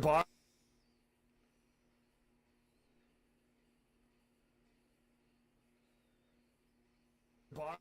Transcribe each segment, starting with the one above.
Bot. Bot.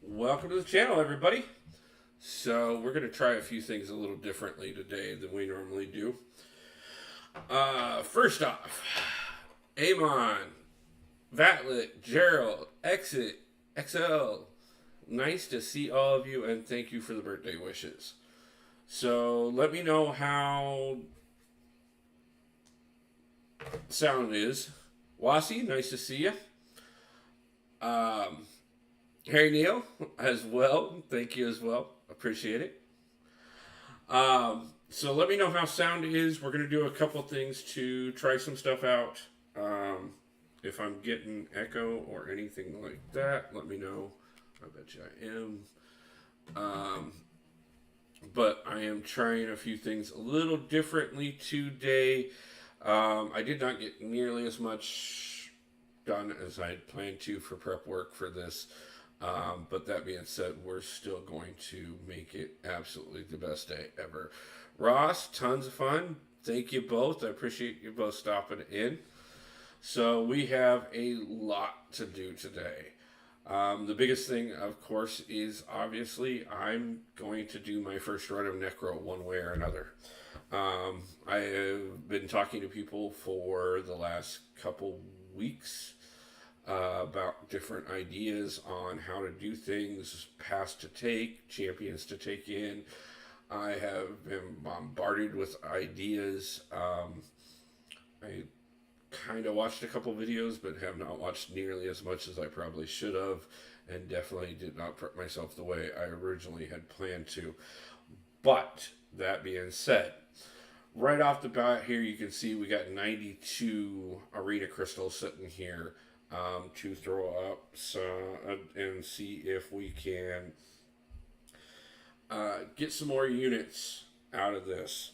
Welcome to the channel, everybody. So we're going to try a few things a little differently today than we normally do. First off, Amon, Vatlet, Gerald, Exit, XL. Nice to see all of you, and thank you for the birthday wishes. So let me know how sound is. Wasi, nice to see you. Harry Neal as well. Thank you as well. Appreciate it. So let me know how sound is. We're going to do a couple things to try some stuff out. If I'm getting echo or anything like that, let me know. I bet you I am. But I am trying a few things a little differently today. I did not get nearly as much done as I had planned to for prep work for this. But that being said, we're still going to make it absolutely the best day ever. Ross, tons of fun. Thank you both. I appreciate you both stopping in. So we have a lot to do today. The biggest thing, of course, is obviously I'm going to do my first run of Necro one way or another. I have been talking to people for the last couple weeks about different ideas on how to do things, paths to take, champions to take in. I have been bombarded with ideas. I kind of watched a couple videos, but have not watched nearly as much as I probably should have, and definitely did not prep myself the way I originally had planned to. But that being said, right off the bat here, you can see we got 92 arena crystals sitting here to throw up and see if we can get some more units out of this.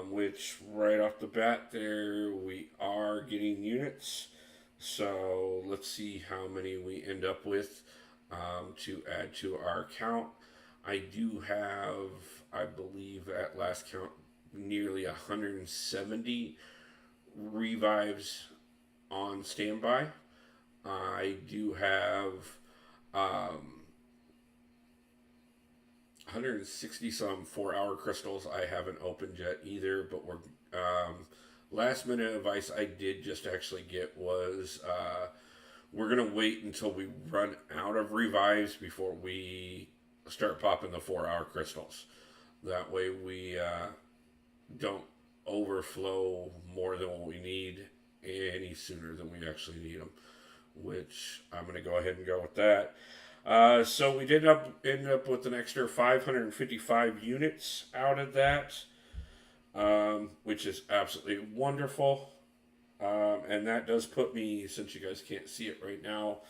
Which right off the bat there, we are getting units. So let's see how many we end up with to add to our count. I do have, I believe at last count, nearly 170 revives on standby. I do have 160 some 4-hour crystals I haven't opened yet either, but we're last minute advice I did just actually get was we're gonna wait until we run out of revives before we start popping the 4-hour crystals. That way we don't overflow more than what we need any sooner than we actually need them, which I'm gonna go ahead and go with that. So we did end up with an extra 555 units out of that, which is absolutely wonderful. And that does put me, since you guys can't see it right now,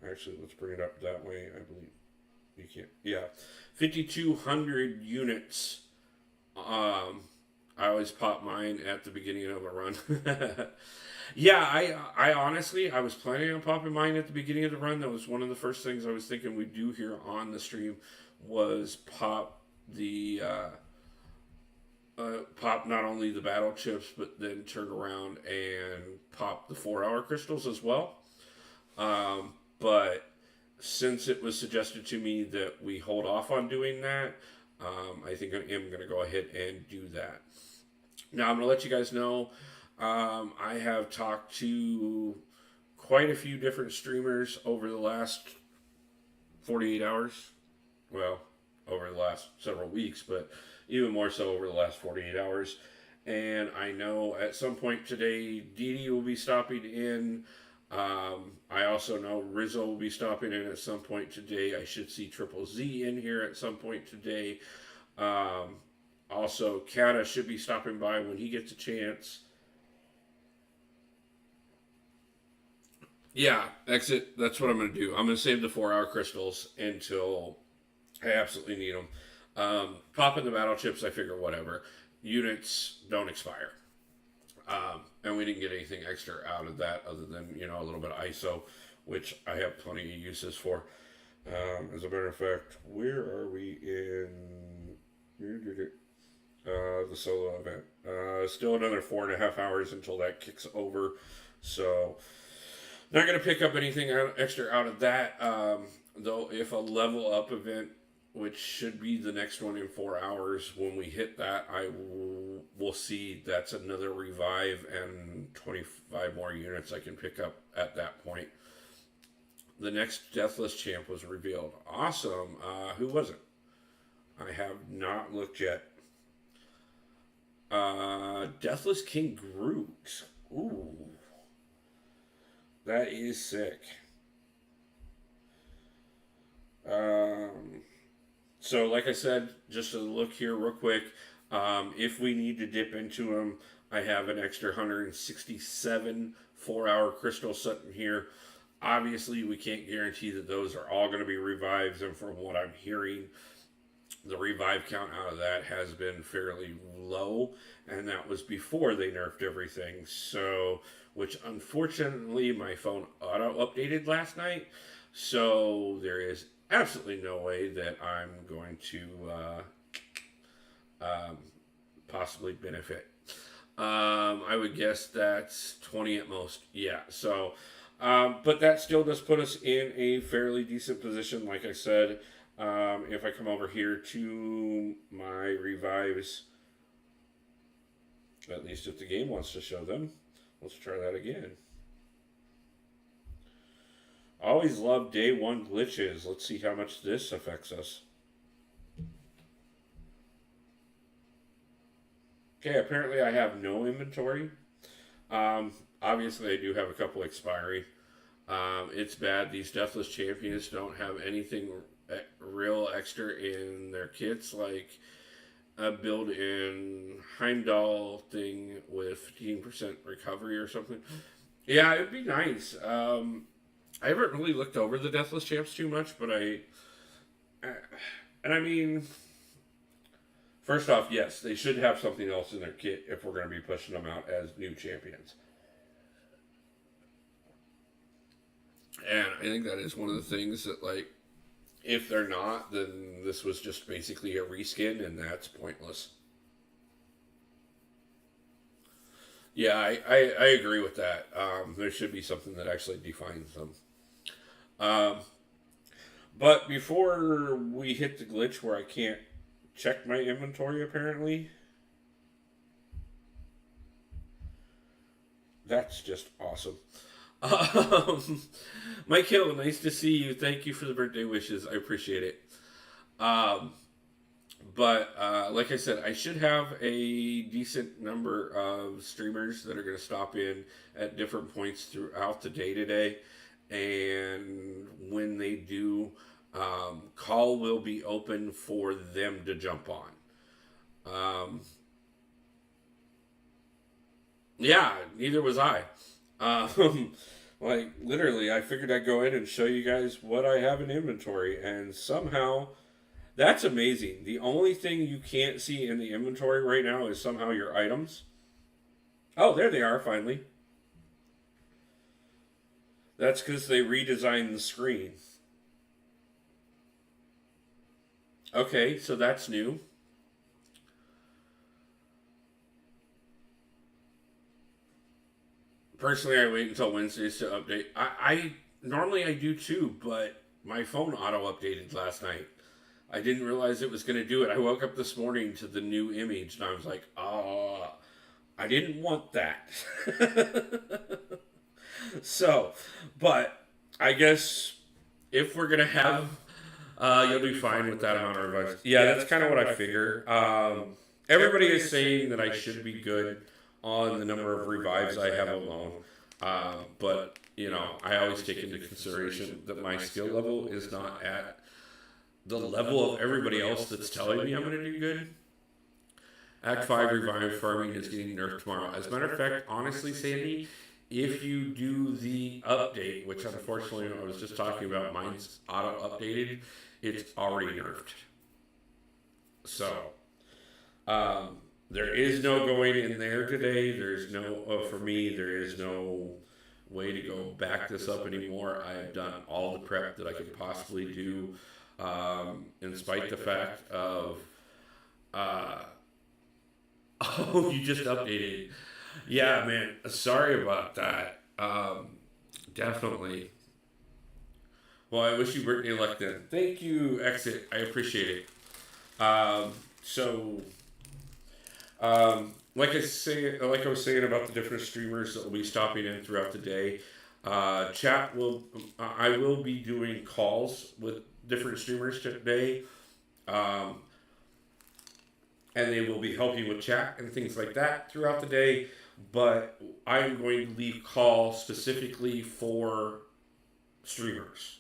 actually let's bring it up that way. I believe you can't. Yeah, 5,200 units. I always pop mine at the beginning of a run. Yeah, I honestly, I was planning on popping mine at the beginning of the run. That was one of the first things I was thinking we'd do here on the stream was pop the, pop not only the battle chips, but then turn around and pop the 4-hour crystals as well. But since it was suggested to me that we hold off on doing that, I think I am going to go ahead and do that. Now, I'm going to let you guys know, I have talked to quite a few different streamers over the last 48 hours. Well, over the last several weeks, but even more so over the last 48 hours. And I know at some point today, Dee Dee will be stopping in. I also know Rizzo will be stopping in at some point today. I should see Triple Z in here at some point today. Also, Kata should be stopping by when he gets a chance. Yeah, exit. That's what I'm going to do. I'm going to save the 4-hour crystals until I absolutely need them. Popping the battle chips, I figure whatever. Units don't expire. And we didn't get anything extra out of that other than, a little bit of ISO, which I have plenty of uses for. As a matter of fact, where are we in the solo event? Still another 4.5 hours until that kicks over. So, not going to pick up anything extra out of that. Though, if a level up event, which should be the next one in 4 hours, when we hit that, we'll see that's another revive and 25 more units I can pick up at that point. The next Deathless Champ was revealed. Awesome. Who was it? I have not looked yet. Deathless King Groot. Ooh. That is sick. So, like I said, just a look here real quick. If we need to dip into them, I have an extra 167 4-hour crystals sitting here. Obviously, we can't guarantee that those are all going to be revives, and from what I'm hearing, the revive count out of that has been fairly low, and that was before they nerfed everything. So, which unfortunately my phone auto updated last night, so there is absolutely no way that I'm going to possibly benefit. I would guess that's 20 at most. Yeah, so, but that still does put us in a fairly decent position, like I said. If I come over here to my revives, at least if the game wants to show them, let's try that again. Always love day one glitches. Let's see how much this affects us. Okay, apparently I have no inventory. Obviously I do have a couple expiring. It's bad. These Deathless Champions don't have anything real extra in their kits, like a built-in Heimdall thing with 15% recovery or something. Yeah, it'd be nice. I haven't really looked over the Deathless Champs too much, but and I mean, first off, yes, they should have something else in their kit if we're going to be pushing them out as new champions. And I think that is one of the things that, like, if they're not, then this was just basically a reskin, and that's pointless. Yeah, I agree with that. There should be something that actually defines them. But before we hit the glitch where I can't check my inventory, apparently, that's just awesome. Mike Hill, nice to see you. Thank you for the birthday wishes. I appreciate it. But like I said, I should have a decent number of streamers that are going to stop in at different points throughout the day today. And when they do, call will be open for them to jump on. Yeah, neither was I. Like, literally, I figured I'd go in and show you guys what I have in inventory, and somehow, that's amazing. The only thing you can't see in the inventory right now is somehow your items. Oh, there they are, finally. That's because they redesigned the screen. Okay, so that's new. Personally, I wait until Wednesdays to update. I normally I do too, but my phone auto updated last night. I didn't realize it was going to do it. I woke up this morning to the new image, and I was like, oh, I didn't want that. So, but I guess if we're going to have, you'll be fine with that amount of revives. Yeah, that's kind of what I figure. Everybody is saying that I should be good on the number of revives I have alone. But, you know, I always take into consideration that my skill level is not at the level of everybody else that's telling me I'm going to do good. Act 5 revive farming is getting nerfed tomorrow. As a matter of fact, honestly, Sandy, if you do the update, which unfortunately I was just talking about, mine's auto updated, it's already nerfed. So, there is no going in there today. There's no, for me, there is no way to go back this up anymore. I have done all the prep that I could possibly do, in spite the fact of, oh, you just updated. Yeah, man, sorry about that. Definitely. Well, I wish you birthday luck then. Thank you, Exit. I appreciate it. Like I was saying about the different streamers that will be stopping in throughout the day, I will be doing calls with different streamers today. and they will be helping with chat and things like that throughout the day. But I'm going to leave call specifically for streamers.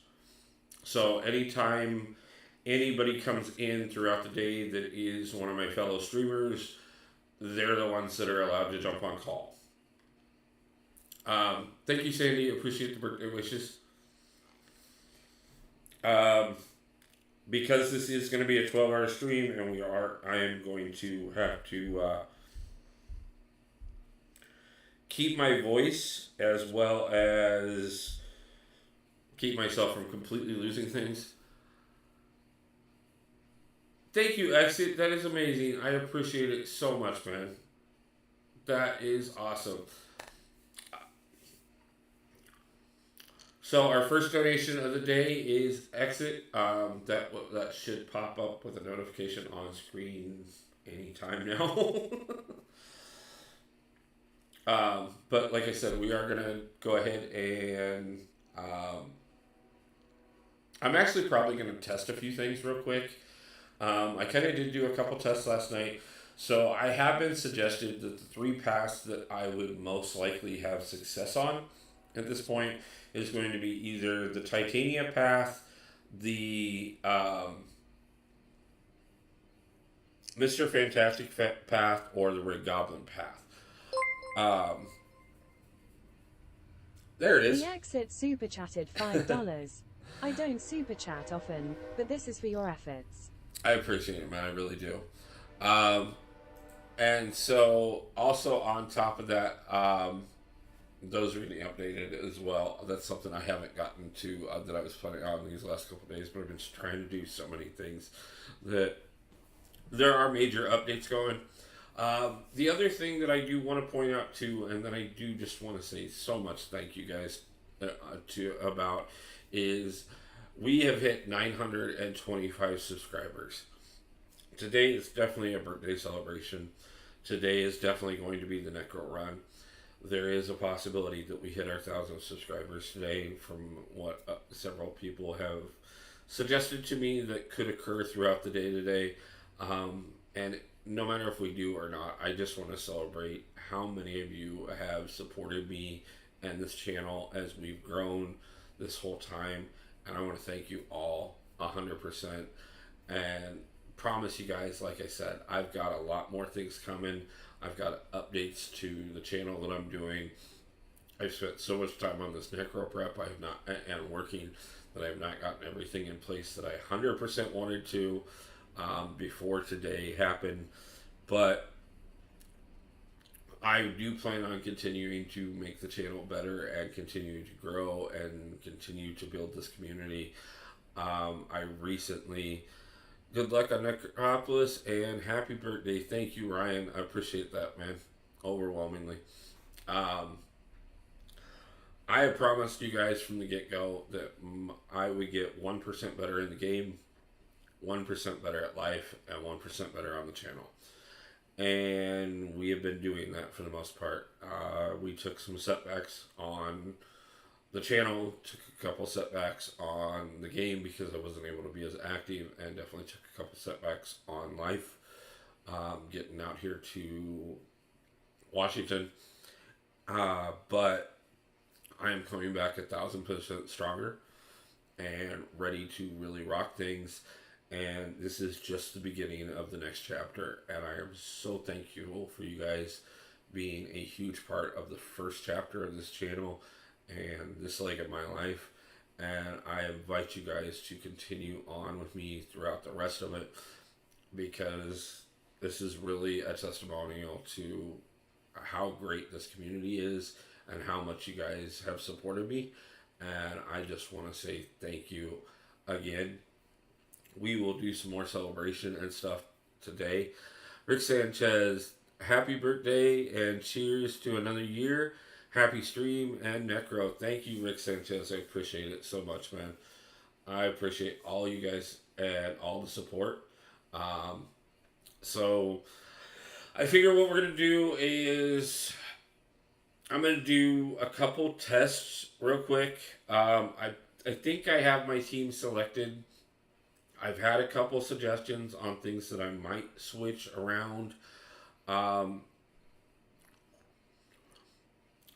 So anytime anybody comes in throughout the day that is one of my fellow streamers, they're the ones that are allowed to jump on call. Thank you, Sandy. Appreciate the birthday wishes. Um, because this is going to be a 12-hour stream, and I am going to have to keep my voice as well as keep myself from completely losing things. Thank you, Exit. That is amazing. I appreciate it so much, man. That is awesome. So our first donation of the day is Exit. That should pop up with a notification on screen anytime now. But like I said, we are gonna go ahead and I'm actually probably gonna test a few things real quick. I kind of did do a couple tests last night. So I have been suggested that the 3 paths that I would most likely have success on at this point is going to be either the Titania path, the Mr. Fantastic path, or the Red Goblin path. There it is. The Exit super chatted $5. I don't super chat often, but this is for your efforts. I appreciate it, man. I really do. And so, also on top of that, those are getting updated as well. That's something I haven't gotten to that I was planning on these last couple of days, but I've been just trying to do so many things that there are major updates going. The other thing that I do want to point out too, and that I do just want to say so much thank you guys about, is we have hit 925 subscribers. Today is definitely a birthday celebration. Today is definitely going to be the Necro run. There is a possibility that we hit our 1,000 subscribers today from what several people have suggested to me that could occur throughout the day today. And no matter if we do or not, I just want to celebrate how many of you have supported me and this channel as we've grown this whole time. And I want to thank you all 100%. And promise you guys, like I said, I've got a lot more things coming. I've got updates to the channel that I'm doing. I've spent so much time on this Necro prep and working that I have not gotten everything in place that I 100% wanted to before today happened. But I do plan on continuing to make the channel better and continue to grow and continue to build this community. I recently... Good luck on Necropolis and happy birthday. Thank you, Ryan. I appreciate that, man. Overwhelmingly. I have promised you guys from the get-go that I would get 1% better in the game, 1% better at life, and 1% better on the channel. And we have been doing that for the most part. We took some setbacks on the channel, took a couple setbacks on the game because I wasn't able to be as active, and definitely took a couple setbacks on life. Getting out here to Washington. But I am coming back 1,000% stronger and ready to really rock things. And this is just the beginning of the next chapter. And I am so thankful for you guys being a huge part of the first chapter of this channel and this leg of my life. And I invite you guys to continue on with me throughout the rest of it, because this is really a testimonial to how great this community is and how much you guys have supported me. And I just want to say thank you again. We will do some more celebration and stuff today. Rick Sanchez, happy birthday and cheers to another year. Happy stream and Necro. Thank you, Rick Sanchez. I appreciate it so much, man. I appreciate all you guys and all the support. So I figure what we're going to do is I'm going to do a couple tests real quick. I think I have my team selected. I've had a couple suggestions on things that I might switch around. Um,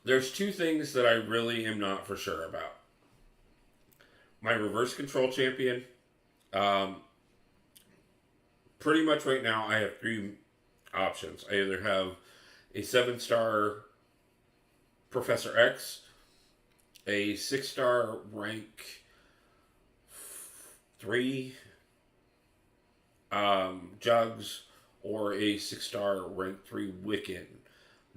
there's two things that I really am not for sure about. My reverse control champion. Um, Pretty much right now, I have three options. I either have a 7-star Professor X, a 6-star rank 3 Jugs, or a 6-star rank 3 Wiccan.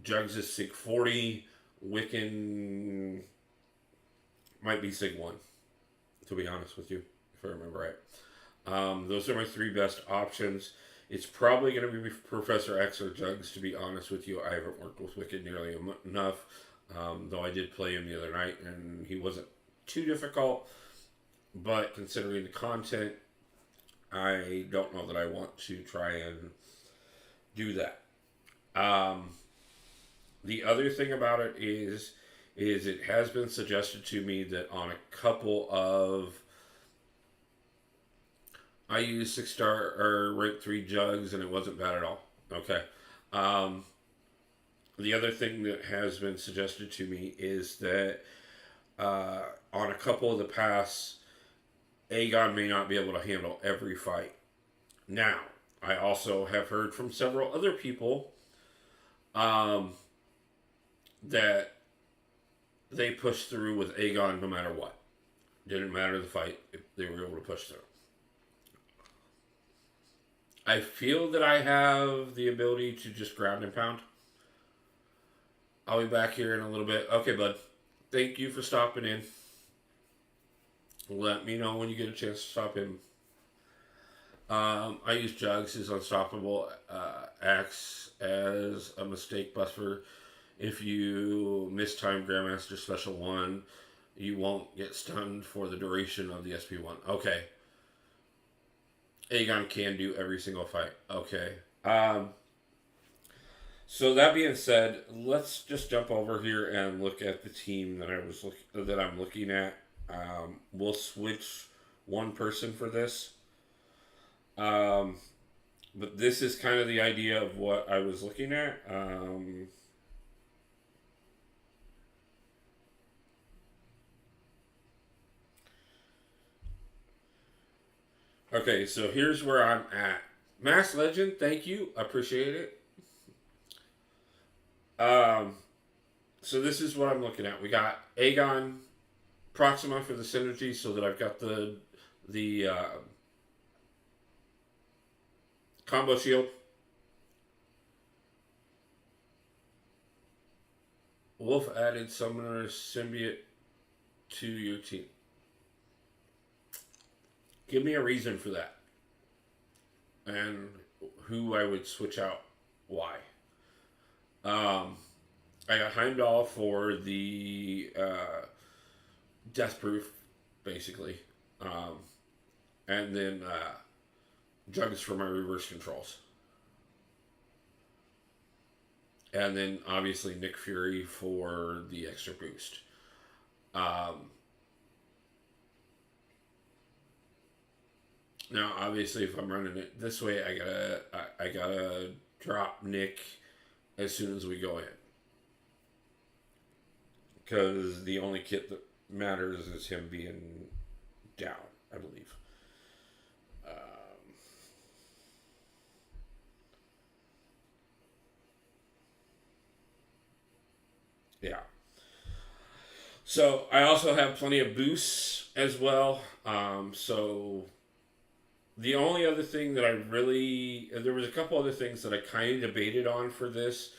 Jugs is Sig 40, Wiccan might be Sig 1, to be honest with you, if I remember right. Those are my three best options. It's probably going to be Professor X or Jugs, to be honest with you. I haven't worked with Wiccan nearly enough, though I did play him the other night, and he wasn't too difficult. But considering the content, I don't know that I want to try and do that. The other thing about it is it has been suggested to me that on a couple of... I used 6-star or rank 3 Jugs, and it wasn't bad at all. Okay. The other thing that has been suggested to me is that on a couple of the pass, Aegon may not be able to handle every fight. Now, I also have heard from several other people that they pushed through with Aegon no matter what. Didn't matter the fight, if they were able to push through. I feel that I have the ability to just ground and pound. I'll be back here in a little bit. Okay, bud. Thank you for stopping in. Let me know when you get a chance to stop in. I use Jugs, his unstoppable axe, as a mistake buffer. If you mistime Grandmaster Special 1, you won't get stunned for the duration of the SP1. Okay. Aegon can do every single fight. Okay. So that being said, let's just jump over here and look at the team that I'm looking at. We'll switch one person for this. But this is kind of the idea of what I was looking at. Okay, so here's where I'm at. Mass Legend, thank you. Appreciate it. So this is what I'm looking at. We got Aegon, Proxima for the synergy, so that I've got the combo shield. Wolf added Summoner Symbiote to your team. Give me a reason for that. And who I would switch out. Why? I got Heimdall for the death proof, basically. And then Jugs for my reverse controls. And then obviously Nick Fury for the extra boost. Now, obviously, if I'm running it this way, I gotta drop Nick as soon as we go in, because the only kit that matters is him being down, I believe. Yeah. So I also have plenty of boosts as well. So the only other thing that there was a couple other things that I kind of debated on for this.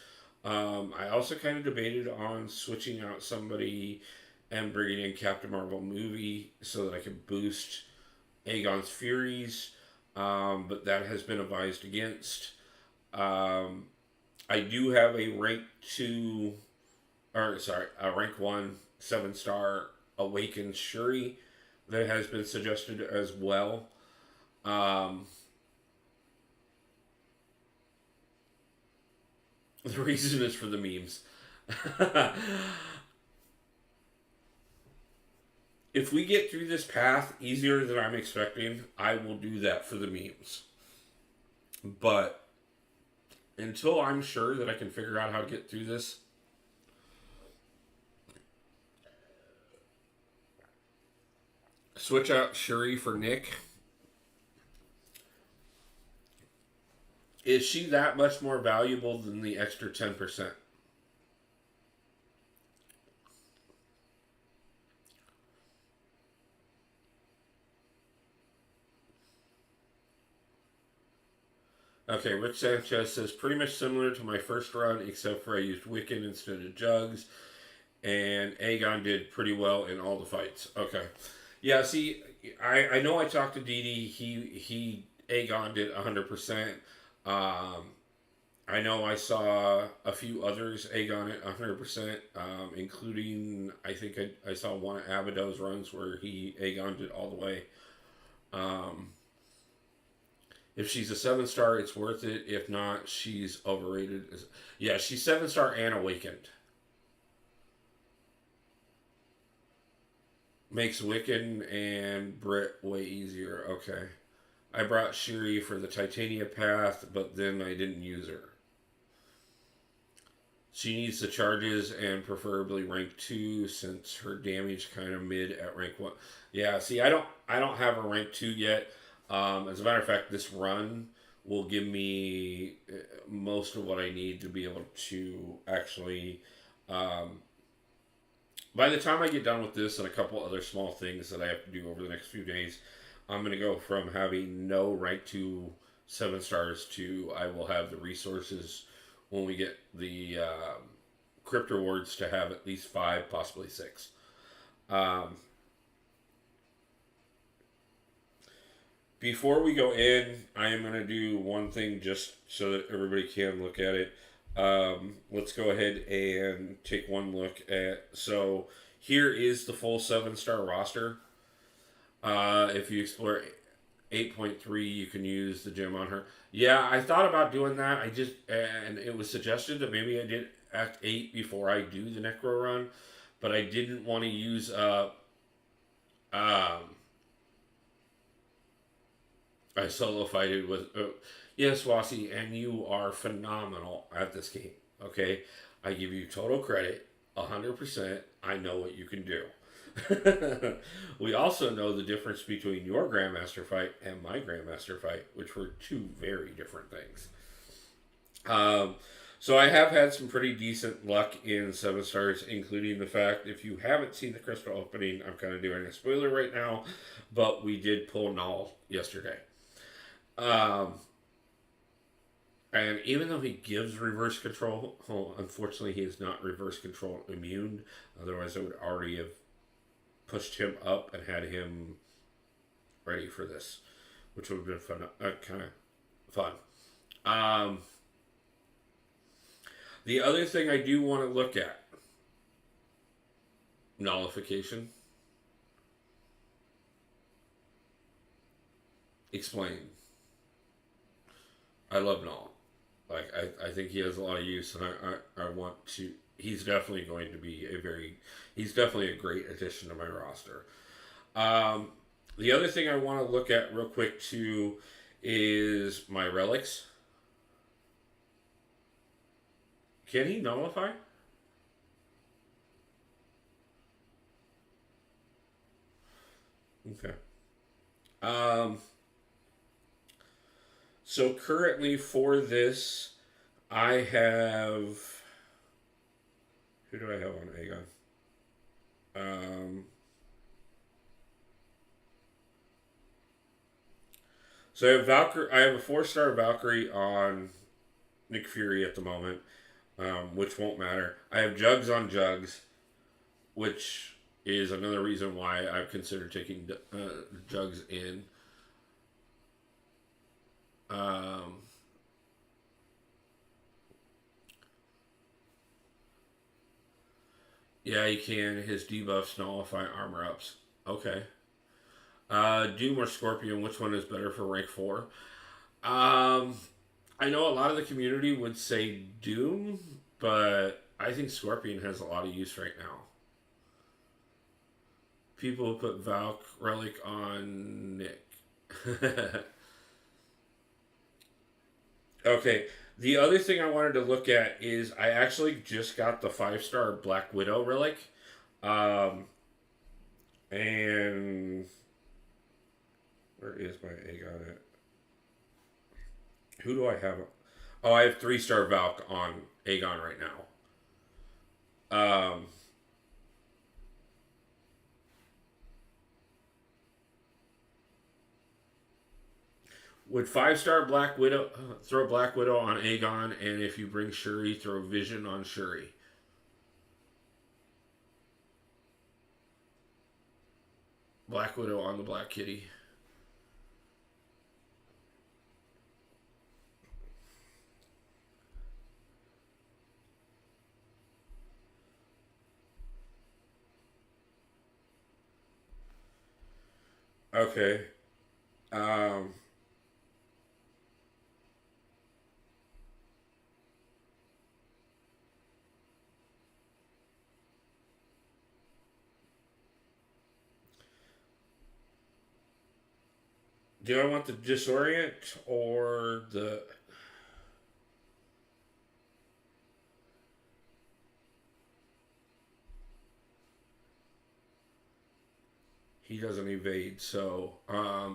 I also kind of debated on switching out somebody and bringing in Captain Marvel movie so that I could boost Aegon's Furies, but that has been advised against. I do have a rank 1 7-star Awakened Shuri that has been suggested as well. The reason is for the memes. if we get through this path easier than I'm expecting, I will do that for the memes. But until I'm sure that I can figure out how to get through this, switch out Shuri for Nick. Is she that much more valuable than the extra 10%? Okay, Rick Sanchez says, pretty much similar to my first run, except for I used Wiccan instead of Jugs, and Aegon did pretty well in all the fights. Okay. Yeah, see, I know I talked to Didi, he Aegon did 100%. I know I saw a few others Aegon at 100%, including, I think I saw one of Abaddon's runs where he Aegon did all the way. If she's a 7-star, it's worth it. If not, she's overrated. Yeah, she's 7-star and awakened. Makes Wiccan and Brit way easier. Okay. I brought Shuri for the Titania path, but then I didn't use her. She needs the charges and preferably rank 2 since her damage kind of mid at rank 1. Yeah, see, I don't have a rank 2 yet. As a matter of fact, this run will give me most of what I need to be able to actually, by the time I get done with this and a couple other small things that I have to do over the next few days, I'm going to go from having no rank 2 7-stars to I will have the resources when we get the crypt rewards to have at least 5, possibly 6. Before we go in, I am going to do one thing just so that everybody can look at it. Let's go ahead and take one look at... So, here is the full 7-star roster. If you explore 8.3, you can use the gem on her. Yeah, I thought about doing that. And it was suggested that maybe I did Act 8 before I do the Necro run. But I didn't want to use... I solo fighted with... yes, Wasi, and you are phenomenal at this game. Okay? I give you total credit, 100%. I know what you can do. We also know the difference between your Grandmaster fight and my Grandmaster fight, which were 2 very different things. So I have had some pretty decent luck in 7-stars, including the fact, if you haven't seen the crystal opening, I'm kind of doing a spoiler right now, but we did pull Null yesterday. And even though he gives reverse control, unfortunately he is not reverse control immune. Otherwise I would already have pushed him up and had him ready for this, which would have been fun, kind of fun. The other thing I do want to look at, nullification. Explain. I love Null. Like, I think he has a lot of use, and I want to... He's definitely going to be he's definitely a great addition to my roster. The other thing I want to look at real quick, too, is my relics. Can he nullify? Okay. So currently for this, I have... Who do I have on Aegon? So I have Valkyrie. I have a 4-star Valkyrie on Nick Fury at the moment, which won't matter. I have Jugs on Jugs, which is another reason why I've considered taking Jugs in. Yeah, you can. His debuffs nullify armor ups. Okay. Doom or Scorpion, which one is better for rank 4? I know a lot of the community would say Doom, but I think Scorpion has a lot of use right now. People put Valk relic on Nick. Okay. The other thing I wanted to look at is I actually just got the 5-star Black Widow relic. Um, and where is my Aegon at? Who do I have? Oh, I have 3-star Valk on Aegon right now. Would 5-star Black Widow throw Black Widow on Aegon, and if you bring Shuri, throw Vision on Shuri? Black Widow on the Black Kitty. Okay. Um, do I want the Disorient or the... He doesn't evade, so... I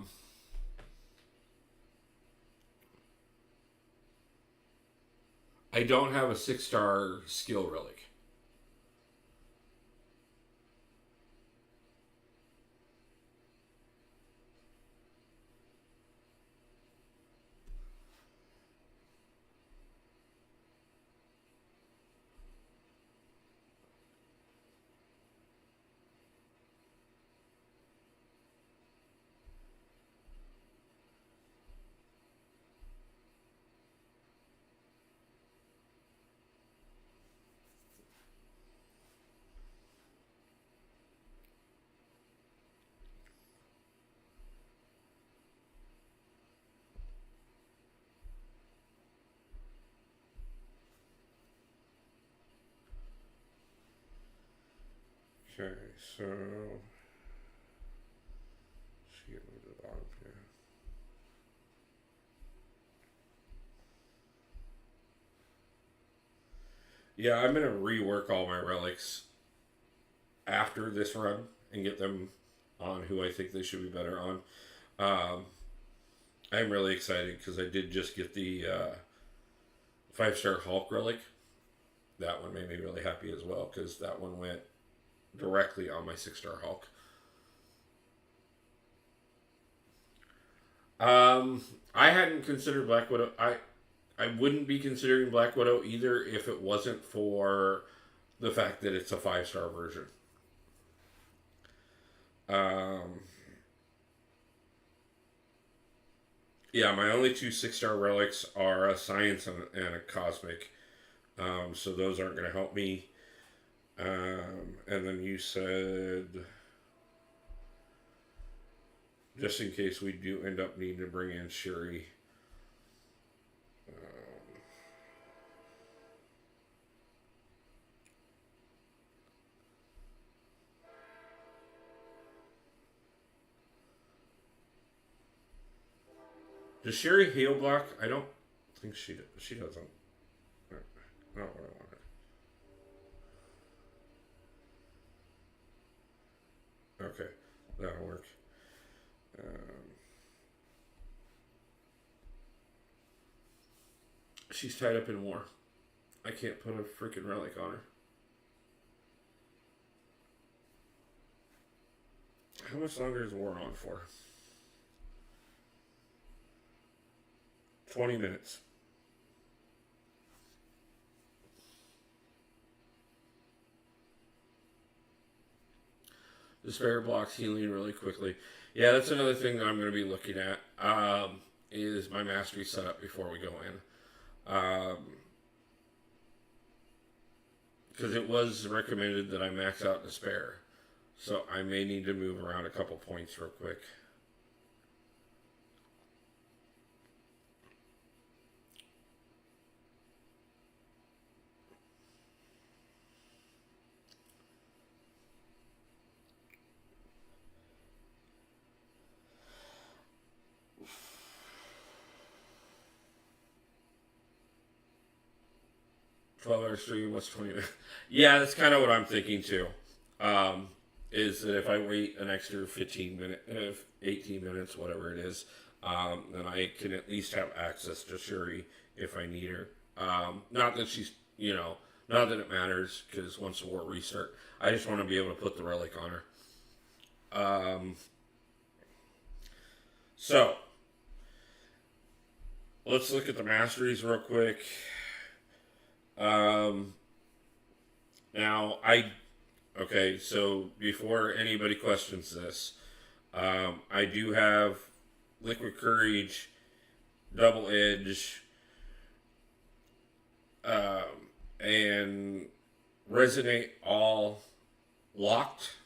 don't have a 6-star skill relic. Okay, so... She get moved to the bottom here. Yeah, I'm going to rework all my relics after this run and get them on who I think they should be better on. I'm really excited because I did just get the 5-star Hulk relic. That one made me really happy as well because that one went directly on my 6-star Hulk. I hadn't considered Black Widow. I wouldn't be considering Black Widow either if it wasn't for the fact that it's a 5-star version. Yeah, my only 2 6-star relics are a Science and a Cosmic. So those aren't going to help me. And then you said, just in case we do end up needing to bring in Shuri. Does Shuri heal block? I don't think she doesn't. Not what I wanted. Okay, that'll work. She's tied up in war. I can't put a freaking relic on her. How much longer is war on for? 20 minutes. Despair blocks healing really quickly. Yeah, that's another thing that I'm going to be looking at. Is my mastery setup before we go in. Because it was recommended that I max out Despair. So I may need to move around a couple points real quick. 12-hour stream, what's 20 minutes? Yeah, that's kind of what I'm thinking too. Is that if I wait an extra 15 minutes, 18 minutes, whatever it is, then I can at least have access to Shuri if I need her. Not that she's, not that it matters, because once the war restart, I just want to be able to put the relic on her. So, let's look at the masteries real quick. Okay, so before anybody questions this, I do have Liquid Courage, Double Edge, and Resonate all locked.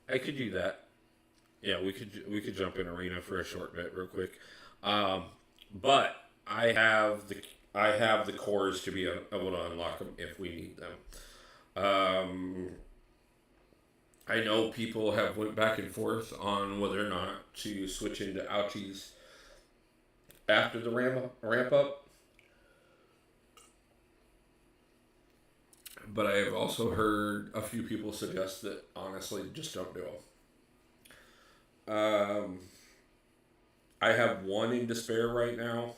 I could do that. Yeah, we could jump in arena for a short bit real quick. But I have the cores to be able to unlock them if we need them. I know people have went back and forth on whether or not to switch into ouchies after the ramp up. But I have also heard a few people suggest that honestly just don't do them. I have one in despair right now.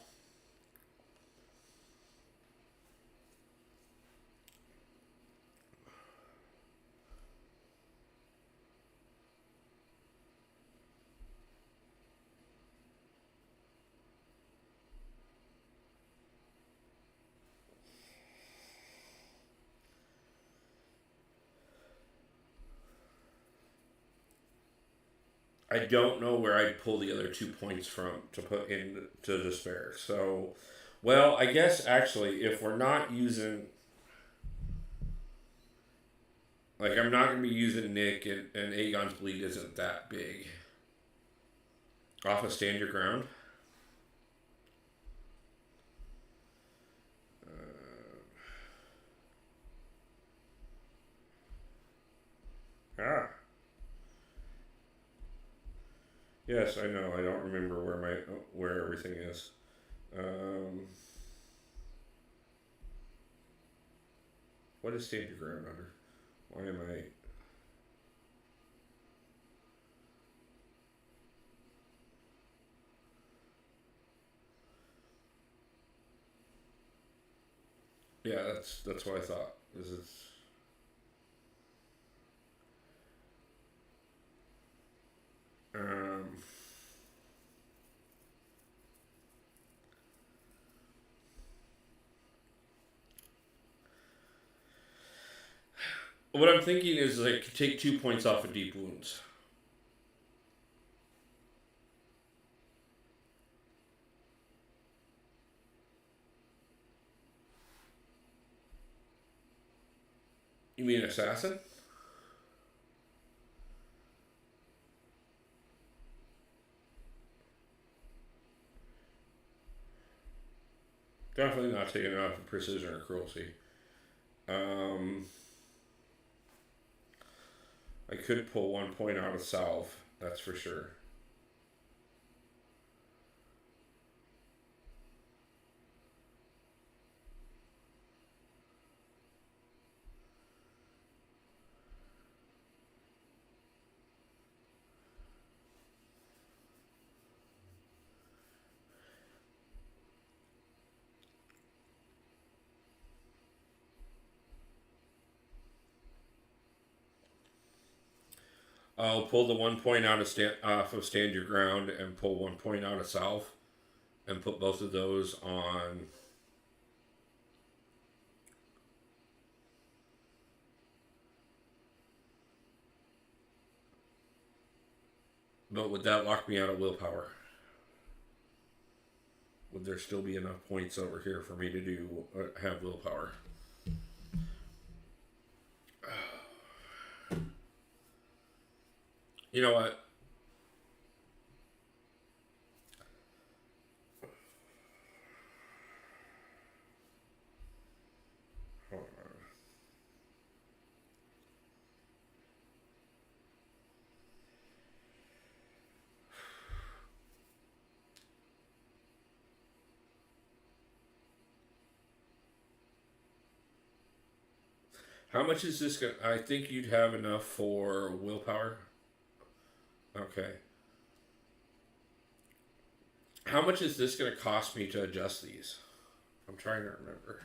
I don't know where I'd pull the other 2 points from to put into despair. So, well, I guess actually, if we're not using, like, I'm not going to be using Nick, and Aegon's Bleed isn't that big. Off of Stand Your Ground. Yes, I know. I don't remember where everything is. What is Stand Your Ground under? Why am I? Yeah, that's what I thought. This is. What I'm thinking is like take 2 points off of deep wounds. You mean assassin? Definitely not taking it off of precision or cruelty. I could pull 1 point out of salve, that's for sure. I'll pull the 1 point out of off of Stand Your Ground and pull 1 point out of salve and put both of those on. But would that lock me out of willpower? Would there still be enough points over here for me to have willpower? You know what? Hold on. How much is this going to... I think you'd have enough for willpower. Okay. How much is this going to cost me to adjust these? I'm trying to remember.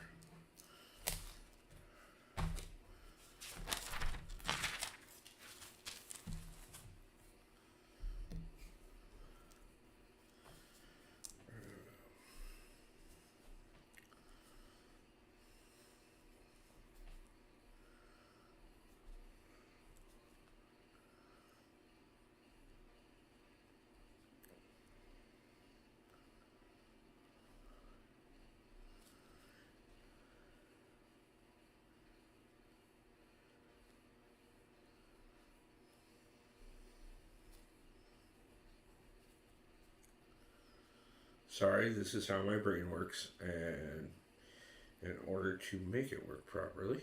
Sorry, this is how my brain works, and in order to make it work properly,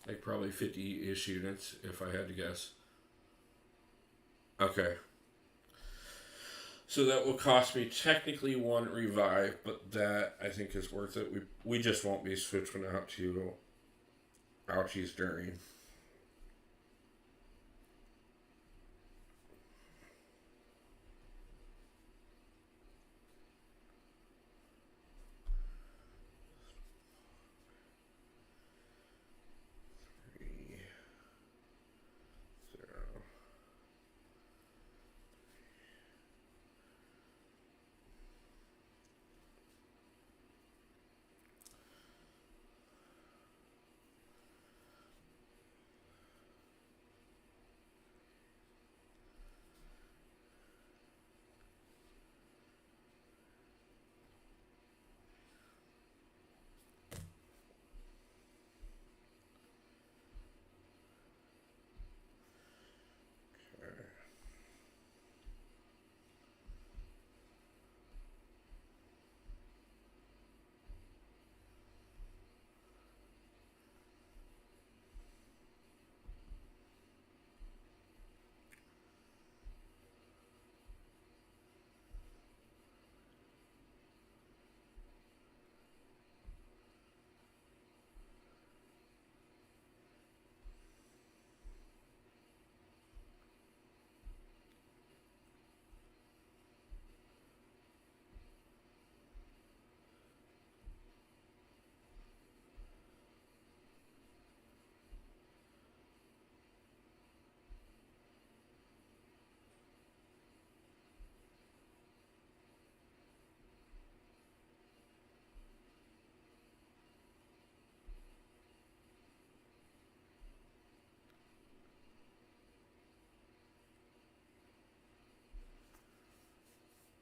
like probably 50-ish units, if I had to guess. Okay. So that will cost me technically 1 revive, but that I think is worth it. We just won't be switching out to ouchies during.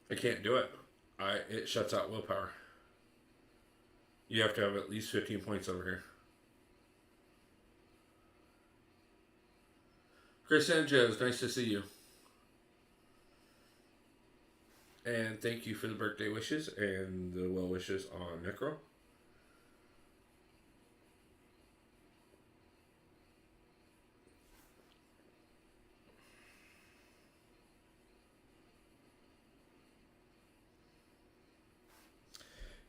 I can't do it. It shuts out willpower. You have to have at least 15 points over here. Chris Sanchez, nice to see you. And thank you for the birthday wishes and the well wishes on Necro.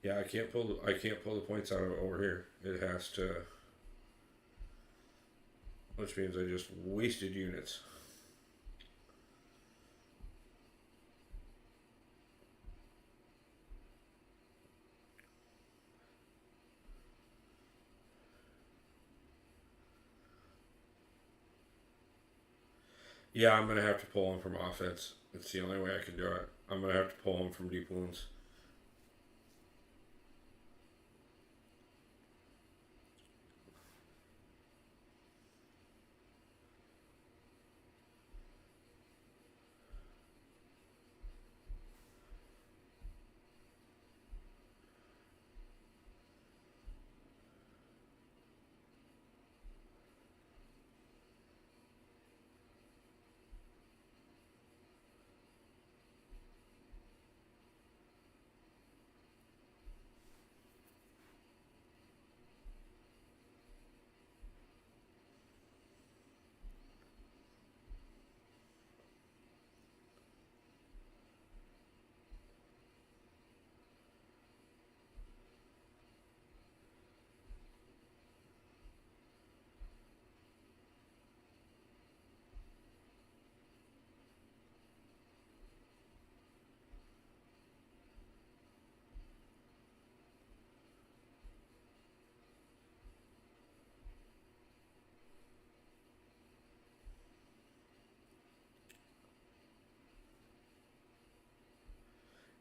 Yeah, I can't pull the points out of over here. It has to, which means I just wasted units. Yeah, I'm gonna have to pull them from offense. It's the only way I can do it. I'm gonna have to pull them from deep wounds.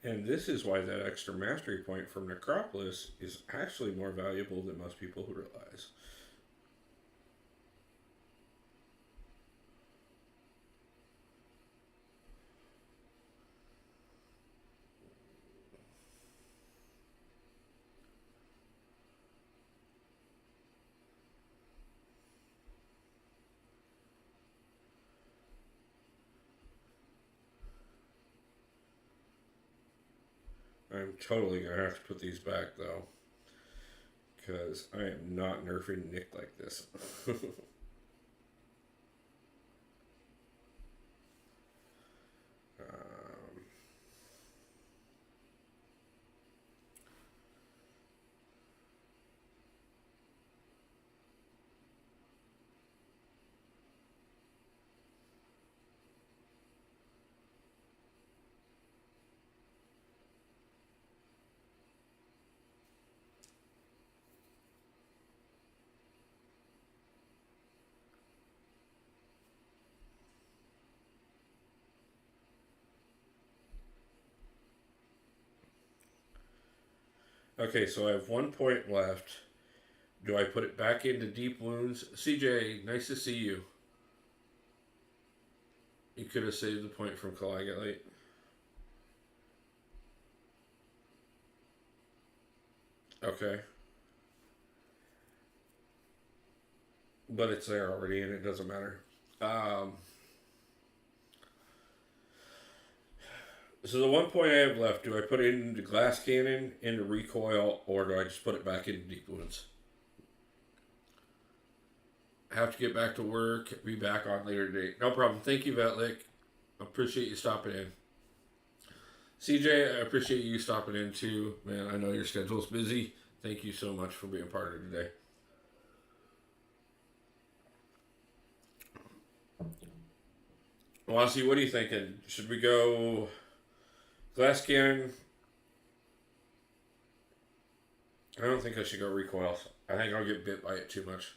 And this is why that extra mastery point from Necropolis is actually more valuable than most people realize. I'm totally going to have to put these back, though. Because I am not nerfing Nick like this. Okay, so I have 1 point left. Do I put it back into deep wounds? CJ, nice to see you. You could have saved the point from coagulate. Okay. But it's there already and it doesn't matter. So the 1 point I have left, do I put it into glass cannon, into recoil, or do I just put it back into deep wounds? Have to get back to work. Be back on later date. No problem. Thank you, Vetlick. Appreciate you stopping in. CJ, I appreciate you stopping in too. Man, I know your schedule's busy. Thank you so much for being part of today. Lassie, what are you thinking? Should we go glass cannon? I don't think I should go recoil. I think I'll get bit by it too much.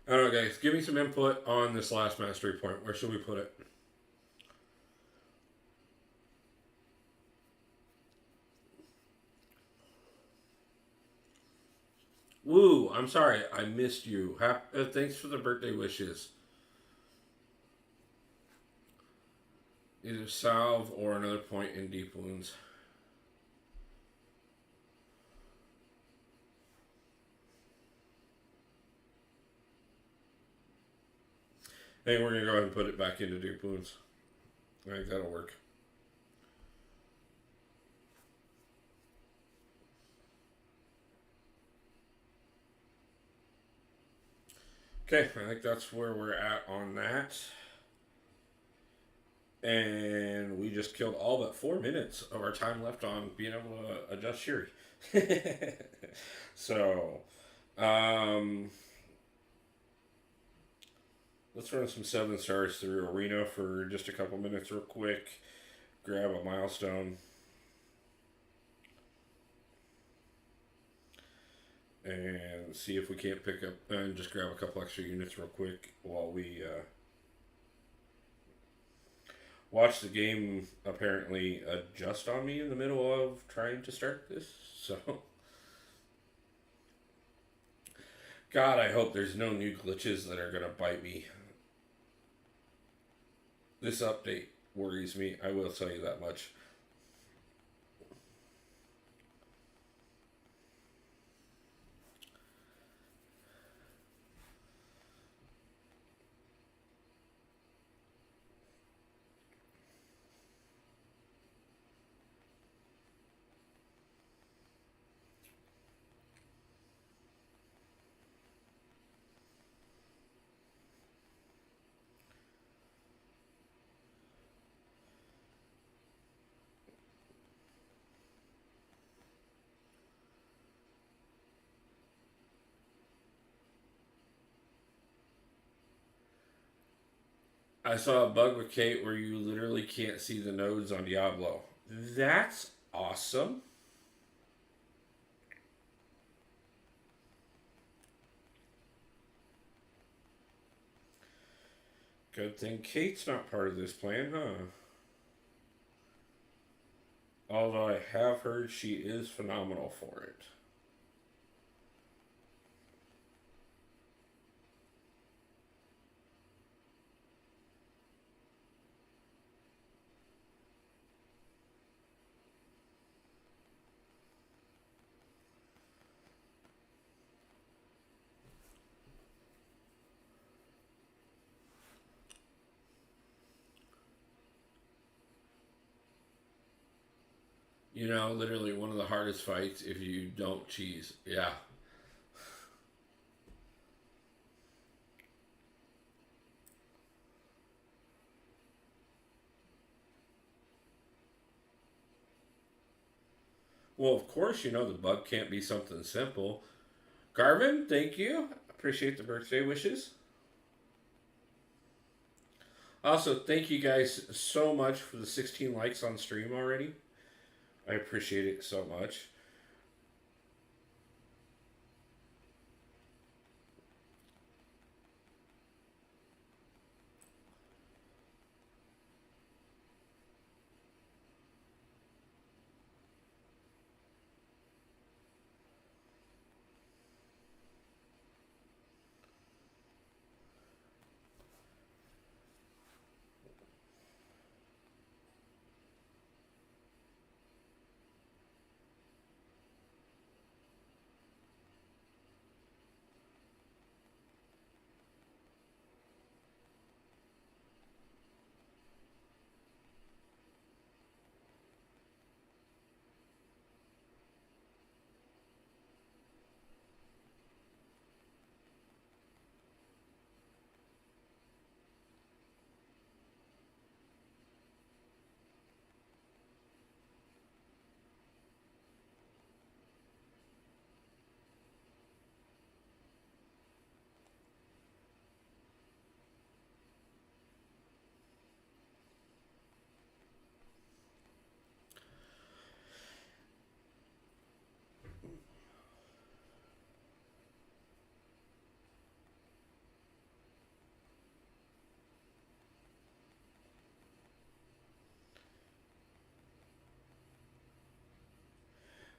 I don't know, guys. Give me some input on this last mastery point. Where should we put it? Woo! I'm sorry. I missed you. Thanks for the birthday wishes. Either salve or another point in deep wounds. I think we're going to go ahead and put it back into deep wounds. I think that'll work. Okay, I think that's where we're at on that. And we just killed all but 4 minutes of our time left on being able to adjust Shiri. So, let's run some 7 stars through Arena for just a couple minutes real quick. Grab a milestone. And see if we can't pick up and just grab a couple extra units real quick while we watch the game apparently adjust on me in the middle of trying to start this. So, God, I hope there's no new glitches that are going to bite me. This update worries me, I will tell you that much. I saw a bug with Kate where you literally can't see the nodes on Diablo. That's awesome. Good thing Kate's not part of this plan, huh? Although I have heard she is phenomenal for it. You know, literally one of the hardest fights if you don't cheese. Yeah. Well, of course, you know the bug can't be something simple. Garvin, thank you. Appreciate the birthday wishes. Also, thank you guys so much for the 16 likes on stream already. I appreciate it so much.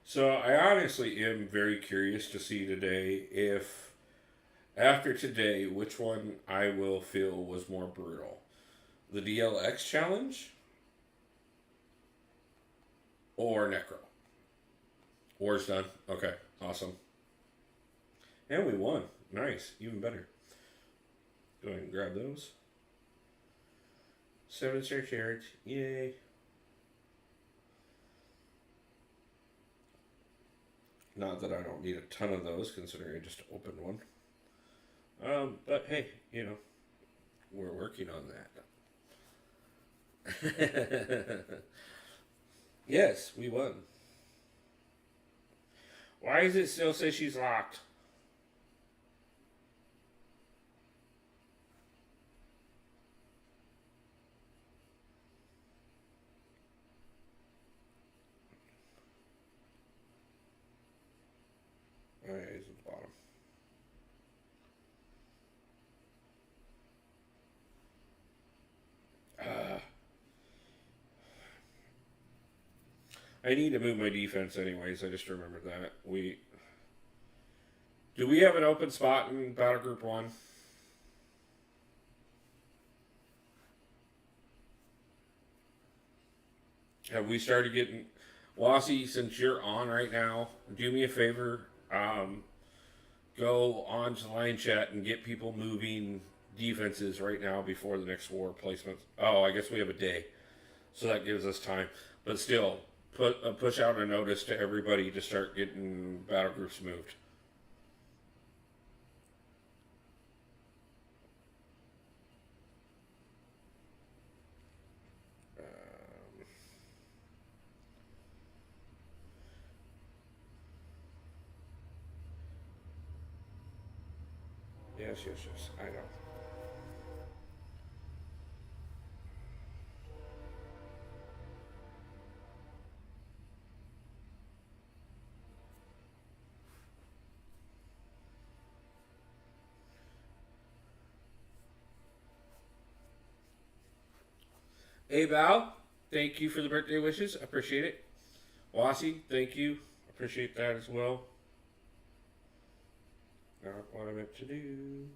So I honestly am very curious to see today if, after today, which one I will feel was more brutal. The DLX challenge or Necro. War's done. Okay, awesome. And we won. Nice, even better. Go ahead and grab those. 7-star carrots. Yay. Not that I don't need a ton of those, considering I just opened one. But hey, you know, we're working on that. Yes, we won. Why does it still say she's locked? Alright, it's at the bottom. I need to move my defense anyways. I just remembered that. Do we have an open spot in Battle Group 1? Have we started getting... Wasi, since you're on right now, do me a favor. Go on to Line Chat and get people moving defenses right now before the next war placement. Oh, I guess we have a day. So that gives us time. But still, push out a notice to everybody to start getting battle groups moved. Yes, I know. Hey, Val, thank you for the birthday wishes. I appreciate it. Wasi, thank you. Appreciate that as well. Not what I meant to do.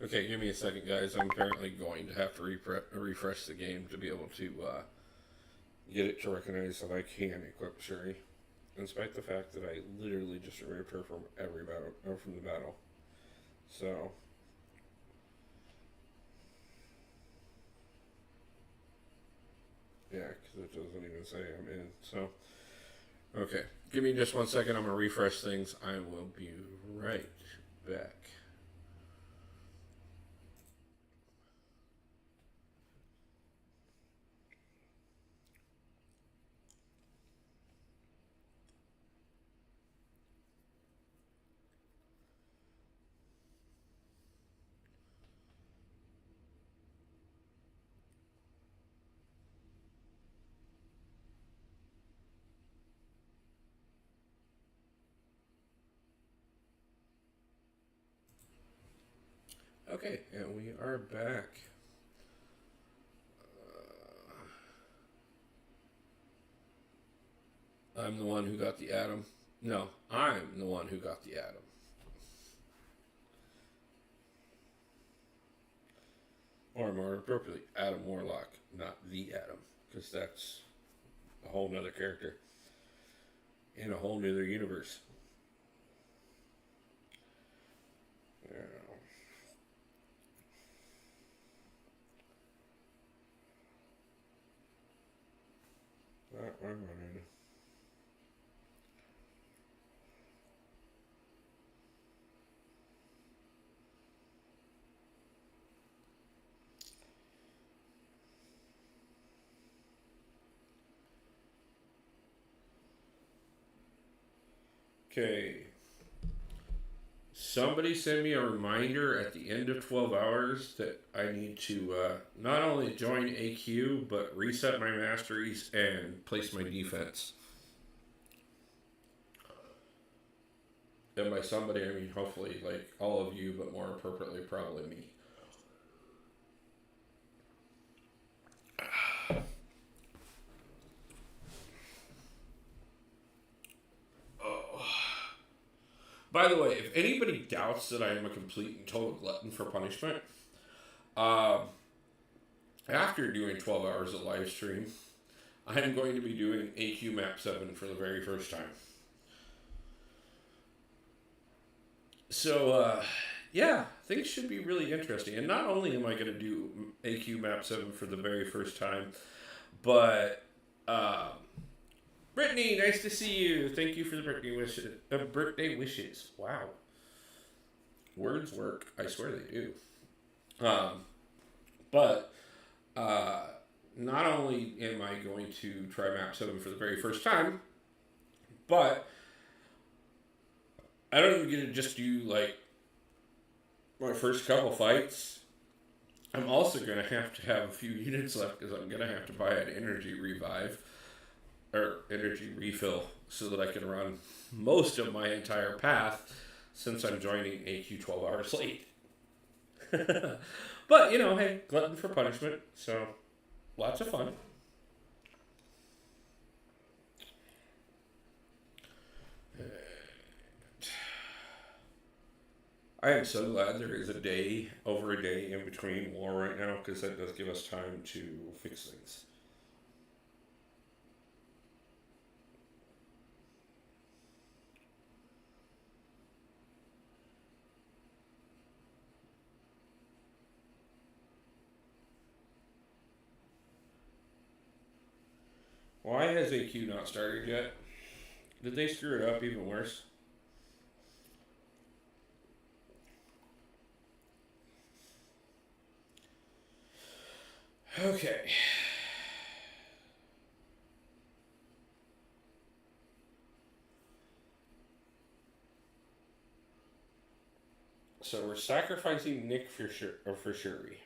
Okay, give me a second, guys. I'm apparently going to have to refresh the game to be able to get it to recognize that I can equip Shuri, despite the fact that I literally just removed her from every battle, or from the battle. So, yeah, because it doesn't even say I'm in. So, okay, give me just 1 second. I'm gonna refresh things. I will be right back. Okay, and we are back. I'm the one who got the atom. No, I'm the one who got the atom. Or more appropriately, Adam Warlock, not the Atom, because that's a whole nother character in a whole nother universe. Yeah. That one. Okay. Somebody send me a reminder at the end of 12 hours that I need to not only join AQ, but reset my masteries and place my defense. And by somebody, I mean hopefully like all of you, but more appropriately probably me. By the way, if anybody doubts that I am a complete and total glutton for punishment, after doing 12 hours of live stream, I am going to be doing AQ Map 7 for the very first time. So, yeah, things should be really interesting. And not only am I going to do AQ Map 7 for the very first time, but Brittany, nice to see you. Thank you for the birthday wishes. Birthday wishes. Wow. Words work. I swear they do. But not only am I going to try Map 7 for the very first time, but I don't even get to just do, like, my first couple fights. I'm also going to have a few units left because I'm going to have to buy an energy revive. Or energy refill so that I can run most of my entire path since I'm joining AQ 12 hours late. But, you know, hey, glutton for punishment, so lots of fun. I am so glad there is over a day in between war right now, because that does give us time to fix things. Why has AQ not started yet? Did they screw it up even worse? Okay. So we're sacrificing Nick for sure, or for Shuri.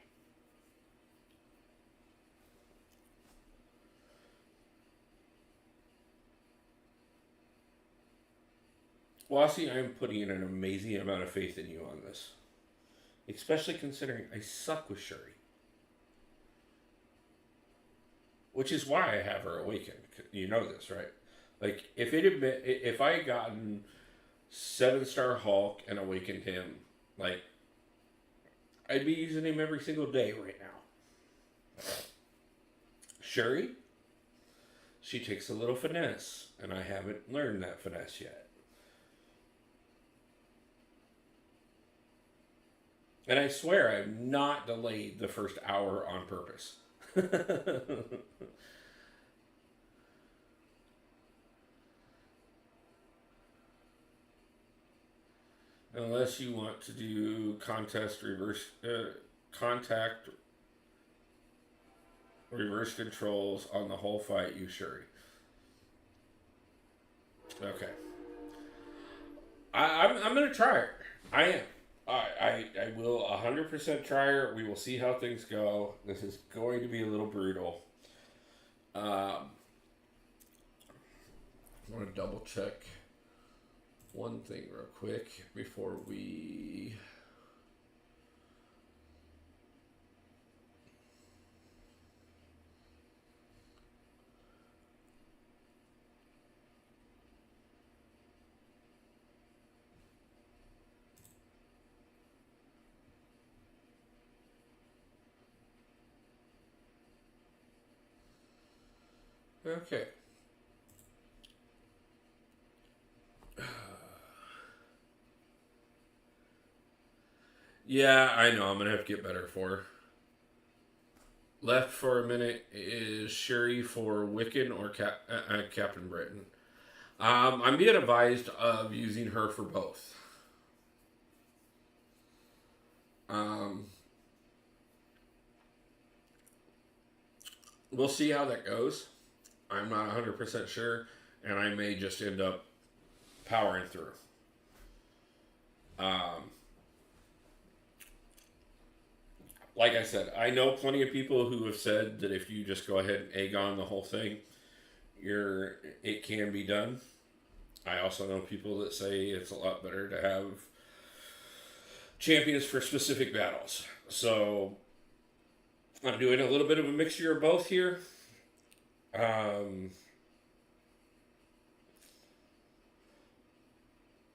Wasi, I am putting in an amazing amount of faith in you on this. Especially considering I suck with Shuri. Which is why I have her awakened. You know this, right? Like, if I had gotten 7-star Hulk and awakened him, like, I'd be using him every single day right now. Shuri, she takes a little finesse, and I haven't learned that finesse yet. And I swear I've not delayed the first hour on purpose. Unless you want to do contact reverse controls on the whole fight, you Shuri. Okay. I'm gonna try her. I am. I will 100% try her. We will see how things go. This is going to be a little brutal. I want to double check one thing real quick before we... Okay. Yeah, I know. I'm going to have to get better for her. Left for a minute is Shuri for Wiccan or Captain Britain. I'm being advised of using her for both. We'll see how that goes. I'm not 100% sure, and I may just end up powering through. Like I said, I know plenty of people who have said that if you just go ahead and egg on the whole thing, it can be done. I also know people that say it's a lot better to have champions for specific battles. So I'm doing a little bit of a mixture of both here.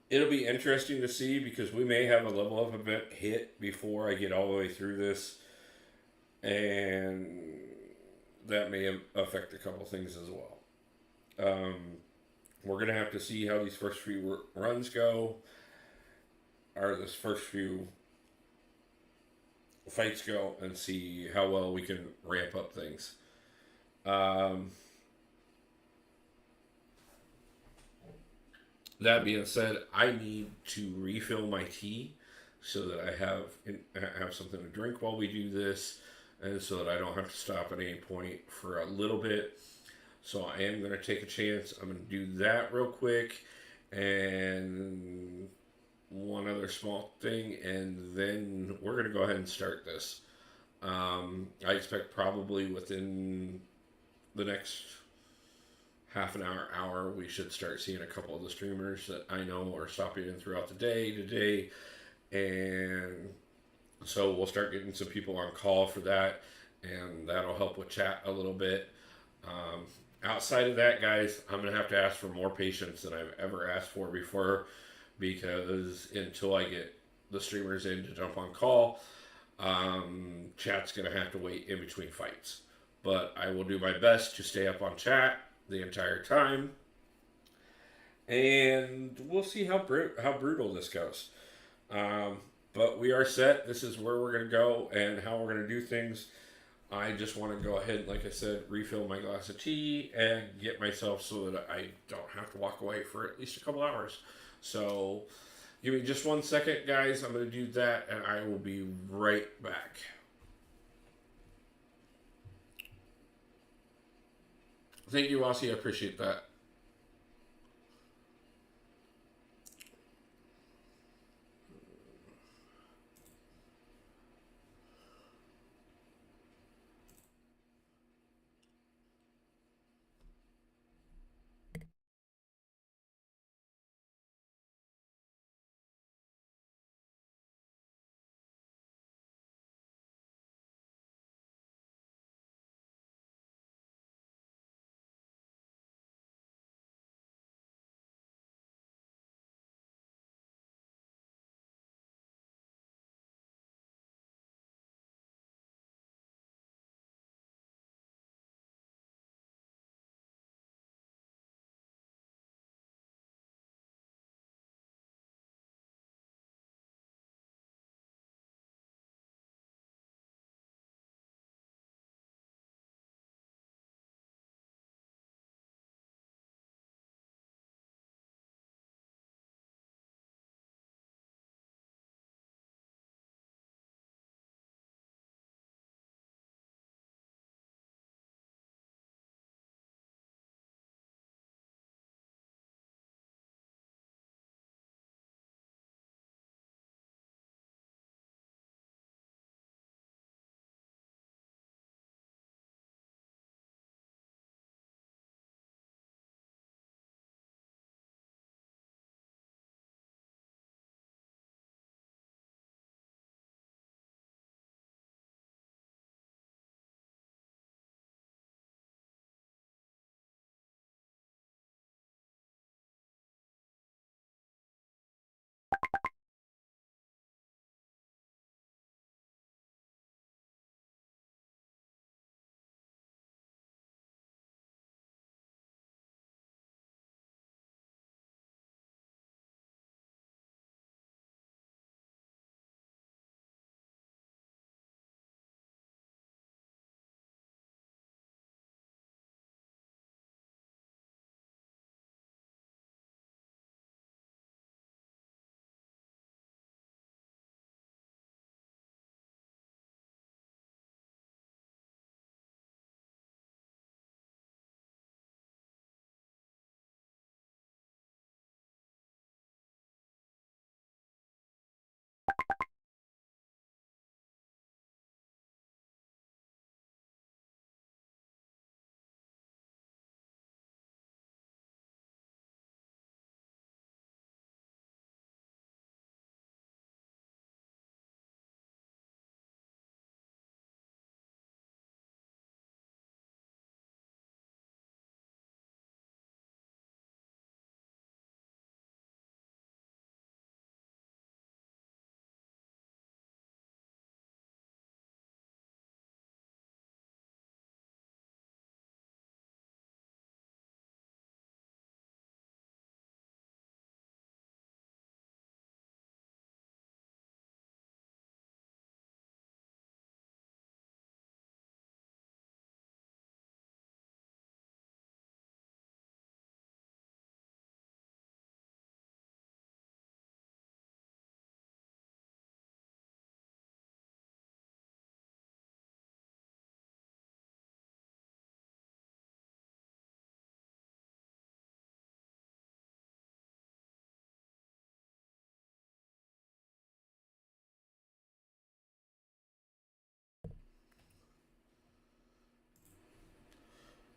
It'll be interesting to see because we may have a level of event hit before I get all the way through this, and that may affect a couple things as well. We're going to have to see how these first few runs go, or this first few fights go, and see how well we can ramp up things. That being said, I need to refill my tea so that I have something to drink while we do this, and so that I don't have to stop at any point for a little bit. So I am going to take a chance. I'm going to do that real quick, and one other small thing, and then we're going to go ahead and start this. I expect probably within the next half an hour, we should start seeing a couple of the streamers that I know are stopping in throughout the day today. And so we'll start getting some people on call for that, and that'll help with chat a little bit. Outside of that, guys, I'm going to have to ask for more patience than I've ever asked for before, because until I get the streamers in to jump on call, chat's going to have to wait in between fights. But I will do my best to stay up on chat the entire time, and we'll see how brutal this goes. But we are set. This is where we're going to go and how we're going to do things. I just want to go ahead, like I said, refill my glass of tea and get myself so that I don't have to walk away for at least a couple hours. So give me just 1 second, guys. I'm going to do that, and I will be right back. Thank you, Wasi. I appreciate that.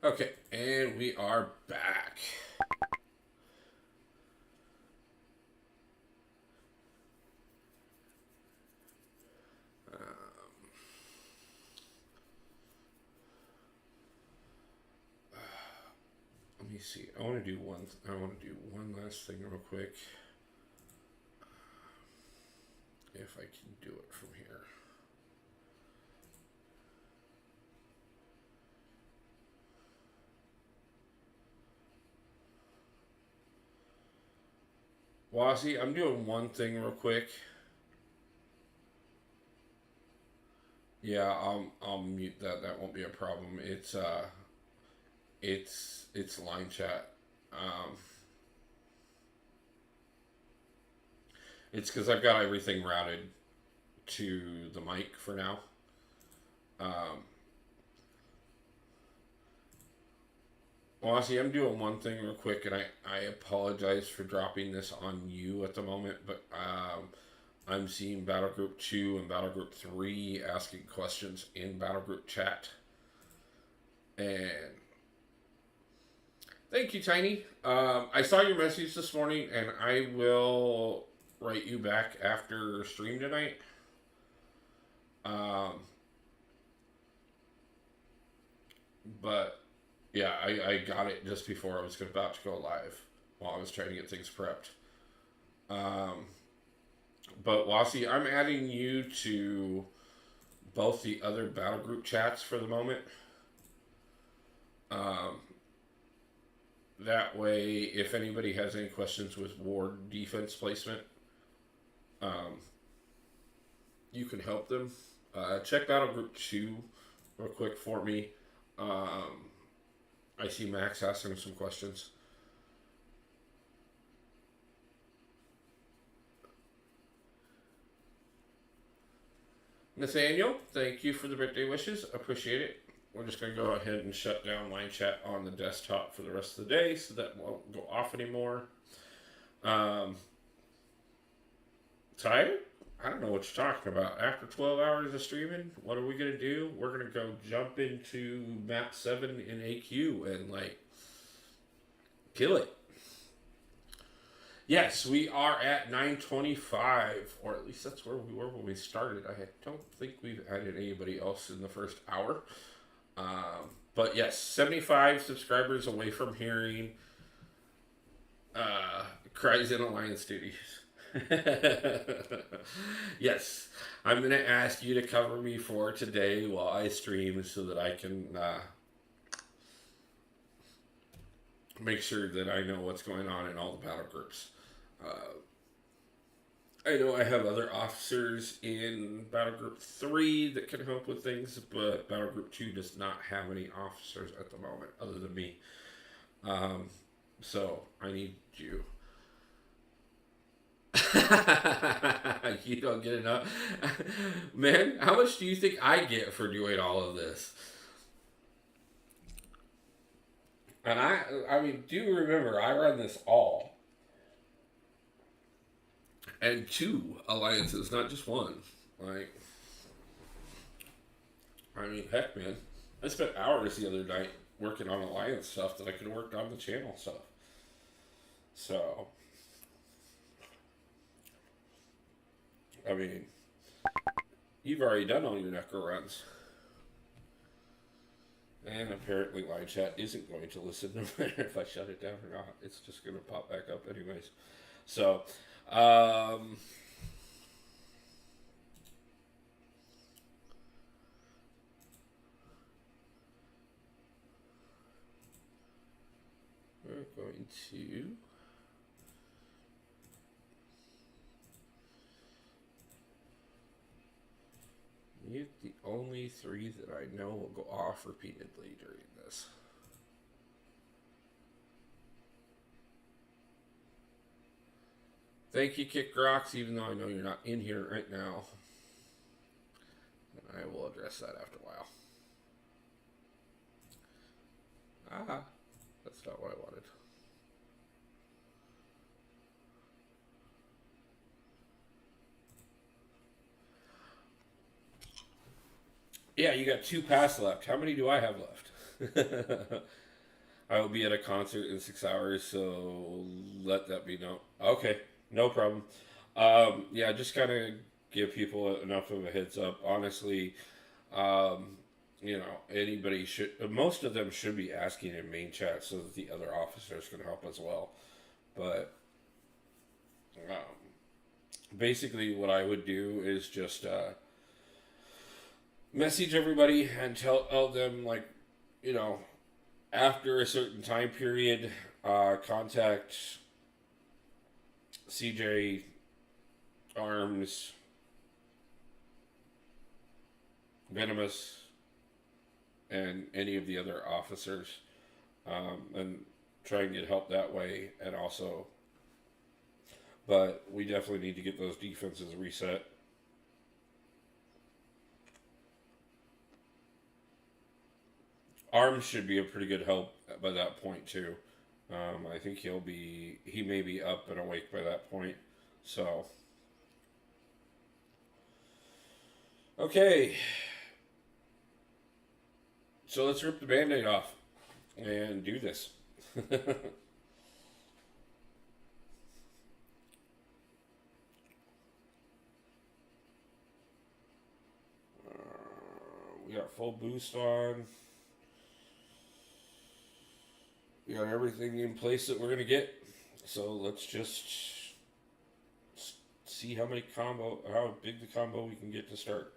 Okay, and we are back. Let me see. I want to do one last thing real quick. If I can do it from here. Wazzy, I'm doing one thing real quick. Yeah, I'll mute that. That won't be a problem. It's line chat. Um, it's because I've got everything routed to the mic for now. Um, well, see, I'm doing one thing real quick, and I apologize for dropping this on you at the moment, but I'm seeing Battle Group 2 and Battle Group 3 asking questions in Battle Group chat. And thank you, Tiny. I saw your message this morning, and I will write you back after stream tonight. But yeah, I got it just before I was about to go live while I was trying to get things prepped. But Wasi, I'm adding you to both the other battle group chats for the moment. That way, if anybody has any questions with ward defense placement, you can help them. Check Battle Group 2 real quick for me. I see Max asking some questions. Nathaniel, thank you for the birthday wishes. Appreciate it. We're just going to go ahead and shut down line chat on the desktop for the rest of the day so that won't go off anymore. Tired? I don't know what you're talking about. After 12 hours of streaming, what are we going to do? We're going to go jump into map 7 in AQ and, like, kill it. Yes, we are at 925, or at least that's where we were when we started. I don't think we've added anybody else in the first hour. But yes, 75 subscribers away from hearing Cries in Alliance duties. Yes, I'm going to ask you to cover me for today while I stream so that I can make sure that I know what's going on in all the battle groups. I know I have other officers in Battle Group 3 that can help with things, but Battle Group 2 does not have any officers at the moment other than me. So I need you. You don't get enough. Man, how much do you think I get for doing all of this? And I mean, do remember, I run this all. And 2 alliances, not just one. Like, I mean, heck, man. I spent hours the other night working on alliance stuff that I could have worked on the channel stuff. So, I mean, you've already done all your Necro runs. And apparently live chat isn't going to listen no matter if I shut it down or not. It's just going to pop back up anyways. So, we're going to mute the only 3 that I know will go off repeatedly during this. Thank you, Kick Rocks, even though I know you're not in here right now. And I will address that after a while. Ah, that's not what I wanted. Yeah, you got 2 pass left. How many do I have left? I will be at a concert in 6 hours, so let that be known. Okay, no problem. Yeah, just kind of give people enough of a heads up. Honestly, you know, anybody should, most of them should be asking in main chat so that the other officers can help as well. But basically what I would do is just message everybody and tell them, like, you know, after a certain time period, contact CJ, Arms, Venomous and any of the other officers, and try and get help that way. And also, but we definitely need to get those defenses reset. Arms should be a pretty good help by that point too. I think he may be up and awake by that point. So, okay. So let's rip the Band-Aid off and do this. We got full boost on. We got everything in place that we're going to get. So let's just see how big the combo we can get to start.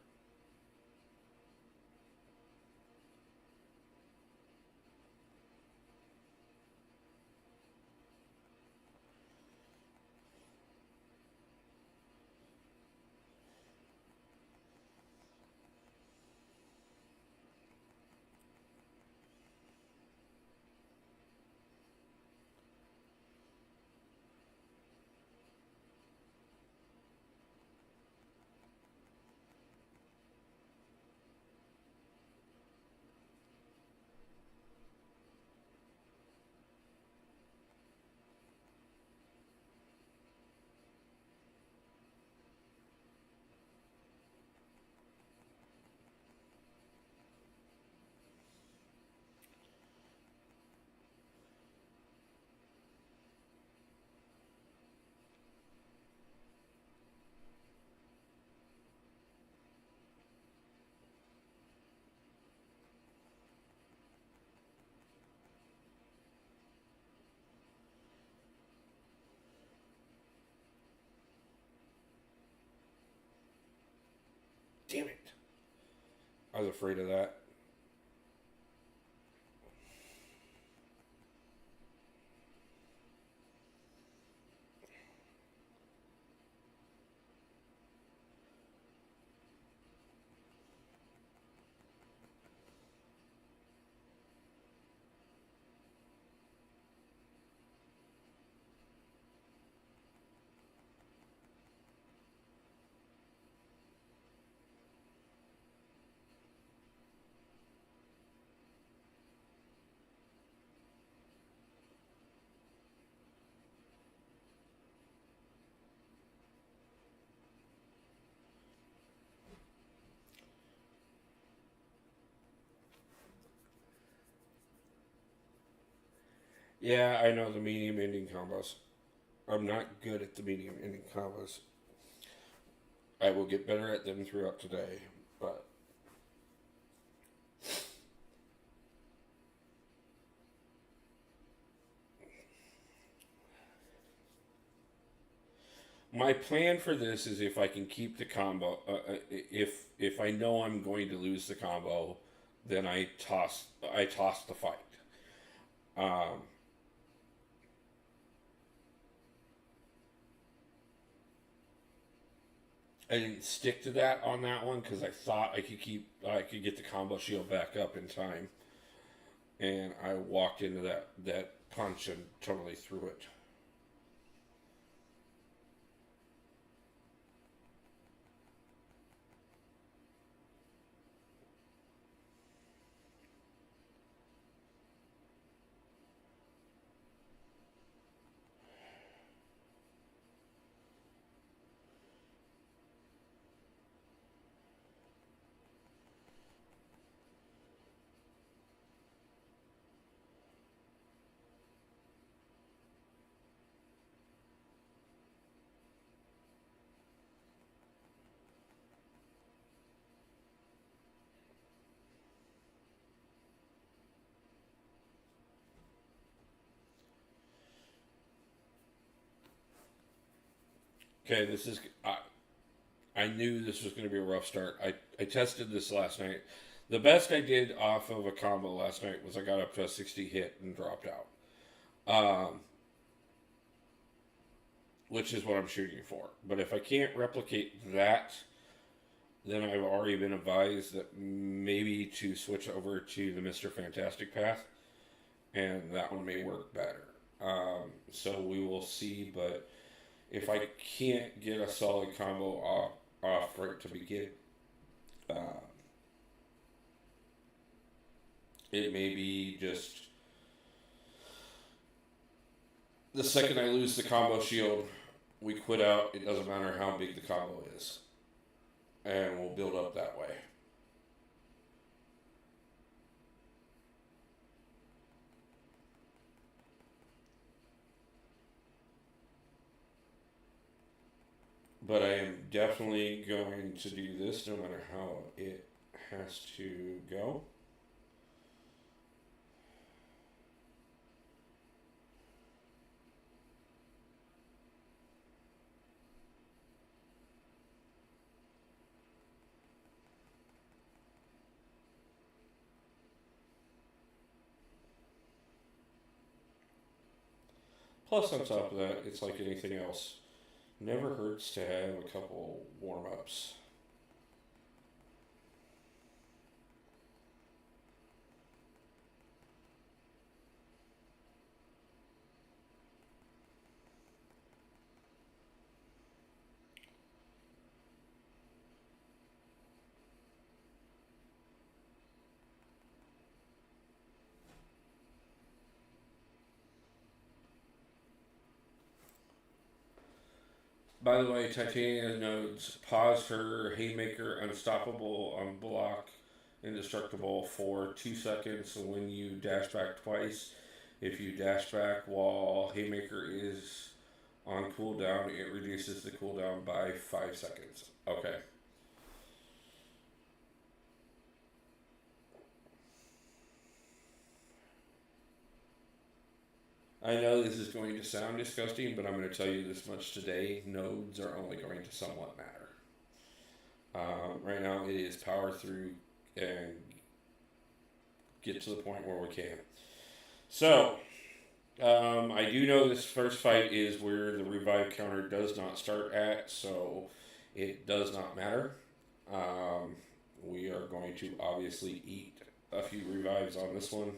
Damn it. I was afraid of that. Yeah, I know the medium ending combos. I'm not good at the medium ending combos. I will get better at them throughout today, but my plan for this is if I can keep the combo. If I know I'm going to lose the combo, then I toss the fight. Um, I didn't stick to that on that one because I thought I could get the combo shield back up in time, and I walked into that punch and totally threw it. Okay, this is. I knew this was going to be a rough start. I tested this last night. The best I did off of a combo last night was I got up to a 60 hit and dropped out. Which is what I'm shooting for. But if I can't replicate that, then I've already been advised that maybe to switch over to the Mr. Fantastic path, and that one may work better. So we will see, but if I can't get a solid combo off right to begin, it may be just the second I lose the combo shield, we quit out. It doesn't matter how big the combo is, and we'll build up that way. But I am definitely going to do this no matter how it has to go. Plus, on top of that, it's like anything else. Never hurts to have a couple warm-ups. By the way, Titania notes, pause her Haymaker Unstoppable, Unblock, Indestructible for 2 seconds when you dash back twice. If you dash back while Haymaker is on cooldown, it reduces the cooldown by 5 seconds. Okay. I know this is going to sound disgusting, but I'm going to tell you this much today. Nodes are only going to somewhat matter. Right now, it is power through and get to the point where we can. So, I do know this first fight is where the revive counter does not start at, so it does not matter. We are going to obviously eat a few revives on this one.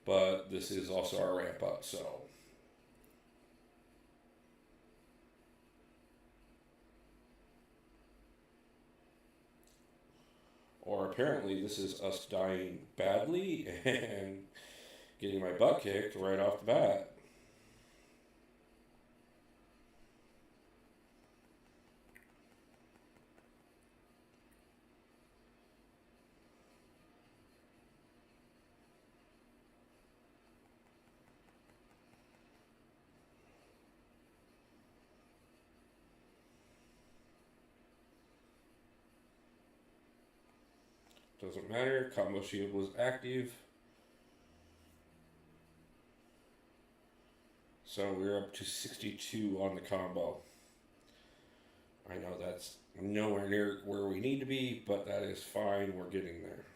But this is also our ramp up, so. Or apparently this is us dying badly and getting my butt kicked right off the bat. Doesn't matter. Combo shield was active. So we're up to 62 on the combo. I know that's nowhere near where we need to be, but that is fine. We're getting there.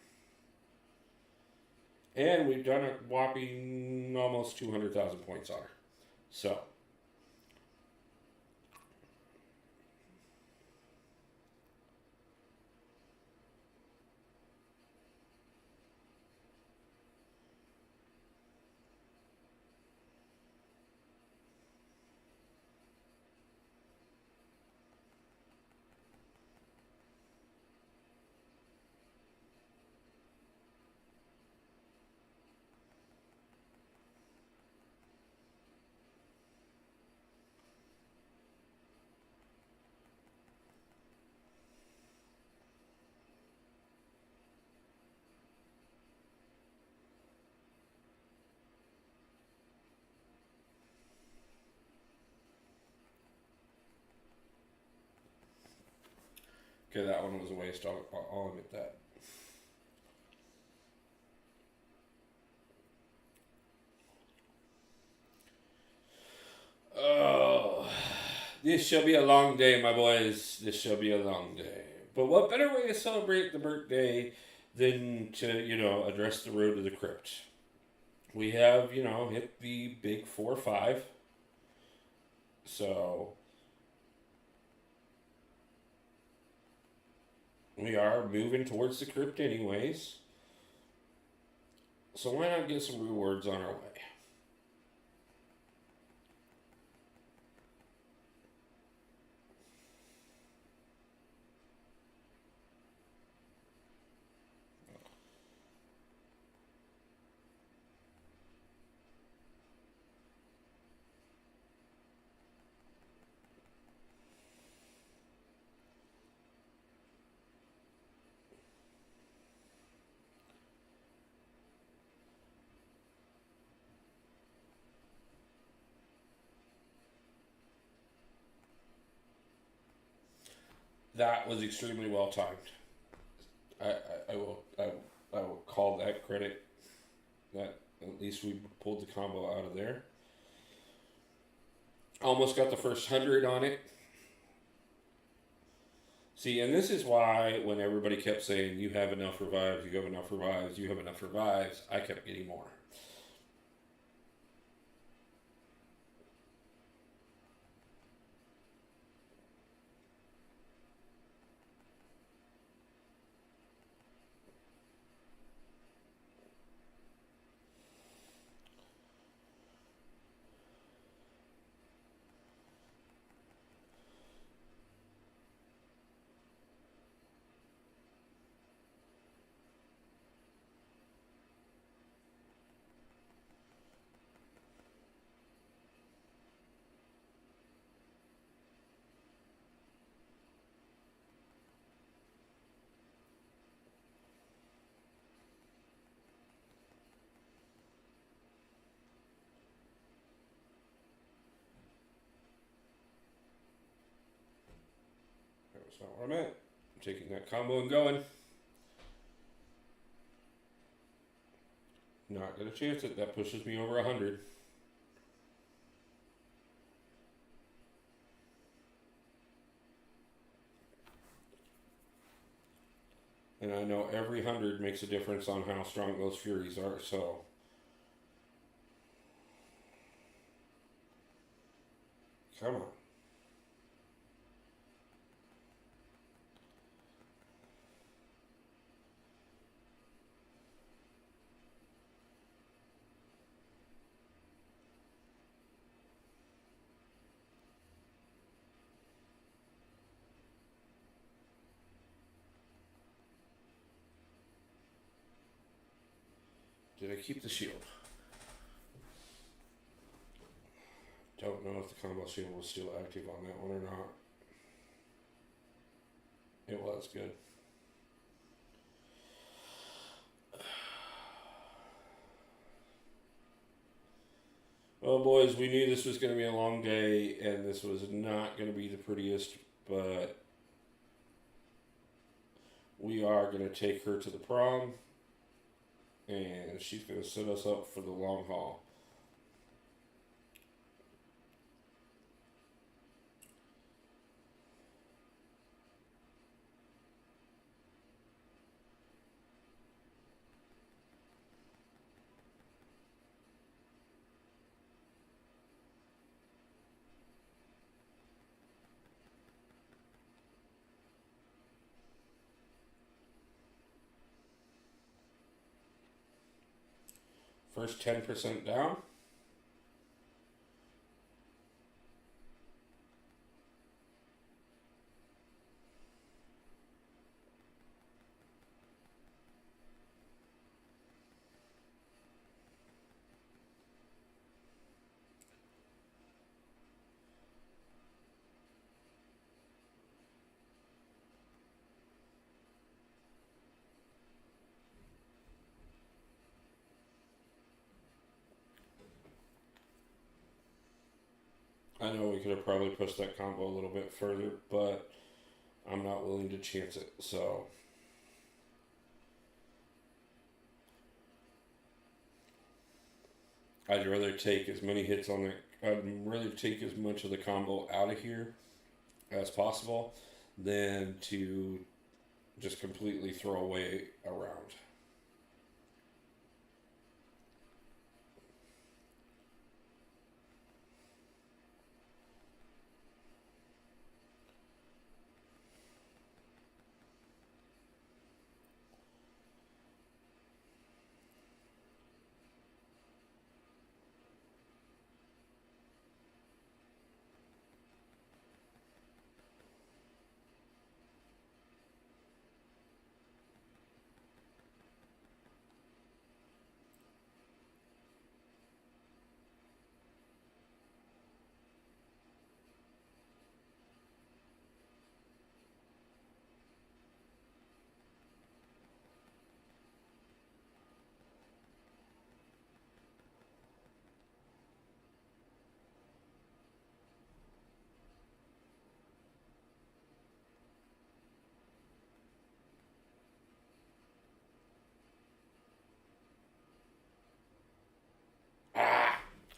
And we've done a whopping almost 200,000 points on her. So. Okay, that one was a waste. I'll admit that. Oh, this shall be a long day, my boys. This shall be a long day. But what better way to celebrate the birthday than to, address the road to the crypt? We have, hit the big 4-5. So We are moving towards the crypt anyways. So why not get some rewards on our way? That was extremely well timed. I will call that credit. That at least we pulled the combo out of there. Almost got the first 100 on it. See, and this is why when everybody kept saying, you have enough revives, you have enough revives, you have enough revives, I kept getting more. That's not where I'm at. I'm taking that combo and going. Not gonna chance it. That pushes me over 100. And I know every 100 makes a difference on how strong those Furies are, so. Come on. Did I keep the shield? Don't know if the combo shield was still active on that one or not. It was good. Well, boys, we knew this was going to be a long day, and this was not going to be the prettiest, but we are going to take her to the prom, and she's going to set us up for the long haul. First 10% down. I know we could have probably pushed that combo a little bit further, but I'm not willing to chance it, so. I'd rather take as many hits on that. I'd rather take as much of the combo out of here as possible than to just completely throw away a round.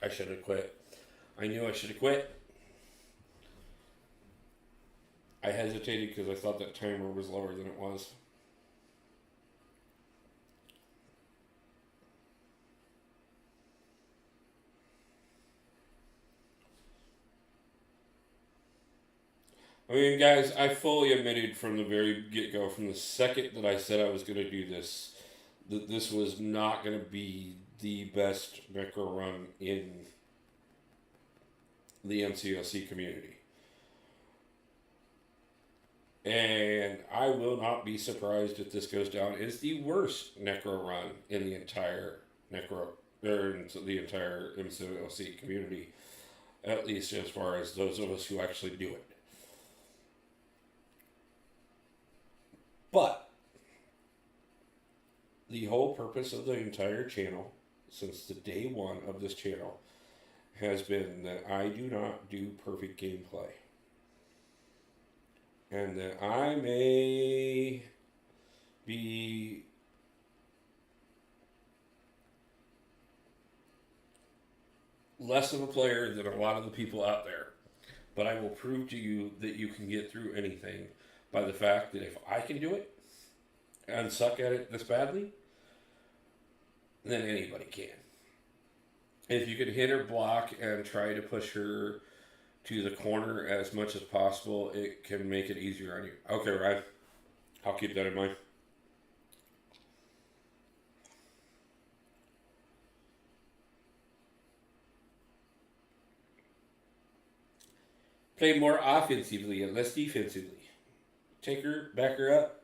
I should have quit. I knew I should have quit. I hesitated because I thought that timer was lower than it was. I mean, guys, I fully admitted from the very get-go, from the second that I said I was going to do this, that this was not going to be the best Necro run in the MCOC community. And I will not be surprised if this goes down as the worst Necro run in the entire the entire MCOC community, at least as far as those of us who actually do it. But the whole purpose of the entire channel, since the day one of this channel, has been that I do not do perfect gameplay. And that I may be less of a player than a lot of the people out there. But I will prove to you that you can get through anything by the fact that if I can do it and suck at it this badly, then anybody can. If you can hit her block and try to push her to the corner as much as possible, it can make it easier on you. Okay, Ryan. I'll keep that in mind. Play more offensively and less defensively. Take her, back her up.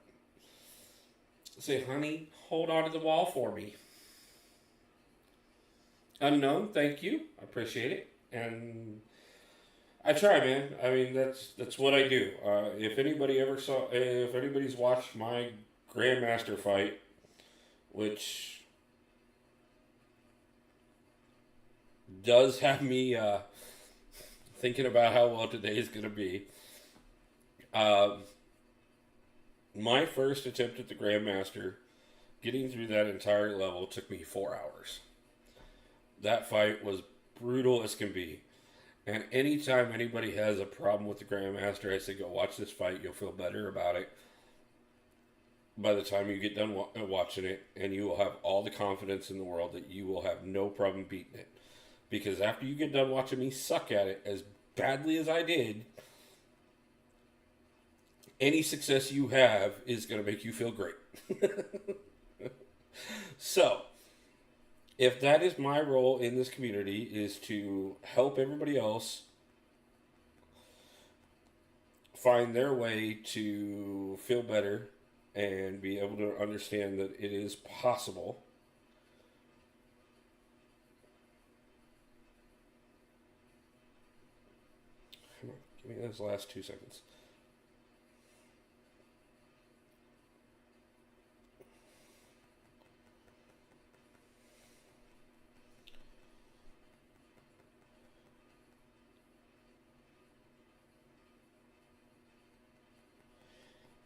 Say, honey, hold on to the wall for me. Unknown, thank you. I appreciate it. And I try, man. I mean, that's what I do. If anybody's watched my Grandmaster fight, which does have me thinking about how well today is going to be. My first attempt at the Grandmaster, getting through that entire level took me 4 hours. That fight was brutal as can be. And anytime anybody has a problem with the Grandmaster, I say, go watch this fight. You'll feel better about it by the time you get done watching it. And you will have all the confidence in the world that you will have no problem beating it. Because after you get done watching me suck at it as badly as I did, any success you have is going to make you feel great. So, if that is my role in this community, is to help everybody else find their way to feel better and be able to understand that it is possible. Come on, give me those last 2 seconds.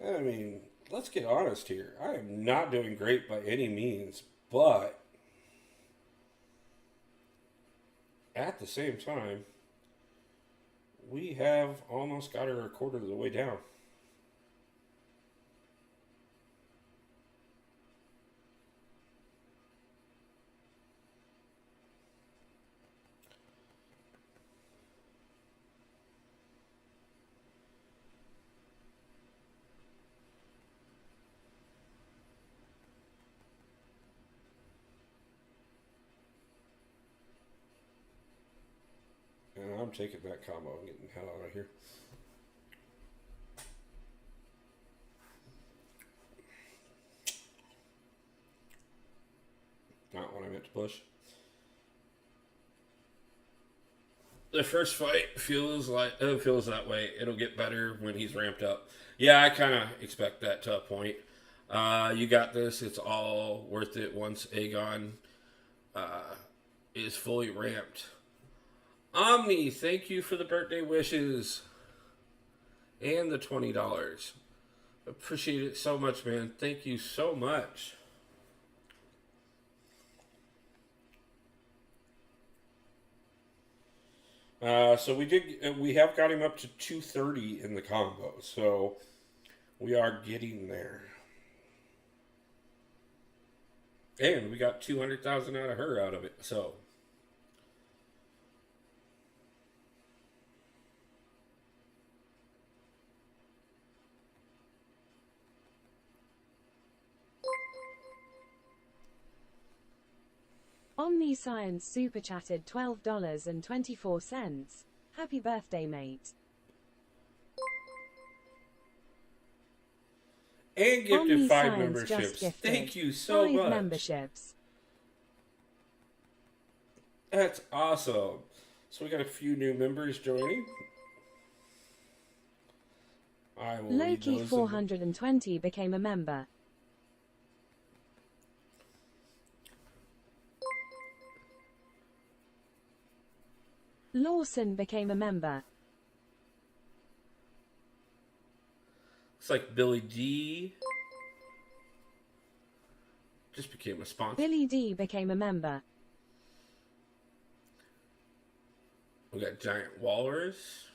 I mean, let's get honest here. I am not doing great by any means, but at the same time, we have almost got her a quarter of the way down. And I'm taking that combo and getting the hell out of here. Not what I meant to push. The first fight feels that way. It'll get better when he's ramped up. Yeah, I kind of expect that to a point. You got this. It's all worth it once Aegon is fully ramped. Omni, thank you for the birthday wishes and the $20. Appreciate it so much, man. Thank you so much. So we have got him up to 230 in the combo. So we are getting there. And we got 200,000 out of her out of it. So Omniscience super chatted $12.24. Happy birthday, mate. and gifted 5 Omniscience memberships. just gifted Thank you so 5 much. memberships. That's awesome. So we got a few new members joining. I will read Loki those 420 became a member. Lawson became a member. Looks like Billy D just became a sponsor. Billy D became a member. We got Giant Walrus.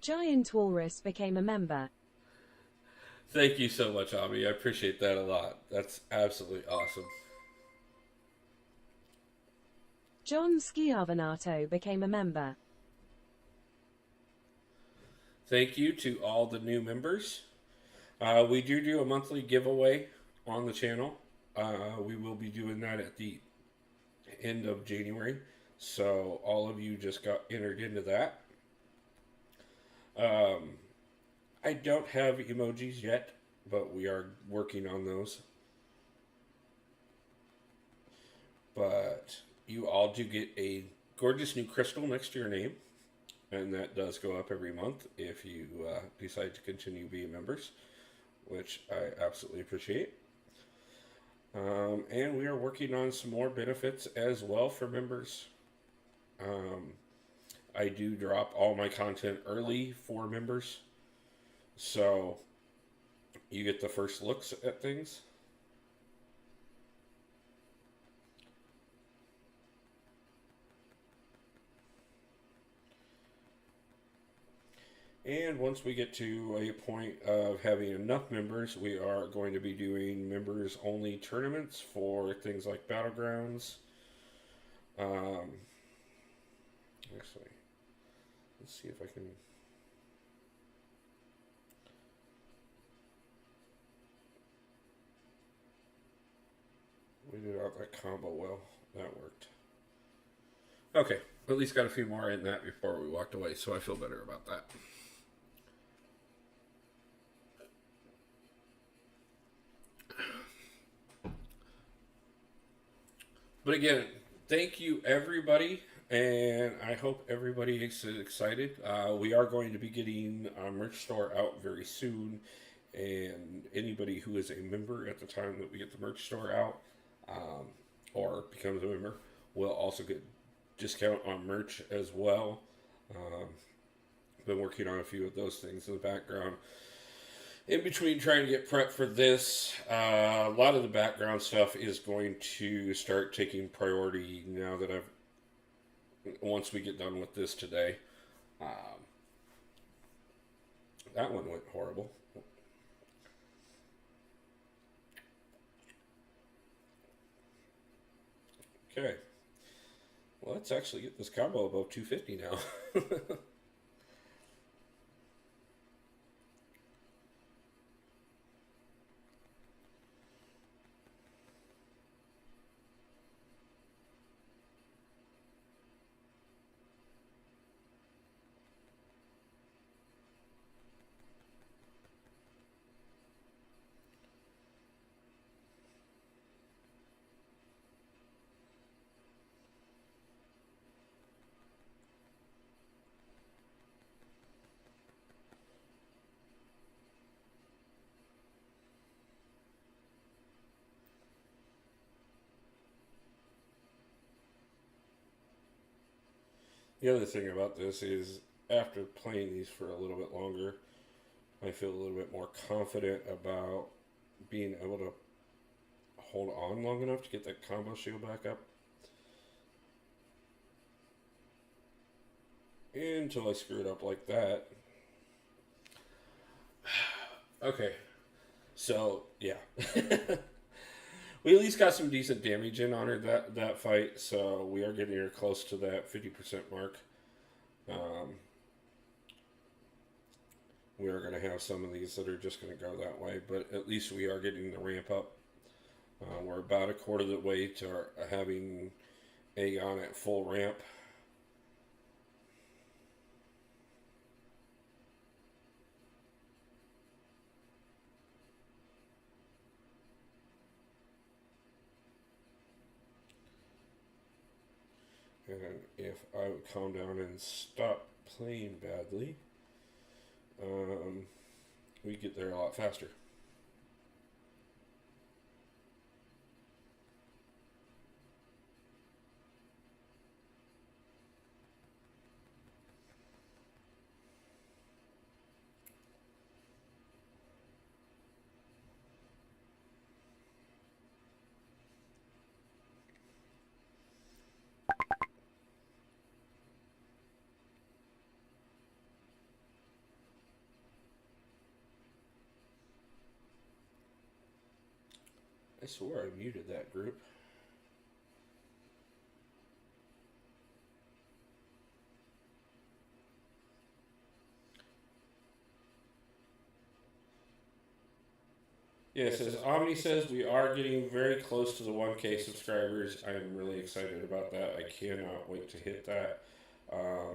Giant Walrus became a member. Thank you so much, Ami. I appreciate that a lot. That's absolutely awesome. John Schiavanato became a member. Thank you to all the new members. We do a monthly giveaway on the channel. We will be doing that at the end of January. So all of you just got entered into that. I don't have emojis yet, but we are working on those. But you all do get a gorgeous new crystal next to your name. And that does go up every month if you decide to continue being members, which I absolutely appreciate. And we are working on some more benefits as well for members. I do drop all my content early for members, so you get the first looks at things. And once we get to a point of having enough members, we are going to be doing members only tournaments for things like Battlegrounds. Actually, let's see if I can. We did out that combo well. That worked. Okay, at least got a few more in that before we walked away, so I feel better about that. But again, thank you everybody, and I hope everybody is excited. We are going to be getting our merch store out very soon, and anybody who is a member at the time that we get the merch store out, or becomes a member, will also get discount on merch as well. Been working on a few of those things in the background. In between trying to get prep for this, a lot of the background stuff is going to start taking priority now that once we get done with this today. That one went horrible. Okay. Well, let's actually get this combo above 250 now. The other thing about this is, after playing these for a little bit longer, I feel a little bit more confident about being able to hold on long enough to get that combo shield back up. until I screw it up like that. Okay, so yeah. We at least got some decent damage in on her that fight, so we are getting her close to that 50% mark. We are going to have some of these that are just going to go that way, but at least we are getting the ramp up. We're about a quarter of the way to having Aegon at full ramp. And if I would calm down and stop playing badly, we get there a lot faster. I swore I muted that group. Yeah, it says, Omni says we are getting very close to the 1K subscribers. I am really excited about that. I cannot wait to hit that.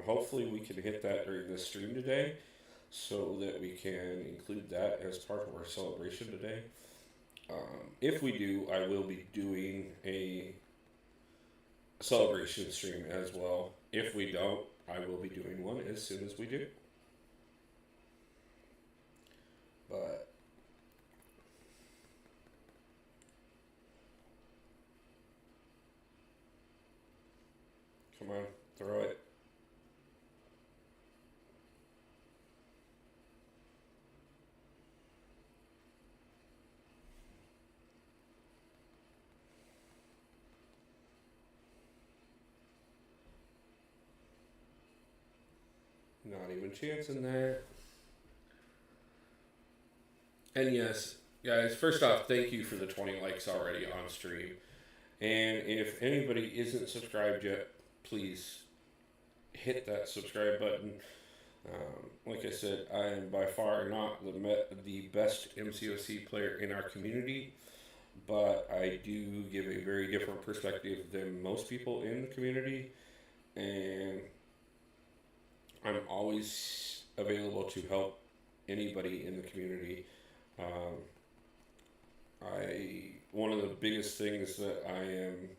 Hopefully we can hit that during this stream today so that we can include that as part of our celebration today. If we do, I will be doing a celebration stream as well. If we don't, I will be doing one as soon as we do. But come on, throw it. Not even chancing that. And yes, guys, first off, thank you for the 20 likes already on stream. And if anybody isn't subscribed yet, please hit that subscribe button. Like I said, I am by far not the best MCOC player in our community, but I do give a very different perspective than most people in the community, and I'm always available to help anybody in the community. One of the biggest things that I am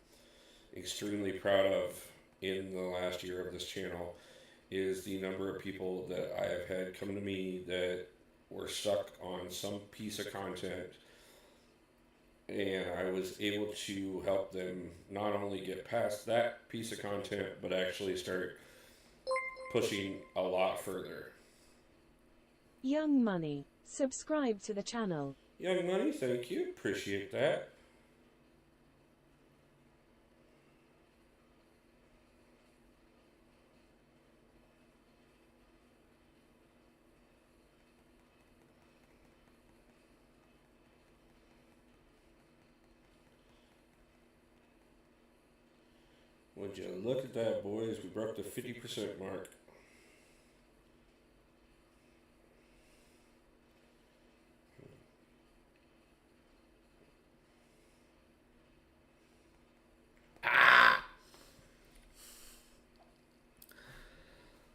extremely proud of in the last year of this channel is the number of people that I have had come to me that were stuck on some piece of content, and I was able to help them not only get past that piece of content, but actually start pushing a lot further. Young Money, subscribe to the channel. Young Money, thank you. Appreciate that. Would you look at that, boys? We broke the 50% mark.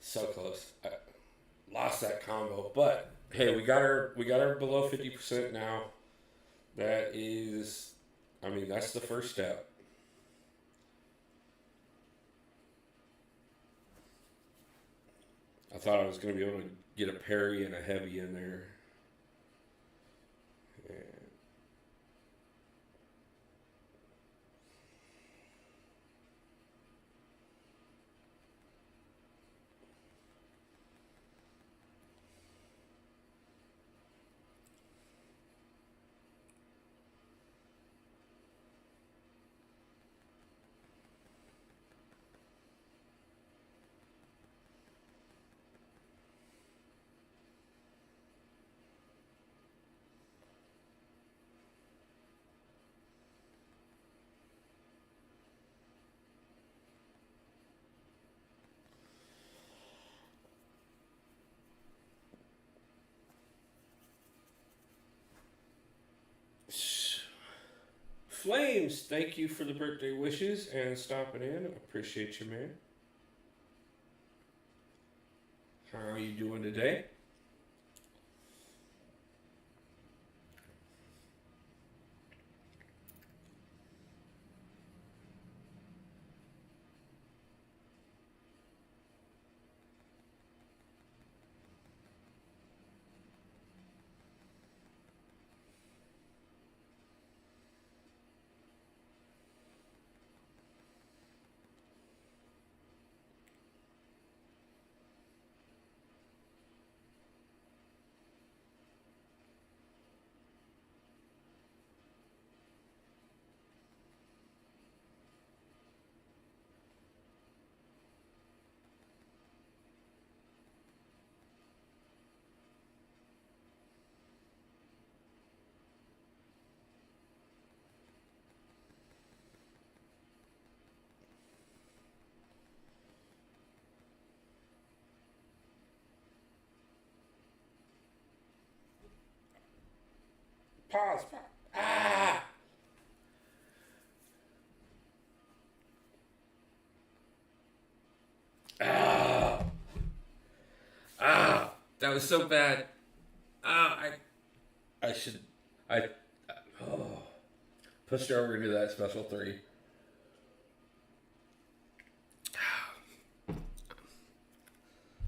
So close. I lost that combo, but hey, we got her below 50% now. That is, I mean, that's the first step. I thought I was going to be able to get a parry and a heavy in there. And Flames, thank you for the birthday wishes and stopping in. Appreciate you, man. How are you doing today? Pause. Ah! Ah! Ah! That was so bad. Ah! I should. Oh. Pushed her over into that special 3.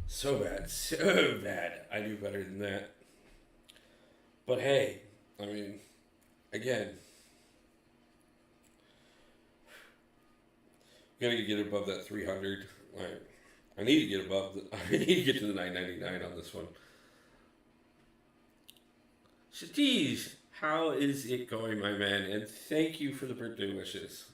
So bad. So bad. I knew better than that. But hey, I mean, again, gotta get above that 300. Like, I need to get above I need to get to the 999 on this one. Shatish, how is it going, my man? And thank you for the birthday wishes.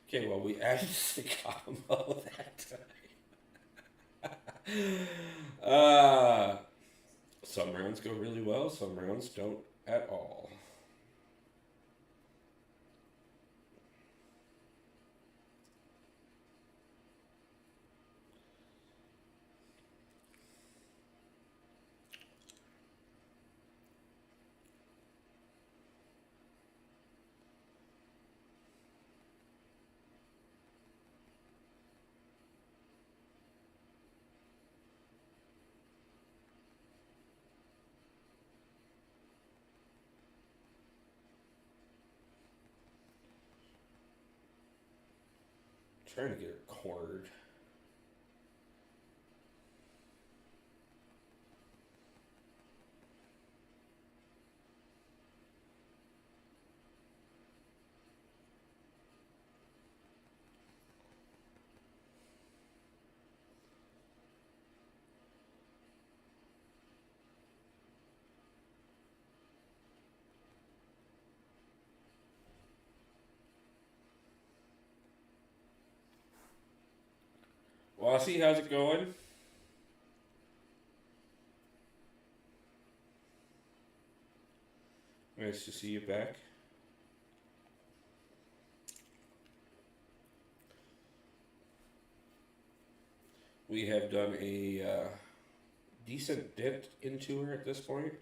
Okay, well, we added the combo that time. Some rounds go really well, some rounds don't at all. Trying to get her cornered. Wasi, how's it going? Nice to see you back. We have done a decent dent into her at this point.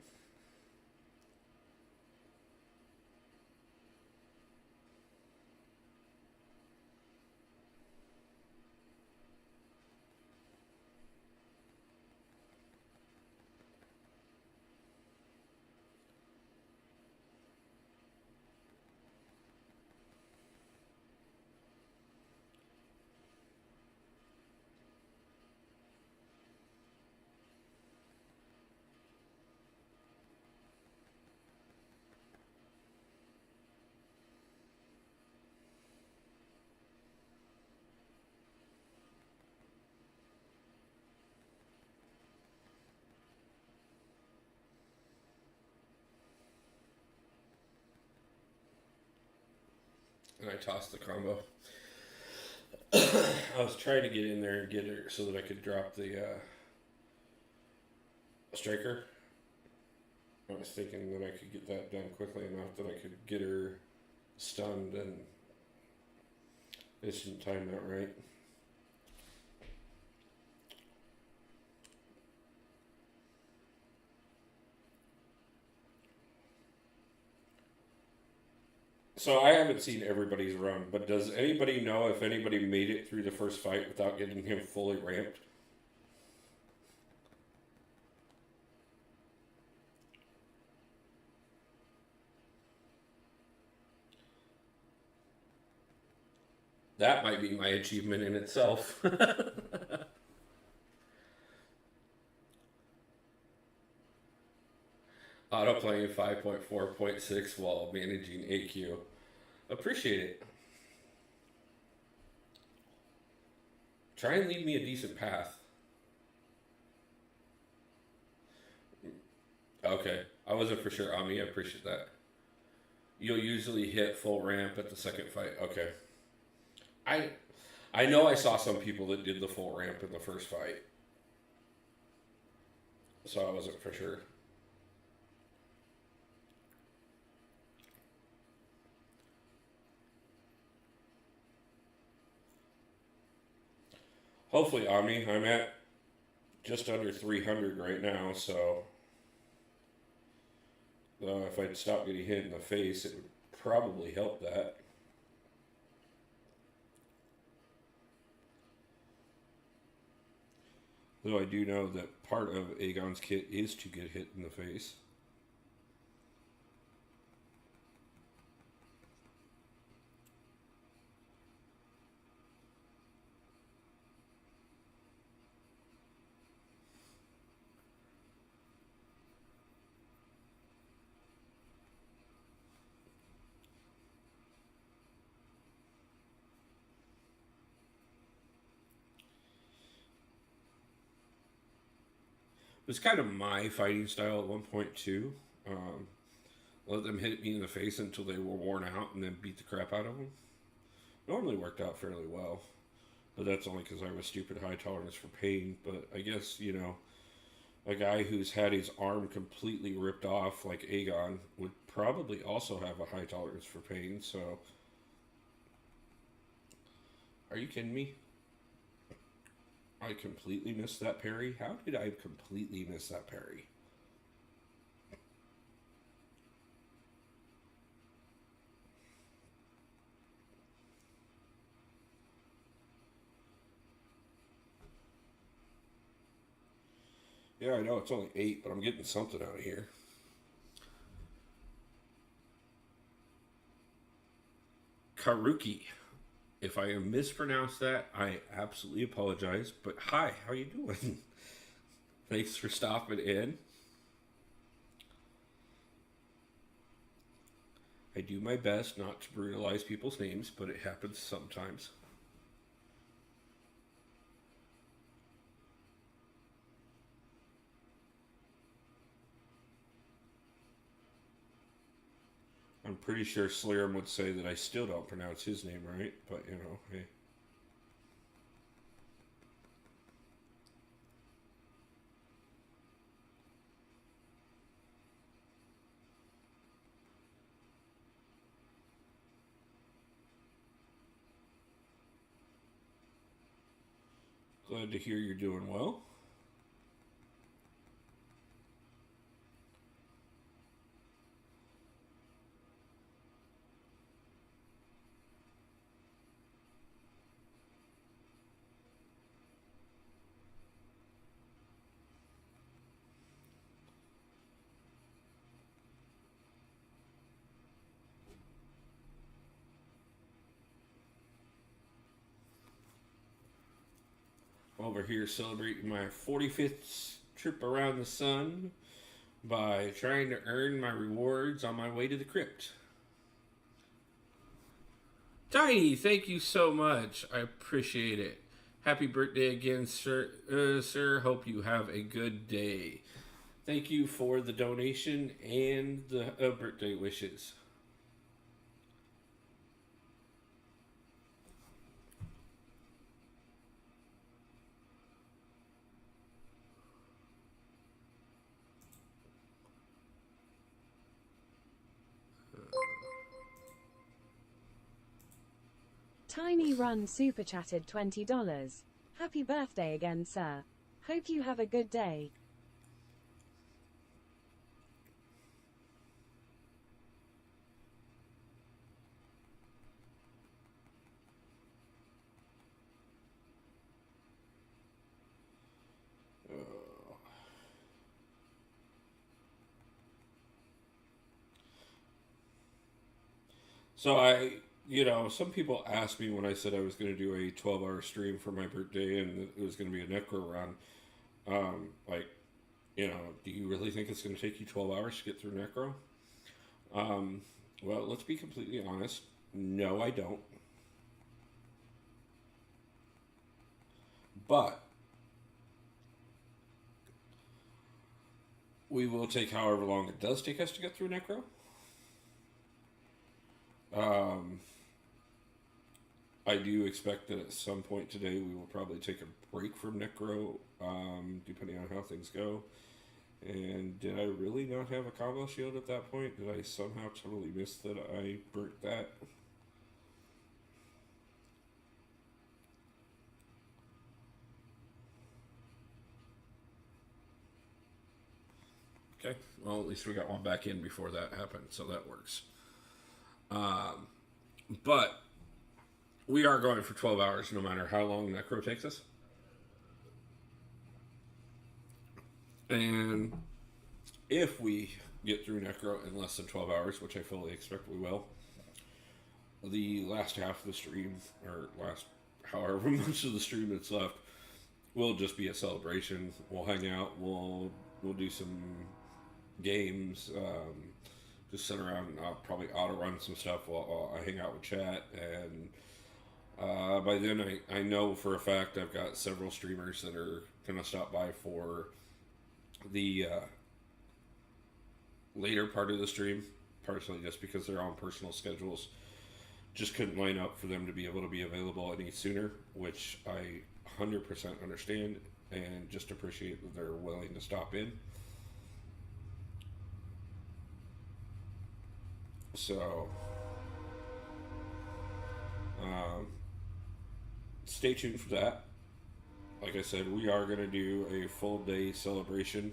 And I tossed the combo. I was trying to get in there and get her so that I could drop the striker. I was thinking that I could get that done quickly enough that I could get her stunned, and it didn't time that right. So I haven't seen everybody's run, but does anybody know if anybody made it through the first fight without getting him fully ramped? That might be my achievement in itself. Auto playing 5.4.6 while managing AQ. Appreciate it. Try and leave me a decent path. Okay, I wasn't for sure, Ami. I appreciate that. You'll usually hit full ramp at the second fight. Okay. I know I saw some people that did the full ramp in the first fight, so I wasn't for sure. Hopefully, Ami. I'm at just under 300 right now, so if I'd stop getting hit in the face, it would probably help that. Though I do know that part of Aegon's kit is to get hit in the face. It was kind of my fighting style at one point too. Let them hit me in the face until they were worn out and then beat the crap out of them. Normally worked out fairly well. But that's only because I was stupid high tolerance for pain. But I guess, you know, a guy who's had his arm completely ripped off like Aegon would probably also have a high tolerance for pain. So, are you kidding me? I completely missed that parry? How did I completely miss that parry? Yeah, I know it's only 8, but I'm getting something out of here. Karuki. If I mispronounced that, I absolutely apologize. But hi, how you doing? Thanks for stopping in. I do my best not to brutalize people's names, but it happens sometimes. I'm pretty sure Slirum would say that I still don't pronounce his name right, but you know, hey. Glad to hear you're doing well. Over here celebrating my 45th trip around the sun by trying to earn my rewards on my way to the crypt. Tiny, thank you so much. I appreciate it. Happy birthday again, sir. Sir, hope you have a good day. Thank you for the donation and the birthday wishes. Tiny Run super chatted $20. Happy birthday again, sir. Hope you have a good day. So some people asked me when I said I was going to do a 12-hour stream for my birthday and it was going to be a Necro run. Do you really think it's going to take you 12 hours to get through Necro? Well, let's be completely honest. No, I don't. But we will take however long it does take us to get through Necro. I do expect that at some point today we will probably take a break from Necro, depending on how things go. And did I really not have a combo shield at that point? Did I somehow totally miss that I burnt that? Okay, well, at least we got one back in before that happened, so that works. But we are going for 12 hours no matter how long Necro takes us. And if we get through Necro in less than 12 hours, which I fully expect we will, the last half of the stream, or last however much of the stream that's left, will just be a celebration. We'll hang out, we'll do some games, just sit around and I'll probably auto run some stuff while I hang out with chat. And by then I know for a fact I've got several streamers that are going to stop by for the later part of the stream, partially just because they're on personal schedules. Just couldn't line up for them to be able to be available any sooner, which I 100% understand and just appreciate that they're willing to stop in. So, stay tuned for that. Like I said, we are going to do a full day celebration.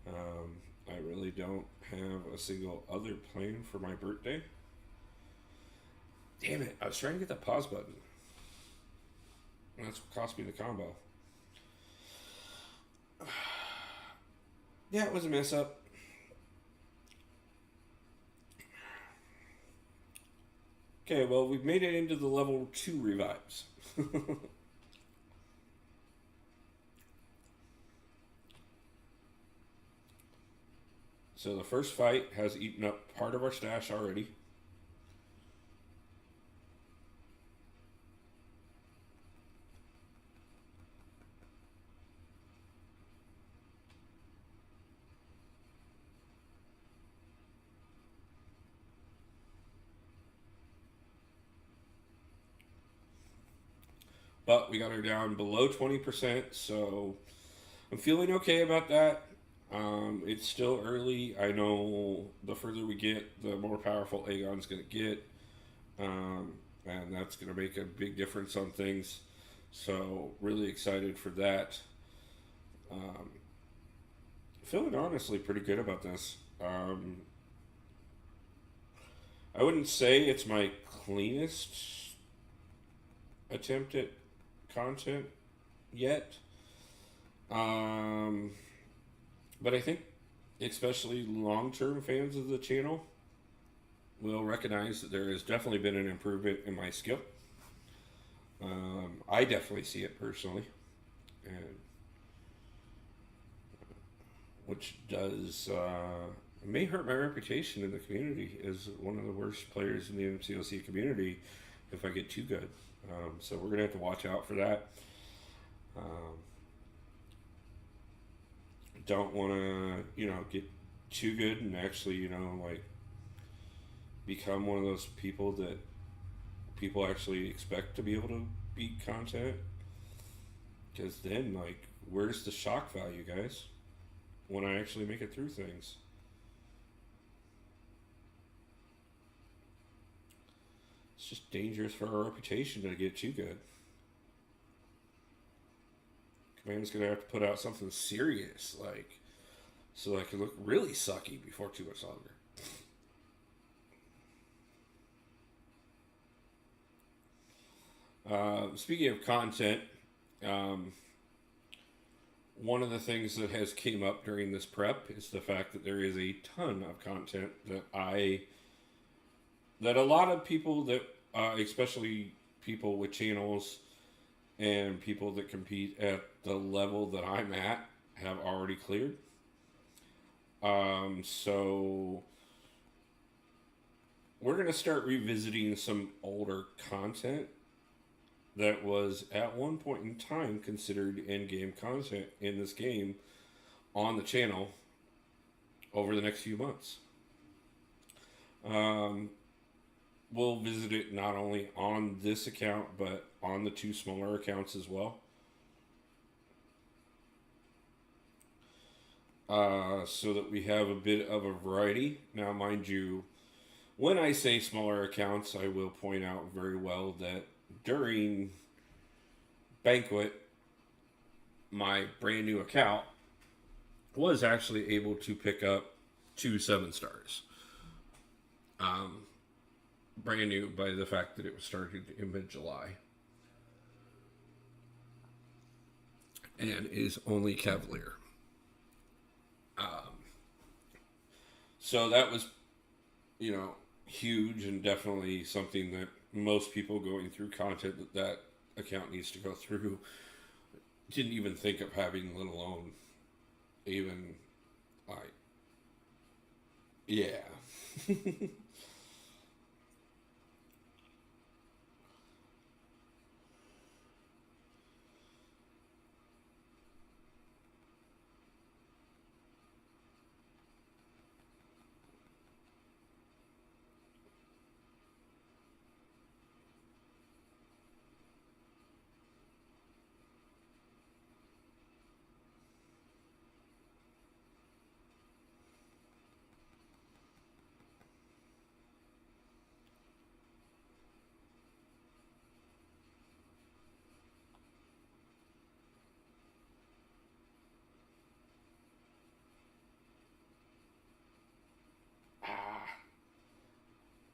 I really don't have a single other plan for my birthday. Damn it, I was trying to get the pause button. And that's what cost me the combo. Yeah, it was a mess up. Okay, well, we've made it into the level 2 revives. So the first fight has eaten up part of our stash already. But we got her down below 20%, so I'm feeling okay about that. It's still early. I know the further we get, the more powerful Aegon's going to get. And that's going to make a big difference on things. So, really excited for that. Feeling honestly pretty good about this. I wouldn't say it's my cleanest attempt at content yet. But I think especially long-term fans of the channel will recognize that there has definitely been an improvement in my skill. I definitely see it personally, and which does may hurt my reputation in the community as one of the worst players in the MCOC community if I get too good. So we're gonna have to watch out for that. Don't want to, get too good and actually, become one of those people that people actually expect to be able to beat content. Because then, where's the shock value, guys? When I actually make it through things. just dangerous for our reputation to get too good. Command's gonna have to put out something serious, like, so I can look really sucky before too much longer. Speaking of content, one of the things that has came up during this prep is the fact that there is a ton of content that a lot of people that, especially people with channels and people that compete at the level that I'm at, have already cleared. So we're going to start revisiting some older content that was at one point in time considered in-game content in this game on the channel over the next few months. We'll visit it not only on this account, but on the two smaller accounts as well. So that we have a bit of a variety. Now, mind you, when I say smaller accounts, I will point out very well that during Banquet, my brand new account was actually able to pick up 2 7-stars. Brand new by the fact that it was started in mid-July. And is only Cavalier. So that was, huge and definitely something that most people going through content that account needs to go through didn't even think of having, let alone even, like, yeah.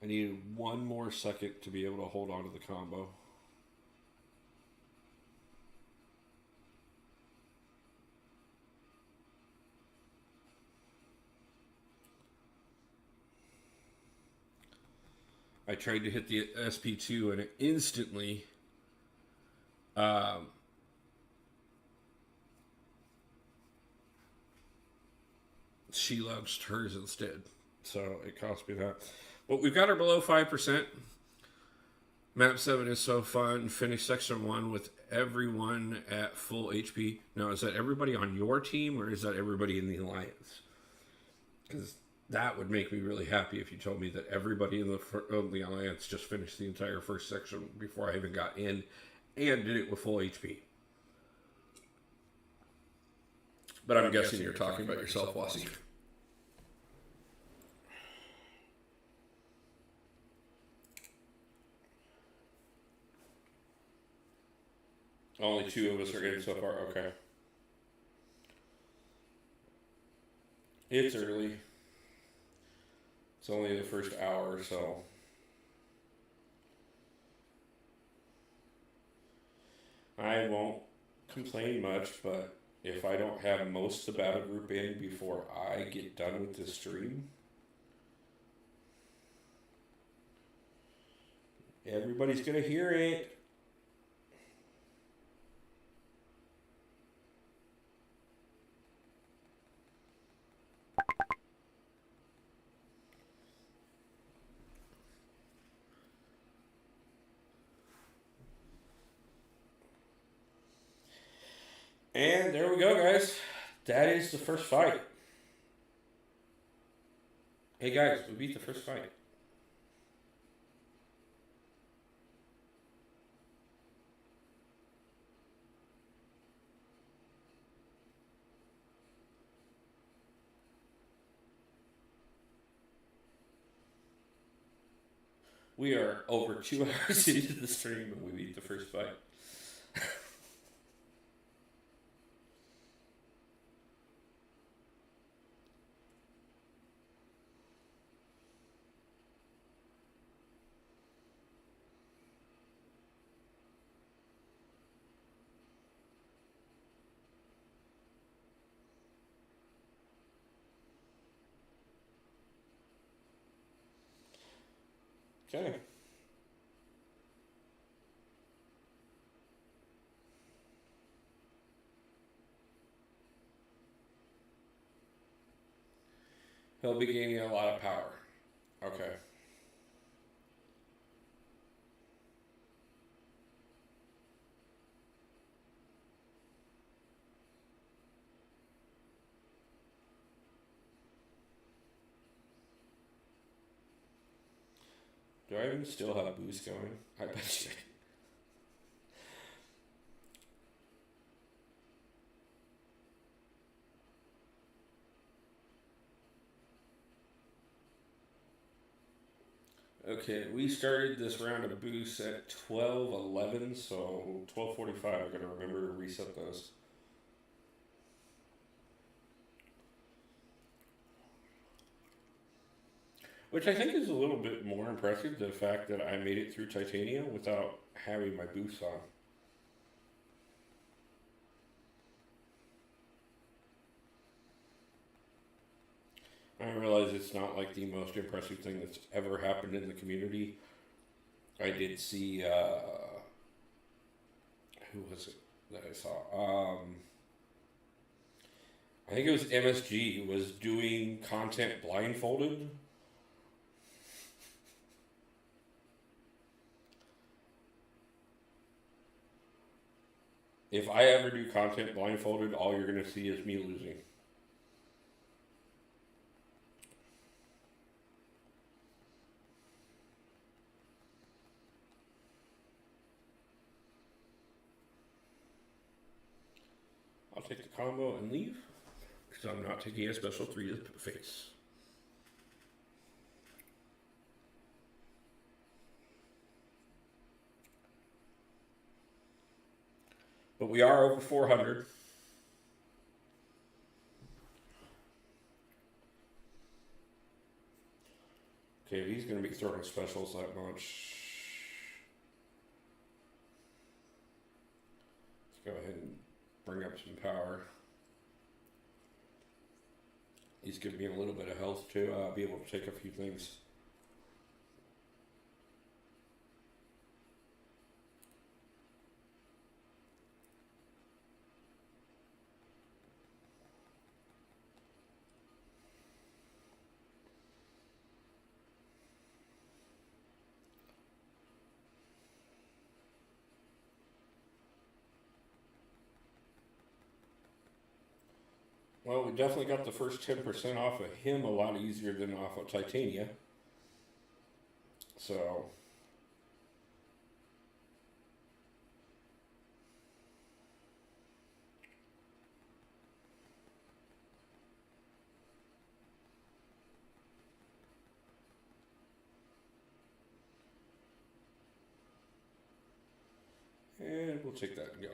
I needed one more second to be able to hold on to the combo. I tried to hit the SP2 and it instantly she launched hers instead. So it cost me that. But we've got her below 5%. Map 7 is so fun. Finish Section 1 with everyone at full HP. Now, is that everybody on your team or is that everybody in the Alliance? Because that would make me really happy if you told me that everybody in the Alliance just finished the entire first section before I even got in and did it with full HP. But I'm guessing you're talking about yourself, Wasi. Only 2 of us are in so far. Okay. It's early. It's only the first hour or so. I won't complain much, but if I don't have most of the battle group in before I get done with this stream, everybody's going to hear it. And there we go, guys. That is the first fight. Hey, guys, we beat the first fight. We are over 2 hours into the stream and we beat the first fight. Okay. He'll be gaining a lot of power. Okay. Do I even still have boost going? I bet you. Okay, we started this round of boosts at 12:11, so 12:45. I gotta remember to reset those. Which I think is a little bit more impressive, the fact that I made it through Titania without having my boots on. I realize it's not like the most impressive thing that's ever happened in the community. I did see, who was it that I saw? I think it was MSG was doing content blindfolded. If I ever do content blindfolded, all you're going to see is me losing. I'll take the combo and leave, because I'm not taking a special 3 to the face. But we are over 400. Okay, if he's going to be throwing specials that much, let's go ahead and bring up some power. He's giving me a little bit of health to be able to take a few things. Well, we definitely got the first 10% off of him a lot easier than off of Titania. So, and we'll take that and go.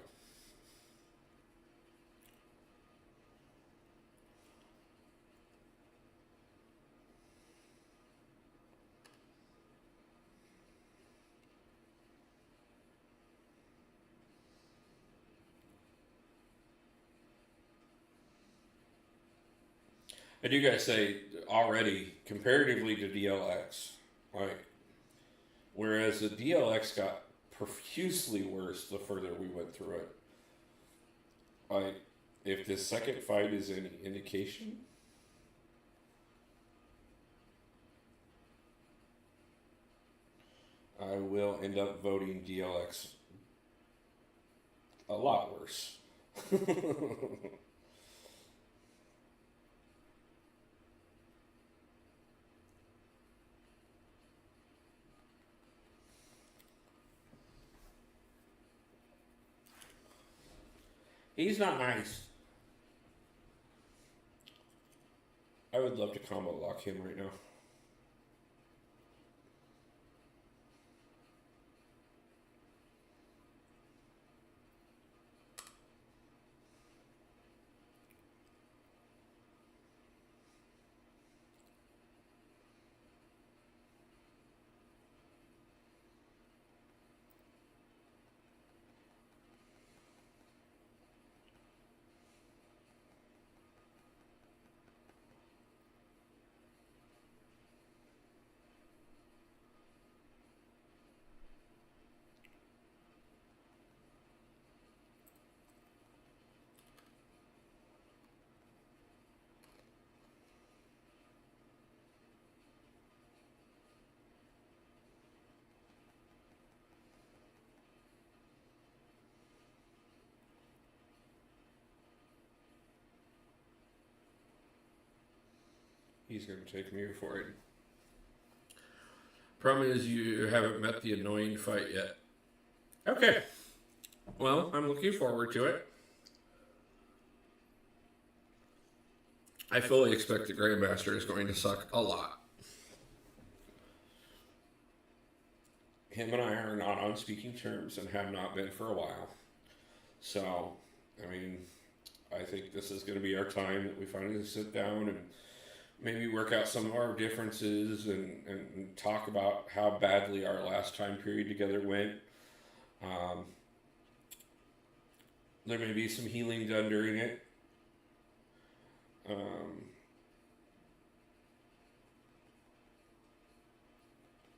I do gotta say, already, comparatively to DLX, like, whereas the DLX got profusely worse the further we went through it. Like, if this second fight is any indication, I will end up voting DLX a lot worse. He's not nice. I would love to combo lock him right now. He's going to take me for it. Problem is, you haven't met the annoying fight yet. Okay. Well, I'm looking forward to it. I fully expect the Grandmaster is going to suck a lot. Him and I are not on speaking terms and have not been for a while. So, I mean, I think this is going to be our time that we finally sit down and maybe work out some of our differences and talk about how badly our last time period together went. There may be some healing done during it.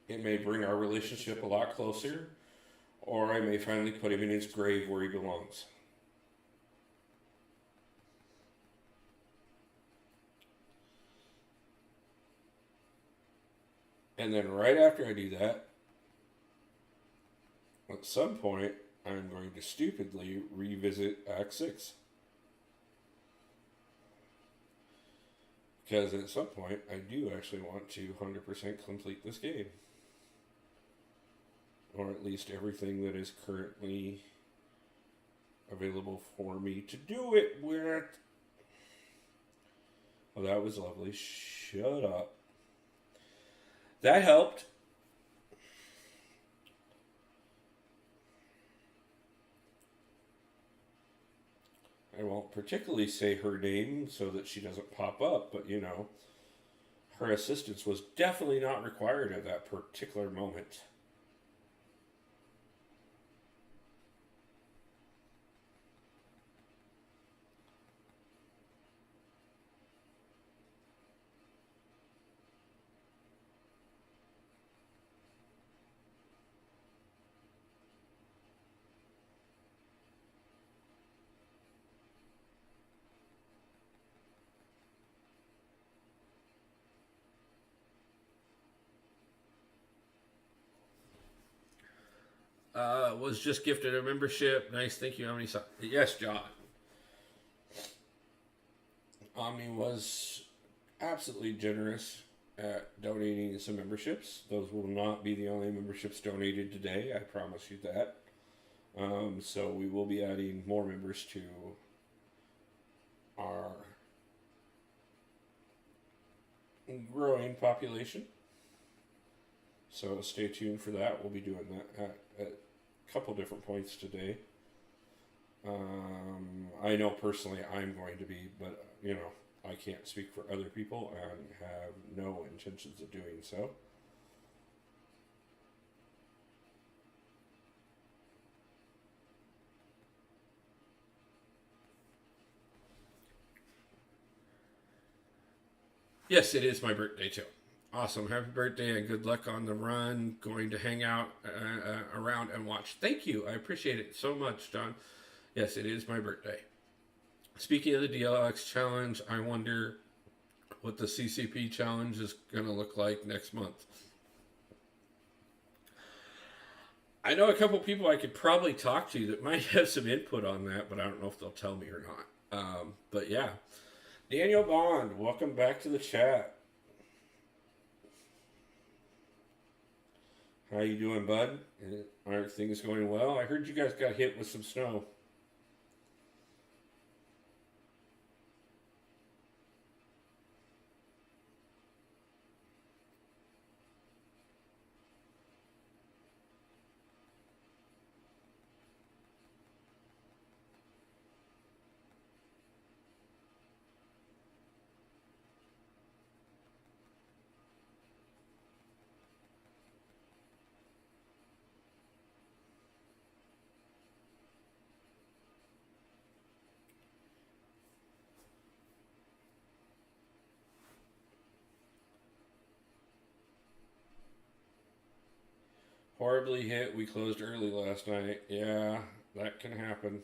It may bring our relationship a lot closer, or I may finally put him in his grave where he belongs. And then right after I do that, at some point, I'm going to stupidly revisit Act 6. Because at some point, I do actually want to 100% complete this game. Or at least everything that is currently available for me to do it with. Well, that was lovely. Shut up. That helped. I won't particularly say her name so that she doesn't pop up, but you know, her assistance was definitely not required at that particular moment. Was just gifted a membership. Nice, thank you. How many? Yes, John. Omni was absolutely generous at donating some memberships. Those will not be the only memberships donated today. I promise you that. So we will be adding more members to our growing population. So stay tuned for that. We'll be doing that at a couple different points today. I know personally I'm going to be, but you know, I can't speak for other people and have no intentions of doing so. Yes, it is my birthday too. Awesome. Happy birthday and good luck on the run. Going to hang out around and watch. Thank you. I appreciate it so much, John. Yes, it is my birthday. Speaking of the DLX challenge, I wonder what the CCP challenge is going to look like next month. I know a couple people I could probably talk to that might have some input on that, but I don't know if they'll tell me or not. But yeah. Daniel Bond, welcome back to the chat. How you doing, bud? Are things going well? I heard you guys got hit with some snow. Horribly hit. We closed early last night. Yeah, that can happen.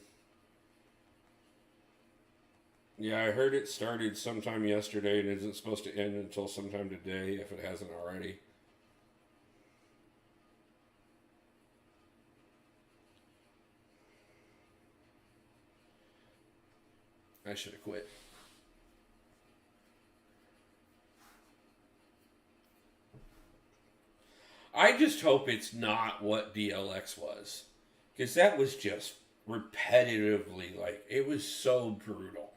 Yeah, I heard it started sometime yesterday and isn't supposed to end until sometime today if it hasn't already. I should have quit. I just hope it's not what DLX was. Because that was just repetitively, like, it was so brutal.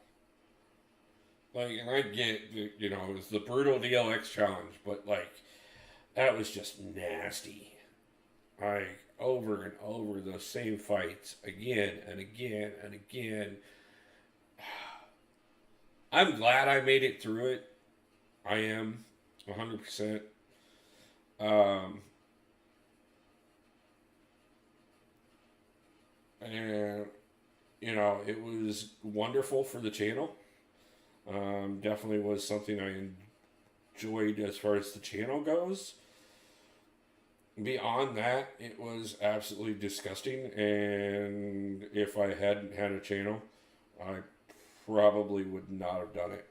Like, and I get, you know, it was the brutal DLX challenge, but, like, that was just nasty. Like, over and over those same fights again and again and again. I'm glad I made it through it. I am 100%. Um, and you know, it was wonderful for the channel. Definitely was something I enjoyed as far as the channel goes. Beyond that, it was absolutely disgusting, and if I hadn't had a channel, I probably would not have done it.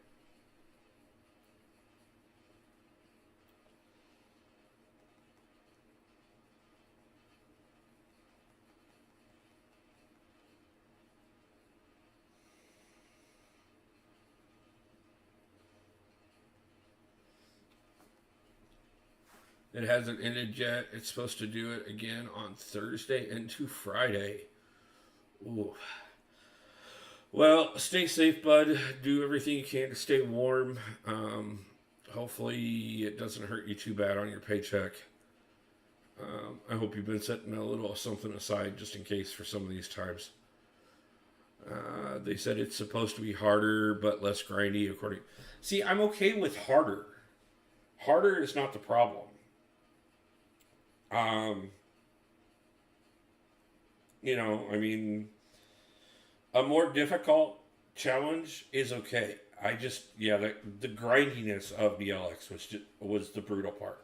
It hasn't ended yet. It's supposed to do it again on Thursday into Friday. Ooh. Well, stay safe, bud. Do everything you can to stay warm. Hopefully, it doesn't hurt you too bad on your paycheck. I hope you've been setting a little something aside just in case for some of these times. They said it's supposed to be harder but less grindy. According, see, I'm okay with harder. Harder is not the problem. You know, I mean, a more difficult challenge is okay. I just, yeah, the grindiness of DLX was the brutal part.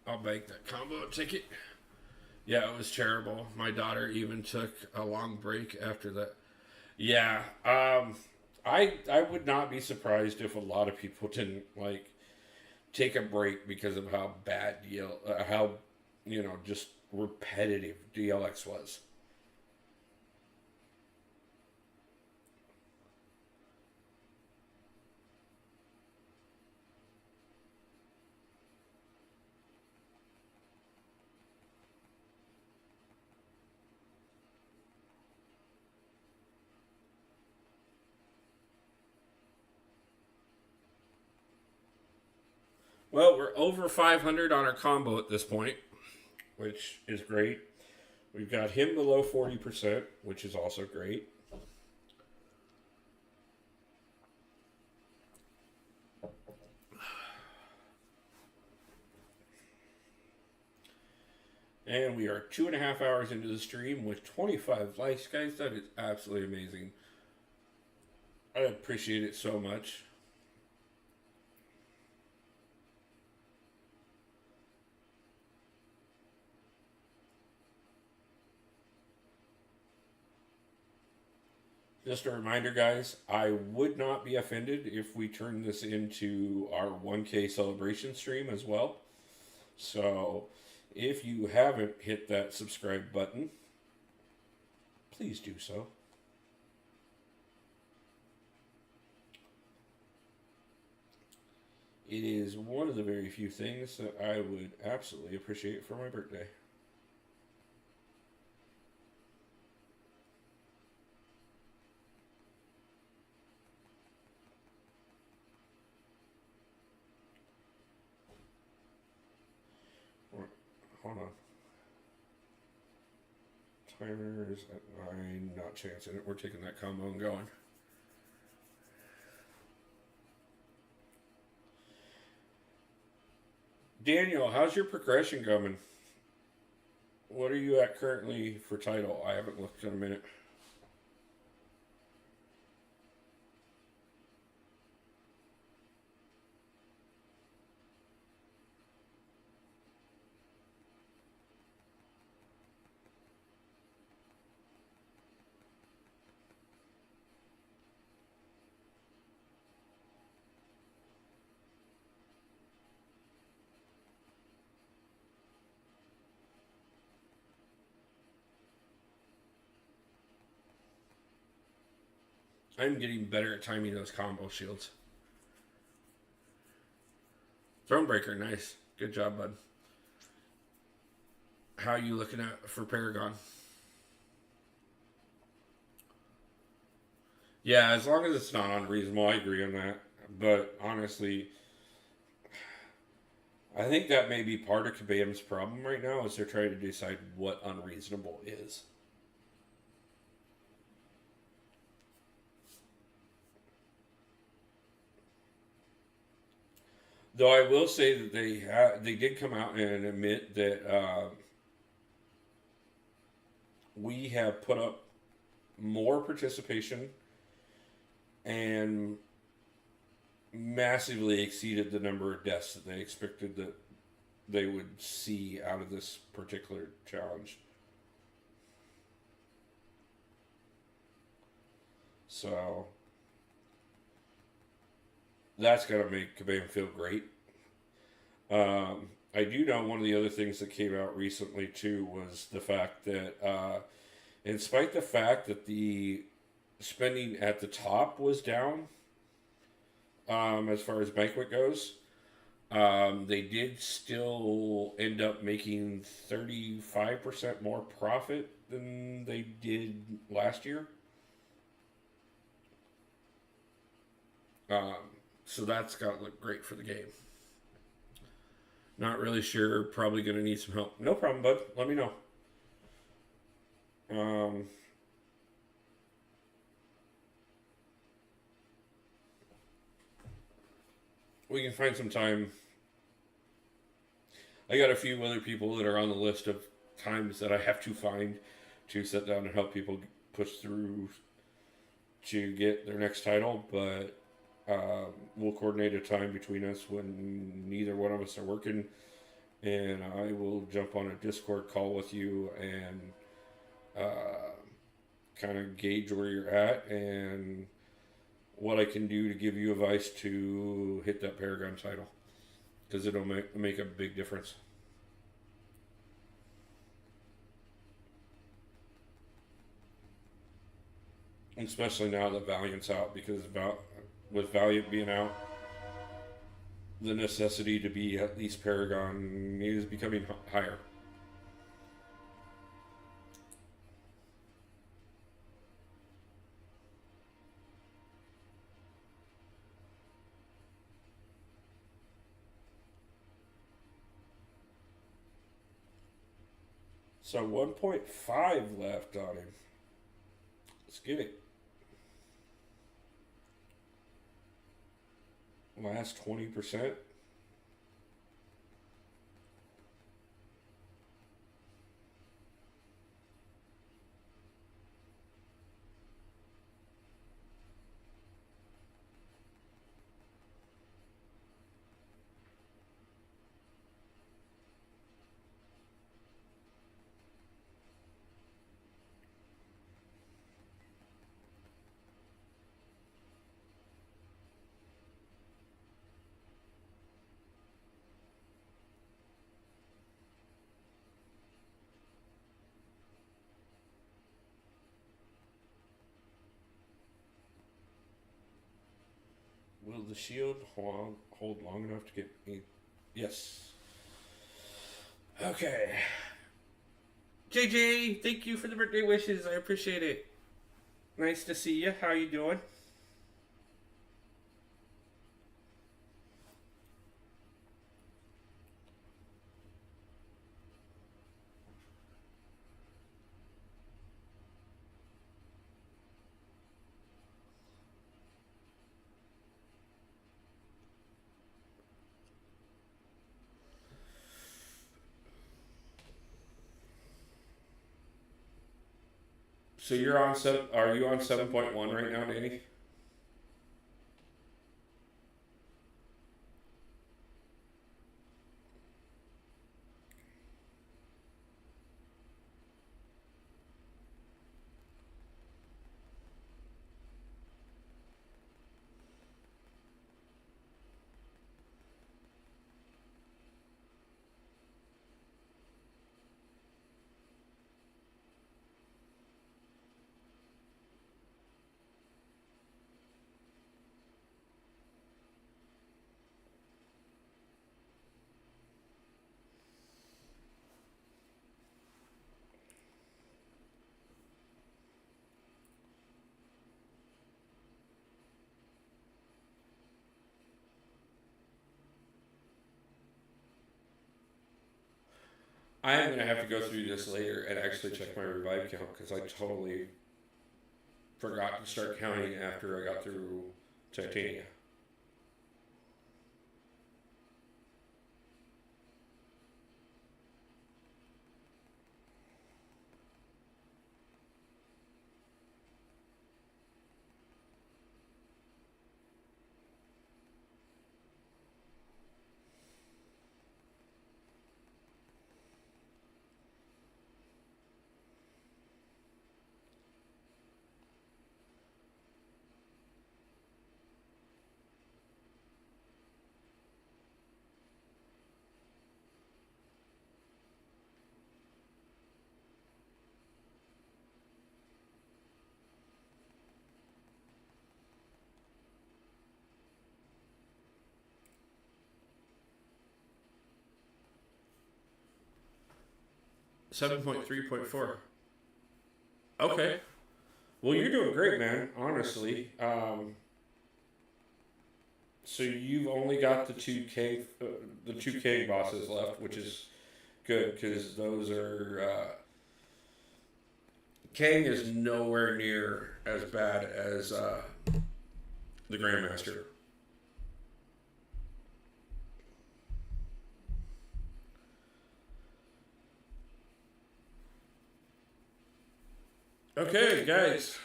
I'll make that combo ticket. Yeah, it was terrible. My daughter even took a long break after that. Yeah, I would not be surprised if a lot of people didn't like take a break because of how bad how you know just repetitive DLX was. Well, we're over 500 on our combo at this point, which is great. We've got him below 40%, which is also great. And we are 2.5 hours into the stream with 25 likes, guys. That is absolutely amazing. I appreciate it so much. Just a reminder, guys, I would not be offended if we turn this into our 1K celebration stream as well. So, if you haven't hit that subscribe button, please do so. It is one of the very few things that I would absolutely appreciate for my birthday. Hold on. timers at 9. Not chancing it. We're taking that combo and going. Daniel, how's your progression coming? What are you at currently for title? I haven't looked in a minute. I'm getting better at timing those combo shields. Thronebreaker, nice. Good job, bud. How are you looking at for Paragon? Yeah, as long as it's not unreasonable, I agree on that. But honestly, I think that may be part of Kabam's problem right now is they're trying to decide what unreasonable is. Though I will say that they did come out and admit that we have put up more participation and massively exceeded the number of deaths that they expected that they would see out of this particular challenge. So that's going to make Kabam feel great. I do know one of the other things that came out recently too was the fact that in spite of the fact that the spending at the top was down as far as banquet goes, they did still end up making 35% more profit than they did last year. So that's got to look great for the game. Not really sure. Probably going to need some help. No problem, bud. Let me know. We can find some time. I got a few other people that are on the list of times that I have to find to sit down and help people push through to get their next title, but we'll coordinate a time between us when neither one of us are working, and I will jump on a Discord call with you and kind of gauge where you're at and what I can do to give you advice to hit that Paragon title, because it'll make a big difference. Especially now that Valiant's out, because with Valiant being out, the necessity to be at least Paragon is becoming higher. So 1.5 left on him. Let's get it. Last 20%. Will the shield hold long enough to get me? Yes. Okay. JJ, thank you for the birthday wishes. I appreciate it. Nice to see you. How you doing? So you're on are you on 7.1 right now, Danny? I am gonna have to go through this later and actually check my revive count because I totally forgot to start counting after I got through Titania. $7.3.4. Okay. Well, you're doing great, man. Honestly. So you've only got the two king bosses left, which is good because those are. Kang is nowhere near as bad as the Grandmaster. Okay, guys.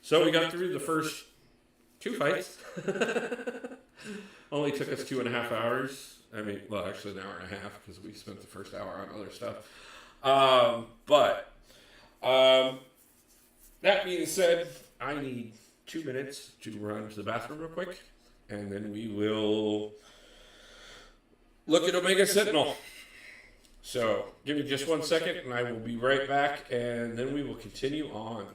So we got through the first two fights. Only took us 2.5 hours. I mean, well, actually an hour and a half because we spent the first hour on other stuff. That being said, I need 2 minutes to run to the bathroom real quick, and then we will look at Omega Sentinel. So give me just 1 second, and I will be right back, and then we will continue on.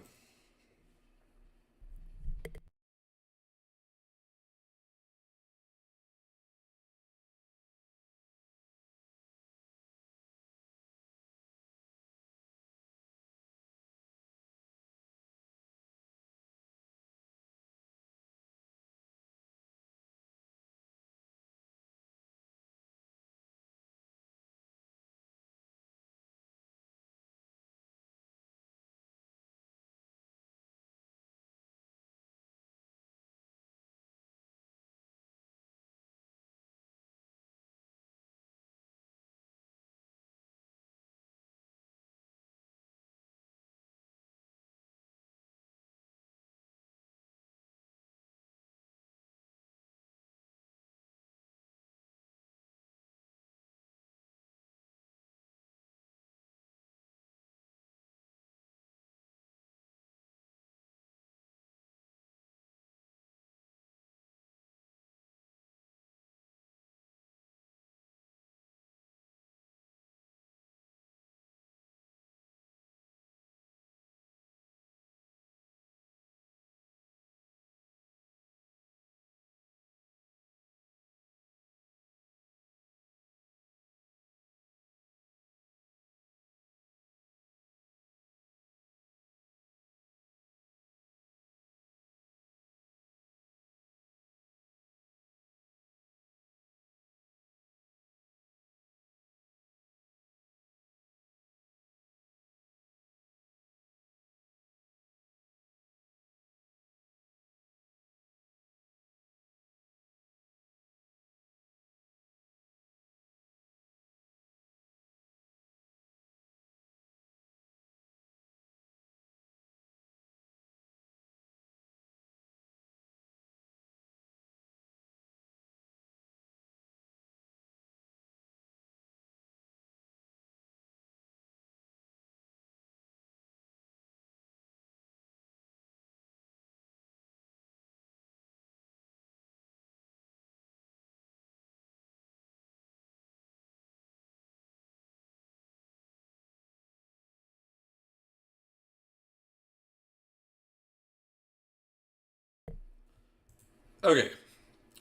Okay,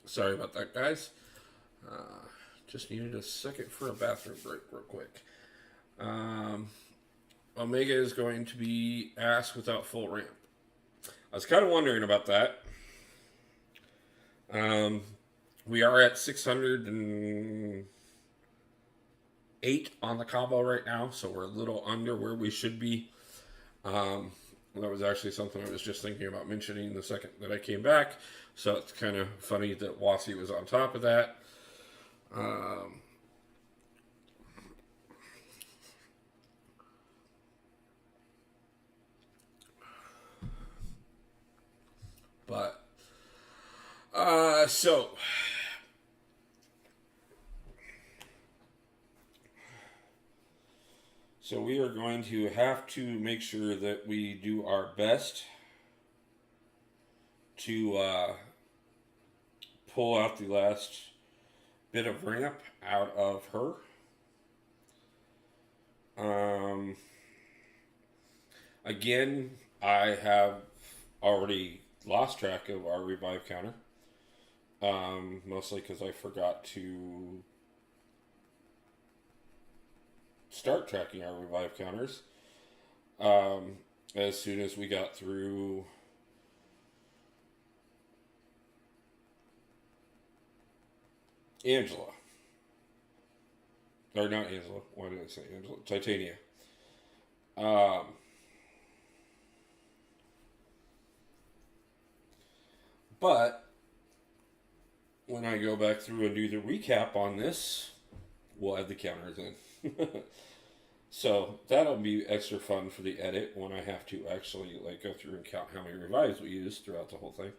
sorry about that, guys. Just needed a second for a bathroom break, real quick. Um, Omega is going to be ass without full ramp. I was kind of wondering about that. Um, we are at 608 on the combo right now, so we're a little under where we should be. That was actually something I was just thinking about mentioning the second that I came back. So it's kind of funny that Wasi was on top of that. Um, but so we are going to have to make sure that we do our best to pull out the last bit of ramp out of her. Again, I have already lost track of our revive counter. Mostly because I forgot to start tracking our revive counters. As soon as we got through Angela. Or not Angela. Why did I say Angela? Titania. But when I go back through and do the recap on this, we'll have the counters in. So that'll be extra fun for the edit when I have to actually like go through and count how many revives we use throughout the whole thing.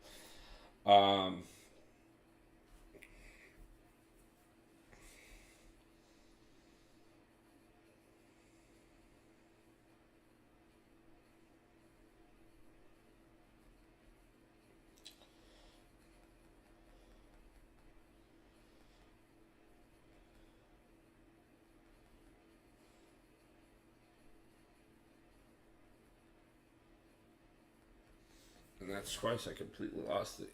And that's twice I completely lost it.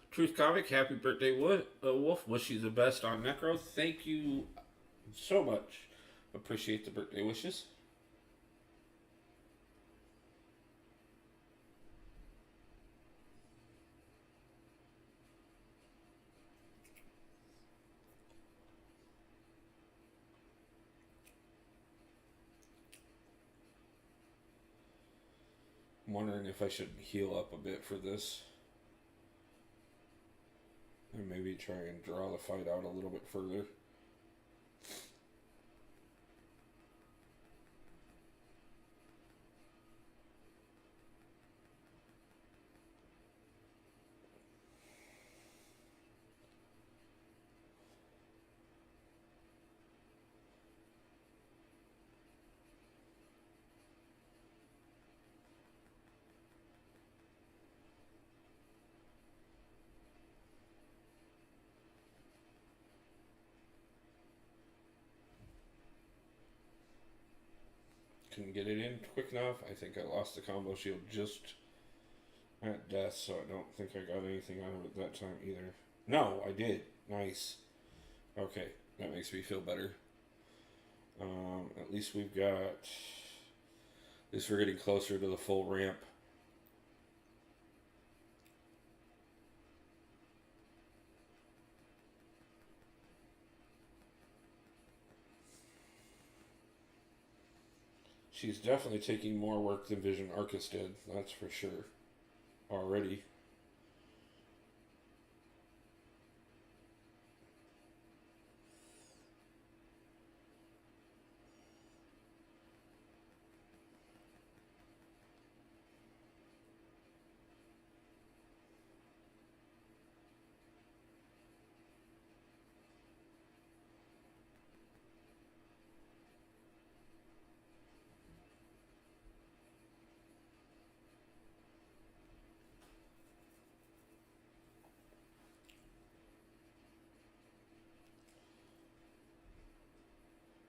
Truth Comic, happy birthday, Wolf. Wish you the best on Necro. Thank you so much. Appreciate the birthday wishes. I'm wondering if I should heal up a bit for this. And maybe try and draw the fight out a little bit further. Couldn't get it in quick enough. I think I lost the combo shield just at death, so I don't think I got anything out of it that time either. No, I did. Nice. Okay, that makes me feel better. At least we've got... At least we're getting closer to the full ramp. She's definitely taking more work than Vision Arcus did, that's for sure. Already.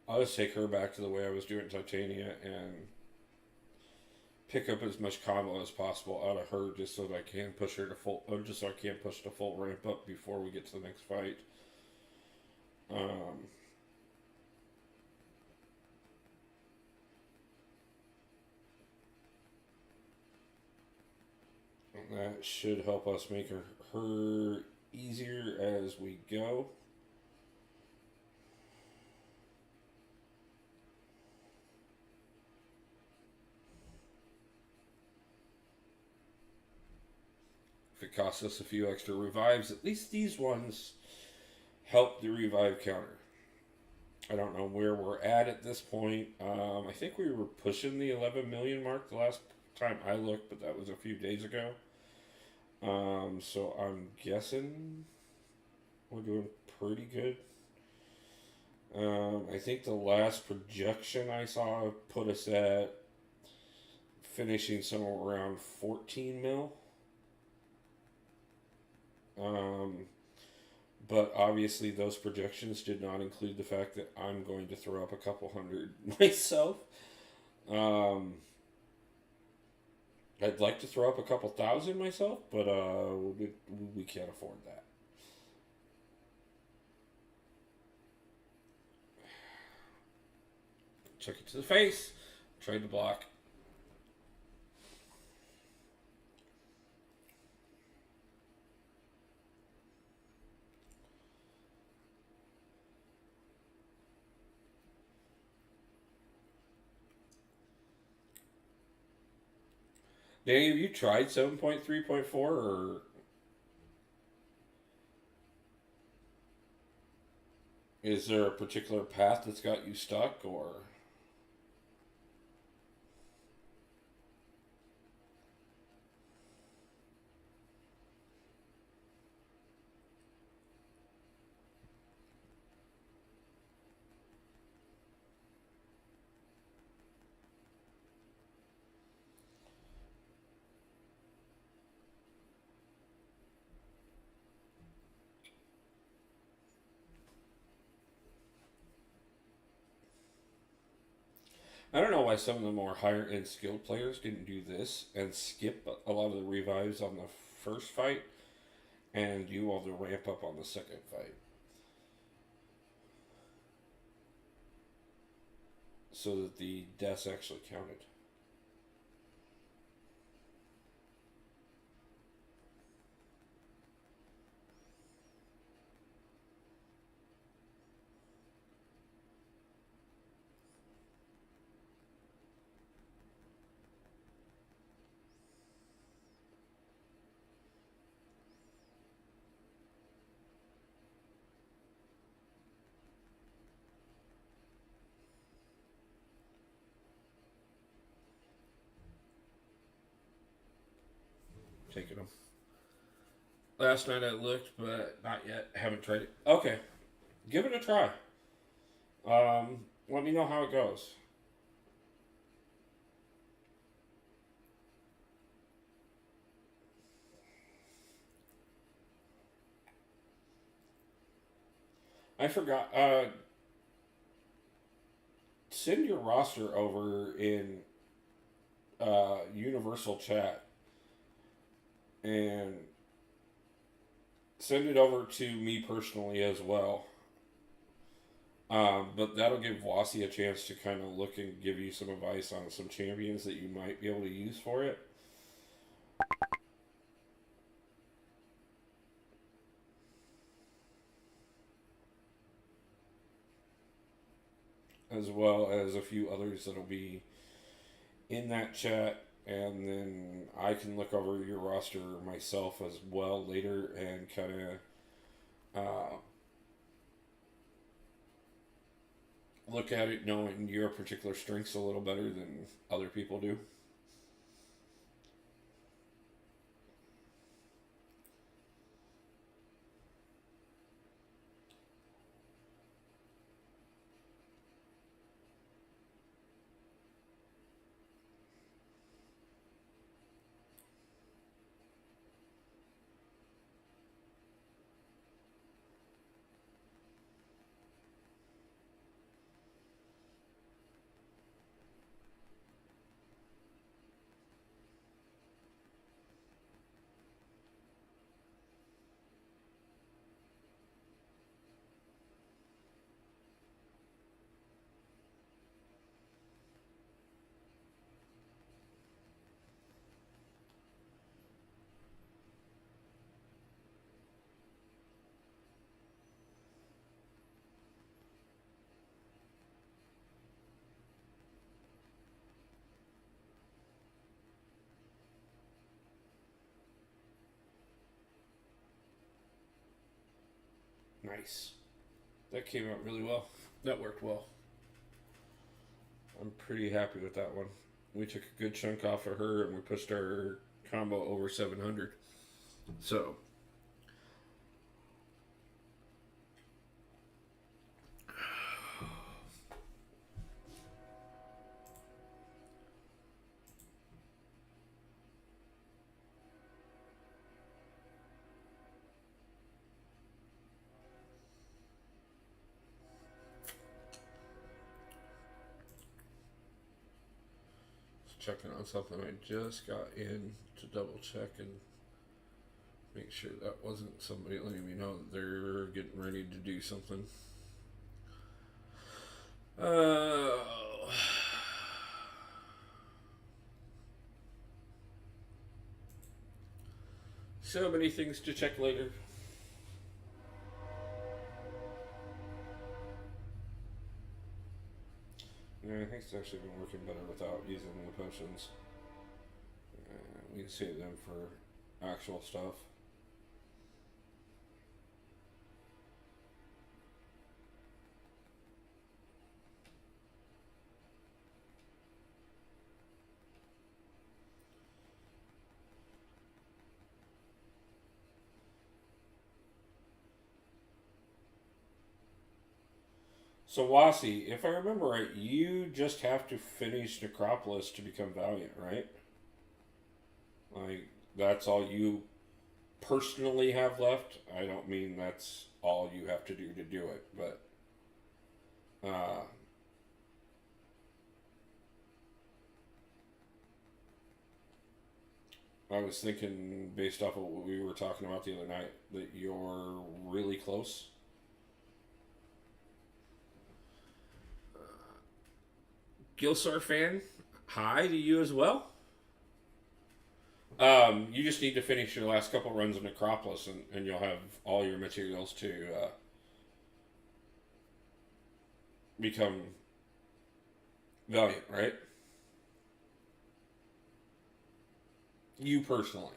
I'll just take her back to the way I was doing Titania and pick up as much combo as possible out of her, just so that I can push her to full, or just so I can push the full ramp up before we get to the next fight. And that should help us make her easier as we go. If it costs us a few extra revives, at least these ones help the revive counter. I don't know where we're at this point. I think we were pushing the 11 million mark the last time I looked, but that was a few days ago. So I'm guessing we're doing pretty good. I think the last projection I saw put us at finishing somewhere around 14 mil. But obviously those projections did not include the fact that I'm going to throw up a couple hundred myself. I'd like to throw up a couple thousand myself, but we can't afford that. Took it to the face, tried to block. Danny, have you tried 7.3.4 or is there a particular path that's got you stuck, or? I don't know why some of the more higher end skilled players didn't do this and skip a lot of the revives on the first fight and do all the ramp up on the second fight. So that the deaths actually counted. Taking them. Last night I looked, but not yet. Haven't tried it. Okay. Give it a try. Let me know how it goes. I forgot. Send your roster over in Universal Chat. And send it over to me personally as well. But that'll give Wasi a chance to kind of look and give you some advice on some champions that you might be able to use for it. As well as a few others that'll be in that chat. And then I can look over your roster myself as well later and kind of look at it knowing your particular strengths a little better than other people do. Nice. That came out really well. That worked well. I'm pretty happy with that one. We took a good chunk off of her and we pushed our combo over 700. So, checking on something I just got in to double check and make sure that wasn't somebody letting me know that they're getting ready to do something. So many things to check later. Yeah, I think it's actually been working better without using the potions. We can save them for actual stuff. So Wasi, if I remember right, you just have to finish Necropolis to become Valiant, right? Like, that's all you personally have left. I don't mean that's all you have to do it, but I was thinking, based off of what we were talking about the other night, that you're really close. Gilsar fan, hi to you as well. You just need to finish your last couple runs of Necropolis, and you'll have all your materials to become Valiant, right? You personally.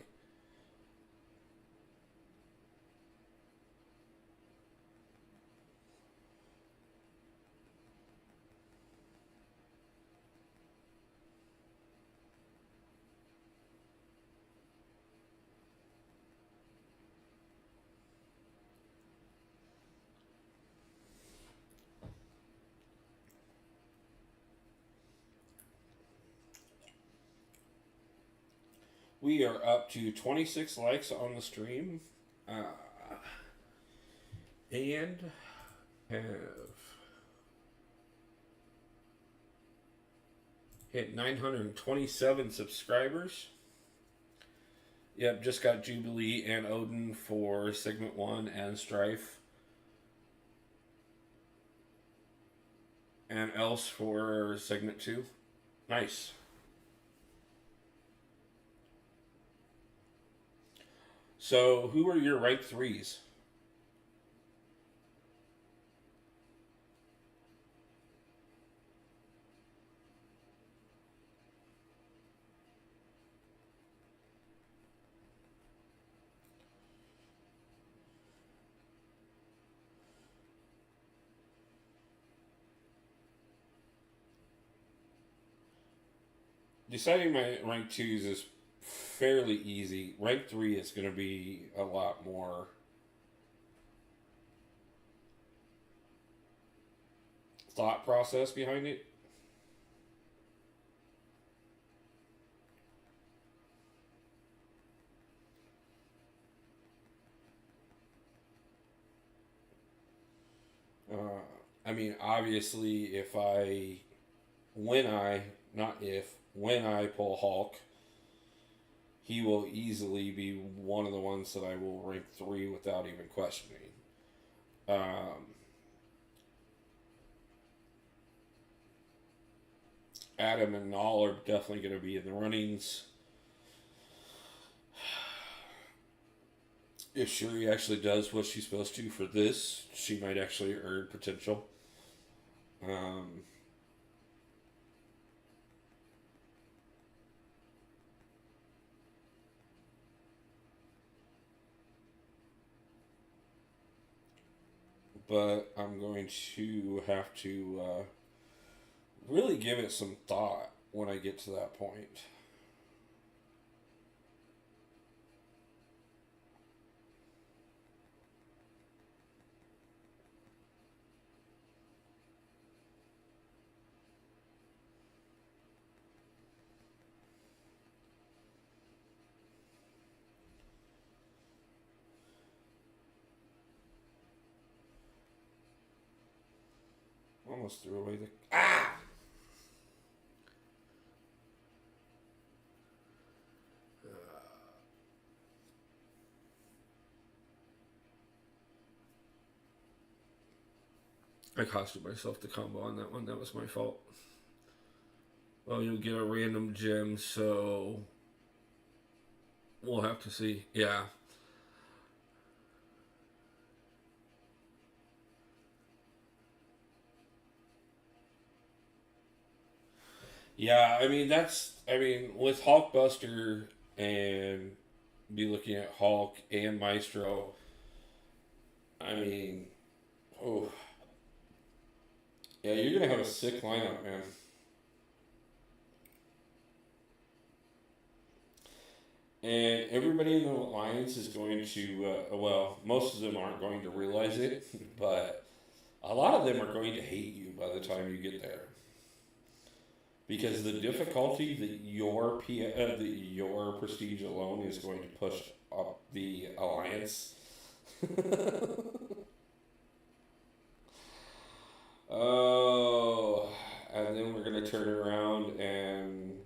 We are up to 26 likes on the stream. And have hit 927 subscribers. Yep, just got Jubilee and Odin for Segment 1 and Strife. And Else for Segment 2. Nice. So, who are your rank 3s? Deciding my rank 2s is fairly easy. Rank 3 is going to be a lot more thought process behind it. I mean, obviously, when I pull Hulk, he will easily be one of the ones that I will rank 3 without even questioning. Adam and all are definitely going to be in the runnings. If Shuri actually does what she's supposed to for this, she might actually earn potential. but I'm going to have to really give it some thought when I get to that point. Almost threw away the... Ah! I costed myself the combo on that one. That was my fault. Well, you'll get a random gem, so... We'll have to see. Yeah. Yeah, I mean, with Hulkbuster and be looking at Hulk and Maestro, I mean, oh. Yeah, you're going to have a sick lineup, man. And everybody in the Alliance is going to, well, most of them aren't going to realize it, but a lot of them are going to hate you by the time you get there. Because the difficulty that your prestige alone is going to push up the Alliance. Oh, and then we're going to turn around and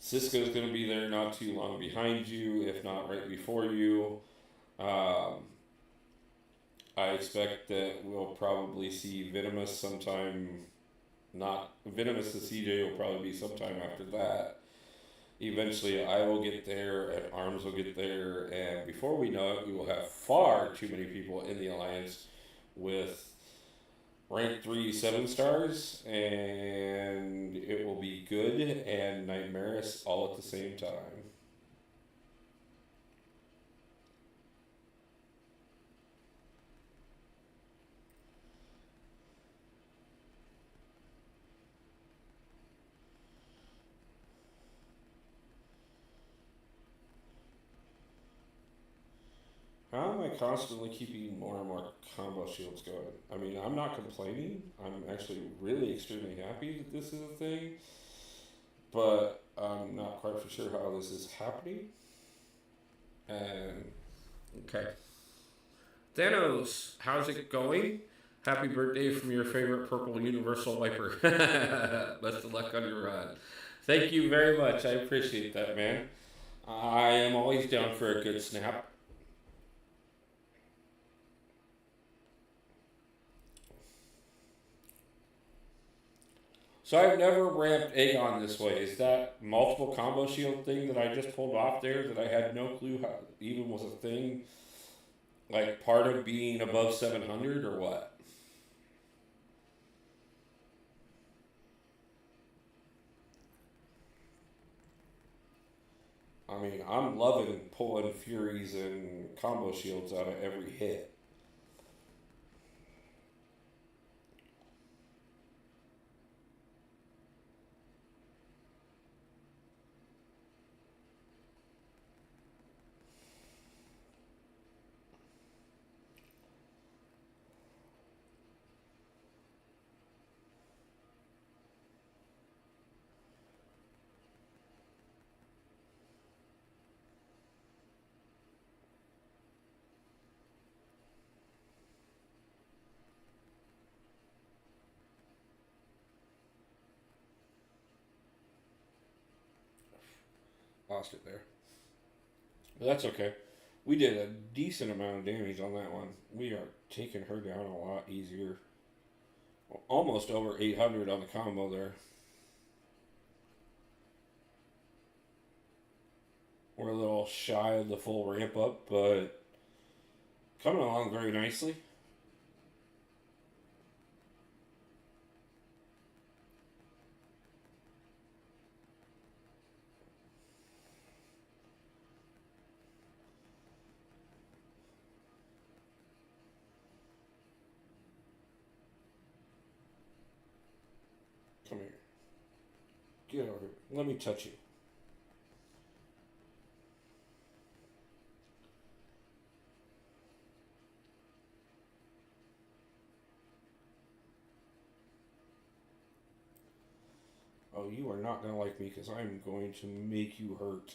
Cisco's going to be there not too long behind you, if not right before you. I expect that we'll probably see Venomous sometime. Not Venomous and CJ will probably be sometime after that. Eventually, I will get there, and Arms will get there, and before we know it, we will have far too many people in the Alliance with rank 3 7 stars, and it will be good and nightmarish all at the same time. How am I constantly keeping more and more combo shields going? I mean, I'm not complaining. I'm actually really extremely happy that this is a thing. But I'm not quite for sure how this is happening. And, okay. Thanos, how's it going? Happy birthday from your favorite purple universal wiper. Best of luck on your run. Thank you very much. I appreciate that, man. I am always down for a good snap. So I've never ramped Aegon this way. Is that multiple combo shield thing that I just pulled off there that I had no clue how even was a thing? Like part of being above 700 or what? I mean, I'm loving pulling Furies and combo shields out of every hit. Lost it there. But that's okay. We did a decent amount of damage on that one. We are taking her down a lot easier. Almost over 800 on the combo there. We're a little shy of the full ramp up, but coming along very nicely. Come here. Get over here. Let me touch you. Oh, you are not going to like me because I'm going to make you hurt.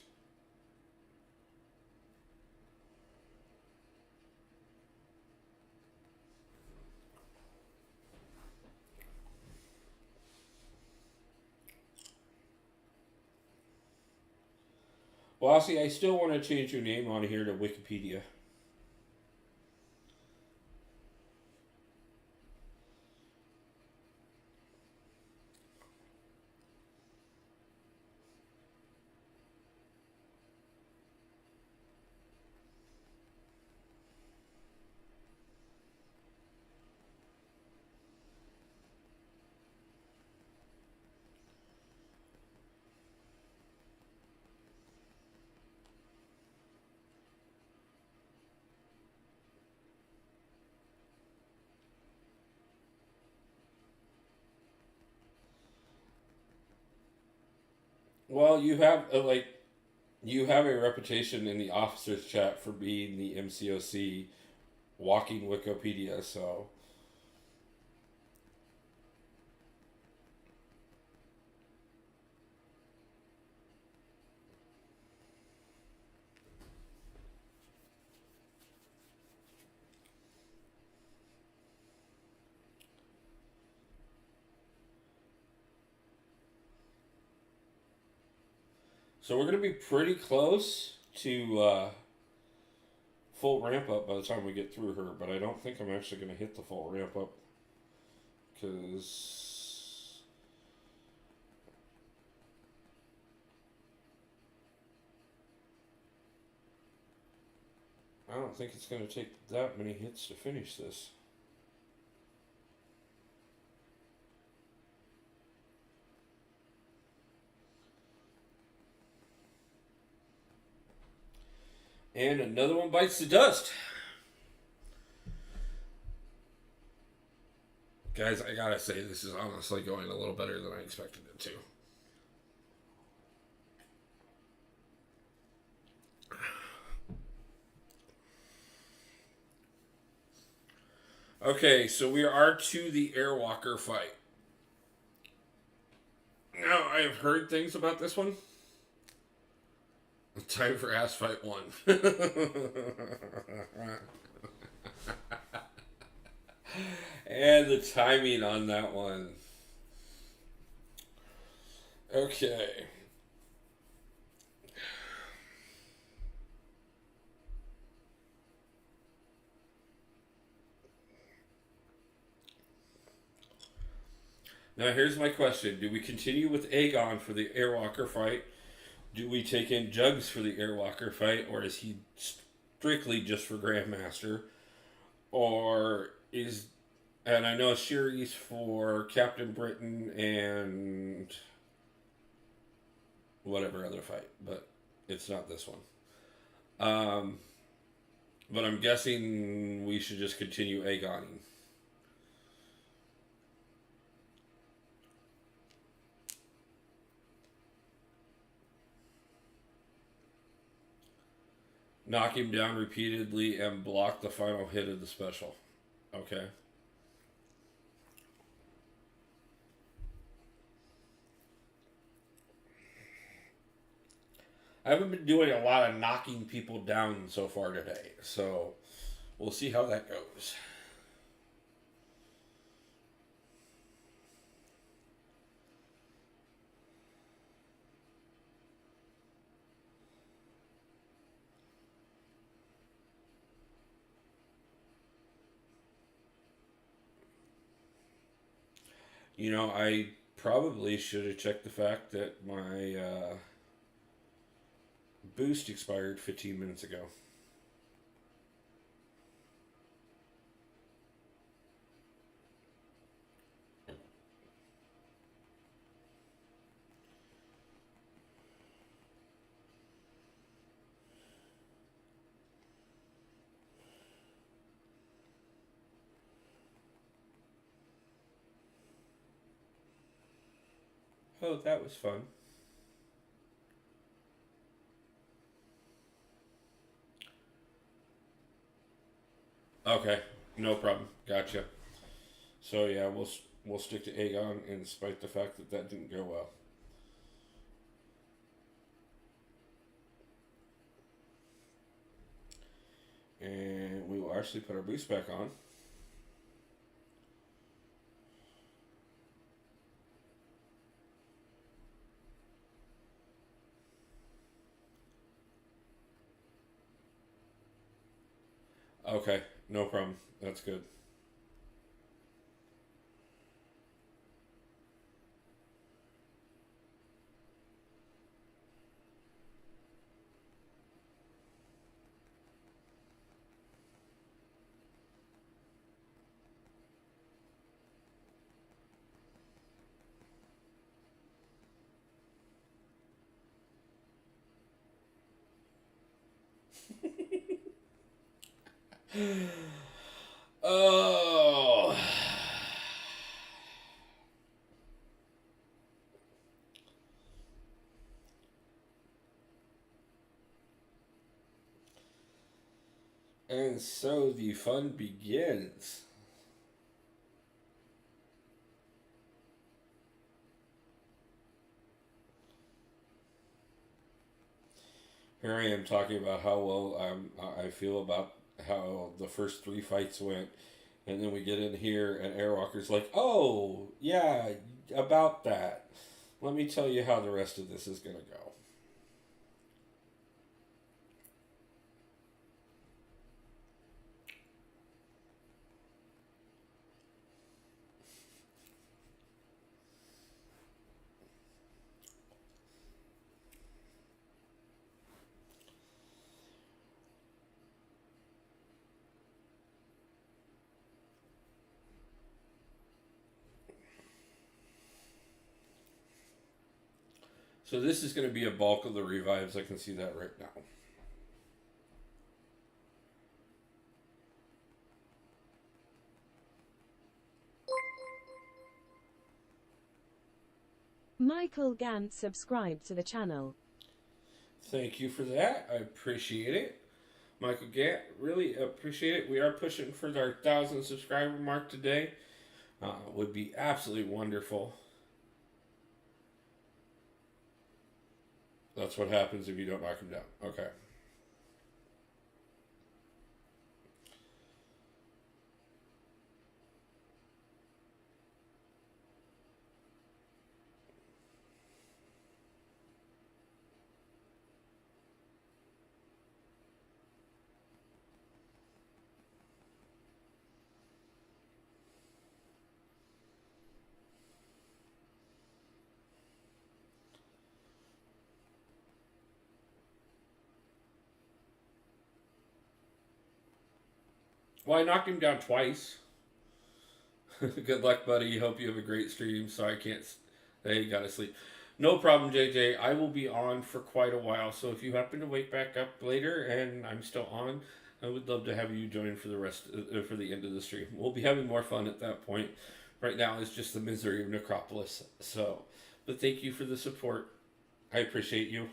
Well, see, I still want to change your name on here to Wikipedia. Well, you have a reputation in the officers chat for being the MCOC walking Wikipedia, so we're gonna be pretty close to full ramp up by the time we get through her, but I don't think I'm actually gonna hit the full ramp up because I don't think it's gonna take that many hits to finish this. And another one bites the dust. Guys, I gotta say, this is honestly going a little better than I expected it to. Okay, so we are to the Airwalker fight. Now, I have heard things about this one. Time for Ass Fight 1. And the timing on that one. Okay. Now here's my question. Do we continue with Aegon for the Airwalker fight? Do we take in Jugs for the Airwalker fight? Or is he strictly just for Grandmaster? Or is... And I know Sherry's for Captain Britain and... whatever other fight. But it's not this one. But I'm guessing we should just continue Aegoning. Knock him down repeatedly and block the final hit of the special. Okay. I haven't been doing a lot of knocking people down so far today, so we'll see how that goes. You know, I probably should have checked the fact that my boost expired 15 minutes ago. Oh, that was fun. Okay, no problem. Gotcha. So yeah, we'll stick to Aegon, in spite the fact that that didn't go well. And we will actually put our boost back on. Okay, no problem. That's good. Oh. And so the fun begins. Here I am talking about how well I feel about how the first three fights went, and then we get in here and Airwalker's like, "Oh yeah, about that. Let me tell you how the rest of this is gonna go." So this is going to be a bulk of the revives. I can see that right now. Michael Gant subscribed to the channel. Thank you for that. I appreciate it. Michael Gant, really appreciate it. We are pushing for our 1,000 subscriber mark today. Would be absolutely wonderful. That's what happens if you don't knock him down. Okay. Well, I knocked him down twice. Good luck, buddy. Hope you have a great stream. So I can't. Hey, you gotta sleep. No problem, JJ. I will be on for quite a while. So if you happen to wake back up later and I'm still on, I would love to have you join for the rest for the end of the stream. We'll be having more fun at that point. Right now it's just the misery of Necropolis. So, but thank you for the support. I appreciate you.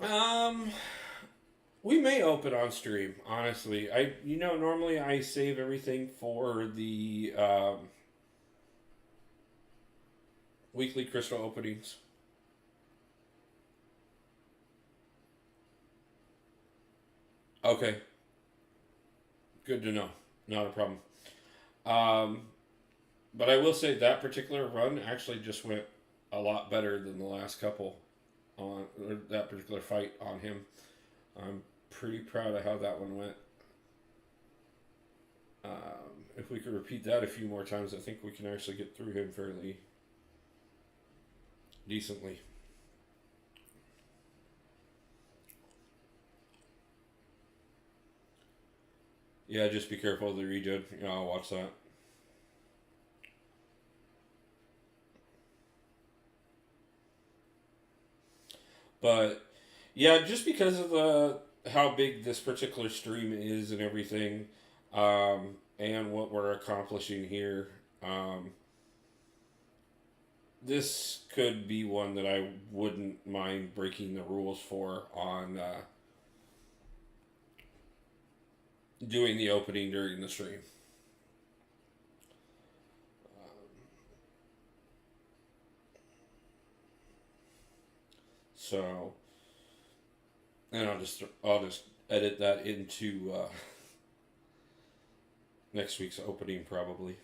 Um, we may open on stream. Honestly, normally I save everything for the weekly crystal openings. Okay, good to know. Not a problem. Um, but I will say that particular run actually just went a lot better than the last couple on or that particular fight on him. I'm pretty proud of how that one went. If we could repeat that a few more times, I think we can actually get through him fairly decently. Yeah, just be careful of the regen. I'll watch that. But yeah, just because of the how big this particular stream is and everything, and what we're accomplishing here, this could be one that I wouldn't mind breaking the rules for on doing the opening during the stream. So, and I'll just edit that into next week's opening probably.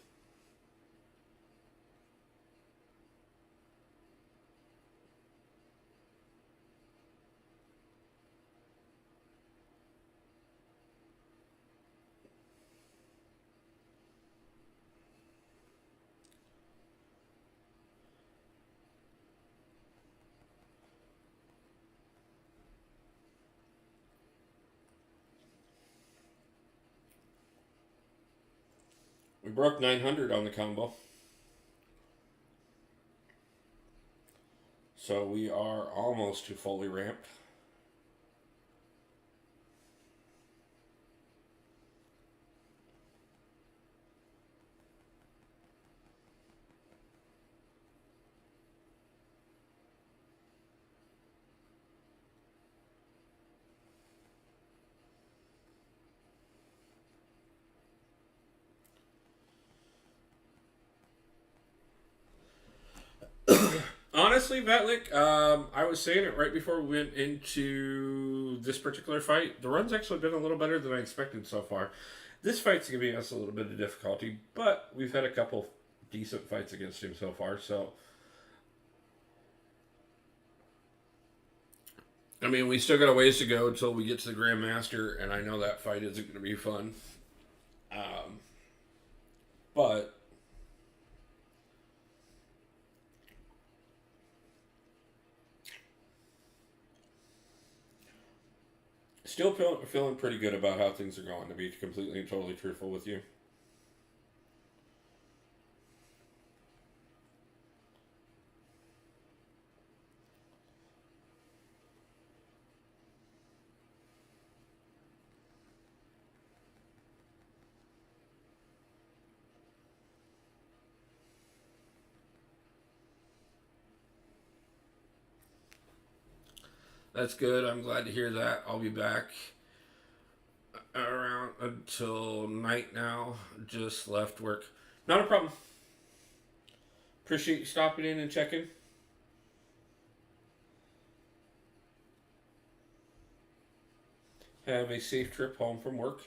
We broke 900 on the combo. So we are almost to fully ramped. Honestly, Vatlik, I was saying it right before we went into this particular fight. The run's actually been a little better than I expected so far. This fight's giving us a little bit of difficulty, but we've had a couple decent fights against him so far. So, I mean, we still got a ways to go until we get to the Grandmaster, and I know that fight isn't going to be fun. Um, but still feeling pretty good about how things are going, to be completely and totally truthful with you. That's good. I'm glad to hear that. I'll be back around until night now. Just left work. Not a problem. Appreciate you stopping in and checking. Have a safe trip home from work.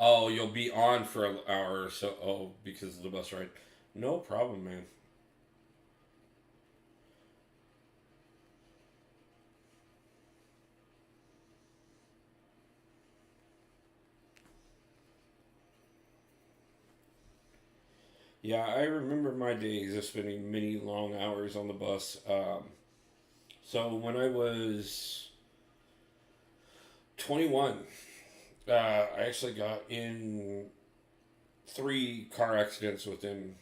Oh, you'll be on for an hour or so. Oh, because of the bus ride. No problem, man. Yeah, I remember my days of spending many long hours on the bus. So when I was 21. I actually got in 3 car accidents within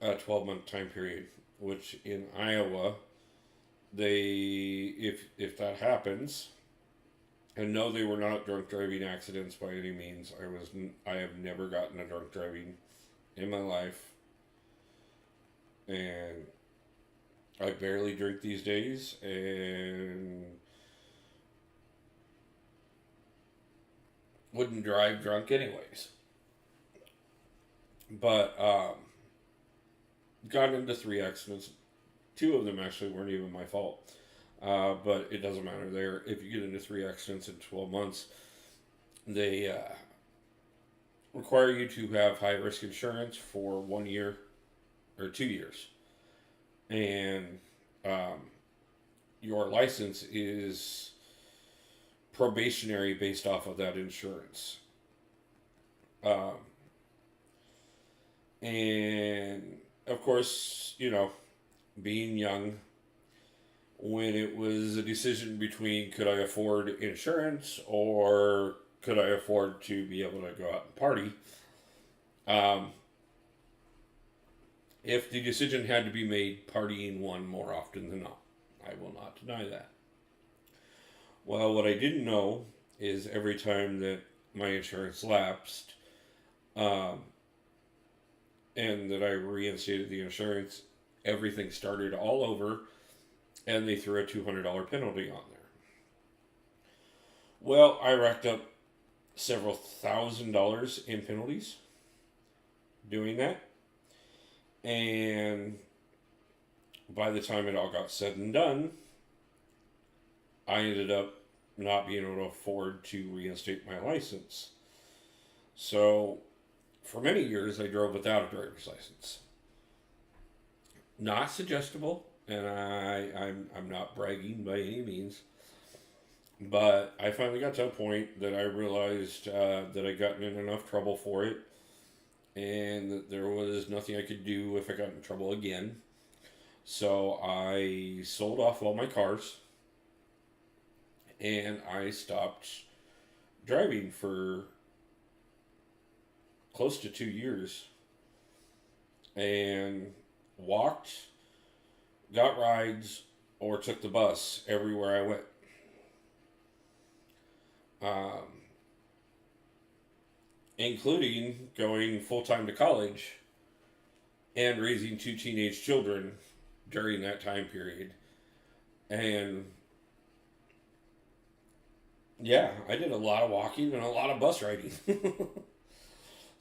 a 12-month time period, which in Iowa, if that happens, and no, they were not drunk driving accidents by any means. I have never gotten a drunk driving in my life, and I barely drink these days, and wouldn't drive drunk anyways. But got into 3 accidents. 2 of them actually weren't even my fault. But it doesn't matter there. If you get into 3 accidents in 12 months, they require you to have high risk insurance for 1 year or 2 years. And your license is probationary based off of that insurance. And of course, being young, when it was a decision between could I afford insurance or could I afford to be able to go out and party, if the decision had to be made, partying won more often than not. I will not deny that. Well, what I didn't know is every time that my insurance lapsed, and that I reinstated the insurance, everything started all over, and they threw a $200 penalty on there. Well, I racked up several $1,000s in penalties doing that, and by the time it all got said and done, I ended up not being able to afford to reinstate my license. So, for many years, I drove without a driver's license. Not suggestible, and I'm not bragging by any means, but I finally got to a point that I realized that I'd gotten in enough trouble for it, and that there was nothing I could do if I got in trouble again. So I sold off all my cars, and I stopped driving for close to 2 years, and walked, got rides, or took the bus everywhere I went. Including going full-time to college and raising 2 teenage children during that time period. And yeah, I did a lot of walking and a lot of bus riding.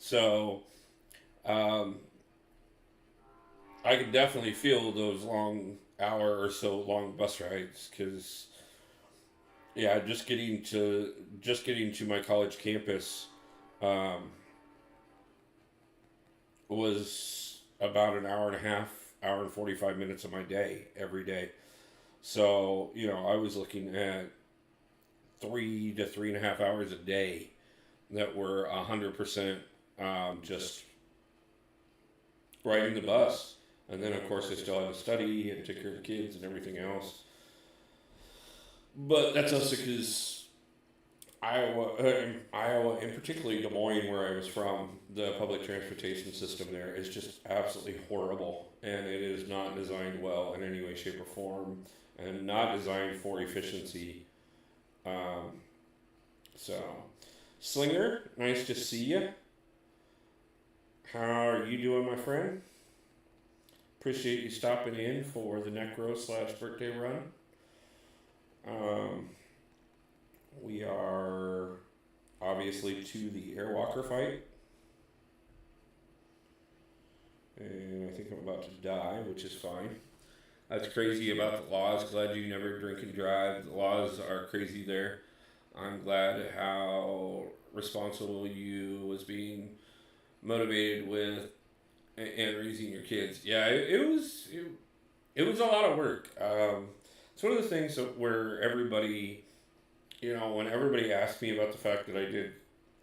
So, I could definitely feel those long hour or so long bus rides, because yeah, just getting to my college campus was about an hour and a half, hour and 45 minutes of my day every day. So, I was looking at 3 to 3.5 hours a day that were 100% just riding the bus. And then, of course, I still had to study and take care of the kids and everything else. But that's also because Iowa, and particularly Des Moines, where I was from, the public transportation system there is just absolutely horrible. And it is not designed well in any way, shape, or form, and not designed for efficiency. So, Slinger, nice to see you. How are you doing, my friend? Appreciate you stopping in for the Necro / birthday run. We are obviously to the Airwalker fight. And I think I'm about to die, which is fine. That's crazy about the laws. Glad you never drink and drive. The laws are crazy there. I'm glad how responsible you was being motivated with and raising your kids. Yeah, it was a lot of work. It's one of the things where everybody, when everybody asked me about the fact that I did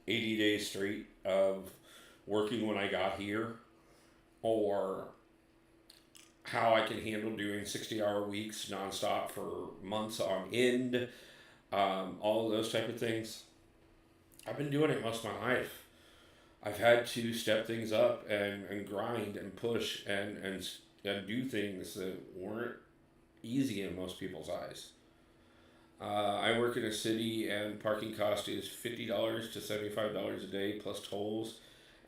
80 days straight of working when I got here, or how I can handle doing 60-hour weeks nonstop for months on end, all of those type of things. I've been doing it most of my life. I've had to step things up and grind and push and do things that weren't easy in most people's eyes. I work in a city, and parking cost is $50 to $75 a day plus tolls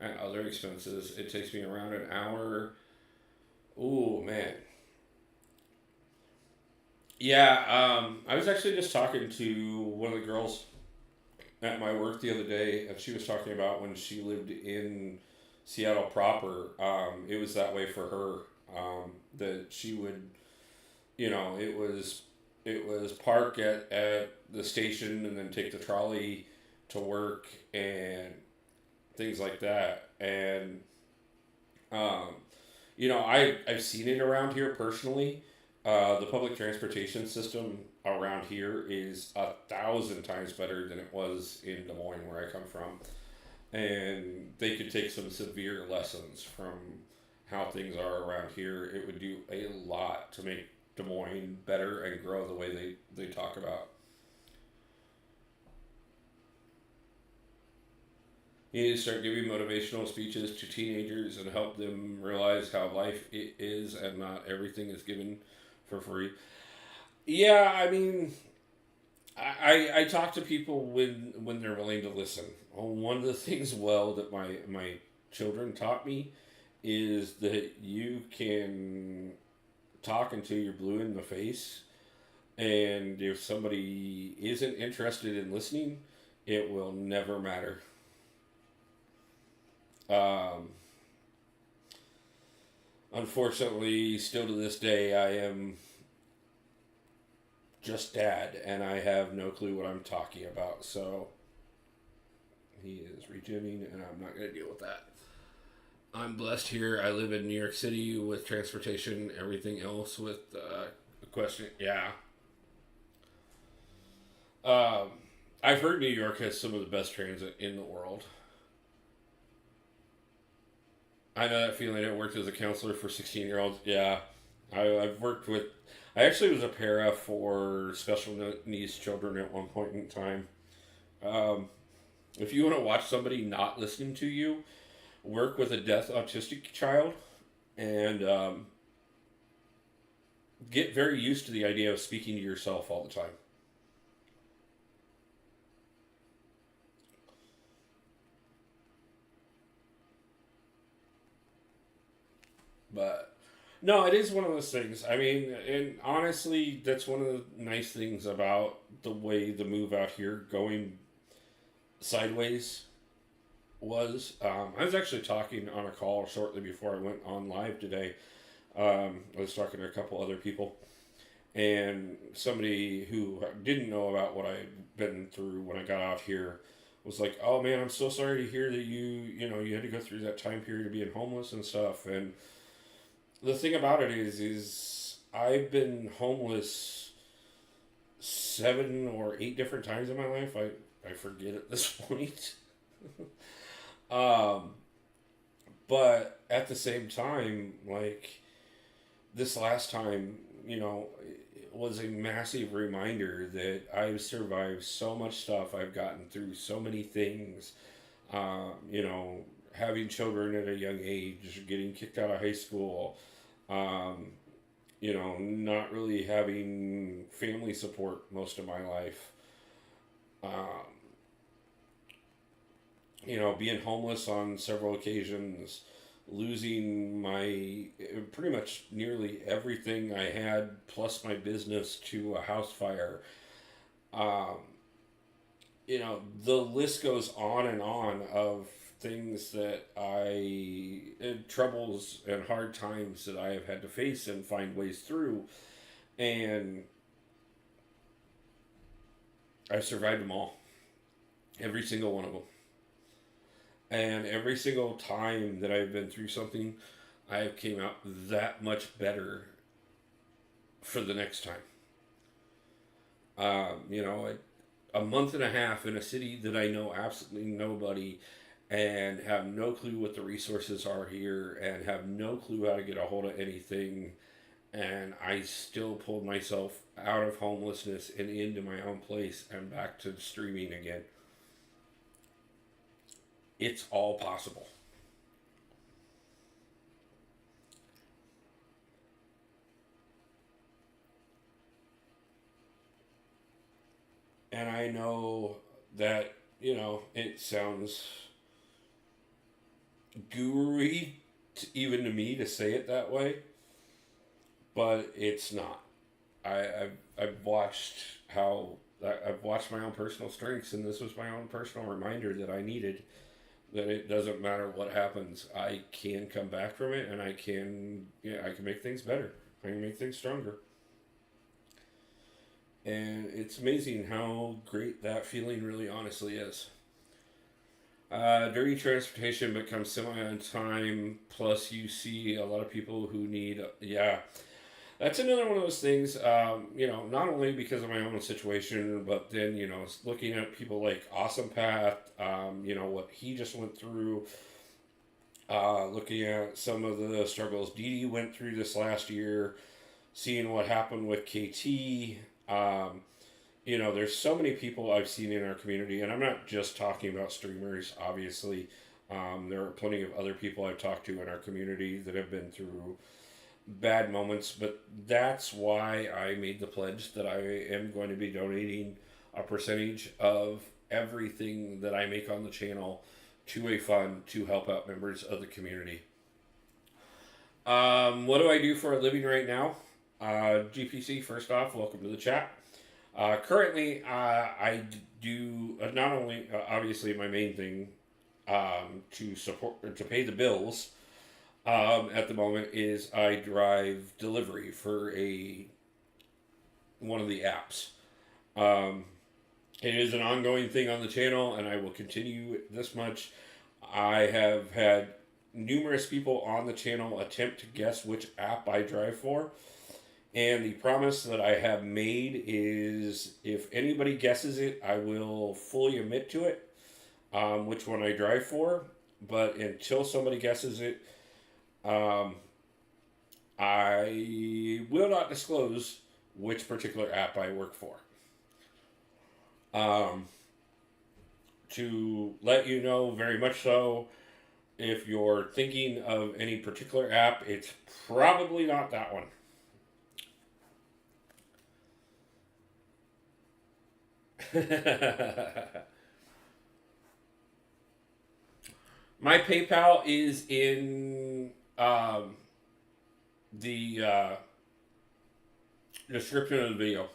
and other expenses. It takes me around an hour. Oh man, yeah. I was actually just talking to one of the girls at my work the other day, and she was talking about when she lived in Seattle proper. It was that way for her. That she would, it was park at the station and then take the trolley to work and things like that. And I've seen it around here personally. The public transportation system around here is 1,000 times better than it was in Des Moines, where I come from. And they could take some severe lessons from how things are around here. It would do a lot to make Des Moines better and grow the way they talk about. You need to start giving motivational speeches to teenagers and help them realize how life is and not everything is given for free. Yeah, I mean, I talk to people when they're willing to listen. One of the things that my children taught me is that you can talk until you're blue in the face, and if somebody isn't interested in listening, it will never matter. Um, Unfortunately, still to this day, I am just dad, and I have no clue what I'm talking about. So he is retuning, and I'm not going to deal with that. I'm blessed here. I live in New York City with transportation, everything else with the question. Yeah. I've heard New York has some of the best transit in the world. I know that feeling. I worked as a counselor for 16-year-olds. Yeah. I've worked with. I actually was a para for special needs children at one point in time. Um, if you want to watch somebody not listening to you, work with a deaf autistic child and get very used to the idea of speaking to yourself all the time. But no, it is one of those things. I mean, and honestly, that's one of the nice things about the way the move out here going sideways was. I was actually talking on a call shortly before I went on live today. I was talking to a couple other people, and somebody who didn't know about what I'd been through when I got out here was like, "Oh man, I'm so sorry to hear that you had to go through that time period of being homeless and stuff." And the thing about it is I've been homeless 7 or 8 different times in my life. I forget at this point. um, but at the same time, like this last time, it was a massive reminder that I've survived so much stuff. I've gotten through so many things. Um, you know, Having children at a young age, getting kicked out of high school, um, not really having family support most of my life. Um, Being homeless on several occasions, losing my pretty much nearly everything I had, plus my business to a house fire. Um, the list goes on and on of things that troubles and hard times that I have had to face and find ways through. And I've survived them all. Every single one of them. And every single time that I've been through something, I have came out that much better for the next time. A month and a half in a city that I know absolutely nobody and have no clue what the resources are here and have no clue how to get a hold of anything and I still pulled myself out of homelessness and into my own place and back to streaming again. It's all possible. And I know that, it sounds guru-y even to me to say it that way, but it's not. I've watched I've watched my own personal strengths, and this was my own personal reminder that I needed. That it doesn't matter what happens, I can come back from it, and I can make things better. I can make things stronger. And it's amazing how great that feeling really honestly is. Dirty transportation becomes semi on time, plus you see a lot of people who need, that's another one of those things, not only because of my own situation, but then, looking at people like Awesome Path, what he just went through, looking at some of the struggles Dee Dee went through this last year, seeing what happened with KT. There's so many people I've seen in our community, and I'm not just talking about streamers, obviously. There are plenty of other people I've talked to in our community that have been through bad moments, but that's why I made the pledge that I am going to be donating a percentage of everything that I make on the channel to a fund to help out members of the community. What do I do for a living right now? GPC, first off, welcome to the chat. Currently, I do not only, obviously, my main thing to pay the bills at the moment is I drive delivery for one of the apps. It is an ongoing thing on the channel, and I will continue this much. I have had numerous people on the channel attempt to guess which app I drive for. And the promise that I have made is if anybody guesses it, I will fully admit to it, which one I drive for. But until somebody guesses it, I will not disclose which particular app I work for. To let you know very much so, if you're thinking of any particular app, it's probably not that one. My PayPal is in the description of the video.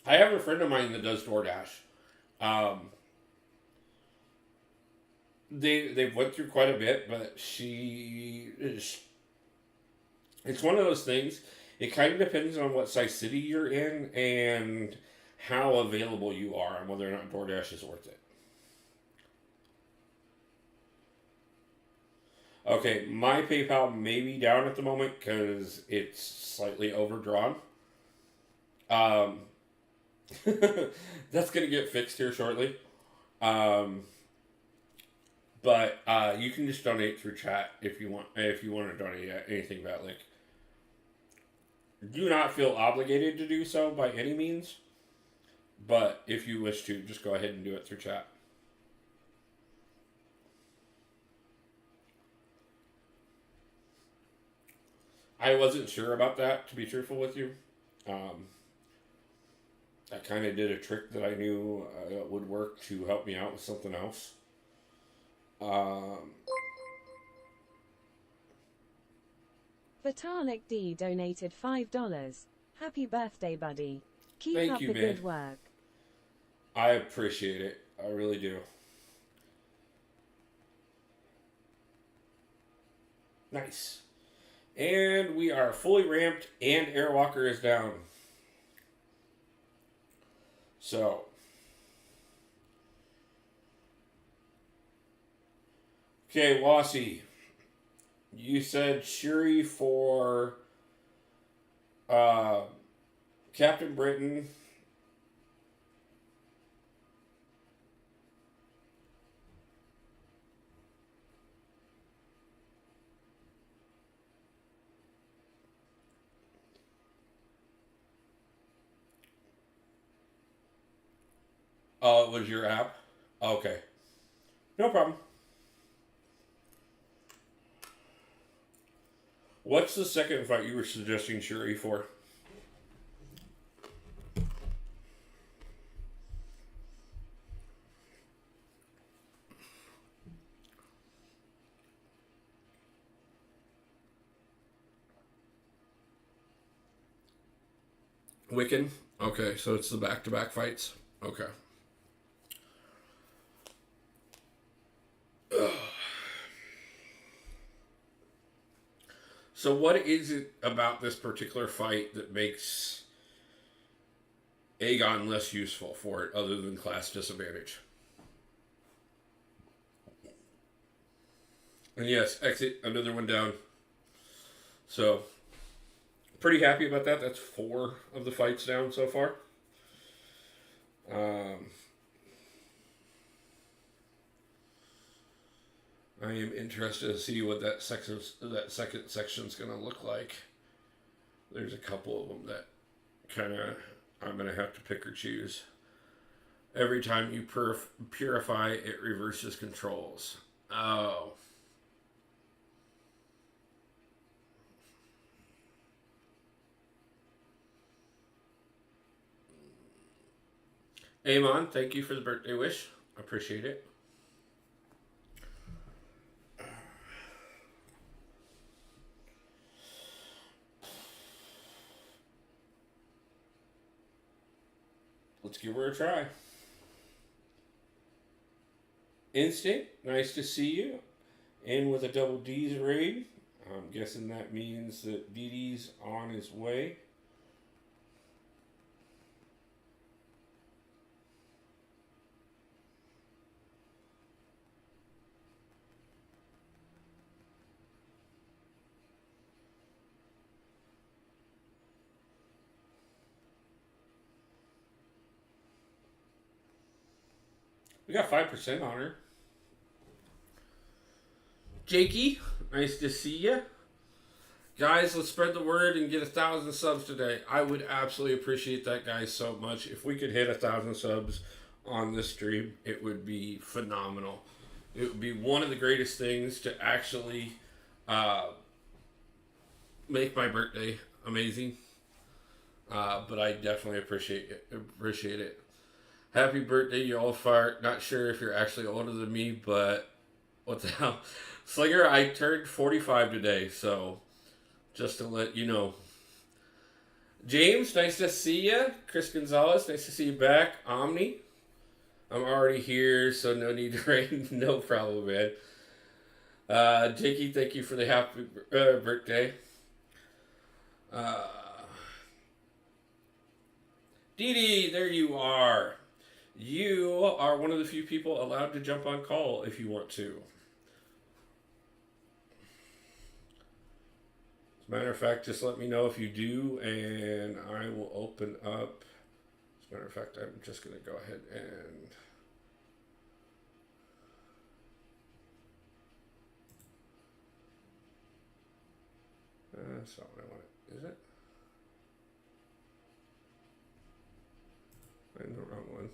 I have a friend of mine that does DoorDash. They've went through quite a bit, but it's one of those things. It kind of depends on what size city you're in and how available you are and whether or not DoorDash is worth it. Okay, my PayPal may be down at the moment because it's slightly overdrawn. That's going to get fixed here shortly. But you can just donate through chat if you want to donate anything about like. Do not feel obligated to do so by any means, but if you wish to, just go ahead and do it through chat. I wasn't sure about that, to be truthful with you. I kind of did a trick that I knew would work to help me out with something else. Vitalik D donated $5. Happy birthday, buddy. Keep Thank up you, the man. good work. I appreciate it. I really do. Nice. And we are fully ramped and Airwalker is down. So. Okay, Wasi. You said Shuri for Captain Britain. Oh, it was your app? Okay. No problem. What's the second fight you were suggesting Shuri for? Wiccan? Okay, so it's the back-to-back fights? Okay. Ugh. So what is it about this particular fight that makes Aegon less useful for it other than class disadvantage? And yes, exit, another one down. So, pretty happy about that. That's 4 of the fights down so far. I am interested to see what that second section's going to look like. There's a couple of them that kind of I'm going to have to pick or choose. Every time you purify, it reverses controls. Oh. Amon, thank you for the birthday wish. Appreciate it. Let's give her a try. Instinct, nice to see you. And with a double D's raid. I'm guessing that means that DD's on his way. We got 5% on her. Jakey, nice to see you. Guys, let's spread the word and get 1,000 subs today. I would absolutely appreciate that, guys, so much. If we could hit 1,000 subs on this stream, it would be phenomenal. It would be one of the greatest things to actually make my birthday amazing. But I definitely appreciate it. Happy birthday, you old fart. Not sure if you're actually older than me, but what the hell. Slinger, I turned 45 today, so just to let you know. James, nice to see you. Chris Gonzalez, nice to see you back. Omni, I'm already here, so no need to raid. No problem, man. Jakey, thank you for the happy birthday. Dee Dee, there you are. You are one of the few people allowed to jump on call if you want to. As a matter of fact, just let me know if you do, and I will open up. As a matter of fact, I'm just going to go ahead and... That's not what I want. Is it? I'm the wrong one.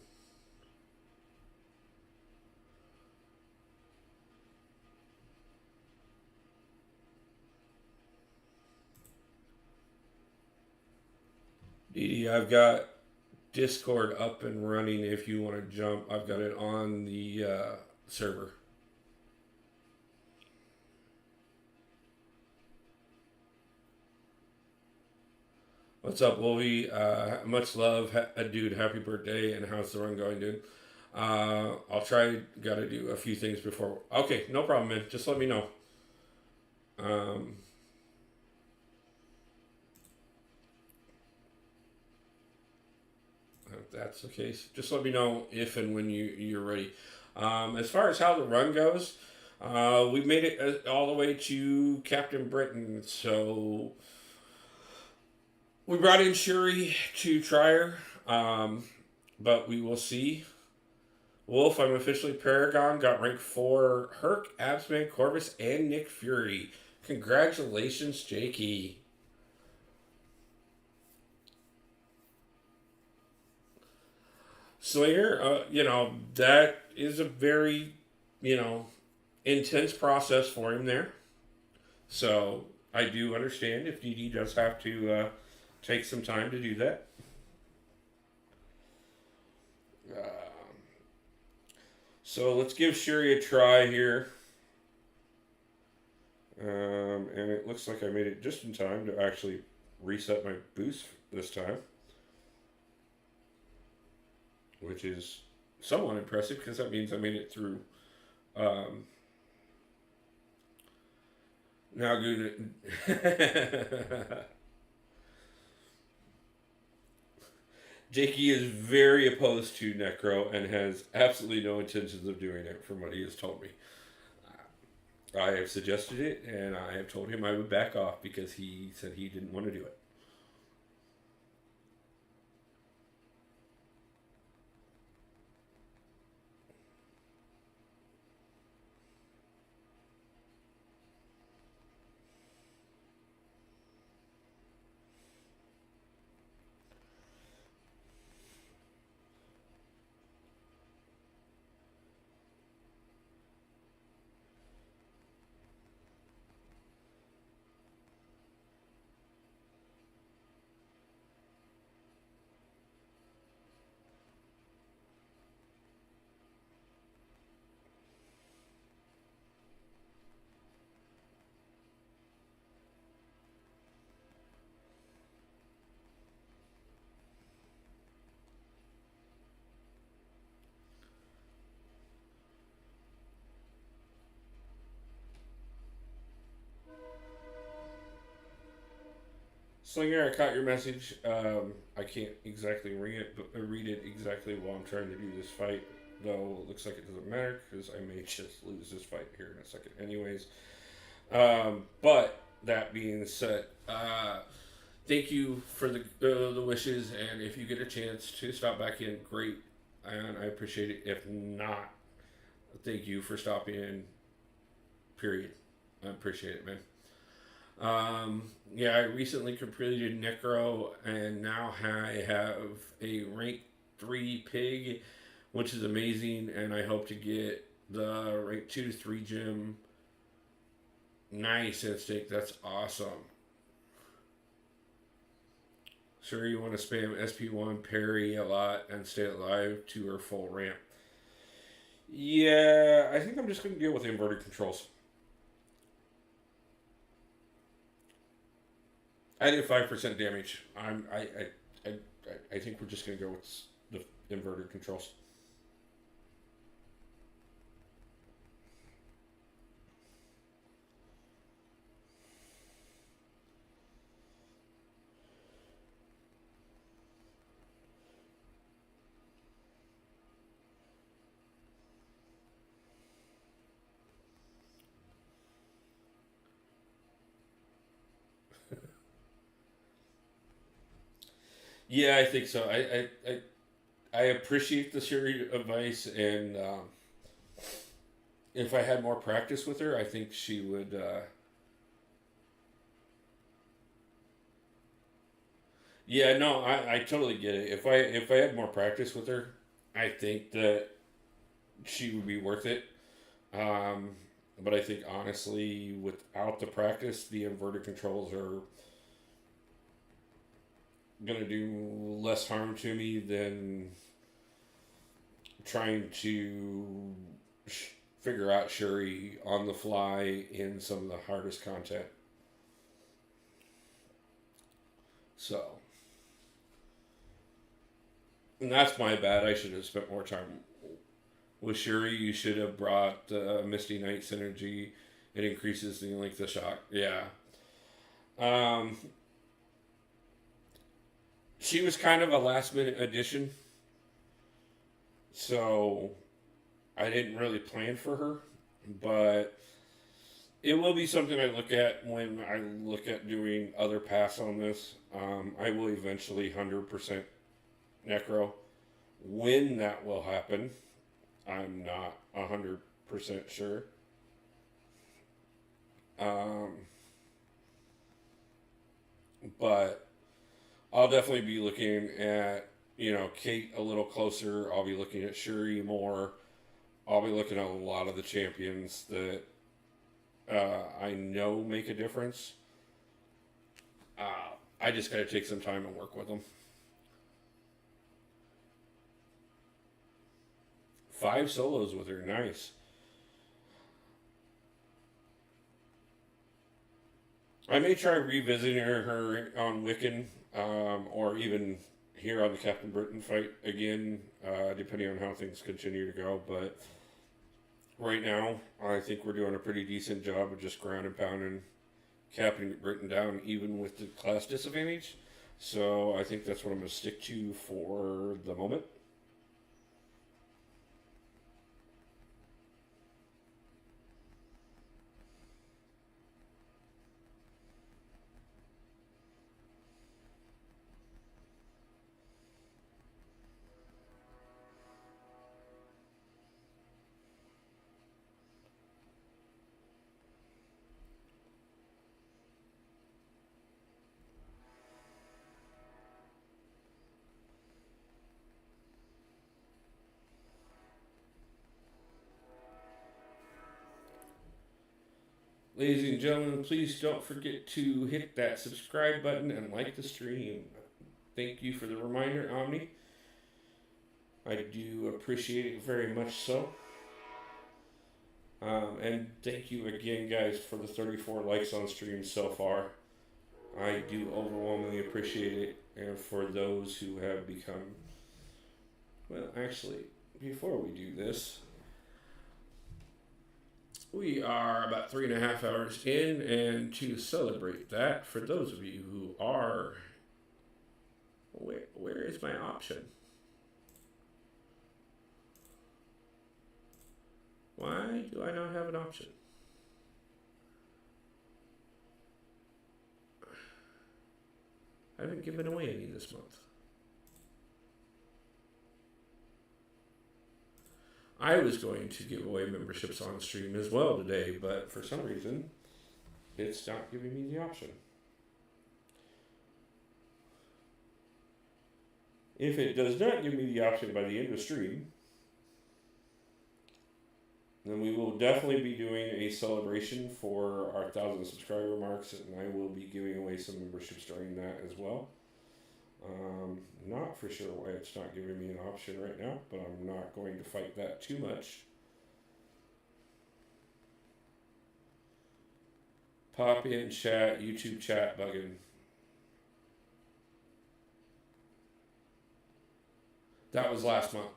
Dee, I've got Discord up and running if you want to jump. I've got it on the server. What's up, Wolvie? Much love, dude. Happy birthday, and how's the run going, dude? I'll try. Got to do a few things before. Okay, no problem, man. Just let me know. If that's the case, just let me know if and when you're ready. As far as how the run goes, we made it all the way to Captain Britain, so we brought in Shuri to try her, but we will see. Wolf, I'm officially Paragon, got rank 4. Herc, Absman, Corvus, and Nick Fury. Congratulations, Jakey. Slayer, that is a very, intense process for him there. So I do understand if DD does have to take some time to do that. So let's give Sherry a try here. And it looks like I made it just in time to actually reset my boost this time. Which is somewhat impressive because that means I made it through. Now good. Jakey is very opposed to Necro and has absolutely no intentions of doing it from what he has told me. I have suggested it and I have told him I would back off because he said he didn't want to do it. Slinger, I caught your message. I can't exactly read it exactly while I'm trying to do this fight. Though it looks like it doesn't matter because I may just lose this fight here in a second, anyways. But that being said, thank you for the wishes, and if you get a chance to stop back in, great, and I appreciate it. If not, thank you for stopping in. Period. I appreciate it, man. I recently completed Necro, and now I have a rank 3 pig, which is amazing, and I hope to get the rank 2 to 3 gem. Nice instinct, that's awesome. Sure, you want to spam SP1 parry a lot and stay alive to her full ramp. Yeah, I think I'm just going to deal with inverted controls. I did 5% damage. I think we're just gonna go with the inverted controls. Yeah, I think so. I appreciate the Siri advice, and if I had more practice with her, I think she would. Yeah, no, I totally get it. If I had more practice with her, I think that she would be worth it. Um, but I think honestly, without the practice, the inverted controls are gonna do less harm to me than trying to figure out Shuri on the fly in some of the hardest content. So, and that's my bad. I should have spent more time with Shuri. You should have brought Misty Knight synergy. It increases the length of shock. Yeah. Um, she was kind of a last minute addition, so I didn't really plan for her, but it will be something I look at when I look at doing other paths on this. I will eventually 100% Necro. When that will happen, I'm not 100% sure. Um, but I'll definitely be looking at Kate a little closer. I'll be looking at Shuri more. I'll be looking at a lot of the champions that I know make a difference. I just got to take some time and work with them. 5 solos with her, nice. I may try revisiting her on Wiccan, or even here on the Captain Britain fight again, depending on how things continue to go. But right now, I think we're doing a pretty decent job of just ground and pounding Captain Britain down, even with the class disadvantage. So I think that's what I'm going to stick to for the moment. Ladies and gentlemen, please don't forget to hit that subscribe button and like the stream. Thank you for the reminder, Omni. I do appreciate it very much so. And thank you again, guys, for the 34 likes on stream so far. I do overwhelmingly appreciate it. And for those who have become... Well, actually, before we do this... We are about 3.5 hours in, and to celebrate that, for those of you who are, where is my option? Why do I not have an option? I haven't given away any this month. I was going to give away memberships on stream as well today, but for some reason, it's not giving me the option. If it does not give me the option by the end of stream, then we will definitely be doing a celebration for our 1,000 subscriber marks, and I will be giving away some memberships during that as well. Not for sure why it's not giving me an option right now, but I'm not going to fight that too much. Pop in chat, YouTube chat bugging. That was last month.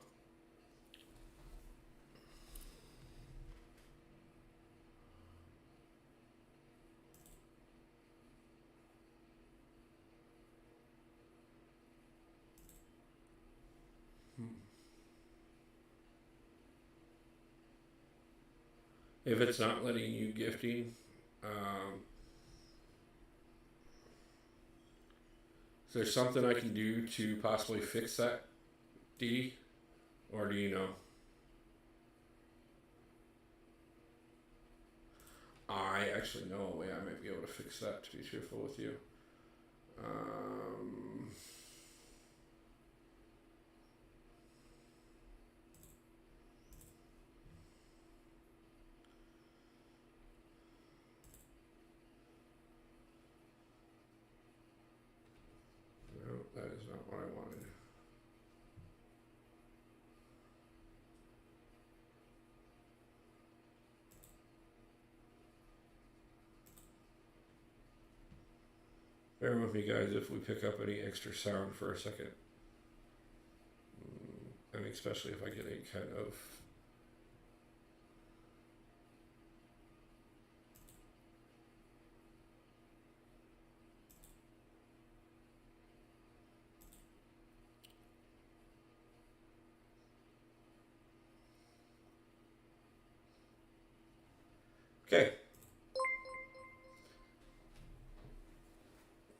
If it's not letting you gifting, is there something I can do to possibly fix that, Dee? Or do you know? I actually know a way I might be able to fix that, to be truthful with you. That is not what I wanted. Bear with me, guys, if we pick up any extra sound for a second. And especially if I get any kind of... Okay.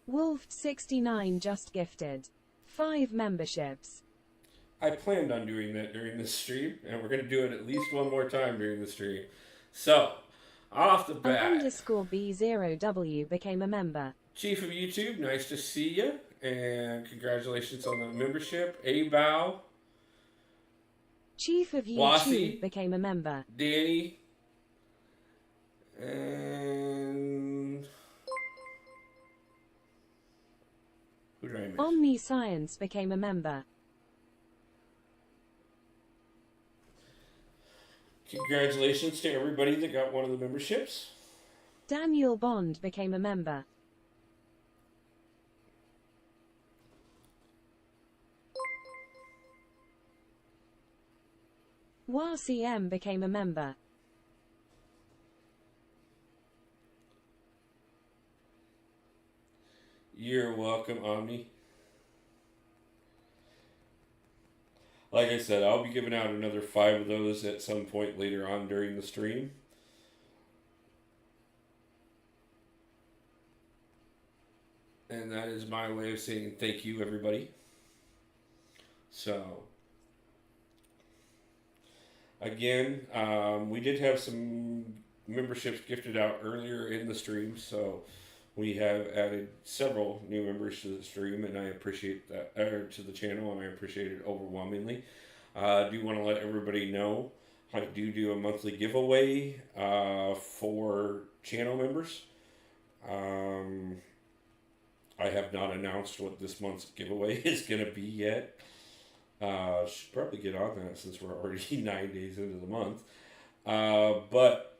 Wolf69 just gifted 5 memberships. I planned on doing that during this stream, and we're going to do it at least one more time during the stream. So, off the bat... _B0W became a member. Chief of YouTube, nice to see you. And congratulations on the membership. Abow, Chief of YouTube Wasi, became a member. Danny, and who did I miss? Omniscience became a member. Congratulations to everybody that got one of the memberships. Daniel Bond became a member. WACM became a member. You're welcome, Omni. Like I said, I'll be giving out another 5 of those at some point later on during the stream. And that is my way of saying thank you, everybody. So, again, we did have some memberships gifted out earlier in the stream, so we have added several new members to the stream, and I appreciate that, to the channel, and I appreciate it overwhelmingly. I do want to let everybody know I do a monthly giveaway for channel members. I have not announced what this month's giveaway is going to be yet. Should probably get on that since we're already 9 days into the month. But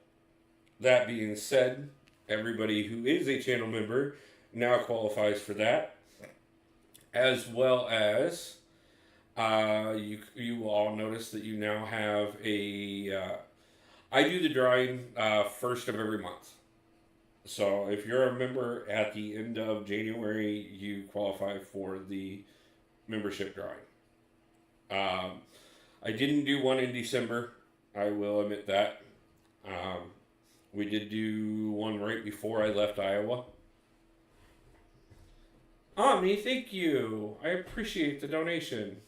that being said, everybody who is a channel member now qualifies for that, as well as you will all notice that you now have a I do the drawing first of every month. So if you're a member at the end of January, you qualify for the membership drawing. I didn't do one in December, I will admit that. We did do one right before I left Iowa. Omni, thank you. I appreciate the donation.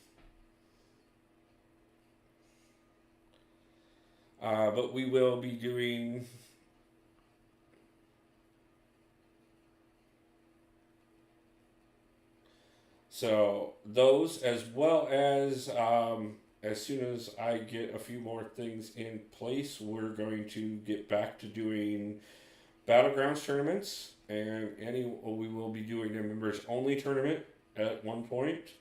But we will be doing... So those, as well as soon as I get a few more things in place, we're going to get back to doing Battlegrounds tournaments, and we will be doing a members only tournament at one point.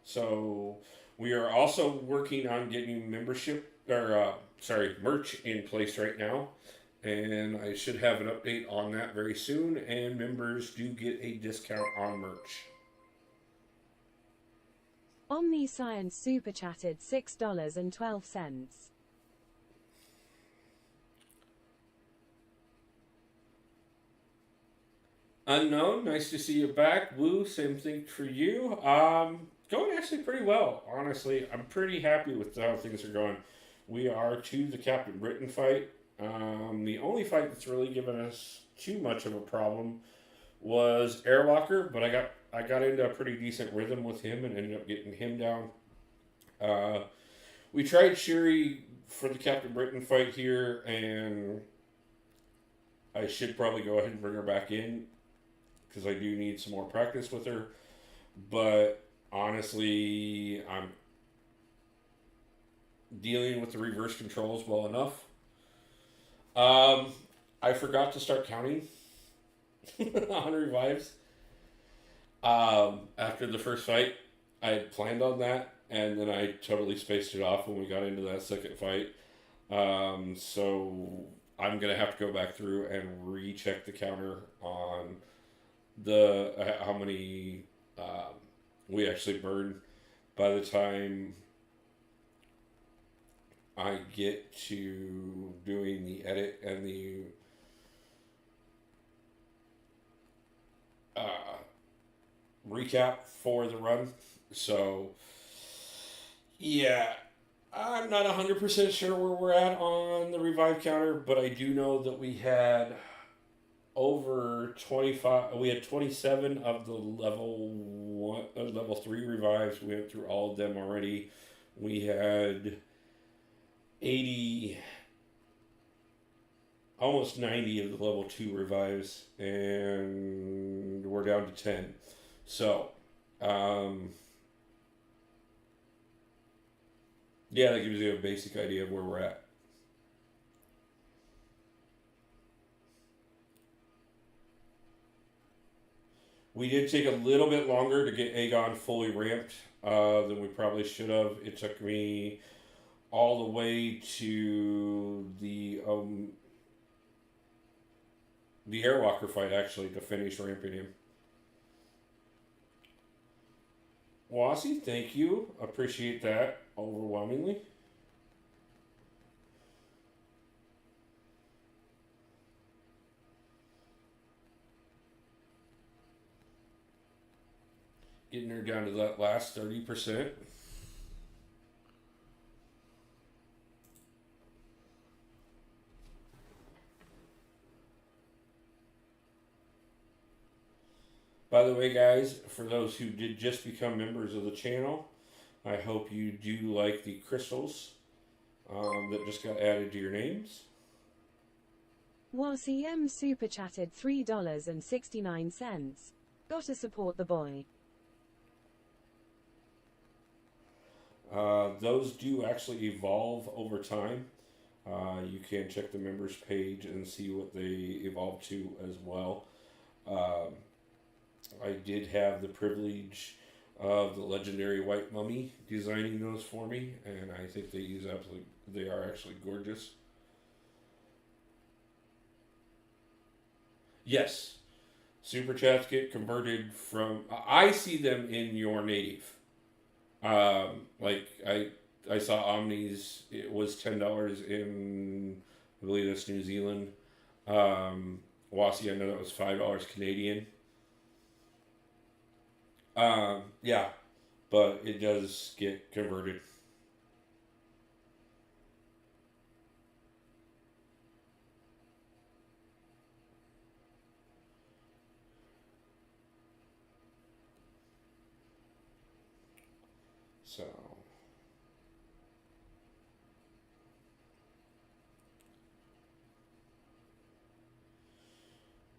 So we are also working on getting merch in place right now. And I should have an update on that very soon. And members do get a discount on merch. Omniscience super chatted $6.12. Unknown, nice to see you back. Woo, same thing for you. Going actually pretty well, honestly. I'm pretty happy with how things are going. We are to the Captain Britain fight. The only fight that's really given us too much of a problem was Airwalker, but I got into a pretty decent rhythm with him and ended up getting him down. We tried Shuri for the Captain Britain fight here, and I should probably go ahead and bring her back in because I do need some more practice with her. But honestly, I'm dealing with the reverse controls well enough. I forgot to start counting on revives. After the first fight, I had planned on that, and then I totally spaced it off when we got into that second fight. So I'm gonna have to go back through and recheck the counter on the how many we actually burned by the time I get to doing the edit and the recap for the run. So, yeah, I'm not 100% sure where we're at on the revive counter, but I do know that we had over 25, we had 27 of the level 3 revives. We went through all of them already. We had 80, almost 90 of the level 2 revives, and we're down to 10. So, yeah, that gives you a basic idea of where we're at. We did take a little bit longer to get Aegon fully ramped than we probably should have. It took me all the way to the Airwalker fight, actually, to finish ramping him. Wasi, thank you. Appreciate that overwhelmingly. Getting her down to that last 30%. By the way, guys, for those who did just become members of the channel, I hope you do like the crystals that just got added to your names. WASM super chatted $3.69. Gotta support the boy. Those do actually evolve over time. You can check the members page and see what they evolve to as well. I did have the privilege of the legendary White Mummy designing those for me, and I think they are actually gorgeous. Yes, super chats get converted from. I see them in your native. Like I saw Omni's. It was $10 in, I believe that's New Zealand. Wasi, I know that was $5 Canadian. Yeah, but it does get converted. So,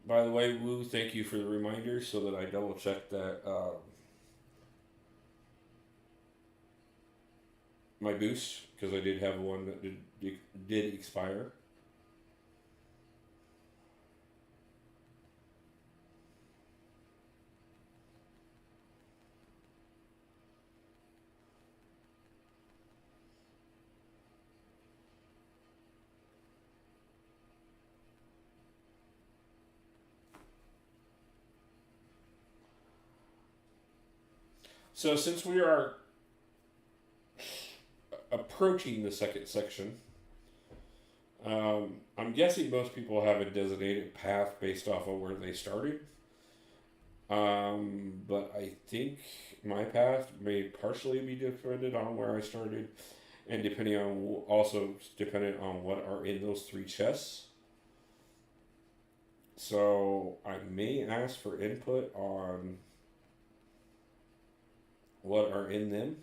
by the way, Woo, thank you for the reminder so that I double check that my boost, because I did have one that did expire. So since we are approaching the second section, I'm guessing most people have a designated path based off of where they started. But I think my path may partially be dependent on where I started, and dependent on what are in those 3 chests. So I may ask for input on what are in them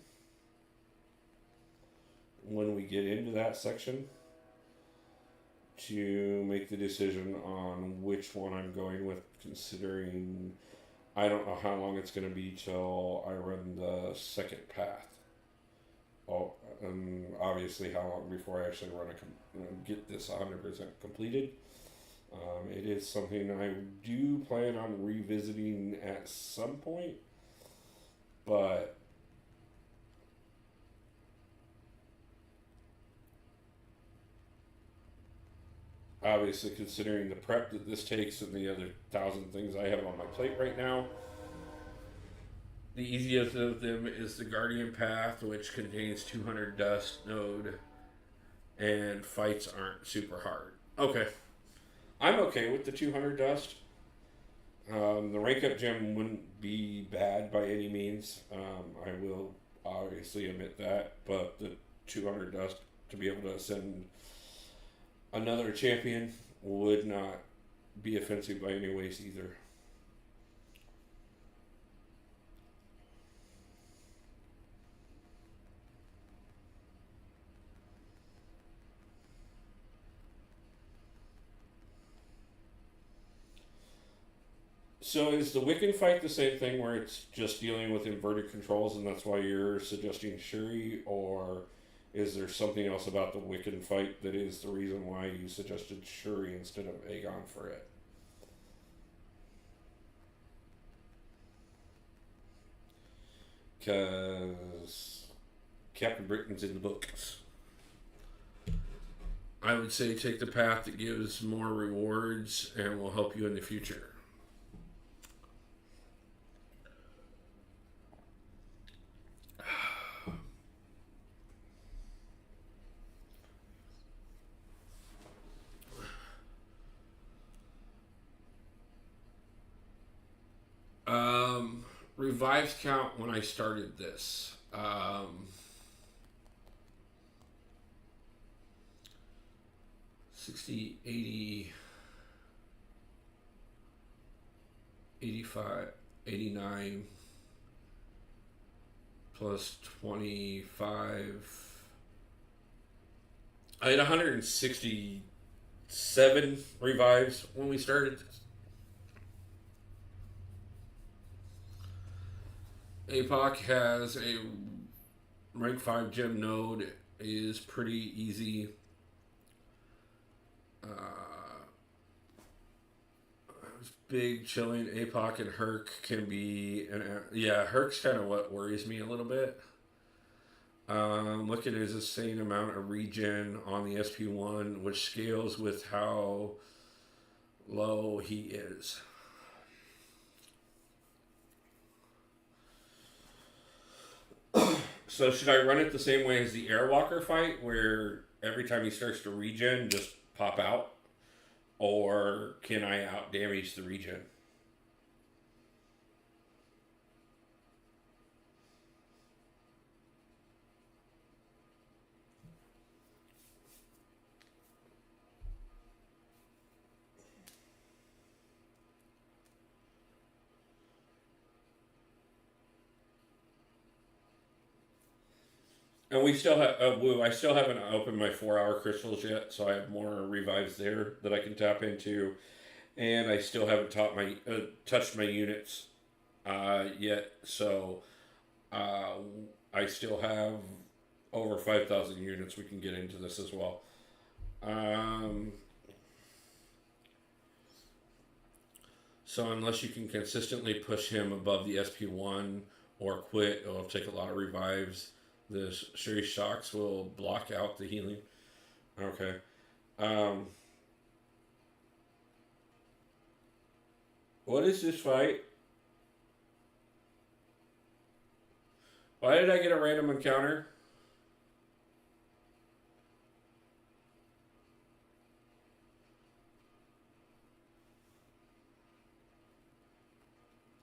when we get into that section to make the decision on which one I'm going with, considering I don't know how long it's going to be till I run the second path. Oh, and obviously how long before I actually get this 100% completed. It is something I do plan on revisiting at some point, but obviously considering the prep that this takes and the other 1,000 things I have on my plate right now, the easiest of them is the Guardian Path, which contains 200 dust node, and fights aren't super hard. Okay. I'm okay with the 200 dust. The rank up gem wouldn't be bad by any means. I will obviously admit that, but the 200 dust to be able to ascend another champion would not be offensive by any ways either. So is the Wiccan fight the same thing where it's just dealing with inverted controls and that's why you're suggesting Shuri, or is there something else about the Wiccan fight that is the reason why you suggested Shuri instead of Aegon for it? Because Captain Britain's in the books. I would say take the path that gives more rewards and will help you in the future. Revives count when I started this. 60, 80, 85, 89 plus 25. I had 167 revives when we started this. APOC has a rank 5 gem node. It is pretty easy. Big chilling. APOC and Herc can be, Herc's kind of what worries me a little bit. Look at his insane amount of regen on the SP1, which scales with how low he is. So should I run it the same way as the Airwalker fight, where every time he starts to regen, just pop out? Or can I out damage the regen? And we still have I still haven't opened my 4-hour crystals yet, so I have more revives there that I can tap into, and I still haven't touched my units yet. So I still have over 5,000 units. We can get into this as well. So unless you can consistently push him above the SP1 or quit, it'll take a lot of revives. The Shuri Shocks will block out the healing. Okay. What is this fight? Why did I get a random encounter?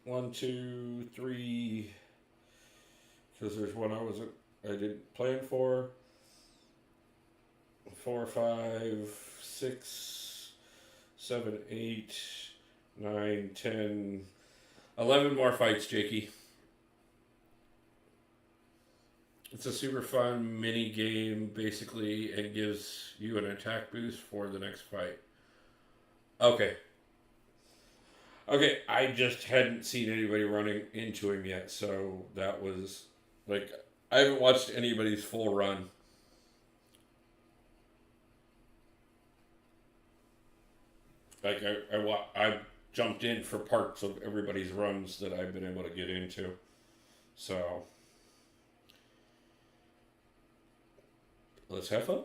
One, two, three. Because there's one I didn't plan for. 4, 5, 6, 7, 8, 9, 10, 11 more fights, Jakey. It's a super fun mini game, basically, and gives you an attack boost for the next fight. Okay, I just hadn't seen anybody running into him yet, so that was, like, I haven't watched anybody's full run. Like, I jumped in for parts of everybody's runs that I've been able to get into. So, let's have fun.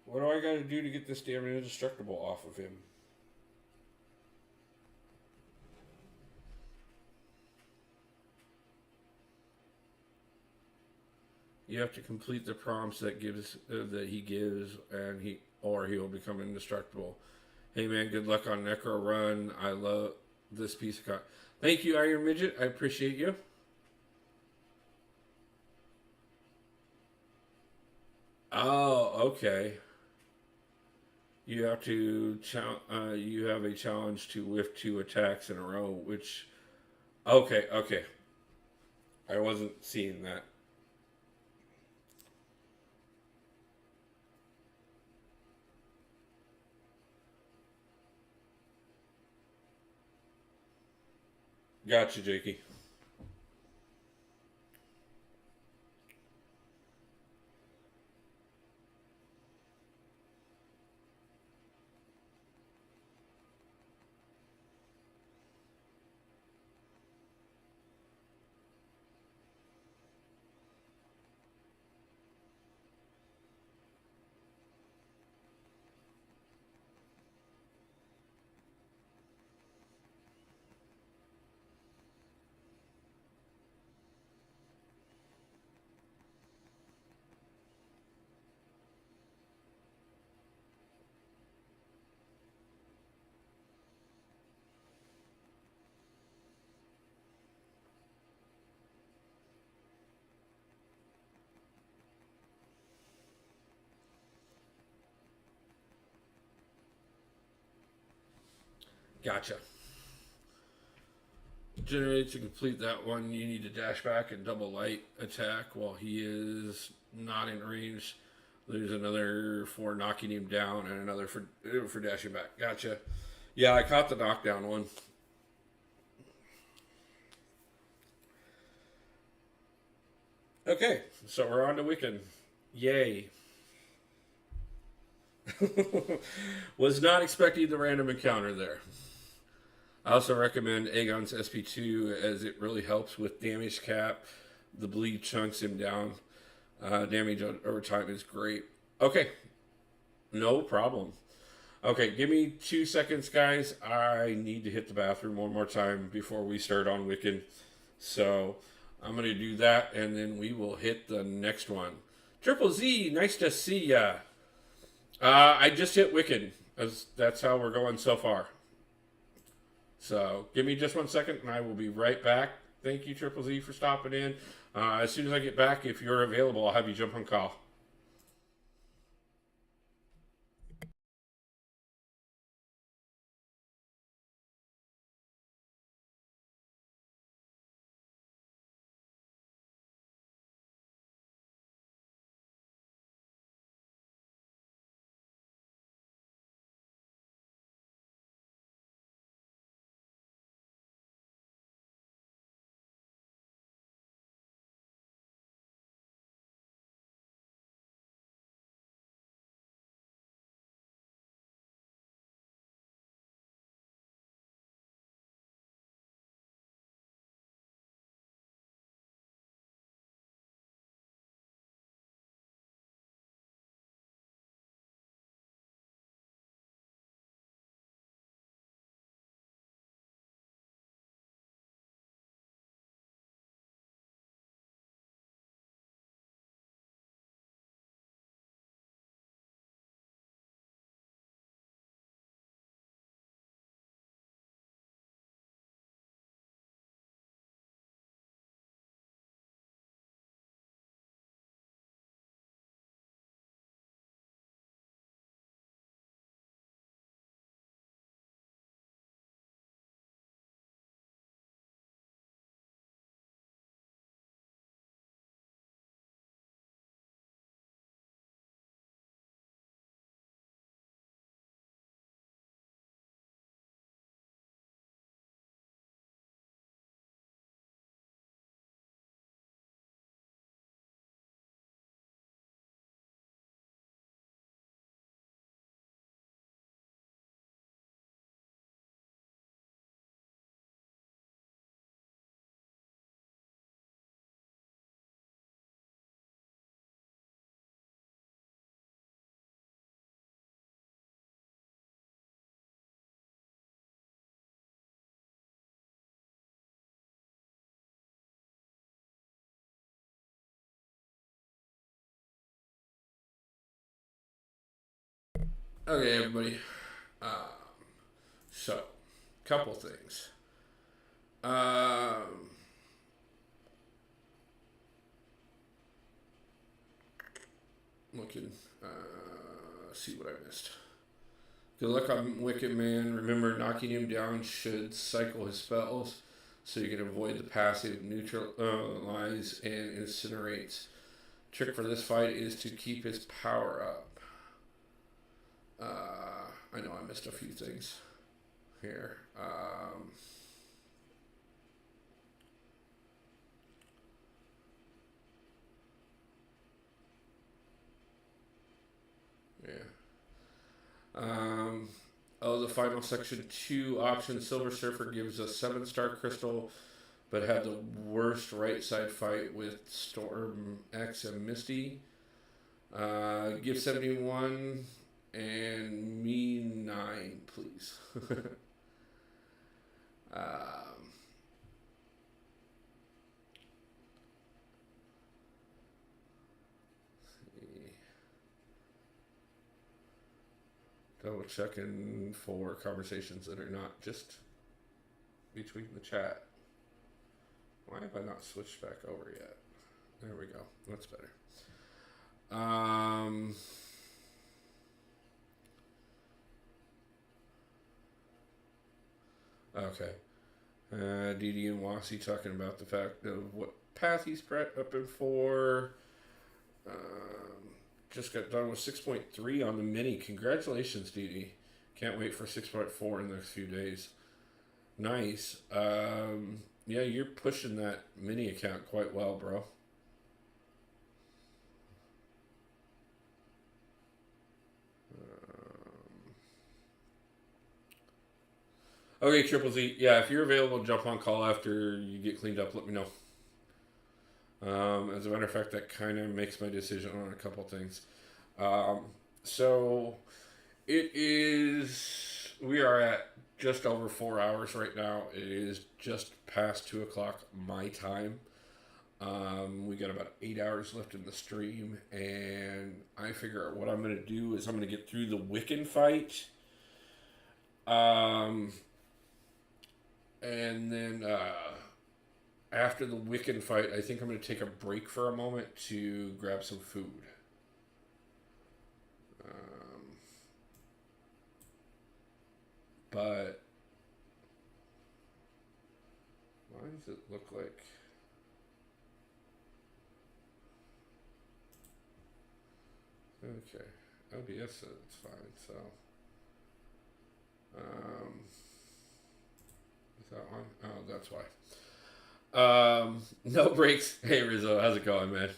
What do I gotta do to get this damn indestructible off of him? You have to complete the prompts that he gives, and he'll become indestructible. Hey man, good luck on Necro Run. I love this piece of content. Thank you, Iron Midget. I appreciate you. Oh, okay. You have to you have a challenge to whiff 2 attacks in a row, which okay. I wasn't seeing that. Gotcha, Jakey. Gotcha. Generate to complete that one, you need to dash back and double light attack while he is not in range. There's another for knocking him down and another for dashing back. Gotcha. Yeah, I caught the knockdown one. Okay, so we're on to Wiccan. Yay. Was not expecting the random encounter there. I also recommend Aegon's SP2 as it really helps with damage cap. The bleed chunks him down. Damage over time is great. Okay, no problem. Okay, give me 2 seconds, guys. I need to hit the bathroom one more time before we start on Wiccan. So I'm going to do that, and then we will hit the next one. Triple Z, nice to see ya. I just hit Wiccan. That's how we're going so far. So give me just 1 second, and I will be right back. Thank you, Triple Z, for stopping in. As soon as I get back, if you're available, I'll have you jump on call. Okay, everybody. So, couple things. Looking, see what I missed. Good luck on Wicked Man. Remember, knocking him down should cycle his spells, so you can avoid the passive neutralize and incinerates. Trick for this fight is to keep his power up. I know I missed a few things here. The final section 2 option. Silver Surfer gives a 7-star crystal, but had the worst right side fight with Storm X and Misty. Give 71 and me 9, please. Double checking for conversations that are not just between the chat. Why have I not switched back over yet? There we go. That's better. Okay. DD and Wasi talking about the fact of what path he's up in for. Just got done with 6.3 on the mini. Congratulations, DD. Can't wait for 6.4 in the next few days. Nice. Yeah, you're pushing that mini account quite well, bro. Okay, Triple Z. Yeah, if you're available, jump on call after you get cleaned up. Let me know. As a matter of fact, that kind of makes my decision on a couple things. So it is. We are at just over 4 hours right now. It is just past 2 o'clock my time. We got about 8 hours left in the stream, and I figure what I'm going to do is I'm going to get through the Wiccan fight. And then after the Wiccan fight, I think I'm going to take a break for a moment to grab some food. But why does it look like... Okay, OBS says it's fine, so... is that on? Oh, that's why. No breaks. Hey Rizzo, how's it going, man?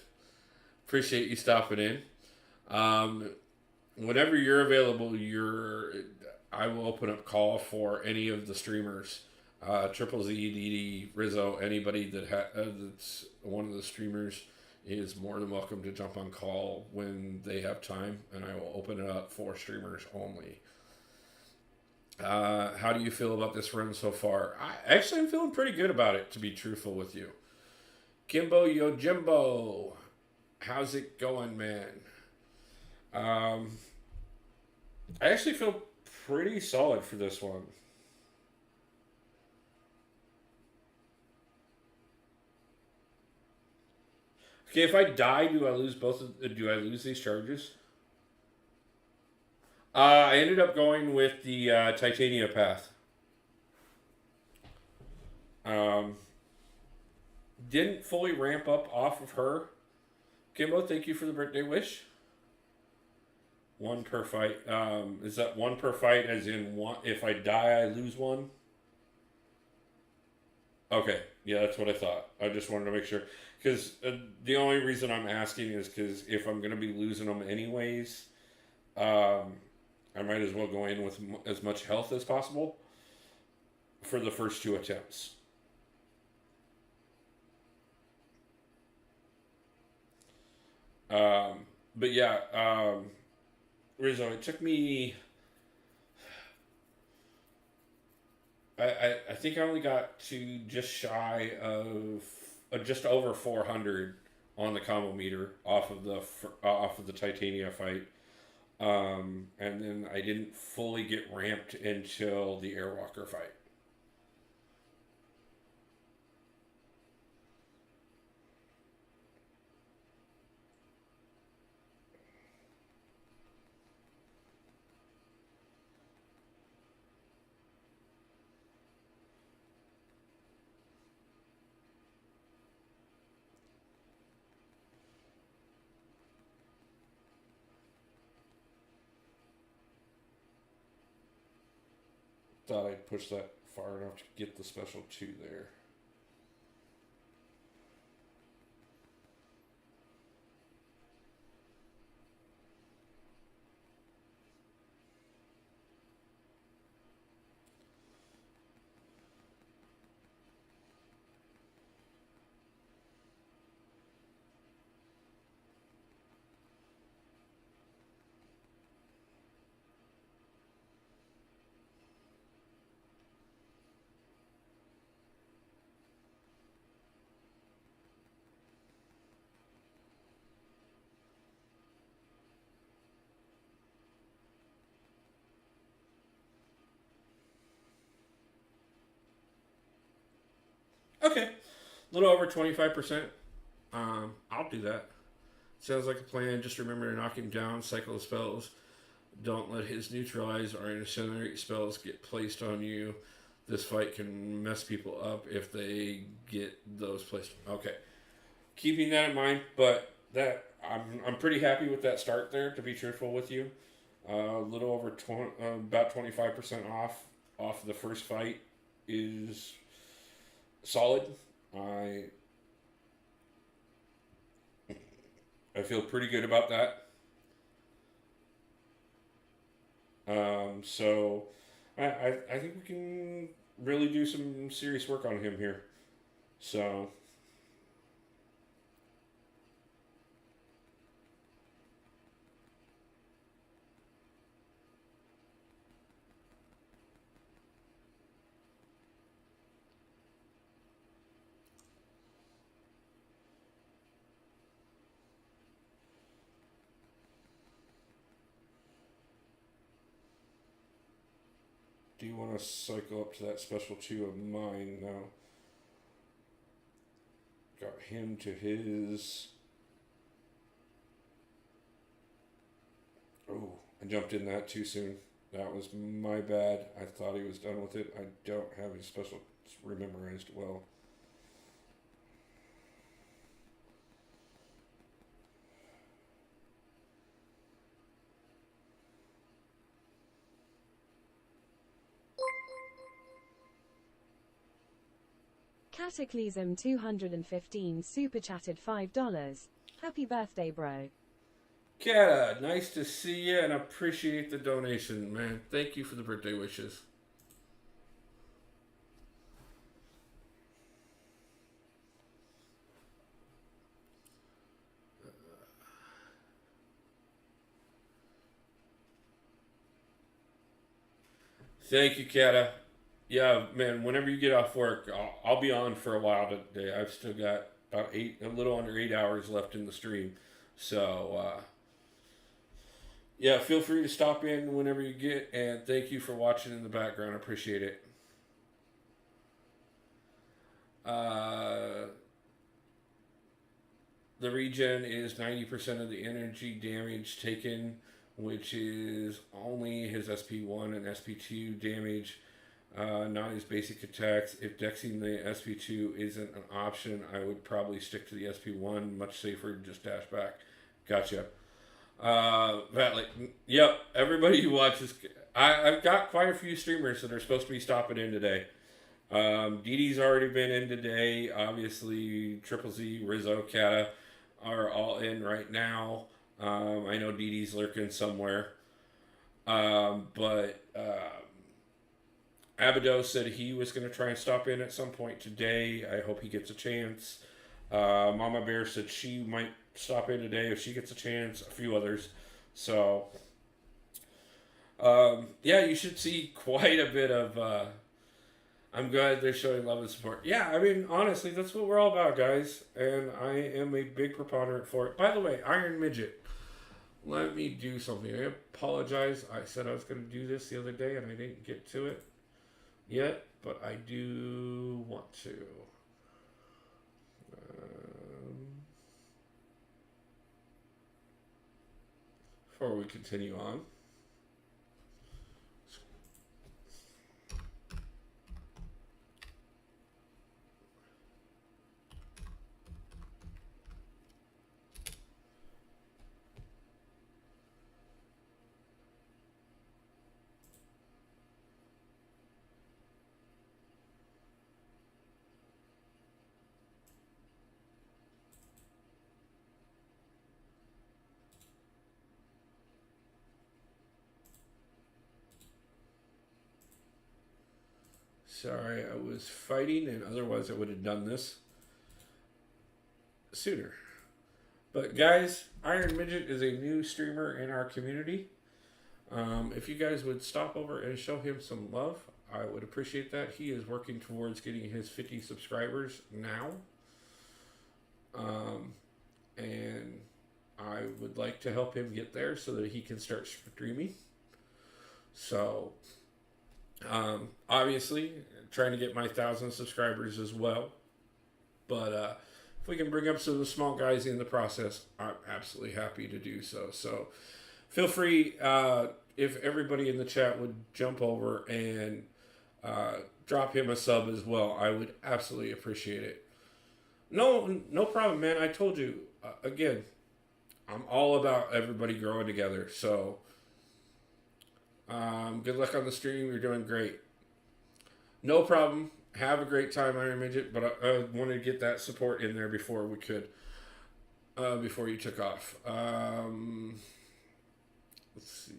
Appreciate you stopping in. Whenever you're available, I will open up call for any of the streamers. Triple Z, DD, Rizzo, anybody that's one of the streamers is more than welcome to jump on call when they have time, and I will open it up for streamers only. How do you feel about this run so far? I'm feeling pretty good about it, to be truthful with you. Kimbo Yojimbo, how's it going, man? I actually feel pretty solid for this one. Okay, if I die, do I lose these charges? I ended up going with the Titania path. Didn't fully ramp up off of her. Kimbo, thank you for the birthday wish. 1 per fight. Is that 1 per fight as in one? If I die, I lose 1? Okay. Yeah, that's what I thought. I just wanted to make sure. Because the only reason I'm asking is because if I'm going to be losing them anyways, I might as well go in with as much health as possible for the first 2 attempts. But yeah, Rizzo, it took me... I think I only got to just shy of... just over 400 on the combo meter off of the Titania fight. And then I didn't fully get ramped until the Airwalker fight. Thought I'd push that far enough to get the special 2 there. Okay, a little over 25%. I'll do that. Sounds like a plan. Just remember to knock him down, cycle the spells. Don't let his neutralize or incinerate spells get placed on you. This fight can mess people up if they get those placed. Okay, keeping that in mind, but that I'm pretty happy with that start there. To be truthful with you, a little over about 25% off the first fight is solid. I feel pretty good about that. So I think we can really do some serious work on him here. So do you want to cycle up to that special 2 of mine now? Got him to his... Oh, I jumped in that too soon. That was my bad. I thought he was done with it. I don't have his special memorized well. Cataclysm 215 super chatted $5. Happy birthday, bro. Kata, nice to see you and appreciate the donation, man. Thank you for the birthday wishes. Thank you, Kata. Yeah, man, whenever you get off work, I'll be on for a while today. I've still got about a little under 8 hours left in the stream. So, yeah, feel free to stop in whenever you get, and thank you for watching in the background. I appreciate it. The regen is 90% of the energy damage taken, which is only his SP1 and SP2 damage. Not his basic attacks. If dexing the SP2 isn't an option, I would probably stick to the SP1. Much safer to just dash back. Gotcha. Yep, everybody who watches... I've got quite a few streamers that are supposed to be stopping in today. Dee Dee's already been in today. Obviously, Triple Z, Rizzo, Kata are all in right now. I know Dee Dee's lurking somewhere. But Abados said he was going to try and stop in at some point today. I hope he gets a chance. Mama Bear said she might stop in today if she gets a chance. A few others. So, yeah, you should see quite a bit of... I'm glad they're showing love and support. Yeah, I mean, honestly, that's what we're all about, guys. And I am a big proponent for it. By the way, Iron Midget. let me do something. I apologize. I said I was going to do this the other day and I didn't get to it yet, but I do want to. Before we continue on. Sorry, I was fighting, and otherwise I would have done this sooner. But guys, Iron Midget is a new streamer in our community. If you guys would stop over and show him some love, I would appreciate that. He is working towards getting his 50 subscribers now. And I would like to help him get there so that he can start streaming. So, obviously, trying to get my 1,000 subscribers as well. But if we can bring up some of the small guys in the process, I'm absolutely happy to do so. So, feel free, if everybody in the chat would jump over and drop him a sub as well. I would absolutely appreciate it. No problem, man. I told you, again, I'm all about everybody growing together. So, good luck on the stream. You're doing great. No problem. Have a great time, Iron Midget. But I wanted to get that support in there before we could, before you took off. Let's see.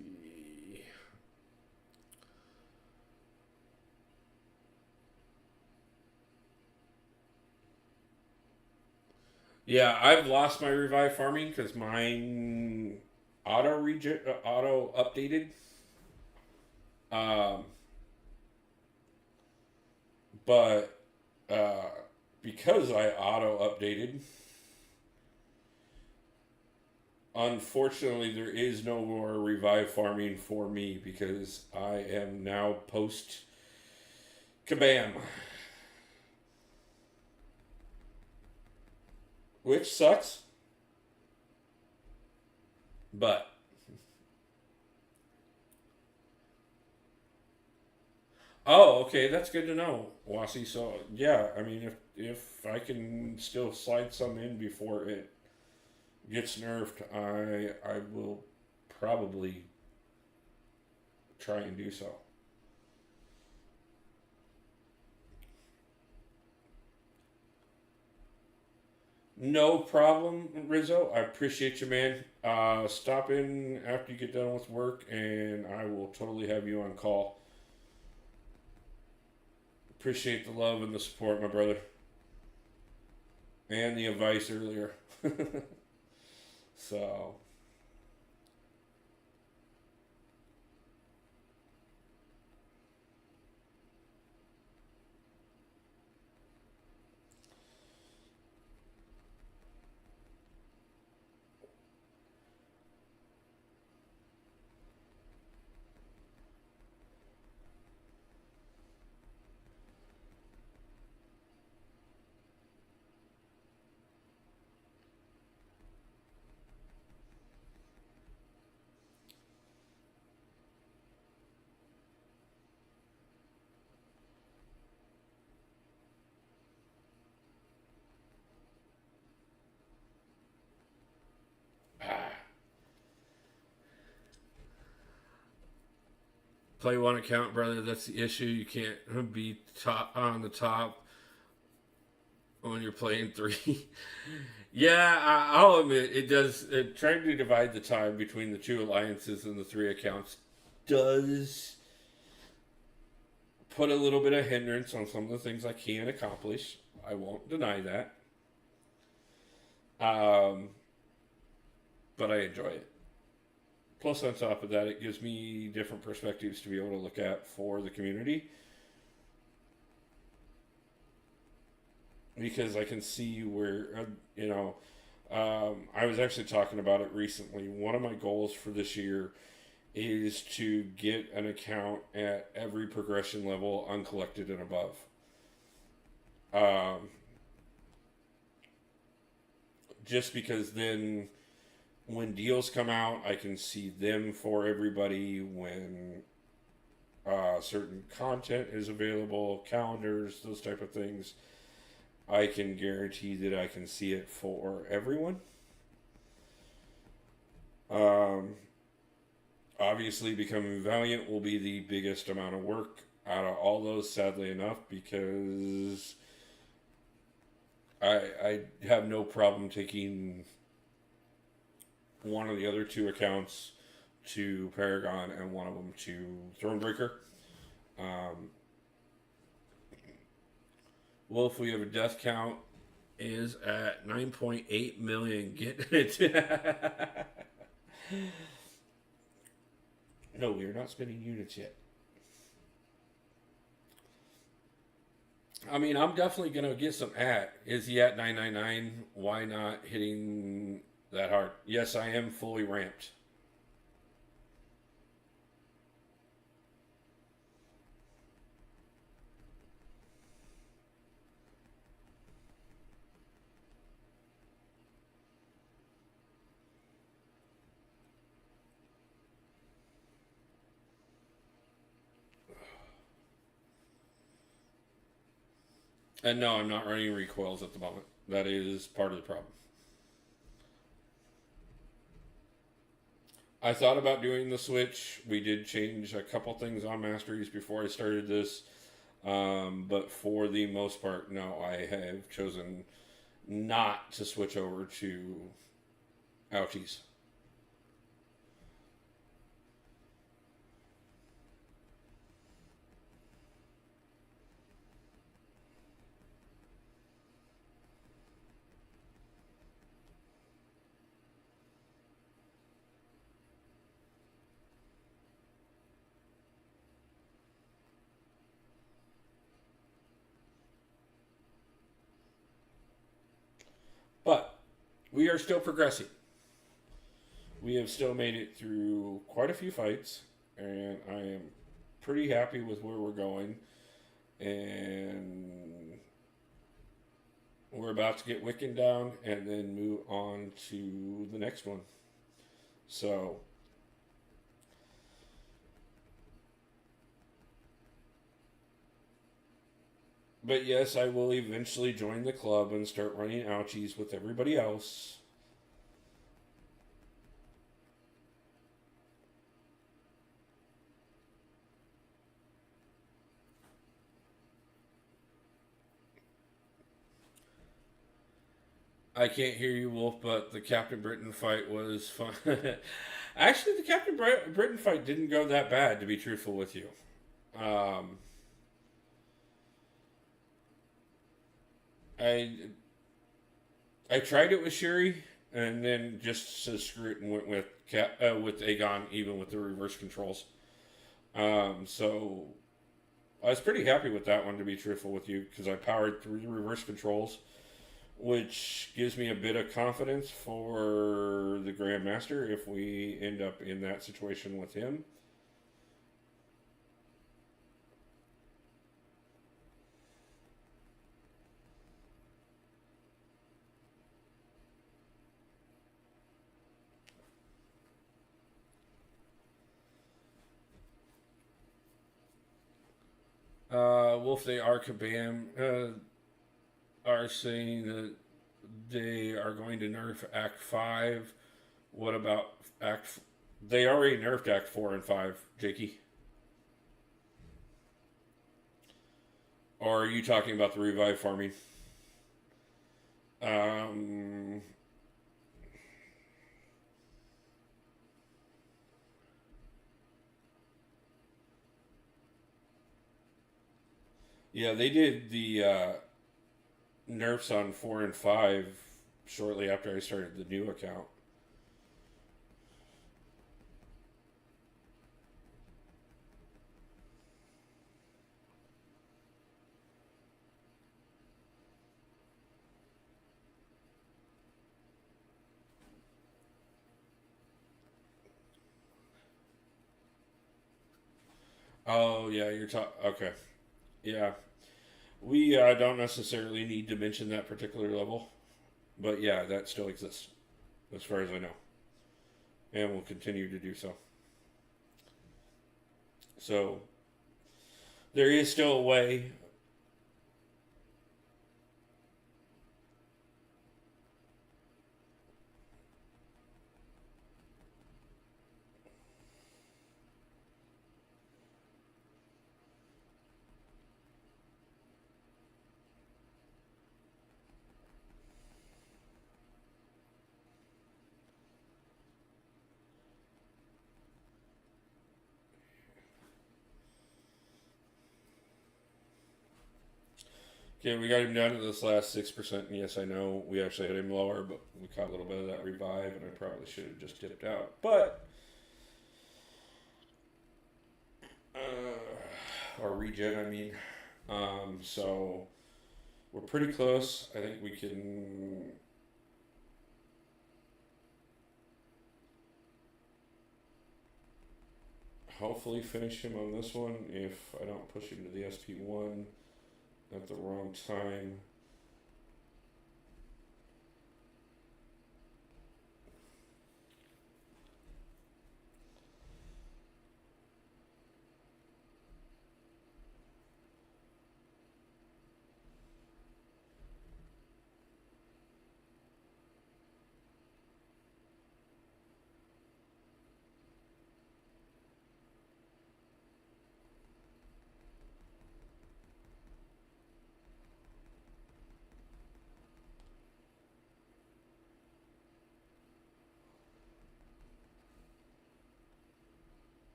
Yeah, I've lost my revive farming because mine auto updated. But because I auto updated, unfortunately, there is no more revive farming for me because I am now post kabam. Which sucks. But oh, okay, that's good to know, Wasi. So yeah, I mean, if I can still slide some in before it gets nerfed, I will probably try and do so. No problem, Rizzo. I appreciate you, man. Stop in after you get done with work, and I will totally have you on call. Appreciate the love and the support, my brother. And the advice earlier. So... Play one account, brother. That's the issue. You can't be top on the top when you're playing three. Yeah, I'll admit it does. Trying to divide the time between the two alliances and the three accounts does put a little bit of hindrance on some of the things I can accomplish. I won't deny that. But I enjoy it. Plus, on top of that, it gives me different perspectives to be able to look at for the community. Because I can see where, I was actually talking about it recently. One of my goals for this year is to get an account at every progression level, uncollected and above. Um, just because then when deals come out, I can see them for everybody. When certain content is available, calendars, those type of things, I can guarantee that I can see it for everyone. Um, Obviously, becoming Valiant will be the biggest amount of work out of all those, sadly enough, because I have no problem taking one of the other two accounts to Paragon and one of them to Thronebreaker. Um, Wolf, we have a death count is at 9.8 million. Get it? No, we are not spending units yet. I mean, I'm definitely going to get some at. Is he at 999? Why not hitting that hard? Yes, I am fully ramped. And no, I'm not running recoils at the moment. That is part of the problem. I thought about doing the switch. We did change a couple things on masteries before I started this. But for the most part, no, I have chosen not to switch over to ouchies. But we are still progressing. We have still made it through quite a few fights, and I am pretty happy with where we're going. And we're about to get Wiccan down and then move on to the next one. So, but yes, I will eventually join the club and start running ouchies with everybody else. I can't hear you, Wolf, but the Captain Britain fight was fun. Actually, the Captain Britain fight didn't go that bad, to be truthful with you. Um, I I tried it with Shuri, and then just to screw it and went with Aegon, even with the reverse controls. So I was pretty happy with that one, to be truthful with you, because I powered through the reverse controls, which gives me a bit of confidence for the Grandmaster if we end up in that situation with him. Wolf, they are Kabam are saying that they are going to nerf Act 5. What about Act... They already nerfed Act 4 and 5, Jakey. Or are you talking about the revive farming? Um... Yeah, they did the nerfs on 4 and 5 shortly after I started the new account. Oh yeah, you're talking. Okay, yeah. We don't necessarily need to mention that particular level, but yeah, that still exists, as far as I know, and will continue to do so. So there is still a way. Okay, we got him down to this last 6%. And yes, I know we actually had him lower, but we caught a little bit of that revive, and I probably should have just dipped out. But or regen, I mean. So we're pretty close. I think we can. Hopefully finish him on this one if I don't push him to the SP1 at the wrong time.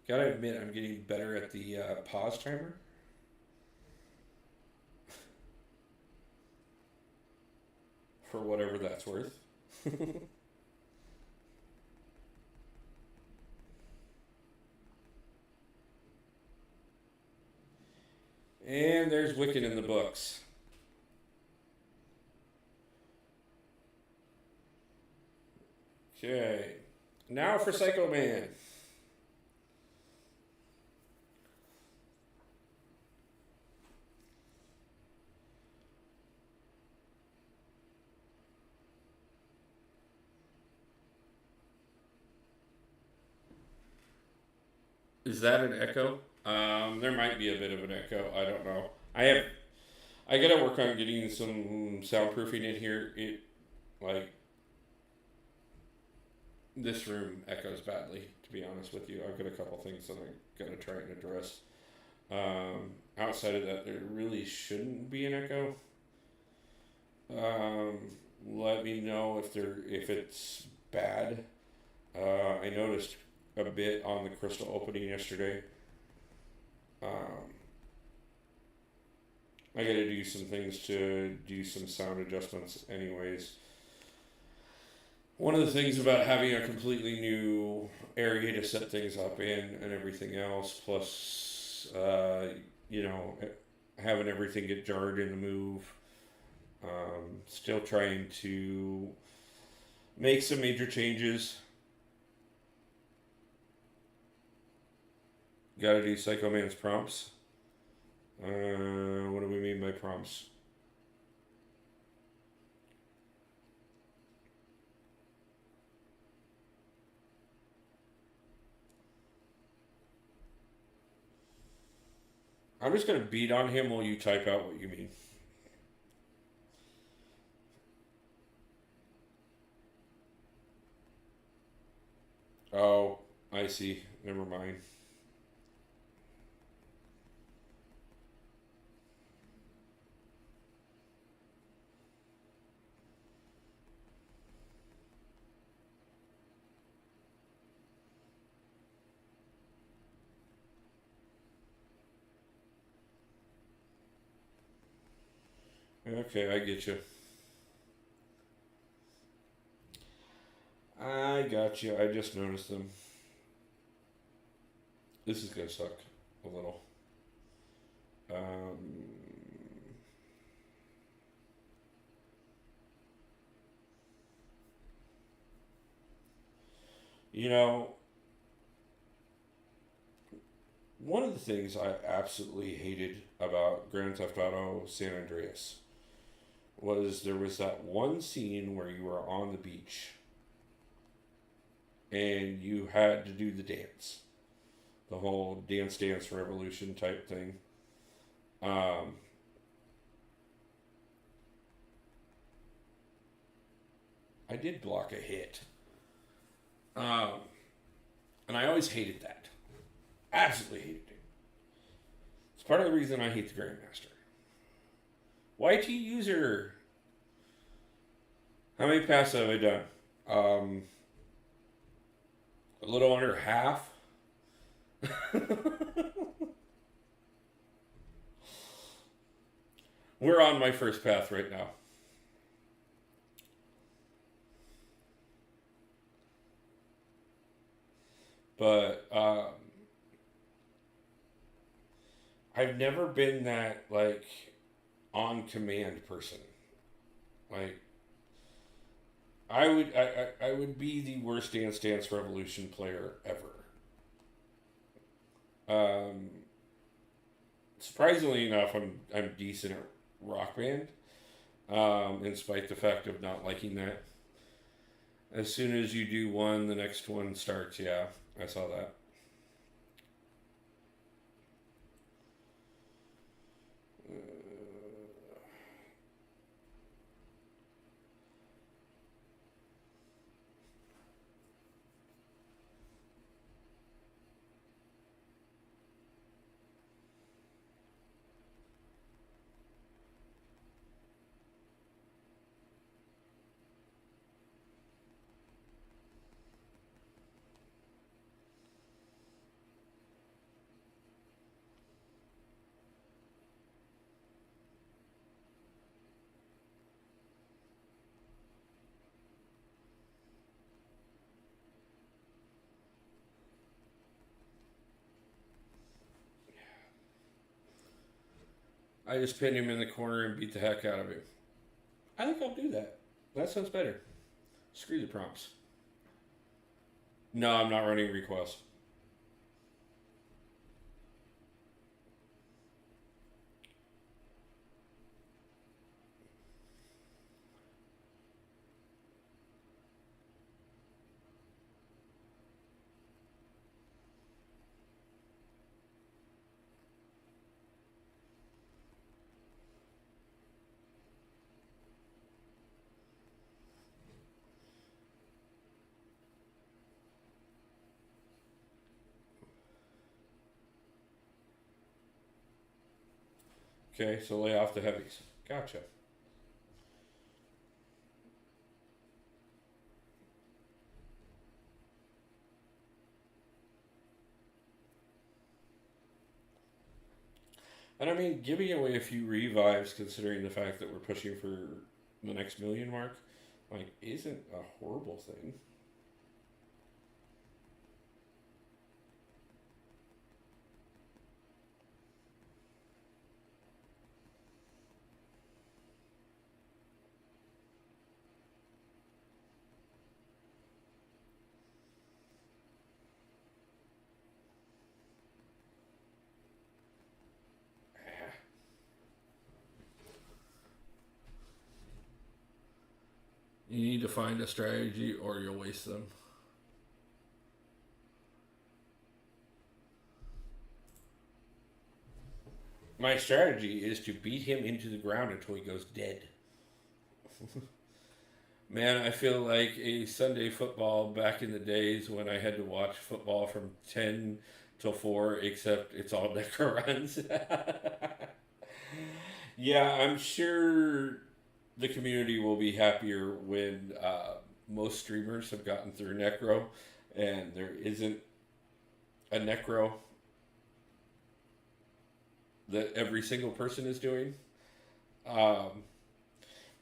Gotta admit, I'm getting better at the pause timer. For whatever that's worth. And there's Wicked in the books. Okay. Now for Psycho Man. Is that an echo? There might be a bit of an echo. I don't know. I gotta work on getting some soundproofing in here. It like this room echoes badly. To be honest with you, I've got a couple things that I gotta try and address. Outside of that, there really shouldn't be an echo. Um, Let me know if it's bad. I noticed a bit on the crystal opening yesterday. Um, I got to do some things to do some sound adjustments, anyways. One of the things about having a completely new area to set things up in and everything else, plus, having everything get jarred in the move. Still trying to make some major changes. Gotta do Psycho Man's prompts. What do we mean by prompts? I'm just gonna beat on him while you type out what you mean. Oh, I see. Never mind. Okay, I get you. I got you. I just noticed them. This is gonna suck a little. Um, You know, one of the things I absolutely hated about Grand Theft Auto San Andreas was there was that one scene where you were on the beach and you had to do the dance, the whole Dance Revolution type thing. Um, I did block a hit. Um, and I always hated that. Absolutely hated it. It's part of the reason I hate the Grandmaster. YT user. How many paths have I done? A little under half. We're on my first path right now. But I've never been that like on command person. Like I would be the worst Dance Revolution player ever. Um, Surprisingly enough, I'm decent at Rock Band. In spite of the fact of not liking that. As soon as you do one, the next one starts. Yeah, I saw that. I just pin him in the corner and beat the heck out of him. I think I'll do that. That sounds better. Screw the prompts. No, I'm not running request. Okay, so lay off the heavies. Gotcha. And I mean, giving away a few revives, considering the fact that we're pushing for the next million mark, like, isn't a horrible thing. You need to find a strategy or you'll waste them. My strategy is to beat him into the ground until he goes dead. Man, I feel like a Sunday football back in the days when I had to watch football from 10 till 4, except it's all Necro runs. Yeah, I'm sure the community will be happier when most streamers have gotten through Necro and there isn't a Necro that every single person is doing. Um,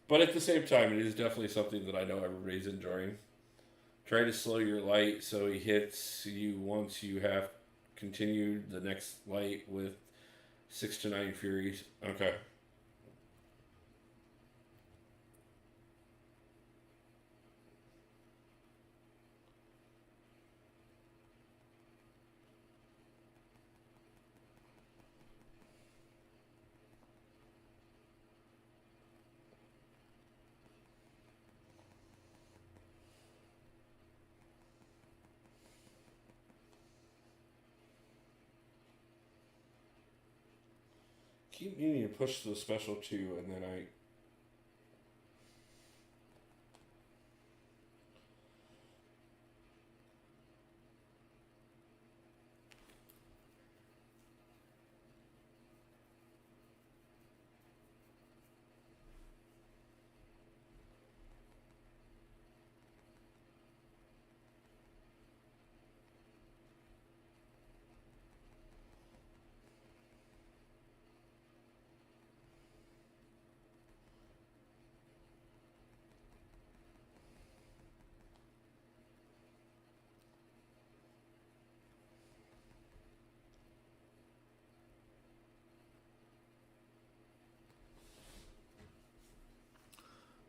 but at the same time, it is definitely something that I know everybody's enjoying. Try to slow your light so he hits you once you have continued the next light with 6 to 9 Furies. Okay. keep needing to push the special 2, and then I...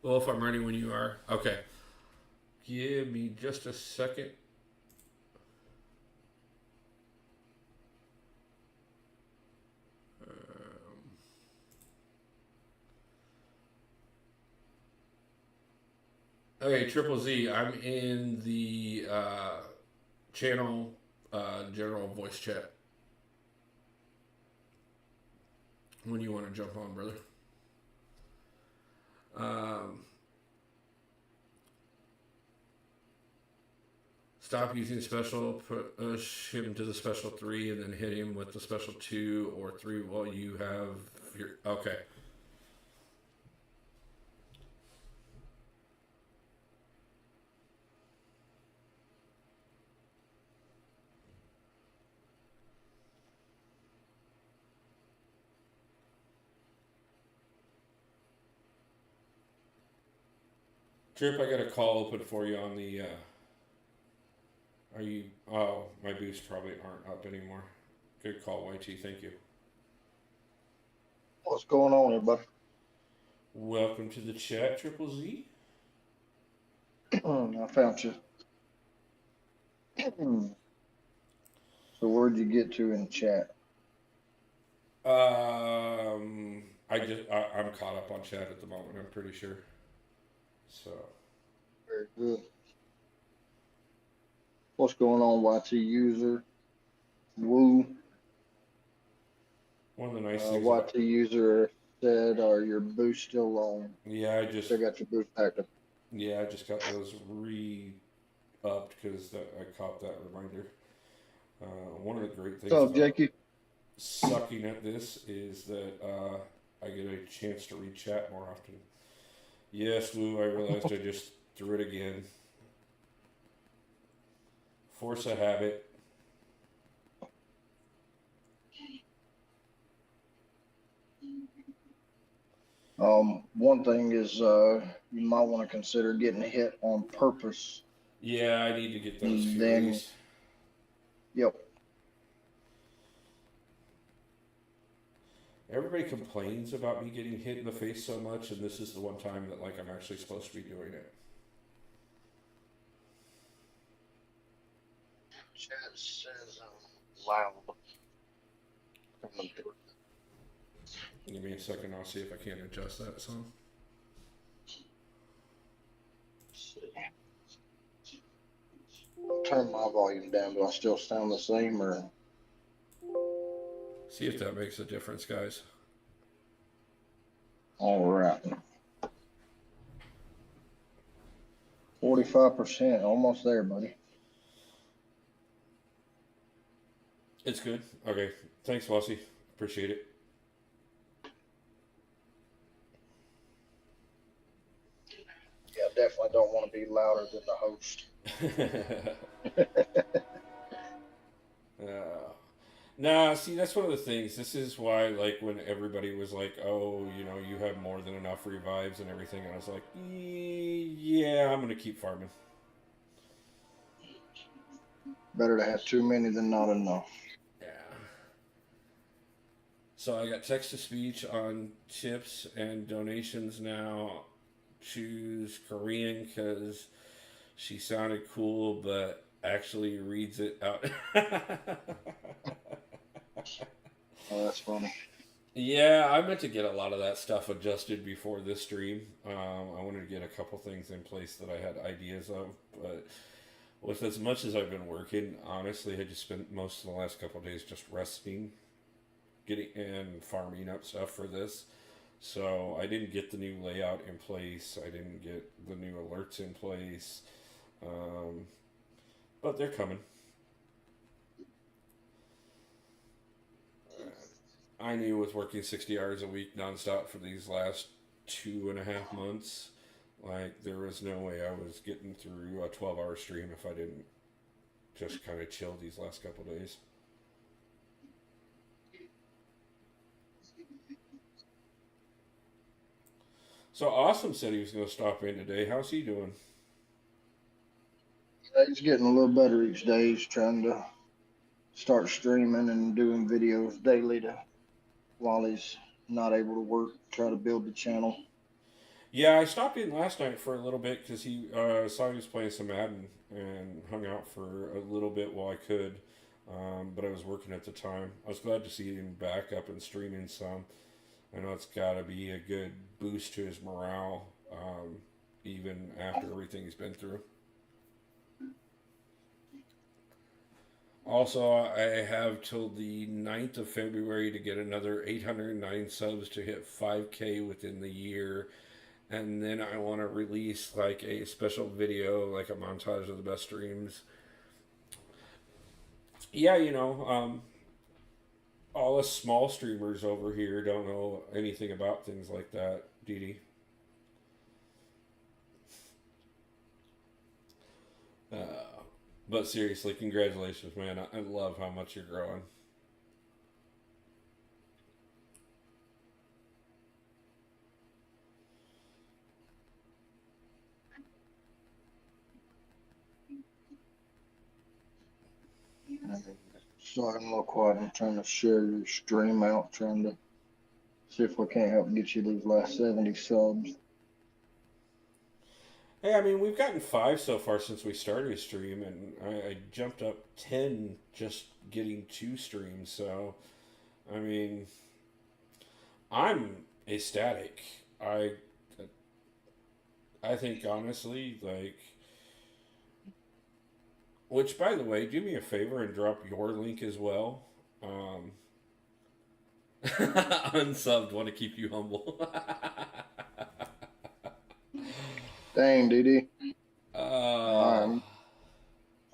Well, if I'm ready when you are. Okay. Give me just a second. Okay, Triple Z, I'm in the channel general voice chat. When you want to jump on, brother. Stop using special, push him to the special 3, and then hit him with the special 2 or 3 while you have your... Okay. Trip, I got a call open for you on the... Are you... Oh, my boosts probably aren't up anymore. Good call, YT. Thank you. What's going on, everybody? Welcome to the chat, Triple Z. I found you. So where'd you get to in the chat? I'm caught up on chat at the moment, I'm pretty sure. So... Very good. What's going on, YT user? Woo. One of the nice things YT about... user said, "Are your boosts still on?" Yeah, I just... Still got your boost active. Yeah, I just got those re-upped because I caught that reminder. One of the great things What's up, about Jakey? sucking at this is that I get a chance to read chat more often. Yes, Lou, I realized I just threw it again. Force a habit. One thing is, you might want to consider getting hit on purpose. Yeah, I need to get those Then, Furies. yep. Everybody complains about me getting hit in the face so much, and this is the one time that like I'm actually supposed to be doing it. Chat says loud. Give me a second, I'll see if I can adjust that some. Turn my volume down. Do I still sound the same, or? See if that makes a difference, guys. All right. 45%, almost there, buddy. It's good. Okay. Thanks, Wossie. Appreciate it. Yeah, definitely don't want to be louder than the host. Nah, see, that's one of the things. This is why, like, when everybody was like, oh, you know, you have more than enough revives and everything, I was like, yeah, I'm going to keep farming. Better to have too many than not enough. Yeah. So I got text-to-speech on tips and donations now. Choose Korean because she sounded cool, but actually reads it out. Oh, that's funny. Yeah, I meant to get a lot of that stuff adjusted before this stream. I wanted to get a couple things in place that I had ideas of, but with as much as I've been working, honestly, I just spent most of the last couple of days just resting. getting and farming up stuff for this. So I didn't get the new layout in place. I didn't get the new alerts in place. But they're coming. I knew with working 60 hours a week nonstop for these last 2.5 months, like there was no way I was getting through a 12-hour stream if I didn't just kind of chill these last couple days. So Awesome said he was going to stop in today. How's he doing? He's getting a little better each day. He's trying to start streaming and doing videos daily while he's not able to work, try to build the channel. Yeah, I stopped in last night for a little bit because he saw he was playing some Madden and hung out for a little bit while I could. But I was working at the time. I was glad to see him back up and streaming some. I know it's got to be a good boost to his morale, even after everything he's been through. Also, I have till the 9th of February to get another 809 subs to hit 5K within the year. And then I want to release like a special video, like a montage of the best streams. Yeah, all us small streamers over here don't know anything about things like that, Dee Dee. But seriously, congratulations, man. I love how much you're growing. So I'm a little quiet. I'm trying to share your stream out, trying to see if we can't help get you these last 70 subs. Hey, I mean, we've gotten 5 so far since we started a stream, and I jumped up 10 just getting 2 streams. So, I mean, I'm ecstatic. I think honestly, like, which by the way, do me a favor and drop your link as well. Unsubbed, want to keep you humble. Dang, Didi. uh,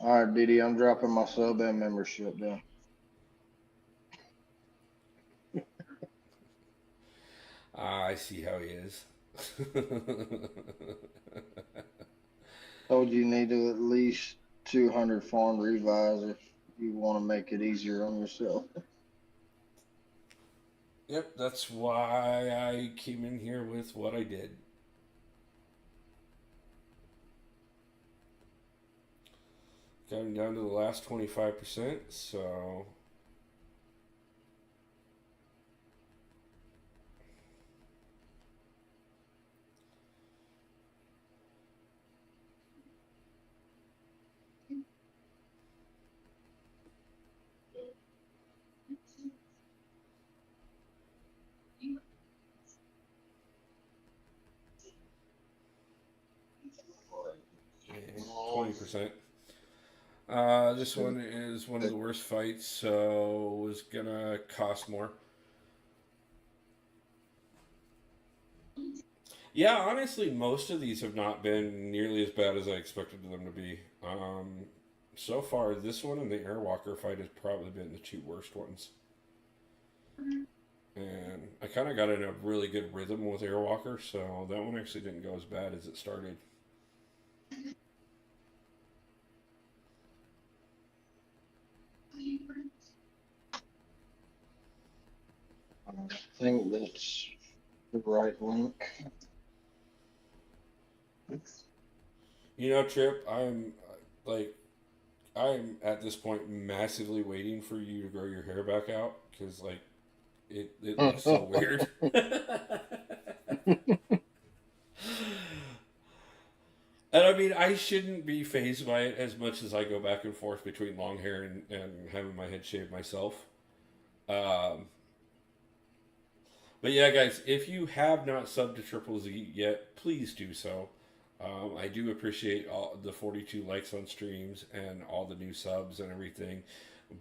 All right, Didi, I'm dropping my sub and membership down. I see how he is. Told you need to at least 200 farm revise if you want to make it easier on yourself. Yep, that's why I came in here with what I did. Got him down to the last 25%, so... Yeah, 20%. This one is one of the worst fights, so was gonna cost more. Yeah, honestly, most of these have not been nearly as bad as I expected them to be. So far, this one and the Airwalker fight has probably been the 2 worst ones. And I kind of got in a really good rhythm with Airwalker, so that one actually didn't go as bad as it started. I think that's the right link. Trip, I'm at this point massively waiting for you to grow your hair back out because, like, it looks so weird. And I mean, I shouldn't be fazed by it as much as I go back and forth between long hair and having my head shaved myself. But yeah, guys, if you have not subbed to Triple Z yet, please do so. I do appreciate all the 42 likes on streams and all the new subs and everything.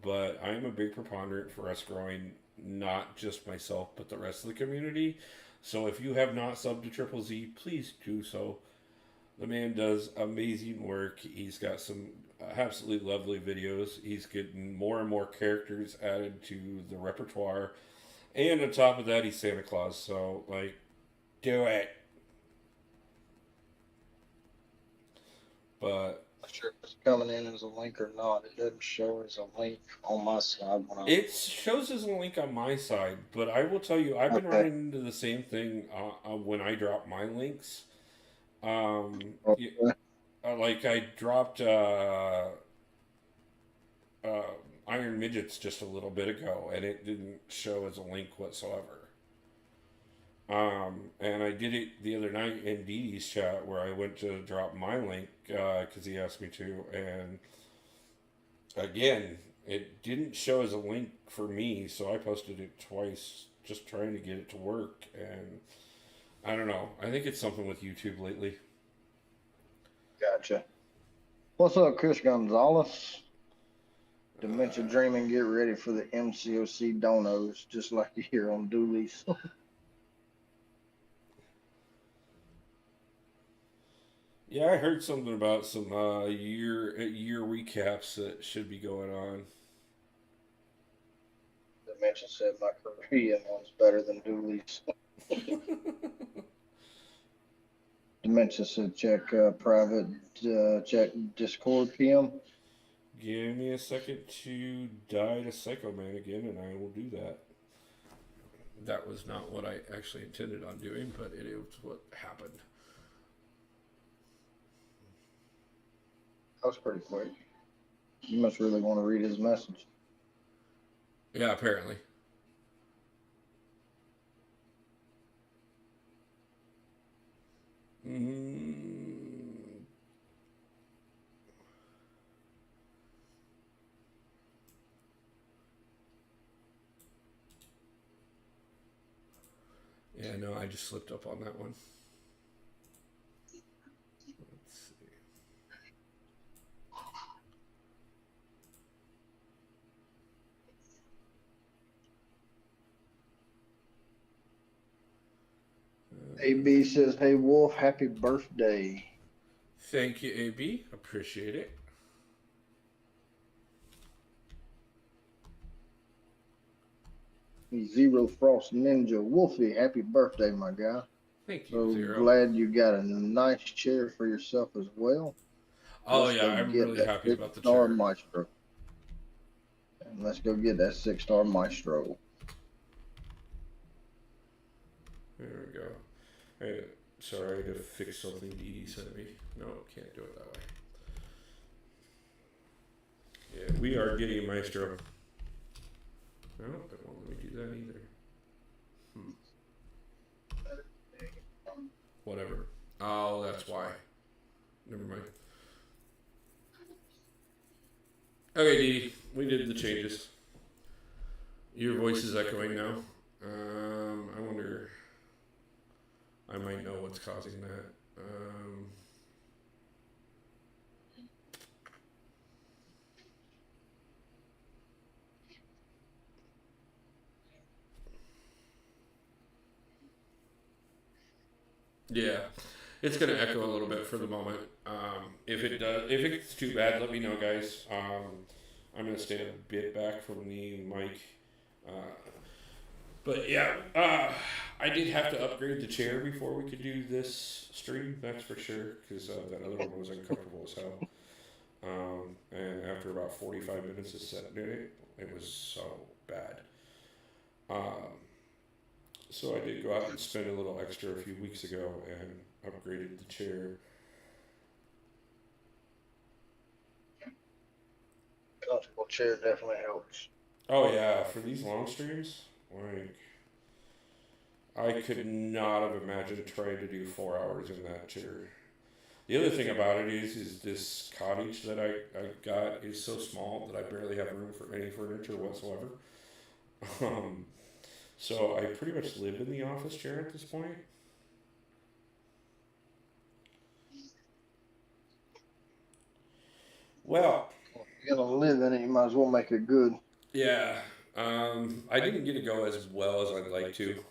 But I am a big proponent for us growing not just myself, but the rest of the community. So if you have not subbed to Triple Z, please do so. The man does amazing work. He's got some absolutely lovely videos. He's getting more and more characters added to the repertoire. And on top of that, he's Santa Claus. So, like, do it. But Not sure if it's coming in as a link or not. It doesn't show as a link on my side. it shows as a link on my side. But I will tell you, I've been Okay. running into the same thing when I drop my links. Okay. Like I dropped Iron Midgets just a little bit ago, and it didn't show as a link whatsoever. And I did it the other night in Dee Dee's chat where I went to drop my link because he asked me to, and again, it didn't show as a link for me, so I posted it twice just trying to get it to work, and I don't know. I think it's something with YouTube lately. Gotcha. What's up, Chris Gonzalez? Dementia Dreaming, get ready for the MCOC donos, just like you hear on Dooley's. Yeah, I heard something about some year recaps that should be going on. Dementia said my Korean one's better than Dooley's. Dementia said check private, check Discord PM. Give me a second to die to Psycho Man again, and I will do that. That was not what I actually intended on doing, but it is what happened. That was pretty quick. You must really want to read his message. Yeah, apparently. Yeah, no, I just slipped up on that one. Let's see. AB says, hey, Wolf, happy birthday. Thank you, AB. Appreciate it. Zero Frost Ninja Wolfie, happy birthday, my guy. Thank you, So Zero. glad you got a nice chair for yourself as well. Oh, Let's yeah, go I'm get really that happy about the 6-star chair. Maestro. And let's go get that 6-star Maestro. There we go. Hey, sorry, I had to fix something Dee Dee sent me. No, can't do it that way. Yeah, we are getting Maestro. No, it won't let me do that either. Whatever. Oh, that's why. Never mind. Okay, Dee Dee, we did the changes. Your voice is echoing now. I wonder... I might know what's causing that. Yeah, it's gonna echo a little bit for the moment. If it's too bad, let me know, guys. I'm gonna stay a bit back from the mic. But yeah, I did have to upgrade the chair before we could do this stream. That's for sure, because that other one was uncomfortable as hell. And after about 45 minutes of sitting in it, it was so bad. So I did go out and spend a little extra a few weeks ago and upgraded the chair. Comfortable chair definitely helps. Oh yeah, for these long streams, like I could not have imagined trying to do 4 hours in that chair. The other thing about it is this cottage that I got is so small that I barely have room for any furniture whatsoever. So I pretty much live in the office chair at this point. Well, If you're gonna live in it, you might as well make it good. yeah, I didn't get to go as well as I'd like to.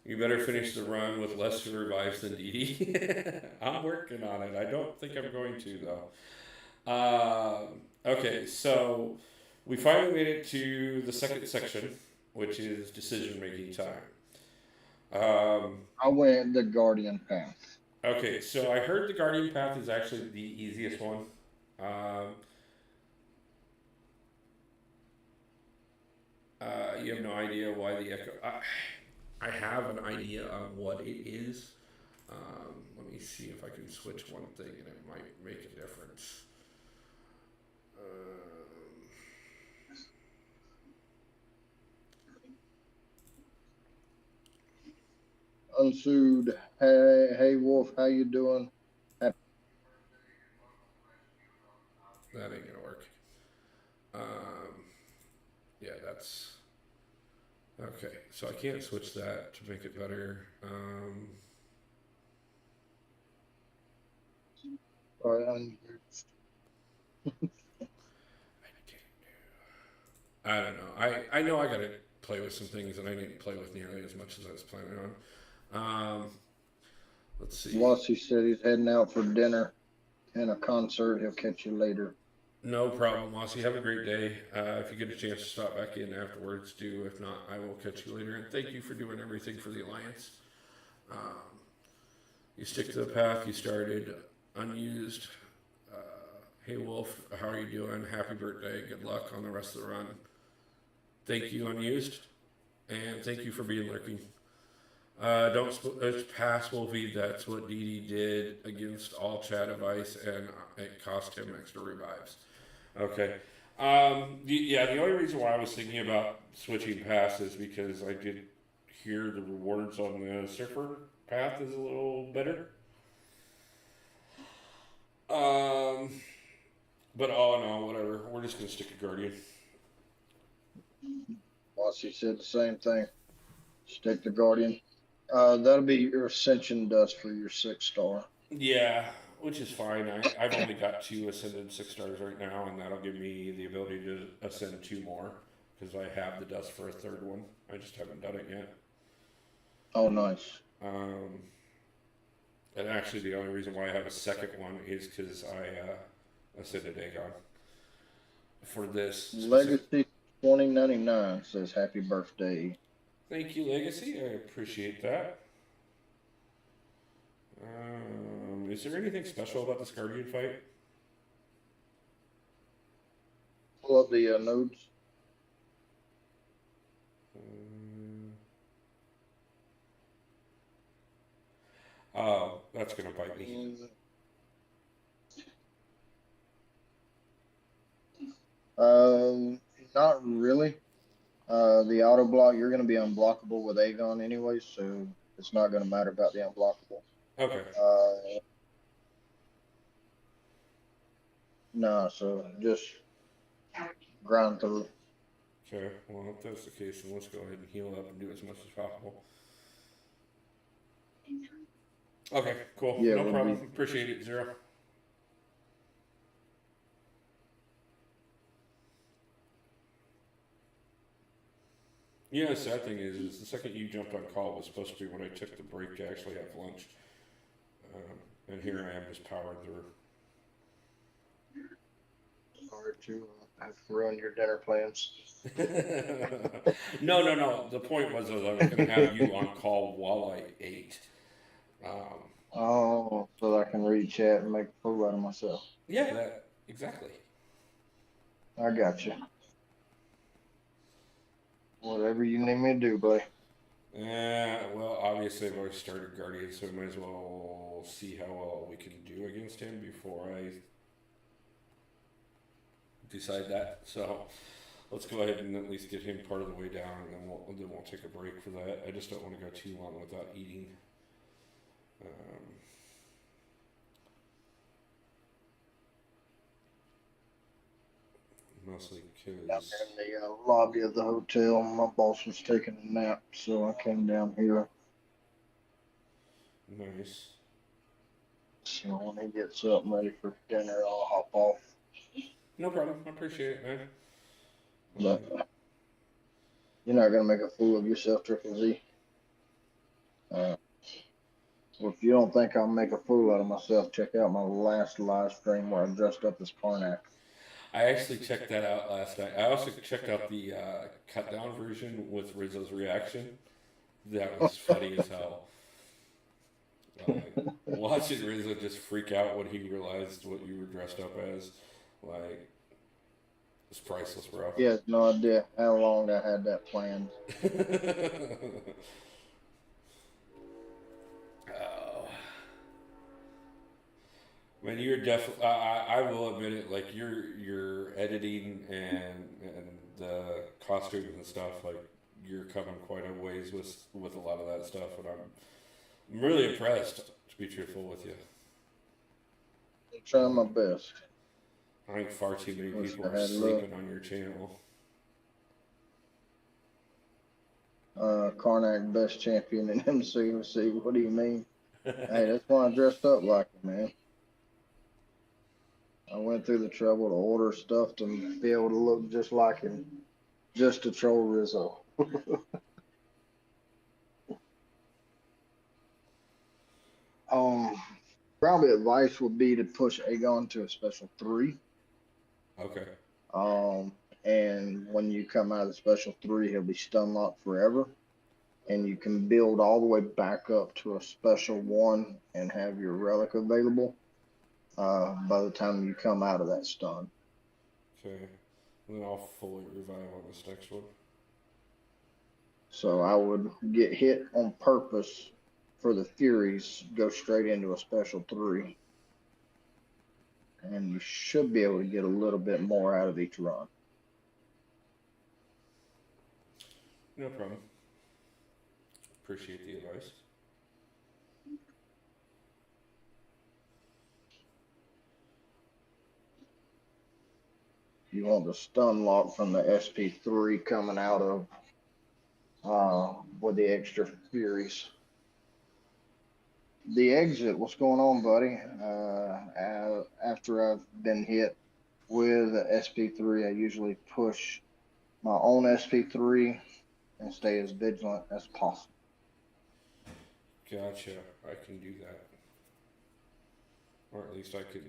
You better finish the run with less revives than Dee Dee. I'm working on it. I don't think I'm going to, though. Okay, so we finally made it to the second section, which is decision making time. I went the Guardian path. Okay, so I heard the Guardian path is actually the easiest one. You have no idea why the Echo. I have an idea of what it is. Let me see if I can switch one thing and it might make a difference. Unsued. Hey Wolf, how you doing? That ain't gonna work. Yeah, that's okay. So I can't switch that to make it better. I don't know. I know I gotta play with some things that I didn't play with nearly as much as I was planning on. Let's see. Wasi said he's heading out for dinner and a concert. He'll catch you later. No problem, Mossy. Have a great day. If you get a chance to stop back in afterwards, do. If not, I will catch you later. And thank you for doing everything for the Alliance. You stick to the path you started, unused. Hey, Wolf, how are you doing? Happy birthday. Good luck on the rest of the run. Thank you, unused. And thank you for being lurking. Don't pass Wolfie. That's what Dee Dee did against all chat advice, and it cost him extra revives. Okay. The only reason why I was thinking about switching paths is because I did hear the rewards on the surfer path is a little better. But all in all, whatever. We're just gonna stick to Guardian. Wasi said the same thing. Stick to Guardian. That'll be your Ascension dust for your 6-star. Yeah, which is fine. I've only got 2 ascended 6 stars right now, and that'll give me the ability to ascend 2 more because I have the dust for a 3rd one. I just haven't done it yet. Oh, nice. And actually, the only reason why I have a 2nd one is because I ascended Aegon for this. Legacy 2099 says happy birthday. Thank you, Legacy. I appreciate that. Is there anything special about this Guardian fight? Pull up the nodes. Oh, that's going to bite me. Not really. The auto block, you're going to be unblockable with Aegon anyway, so it's not going to matter about the unblockable. Okay. No, so just grind through. Okay, well, if that's the case, then let's go ahead and heal up and do as much as possible. Okay, cool. Yeah, no problem. Appreciate it, Zero. Yeah, the sad thing is the second you jumped on call was supposed to be when I took the break to actually have lunch. And here I am just powering through. Hard to have to run your dinner plans. No. The point was I was going to have you on call while I ate. Oh, so that I can read chat and make a fool out of myself. Yeah, exactly. I got you. Whatever you need me to do, buddy. Well, obviously I've already started Guardian, so we might as well see how well we can do against him before I decide that. So let's go ahead and at least get him part of the way down, and then we'll take a break for that. I just don't want to go too long without eating. Mostly because Down there in the lobby of the hotel, my boss was taking a nap, so I came down here. Nice. So when he gets up and ready for dinner, I'll hop off. No problem. I appreciate it, man. But You're not gonna make a fool of yourself, Triple Z. Well, if you don't think I'll make a fool out of myself, check out my last live stream where I dressed up as Karnak. I actually checked that out last night. I also checked out the cut down version with Rizzo's reaction. That was funny as hell. Watching Rizzo just freak out when he realized what you were dressed up as, like, it's priceless, bro. He has no idea how long I had that planned. Oh. Man, you're definitely. I will admit it. Like your editing and the costumes and stuff. Like you're coming quite a ways with a lot of that stuff, and I'm really impressed. To be truthful with you, I'm trying my best. I think far too many people are sleeping on your channel. Karnak, best champion in MCOC. What do you mean? Hey, that's why I dressed up like it, man. I went through the trouble to order stuff to be able to look just like him, just to troll Rizzo. Probably advice would be to push Aegon to a special 3. Okay. And when you come out of the special 3, he'll be stun locked forever. And you can build all the way back up to a special 1 and have your relic available by the time you come out of that stun. Okay. And then I'll fully revive on this next one. So I would get hit on purpose for the Furies, go straight into a special 3. And you should be able to get a little bit more out of each run. No problem. Appreciate the advice. You want the stun lock from the SP3 coming out of with the extra Furies. The exit, what's going on, buddy? After I've been hit with SP3, I usually push my own SP3 and stay as vigilant as possible. Gotcha. I can do that. Or at least I can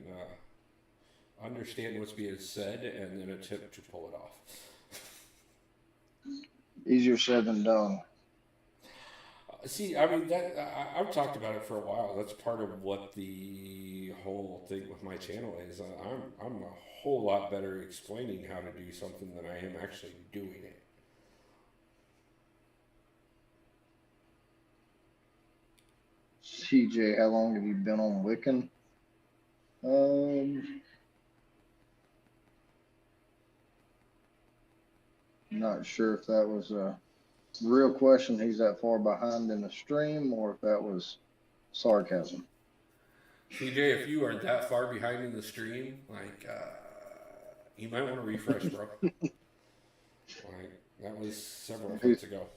understand what's being said and then attempt to pull it off. Easier said than done. See, I mean, I've talked about it for a while. That's part of what the whole thing with my channel is. I'm a whole lot better explaining how to do something than I am actually doing it. CJ, how long have you been on Wiccan? Not sure if that was a real question. He's that far behind in the stream, or if that was sarcasm. CJ, if you are that far behind in the stream, like, you might want to refresh, bro. Like, that was several months ago.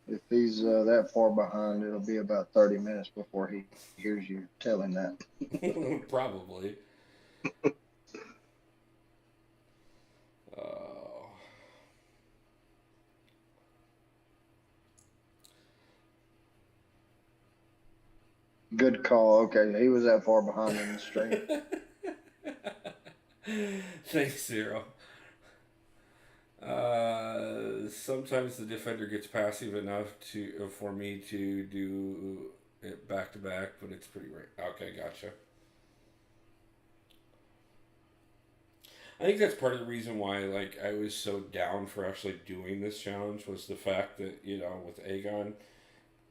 If he's that far behind, it'll be about 30 minutes before he hears you tell him that. Probably. Good call. Okay, he was that far behind in the stream. Thanks, Zero. Sometimes the defender gets passive enough for me to do it back to back, but it's pretty rare. Okay, gotcha. I think that's part of the reason why, like, I was so down for actually doing this challenge was the fact that, you know, with Aegon,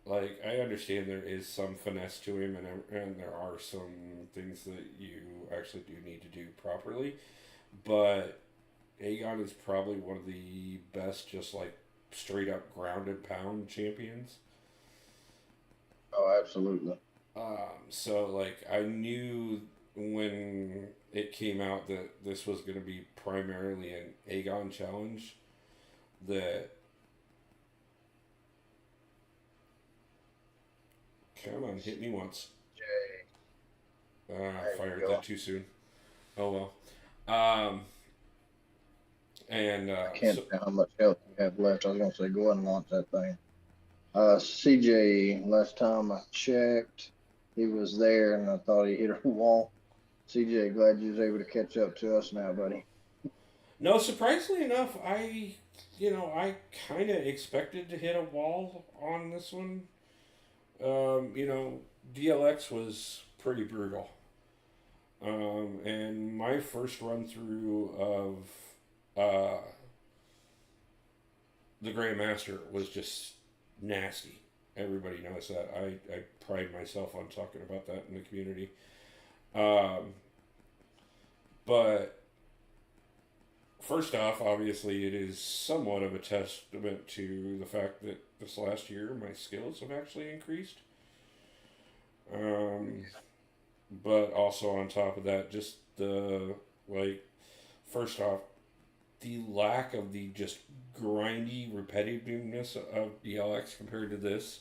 like, I understand there is some finesse to him, and there are some things that you actually do need to do properly, but Aegon is probably one of the best, just like straight up ground and pound champions. Oh, absolutely. So like I knew when it came out that this was going to be primarily an Aegon challenge. That come on, hit me once. I fired that too soon. Oh well. And I can't tell how much health you have left. I was gonna say go ahead and launch that thing. CJ, last time I checked, he was there and I thought he hit a wall. CJ, glad you was able to catch up to us now, buddy. no, surprisingly enough, I kind of expected to hit a wall on this one. DLX was pretty brutal. And my first run through of the Grandmaster was just nasty. Everybody knows that. I pride myself on talking about that in the community. But first off, obviously, it is somewhat of a testament to the fact that this last year my skills have actually increased. But also on top of that, just first off, the lack of the just grindy repetitiveness of DLX compared to this.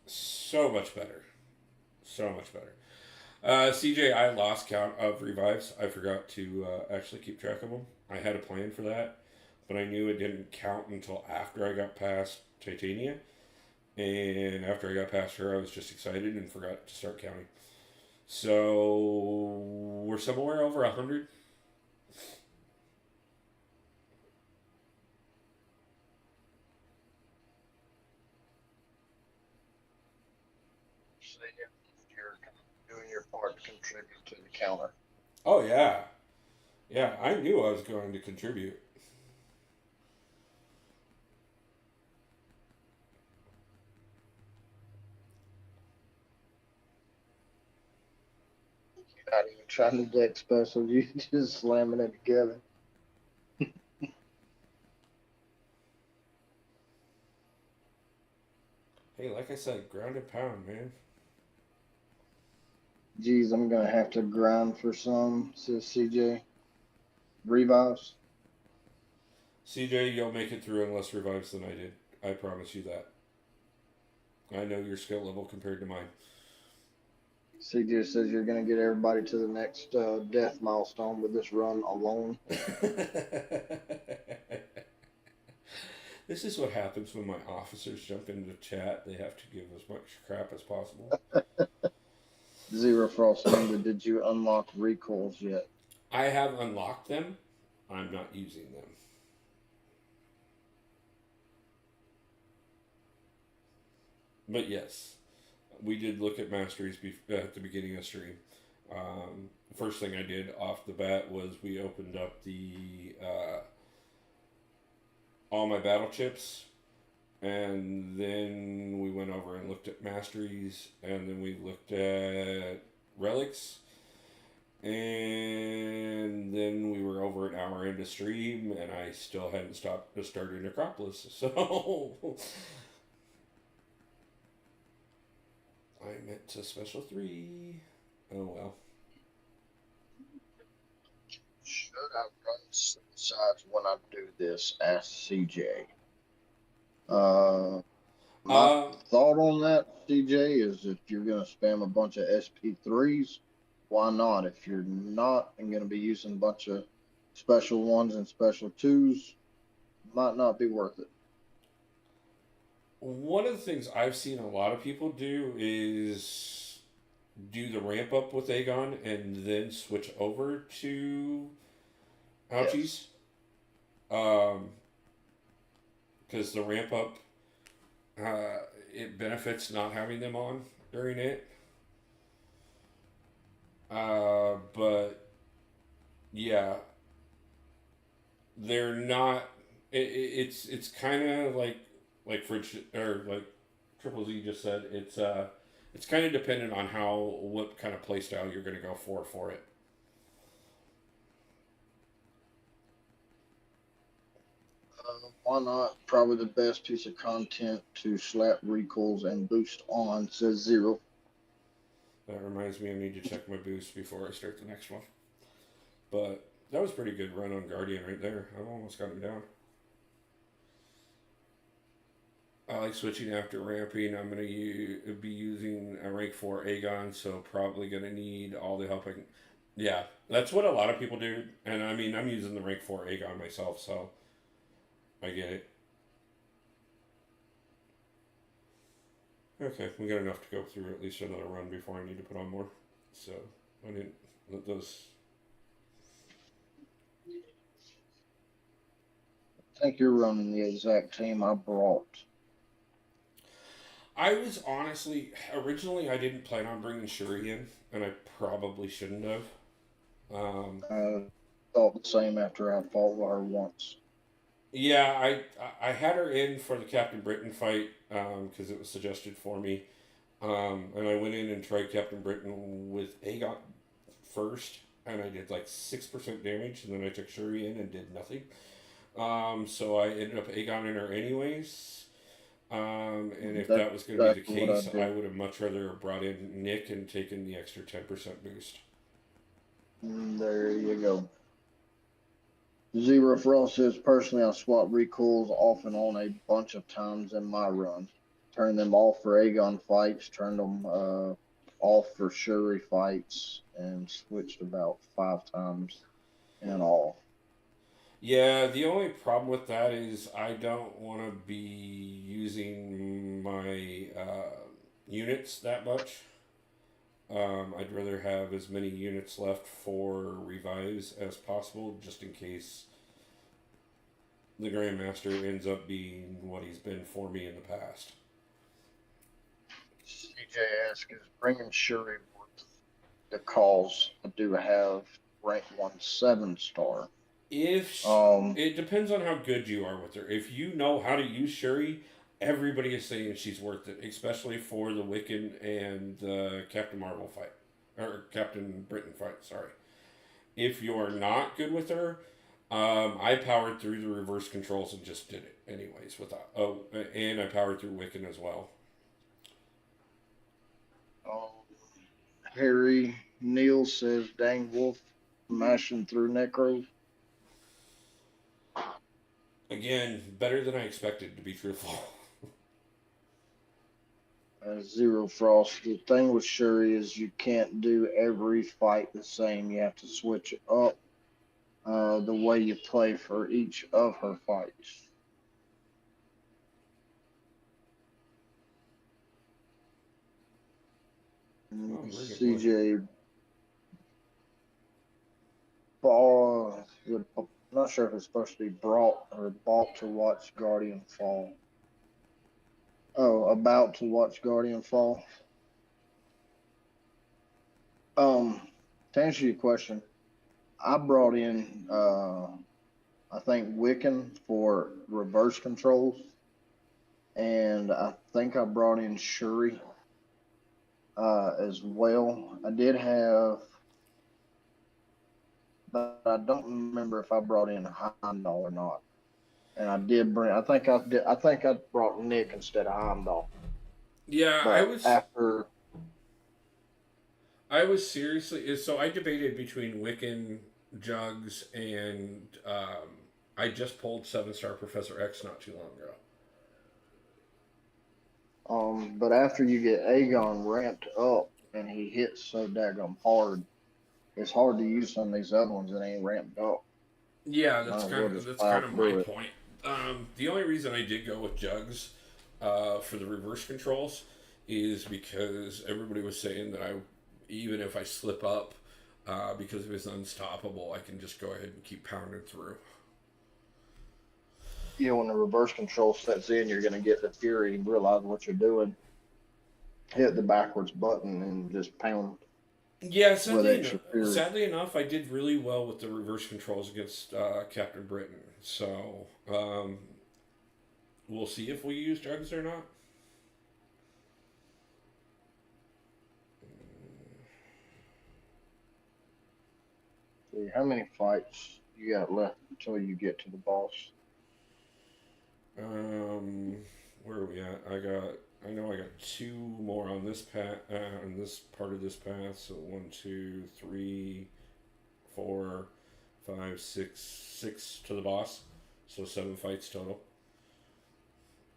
So much better. So much better. CJ, I lost count of revives. I forgot to actually keep track of them. I had a plan for that, but I knew it didn't count until after I got past Titania. And after I got past her, I was just excited and forgot to start counting. So we're somewhere over 100. So you're doing your part to contribute to the counter. Oh, yeah. Yeah, I knew I was going to contribute. You're not even trying to deck special, you just slamming it together. Hey, like I said, ground and pound, man. Geez, I'm gonna have to grind for some, says CJ. Revives. CJ, you'll make it through in less revives than I did. I promise you that. I know your skill level compared to mine. CJ says you're gonna get everybody to the next death milestone with this run alone. This is what happens when my officers jump into chat. They have to give as much crap as possible. Zero Frost Ninja, did you unlock recoils yet? I have unlocked them. I'm not using them. But yes, we did look at masteries at the beginning of stream. First thing I did off the bat was we opened up the all my battle chips, and then we went over and looked at masteries, and then we looked at relics, and then we were over an hour into stream, and I still hadn't started Necropolis, so I meant to special 3. Oh well. Should I run sides when I do this? Ask CJ. My thought on that, CJ, is if you're gonna spam a bunch of SP3s, why not? If you're not and gonna be using a bunch of special 1s and special 2s, might not be worth it. One of the things I've seen a lot of people do is do the ramp up with Aegon and then switch over to Ouchies. Because the ramp up, it benefits not having them on during it. But yeah, they're not. It's kind of like Fridge or like Triple Z just said. It's kind of dependent on what kind of playstyle you're going to go for it. Why not? Probably the best piece of content to slap recoils and boost on, says Zero. That reminds me, I need to check my boost before I start the next one. But that was a pretty good run on Guardian right there. I've almost got him down. I like switching after ramping. I'm going to be using a rank 4 Aegon, so probably going to need all the help I can. Yeah, that's what a lot of people do. And I mean, I'm using the rank 4 Aegon myself, so I get it. Okay, we got enough to go through at least another run before I need to put on more. So I didn't let those. I think you're running the exact team I brought. I was honestly originally I didn't plan on bringing Shuri in, and I probably shouldn't have. Um, Thought the same after I fought with her once. yeah, I had her in for the Captain Britain fight because it was suggested for me, and I went in and tried Captain Britain with Aegon first, and I did like 6% damage, and then I took Shuri in and did nothing. So I ended up Aegoning her anyways. And if That's that was going to be the exactly what I case, I did. would have much rather brought in Nick and taken the extra 10% boost. There you go. Zero Frost says, personally, I swap recoils off and on a bunch of times in my run. Turned them off for Aegon fights, turned them off for Shuri fights, and switched about 5 times in all. Yeah, the only problem with that is I don't want to be using my units that much. I'd rather have as many units left for revives as possible, just in case the Grandmaster ends up being what he's been for me in the past. CJ asks, is bringing Shuri worth the cause? I do have rank 1 7-star. If it depends on how good you are with her. If you know how to use Shuri, everybody is saying she's worth it, especially for the Wiccan and the Captain Marvel fight or Captain Britain fight. Sorry. If you're not good with her, I powered through the reverse controls and just did it anyways. Without and I powered through Wiccan as well. Harry Neal says, dang wolf, mashing through Necro. Again, better than I expected to be truthful. Zero Frost. The thing with Shuri is you can't do every fight the same. You have to switch it up the way you play for each of her fights. Oh, very good boy. CJ Ball, I'm not sure if it's supposed to be brought or bought to watch Guardian fall. Oh, about to watch Guardian fall. To answer your question, I brought in I think Wiccan for reverse controls, and I think I brought in Shuri as well. I did have, but I don't remember if I brought in Heimdall or not. And I did bring. I think I did. I think I brought Nick instead of Heimdall. Yeah, But after, I was seriously so I debated between Wiccan, Jugs, and I just pulled 7-star Professor X not too long ago. but after you get Aegon ramped up and he hits so daggum hard, it's hard to use some of these other ones that ain't ramped up. Yeah, Might as well just plow my through it. point. The only reason I did go with Jugs for the reverse controls is because everybody was saying that even if I slip up, because of his unstoppable, I can just go ahead and keep pounding through. You know, when the reverse control sets in, you're going to get the fury and realize what you're doing. Hit the backwards button and just pound Yeah, with extra fury. sadly enough, I did really well with the reverse controls against Captain Britain. So we'll see if we use Jugs or not. See, how many fights you got left until you get to the boss? Where are we at? I know I got 2 more on this path, on this part of this path. So 1, 2, 3, 4, 5, 6 to the boss. So 7 fights total.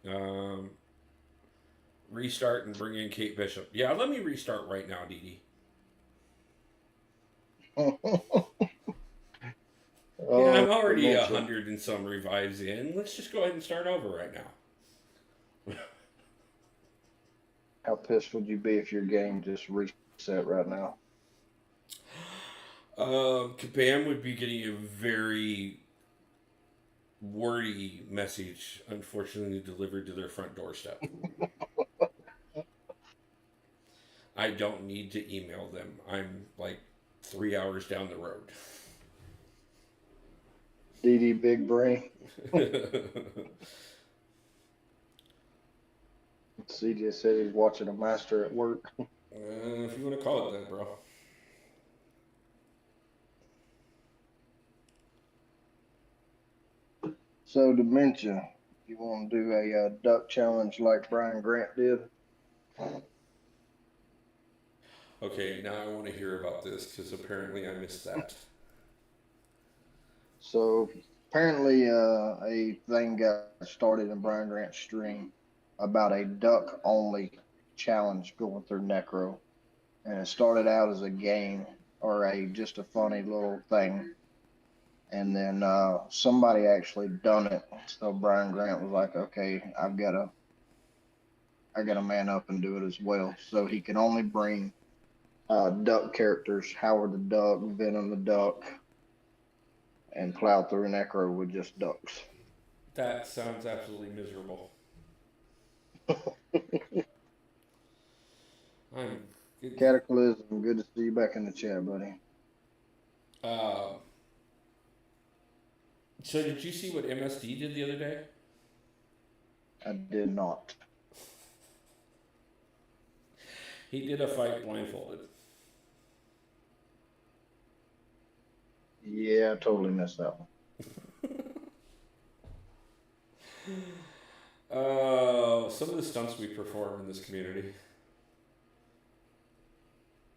Um, Restart and bring in Kate Bishop. Yeah, let me restart right now, Dee Dee. Yeah, I'm Oh, already dementia. 100 and some revives in. Let's just go ahead and start over right now. How pissed would you be if your game just reset right now? Kabam would be getting a very wordy message, unfortunately delivered to their front doorstep. I don't need to email them. I'm like 3 hours down the road. DD Big Brain. CJ said he's watching a master at work. If you want to call it that, bro. So, dementia. You want to do a duck challenge like Brian Grant did? Okay, now I want to hear about this because apparently I missed that. So, apparently, a thing got started in Brian Grant's stream about a duck only challenge going through Necro. And it started out as a game or a just a funny little thing. And then somebody actually done it. So Brian Grant was like, okay, I gotta man up and do it as well. So he can only bring duck characters, Howard the Duck, Venom the Duck, and plow through Necro with just ducks. That sounds absolutely miserable. I'm. Cataclysm, good to see you back in the chat, buddy. Uh, so did you see what MSD did the other day? I did not. He did a fight blindfolded. Yeah, I totally missed that one. Some of the stunts we perform in this community.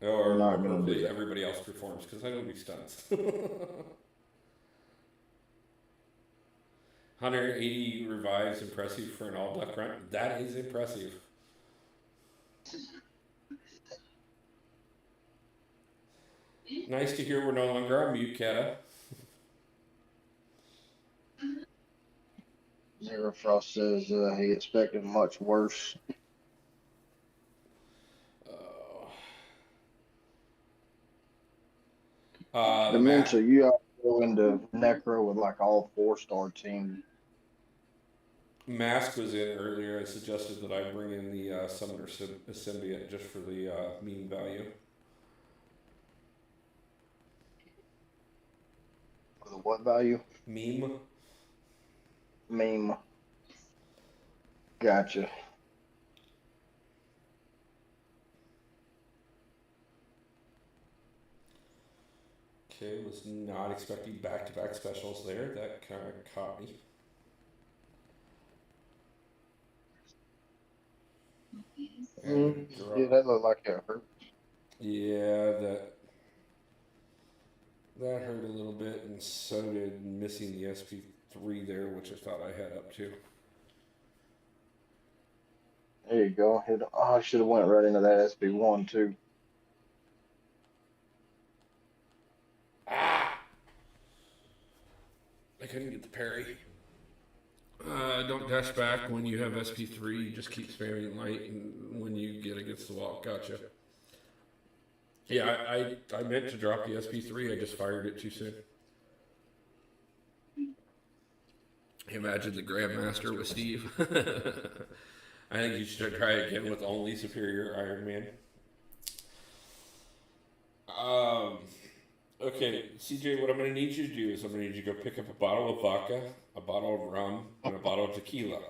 Or I'm not gonna do hopefully that. everybody else performs because I don't do stunts. 180 revives, impressive for an all duck run. That is impressive. Nice to hear we're no longer on mute, Kata. Zero Frost says he expected much worse. Dementia, you ought to go into Necro with like all 4-star team. Mask was in earlier. I suggested that I bring in the Summoner Symbiote just for the meme value. For the what value? Meme. Meme. Gotcha. Okay, was not expecting back-to-back specials there. That kind of caught me. Yeah, that looked like it hurt. Yeah, that hurt a little bit, and so did missing the SP3 there, which I thought I had up to. There you go. I should have went right into that SB1 too. Ah! I couldn't get the parry. Don't dash back when you have SP3. You just keep spamming light, and when you get against the wall, gotcha. Yeah, I meant to drop the SP3. I just fired it too soon. Imagine the Grandmaster with Steve. I think you should try again with only Superior Iron Man. Okay, CJ, what I'm going to need you to do is I'm going to need you to go pick up a bottle of vodka, a bottle of rum, and a bottle of tequila.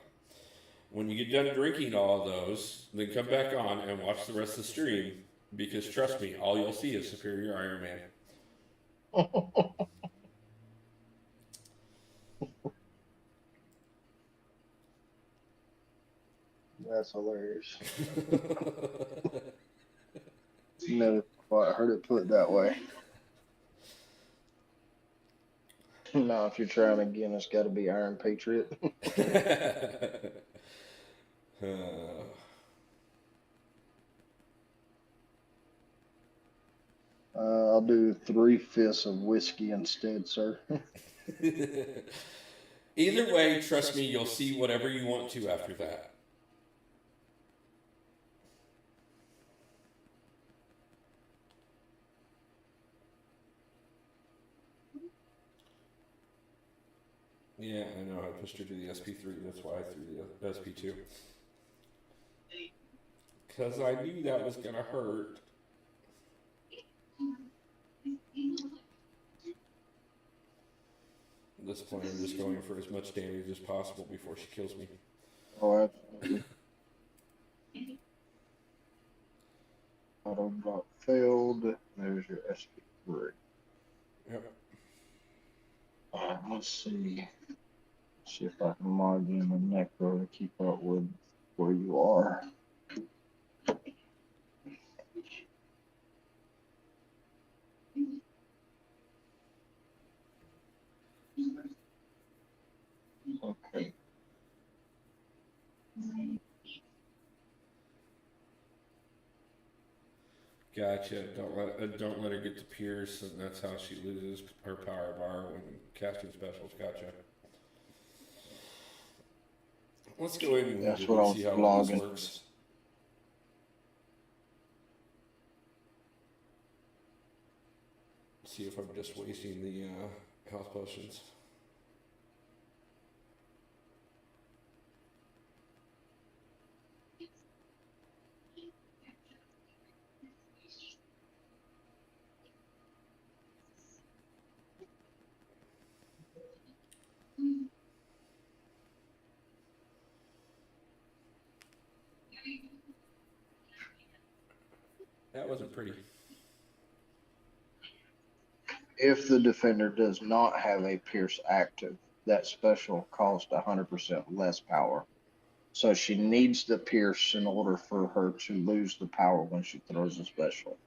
When you get done drinking all of those, then come back on and watch the rest of the stream, because trust me, all you'll see is Superior Iron Man. That's hilarious. Never quite heard it put that way. Now, if you're trying again, it's got to be Iron Patriot. I'll do 3/5 of whiskey instead, sir. Either way, trust me, you'll see whatever you want to after that. Yeah, I know. I pushed her to the SP3. That's why I threw the SP2. Because I knew that was going to hurt. At this point, I'm just going for as much damage as possible before she kills me. Oh, absolutely. Auto block failed. There's your SP3. Yep. Let's see. See if I can log in the Necro to keep up with where you are. Okay. Gotcha. Don't let her get to Pierce, and that's how she loses her power bar when casting specials. Gotcha. Let's go ahead and That's what I was see how blogging. this works. See if I'm just wasting the health potions. That wasn't pretty. If the defender does not have a Pierce active, that special costs 100% less power. So she needs the Pierce in order for her to lose the power when she throws a special.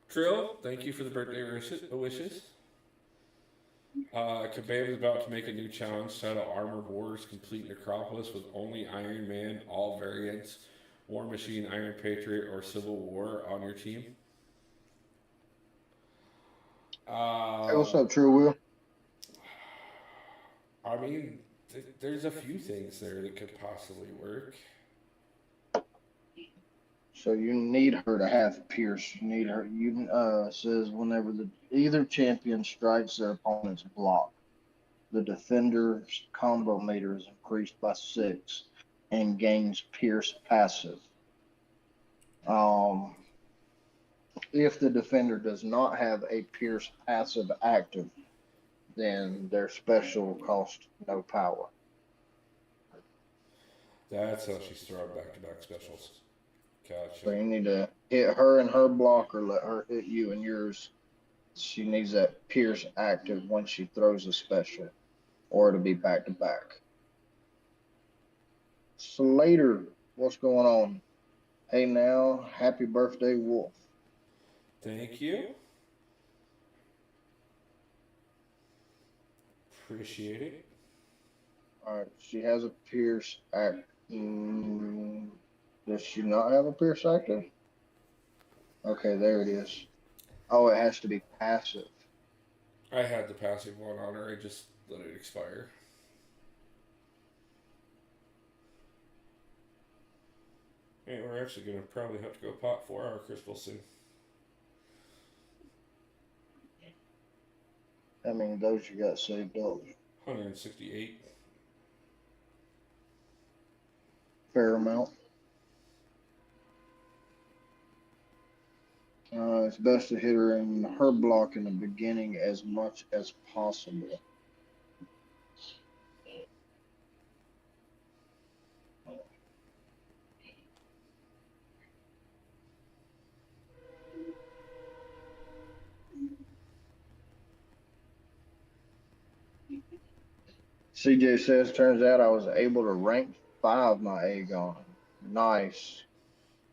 Trill, thank you for the birthday wishes. Kabam is about to make a new challenge titled Armored Wars Complete Necropolis with only Iron Man, all variants, War Machine, Iron Patriot, or Civil War on your team. Hey, what's up, True Will? I mean, there's a few things there that could possibly work. So you need her to have Pierce. You need her. You says whenever either champion strikes their opponent's block, the defender's combo meter is increased by 6 and gains Pierce passive. If the defender does not have a Pierce passive active, then their special costs no power. That's how she's throwing back-to-back specials. Gotcha. So you need to hit her and her block, or let her hit you and yours. She needs that Pierce active when she throws a special, or it'll be back to back. Slater, what's going on? Hey now, happy birthday, Wolf. Thank you. Appreciate it. Alright, she has a Pierce act. Does she not have a Pierce active? Okay, there it is. Oh, it has to be passive. I had the passive one on her. I just let it expire. Hey, we're actually going to probably have to go pot 4-hour crystal soon. How many of those you got saved up? 168. Fair amount. It's best to hit her in her block in the beginning as much as possible. CJ says, turns out I was able to rank 5 my Aegon. Nice.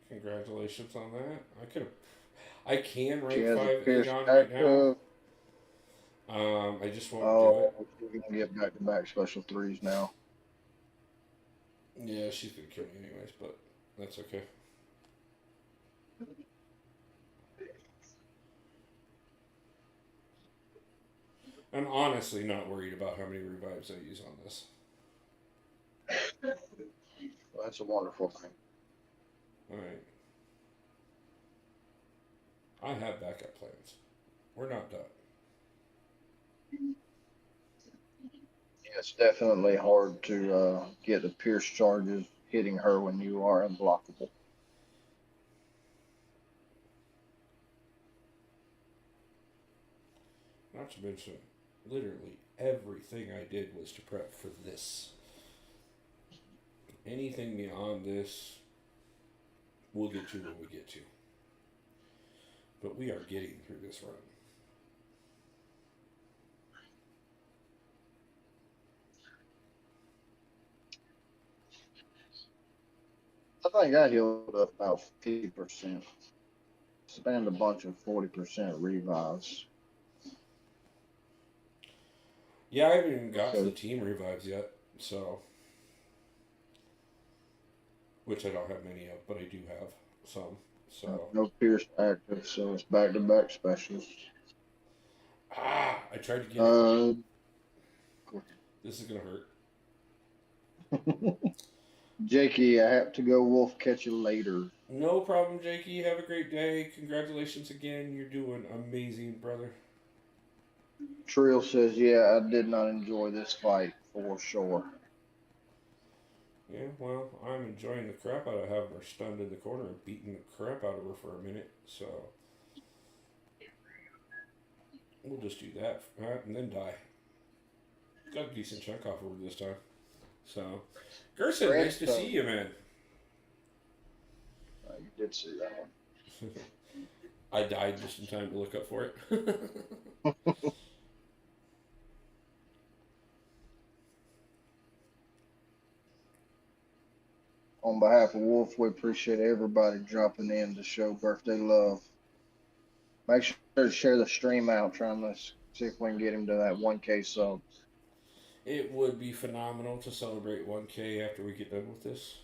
Congratulations on that. I can She rank has a 5 Pierce Aegon right now. active. I just won't do it. We're going to get back-to-back special 3s now. Yeah, she's gonna kill me anyways, but that's okay. I'm honestly not worried about how many revives I use on this. Well, that's a wonderful thing. Alright. I have backup plans. We're not done. It's definitely hard to get the pierce charges hitting her when you are unblockable. Not to mention, literally everything I did was to prep for this. Anything beyond this, we'll get to when we get to. But we are getting through this run. I think I healed up about 50%. Spanned a bunch of 40% revives. Yeah, I haven't even got to the team revives yet, so. Which I don't have many of, but I do have some. So. No pierce active, so it's back-to-back specials. I tried to get it. This is gonna hurt. Jakey, I have to go. Wolf, catch you later. No problem, Jakey. Have a great day. Congratulations again. You're doing amazing, brother. Trill says, yeah, I did not enjoy this fight for sure. Yeah, well, I'm enjoying the crap out of having her stunned in the corner and beating the crap out of her for a minute, so we'll just do that and then die. Got a decent chunk off of her this time. So, Gerson, nice to see you, man. You did see that one. I died just in time to look up for it. On behalf of Wolf, we appreciate everybody dropping in to show birthday love. Make sure to share the stream out, trying to see if we can get him to that 1K sub. It would be phenomenal to celebrate 1K after we get done with this.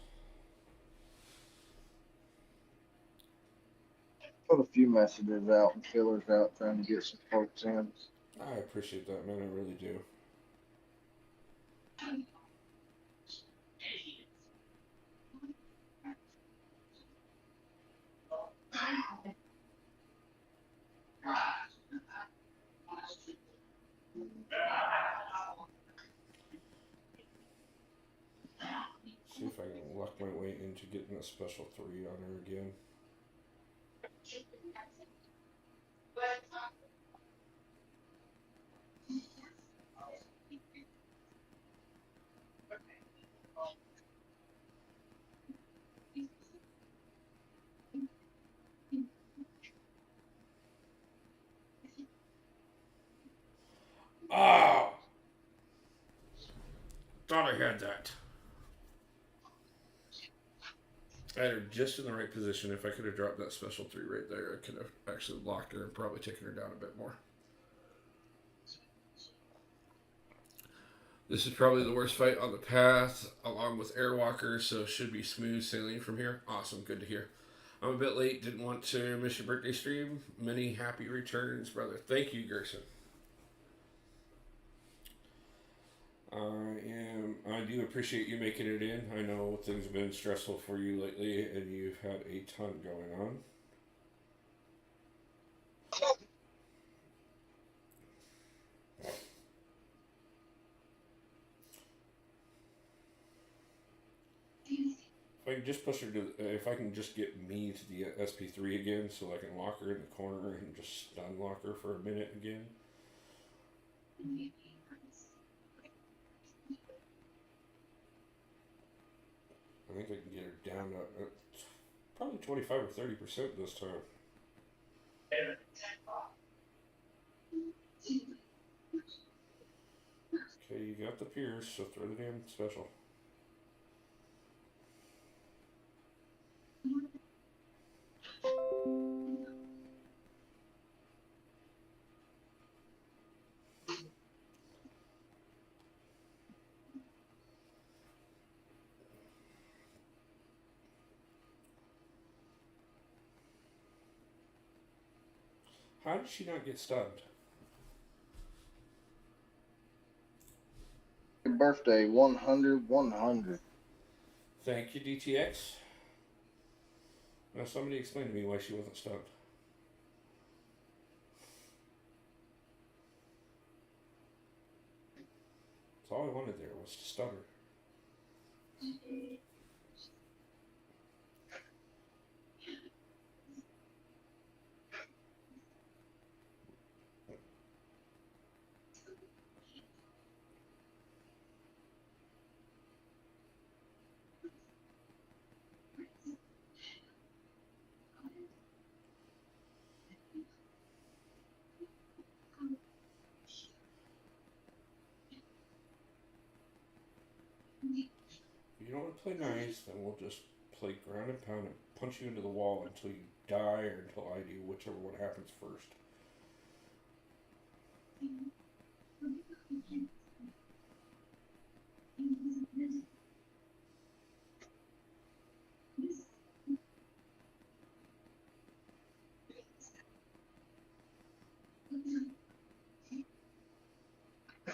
Put a few messages out and fillers out, trying to get some folks in. I appreciate that, man. I really do. See if I can luck my way into getting a special 3 on her again. Oh! Thought I had that. I had her just in the right position. If I could have dropped that special 3 right there, I could have actually locked her and probably taken her down a bit more. This is probably the worst fight on the path, along with Airwalker, so should be smooth sailing from here. Awesome, good to hear. I'm a bit late, didn't want to miss your birthday stream. Many happy returns, brother. Thank you, Gerson. I do appreciate you making it in. I know things have been stressful for you lately, and you've had a ton going on. If I can just push her to, if I can just get me to the SP3 again, so I can lock her in the corner and just stun lock her for a minute again. I think I can get her down to probably 25 or 30% this time. Okay, you got the pierce, so throw the damn special. How did she not get stunned? Your birthday, 100, 100. Thank you, DTX. Now somebody explain to me why she wasn't stunned. That's all I wanted there was to stun her. If you don't want to play nice, then we'll just play ground and pound and punch you into the wall until you die or until I do, whichever one happens first.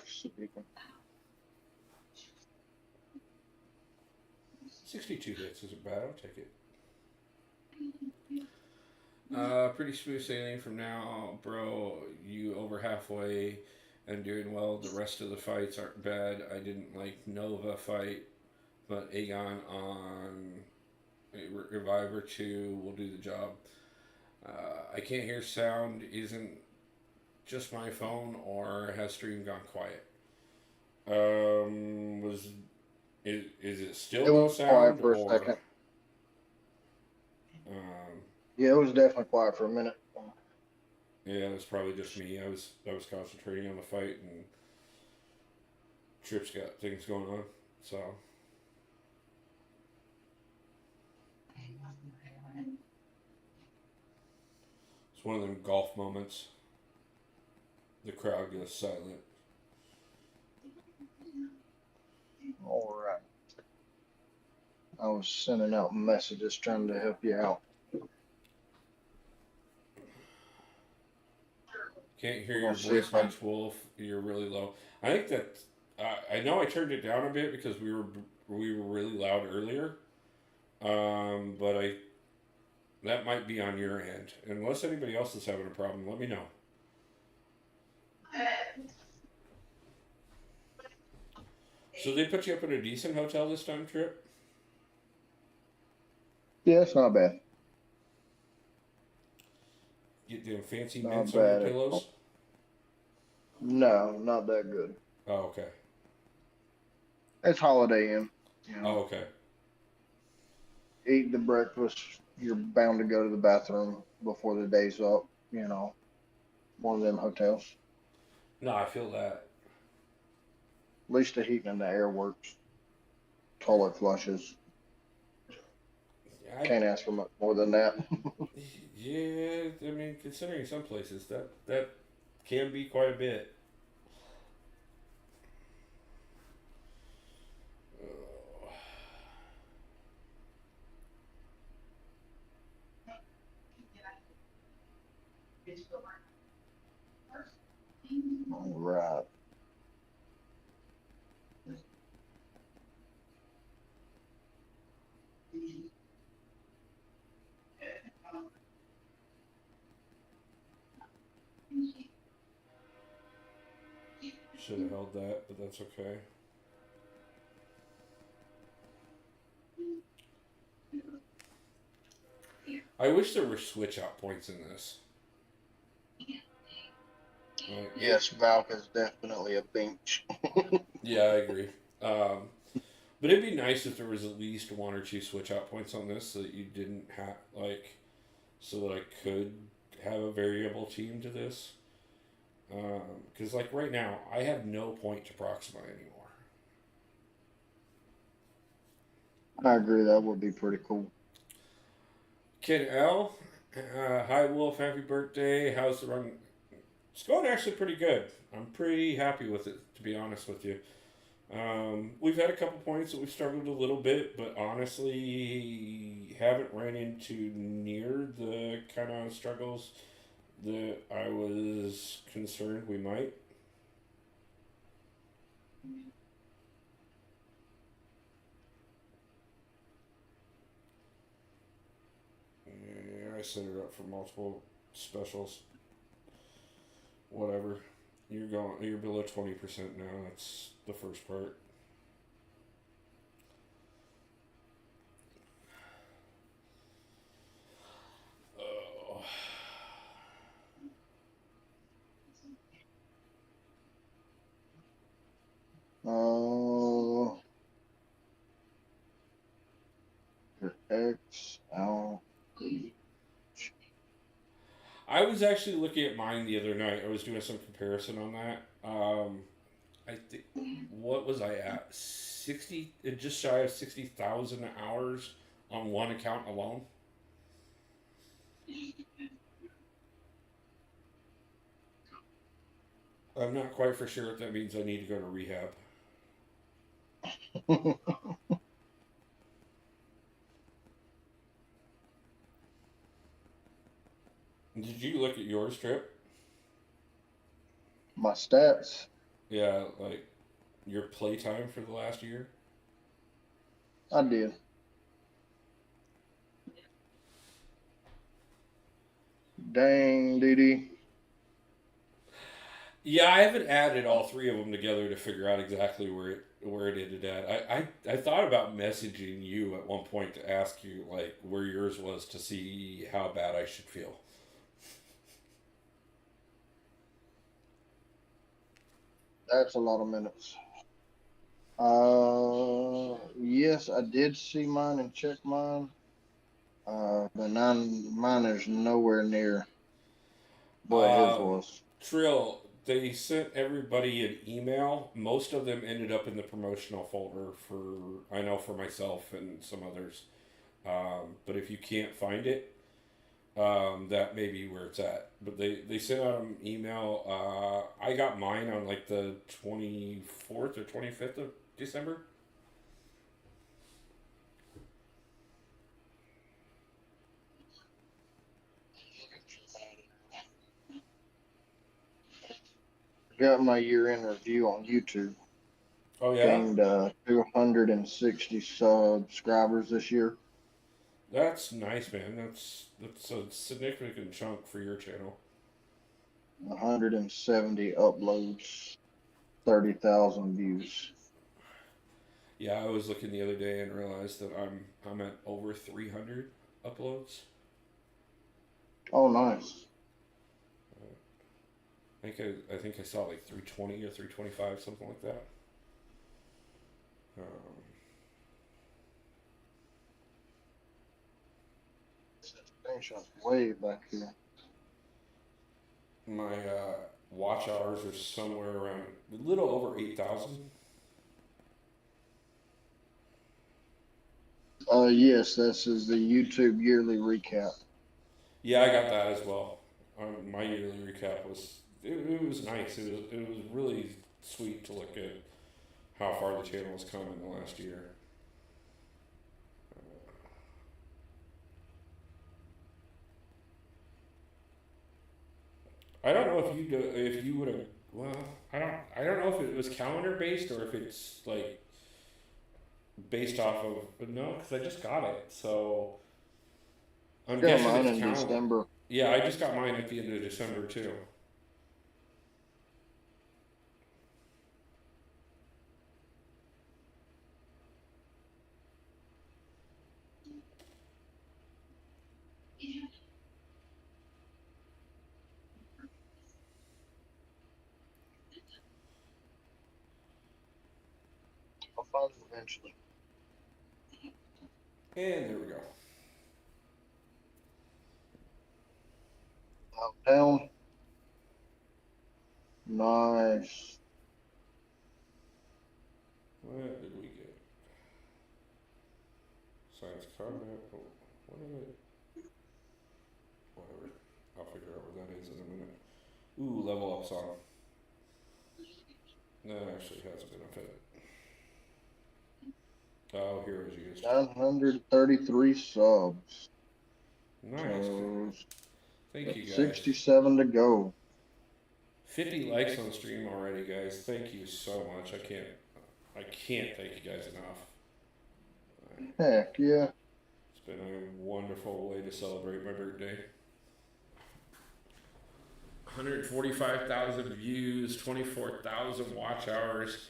Speaking. 62 hits isn't bad, I'll take it. Pretty smooth sailing from now, bro. You over halfway and doing well. The rest of the fights aren't bad. I didn't like Nova fight, but Aegon on Reviver 2 will do the job. I can't hear sound. Isn't just my phone, or has stream gone quiet? Is it still It no was sound? quiet for a or, second. Yeah, it was definitely quiet for a minute. Yeah, it was probably just me. I was concentrating on the fight, and Trip's got things going on, so. It's one of them golf moments. The crowd goes silent. All right. I was sending out messages trying to help you out. Can't hear your I'll see voice if I- much, Wolf. You're really low. I think that I know I turned it down a bit because we were really loud earlier. But that might be on your end. Unless anybody else is having a problem, let me know. So they put you up in a decent hotel this time, Trip? Yeah, it's not bad. Get them fancy Not mints on your bad. pillows? No, not that good. Oh, okay. It's Holiday Inn. You Oh, know, okay. eat the breakfast. You're bound to go to the bathroom before the day's up. You know, one of them hotels. No, I feel that. At least the heating and the air works. Toilet flushes. Can't ask for much more than that. Yeah, I mean, considering some places, that can be quite a bit. All right. Should have held that, but that's okay. I wish there were switch out points in this. Like, Yes, Valk is definitely a bench. yeah, I agree. But it'd be nice if there was at least one or two switch out points on this, so that you didn't have so that I could have a variable team to this. Because right now, I have no point to Proxima anymore. I agree. That would be pretty cool. Kid L, hi Wolf, happy birthday. How's the run? It's going actually pretty good. I'm pretty happy with it, to be honest with you. We've had a couple points that we've struggled a little bit, but honestly haven't ran into near the kind of struggles that I was concerned we might. Yeah, I set it up for multiple specials. Whatever. You're below 20% now. That's the first part. Oh. Your X out. I was actually looking at mine the other night. I was doing some comparison on that. I think, what was I at? 60, just shy of 60,000 hours on one account alone. I'm not quite for sure if that means I need to go to rehab. Did you look at yours, Trip? My stats. Yeah, like your playtime for the last year. I did. Dang, Didi. Yeah, I haven't added all three of them together to figure out exactly where it ended at. I thought about messaging you at one point to ask you like where yours was to see how bad I should feel. That's a lot of minutes. Yes, I did see mine and check mine. But mine is nowhere near what his was. Trill, they sent everybody an email. Most of them ended up in the promotional folder I know for myself and some others. But if you can't find it, that may be where it's at. But they sent out an email. I got mine on like the 24th or 25th of December. Got my year-end review on YouTube. Oh yeah, Gained 260 subscribers this year. that's nice, man. That's a significant chunk for your channel. 170 uploads, 30,000 views. Yeah, I was looking the other day and realized that I'm at over 300 uploads. Oh, nice. I think I saw like 320 or 325, something like that. Screenshot's way back here. My watch hours are somewhere around a little over 8,000. Yes, this is the YouTube yearly recap. Yeah, I got that as well. My yearly recap it was nice. It was really sweet to look at how far the channel has come in the last year. I don't know if you would have. Well, I don't know if it was calendar based or if it's like based off of no, because I just got it, so I'm Got guessing mine it's in calendar. December. Yeah, I just got mine at the end of December too. I'll find it eventually. And there we go. Down. Nice. What did we get? Science combat. What is it? Whatever. I'll figure out what that is in a minute. Ooh, level up song. That actually has a benefit. Oh, heroes used. 933 subs. Nice. So, Thank you guys. 67 to go. 50 likes on stream already, guys. Thank you so much. I can't thank you guys enough. Heck yeah. It's been a wonderful way to celebrate my birthday. 145,000 views, 24,000 watch hours.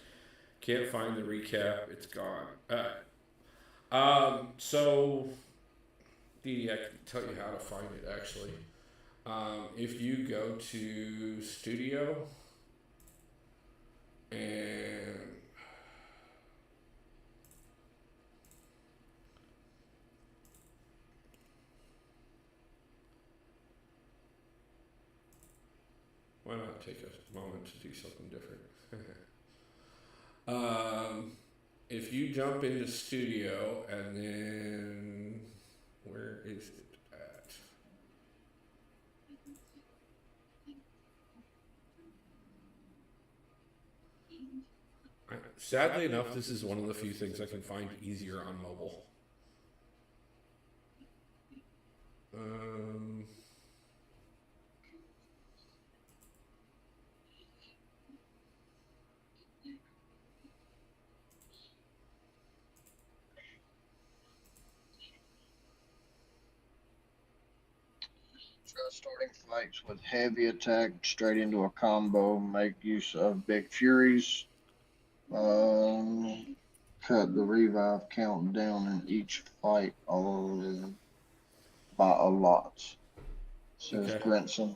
Can't find the recap. It's gone. So, Dee, I can tell you how to find it actually. If you go to Studio and why not take a moment to do something different? If you jump into Studio and then where is it at? Sadly enough, this is one of the few things I can find easier on mobile. Try starting fights with heavy attack straight into a combo. Make use of big furies. Cut the revive count down in each fight by a lot. Says Okay. Grinson.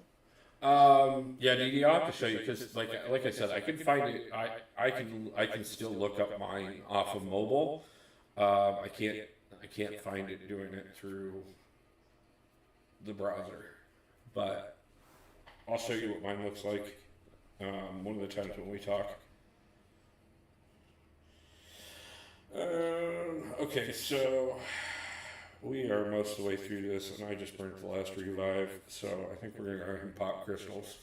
Yeah, Dee, I'll have to show you because, like I said, I can find it. I can still look up mine off of mobile. I can't find it doing it through the browser, but I'll show you what mine looks like one of the times when we talk. Okay, so we are most of the way through this, and I just burnt the last revive, so I think we're gonna go ahead and pop crystals.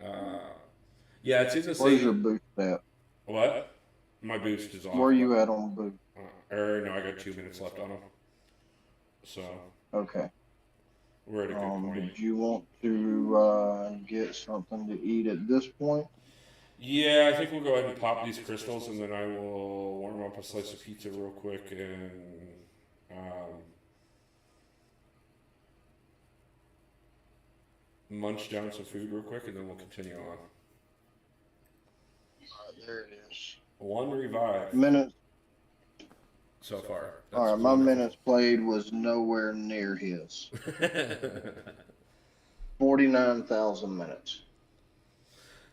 Yeah, it's in the same. Where's your boost at? What? My boost is off. Where are you at on boost? No, I got 2 minutes left on them. So. Okay. We're at a good point. Did you want to get something to eat at this point? Yeah, I think we'll go ahead and pop these crystals, and then I will warm up a slice of pizza real quick and munch down some food real quick, and then we'll continue on. There it is. 1 revive. Minutes. So far. All right, my minutes played was nowhere near his. 49,000 minutes.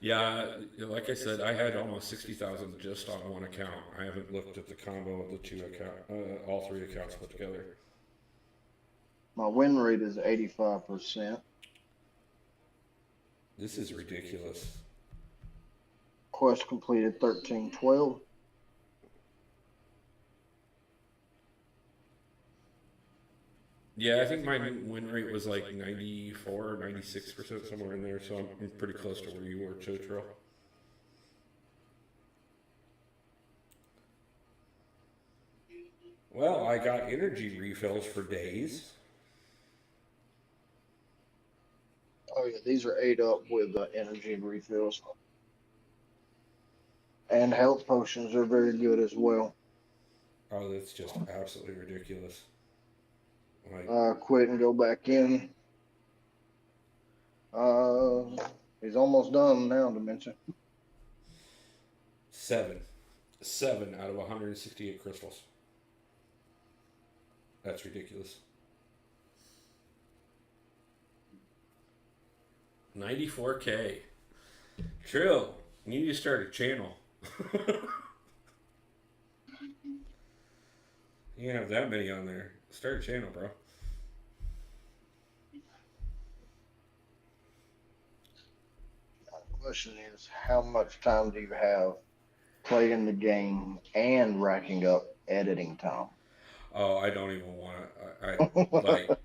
Yeah, like I said, I had almost 60,000 just on one account. I haven't looked at the combo of the all 3 accounts put together. My win rate is 85%. This is ridiculous. Quest completed 1312. Yeah, I think my win rate was like 94 or 96%, somewhere in there, so I'm pretty close to where you were, Chotro. Well, I got energy refills for days. Oh yeah, these are ate up with energy refills. And health potions are very good as well. Oh, that's just absolutely ridiculous. Quit and go back in. He's almost done now, Dimension. 7 out of 168 crystals. That's ridiculous. 94K. Trill, you need to start a channel. You can't have that many on there. Start a channel, bro. The question is, how much time do you have playing the game and racking up editing time? Oh, I don't even want to.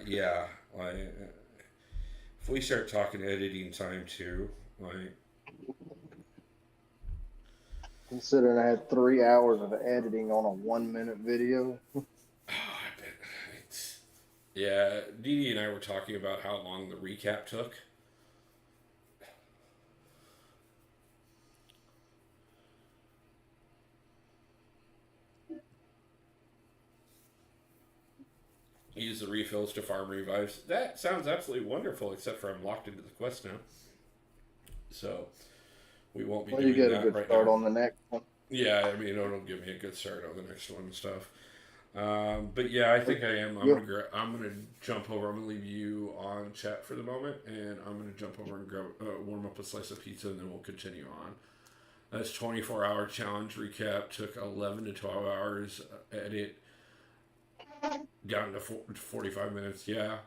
Yeah. If we start talking editing time too, Considering I had 3 hours of editing on a 1-minute video. Oh, I bet Yeah, Dee Dee and I were talking about how long the recap took. Use the refills to farm revives. That sounds absolutely wonderful, except for I'm locked into the quest now. So we won't be Well, you doing get a that good right start now. on the next one. Yeah, I mean, it'll give me a good start on the next one and stuff. But yeah, I think I am. Yeah. I'm gonna jump over. I'm gonna leave you on chat for the moment, and I'm gonna jump over and grab warm up a slice of pizza, and then we'll continue on. That's 24-hour challenge recap. Took 11 to 12 hours. Edit down to 45 minutes. Yeah,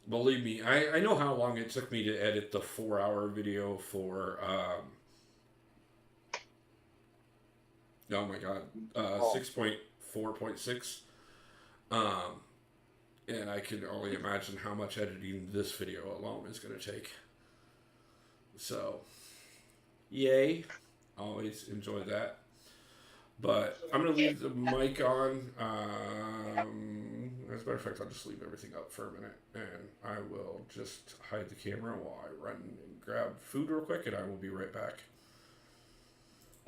believe me, I know how long it took me to edit the 4-hour video for. Oh my god, Oh, 6.4.6. Um, and I can only imagine how much editing this video alone is going to take. So, yay. Always enjoy that. But I'm going to leave the mic on. As a matter of fact, I'll just leave everything up for a minute. And I will just hide the camera while I run and grab food real quick, and I will be right back.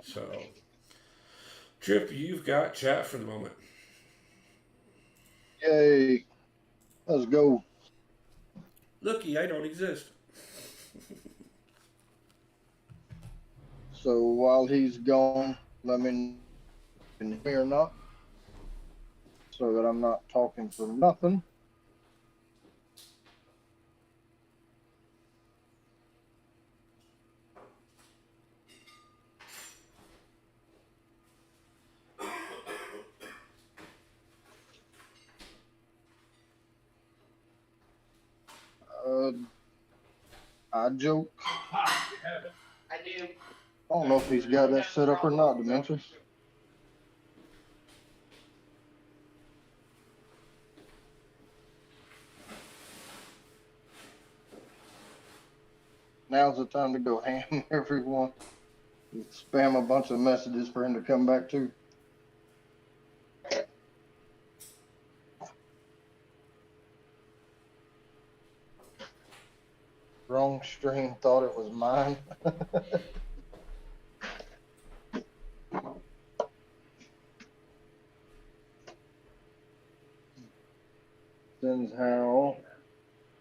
So, Trip, you've got chat for the moment. yay. Let's go. Looky, I don't exist. So while he's gone, let me know if you can hear me or not, so that I'm not talking for nothing. Uh, I joke. I do. I don't know if he's got that set up or not, Demetrius. Now's the time to go ham, everyone. Spam a bunch of messages for him to come back to. Wrong stream, thought it was mine. Since how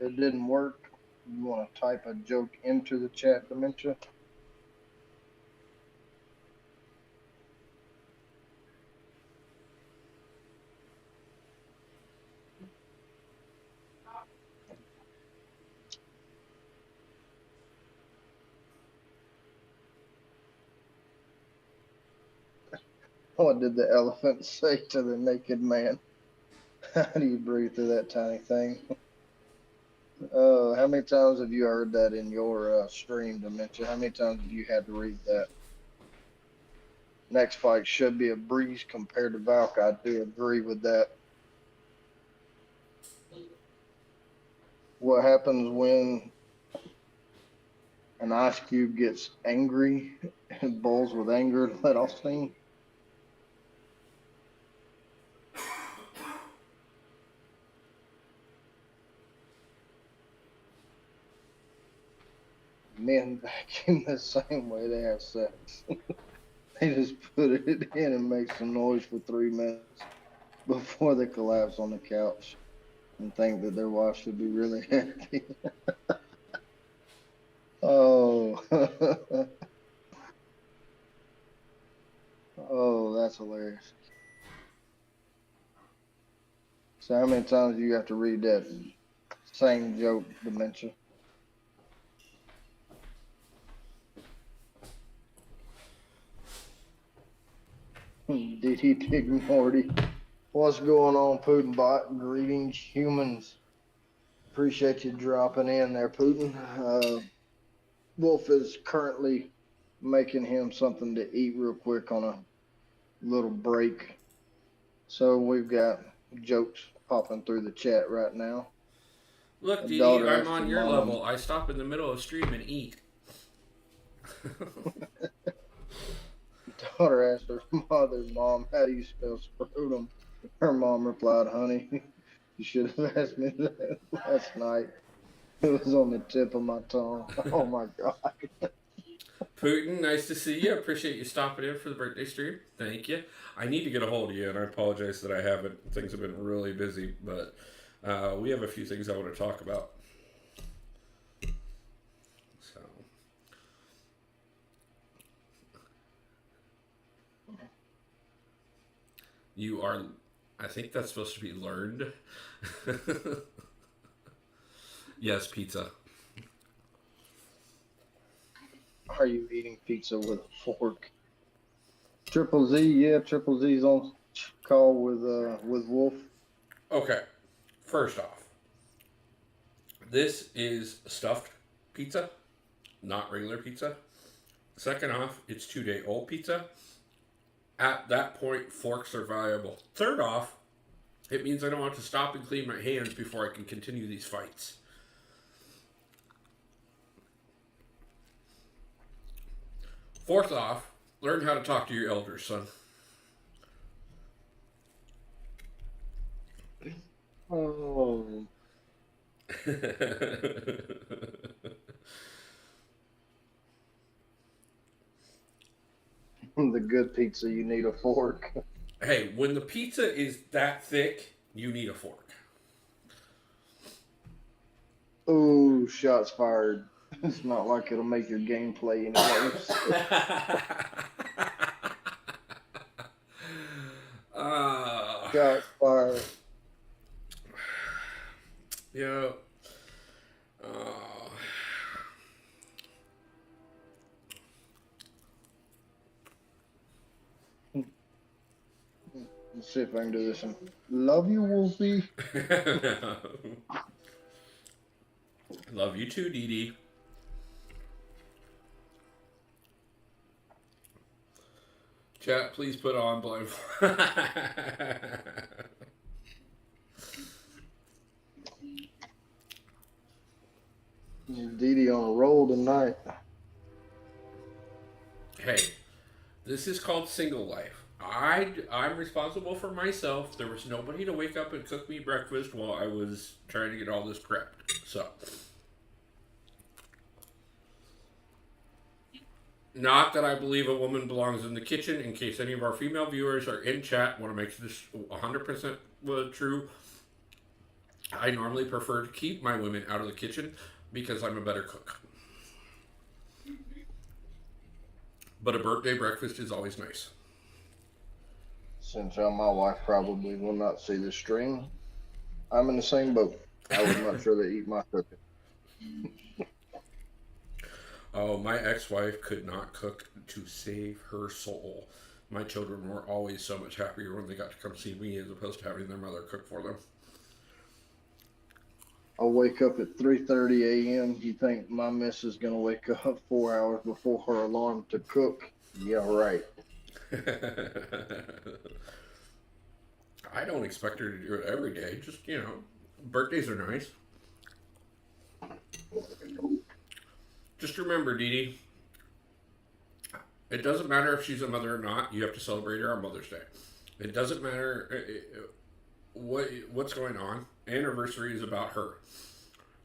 it didn't work, you want to type a joke into the chat, Dementia? What did the elephant say to the naked man? How do you breathe through that tiny thing? How many times have you heard that in your stream, Dementia? How many times have you had to read that? Next fight should be a breeze compared to Valk. I do agree with that. What happens when an ice cube gets angry and boils with anger? Let off steam. Men vacuum the same way they have sex. They just put it in and make some noise for 3 minutes before they collapse on the couch and think that their wife should be really happy. Oh, oh, that's hilarious. So how many times do you have to read that same joke, Dementia? Did he dig Morty? What's going on, Putinbot? Greetings, humans. Appreciate you dropping in there, Putin. Wolf is currently making him something to eat real quick on a little break. So we've got jokes popping through the chat right now. Look, A Dee Dee, daughter I'm asked her on your mom. level. I stop in the middle of stream and eat. Daughter asked her mother, "Mom, how do you spell scrotum?" Her mom replied, "Honey, You should have asked me that last night. It was on the tip of my tongue. Oh my God. Putin, nice to see you. Appreciate you stopping in for the birthday stream. Thank you. I need to get a hold of you, and I apologize that I haven't. Things have been really busy, but we have a few things I want to talk about. So, you are. I think that's supposed to be learned. Yes, pizza. Are you eating pizza with a fork? Triple Z, yeah, Triple Z's on call with Wolf. Okay. First off, this is stuffed pizza, not regular pizza. Second off, it's 2-day-old pizza. At that point, forks are viable. Third off, it means I don't have to stop and clean my hands before I can continue these fights. Fourth off, learn how to talk to your elders, son. Oh, the good pizza, you need a fork. Hey, when the pizza is that thick, you need a fork. Oh, shots fired. It's not like it'll make your gameplay any worse. Shots fired. Yeah. Let's see if I can do this one. Love you, Wolfie. Love you too, Dee Dee. Chat, please put on blindfold. Dee Dee on a roll tonight. Hey, this is called single life. I'm responsible for myself. There was nobody to wake up and cook me breakfast while I was trying to get all this prepped. So, not that I believe a woman belongs in the kitchen. In case any of our female viewers are in chat, want to make this 100% true. I normally prefer to keep my women out of the kitchen because I'm a better cook. But a birthday breakfast is always nice. Since my wife probably will not see the stream, I'm in the same boat. I would much rather eat my cooking. Oh, my ex-wife could not cook to save her soul. My children were always so much happier when they got to come see me as opposed to having their mother cook for them. I'll wake up at 3:30 a.m. You think my miss is going to wake up 4 hours before her alarm to cook? Yeah, right. I don't expect her to do it every day. Just, birthdays are nice. Just remember, Dee Dee, it doesn't matter if she's a mother or not. You have to celebrate her on Mother's Day. It doesn't matter what's going on. Anniversary is about her.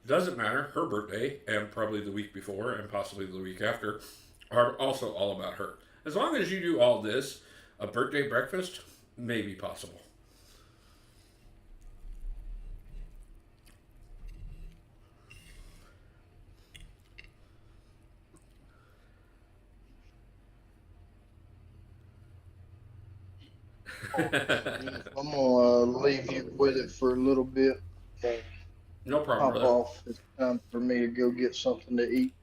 Doesn't matter. Her birthday and probably the week before and possibly the week after are also all about her. As long as you do all this, a birthday breakfast may be possible. I'm going to leave you with it for a little bit. No problem, Hop brother. off. It's time for me to go get something to eat.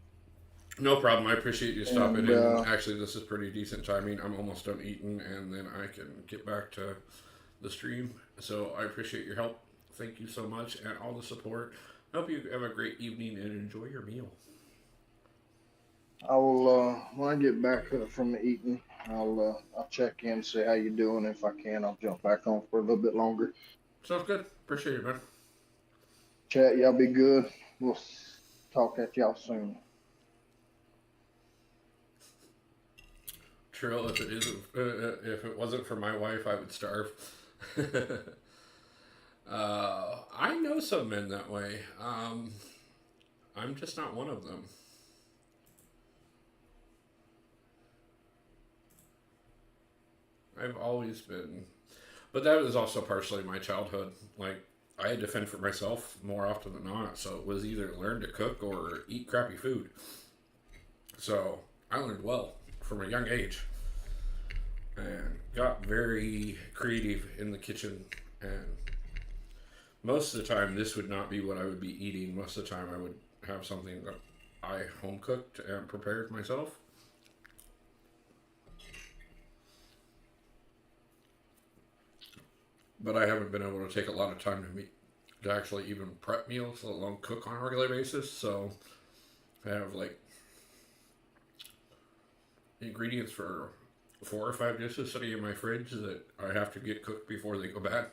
No problem. I appreciate you stopping And, in. Actually, this is pretty decent timing. I'm almost done eating, and then I can get back to the stream. So I appreciate your help. Thank you so much, and all the support. I hope you have a great evening and enjoy your meal. I will, when I get back from eating, I'll check in, see how you're doing. If I can, I'll jump back on for a little bit longer. Sounds good. Appreciate it, man. Chat, y'all be good. We'll talk at y'all soon. Trill, if it wasn't for my wife, I would starve. I know some men that way. I'm just not one of them. I've always been, but that was also partially my childhood. Like, I had to fend for myself more often than not, so it was either learn to cook or eat crappy food. So I learned well from a young age and got very creative in the kitchen. And most of the time, this would not be what I would be eating. Most of the time, I would have something that I home cooked and prepared myself. But I haven't been able to take a lot of time to actually even prep meals, let alone cook on a regular basis. So I have like ingredients for 4 or 5 dishes sitting in my fridge that I have to get cooked before they go bad.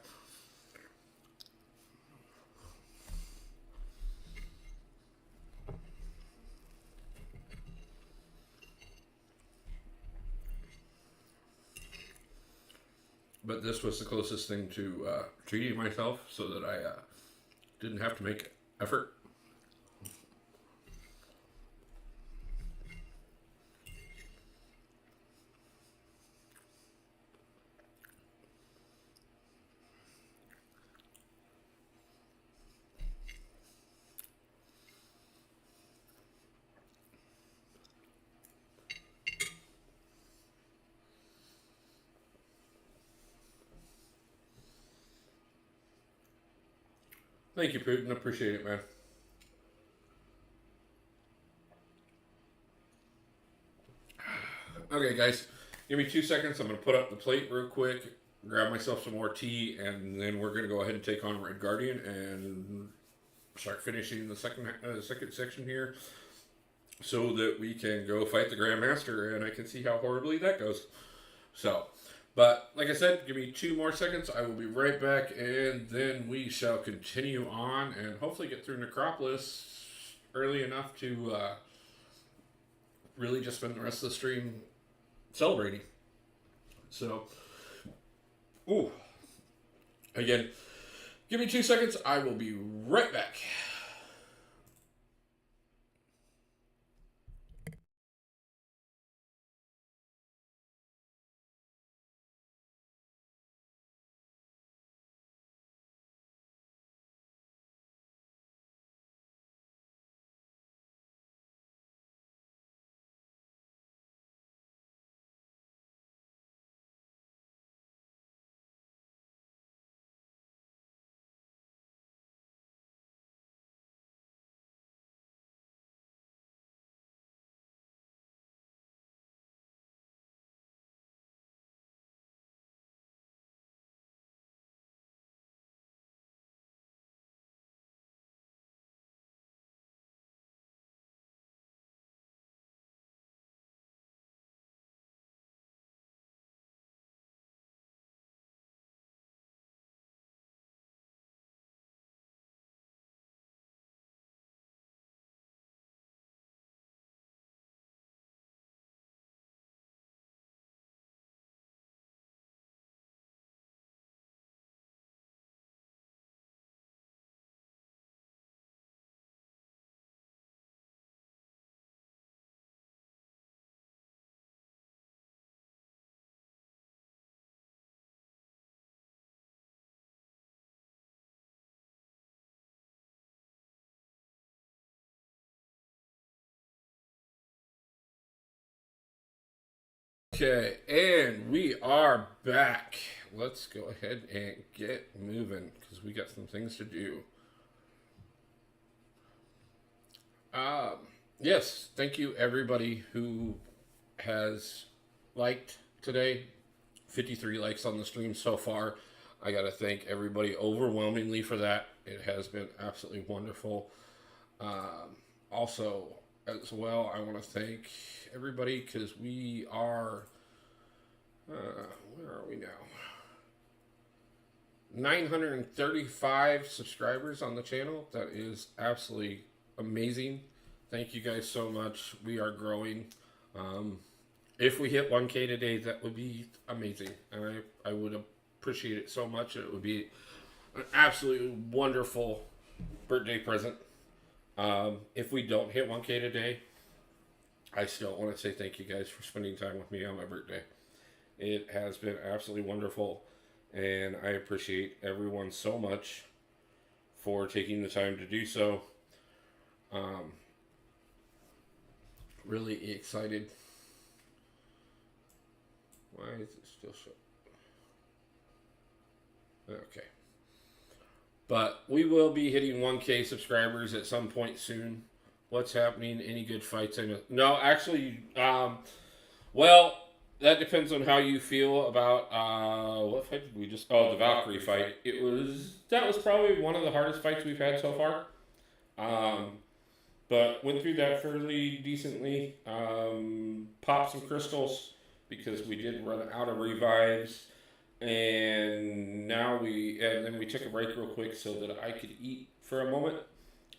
But this was the closest thing to treating myself so that I didn't have to make effort. Thank you, Putin. Appreciate it, man. Okay, guys. Give me 2 seconds. I'm going to put up the plate real quick, grab myself some more tea, and then we're going to go ahead and take on Red Guardian and start finishing the second section here so that we can go fight the Grandmaster, and I can see how horribly that goes. So, but like I said, give me 2 more seconds. I will be right back, and then we shall continue on and hopefully get through Necropolis early enough to really just spend the rest of the stream celebrating. So, ooh. Again, give me 2 seconds. I will be right back. Okay, and we are back. Let's go ahead and get moving because we got some things to do. Yes, thank you everybody who has liked today. 53 likes on the stream so far. I gotta thank everybody overwhelmingly for that. It has been absolutely wonderful. Also, as well, I want to thank everybody because we are, where are we now? 935 subscribers on the channel. That is absolutely amazing. Thank you guys so much. We are growing. If we hit 1K today, that would be amazing. And I would appreciate it so much. It would be an absolutely wonderful birthday present. If we don't hit 1K today, I still want to say thank you guys for spending time with me on my birthday. It has been absolutely wonderful, and I appreciate everyone so much for taking the time to do so. Really excited. Why is it still shut? Okay. But we will be hitting 1K subscribers at some point soon. What's happening? Any good fights? No, actually, well, that depends on how you feel about what fight did we just? Oh, the Valkyrie fight. That was probably one of the hardest fights we've had so far. But went through that fairly decently. Popped some crystals because we did run out of revives. And then we took a break real quick so that I could eat for a moment.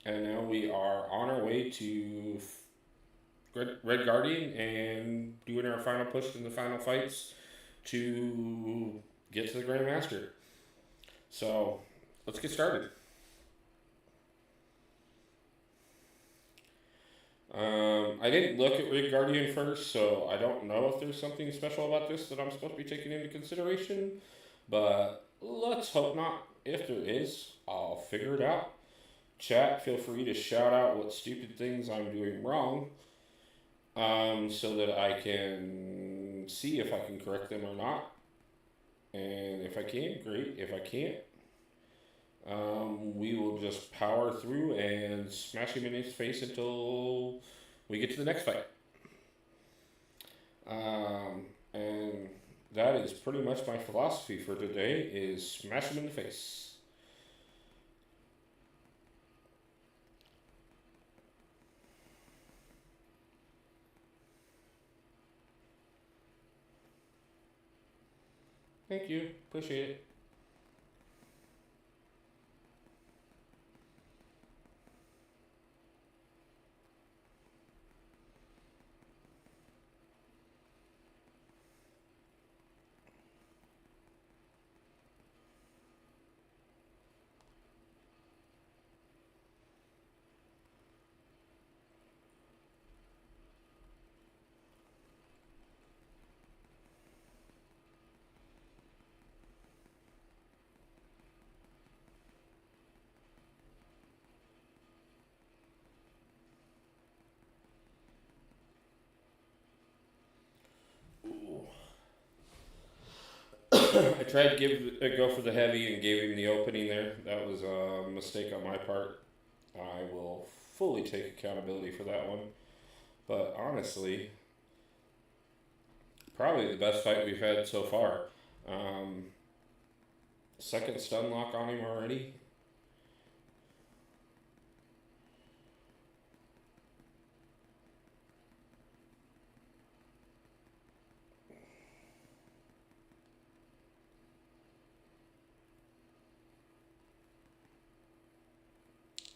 And now we are on our way to Red Guardian and doing our final push in the final fights to get to the Grandmaster. So let's get started. I didn't look at Red Guardian first, so I don't know if there's something special about this that I'm supposed to be taking into consideration. But let's hope not. If there is, I'll figure it out. Chat, feel free to shout out what stupid things I'm doing wrong, so that I can see if I can correct them or not. And if I can, great. If I can't, we will just power through and smash him in his face until we get to the next fight. And that is pretty much my philosophy for today, is smash him in the face. Thank you. Appreciate it. I tried to go for the heavy and gave him the opening there. That was a mistake on my part. I will fully take accountability for that one. But honestly, probably the best fight we've had so far. Second stun lock on him already.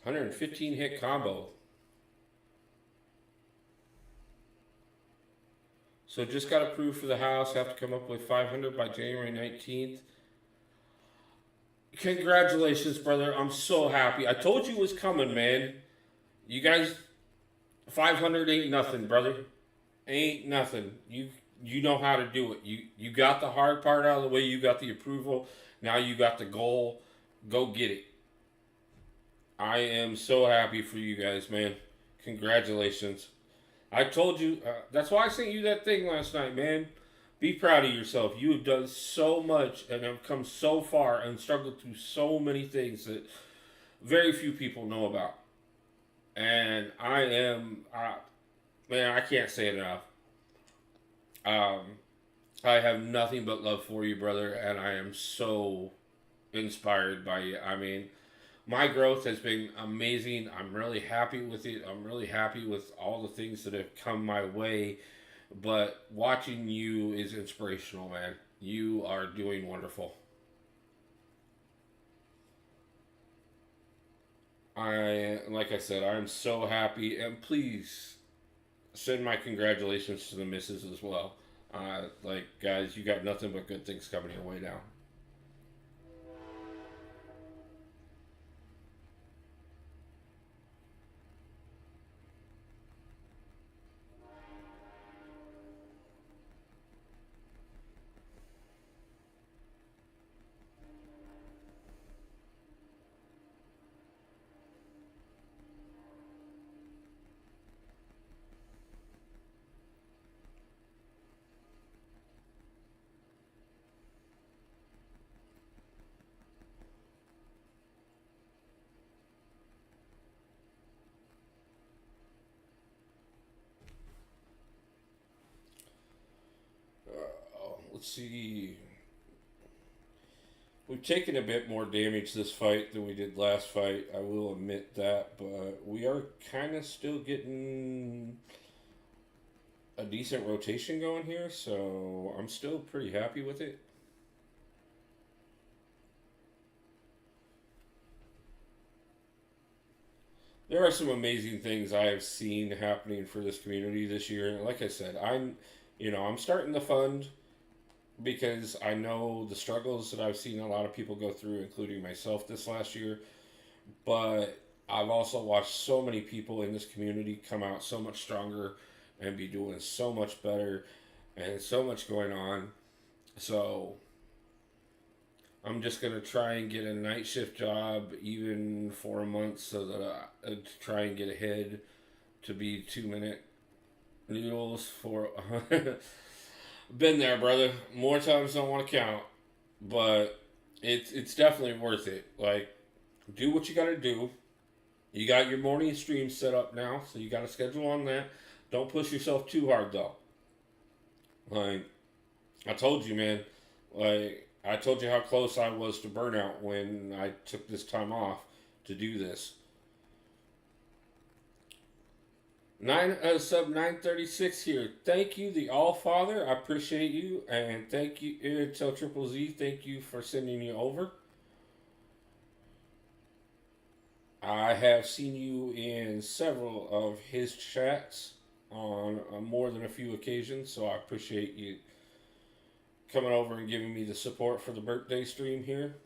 $115 hit combo. So just got approved for the house. Have to come up with 500 by January 19th. Congratulations, brother. I'm so happy. I told you it was coming, man. You guys, 500 ain't nothing, brother. Ain't nothing. You know how to do it. You got the hard part out of the way. You got the approval. Now you got the goal. Go get it. I am so happy for you guys, man. Congratulations. I told you, that's why I sent you that thing last night, man. Be proud of yourself. You have done so much and have come so far and struggled through so many things that very few people know about. And I am, man, I can't say it enough. I have nothing but love for you, brother, and I am so inspired by you. I mean, my growth has been amazing. I'm really happy with it. I'm really happy with all the things that have come my way. But watching you is inspirational, man. You are doing wonderful. Like I said, I'm so happy. And please send my congratulations to the missus as well. Guys, you got nothing but good things coming your way now. let's see. We've taken a bit more damage this fight than we did last fight. I will admit that, but we are kind of still getting a decent rotation going here, so I'm still pretty happy with it. There are some amazing things I have seen happening for this community this year. Like I said, I'm starting the fund because I know the struggles that I've seen a lot of people go through, including myself this last year. But I've also watched so many people in this community come out so much stronger and be doing so much better and so much going on. So I'm just going to try and get a night shift job even for a month so that to try and get ahead to be 2-minute noodles for... Been there, brother. More times than I want to count. But it's definitely worth it. Like, do what you got to do. You got your morning stream set up now, so you got a schedule on that. Don't push yourself too hard, though. Like, I told you, man. Like, I told you how close I was to burnout when I took this time off to do this. Sub 936 here. Thank you, the All Father. I appreciate you, and thank you, tell Triple Z. Thank you for sending you over. I have seen you in several of his chats on more than a few occasions, so I appreciate you coming over and giving me the support for the birthday stream here.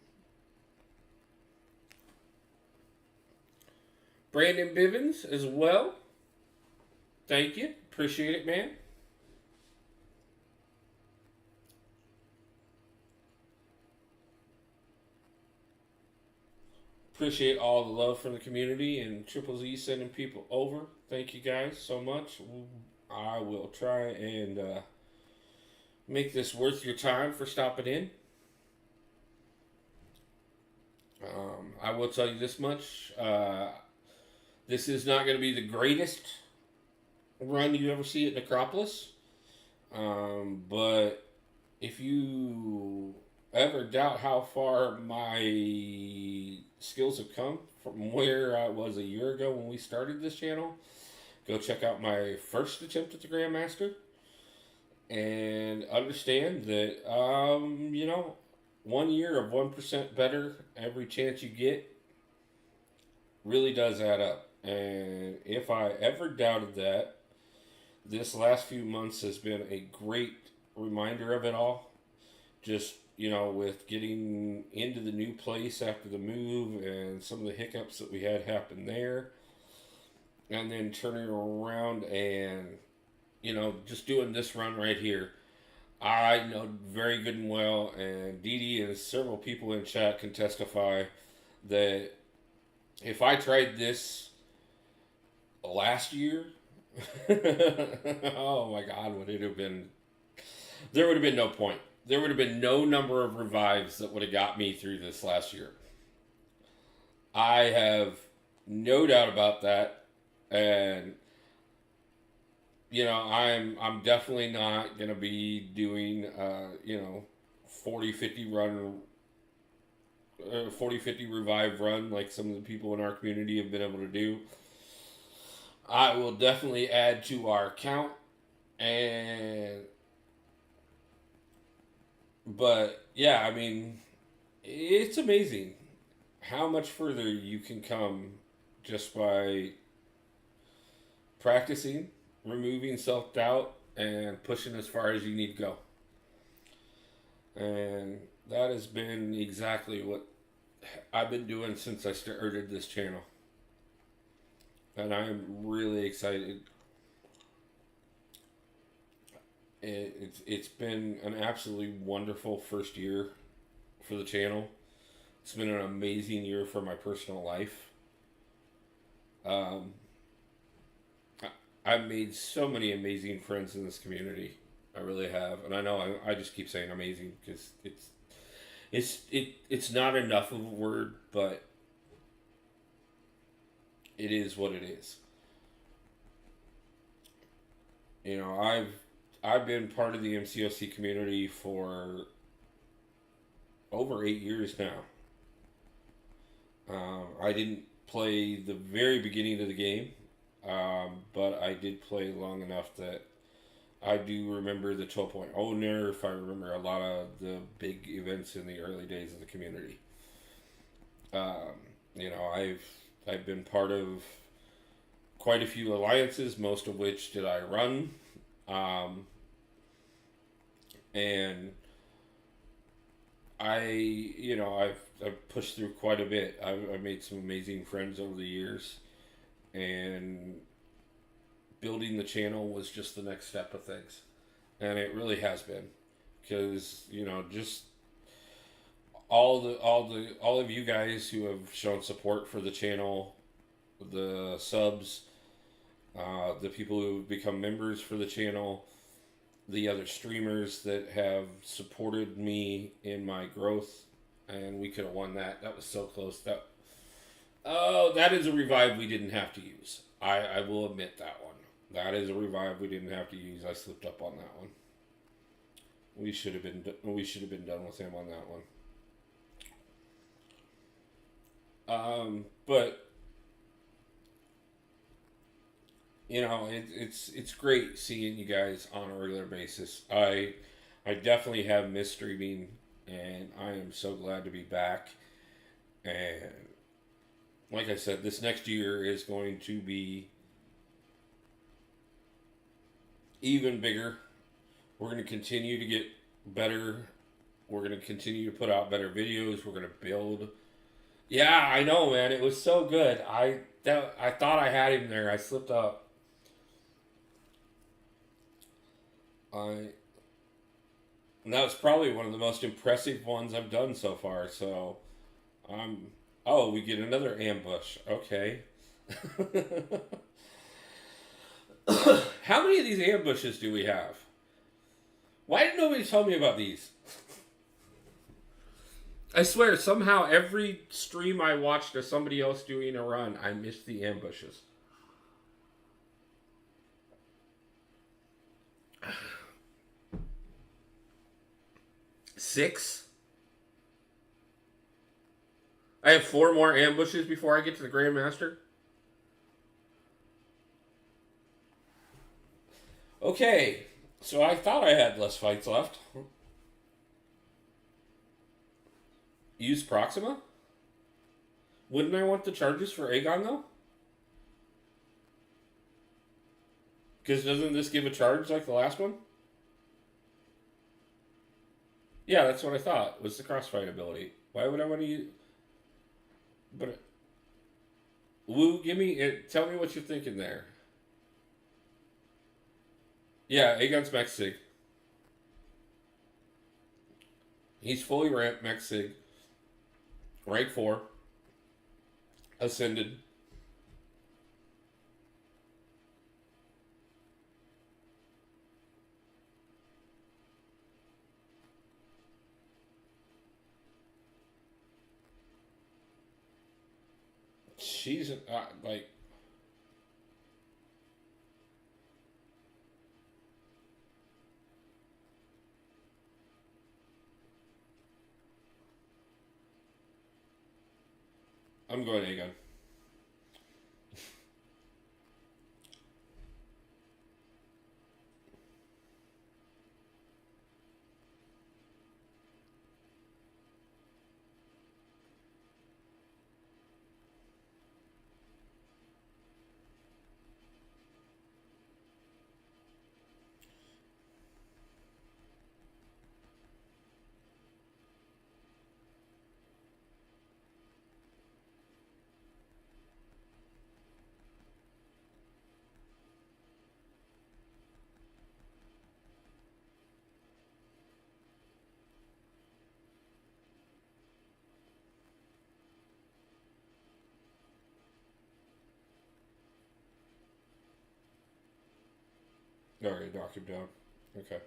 Brandon Bivens as well. Thank you. Appreciate it, man. Appreciate all the love from the community and Triple Z sending people over. Thank you guys so much. I will try and make this worth your time for stopping in. I will tell you this much. This is not going to be the greatest run you ever see at Necropolis. But if you ever doubt how far my skills have come from where I was a year ago when we started this channel, go check out my first attempt at the Grandmaster and understand that 1 year of 1% better every chance you get really does add up. And if I ever doubted that, this last few months has been a great reminder of it all. Just, with getting into the new place after the move and some of the hiccups that we had happen there. And then turning around and, just doing this run right here. I know very good and well, and Dee Dee and several people in chat can testify that if I tried this last year, oh my God, would it have been... There would have been no point. There would have been no number of revives that would have got me through this last year. I have no doubt about that. And, I'm definitely not going to be doing, 40-50 run, 40-50 revive run like some of the people in our community have been able to do. I will definitely add to our count, but yeah, it's amazing how much further you can come just by practicing, removing self-doubt, and pushing as far as you need to go. And that has been exactly what I've been doing since I started this channel. And I am really excited. It's been an absolutely wonderful first year for the channel. It's been an amazing year for my personal life. I've made so many amazing friends in this community. I really have. And I know I just keep saying amazing because it's not enough of a word, but it is what it is. I've been part of the MCOC community for over 8 years now. I didn't play the very beginning of the game, but I did play long enough that I do remember the 12-point nerf. I remember a lot of the big events in the early days of the community. I've been part of quite a few alliances, most of which did I run. And I've pushed through quite a bit. I've made some amazing friends over the years, and building the channel was just the next step of things, and it really has been, because just all of you guys who have shown support for the channel, the subs, the people who have become members for the channel, the other streamers that have supported me in my growth, and we could have won that. That was so close. That is a revive we didn't have to use. I will admit that one. That is a revive we didn't have to use. I slipped up on that one. We should have been done with him on that one. But it's great seeing you guys on a regular basis. I definitely have missed streaming, and I am so glad to be back. And like I said, this next year is going to be even bigger. We're going to continue to get better. We're going to continue to put out better videos. We're going to build. Yeah, I know, man. It was so good. I thought I had him there. I slipped up. And that was probably one of the most impressive ones I've done so far. So, we get another ambush. Okay. How many of these ambushes do we have? Why did nobody tell me about these? I swear, somehow every stream I watched of somebody else doing a run, I missed the ambushes. Six? I have 4 more ambushes before I get to the Grandmaster? Okay, so I thought I had less fights left. Use Proxima? Wouldn't I want the charges for Aegon, though? Because doesn't this give a charge like the last one? Yeah, that's what I thought, was the crossfight ability. Why would I want to use... But... Woo, tell me what you're thinking there. Yeah, Aegon's Mech Sig. He's fully ramped Mech Sig. Rank 4. Ascended. She's like... I'm going Aegon. Alright, knock him down. Okay.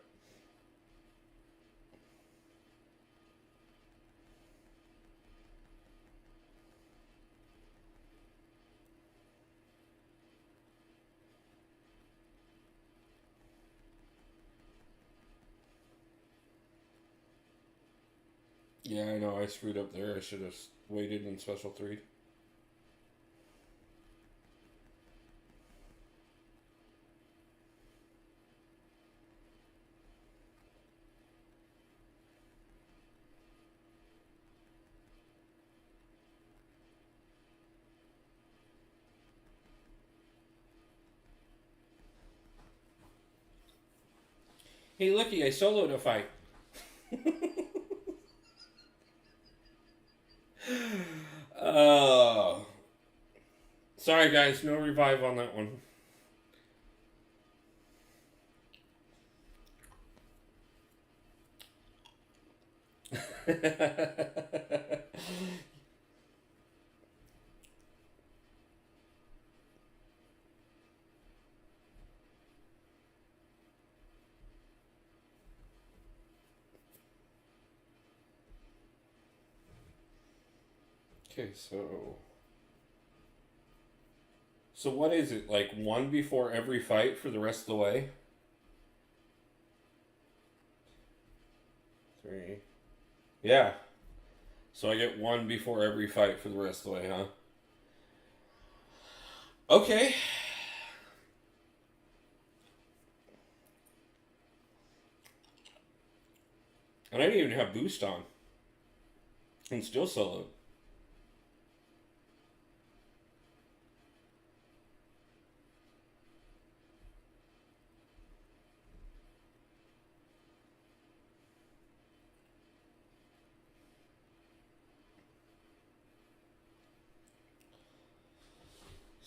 Yeah, I know. I screwed up there. I should have waited in special 3. Hey, looky, I soloed a fight. Oh. Sorry, guys. No revive on that one. Okay, so what is it, like 1 before every fight for the rest of the way? 3. Yeah. So I get 1 before every fight for the rest of the way, huh? Okay. And I didn't even have boost on. And still soloed.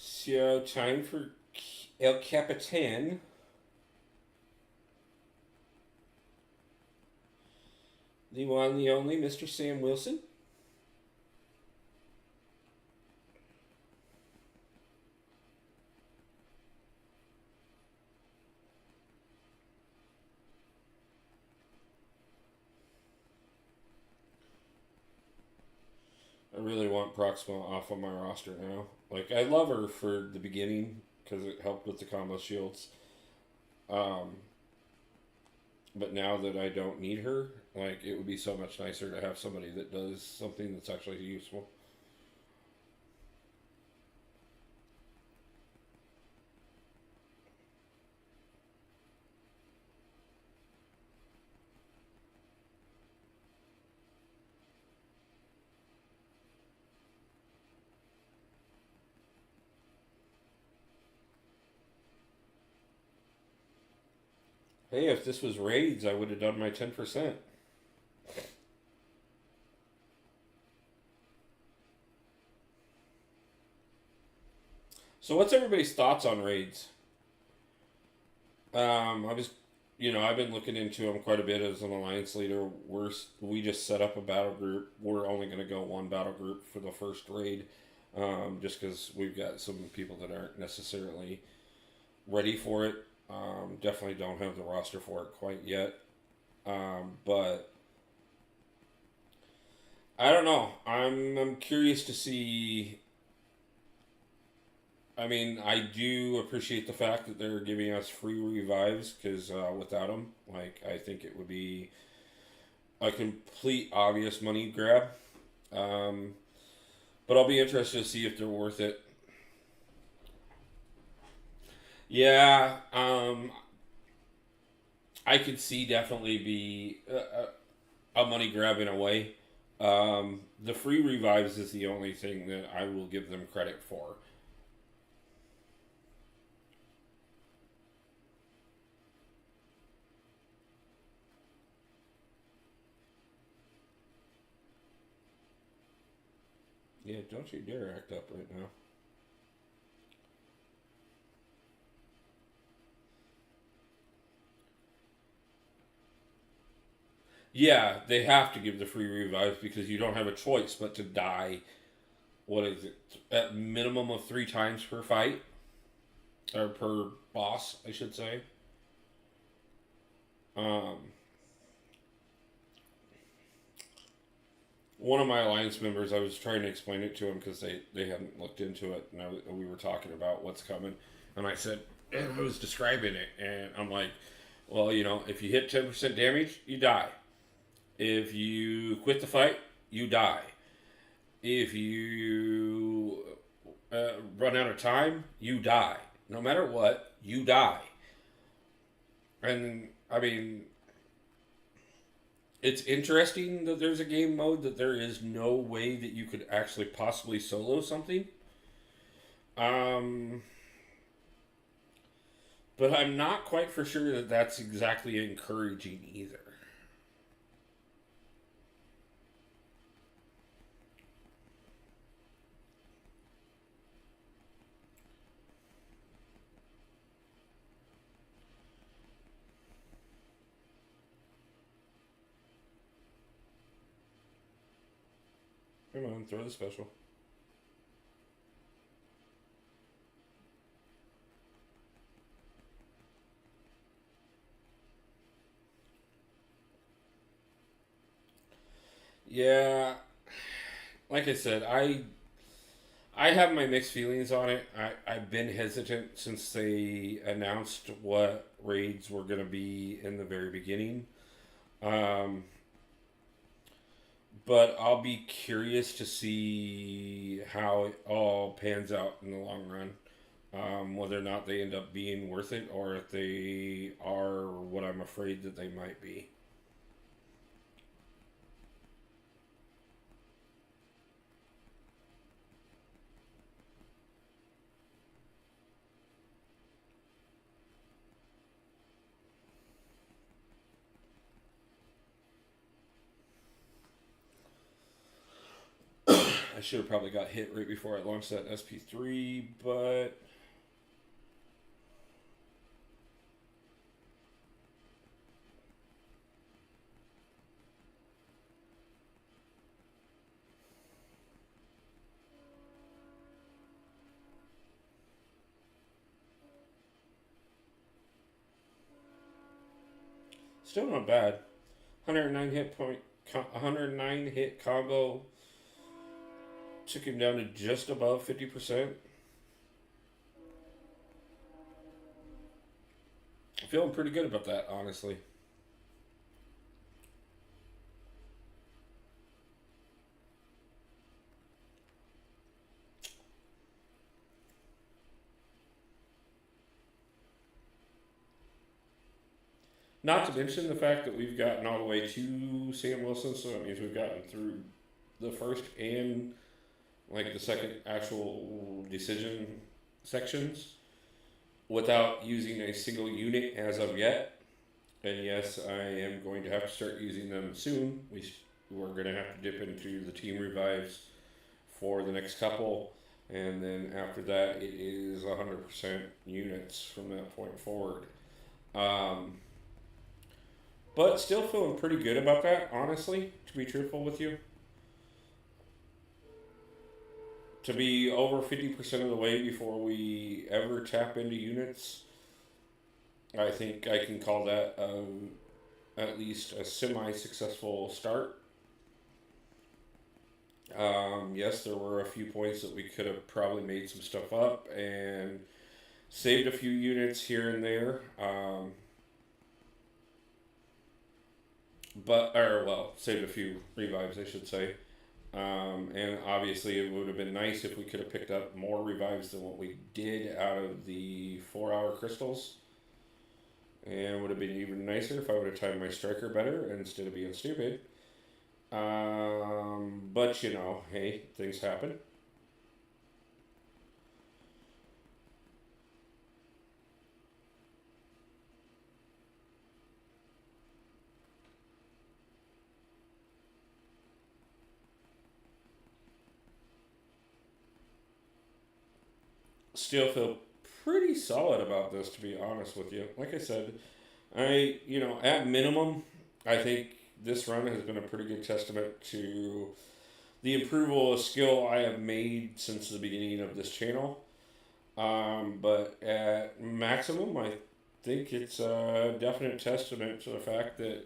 So, time for El Capitan. The one, the only, Mr. Sam Wilson. I really want Proxima off of my roster now. Like, I love her for the beginning because it helped with the combo shields. But now that I don't need her, like, it would be so much nicer to have somebody that does something that's actually useful. Hey, if this was raids, I would have done my 10%. So what's everybody's thoughts on raids? I was, I've been looking into them quite a bit as an alliance leader. We just set up a battle group. We're only going to go 1 battle group for the first raid, just because we've got some people that aren't necessarily ready for it. Definitely don't have the roster for it quite yet. But I don't know. I'm curious to see. I mean, I do appreciate the fact that they're giving us free revives because without them, like, I think it would be a complete obvious money grab. But I'll be interested to see if they're worth it. Yeah, I could see definitely be a money grab in a way. The free revives is the only thing that I will give them credit for. Yeah, don't you dare act up right now. Yeah, they have to give the free revives because you don't have a choice but to die. What is it? At minimum of 3 times per fight, or per boss, I should say. Um, One of my alliance members, I was trying to explain it to him because they hadn't looked into it, and we were talking about what's coming, and I said, and I was describing it, and I'm like, well, if you hit 10% damage, you die. If you quit the fight, you die. If you run out of time, you die. No matter what, you die. And, I mean, it's interesting that there's a game mode that there is no way that you could actually possibly solo something. But I'm not quite for sure that that's exactly encouraging either. Come on, throw the special. Yeah, like I said, I have my mixed feelings on it. I've been hesitant since they announced what raids were going to be in the very beginning. Um, but I'll be curious to see how it all pans out in the long run. Whether or not they end up being worth it or if they are what I'm afraid that they might be. I should have probably got hit right before I launched that SP3, but still not bad. 109 hit combo took him down to just above 50%. Feeling pretty good about that, honestly. Not to mention the fact that we've gotten all the way to Sam Wilson, so that means we've gotten through the first and like the second actual decision sections without using a single unit as of yet. And yes, I am going to have to start using them soon. We're going to have to dip into the team revives for the next couple. And then after that, it is 100% units from that point forward. But still feeling pretty good about that, honestly, to be truthful with you. To be over 50% of the way before we ever tap into units, I think I can call that at least a semi-successful start. Yes, there were a few points that we could have probably made some stuff up and saved a few units here and there. Saved a few revives, I should say. And obviously, it would have been nice if we could have picked up more revives than what we did out of the 4-hour crystals. And it would have been even nicer if I would have timed my striker better instead of being stupid. But you know, hey, things happen. Still feel pretty solid about this, to be honest with you. Like I said, at minimum, I think this run has been a pretty good testament to the improvement of skill I have made since the beginning of this channel. But at maximum, I think it's a definite testament to the fact that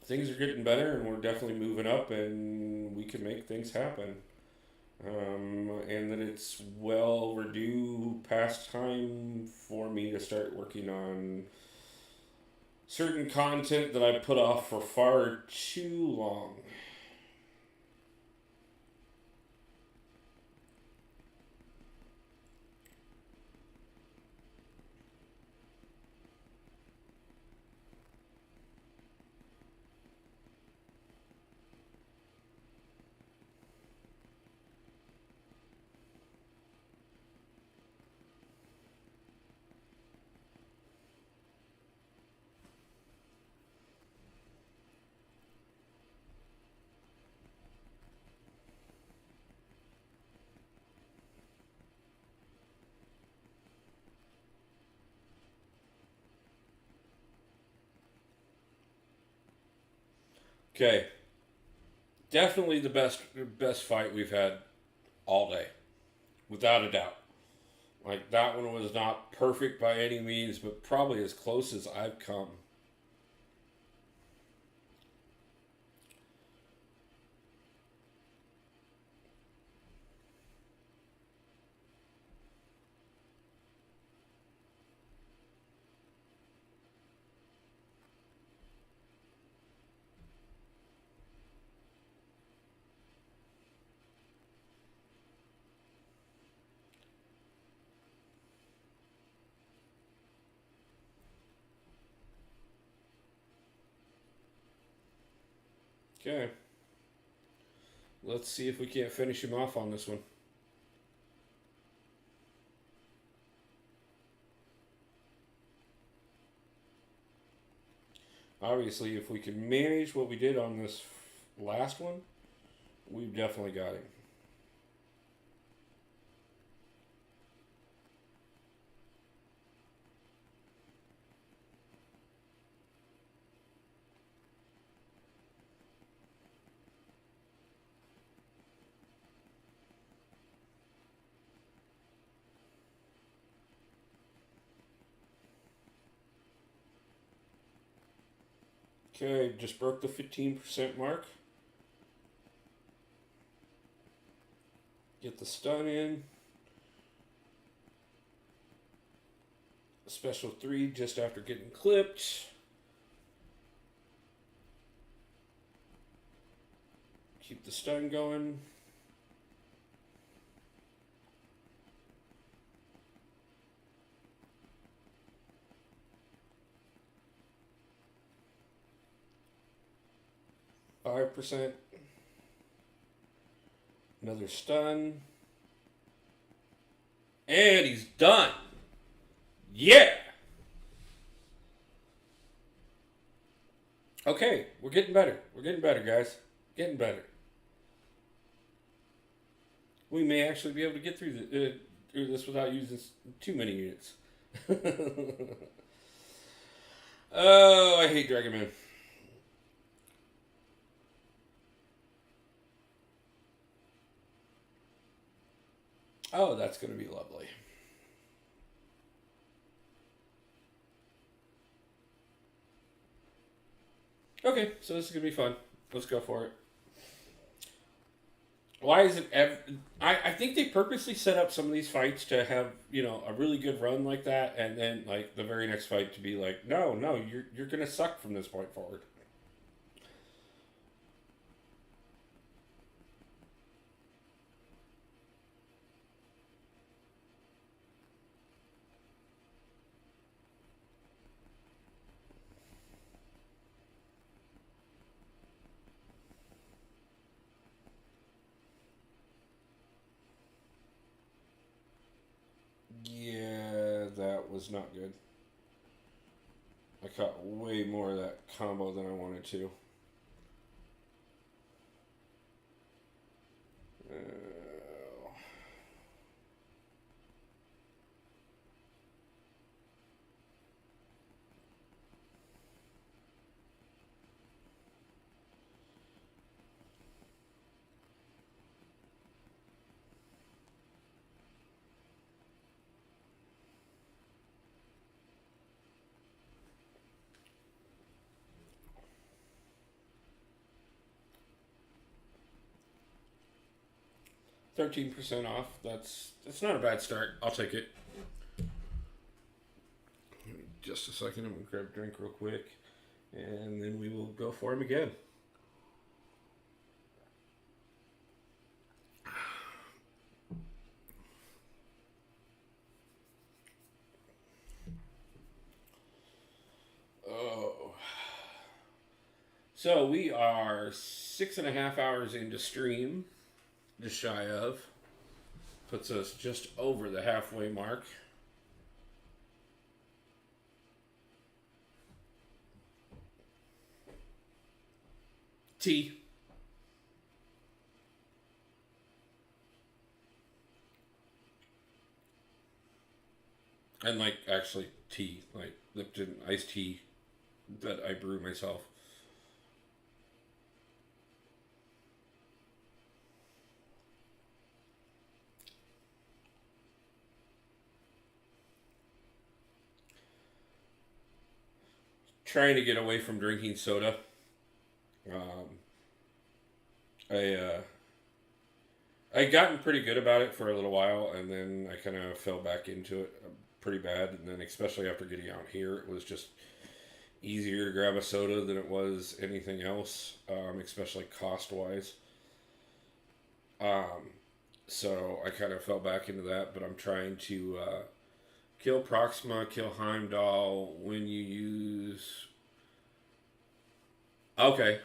things are getting better and we're definitely moving up and we can make things happen. And that it's well overdue past time for me to start working on certain content that I put off for far too long. Okay. Definitely the best fight we've had all day. Without a doubt. Like, that one was not perfect by any means, but probably as close as I've come. Okay. Let's see if we can't finish him off on this one. Obviously, if we can manage what we did on this last one, we've definitely got him. Okay, just broke the 15% mark. Get the stun in. Special 3 just after getting clipped. Keep the stun going. %. Another stun. And he's done. Yeah. Okay, we're getting better. We're getting better, guys. Getting better. We may actually be able to get through this without using too many units. Oh, I hate Dragon Man. Oh, that's going to be lovely. Okay, so this is going to be fun. Let's go for it. Why is it I think they purposely set up some of these fights to have, a really good run like that, and then, like, the very next fight to be like, no, you're going to suck from this point forward. Yeah, that was not good. I caught way more of that combo than I wanted to. 13% off. That's not a bad start. I'll take it. just a second. I'm going to grab a drink real quick, and then we will go for him again. Oh. So we are 6.5 hours into stream, just shy of. Puts us just over the halfway mark. Tea. And like actually tea, like Lipton iced tea that I brew myself. Trying to get away from drinking soda. I'd gotten pretty good about it for a little while, and then I kind of fell back into it pretty bad. And then, especially after getting out here, it was just easier to grab a soda than it was anything else, especially cost wise. So I kind of fell back into that, but I'm trying to kill Proxima, kill Heimdall when you use. Okay.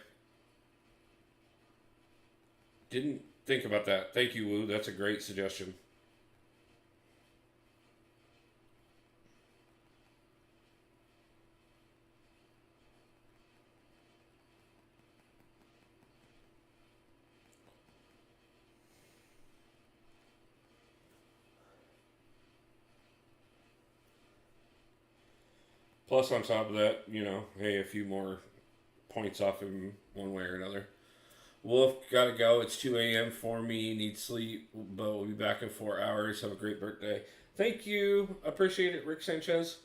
Didn't think about that. Thank you, Woo. That's a great suggestion. Plus, on top of that, hey, a few more points off him one way or another. Wolf, gotta go. It's 2 a.m. for me. Need sleep, but we'll be back in 4 hours. Have a great birthday. Thank you. Appreciate it, Rick Sanchez.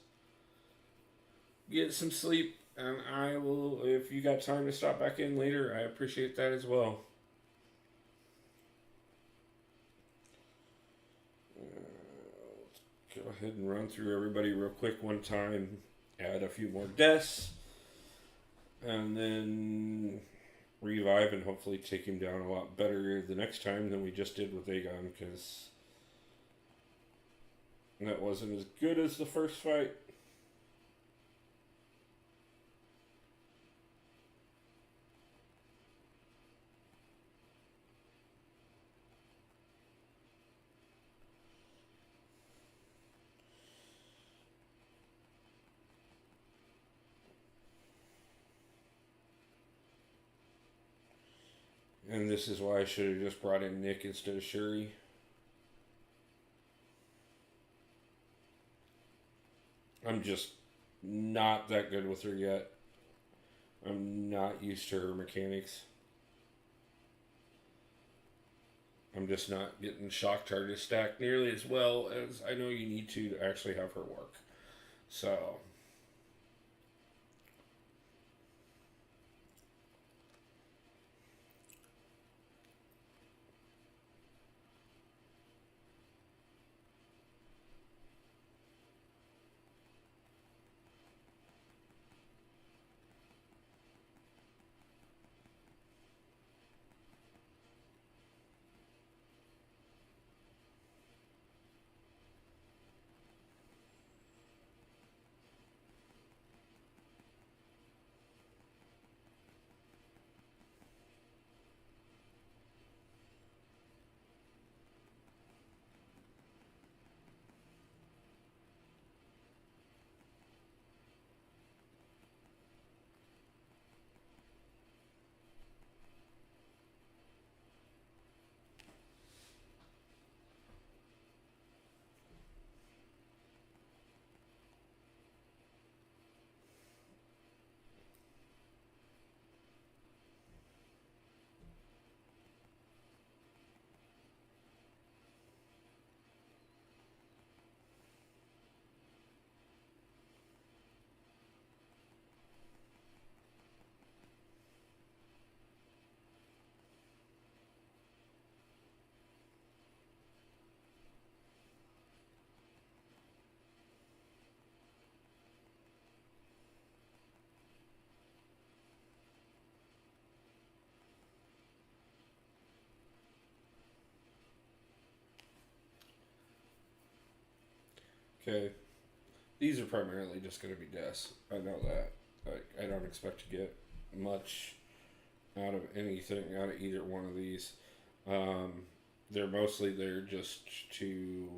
Get some sleep, and I will, if you got time to stop back in later, I appreciate that as well. Let's go ahead and run through everybody real quick one time. Add a few more deaths. And then revive and hopefully take him down a lot better the next time than we just did with Aegon, because that wasn't as good as the first fight. And this is why I should have just brought in Nick instead of Shuri. I'm just not that good with her yet. I'm not used to her mechanics. I'm just not getting shock target stacked nearly as well as I know you need to actually have her work. So Okay. These are primarily just going to be deaths. I know that. I don't expect to get much out of anything out of either one of these. They're mostly there just to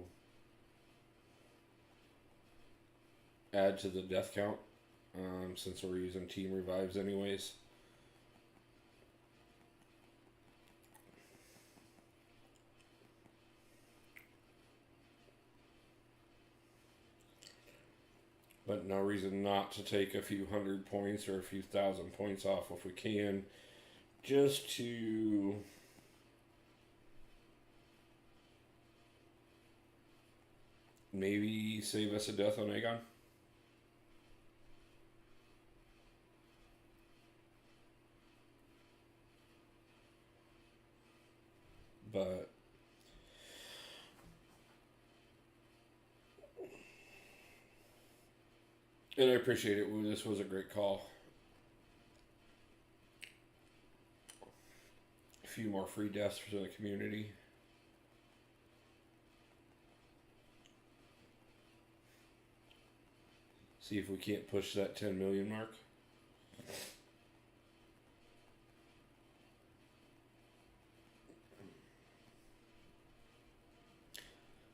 add to the death count, since we're using team revives anyways. But no reason not to take a few hundred points or a few thousand points off if we can, just to maybe save us a death on Aegon. But and I appreciate it. This was a great call. A few more free deaths for the community. See if we can't push that 10 million mark.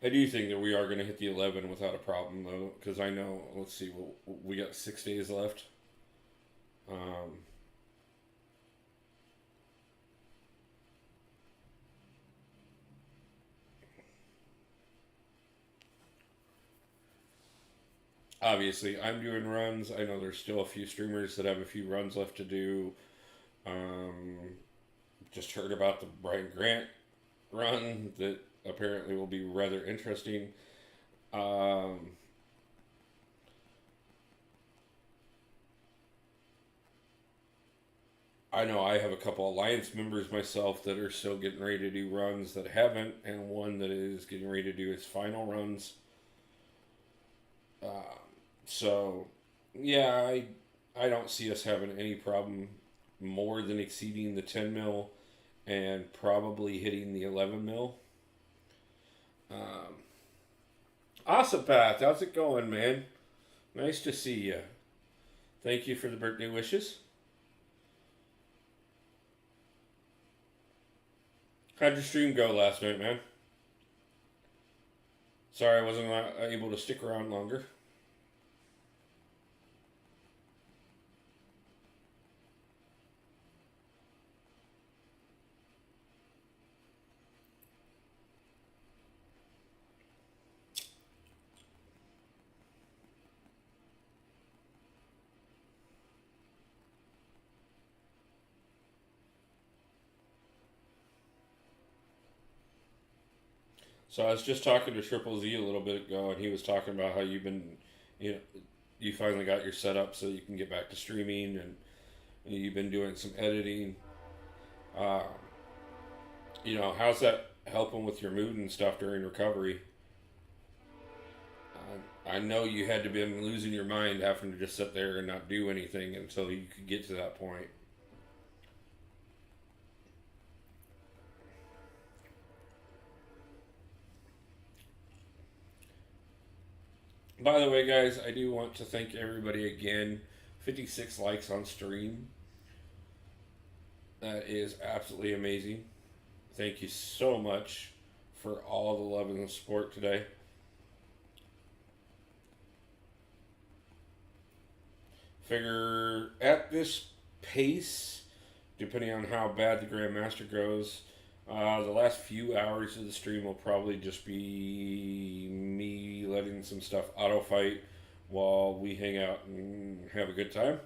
I do think that we are going to hit the 11 without a problem, though, because I know, let's see, we got 6 days left. Obviously, I'm doing runs. I know there's still a few streamers that have a few runs left to do. Just heard about the Brian Grant run that apparently will be rather interesting. I know I have a couple Alliance members myself that are still getting ready to do runs that haven't, and one that is getting ready to do his final runs. So, yeah, I don't see us having any problem more than exceeding the 10 mil and probably hitting the 11 mil. Awesome, Path. How's it going, man? Nice to see you. Thank you for the birthday wishes. How'd your stream go last night, man? Sorry I wasn't able to stick around longer. So I was just talking to Triple Z a little bit ago, and he was talking about how you've been, you finally got your setup so you can get back to streaming, and you've been doing some editing. How's that helping with your mood and stuff during recovery? I know you had to be losing your mind having to just sit there and not do anything until you could get to that point. By the way, guys, I do want to thank everybody again. 56 likes on stream. That is absolutely amazing. Thank you so much for all the love and the support today. Figure at this pace, depending on how bad the Grandmaster goes, the last few hours of the stream will probably just be me letting some stuff auto fight while we hang out and have a good time.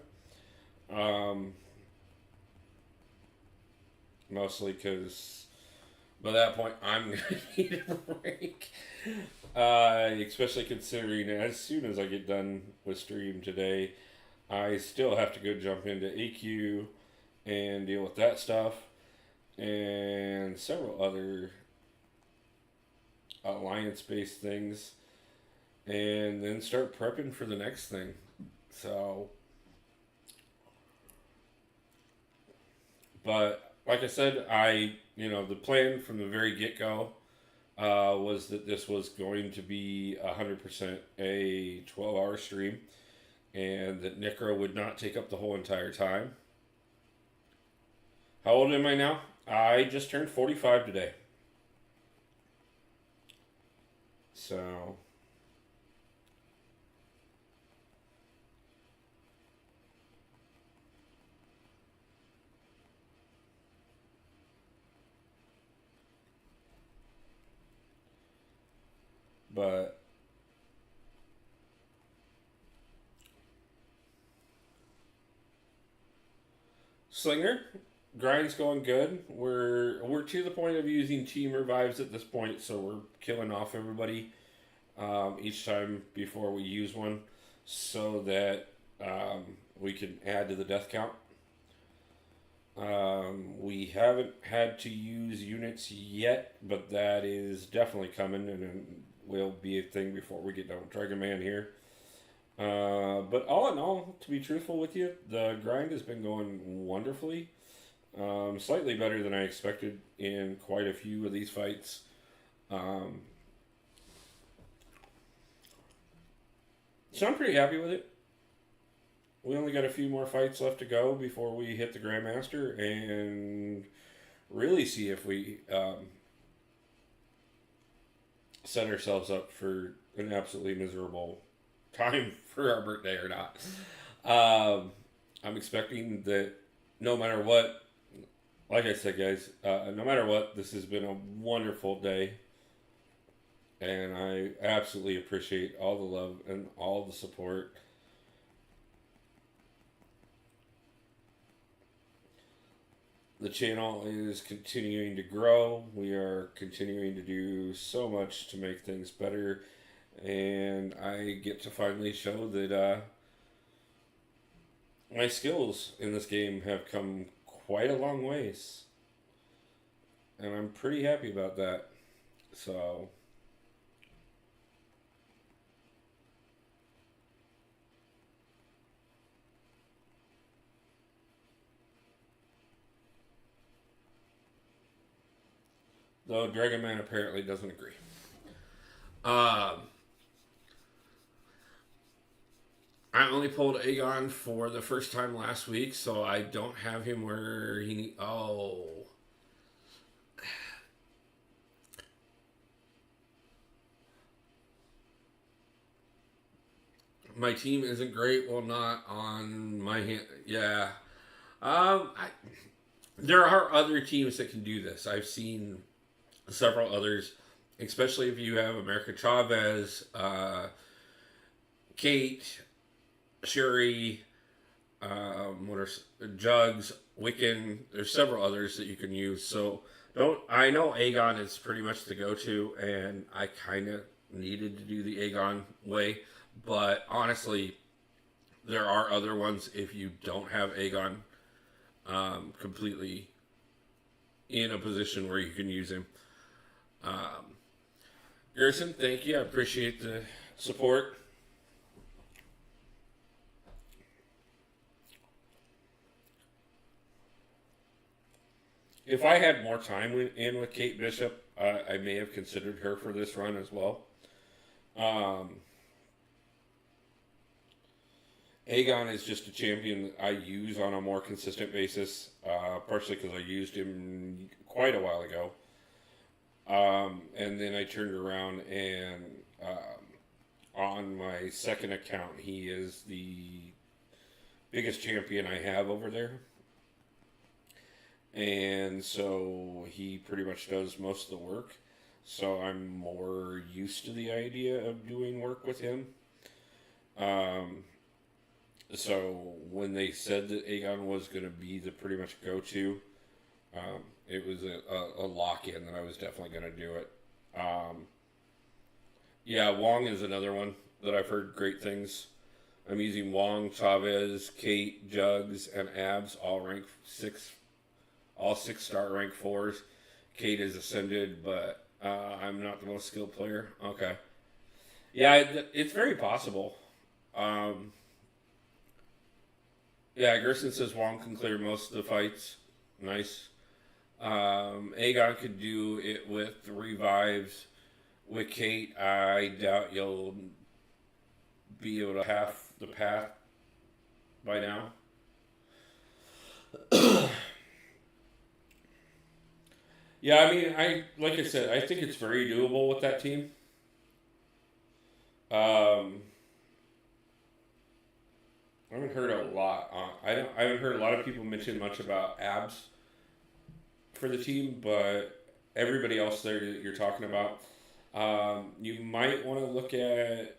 Mostly because by that point I'm going to need a break. Especially considering as soon as I get done with stream today, I still have to go jump into AQ and deal with that stuff. And several other Alliance-based things, and then start prepping for the next thing. So, but like I said, the plan from the very get-go was that this was going to be 100% a 12-hour stream, and that Necro would not take up the whole entire time. How old am I now? I just turned 45 today. So... But Slinger, grind's going good. We're to the point of using team revives at this point, so we're killing off everybody each time before we use one, so that we can add to the death count. We haven't had to use units yet, but that is definitely coming, and will be a thing before we get done with Dragon Man here. But all in all, to be truthful with you, the grind has been going wonderfully. Slightly better than I expected in quite a few of these fights. So I'm pretty happy with it. We only got a few more fights left to go before we hit the Grandmaster and really see if we set ourselves up for an absolutely miserable time for our birthday or not. I'm expecting that no matter what, like I said, guys, no matter what, this has been a wonderful day. And I absolutely appreciate all the love and all the support. The channel is continuing to grow. We are continuing to do so much to make things better. And I get to finally show that my skills in this game have come quite a long ways. And I'm pretty happy about that. So... though Dragon Man apparently doesn't agree. I only pulled Aegon for the first time last week, so I don't have him where he... Oh. My team isn't great. Well, not on my hand. Yeah. There are other teams that can do this. I've seen several others, especially if you have America Chavez, Kate, Shuri, Jugs, Wiccan. There's several others that you can use. So I know Aegon is pretty much the go-to, and I kind of needed to do the Aegon way. But honestly, there are other ones if you don't have Aegon completely in a position where you can use him. Gerson, thank you. I appreciate the support. If I had more time in with Kate Bishop, I may have considered her for this run as well. Aegon is just a champion that I use on a more consistent basis, partially because I used him quite a while ago. And then I turned around and on my second account, he is the biggest champion I have over there. And so he pretty much does most of the work. So I'm more used to the idea of doing work with him. So when they said that Aegon was going to be the pretty much go-to, it was a lock-in that I was definitely going to do it. Yeah, Wong is another one that I've heard great things. I'm using Wong, Chavez, Kate, Jugs, and Abs, all rank 6, all 6-star rank 4s. Kate is ascended, but I'm not the most skilled player. Okay. Yeah, it's very possible. Yeah, Gerson says Wong can clear most of the fights. Nice. Aegon could do it with the revives. With Kate, I doubt you'll be able to half the path by now. Yeah, I mean, like I said, I think it's very doable with that team. I haven't heard a lot. I haven't heard a lot of people mention much about abs for the team, but everybody else there that you're talking about, you might want to look at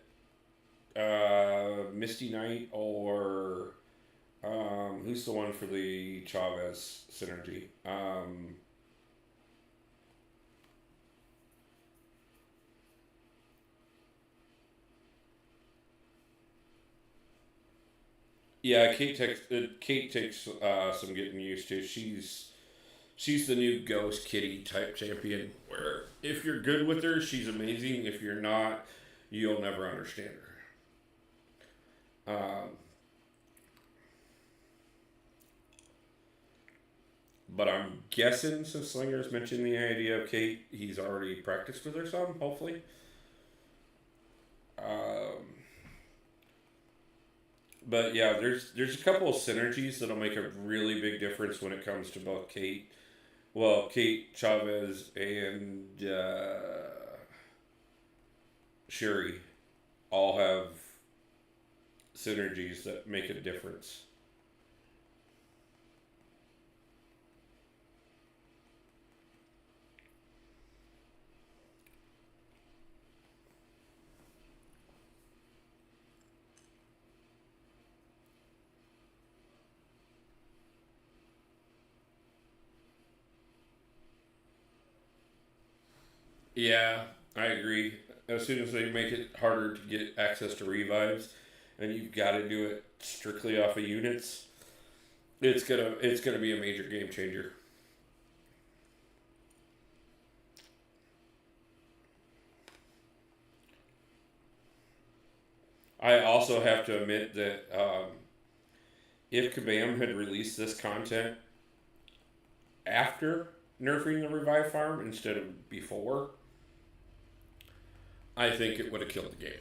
Misty Knight or who's the one for the Chavez synergy? Yeah, Kate takes some getting used to. She's the new Ghost Kitty type champion. Where if you're good with her, she's amazing. If you're not, you'll never understand her. But I'm guessing since Slinger's mentioned the idea of Kate, he's already practiced with her some. Hopefully. But yeah, there's a couple of synergies that'll make a really big difference when it comes to both Kate Chavez, and Shuri all have synergies that make a difference. Yeah, I agree. As soon as they make it harder to get access to revives, and you've got to do it strictly off of units, it's gonna be a major game changer. I also have to admit that if Kabam had released this content after nerfing the revive farm instead of before, I think it would have killed the game.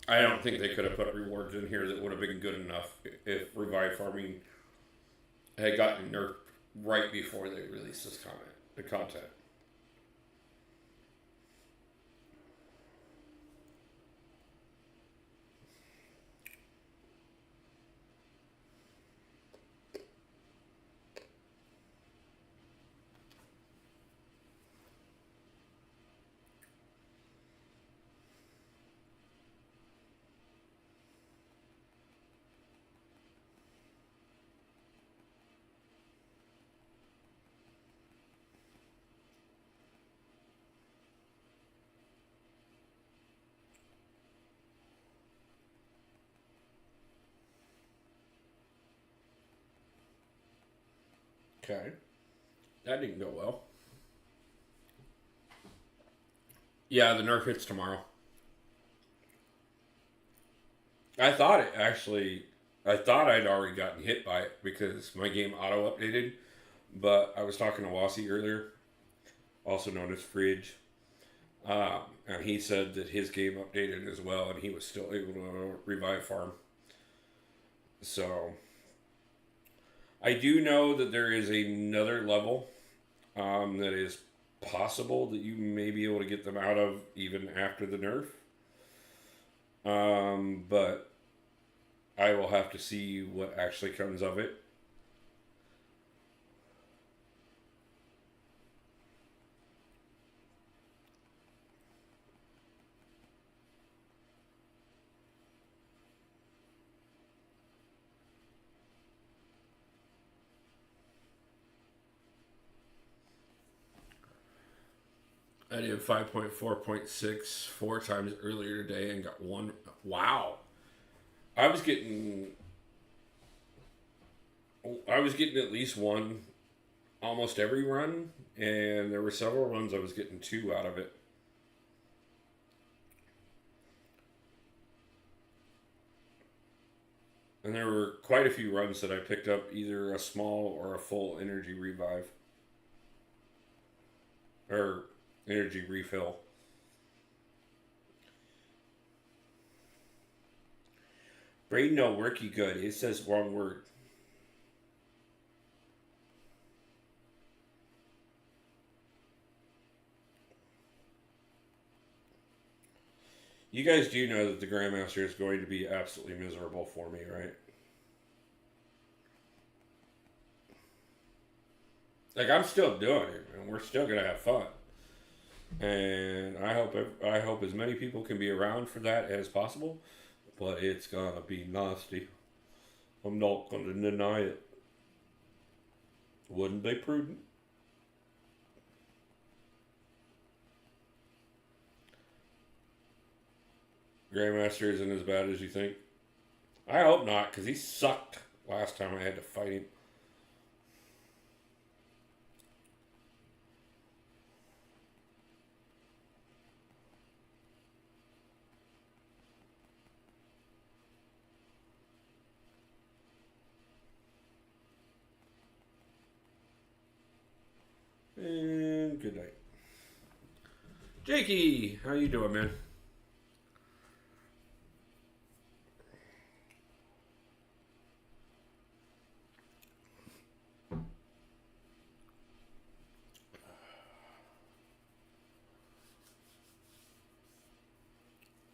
I don't think they could have put rewards in here that would have been good enough if revive farming had gotten nerfed right before they released the content. Okay, that didn't go well. Yeah, the nerf hits tomorrow. I thought it actually. I thought I'd already gotten hit by it because my game auto updated. But I was talking to Wasi earlier, also known as Fridge, and he said that his game updated as well, and he was still able to revive farm. So I do know that there is another level that is possible that you may be able to get them out of even after the nerf. But I will have to see what actually comes of it. I did 5.4.6 four times earlier today and got one. Wow. I was getting at least one almost every run, and there were several runs I was getting two out of it. And there were quite a few runs that I picked up either a small or a full energy revive. Or energy refill. Braden don't work you good. It says wrong word. You guys do know that the Grandmaster is going to be absolutely miserable for me, right? Like, I'm still doing it, and we're still gonna have fun. And I hope as many people can be around for that as possible. But it's gonna be nasty. I'm not gonna deny it. Wouldn't be prudent. Grandmaster isn't as bad as you think. I hope not, because he sucked last time I had to fight him. And good night. Jakey, how you doing, man?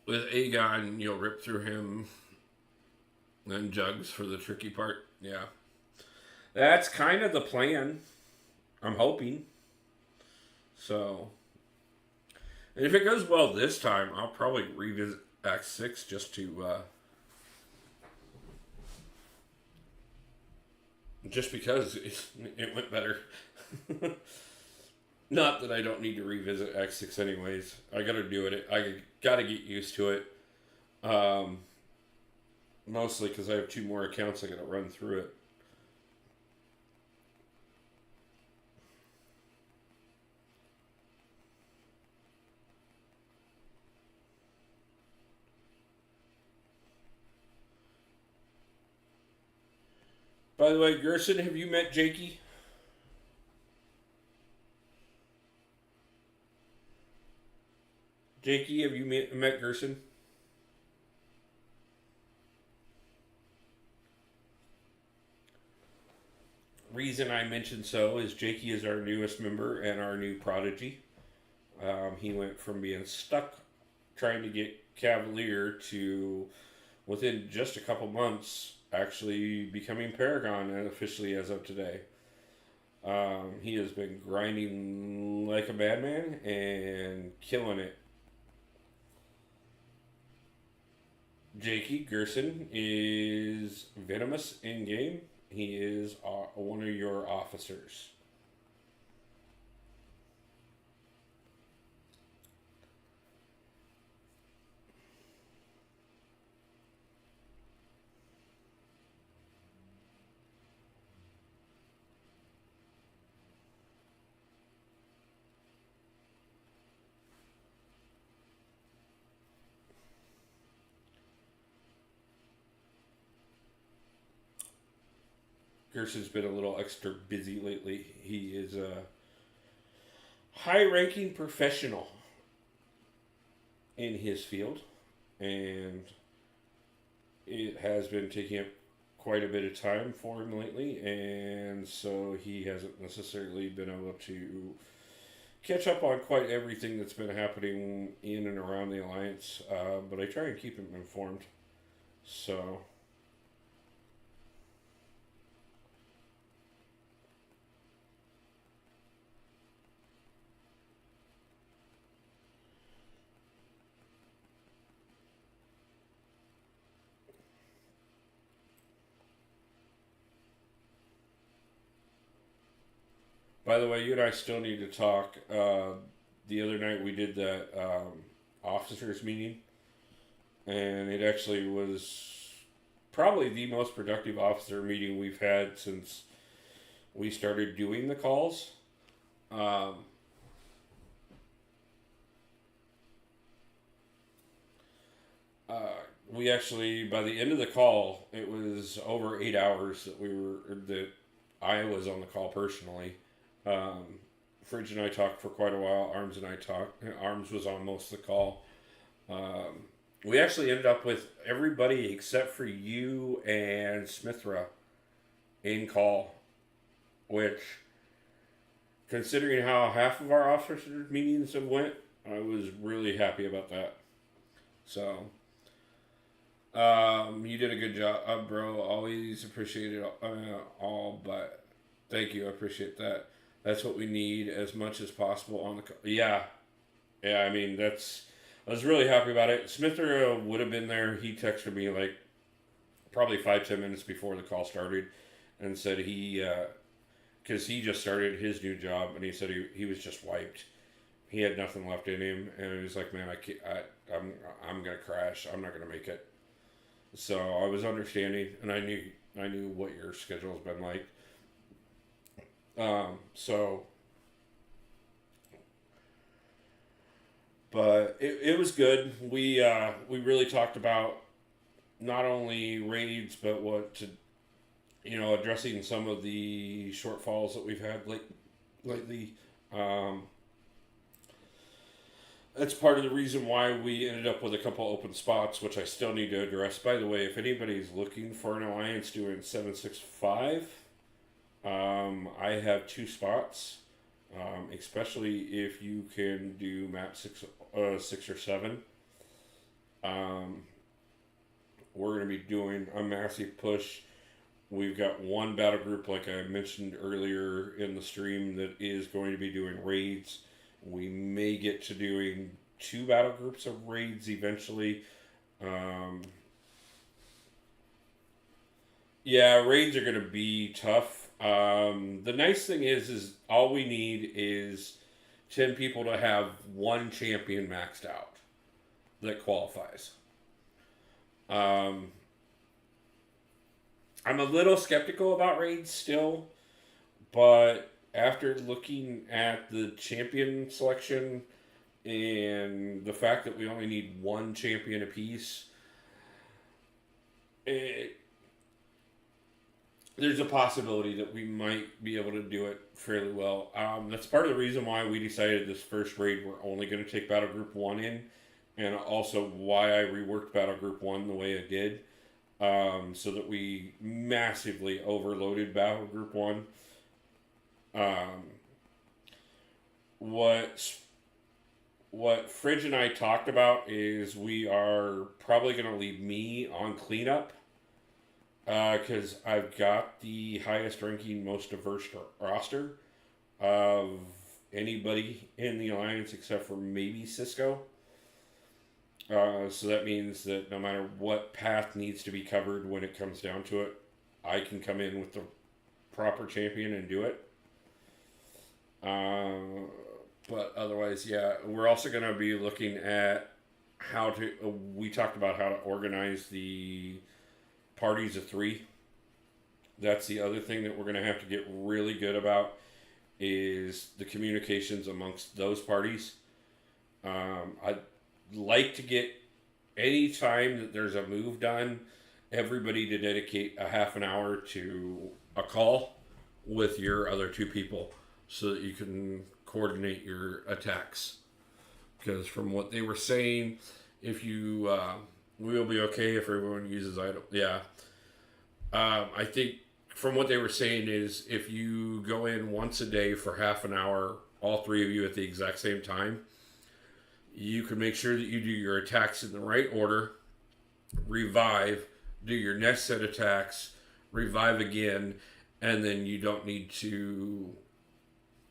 With Aegon, you'll rip through him, then Jugs for the tricky part. Yeah. That's kind of the plan. I'm hoping. So, and if it goes well this time, I'll probably revisit Act 6 just because it went better. Not that I don't need to revisit Act 6 anyways. I gotta do it. I gotta get used to it. Mostly because I have 2 more accounts I gotta run through it. By the way, Gerson, have you met Jakey? Jakey, have you met Gerson? Reason I mentioned so is Jakey is our newest member and our new prodigy. He went from being stuck trying to get Cavalier to, within just a couple months, actually becoming Paragon and officially as of today. He has been grinding like a madman and killing it. Jakey Gerson is venomous in game. He is one of your officers. Gerson's been a little extra busy lately. He is a high-ranking professional in his field, and it has been taking up quite a bit of time for him lately, and so he hasn't necessarily been able to catch up on quite everything that's been happening in and around the Alliance, but I try and keep him informed. So... By the way, you and I still need to talk. The other night we did that officers meeting, and it actually was probably the most productive officer meeting we've had since we started doing the calls. we actually, by the end of the call, it was over 8 hours that I was on the call personally. Fridge and I talked for quite a while. Arms and I talked. Arms was on most of the call. We actually ended up with everybody except for you and Smithra in call, which, considering how half of our officers' meetings have went, I was really happy about that. So, you did a good job, bro. Always appreciate it all, but thank you. I appreciate that. That's what we need as much as possible on the call. Yeah. I mean, I was really happy about it. Smither would have been there. He texted me like probably 5-10 minutes before the call started and said because he just started his new job, and he said he was just wiped. He had nothing left in him, and he was like, man, I'm gonna crash. I'm not gonna make it. So I was understanding, and I knew what your schedule's been like. But it was good. We really talked about not only raids, but addressing some of the shortfalls that we've had lately. That's part of the reason why we ended up with a couple open spots, which I still need to address. By the way, if anybody's looking for an alliance doing 765, I have 2 spots. Especially if you can do map 6 or 7. We're going to be doing a massive push. We've got one battle group, like I mentioned earlier in the stream, that is going to be doing raids. We may get to doing 2 battle groups of raids eventually. Raids are going to be tough. The nice thing is all we need is 10 people to have 1 champion maxed out that qualifies. I'm a little skeptical about raids still, but after looking at the champion selection and the fact that we only need 1 champion apiece, there's a possibility that we might be able to do it fairly well. That's part of the reason why we decided this first raid we're only going to take Battle Group 1 in, and also why I reworked Battle Group 1 the way I did, so that we massively overloaded Battle Group 1. What Fridge and I talked about is we are probably going to leave me on cleanup, because I've got the highest ranking, most diverse roster of anybody in the Alliance except for maybe Cisco. So that means that no matter what path needs to be covered when it comes down to it, I can come in with the proper champion and do it. But otherwise, we're also going to be looking at we talked about how to organize the parties of 3. That's the other thing that we're going to have to get really good about, is the communications amongst those parties. I'd like to get, any time that there's a move done, everybody to dedicate a half an hour to a call with your other 2 people so that you can coordinate your attacks. Because from what they were saying, if you we'll be okay if everyone uses item. I think from what they were saying is if you go in once a day for half an hour, all 3 of you at the exact same time, you can make sure that you do your attacks in the right order, revive, do your next set of attacks, revive again, and then you don't need to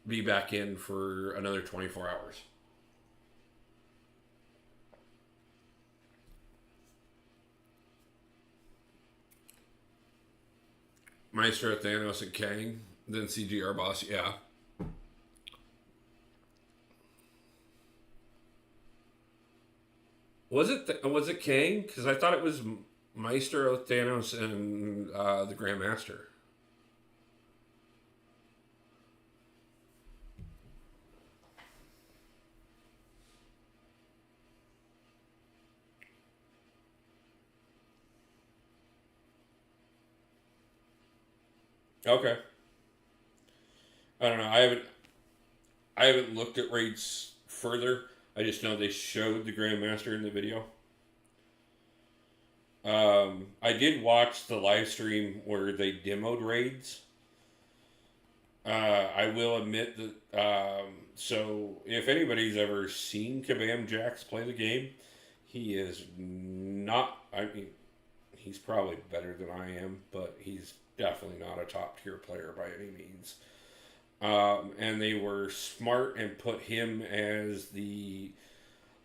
be back in for another 24 hours. Maestro, Thanos, and Kang, then CGR boss, yeah. Was it Kang? Because I thought it was Maestro, Thanos, and the Grandmaster. Okay. I don't know. I haven't looked at raids further. I just know they showed the Grandmaster in the video. I did watch the live stream where they demoed raids. I will admit that, so if anybody's ever seen Kabam Jax play the game, he is not, I mean, he's probably better than I am, but he's definitely not a top tier player by any means. And they were smart and put him as the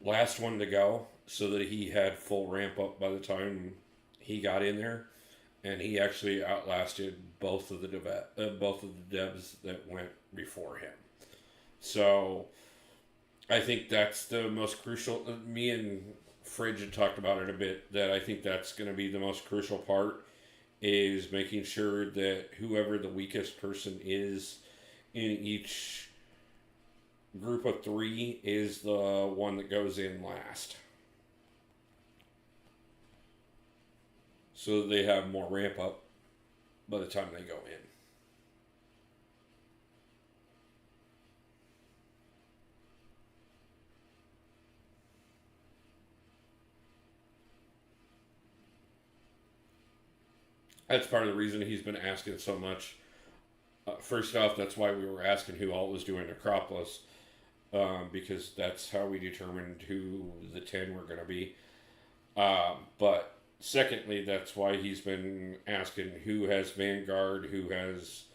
last one to go so that he had full ramp up by the time he got in there. And he actually outlasted both of the devs that went before him. So I think that's the most crucial. Me and Fridge had talked about it a bit. That I think that's going to be the most crucial part, is making sure that whoever the weakest person is in each group of 3 is the one that goes in last. So that they have more ramp up by the time they go in. That's part of the reason he's been asking so much. First off, that's why we were asking who all was doing Necropolis, because that's how we determined who the 10 were going to be. But secondly, that's why he's been asking who has Vanguard, who has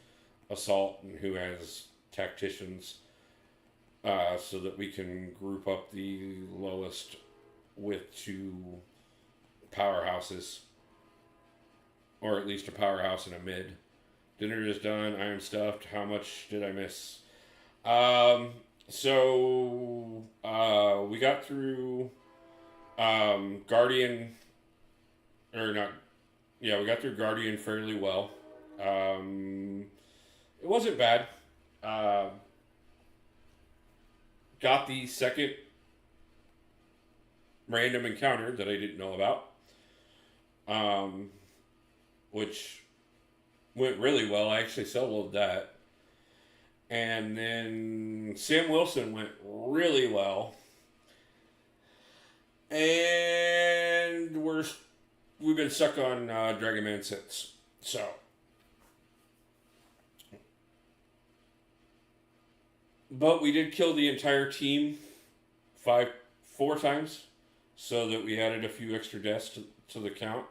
Assault, and who has Tacticians, so that we can group up the lowest with 2 powerhouses, or at least a powerhouse and a mid. Dinner is done. I am stuffed. How much did I miss? So we got through Guardian, or not? Yeah, we got through Guardian fairly well. It wasn't bad. Got the second random encounter that I didn't know about, which went really well. I actually soloed that. And then Sam Wilson went really well. And we've been stuck on Dragon Man since. So. But we did kill the entire team 4 times, so that we added a few extra deaths to the count.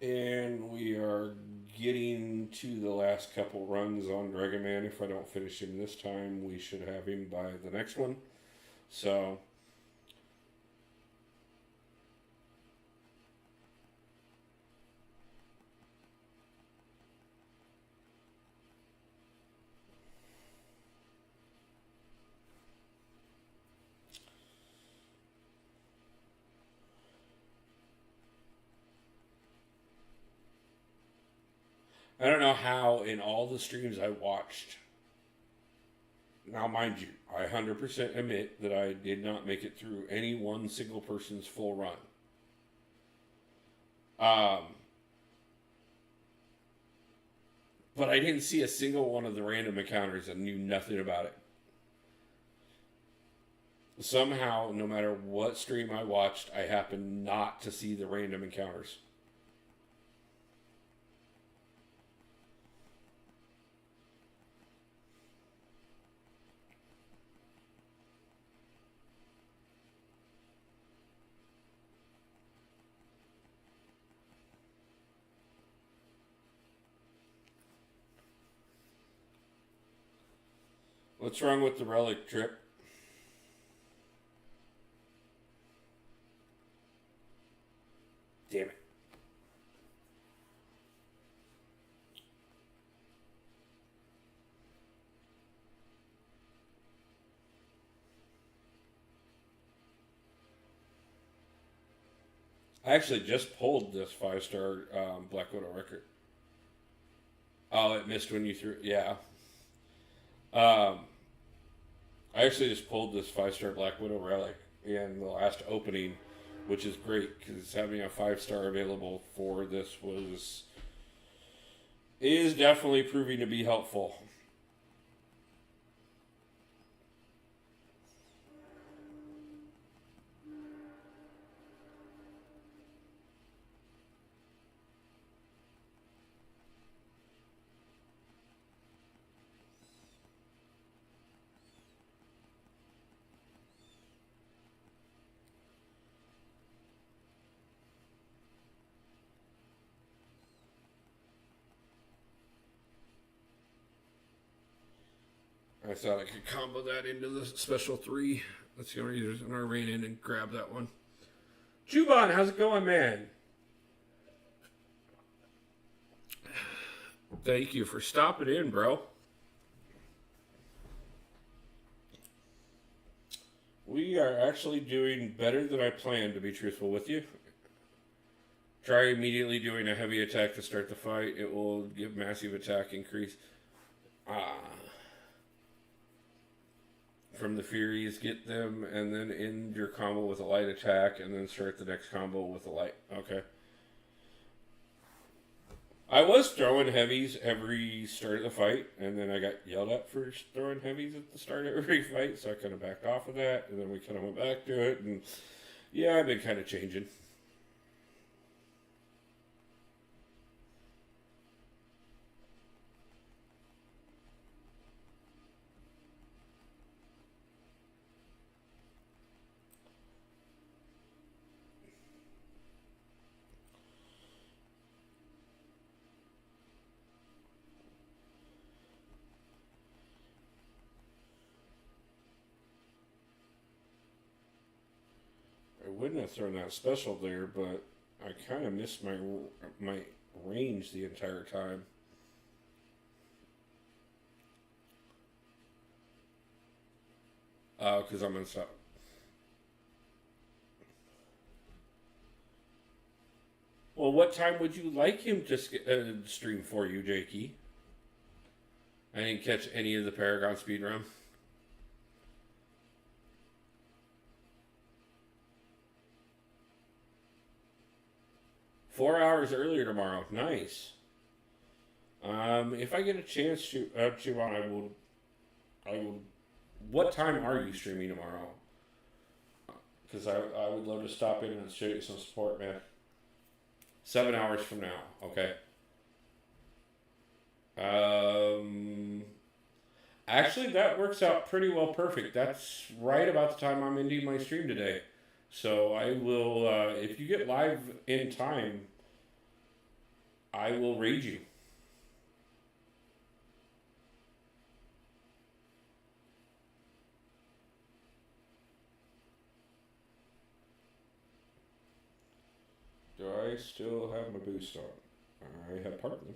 And we are getting to the last couple runs on Dragon Man. If I don't finish him this time, we should have him by the next one. So I don't know how in all the streams I watched. Now, mind you, I 100% admit that I did not make it through any one single person's full run. But I didn't see a single one of the random encounters and knew nothing about it. Somehow, no matter what stream I watched, I happened not to see the random encounters. What's wrong with the relic trip? Damn it. I actually just pulled this 5-star Black Widow record. Oh, it missed when you threw. Yeah. I actually just pulled this 5-star Black Widow relic in the last opening, which is great because having a 5-star available for this is definitely proving to be helpful. I thought I could combo that into the special 3. That's the only reason I ran in and grabbed that one. Juban, how's it going, man? Thank you for stopping in, bro. We are actually doing better than I planned, to be truthful with you. Try immediately doing a heavy attack to start the fight. It will give massive attack increase. From the Furies, get them, and then end your combo with a light attack, and then start the next combo with a light. Okay. I was throwing heavies every start of the fight, and then I got yelled at for throwing heavies at the start of every fight, so I kind of backed off of that, and then we kind of went back to it, and yeah, I've been kind of changing. I wouldn't have thrown that special there, but I kind of missed my range the entire time. Because I'm unstoppable. Well, what time would you like him to stream for you, Jakey? I didn't catch any of the Paragon speedrun. Four hours earlier tomorrow. Nice. If I get a chance to, Chubon, I will. What time are you streaming tomorrow? Because I would love to stop in and show you some support, man. 7 hours from now. Okay. Actually, that works out pretty well perfect. That's right about the time I'm ending my stream today. So I will, if you get live in time, I will raid you. Do I still have my boost on? I have part of them.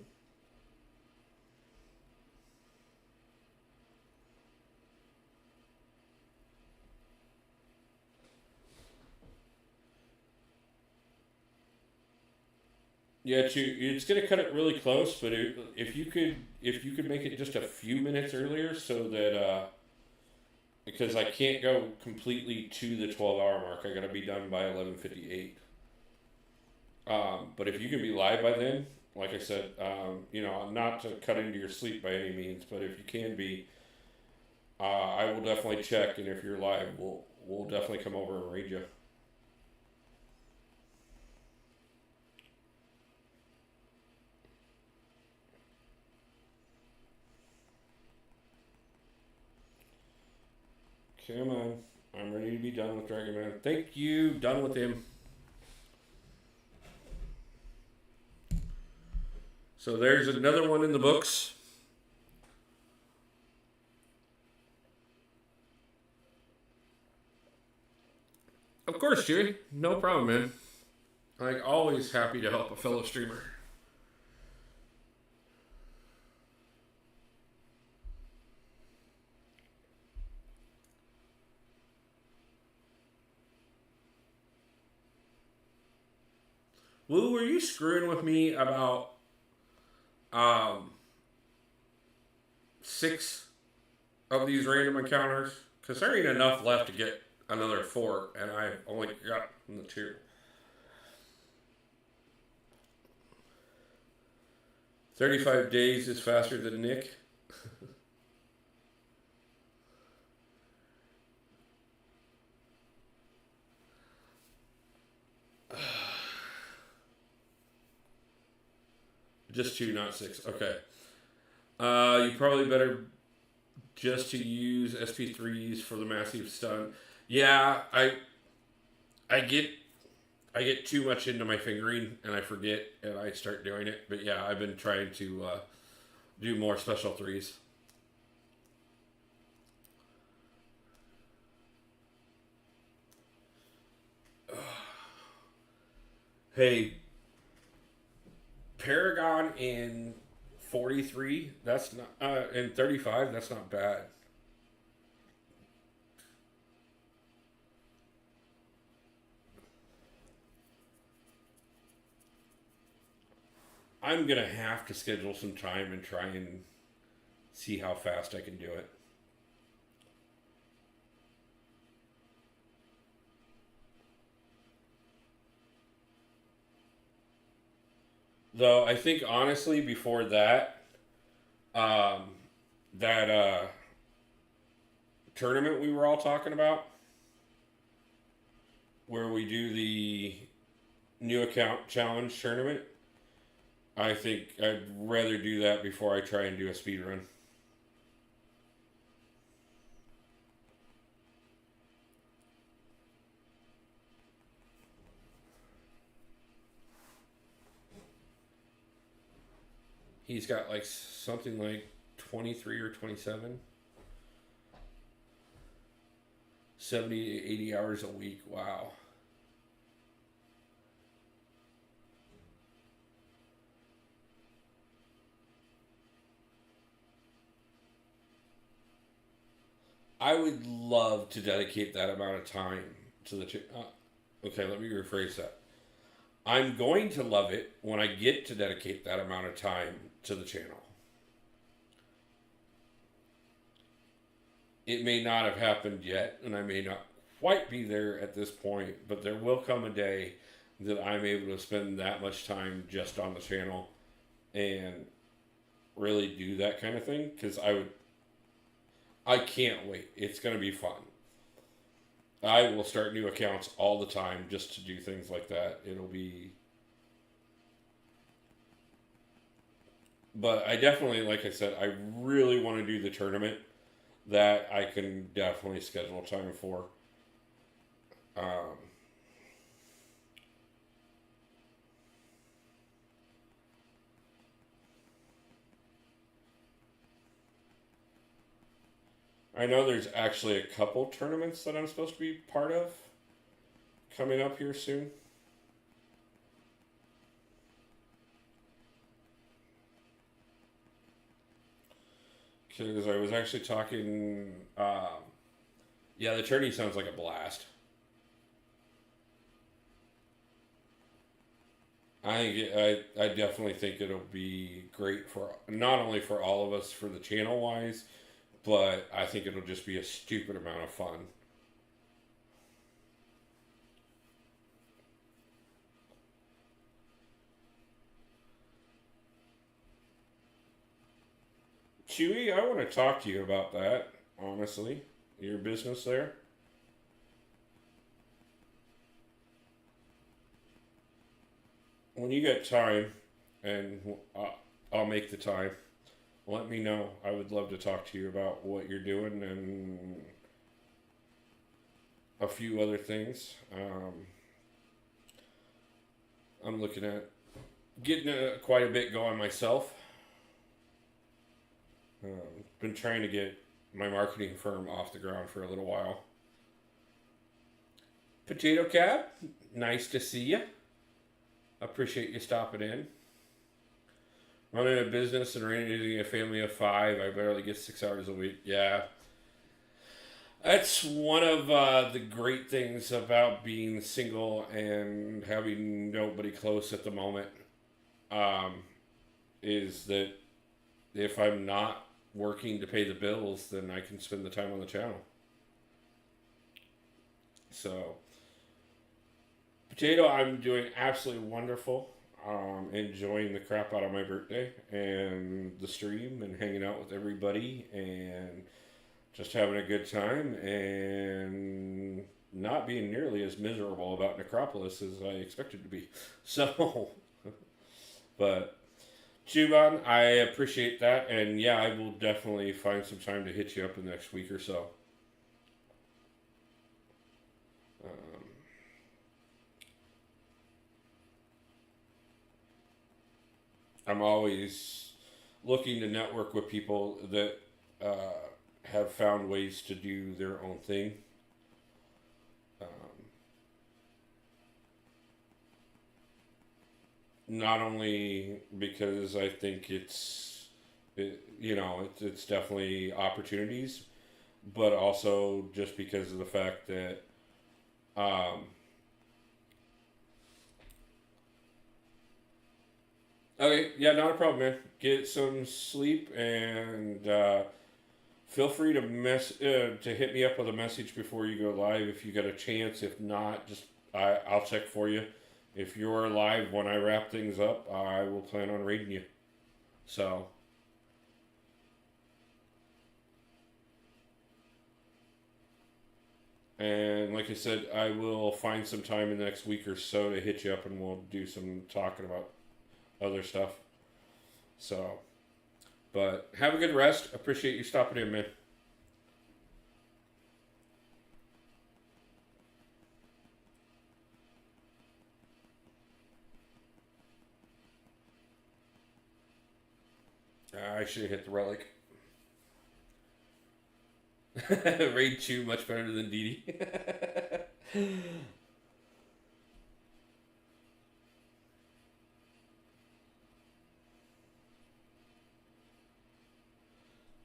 Yeah, it's gonna cut it really close, but if you could make it just a few minutes earlier, so that because I can't go completely to the 12-hour mark, I gotta be done by 11:58. But if you can be live by then, like I said, not to cut into your sleep by any means, but if you can be, I will definitely check, and if you're live, we'll definitely come over and raid you. Come on. I'm ready to be done with Dragon Man. Thank you. Done with him. So there's another one in the books. Of course, Chewy. No problem, man. Like, always happy to help a fellow streamer. Woo, were you screwing with me about 6 of these random encounters? Because there ain't enough left to get another 4, and I've only got the 2. 35 days is faster than Nick. Just 2, not 6. Okay. You probably better just to use SP3s for the massive stun. Yeah, I get too much into my fingering and I forget and I start doing it. But yeah, I've been trying to do more special 3s. Hey, Paragon in 43, that's not, in 35, that's not bad. I'm going to have to schedule some time and try and see how fast I can do it. Though I think honestly before that, that tournament we were all talking about, where we do the new account challenge tournament, I think I'd rather do that before I try and do a speed run. He's got like something like 23 or 27. 70 to 80 hours a week. Wow. I would love to dedicate that amount of time to the... okay, let me rephrase that. I'm going to love it when I get to dedicate that amount of time to the channel. It may not have happened yet, and I may not quite be there at this point, but there will come a day that I'm able to spend that much time just on the channel and really do that kind of thing, because I can't wait. It's going to be fun. I will start new accounts all the time just to do things like that. It'll be... But I definitely, like I said, I really want to do the tournament. That I can definitely schedule time for. I know there's actually a couple tournaments that I'm supposed to be part of coming up here soon. Because I was actually talking, yeah, the tourney sounds like a blast. I definitely think it'll be great for, not only for all of us for the channel wise, but I think it'll just be a stupid amount of fun. Chewy, I want to talk to you about that, honestly. Your business there. When you get time, and I'll make the time, let me know. I would love to talk to you about what you're doing and a few other things. I'm looking at getting quite a bit going myself. Been trying to get my marketing firm off the ground for a little while. Potato Cab, nice to see you. Appreciate you stopping in. Running a business and raising a family of 5, I barely get 6 hours a week. Yeah. That's one of the great things about being single and having nobody close at the moment. Is that if I'm not working to pay the bills, then I can spend the time on the channel. So, Potato, I'm doing absolutely wonderful. Enjoying the crap out of my birthday and the stream and hanging out with everybody and just having a good time and not being nearly as miserable about Necropolis as I expected to be. So, but Juban, I appreciate that, and yeah, I will definitely find some time to hit you up in the next week or so. Um, I'm always looking to network with people that have found ways to do their own thing. Not only because I think it's definitely opportunities, but also just because of the fact that um, okay, yeah, not a problem, man. Get some sleep and feel free to hit me up with a message before you go live if you got a chance. If not, just I'll check for you. If you're live when I wrap things up, I will plan on raiding you. So, and like I said, I will find some time in the next week or so to hit you up and we'll do some talking about other stuff. So, but have a good rest. Appreciate you stopping in, man. I should have hit the relic. Raid Chew much better than Dee Dee.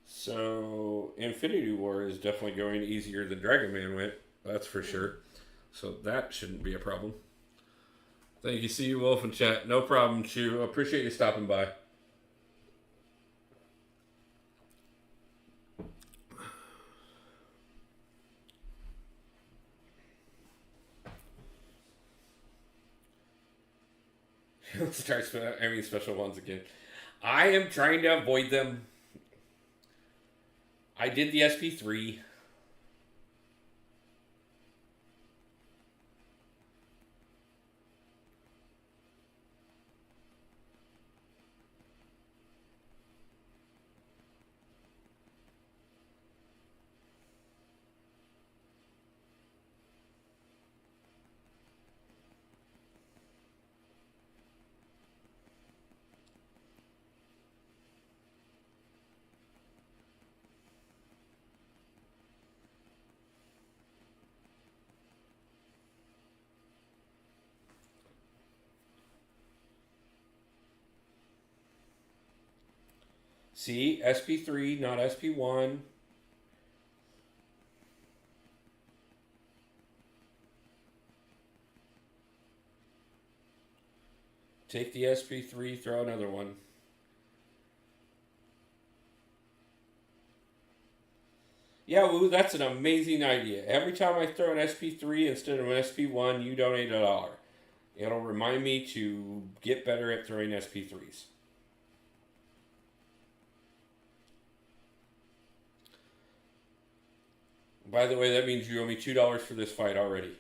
So, Infinity War is definitely going easier than Dragon Man went. That's for sure. So that shouldn't be a problem. Thank you. See you, Wolf, in chat. No problem, Chew. Appreciate you stopping by. Start special ones again. I am trying to avoid them. I did the SP3. See, SP3, not SP1. Take the SP3, throw another one. Yeah, Woo, that's an amazing idea. Every time I throw an SP3 instead of an SP1, you donate $1. It'll remind me to get better at throwing SP3s. By the way, that means you owe me $2 for this fight already.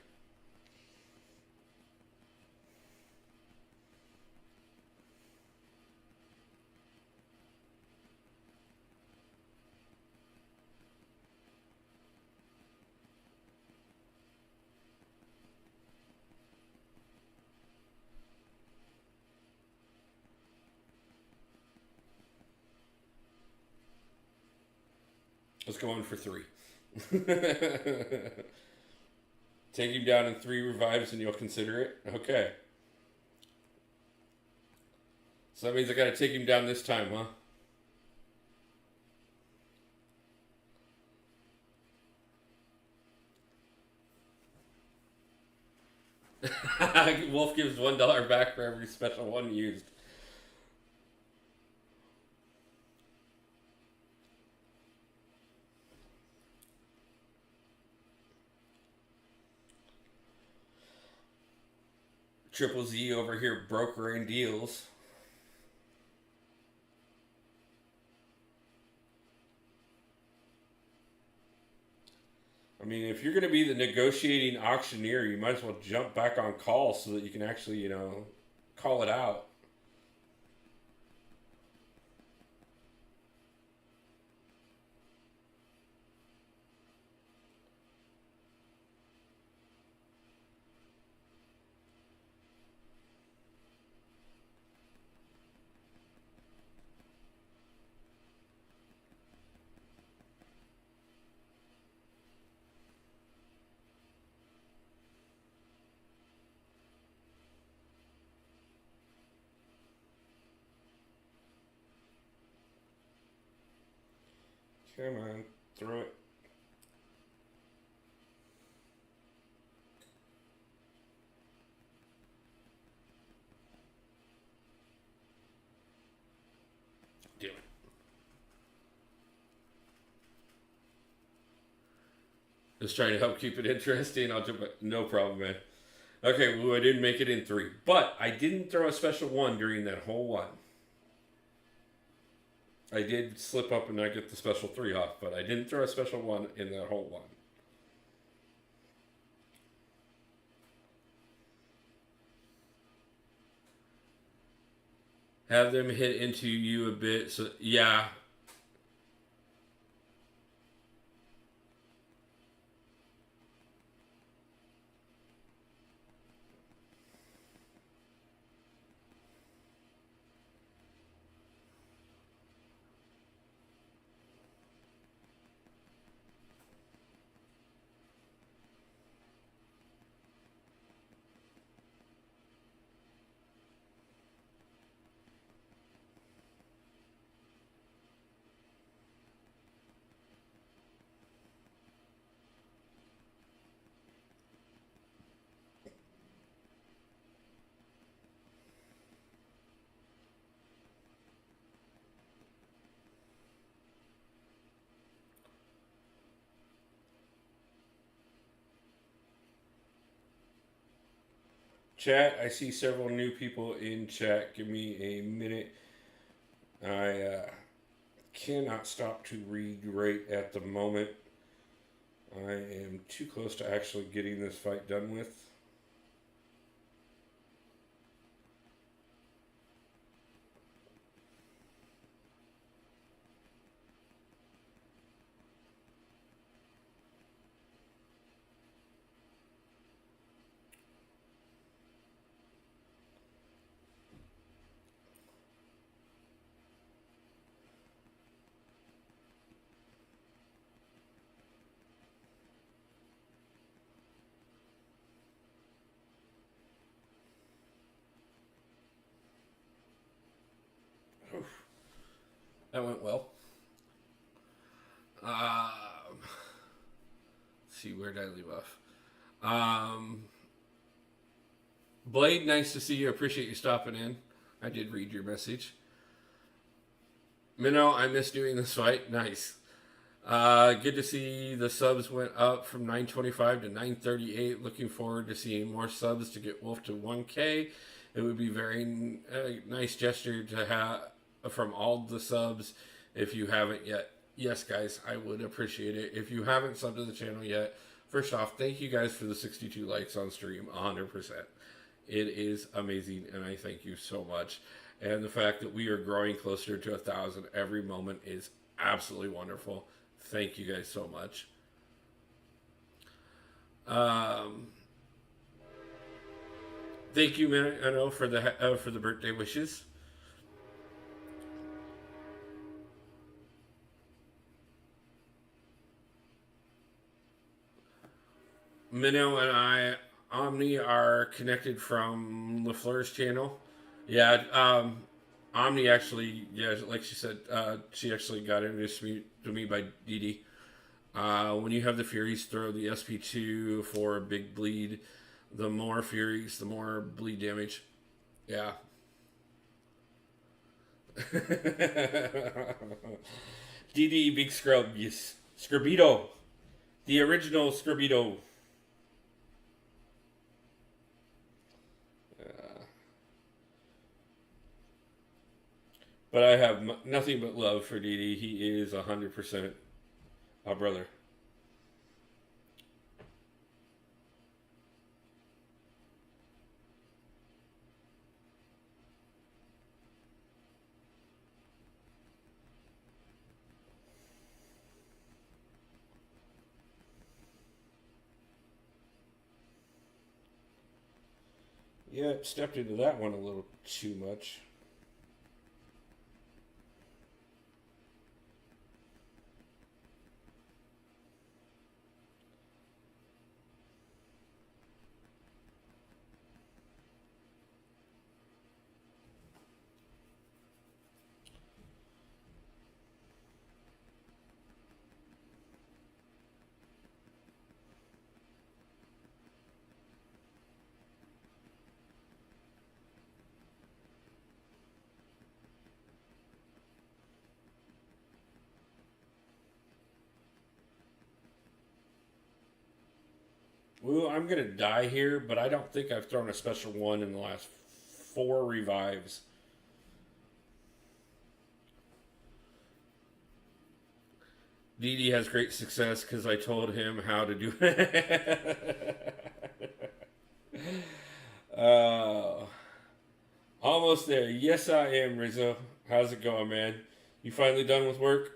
Let's go in for 3. Take him down in 3 revives and you'll consider it? Okay. So that means I gotta take him down this time, huh? Wolf gives $1 back for every special one used. Triple Z over here brokering deals. I mean, if you're going to be the negotiating auctioneer, you might as well jump back on call so that you can actually, you know, call it out. Come on, throw it. Damn it. Just trying to help keep it interesting. I'll jump back. No problem, man. Okay, well, I didn't make it in 3. But I didn't throw a special 1 during that whole one. I did slip up and not get the special 3 off, but I didn't throw a special 1 in that whole one. Have them hit into you a bit. So, yeah. Chat, I see several new people in chat. Give me a minute. I cannot stop to read right at the moment. I am too close to actually getting this fight done with. That went well. Let's see, where did I leave off? Blade, nice to see you. Appreciate you stopping in. I did read your message. Minnow, I miss doing this fight. Nice. Good to see the subs went up from 925 to 938. Looking forward to seeing more subs to get Wolf to 1K. It would be very nice gesture to have from all the subs if you haven't yet. Yes, guys, I would appreciate it. If you haven't subbed to the channel yet, first off, thank you guys for the 62 likes on stream, 100%. It is amazing, and I thank you so much. And the fact that we are growing closer to 1,000 every moment is absolutely wonderful. Thank you guys so much. Thank you, Minnow, for the birthday wishes. Minnow and Omni are connected from LaFleur's channel. Yeah, Omni actually, yeah, like she said, she actually got introduced to me by Dee Dee. When you have the Furies throw the SP2 for a big bleed, the more Furies, the more bleed damage. Yeah. Dee Dee, big scrub, yes. Scrubito. The original Scrubito. But I have nothing but love for Dee. He is 100% a brother. Yep, stepped into that one a little too much. Well, I'm going to die here, but I don't think I've thrown a special one in the last 4 revives. Dee has great success because I told him how to do it. Almost there. Yes, I am, Rizzo. How's it going, man? You finally done with work?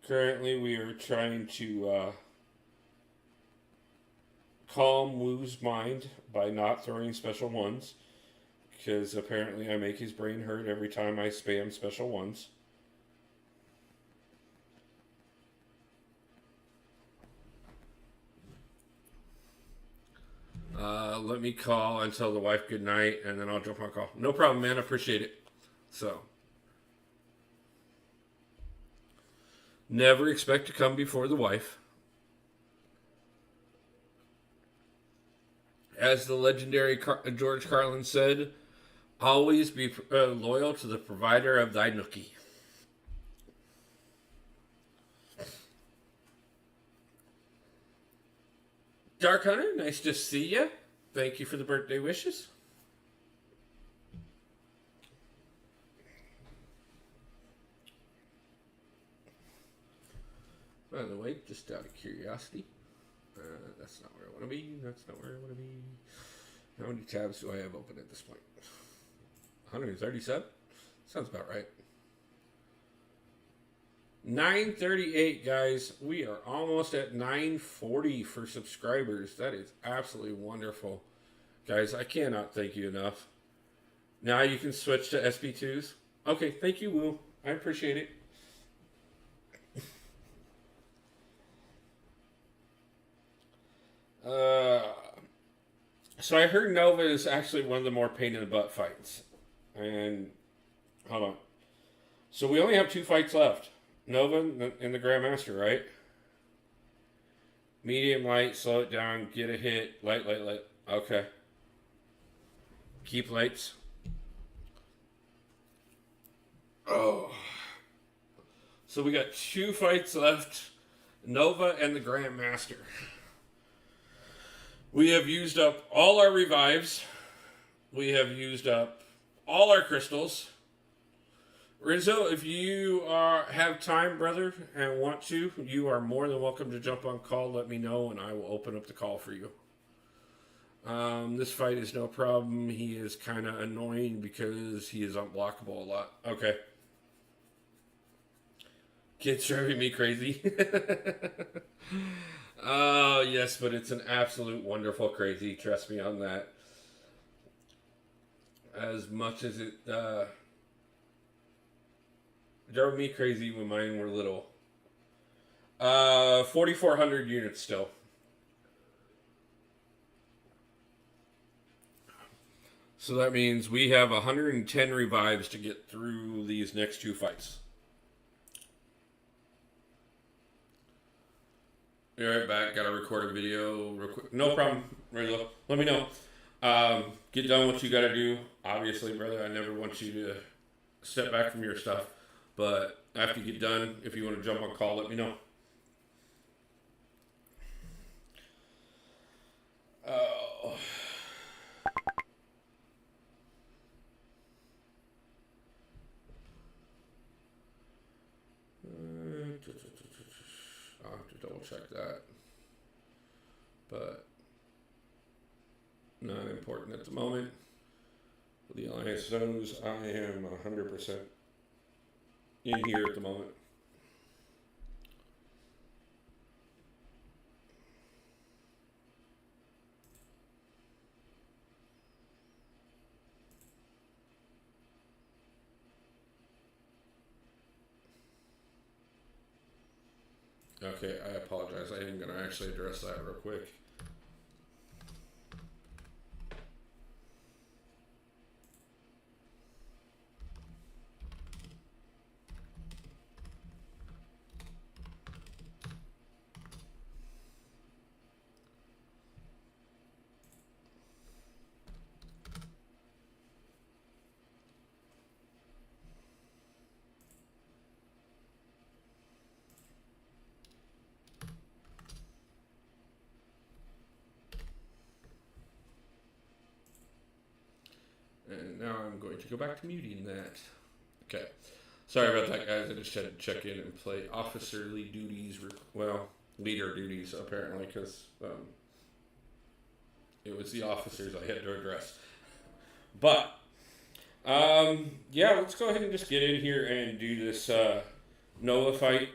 Currently, we are trying to calm Wu's mind by not throwing special ones. Because apparently I make his brain hurt every time I spam special ones. Let me call and tell the wife good night, and then I'll jump on call. No problem, man. I appreciate it. So, never expect to come before the wife. As the legendary George Carlin said, always be loyal to the provider of thy nookie. Dark Hunter, nice to see you. Thank you for the birthday wishes. By the way, just out of curiosity, that's not where I want to be. That's not where I want to be. How many tabs do I have open at this point? 137? Sounds about right. 938, guys. We are almost at 940 for subscribers. That is absolutely wonderful. Guys, I cannot thank you enough. Now you can switch to SP2s. Okay, thank you, Will. I appreciate it. So I heard Nova is actually one of the more pain in the butt fights. And, hold on. So we only have 2 fights left. Nova and the Grandmaster, right? Medium, light, slow it down, get a hit, light. Okay. Keep lights. Oh. So we got 2 fights left. Nova and the Grandmaster. We have used up all our revives. We have used up all our crystals. Rizzo, if you have time, brother, and want to, you are more than welcome to jump on call. Let me know, and I will open up the call for you. This fight is no problem. He is kind of annoying because he is unblockable a lot. Okay. Kids driving me crazy. Oh, yes, but it's an absolute wonderful crazy. Trust me on that. As much as it drove me crazy when mine were little. 4,400 units still. So that means we have 110 revives to get through these next 2 fights. Be right back. Got to record a video real quick. No problem. Ready? Let me know. Get done what you got to do. Obviously, brother, I never want you to step back from your stuff. But after you get done, if you want to jump on call, let me know. Oh. I'll have to double check that. But not important at the moment. The Alliance knows I am 100% in here at the moment. Okay, I apologize. I am going to actually address that real quick. And now I'm going to go back to muting that. Okay. Sorry about that, guys. I just had to check in and play officerly duties. Well, leader duties, apparently, because it was the officers I had to address. But, yeah, let's go ahead and just get in here and do this Nova fight.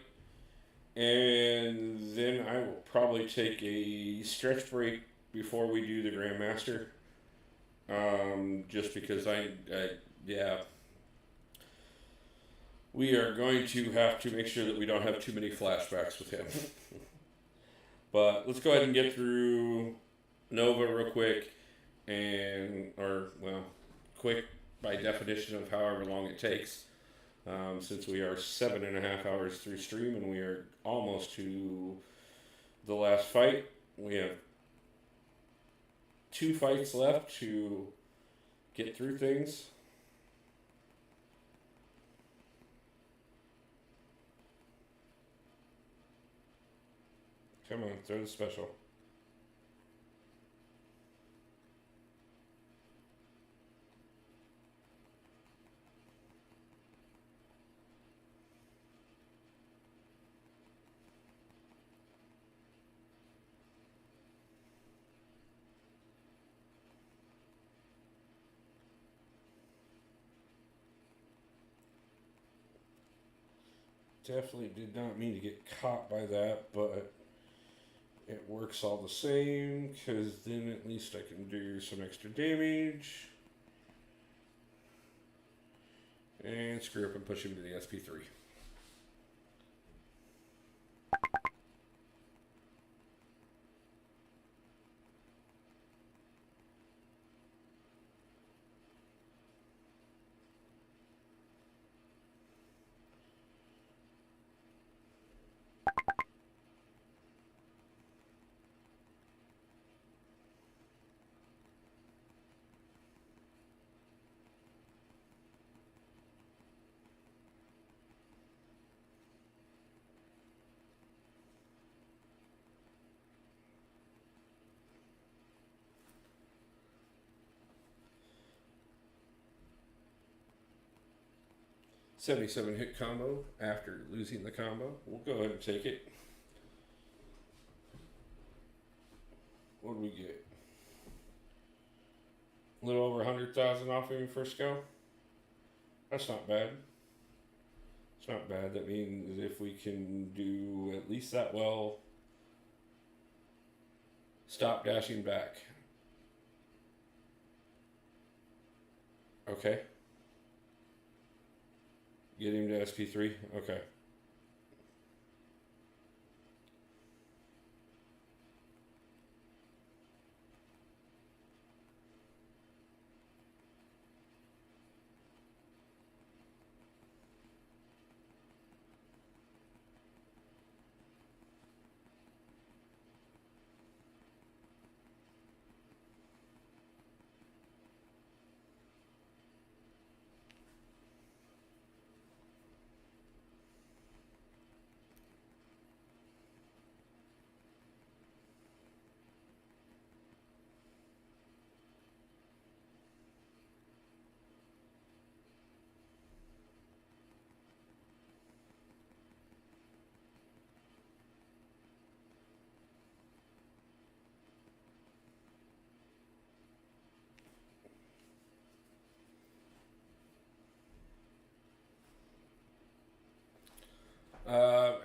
And then I will probably take a stretch break before we do the Grandmaster. Just because yeah, we are going to have to make sure that we don't have too many flashbacks with him. But let's go ahead and get through Nova real quick, quick by definition of however long it takes, since we are 7.5 hours through stream and we are almost to the last fight. We have 2 fights left to get through things. Come on, throw the special. Definitely did not mean to get caught by that, but it works all the same, because then at least I can do some extra damage. And screw up and push him to the SP3. $77 hit combo after losing the combo. We'll go ahead and take it. What do we get? A little over 100,000 off of your first go. That's not bad. It's not bad. That means if we can do at least that well, stop dashing back. Okay. Get him to SP3. Okay.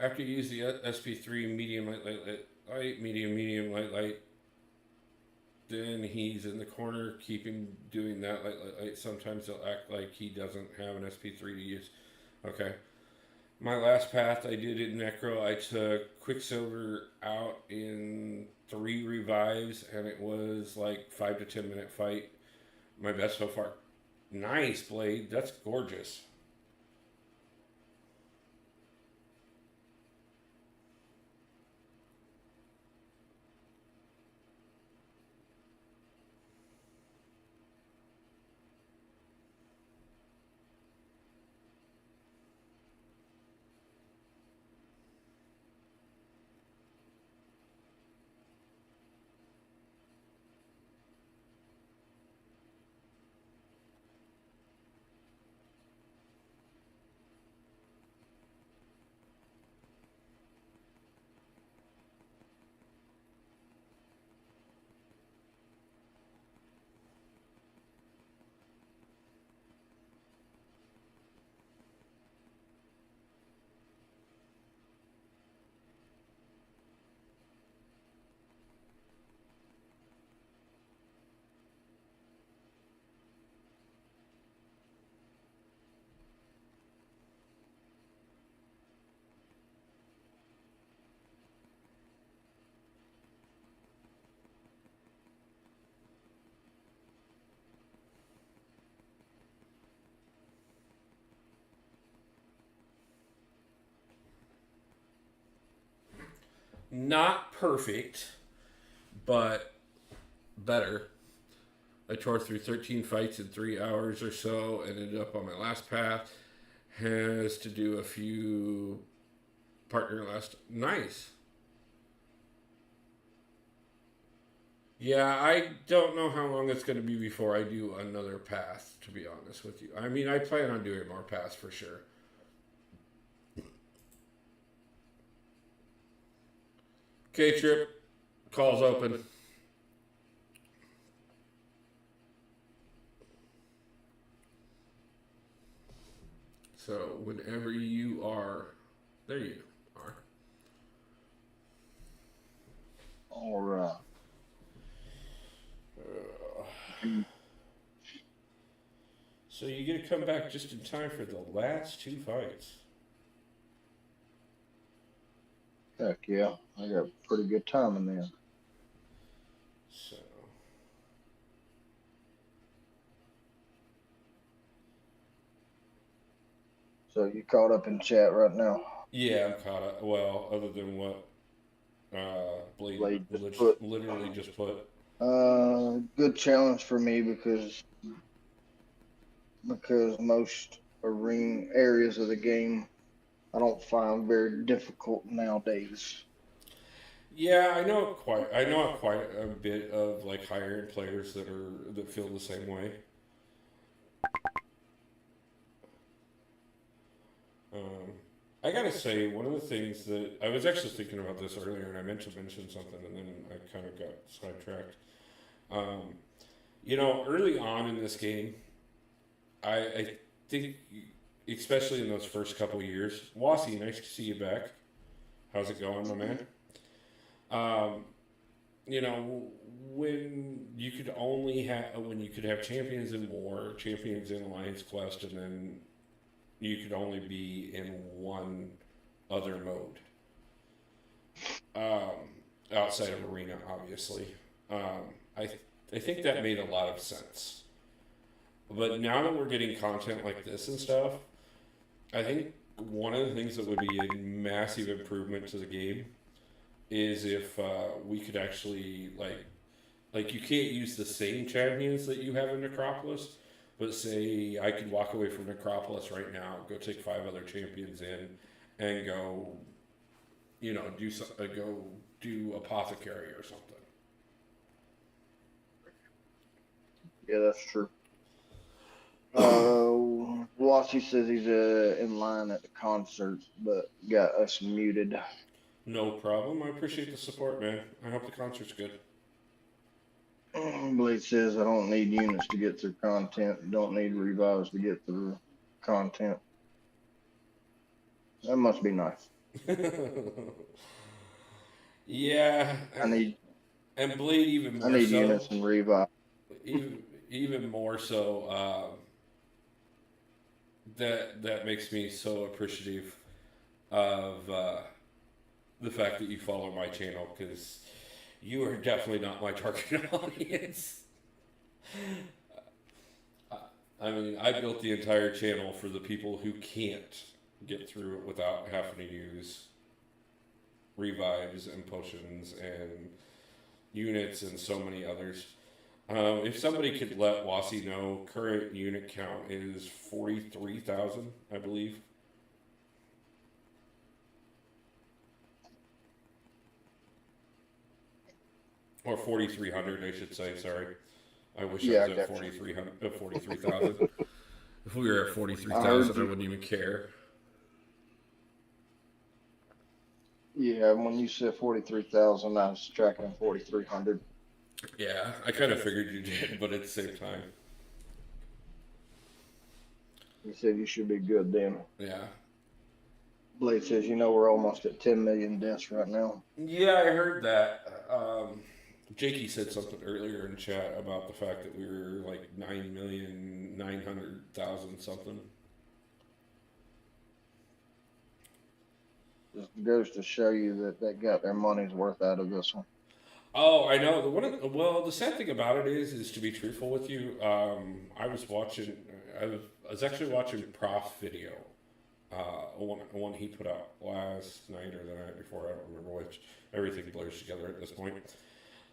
after you use the SP3 medium, light, medium, light, then he's in the corner, keep him doing that, light. Sometimes he'll act like he doesn't have an SP3 to use. Okay. My last path I did in Necro, I took Quicksilver out in 3 revives, and it was like 5 to 10 minute fight. My best so far. Nice, Blade. That's gorgeous. Not perfect, but better. I tore through 13 fights in 3 hours or so and ended up on my last path. Has to do a few partner last. Nice. Yeah, I don't know how long it's going to be before I do another path, to be honest with you. I mean, I plan on doing more paths for sure. Okay, Trip. Call's open. So, whenever you are... There you are. All right. So you get to come back just in time for the last 2 fights. Heck yeah, I got pretty good timing then. So you caught up in chat right now? Yeah, I'm caught up. Well, other than what Blade literally just put. Good challenge for me because most arena areas of the game I don't find very difficult nowadays. Yeah, I know quite a bit of like higher end players that feel the same way. I gotta say, one of the things that I was actually thinking about this earlier, and I meant to mention something, and then I kind of got sidetracked. Early on in this game, I think, especially in those first couple years, Wassy, nice to see you back. How's it going, my man? When you could have champions in war, champions in Alliance Quest, and then you could only be in one other mode. Outside of Arena, obviously. I think that made a lot of sense. But now that we're getting content like this and stuff, I think one of the things that would be a massive improvement to the game is if we could actually, like you can't use the same champions that you have in Necropolis, but say I could walk away from Necropolis right now, go take 5 other champions in, and go, do Apothecary or something. Yeah, that's true. Wassy says he's in line at the concert, but got us muted. No problem. I appreciate the support, man. I hope the concert's good. Blade says I don't need units to get through content. Don't need revives to get through content. That must be nice. Yeah, I need and Blade even I more need so. units and revive. Even more so. That makes me so appreciative of the fact that you follow my channel, because you are definitely not my target audience. I mean, I built the entire channel for the people who can't get through it without having to use revives and potions and units and so many others. If somebody could let Wasi know, current unit count is 43,000, I believe. Or 4,300, I should say, sorry. I wish I Yeah, was I at got you. 43,000. If we were at I 43,000, heard I you. wouldn't even care. Yeah, when you said 43,000, I was tracking 4,300. Yeah, I kind of figured you did, but at the same time. You said you should be good then. Yeah. Blade says, we're almost at 10 million deaths right now. Yeah, I heard that. Jakey said something earlier in chat about the fact that we were like 9,900,000 something. Just goes to show you that they got their money's worth out of this one. Oh, I know. The sad thing about it is to be truthful with you, I was actually watching Prof's video, one he put out last night or the night before. I don't remember which. Everything blurs together at this point.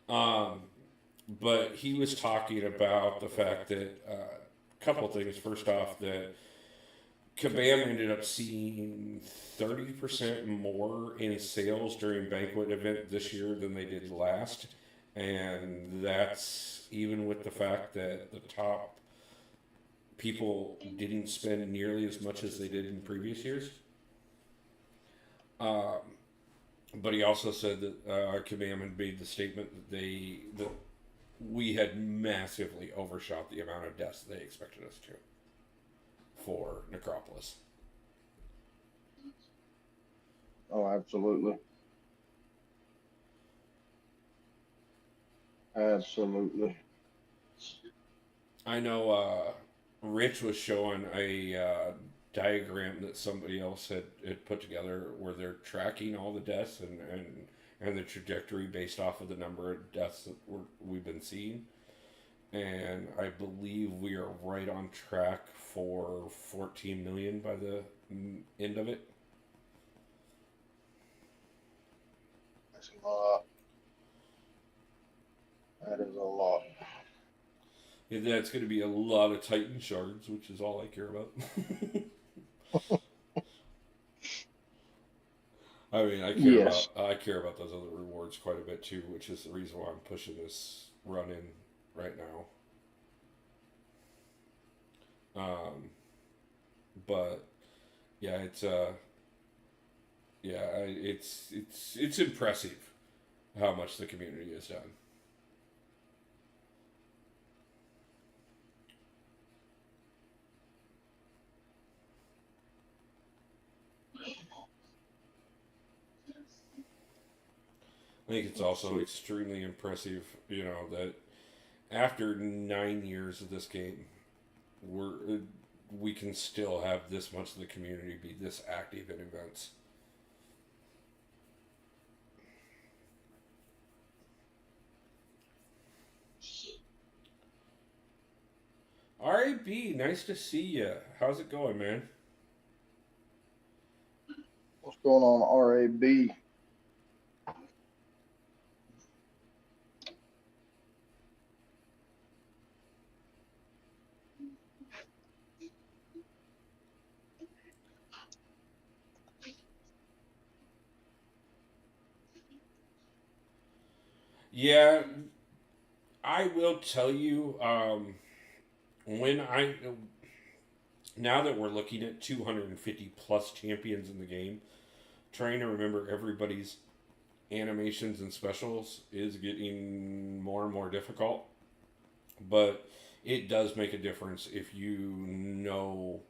But he was talking about the fact that a couple things. First off, that Kabam ended up seeing 30% more in sales during banquet event this year than they did last. And that's even with the fact that the top people didn't spend nearly as much as they did in previous years. But he also said that Kabam had made the statement that we had massively overshot the amount of deaths they expected us to for Necropolis. Oh, absolutely. Absolutely. I know Rich was showing a diagram that somebody else had put together where they're tracking all the deaths and the trajectory based off of the number of deaths that we've been seeing. And I believe we are right on track for 14 million by the end of it. That's a lot. That is a lot. And that's going to be a lot of Titan shards, which is all I care about. I mean, Yes. I care about those other rewards quite a bit too, which is the reason why I'm pushing this run in right now. But yeah, it's impressive how much the community has done. I think it's also extremely impressive, that after 9 years of this game, we can still have this much of the community be this active in events. R.A.B., nice to see you. How's it going, man? What's going on, RAB? Yeah, I will tell you, now that we're looking at 250 plus champions in the game, trying to remember everybody's animations and specials is getting more and more difficult. But it does make a difference if you know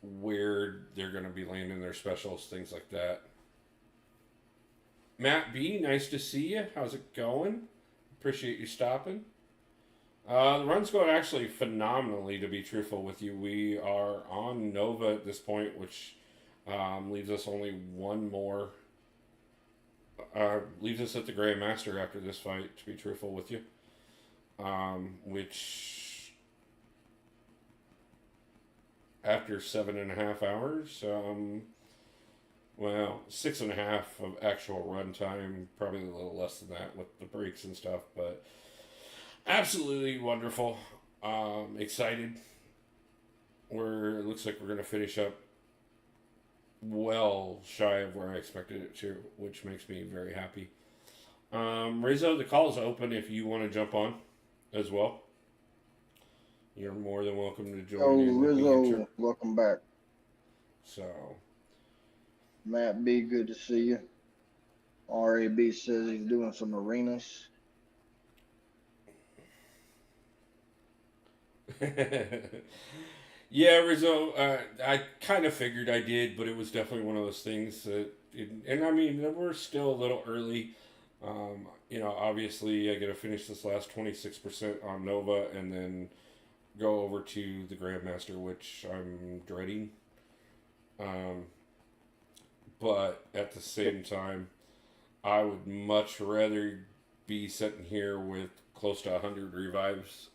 where they're going to be landing their specials, things like that. Matt B, nice to see you. How's it going? Appreciate you stopping. The run's going actually phenomenally, to be truthful with you. We are on Nova at this point, which leaves us only one more. Leaves us at the Grandmaster after this fight, to be truthful with you. Which, after 7.5 hours, well, 6.5 of actual run time, probably a little less than that with the breaks and stuff, but absolutely wonderful. Excited. It looks like we're going to finish up well shy of where I expected it to, which makes me very happy. Rizzo, the call is open if you want to jump on as well. You're more than welcome to join. Oh, in Rizzo, welcome back. So, Matt B, good to see you. RAB says he's doing some arenas. yeah, Rizzo, I kind of figured I did, but it was definitely one of those things that, and I mean, we're still a little early. Obviously, I got to finish this last 26% on Nova and then go over to the Grandmaster, which I'm dreading. But at the same time, I would much rather be sitting here with close to 100 revives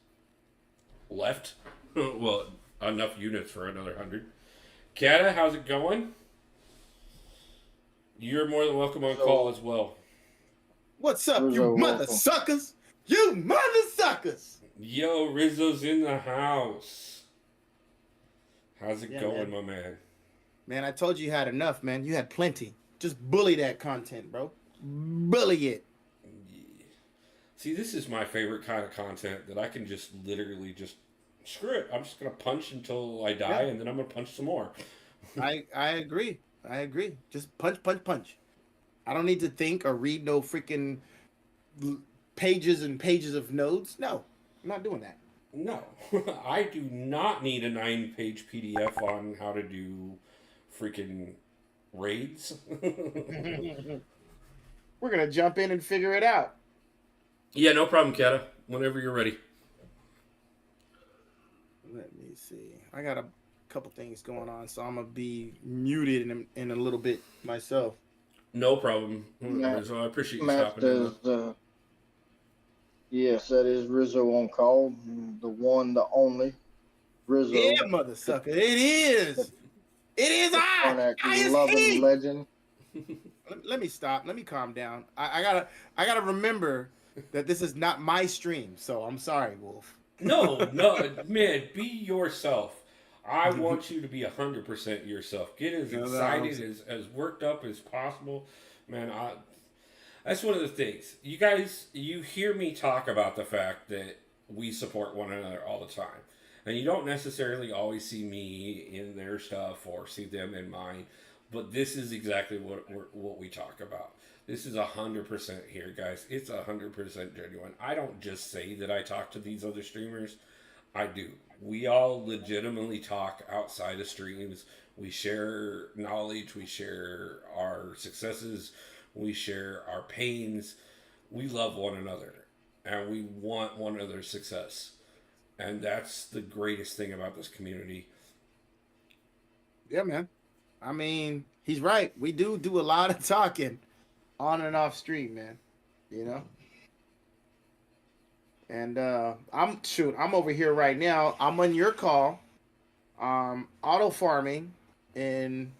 left. Well, enough units for another 100. Kata, how's it going? You're more than welcome on call as well. What's up, you mother suckers? You mother suckers! Yo, Rizzo's in the house. How's it going, my man? Man, I told you had enough, man. You had plenty. Just bully that content, bro. Bully it. Yeah. See, this is my favorite kind of content that I can just literally just screw it. I'm just gonna punch until I die, and then I'm gonna punch some more. I agree. I agree. Just punch, punch, punch. I don't need to think or read no freaking pages and pages of notes. No, I'm not doing that. No, I do not need a 9-page PDF on how to do freaking raids. We're gonna jump in and figure it out. Yeah, no problem, Kata. Whenever you're ready. Let me see. I got a couple things going on, so I'm gonna be muted in a little bit myself. No problem. Rizzo, I appreciate you stopping in. Yes, that is Rizzo on call. The one, the only. Rizzo. Yeah, mother sucker. It is. It is I is loving he. legend. Let me stop. Let me calm down. I gotta remember that this is not my stream, so I'm sorry, Wolf. No, man, be yourself. I want you to be 100% yourself. Get as excited, as worked up as possible. Man, that's one of the things. You guys, you hear me talk about the fact that we support one another all the time. And you don't necessarily always see me in their stuff or see them in mine. But this is exactly what we talk about. This is 100% here, guys. It's 100% genuine. I don't just say that I talk to these other streamers. I do. We all legitimately talk outside of streams. We share knowledge. We share our successes. We share our pains. We love one another. And we want one another's success. And that's the greatest thing about this community. Yeah, man. I mean, he's right. We do a lot of talking on and off stream, man. You know? And I'm over here right now. I'm on your call. Auto farming in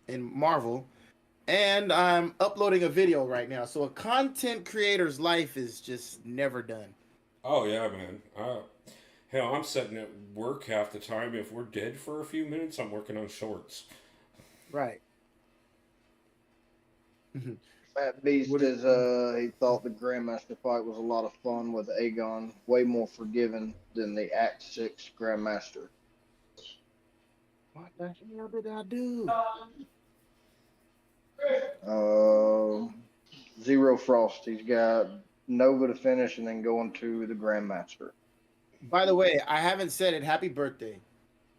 Marvel. And I'm uploading a video right now. So a content creator's life is just never done. Oh yeah, man. Hell, I'm sitting at work half the time. If we're dead for a few minutes, I'm working on shorts. Right. Matt Beast is he thought the Grandmaster fight was a lot of fun with Aegon, way more forgiving than the Act 6 Grandmaster. What the hell did I do? Zero Frost. He's got Nova to finish and then going to the Grandmaster. By the way, I haven't said it. Happy birthday.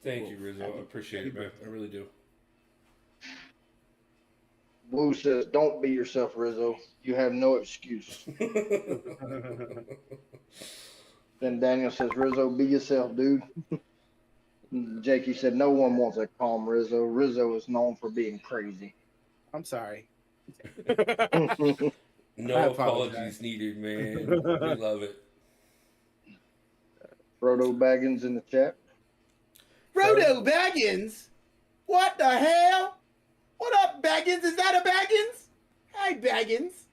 Thank you, Rizzo. I appreciate it, man. I really do. Blue says, "Don't be yourself, Rizzo. You have no excuse." Then Daniel says, "Rizzo, be yourself, dude." Jakey said, "No one wants a calm Rizzo. Rizzo is known for being crazy." I'm sorry. I No apologize. apologies needed, man. We love it. Frodo Baggins in the chat. Frodo Baggins? What the hell? What up, Baggins? Is that a Baggins? Hi, Baggins.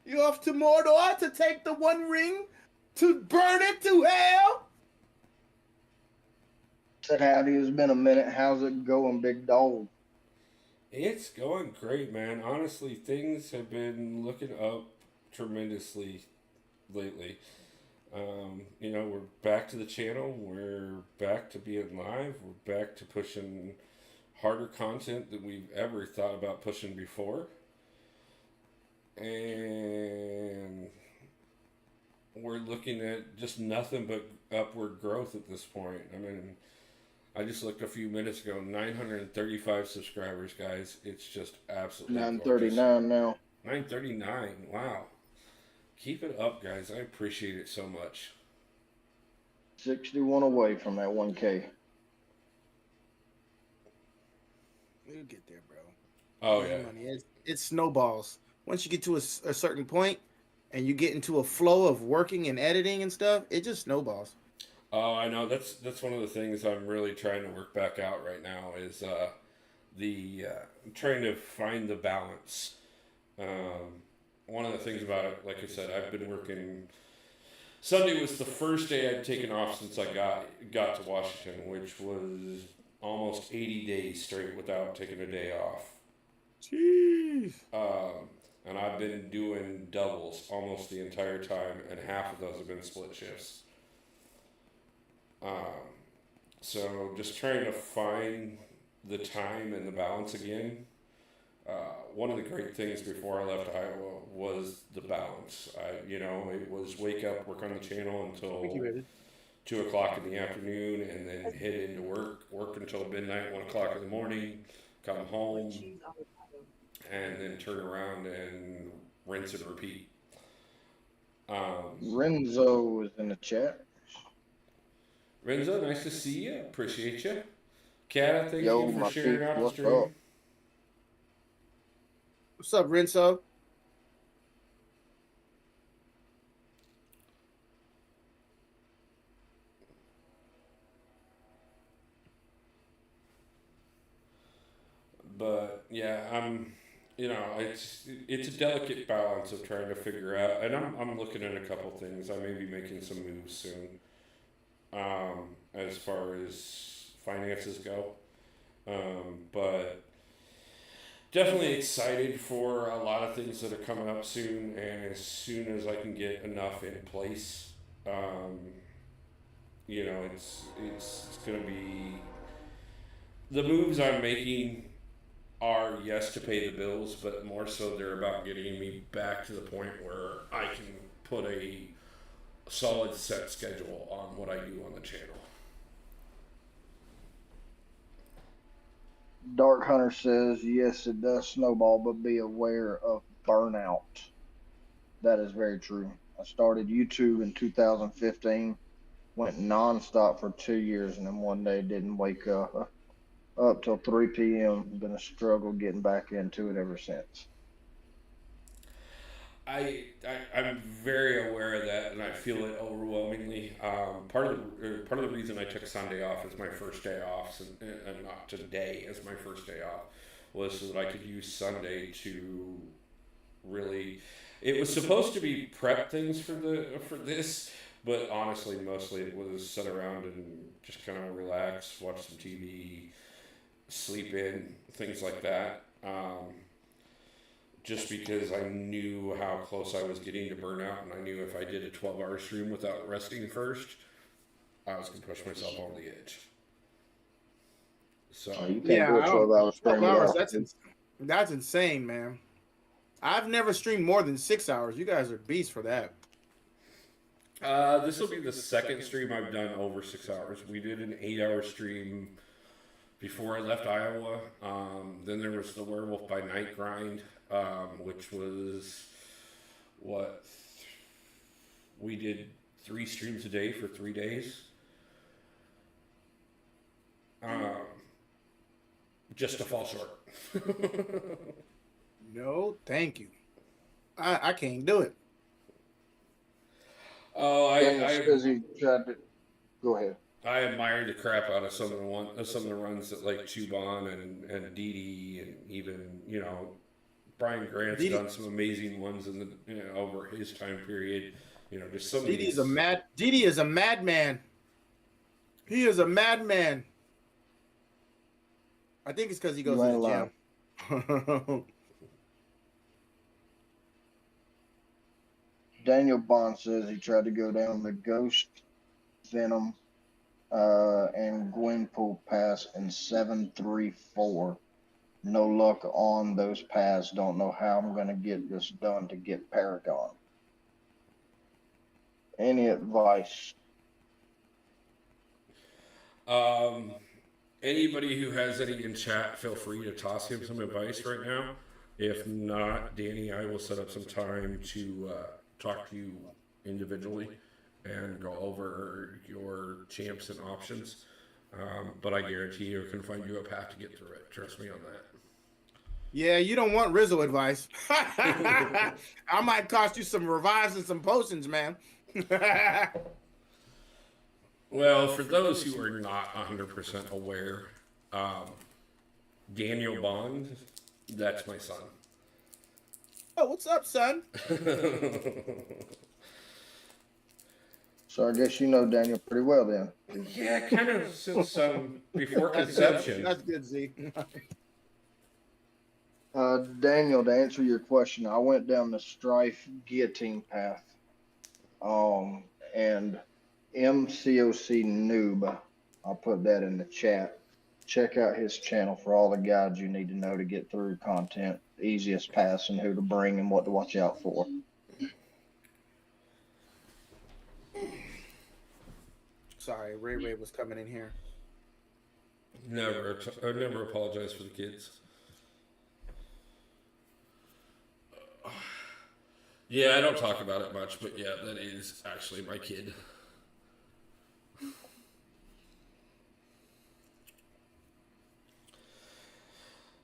You off to Mordor to take the One Ring to burn it to hell? Said, "Howdy, it's been a minute. How's it going, big dog?" It's going great, man. Honestly, things have been looking up tremendously lately. We're back to the channel. We're back to being live. We're back to pushing harder content than we've ever thought about pushing before. And we're looking at just nothing but upward growth at this point. I mean, I just looked a few minutes ago, 935 subscribers, guys. It's just absolutely 939 now. 939, wow. Keep it up, guys. I appreciate it so much. 61 away from that 1K. We'll get there, bro. Oh, yeah. Money. It snowballs. Once you get to a certain point and you get into a flow of working and editing and stuff, it just snowballs. Oh, I know. That's one of the things I'm really trying to work back out right now is trying to find the balance. One of the things about it, like I said, I've been working. Sunday was the first day I'd taken off since I got to Washington, which was almost 80 days straight without taking a day off. Jeez. And I've been doing doubles almost the entire time, and half of those have been split shifts. So just trying to find the time and the balance again. One of the great things before I left Iowa was the balance. It was wake up, work on the channel until 2 o'clock in the afternoon, and then head into work until midnight, 1 o'clock in the morning, come home, and then turn around and rinse and repeat. Renzo is in the chat. Renzo, nice to see you. Appreciate you. Kat, thank Yo, you for my sharing peep, out the what's stream. up? What's up, Renzo? But yeah, it's a delicate balance of trying to figure out, and I'm looking at a couple things. I may be making some moves soon, as far as finances go, but definitely excited for a lot of things that are coming up soon. And as soon as I can get enough in place, it's gonna be the moves I'm making are, yes, to pay the bills, but more so they're about getting me back to the point where I can put a solid set schedule on what I do on the channel. Dark Hunter says, "Yes, it does snowball, but be aware of burnout." That is very true. I started YouTube in 2015, went nonstop for 2 years, and then one day didn't wake up till 3 p.m. Been a struggle getting back into it ever since. I'm very aware of that, and I feel it overwhelmingly. Part of the reason I took Sunday off as my first day off, and not today as my first day off, was so that I could use Sunday to really. It was supposed to be prep things for this, but honestly, mostly it was sit around and just kind of relax, watch some TV, sleep in, things like that. Just because I knew how close I was getting to burnout, and I knew if I did a 12-hour stream without resting first, I was going to push myself over the edge. So You can't do a 12-hour stream. 12 hours, that's insane, man. I've never streamed more than 6 hours. You guys are beasts for that. this will be the second stream I've done over 6 hours. We did an 8-hour stream before I left Iowa. Then there was the Werewolf by Night grind, which was what we did 3 streams a day for 3 days. Just to fall short. No, thank you. I can't do it. Oh, Because he tried to go ahead. I admire the crap out of some of the runs that like Chuban and Didi and even Brian Grant's done some amazing ones in the over his time period. Just some. Didi is a madman. He is a madman. I think it's because he goes to the gym. Daniel Bond says he tried to go down the Ghost, Venom, and Gwenpool pass in 734. No luck on those paths. Don't know how I'm going to get this done to get Paragon. Any advice? Anybody who has any in chat, feel free to toss him some advice right now. If not, Danny, I will set up some time to talk to you individually and go over your champs and options. But I guarantee you I can find you a path to get through it. Trust me on that. Yeah, you don't want Rizzo advice. I might cost you some revives and some potions, man. Well, for those who are not 100% aware, Daniel Bond, that's my son. Oh, what's up, son? So I guess you know Daniel pretty well then. Yeah, kind of since before conception. That's good, Z. Daniel, to answer your question, I went down the Strife guillotine path. And MCOC Noob, I'll put that in the chat. Check out his channel for all the guides you need to know to get through content, easiest paths and who to bring and what to watch out for. Sorry, Ray was coming in here. I never apologize for the kids. Yeah, I don't talk about it much, but yeah, that is actually my kid.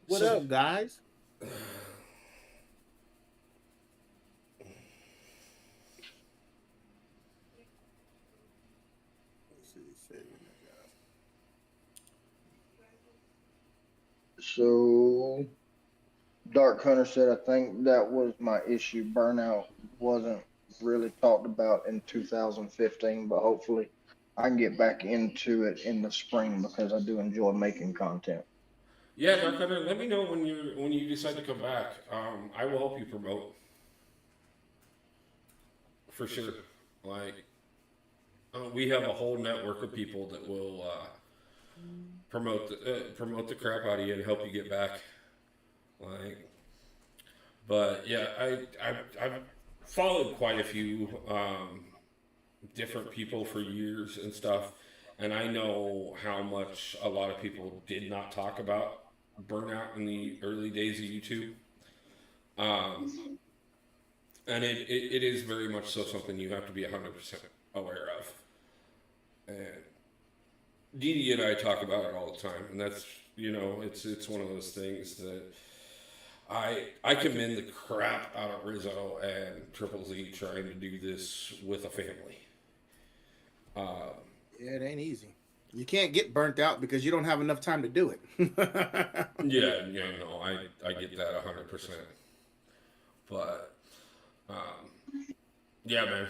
What up, guys? So, Dark Hunter said, I think that was my issue. Burnout wasn't really talked about in 2015, but hopefully I can get back into it in the spring because I do enjoy making content. Yeah, Dark Hunter, let me know when you decide to come back. I will help you promote. For sure. We have a whole network of people that will promote the crap out of you and help you get back. But yeah, I've followed quite a few different people for years and stuff, and I know how much a lot of people did not talk about burnout in the early days of YouTube. And it is very much so something you have to be 100% aware of. And Didi and I talk about it all the time, and that's it's one of those things that I commend the crap out of Rizzo and Triple Z trying to do this with a family. Yeah, it ain't easy. You can't get burnt out because you don't have enough time to do it. No, I get that 100%. But yeah, man.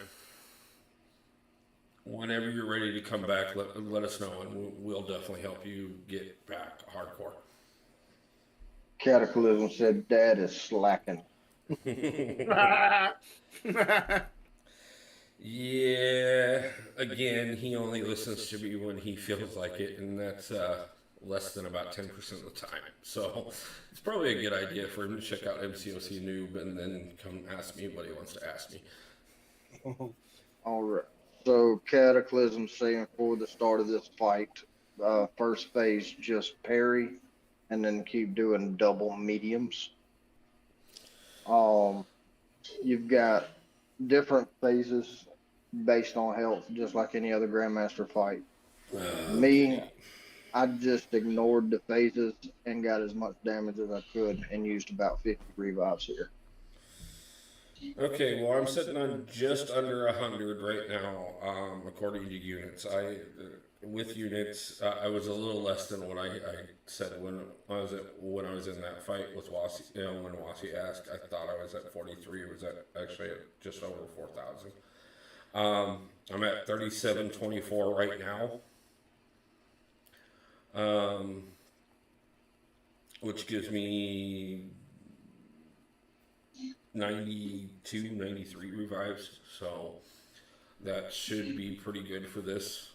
Whenever you're ready to come back, let us know, and we'll definitely help you get back hardcore. Cataclysm said, Dad is slacking. Yeah, again, he only listens to me when he feels like it, and that's less than about 10% of the time. So it's probably a good idea for him to check out MCOC Noob and then come ask me what he wants to ask me. All right. So Cataclysm saying for the start of this fight, first phase just parry, and then keep doing double mediums. You've got different phases based on health, just like any other Grandmaster fight. Me, I just ignored the phases and got as much damage as I could and used about 50 revives here. Okay, well, I'm sitting on just under 100 right now, according to units. With units, I was a little less than what I said when I was in that fight with Wasi. When Wasi asked, I thought I was at 43. It was actually at just over 4,000. I'm at 3724 right now, which gives me 92, 93 revives, so that should be pretty good for this.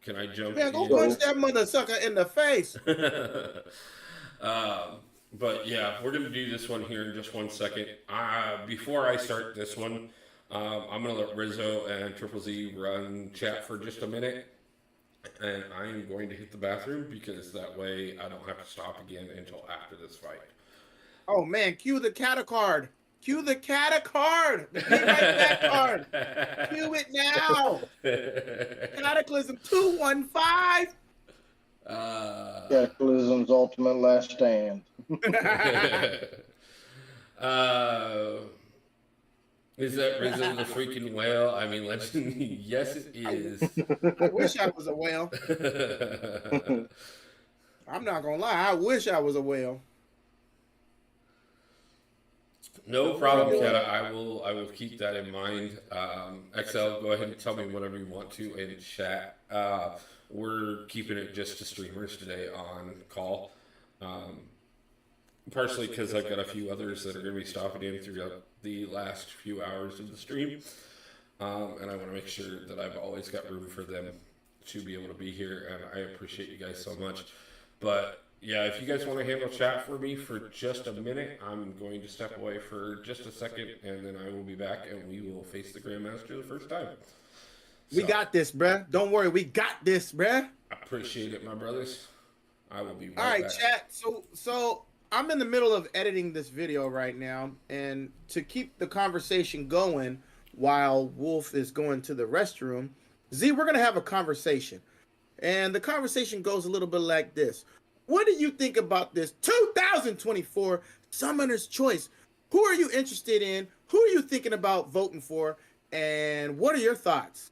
Can I jump Man, go in? punch that mother sucker in the face. But yeah, we're gonna do this one here in just 1 second. Before I start this one, I'm gonna let Rizzo and Triple Z run chat for just a minute, and I am going to hit the bathroom because that way I don't have to stop again until after this fight. Oh man, cue the catacard. Cue the catacard. Get right that card. Cue it now. Cataclysm 215. Cataclysm's ultimate last stand. Is that Rizzo the freaking whale? I mean, yes, it is. I wish I was a whale. I'm not gonna lie. I wish I was a whale. No problem, Kata. I will keep that in mind. XL, go ahead and tell me whatever you want to in chat. We're keeping it just to streamers today on call. Partially because I've got a few others that are going to be stopping in throughout the last few hours of the stream. And I want to make sure that I've always got room for them to be able to be here. And I appreciate you guys so much. But yeah, if you guys want to handle chat for me for just a minute, I'm going to step away for just a second, and then I will be back, and we will face the Grandmaster the first time. We got this, bruh. Don't worry, we got this, bruh. I appreciate it, my brothers. I will be right All right, back. chat. So I'm in the middle of editing this video right now, and to keep the conversation going while Wolf is going to the restroom, Z, we're gonna have a conversation, and the conversation goes a little bit like this. What do you think about this 2024 Summoner's Choice? Who are you interested in? Who are you thinking about voting for? And what are your thoughts?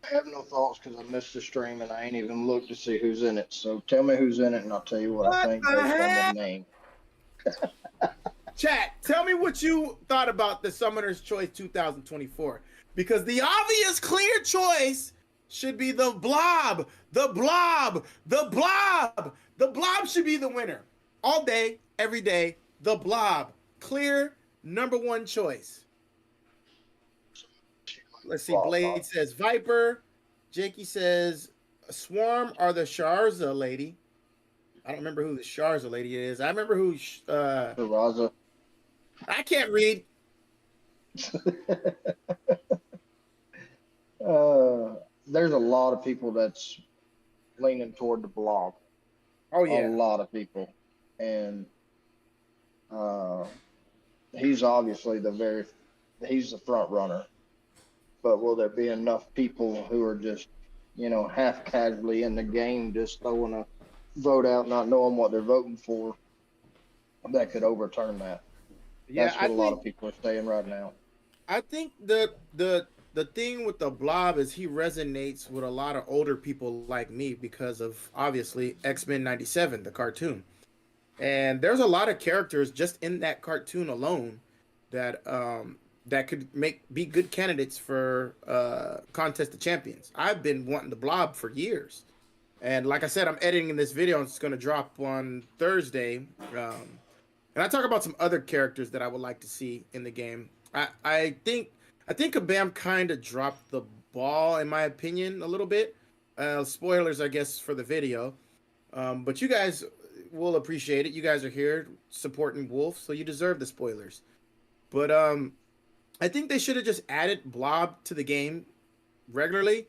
I have no thoughts because I missed the stream and I ain't even looked to see who's in it. So tell me who's in it and I'll tell you what I think based on the name. Chat, tell me what you thought about the Summoner's Choice 2024. Because the obvious clear choice should be the Blob. The Blob. The Blob. The Blob should be the winner. All day, every day, the Blob. Clear #1 choice. Let's see. Blade says Viper. Jakey says Swarm or the Sharza lady. I don't remember who the Sharza lady is. I remember who. Sharza. I can't read. There's a lot of people that's leaning toward the Blob. Oh yeah, a lot of people, and he's obviously he's the front runner. But will there be enough people who are just, half casually in the game, just throwing a vote out, not knowing what they're voting for, that could overturn that? Yeah, that's what a lot of people are saying right now. I think the thing with the Blob is he resonates with a lot of older people like me because of obviously X-Men 97, the cartoon. And there's a lot of characters just in that cartoon alone that that could be good candidates for Contest of Champions. I've been wanting the Blob for years. And like I said, I'm editing this video and it's going to drop on Thursday. And I talk about some other characters that I would like to see in the game. I think Kabam kind of dropped the ball, in my opinion, a little bit. Spoilers, I guess, for the video. But you guys will appreciate it. You guys are here supporting Wolf, so you deserve the spoilers. But I think they should have just added Blob to the game regularly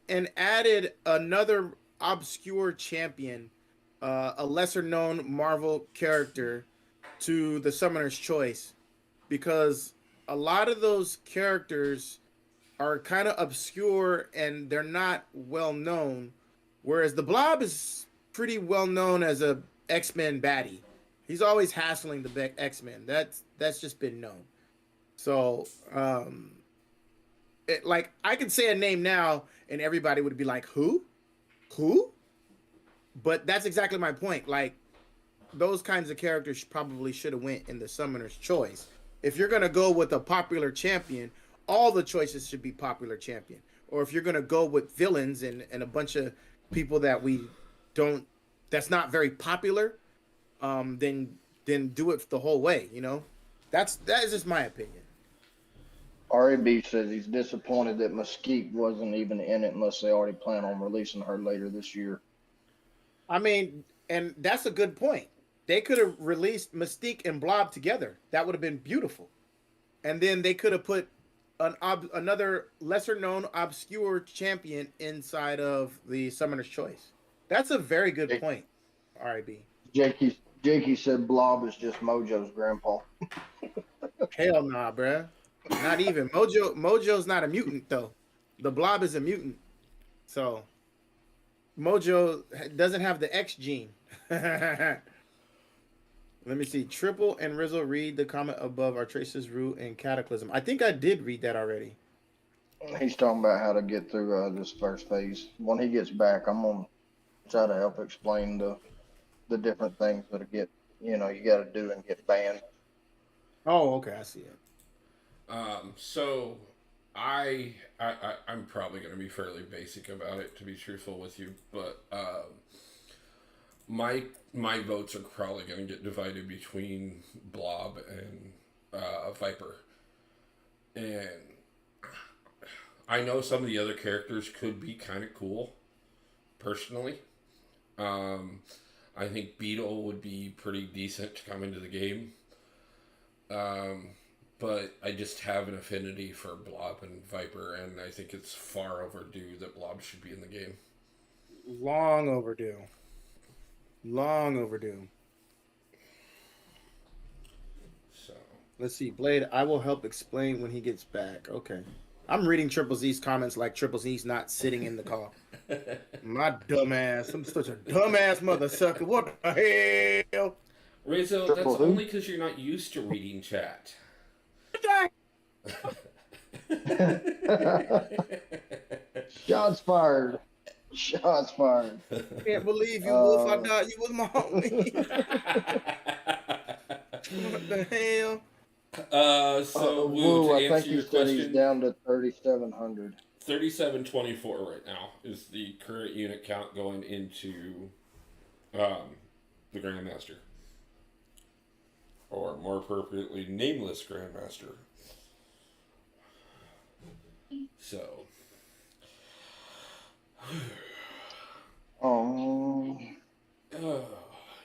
and added another obscure champion, a lesser known Marvel character, to the Summoner's Choice, because a lot of those characters are kind of obscure and they're not well known, whereas the Blob is pretty well known as a X-Men baddie. He's always hassling the X-Men. That's just been known. So, like I could say a name now and everybody would be like, "Who? Who?" But that's exactly my point. Like, those kinds of characters probably should have went in the Summoner's Choice. If you're gonna go with a popular champion, all the choices should be popular champion. Or if you're gonna go with villains and a bunch of people that we don't, that's not very popular, then do it the whole way. You know, that is just my opinion. RAB says he's disappointed that Mesquite wasn't even in it unless they already plan on releasing her later this year. I mean, and that's a good point. They could have released Mystique and Blob together. That would have been beautiful. And then they could have put another lesser-known, obscure champion inside of the Summoner's Choice. That's a very good point, RIB. Jakey said Blob is just Mojo's grandpa. Hell nah, bruh. Not even. Mojo's not a mutant, though. The Blob is a mutant. So, Mojo doesn't have the X gene. Let me see. Triple and Rizzo read the comment above our Traces, Root, and Cataclysm. I think I did read that already. He's talking about how to get through this first phase. When he gets back, I'm going to try to help explain the different things that you got to do and get banned. Oh, okay. I see it. So I'm probably going to be fairly basic about it, to be truthful with you, but my votes are probably going to get divided between Blob and Viper. And I know some of the other characters could be kind of cool, personally. I think Beetle would be pretty decent to come into the game. But I just have an affinity for Blob and Viper, and I think it's far overdue that Blob should be in the game. Long overdue. Long overdue. So let's see. Blade, I will help explain when he gets back. Okay. I'm reading Triple Z's comments like Triple Z's not sitting in the car. My dumbass. I'm such a dumbass mother sucker. What the hell? Rizzo, that's only because you're not used to reading chat. Shots fired. Shots fired. Can't believe you, Wolf. I thought you was my homie. What the hell? So Woo, to I answer think your he said he's question, down to 3,700. 3724 right now is the current unit count going into the Grandmaster. Or more appropriately, nameless Grandmaster. So.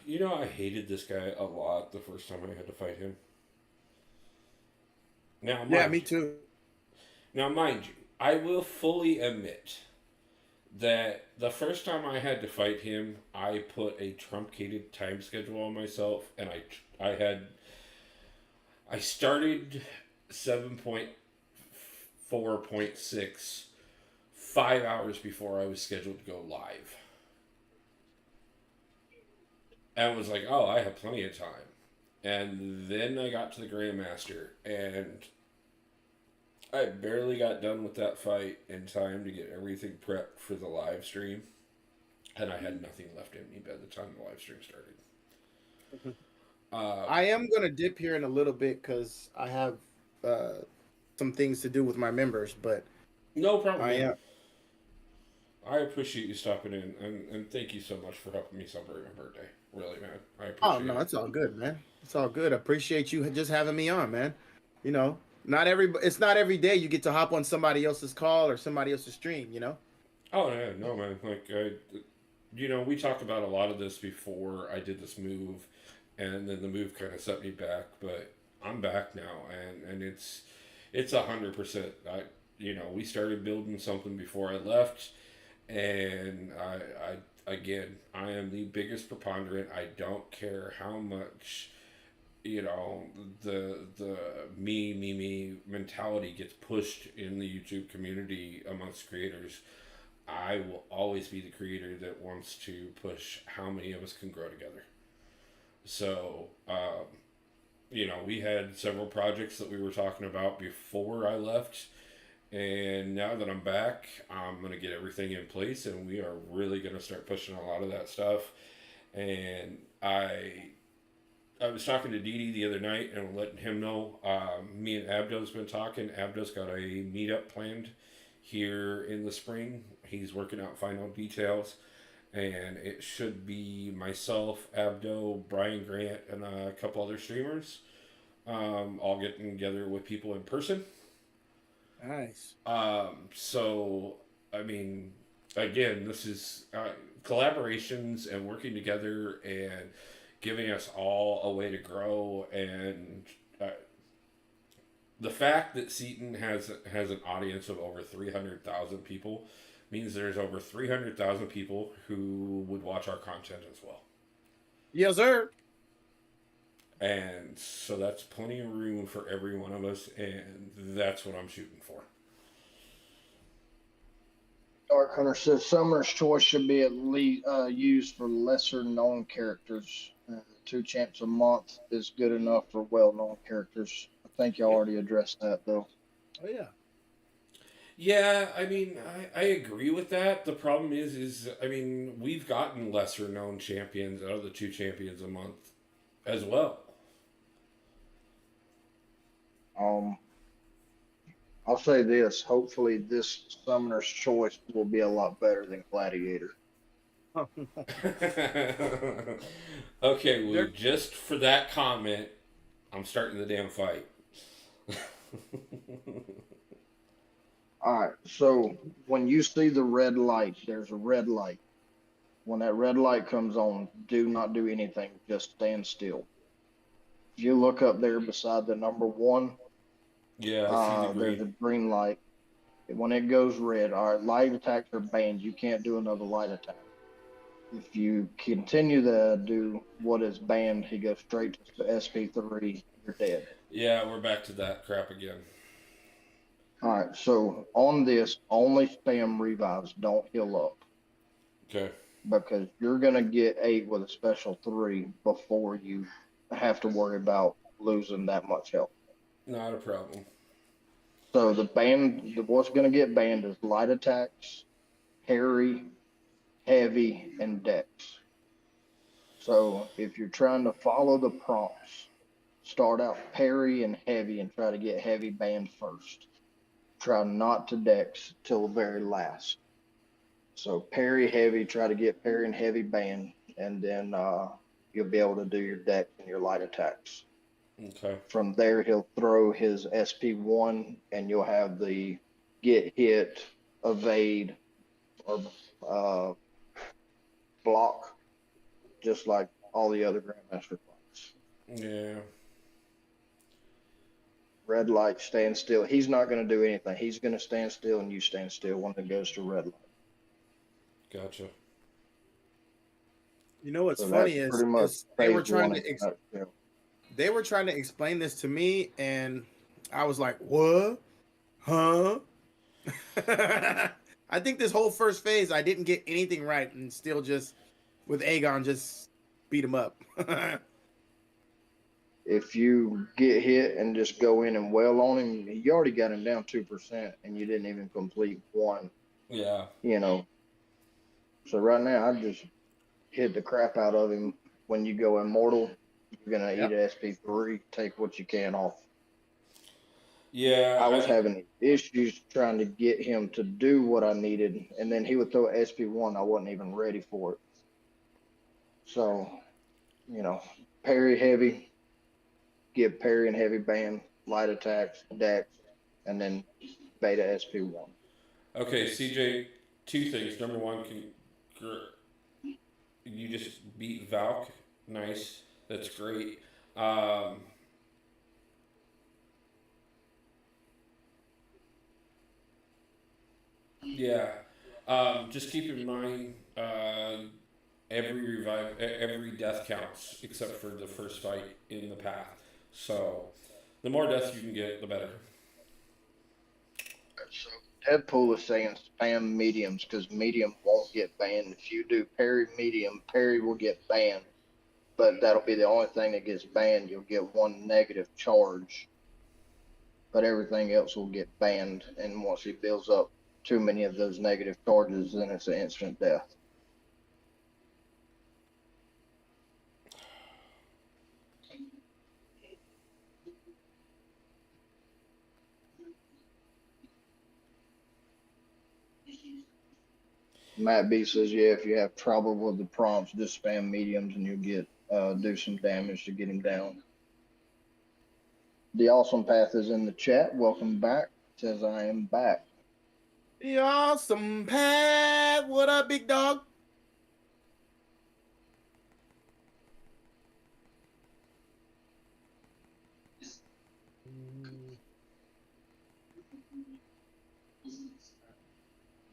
You know, I hated this guy a lot the first time I had to fight him. Now, me too. Now, mind you, I will fully admit that the first time I had to fight him, I put a truncated time schedule on myself, and I started 7.4.6 5 hours before I was scheduled to go live. And was like, oh, I have plenty of time. And then I got to the Grandmaster, and I barely got done with that fight in time to get everything prepped for the live stream. And I had nothing left in me by the time the live stream started. I am going to dip here in a little bit because I have some things to do with my members, but no problem. I appreciate you stopping in, and thank you so much for helping me celebrate my birthday. Really, man. I appreciate it. It's all good, man. It's all good. I appreciate you just having me on, man. You know, it's not every day you get to hop on somebody else's call or somebody else's stream, you know? Oh, yeah, no, man. Like, we talked about a lot of this before I did this move, and then the move kind of set me back, but I'm back now, and it's 100%. we started building something before I left, and I am the biggest preponderant. I don't care how much the me mentality gets pushed in the YouTube community amongst creators. I will always be the creator that wants to push how many of us can grow together. So, we had several projects that we were talking about before I left. And now that I'm back, I'm going to get everything in place, and we are really going to start pushing a lot of that stuff. And I was talking to Dee Dee the other night and letting him know. Me and Abdo's been talking. Abdo's got a meetup planned here in the spring. He's working out final details, and it should be myself, Abdo, Brian Grant, and a couple other streamers, all getting together with people in person. Nice. So, I mean, again, this is collaborations and working together and giving us all a way to grow. And the fact that Seaton has an audience of over 300,000 people means there's over 300,000 people who would watch our content as well. Yes, sir. And so that's plenty of room for every one of us, and that's what I'm shooting for. Dark Hunter says Summoner's Choice should be at least used for lesser known characters. 2 champs a month is good enough for well known characters. I think you already addressed that though. Oh yeah. Yeah, I mean, I agree with that. The problem is I mean, we've gotten lesser known champions out of the 2 champions a month as well. I'll say this. Hopefully this Summoner's Choice will be a lot better than Gladiator. Okay, well, just for that comment, I'm starting the damn fight. Alright, so when you see the red light, there's a red light. When that red light comes on, do not do anything. Just stand still. If you look up there beside the number 1, Yeah, I see the there's green. a green light. When it goes red, all right, light attacks are banned. You can't do another light attack. If you continue to do what is banned, he goes straight to SP3. You're dead. Yeah, we're back to that crap again. All right, so on this, only spam revives. Don't heal up. Okay. Because you're going to get 8 with a special 3 before you have to worry about losing that much health. Not a problem. So what's going to get banned is light attacks, parry, heavy, and dex. So if you're trying to follow the prompts, start out parry and heavy and try to get heavy banned first. Try not to dex till the very last. So parry, heavy, try to get parry and heavy banned, and then you'll be able to do your dex and your light attacks. Okay. From there, he'll throw his SP1, and you'll have the get hit, evade, or block, just like all the other Grandmaster fights. Yeah. Red light, stand still. He's not going to do anything. He's going to stand still, and you stand still when it goes to red light. Gotcha. You know what's So funny that's is, pretty much they were phase trying one to of that, yeah. they were trying to explain this to me, and I was like, "What? Huh?" I think this whole first phase, I didn't get anything right, and still just with Aegon just beat him up. If you get hit and just go in and wail on him, you already got him down 2%, and you didn't even complete one. Yeah. So right now, I just hit the crap out of him. When you go immortal, you're gonna eat an SP3, take what you can off. Yeah. I was having issues trying to get him to do what I needed, and then he would throw SP1. I wasn't even ready for it. So, parry heavy, get parry and heavy band, light attacks, dex, and then beta SP1. Okay, CJ, 2 things. Number 1, you just beat Valk. Nice. That's great. Yeah. Just keep in mind, every death counts except for the first fight in the path. So, the more deaths you can get, the better. So Deadpool is saying spam mediums because medium won't get banned. If you do parry medium, parry will get banned. But that'll be the only thing that gets banned. You'll get one negative charge, but everything else will get banned. And once he builds up too many of those negative charges, then it's an instant death. Matt B says, yeah, if you have trouble with the prompts, just spam mediums and you'll get do some damage to get him down. The Awesome Path is in the chat. Welcome back. Says I am back. The Awesome Path. What up, big dog?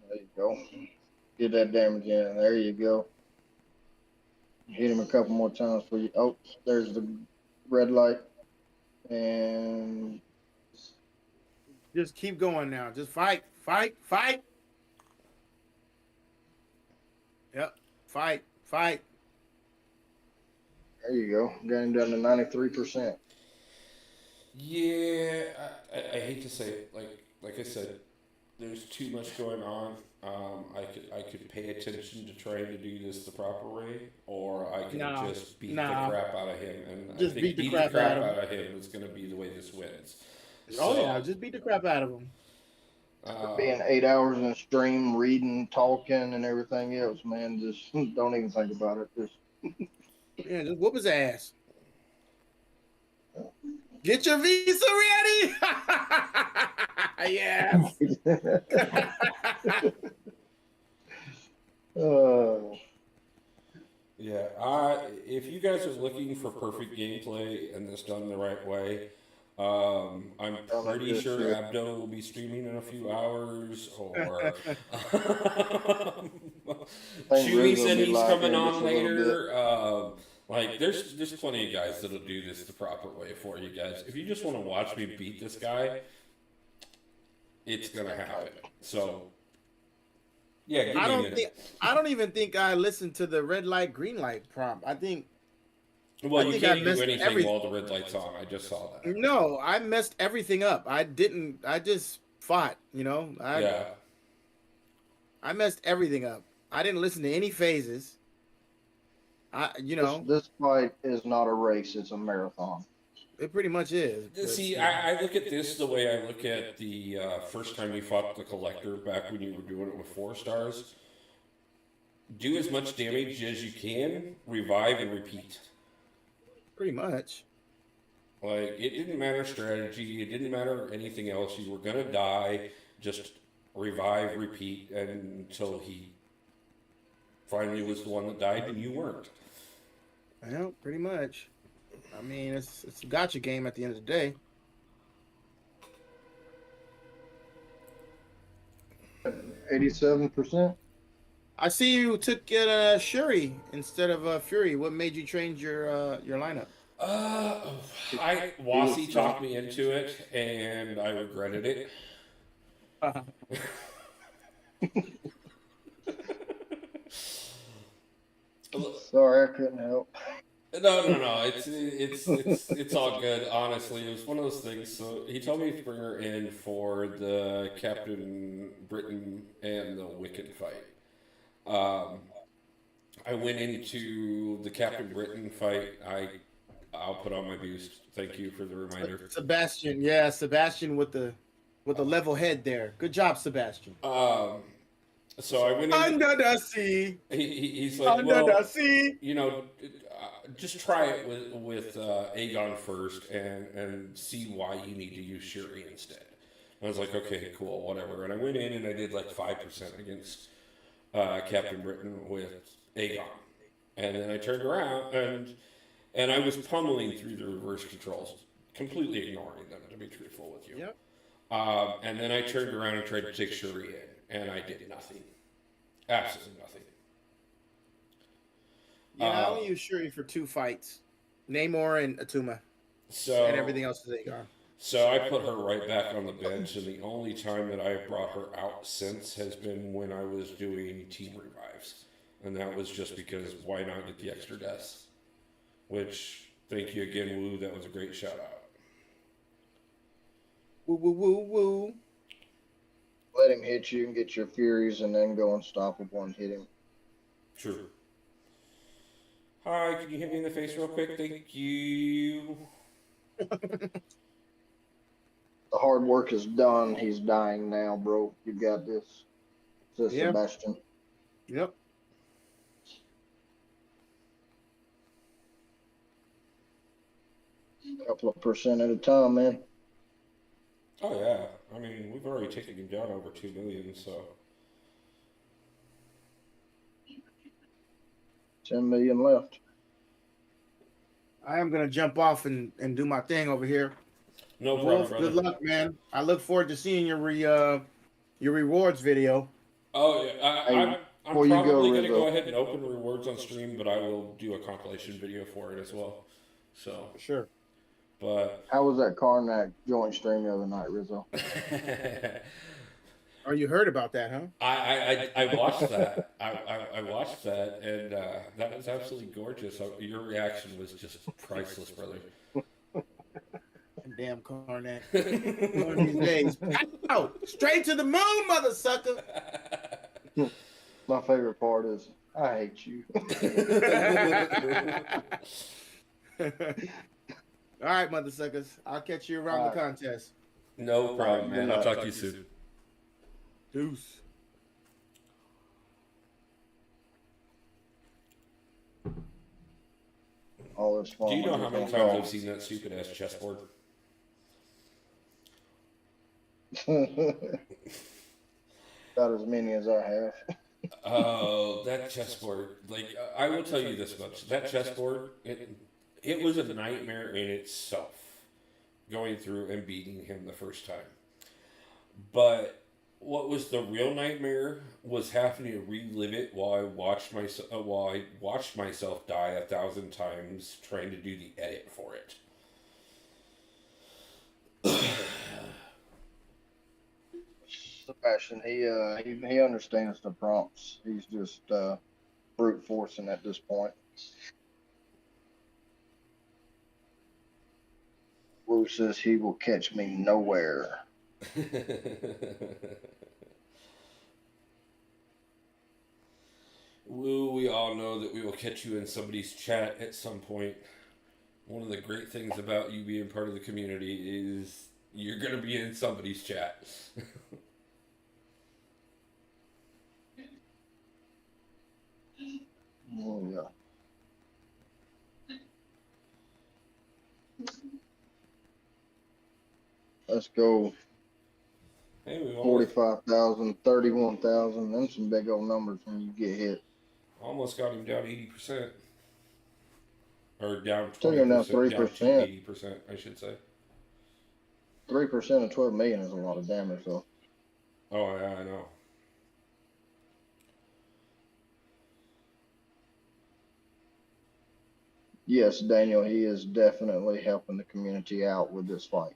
There you go. Get that damage in. There you go. Hit him a couple more times for you. Oh, there's the red light. And Just keep going now. Just fight, fight, fight. Yep. Fight, fight. there you go. Got him down to 93%. Yeah, I hate to say it, like I said, there's too much going on. I could pay attention to trying to do this the proper way, or I could just beat the crap out of him. And Just I think beat the beat crap the crap out out of of him is going to be the way this wins. Oh So, yeah, just beat the crap out of him. Being 8 hours in a stream, reading, talking, and everything else, man, just don't even think about it. Just Yeah, just whoop his ass. Get your visa ready. Yes. yeah, if you guys are looking for perfect gameplay and this done the right way, I'm pretty sure Abdo will be streaming in a few hours, or Chewy said he's coming on later. Like, there's plenty of guys that'll do this the proper way for you guys. If you just want to watch me beat this guy, it's gonna happen. So, yeah, give me a minute. I don't even think I listened to the red light, green light prompt. I think. Well, I you think can't I do missed anything while the red light's on. I just saw that. No, I messed everything up. I didn't. I just fought. You know. Yeah. I messed everything up. I didn't listen to any phases. This fight is not a race; it's a marathon. It pretty much is. See, I look at this the way I look at the first time you fought the Collector back when you were doing it with 4 stars. Do as much damage as you can, revive and repeat. Pretty much. Like, it didn't matter strategy, it didn't matter anything else. You were gonna die, just revive, repeat, until he finally was the one that died and you weren't. Well, pretty much. I mean, it's a gotcha game at the end of the day. 87%. I see you took Shuri instead of Fury. What made you change your lineup? Wasi talked me into it, and I regretted it. Sorry, I couldn't help. No. It's all good. Honestly, it was one of those things. So he told me to bring her in for the Captain Britain and the Wiccan fight. I went into the Captain Britain fight. I'll put on my boost. Thank you for the reminder. Sebastian, yeah, Sebastian with the level head there. Good job, Sebastian. So I went in. Under the sea. He's like, Under the sea. You know, just try it with Aegon first and see why you need to use Shuri instead. I was like, okay, cool, whatever. And I went in and I did like 5% against Captain Britain with Aegon. And then I turned around and I was pummeling through the reverse controls, completely ignoring them, to be truthful with you. Yep. And then I turned around and tried to take Shuri in. and I did nothing. Absolutely nothing. Yeah, I only use Shuri for 2 fights. Namor and Atuma. So and everything else is Aegon. So I put her right back on the bench, and the only time that I've brought her out since has been when I was doing team revives. And that was just because why not get the extra deaths? Which, thank you again, Woo, that was a great shout out. Woo, woo, woo, woo. Let him hit you and get your Furies and then go unstoppable and hit him. True. Hi, can you hit me in the face real quick? Thank you. The hard work is done. He's dying now, bro. You got this. Says Sebastian. Yep. Couple of percent at a time, man. Oh, yeah. I mean, we've already taken him down over 2 million, so. 10 million left. I am going to jump off and do my thing over here. No problem, Wolf, brother. good luck, man. I look forward to seeing your rewards video. Oh, yeah. I'm Before you probably go, going to Rizzo. go ahead and open rewards on stream, but I will do a compilation video for it as well. So, Sure. but. How was that Karnak joint stream the other night, Rizzo? Oh, you heard about that, huh? I watched that. I watched that, and that was absolutely gorgeous. Your reaction was just priceless, brother. Damn Karnak. One of these days. Ow! Straight to the moon, mother sucker! My favorite part is, I hate you. All right, mother suckers. I'll catch you around the contest. No problem, man. I'll talk to you soon. Deuce. All this fun. Do you know how many times I've seen that stupid ass chessboard? About as many as I have. Oh, that chessboard. Like, I will tell you this much. That chessboard, it was a nightmare in itself, going through and beating him the first time. But what was the real nightmare was having to relive it while I watched myself die 1,000 times trying to do the edit for it. Sebastian, he understands the prompts. He's just brute forcing at this point. Wu says he will catch me nowhere. Woo, we all know that we will catch you in somebody's chat at some point. One of the great things about you being part of the community is you're going to be in somebody's chat. Oh, yeah. Let's go. Hey, we 45,000, 31,000. Them some big old numbers when you get hit. almost got him down 80%. Or down 20%. Still now 3%. Down to 80%, I should say. 3% of 12 million is a lot of damage, though. Oh, yeah, I know. Yes, Daniel, he is definitely helping the community out with this fight.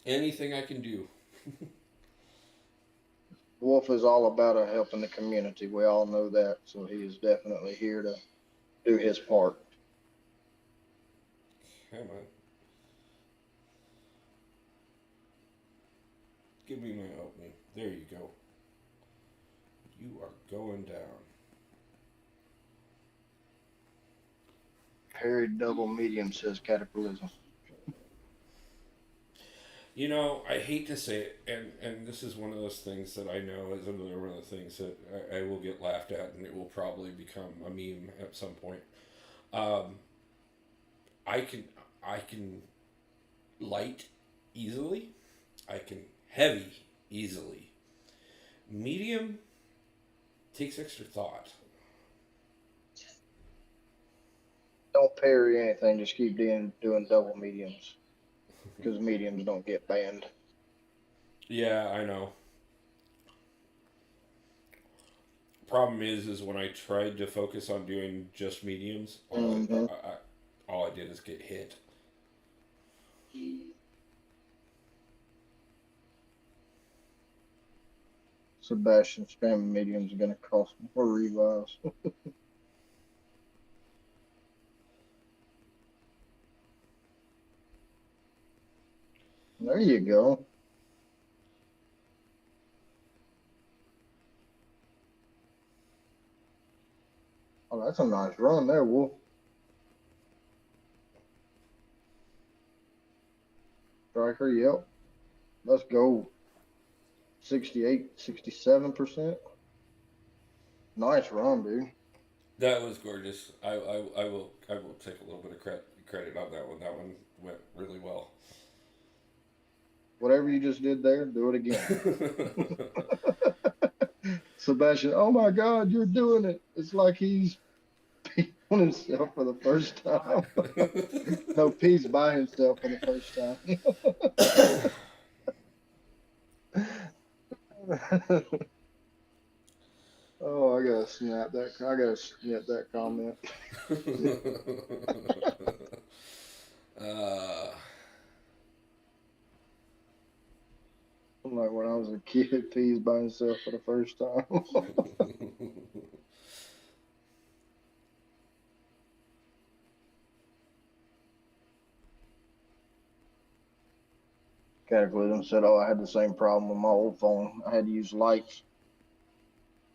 Anything I can do. Wolf is all about helping the community. We all know that, so he is definitely here to do his part. Come on. Give me my opening. There you go. You are going down. Harry double medium says cataclysm. You know, I hate to say it, and this is one of those things that I know is another one of the things that I will get laughed at, and it will probably become a meme at some point. I can light easily. I can heavy easily. Medium takes extra thought. Don't parry anything. Just keep doing double mediums. Because mediums don't get banned. Yeah, I know. Problem is when I tried to focus on doing just mediums, Mm-hmm. all I did is get hit. Sebastian spam medium's gonna cost more revives. There you go. Oh, that's a nice run there, Wolf. Striker, yep. Let's go. 68, 67%. Nice run, dude. That was gorgeous. I will take a little bit of credit on that one. That one went really well. Whatever you just did there, do it again. Sebastian, oh my God, you're doing it. It's like he's on himself for the first time. No, P's by himself for the first time. Oh, I gotta snap that. I gotta snap that comment. uh, I'm like when I was a kid, P's by himself for the first time. Cataclysm said, "Oh, I had the same problem with my old phone. I had to use lights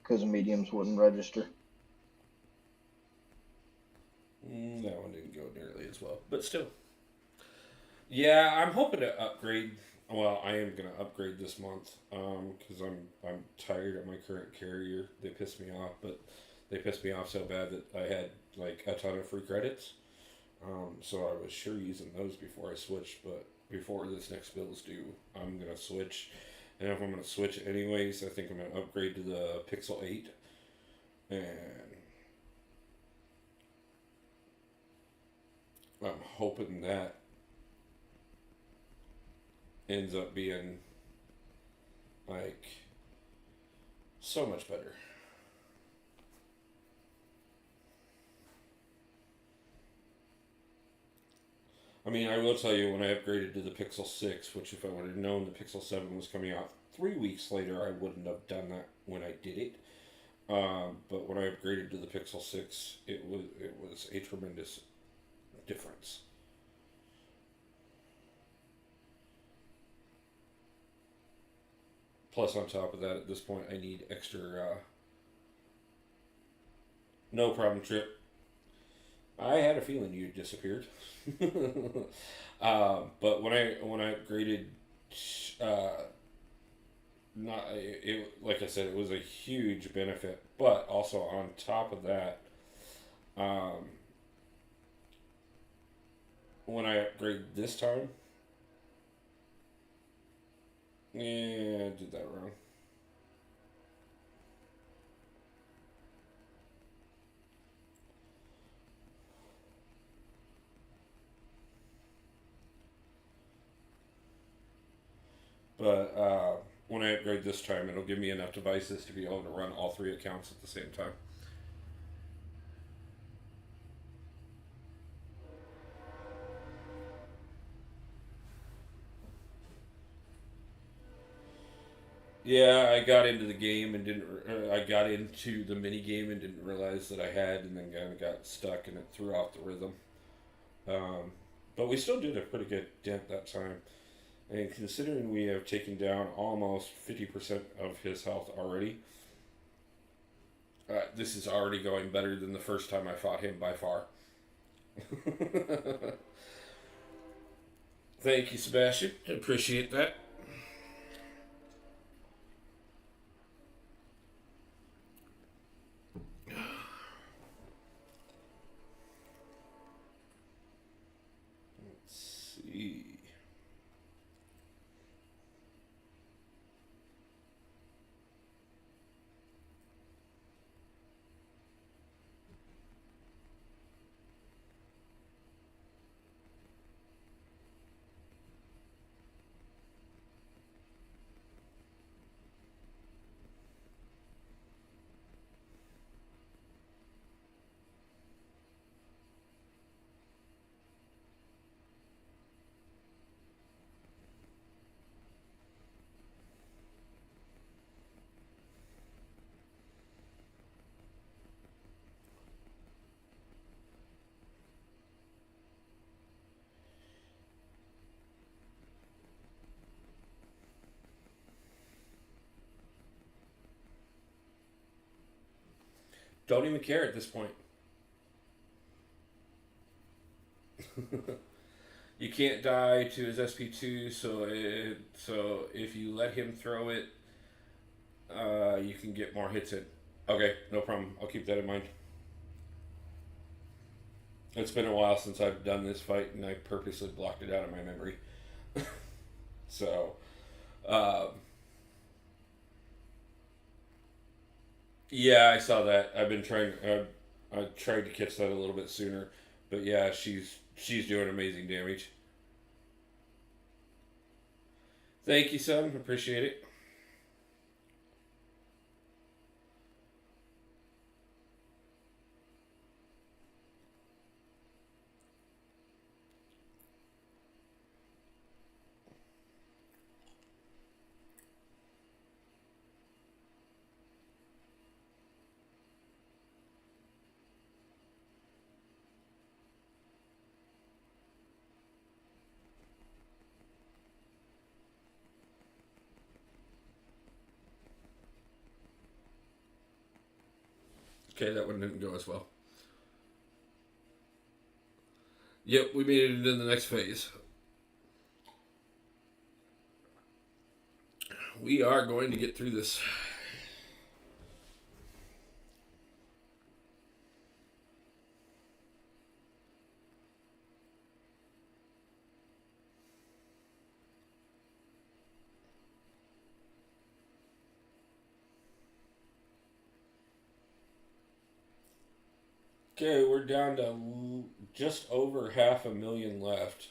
because mediums wouldn't register." that one didn't go nearly as well, but still. Yeah, I'm hoping to upgrade. Well, I am gonna upgrade this month because I'm tired of my current carrier. They pissed me off, but they pissed me off so bad that I had like a ton of free credits. So I was sure using those before I switched, but before this next bill is due, I'm gonna switch. And if I'm gonna switch anyways, I think I'm gonna upgrade to the Pixel 8, and I'm hoping that ends up being like so much better. I mean, I will tell you, when I upgraded to the Pixel 6, which if I would have known the Pixel 7 was coming out 3 weeks later, I wouldn't have done that when I did it. But when I upgraded to the Pixel 6, it was a tremendous difference. Plus, on top of that, at this point, I need extra. No problem, Trip. I had a feeling you disappeared. But when I upgraded, not it like I said, it was a huge benefit. But also on top of that, um, when I upgraded this time, yeah, I did that wrong. But when I upgrade this time, it'll give me enough devices to be able to run all three accounts at the same time. Yeah, I got into the game and didn't. I got into the mini game and didn't realize that I had, and then kind of got stuck, and it threw off the rhythm. Um, but we still did a pretty good dent that time. And considering we have taken down almost 50% of his health already, this is already going better than the first time I fought him by far. Thank you, Sebastian. I appreciate that. Let's see. Don't even care at this point. You can't die to his SP2, so if you let him throw it, you can get more hits in. Okay, no problem. I'll keep that in mind. It's been a while since I've done this fight, and I purposely blocked it out of my memory. So, yeah, I saw that. I've been trying. I tried to catch that a little bit sooner, but yeah, she's doing amazing damage. Thank you, son. Appreciate it. Okay, that one didn't go as well. Yep, we made it into the next phase. We are going to get through this. Okay, we're down to just over 500,000 left.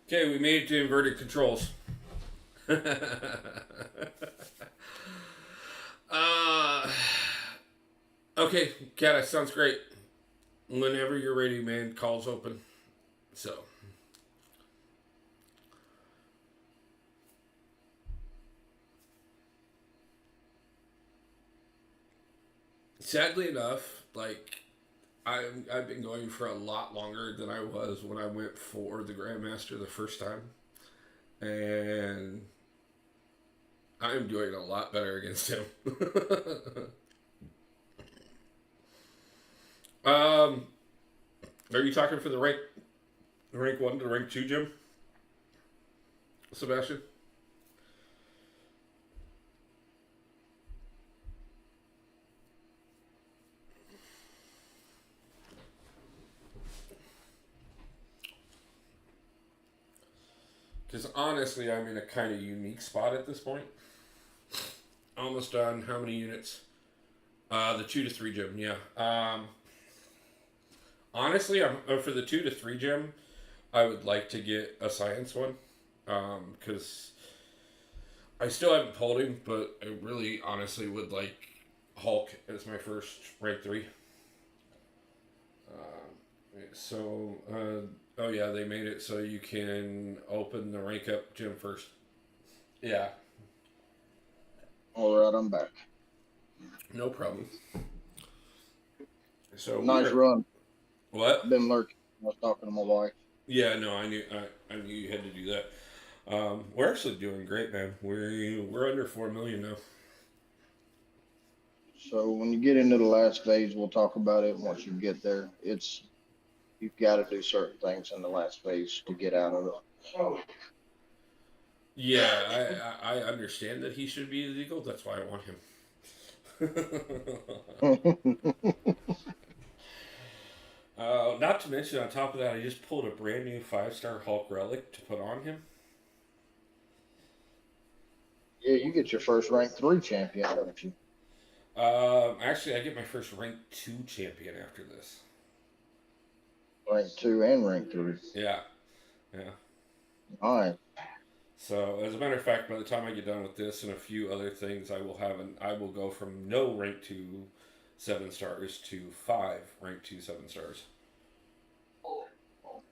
Okay, we made it to inverted controls. Okay, Cat, sounds great. Whenever you're ready, man, call's open. So. Sadly enough, like, I've been going for a lot longer than I was when I went for the Grandmaster the first time. And I'm doing a lot better against him. Are you talking for the rank 1 to rank 2, Jim? Sebastian? Because honestly, I'm in a kind of unique spot at this point. Almost done. How many units? The 2 to 3 gem, yeah. Honestly, for the 2 to 3 gem, I would like to get a science one. Because I still haven't pulled him, but I really honestly would like Hulk as my first rank 3. Oh yeah, they made it so you can open the rank up gym first. Yeah. All right, I'm back. No problem. So nice run. What? Been lurking. I was talking to my wife. Yeah, no, I knew you had to do that. We're actually doing great, man. We're under 4 million now. So when you get into the last phase, we'll talk about it. Once you get there, you've got to do certain things in the last phase to get out of it. Yeah, I understand that he should be illegal. That's why I want him. Not to mention, on top of that, I just pulled a brand new 5-star Hulk relic to put on him. Yeah, you get your first rank 3 champion, don't you? Actually, I get my first rank 2 champion after this. Rank 2 and rank 3. Yeah. Alright. So, as a matter of fact, by the time I get done with this and a few other things, I will go from no rank 2 7 stars to 5 rank 2 7 stars.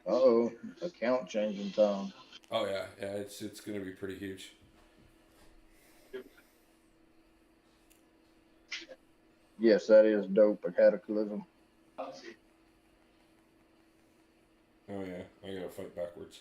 Uh-oh. Account changing time. Oh yeah, yeah, it's gonna be pretty huge. Yes, that is dope. A cataclysm. Oh yeah, I gotta fight backwards.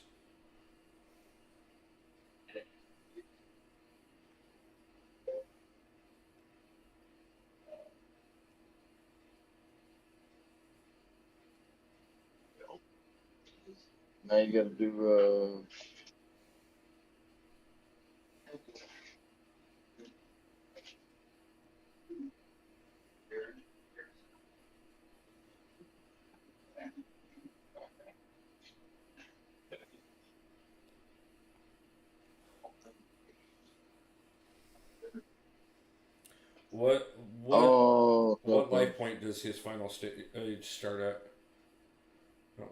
Now you gotta do What what oh what something. life point does his final stage start at?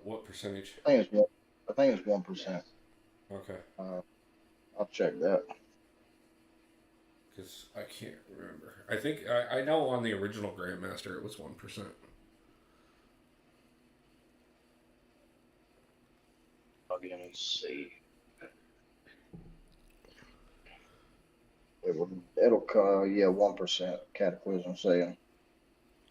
What percentage? I think it's one. I think it's 1%. Okay, I'll check that. because I can't remember. I think I know on the original Grandmaster it was 1%. Log in and see. It'll yeah, 1% cataclysm saying.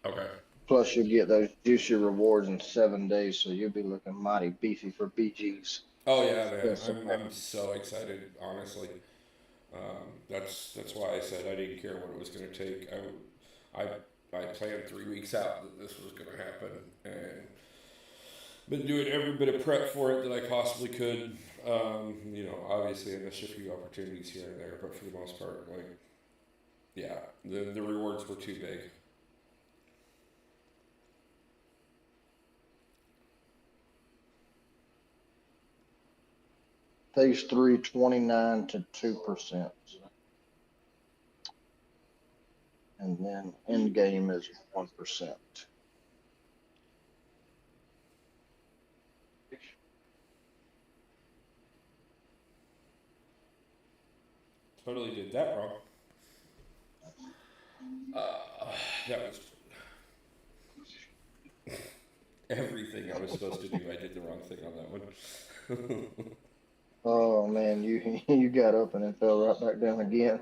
Okay. Plus you'll get those juicy rewards in 7 days, so you'll be looking mighty beefy for BGs. Oh yeah, man. Yes. I'm so excited. Honestly, that's why I said I didn't care what it was going to take. I planned 3 weeks out that this was going to happen, and been doing every bit of prep for it that I possibly could. Obviously I missed a few opportunities here and there, but for the most part, like, yeah, the rewards were too big. Phase 3, 29 to 2%. And then end game is 1%. Totally did that wrong. That was everything I was supposed to do. I did the wrong thing on that one. Oh man, you got up and then fell right back down again.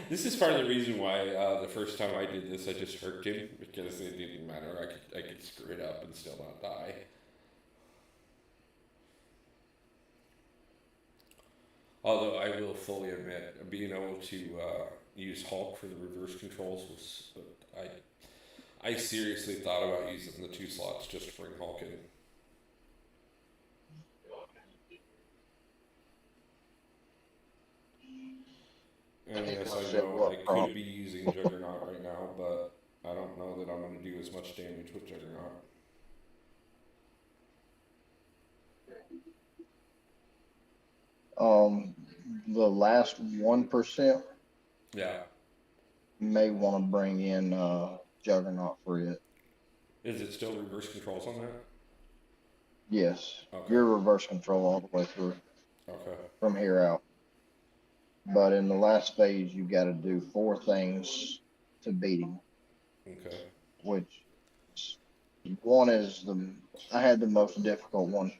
This is part of the reason why the first time I did this, I just hurt him because it didn't matter. I could screw it up and still not die. Although I will fully admit, being able to use Hulk for the reverse controls was, I seriously thought about using the 2 slots just to bring Hulk in. And yes, I know I could be using Juggernaut right now, but I don't know that I'm going to do as much damage with Juggernaut. The last 1%. Yeah. May want to bring in Juggernaut for it. Is it still reverse controls on that? Yes. Okay. You're reverse control all the way through. Okay. From here out. But in the last phase, you got to do 4 things to beat him. Okay. Which one is I had the most difficult one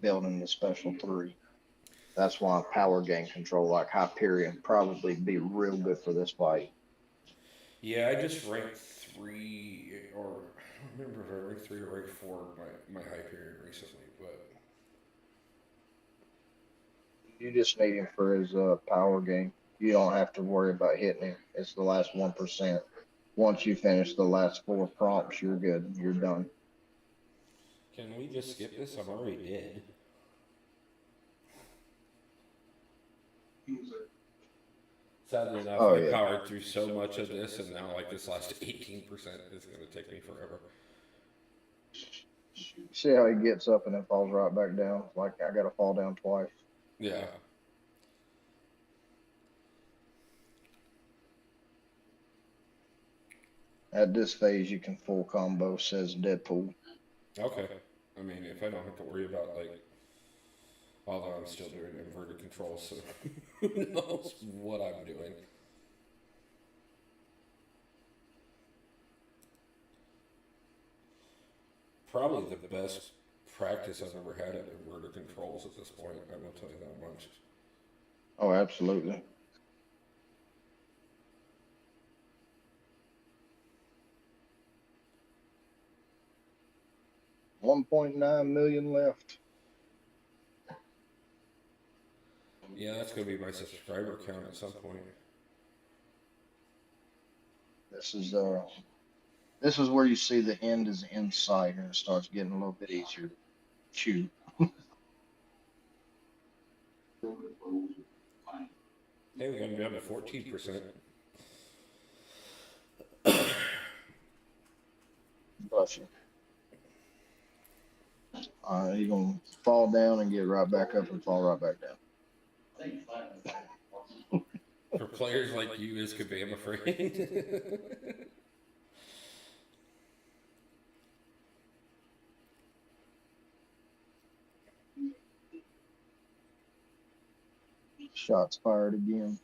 building the special 3. That's why power gain control like Hyperion probably be real good for this fight. Yeah, I just ranked 3, or I don't remember if I ranked 3 or ranked 4 my Hyperion recently, but You just need him for his power gain. You don't have to worry about hitting him. It's the last 1%. Once you finish the last 4 prompts, you're good. You're done. can we just skip this? I'm already dead. Sadly enough, I powered through so much of this, and now like this last 18% is going to take me forever. See how he gets up and then falls right back down? Like I got to fall down twice. Yeah. At this phase, you can full combo, says Deadpool. Okay. I mean, if I don't have to worry about like Although I'm still doing inverted controls, so who knows what I'm doing. Probably the best practice I've ever had at inverted controls at this point, I will tell you that much. Oh, absolutely. $1.9 million left. Yeah, that's going to be my subscriber count at some point. This is where you see the end is in sight, and it starts getting a little bit easier to chew. Hey, we got him down to 14%. Bless you. You're gonna fall down and get right back up and fall right back down. For players like you, is Kabam afraid? Shots fired again.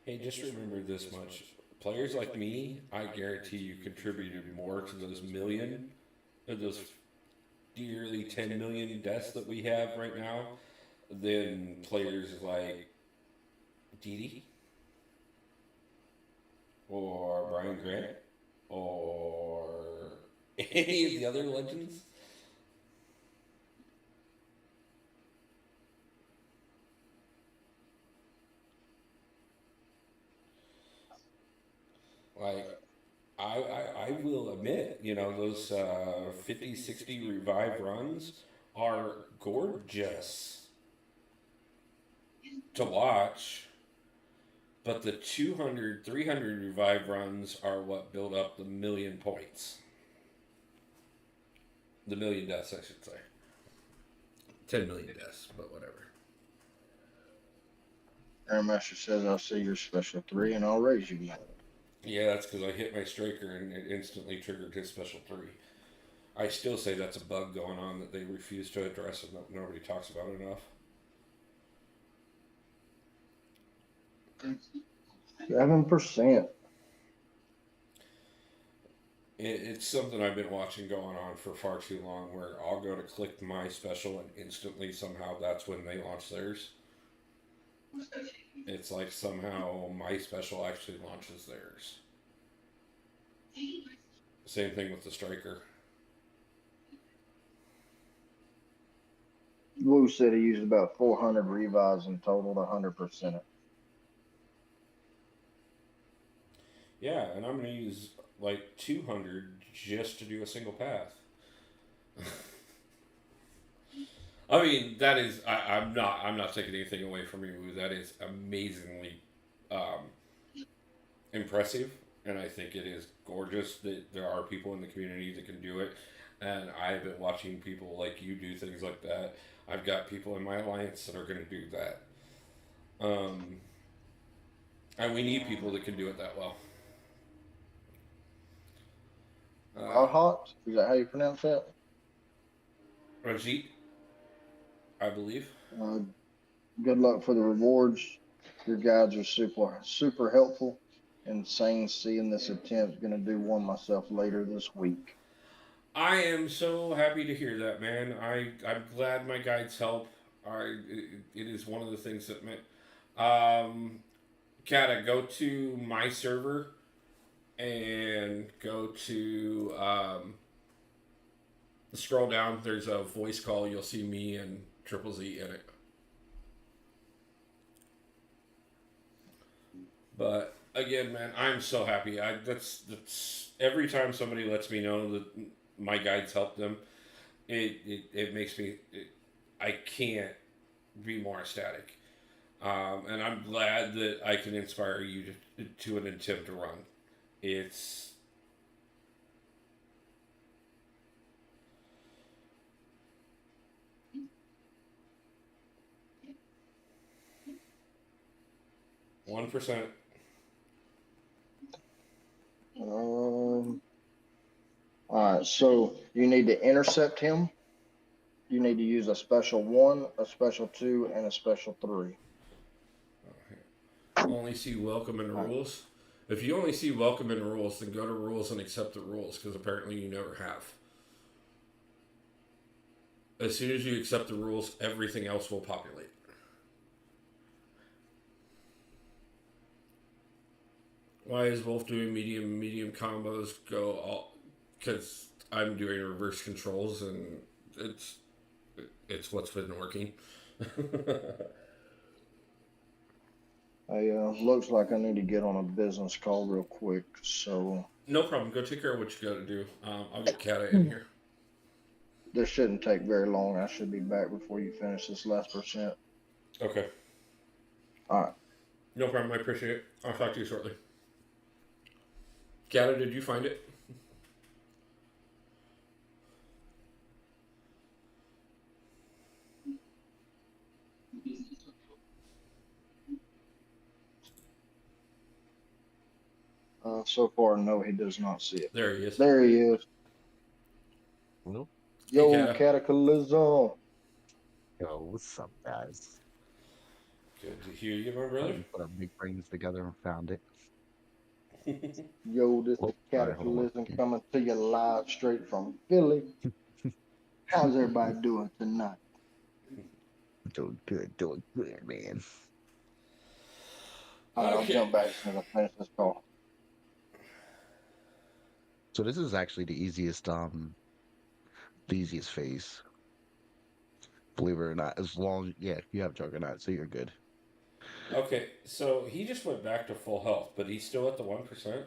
Hey, just remember this much. Players like me, I guarantee you contributed more to those nearly 10 million deaths that we have right now than players like Didi or Brian Grant or any of the other legends. Like, I will admit, those 50, 60 revive runs are gorgeous to watch, but the 200, 300 revive runs are what build up the million points. The million deaths, I should say. 10 million deaths, but whatever. Airmaster says, I'll see your special 3 and I'll raise you again. Yeah, that's because I hit my striker and it instantly triggered his special 3. I still say that's a bug going on that they refuse to address and nobody talks about enough. 7%. It's something I've been watching going on for far too long, where I'll go to click my special and instantly somehow that's when they launch theirs. It's like somehow my special actually launches theirs. Same thing with the striker. Lou said he used about 400 revives and totaled 100%. Yeah, and I'm going to use like 200 just to do a single path. I mean, that is, I'm not taking anything away from you. That is amazingly impressive, and I think it is gorgeous that there are people in the community that can do it. And I've been watching people like you do things like that. I've got people in my alliance that are going to do that. And we need people that can do it that well. Hot? Is that how you pronounce that? Rajit, I believe. Good luck for the rewards. Your guides are super helpful. Insane seeing this attempt. Gonna do one myself later this week. I am so happy to hear that, man. I'm glad my guides help. It is one of the things that meant. Kata, go to my server and go to scroll down. There's a voice call. You'll see me and Triple Z in it. But again, man, I'm so happy. That's every time somebody lets me know that my guides help them, it makes me. I can't be more ecstatic. And I'm glad that I can inspire you to an attempt to run. It's 1%. Alright, Alright, so you need to intercept him. You need to use a special 1, a special 2, and a special 3. Only see welcome in rules. If you only see welcome in rules, then go to rules and accept the rules, because apparently you never have. As soon as you accept the rules, everything else will populate. Why is Wolf doing medium combos go all? Because I'm doing reverse controls, and it's what's been working. Looks like I need to get on a business call real quick, so No problem. Go take care of what you got to do. I'll get Kata in here. this shouldn't take very long. I should be back before you finish this last percent. Okay. Alright. No problem. I appreciate it. I'll talk to you shortly. Kata, did you find it? So far, no, he does not see it. There he is. There he is. Nope. Yo, Hey, Kata. Cataclysm. Yo, what's up, guys? Good to hear you, my brother. We put our big brains together and found it. Yo, this is Oh, sorry, hold on. Cataclysm coming to you live straight from Philly. How's everybody doing tonight? Doing good, man. Alright, I'll Okay. jump back as soon as I finish this call. So this is actually the easiest phase. Believe it or not, as long you have Juggernaut, so you're good. Okay, so he just went back to full health, but he's still at the 1%?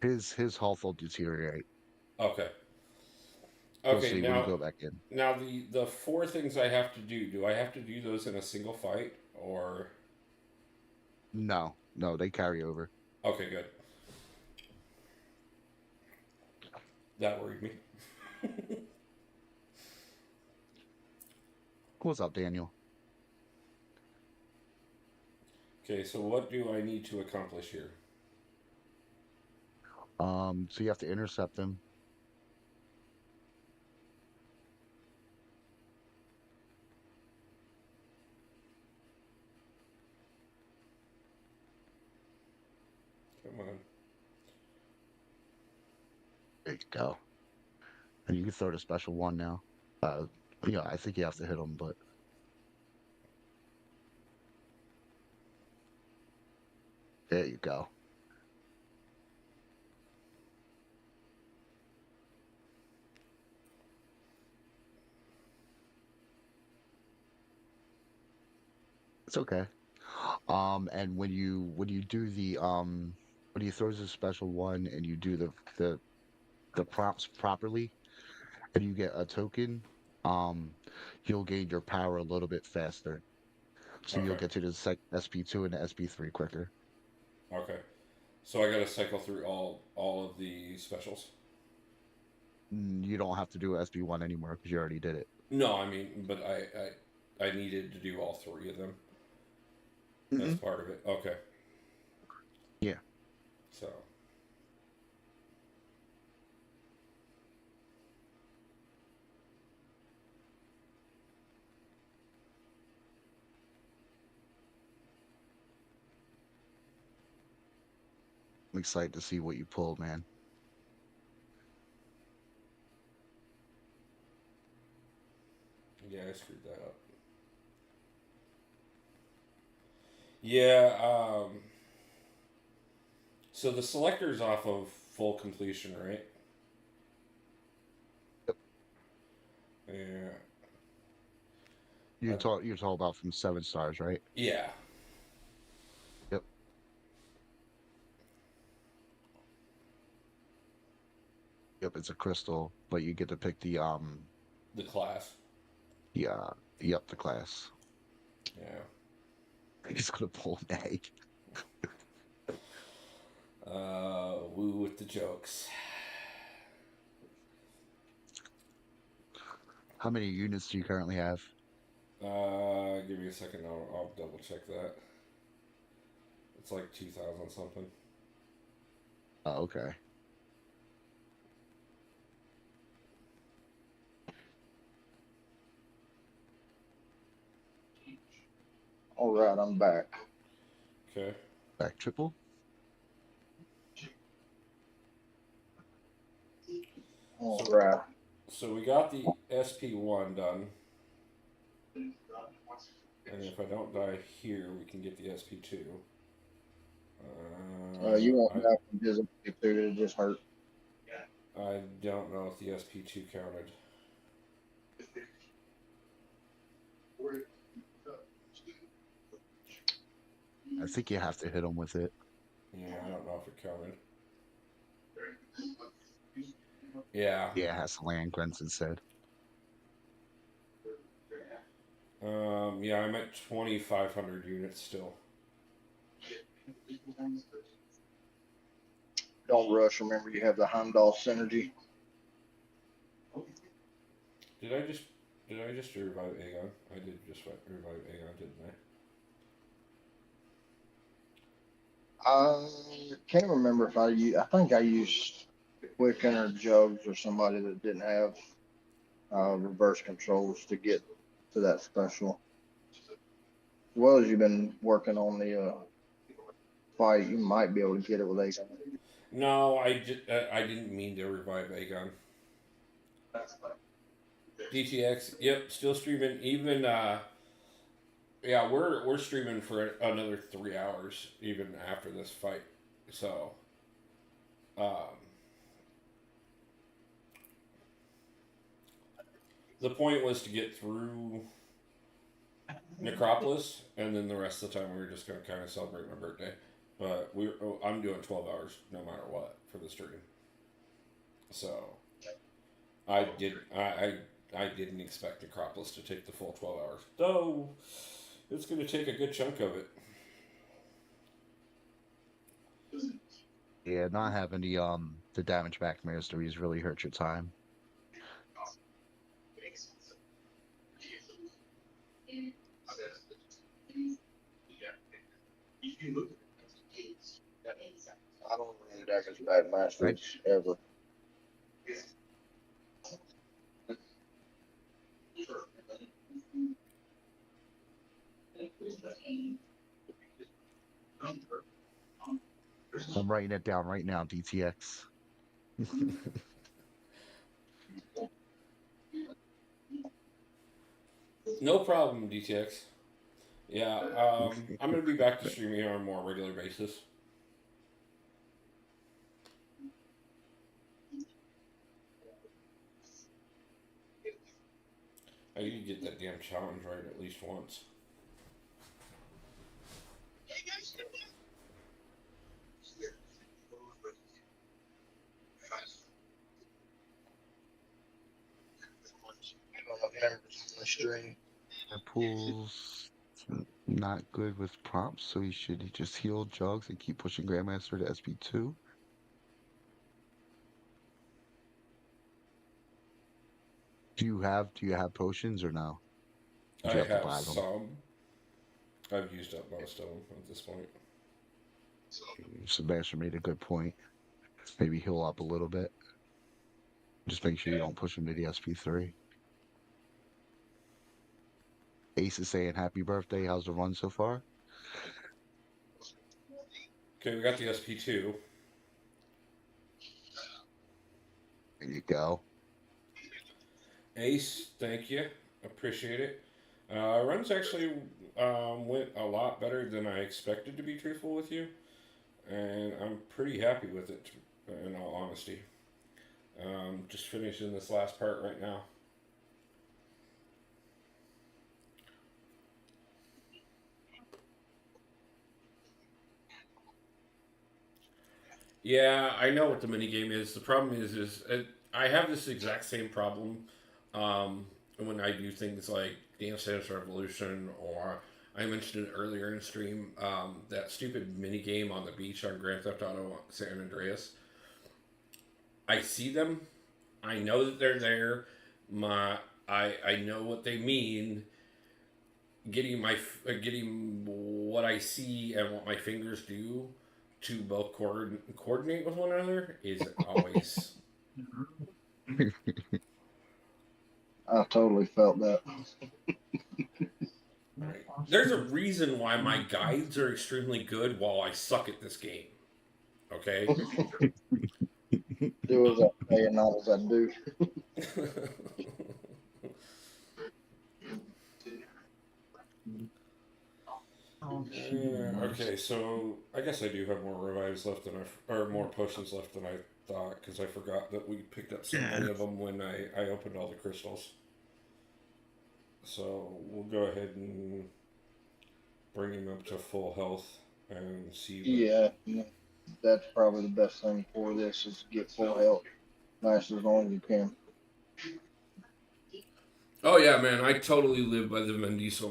His health will deteriorate. Okay. You'll Okay, see when you go back in. now the 4 things I have to do I have to do those in a single fight, or... No, they carry over. Okay, good. That worried me. What's up, Daniel? Okay, so what do I need to accomplish here? So you have to intercept them. Come on. There you go. And you can throw the special 1 now. I think you have to hit them, but there you go. It's okay. And when you do the when you throw the special 1 and you do the prompts properly and you get a token, you'll gain your power a little bit faster. So you'll Okay. get to the SP2 and the SP3 quicker. Okay. So I gotta cycle through all of the specials? You don't have to do SP1 anymore because you already did it. No, I mean, but I needed to do all 3 of them. That's part of it. Okay. Yeah. So. I'm excited to see what you pull, man. Yeah, I screwed that up. Yeah, so the selector's off of full completion, right? Yep. Yeah. You're talking about from 7 stars, right? Yeah. Yep. Yep, it's a crystal, but you get to pick the class. the class. Yeah. He's gonna pull an egg. Woo with the jokes. How many units do you currently have? Give me a second. I'll double check that. It's like 2,000 something. Oh, okay. All right, I'm back. Okay. Back triple. All So, right. so we got the SP1 done. And if I don't die here, we can get the SP2. You won't I die from visible food. It just hurt. I don't know if the SP2 counted. I think you have to hit him with it. Yeah, I don't know if it counted. Yeah. Yeah, it has to land Grunts instead. Yeah, I'm at 2,500 units still. Don't rush. Remember, you have the Heimdall synergy. Did I just revive Aegon? I did just revive Aegon, didn't I? I can't remember if I think I used Quicken or Jugs or somebody that didn't have reverse controls to get to that special. As well as you've been working on the fight, you might be able to get it with Aegon. No, I didn't mean to revive Aegon. DTX, yep, still streaming. Even yeah, we're streaming for another 3 hours even after this fight. So, the point was to get through Necropolis, and then the rest of the time we were just gonna kind of celebrate my birthday. But I'm doing 12 hours no matter what for the stream. So, I didn't expect Necropolis to take the full 12 hours, though. It's going to take a good chunk of it. Yeah, not having the damage back masteries really hurt your time. I don't run damage back masters ever. I'm writing it down right now, DTX. No problem, DTX. Yeah, I'm going to be back to streaming on a more regular basis. I need to get that damn challenge right at least once. Stream. Pool's not good with prompts, so he should just heal Jugs and keep pushing Grandmaster to SP2. Do you have potions or no? Do I you have to have buy them? some. I've used up most of them at this point. Sebastian made a good point. Maybe heal up a little bit. Just make sure you don't push him to the SP3. Ace is saying happy birthday. How's the run so far? Okay, we got the SP2. There you go. Ace, thank you. Appreciate it. Runs actually went a lot better than I expected, to be truthful with you. And I'm pretty happy with it, in all honesty. Just finishing this last part right now. Yeah, I know what the minigame is. The problem is I have this exact same problem when I do things like Dance Dance Revolution, or I mentioned it earlier in the stream, that stupid minigame on the beach on Grand Theft Auto San Andreas. I see them. I know that they're there. I know what they mean. Getting what I see and what my fingers do to both coordinate with one another is always. I totally felt that. Right. There's a reason why my guides are extremely good while I suck at this game. Okay? Do as I say and not as I do. Okay, so I guess I do have more revives left than or more potions left than I thought, because I forgot that we picked up so many of them when I opened all the crystals. So we'll go ahead and bring him up to full health and see. Yeah, that's probably the best thing for this is get full health, nice as long as you can. Oh yeah, man! I totally live by the Vendiso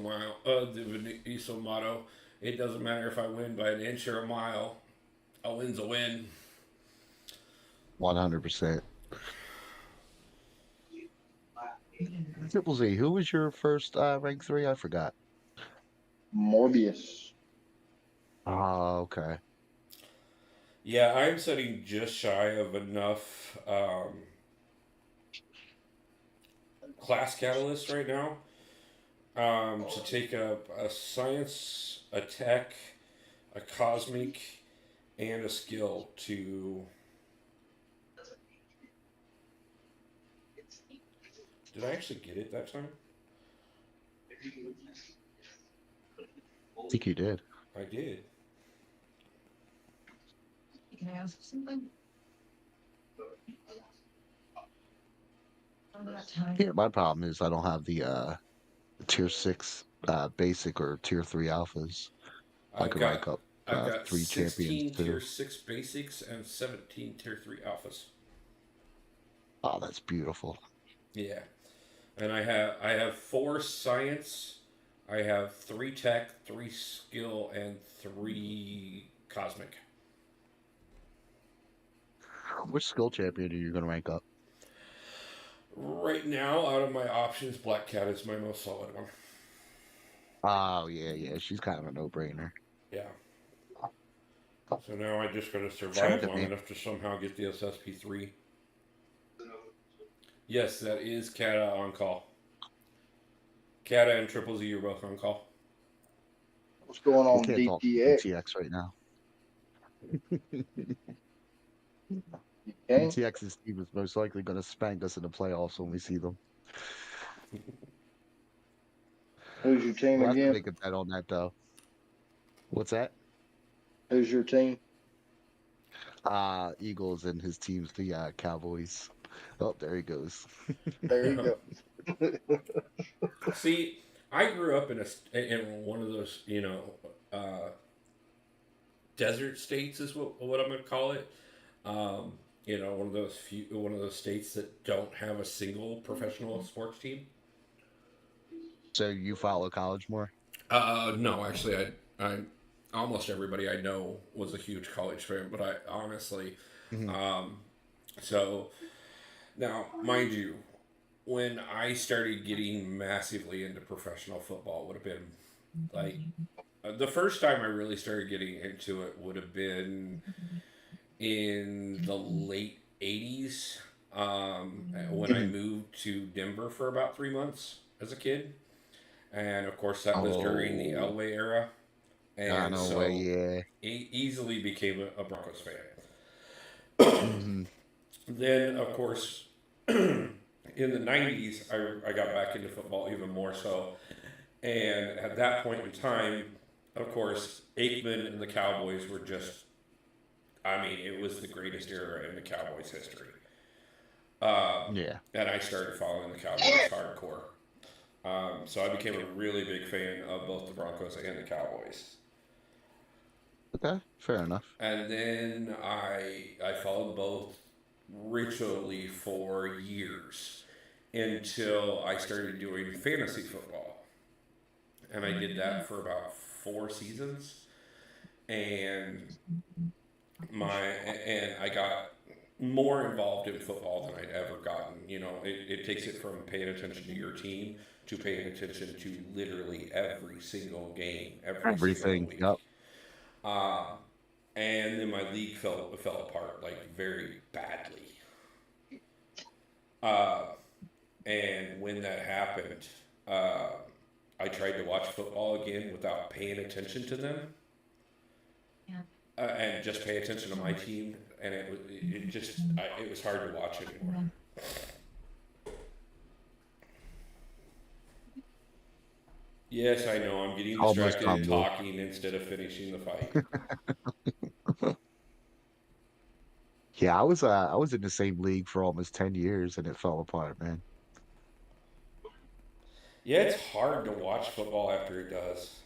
motto. It doesn't matter if I win by an inch or a mile. A win's a win. 100%. Triple Z, who was your first rank 3? I forgot. Morbius. Okay. Yeah, I'm setting just shy of enough class catalysts right now to take up a science, a tech, a cosmic, and a skill to. Did I actually get it that time? I think you did. I did. Can I ask something? Yeah, my problem is I don't have the tier 6 basic or tier 3 alphas. I could rank up I've got 3 champions 16 too. tier 6 basics and 17 tier 3 alphas. Oh, that's beautiful. Yeah. And I have 4 science, I have 3 tech, 3 skill, and 3 cosmic. Which skill champion are you going to rank up? Right now, out of my options, Black Cat is my most solid one. Oh, yeah. She's kind of a no-brainer. Yeah. So now I just gotta survive long enough to somehow get the SSP3. Yes, that is Kata on call. Kata and Triple Z are both on call. What's going on, We can't talk DTX? DTX right now. Okay. DTX's team is most likely going to spank us in the playoffs when we see them. Who's your team We'll have to again? make a bet on that, though. What's that? Who's your team? Eagles and his team's the Cowboys. Oh, there he goes. There you go. See, I grew up in one of those, desert states is what I'm gonna call it. One of those states that don't have a single professional sports team. So you follow college more? No, actually, I almost everybody I know was a huge college fan, but I honestly, so now, mind you, when I started getting massively into professional football, would have been like the first time I really started getting into it would have been in the late '80s when I moved to Denver for about 3 months as a kid. And of course, that was during the Elway era, and easily became a Broncos fan. Then, of course, in the '90s, I got back into football even more so, and at that point in time, of course, Aikman and the Cowboys were just, it was the greatest era in the Cowboys' history. And I started following the Cowboys hardcore. So I became a really big fan of both the Broncos and the Cowboys. Okay, fair enough. And then I followed both ritually for years until I started doing fantasy football. And I did that for about 4 seasons. And I got more involved in football than I'd ever gotten. It takes it from paying attention to your team to paying attention to literally every single game, everything. Single week. Yep. And then my league fell apart like very badly. And when that happened, I I tried to watch football again without paying attention to them, and just pay attention to my team, and it was hard to watch anymore. Yes, I know. I'm getting distracted and talking instead of finishing the fight. Yeah, I was in the same league for almost 10 years and it fell apart, man. Yeah, it's hard to watch football after it does.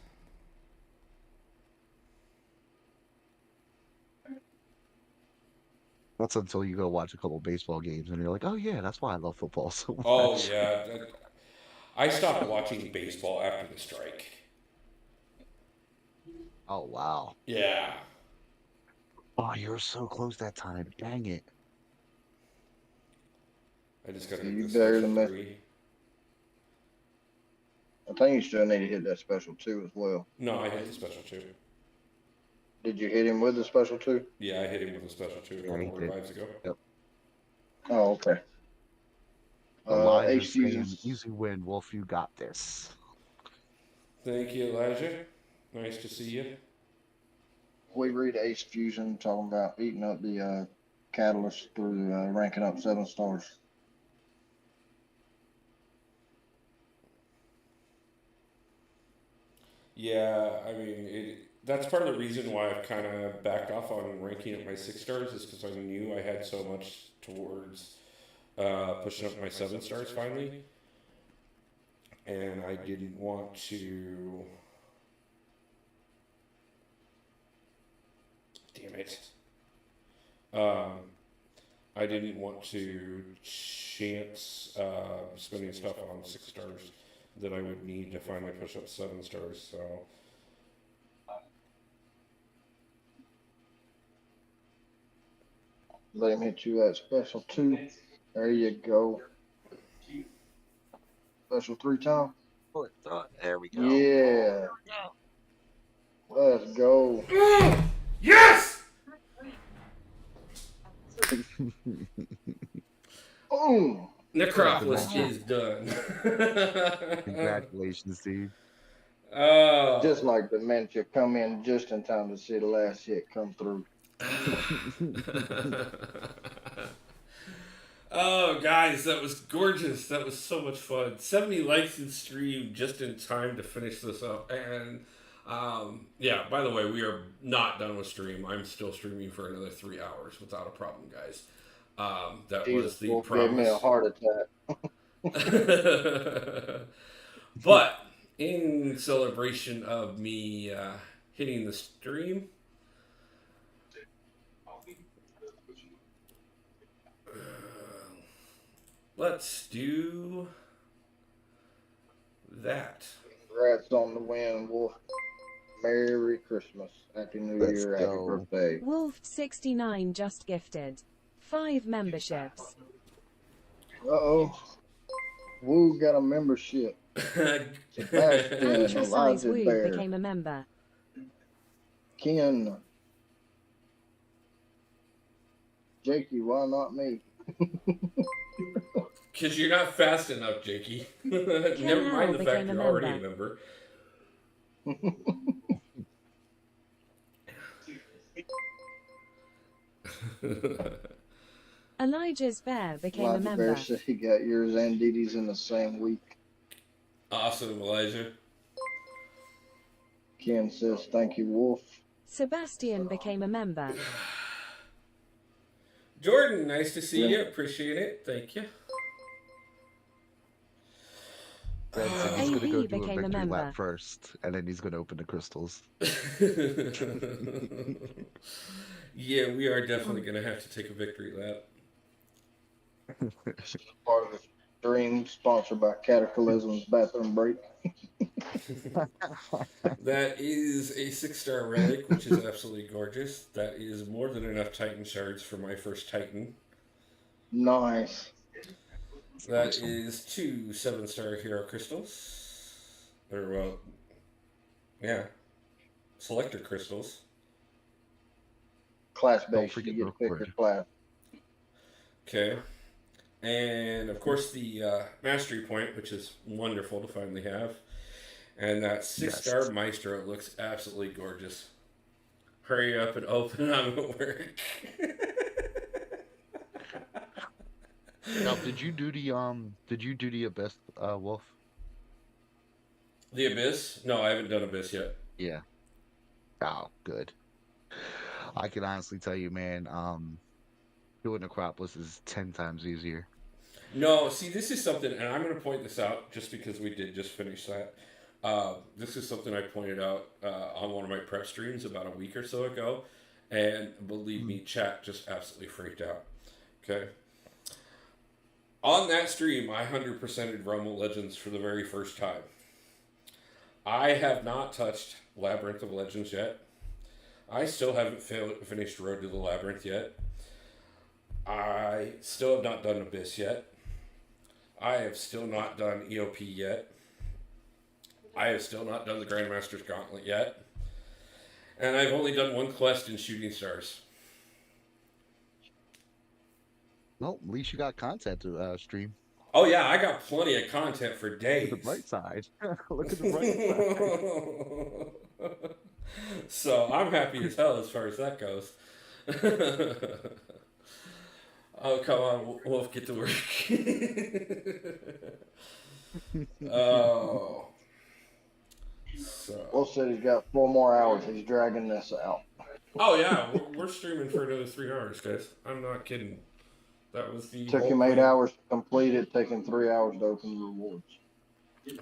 That's until you go watch a couple baseball games and you're like, oh yeah, that's why I love football so much. Oh yeah, I stopped watching baseball after the strike. Oh wow. Yeah. Oh, you were so close that time. Dang it. I just got to You hit better the than special that. 3. I think you still need to hit that special 2 as well. No, I hit the special 2. Did you hit him with the special 2? Yeah, I hit him with a special 2 a Yeah, he couple did. revives ago. Yep. Oh, okay. Elijah's H saying, fusions. easy win, Wolf, you got this. Thank you, Elijah. Nice to see you. We read Ace Fusion talking about eating up the catalyst through ranking up 7 stars. Yeah, I mean, that's part of the reason why I've kind of backed off on ranking up my 6 stars is because I knew I had so much towards pushing up my 7 stars finally. And I didn't want to... Damn it. I didn't want to chance spending stuff on 6 stars that I would need to finally push up 7 stars, so... Let him hit you at special 2. There you go. Special 3 time. There we go. Yeah. Let's go. Yes! Boom. Necropolis is done. Congratulations, Steve. Oh. Just like the dementia, come in just in time to see the last hit come through. Oh, guys, that was gorgeous. That was so much fun. 70 likes in stream just in time to finish this up. And, yeah, by the way, we are not done with stream. I'm still streaming for another 3 hours without a problem, guys. That was the promise. Gave me a heart attack. But, in celebration of me hitting the stream, let's do that. Congrats on the win, Wolf. Merry Christmas. Happy New Let's Year. Happy go. birthday. Wolf69 just gifted 5 memberships. Uh-oh. Woo got a membership. Sebastian, Antrasize Elijah Woo Bear, became a member. Ken. Jakey, why not me? Because you're not fast enough, Jakey. Never mind the fact you're already a member. Elijah's Bear became a Elijah member. Bear said he got yours and Dee Dee's in the same week. Awesome, Elijah. Ken says, thank you, Wolf. Sebastian became a member. Jordan, nice to see you. Appreciate it. Thank you. Brad said he's going to go AB do a became a victory member. lap first, and then he's going to open the crystals. Yeah, we are definitely going to have to take a victory lap. Part of the stream sponsored by Cataclysm's Bathroom Break. That is a 6-star relic, which is absolutely gorgeous. That is more than enough Titan shards for my first Titan. Nice. That is 2 7-star hero crystals. Or, well, yeah. Selector crystals. Class Don't base, you forget get the to pick record. your class. Okay. And, of course, the Mastery Point, which is wonderful to finally have. And that six-star Yes. Maestro looks absolutely gorgeous. Hurry up and open. I'm at work. Now, did you do the Abyss, Wolf? The Abyss? No, I haven't done Abyss yet. Yeah. Oh, good. I can honestly tell you, man, doing Necropolis is 10 times easier. No, see, this is something, and I'm going to point this out just because we did just finish that. This is something I pointed out on one of my prep streams about a week or so ago, and believe me, chat just absolutely freaked out. Okay? On that stream, I 100%ed Realm of Legends for the very first time. I have not touched Labyrinth of Legends yet. I still haven't finished Road to the Labyrinth yet. I still have not done Abyss yet. I have still not done EOP yet. I have still not done the Grandmaster's Gauntlet yet. And I've only done one quest in Shooting Stars. Well, at least you got content to stream. Oh yeah, I got plenty of content for Look days. at the bright side. Look at the bright side. So I'm happy as hell as far as that goes. Oh, come on, Wolf, get to work. Oh. So. Wolf said he's got 4 more hours. He's dragging this out. Oh, yeah, we're streaming for another 3 hours, guys. I'm not kidding. That was the. Took him 8 hours to complete it, taking 3 hours to open the rewards.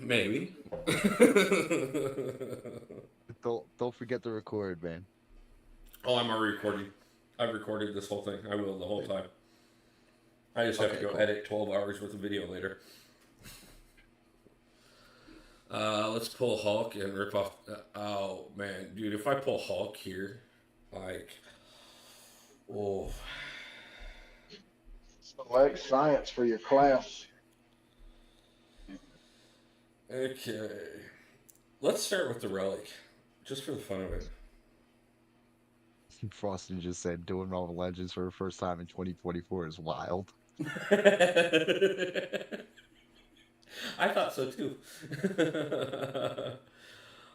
Maybe. Don't forget to record, man. Oh, I'm already recording. I've recorded this whole thing. I will the whole time. I just have to go cool. edit 12 hours worth of video later. Let's pull Hulk and rip off. Oh man, dude, if I pull Hulk here, like, oh. Select science for your class. Okay, let's start with the relic, just for the fun of it. Froston just said doing all the legends for the first time in 2024 is wild. I thought so too.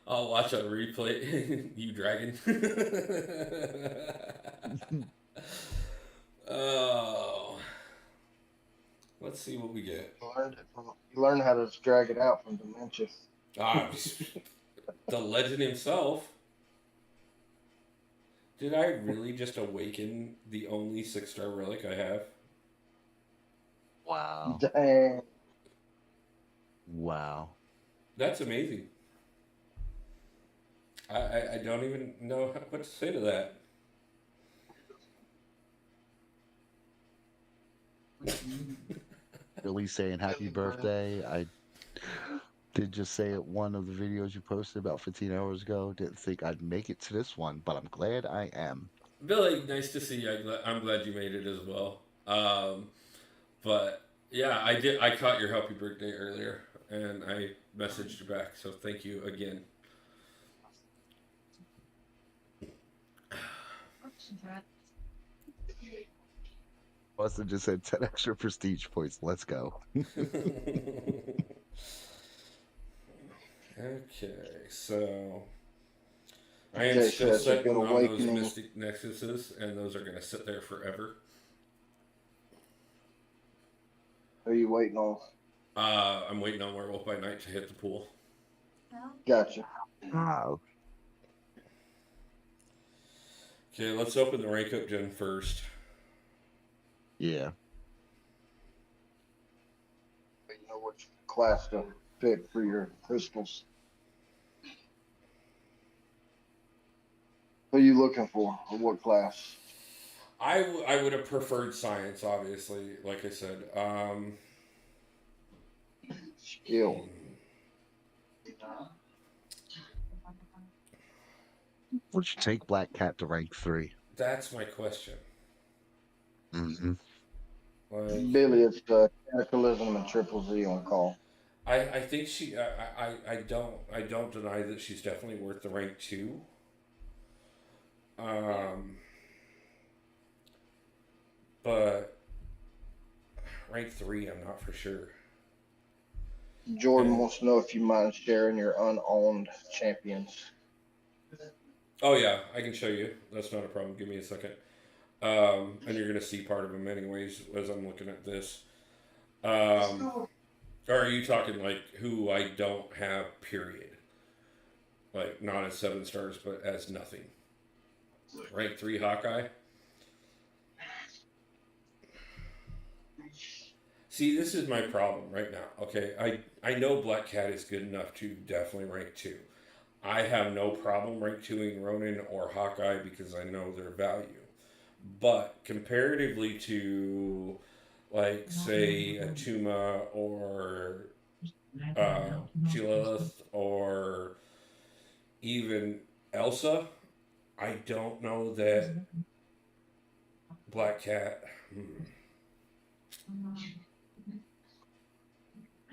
I'll watch on replay. You dragon. Oh. Let's see what we get. You learned how to drag it out from dementia. The legend himself. Did I really just awaken the only 6-star relic I have? Wow. Dang. Wow. That's amazing. I don't even know what to say to that. Billy saying happy birthday. I did just say it one of the videos you posted about 15 hours ago. Didn't think I'd make it to this one, but I'm glad I am. Billy, nice to see you. I'm glad you made it as well. But yeah, I did. I caught your happy birthday earlier, and I messaged you back. So thank you again. Austin just said 10 extra prestige points. Let's go. Okay, so I am still that's a setting good on those awakening. mystic nexuses, and those are going to sit there forever. Who are you waiting on? I'm waiting on Werewolf by Night to hit the pool. Gotcha. Wow. Okay, let's open the rank up gen first. Yeah. You know which class to pick for your crystals. Who are you looking for, or what class? I would have preferred science, obviously, like I said. Skill. Would you take Black Cat to rank 3? That's my question. Mm-hmm. Like, Billy, it's Cataclysm and Triple Z on call. I think she. I don't deny that she's definitely worth the rank 2. But rank 3, I'm not for sure. Jordan wants to know if you mind sharing your unowned champions. Oh yeah, I can show you. That's not a problem. Give me a second. And you're gonna see part of them anyways as I'm looking at this. Or are you talking like who I don't have? Period. Like not as 7 stars, but as nothing. Rank 3 Hawkeye. See, this is my problem right now. Okay, I know Black Cat is good enough to definitely rank 2. I have no problem rank 2ing Ronin or Hawkeye because I know their value. But comparatively to, like, say, a Tuma or Chilith or even Elsa, I don't know that Black Cat.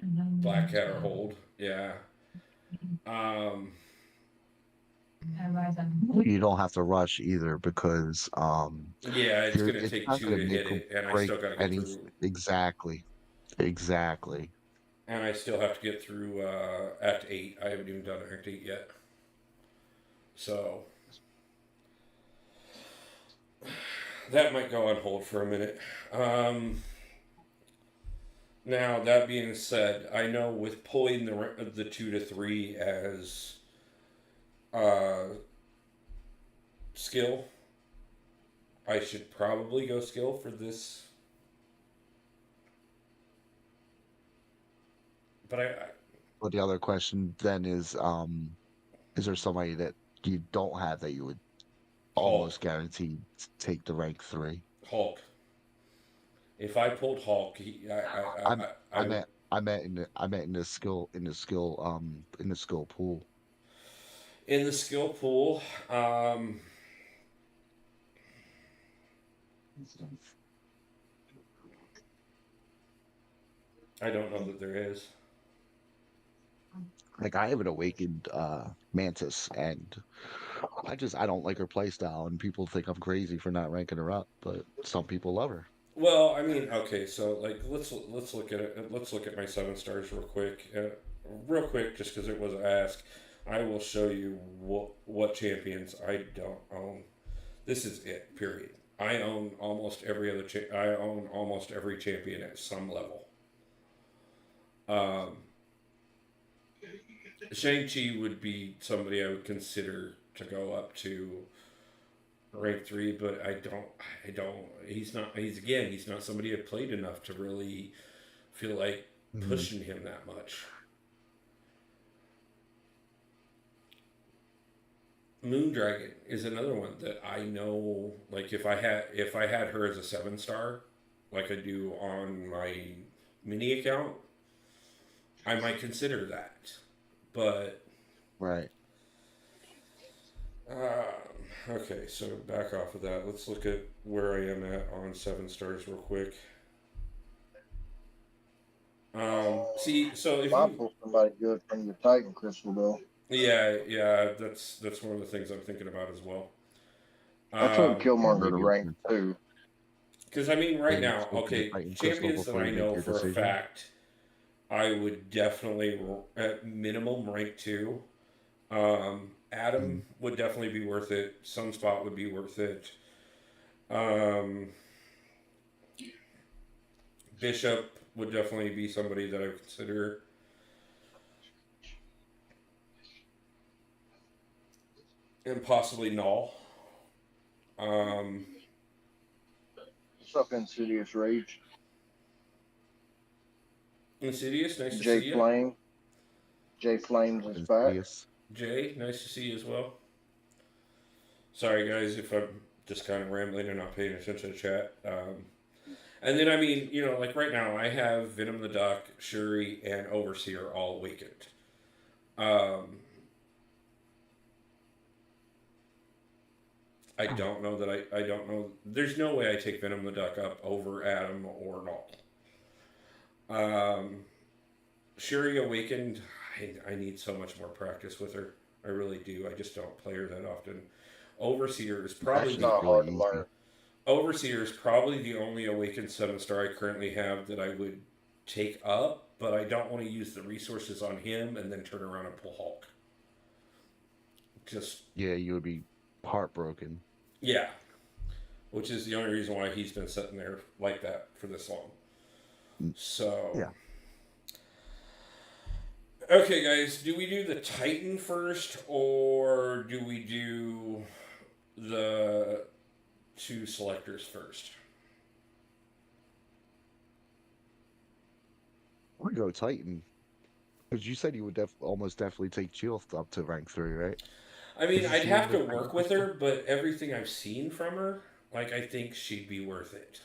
Black Cat or Hold, yeah. You don't have to rush either because Yeah, it's you're gonna it's take not 2 gonna to hit make or it, and I break still gotta get any through. exactly. Exactly. And I still have to get through Act 8. I haven't even done Act 8 yet. So that might go on hold for a minute. Now that being said, I know with pulling the 2 to 3 as skill, I should probably go skill for this. But But the other question then is there somebody that you don't have that you would almost guaranteed take the rank 3? Hulk. If I pulled Hulk, I'm I meant in the skill in the skill pool. in the skill pool. I don't know that there is. Like I have an awakened Mantis, and I don't like her playstyle, and people think I'm crazy for not ranking her up, but some people love her. Well, I mean, okay, so like let's look at it. Let's look at my 7 stars real quick, just because it was asked. I will show you what champions I don't own. This is it. Period. I own almost every other. I own almost every champion at some level. Um, Shang-Chi would be somebody I would consider to go up to rank 3, but I don't, he's not somebody I've played enough to really feel like Mhm. pushing him that much. Moondragon is another one that I know, like if I had her as a 7 star, like I do on my mini account, I might consider that. But Right. okay, so back off of that. Let's look at where I am at on 7 stars real quick. See, so if Might you, pull somebody good from your Titan crystal though. yeah, that's one of the things I'm thinking about as well. I took Killmonger to Maybe rank 2. Because I mean, right maybe now, open the okay, Titan crystal champions that before I you make know your for a decision. fact, I would definitely at minimum rank 2. Adam Mhm. would definitely be worth it. Sunspot would be worth it. Um, Bishop would definitely be somebody that I would consider. And possibly Null. Um, What's up, Insidious Rage? Insidious, nice to J see you. Flame. J Flames is back. Insidious. Jay, nice to see you as well. Sorry, guys, if I'm just kind of rambling and not paying attention to chat. And then, I mean, like right now, I have Venom the Duck, Shuri, and Overseer all awakened. I don't know that I don't know. There's no way I take Venom the Duck up over Adam or Null. Shuri awakened. I need so much more practice with her. I really do. I just don't play her that often. Overseer is probably It's Actually, the not really hard to easy. learn. Overseer is probably the only awakened 7 star I currently have that I would take up. but I don't want to use the resources on him and then turn around and pull Hulk. Just Yeah, you would be heartbroken. yeah, which is the only reason why he's been sitting there like that for this long. So Yeah. Okay, guys, do we do the Titan first, or do we do the 2 selectors first? We'd go Titan. Because you said you would almost definitely take Jill up to rank 3, right? I mean, Isn't I'd she have in to the work with her, but everything I've seen from her, like, I think she'd be worth it.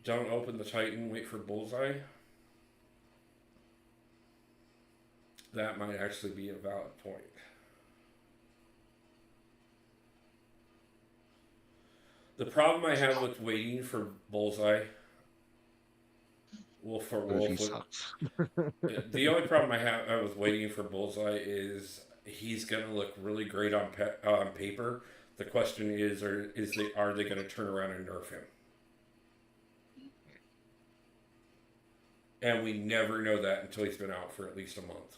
Don't open the Titan, wait for Bullseye. That might actually be a valid point. The problem I have with waiting for Bullseye, Wolf for Oh, Wolf, she sucks. the only problem I have with waiting for Bullseye is he's going to look really great on paper. The question is, are they going to turn around and nerf him? And we never know that until he's been out for at least a month.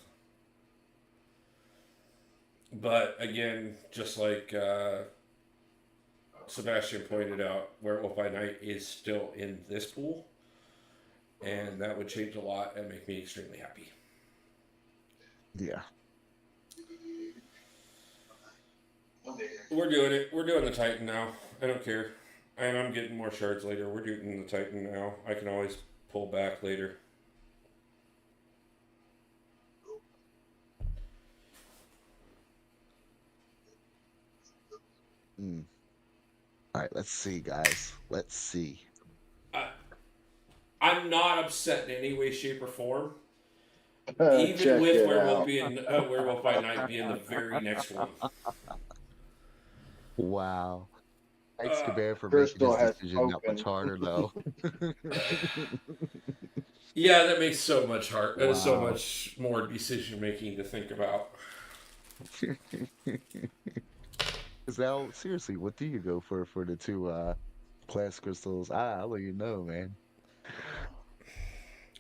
But again, just like Sebastian pointed out, Werewolf by Night is still in this pool. And that would change a lot and make me extremely happy. Yeah. We're doing it. We're doing the Titan now. I don't care. And I'm getting more shards later. We're doing the Titan now. I can always pull back later. All right, let's see, guys. Let's see. I'm not upset in any way, shape, or form. Check Even with it Werewolf by Night being the very next one. Wow. Thanks, Kabir, for Crystal making has this decision that spoken. much harder, though. Yeah, that makes so much so Wow. much more decision making to think about. Because now, seriously, what do you go for the 2 class crystals? I'll let you know, man.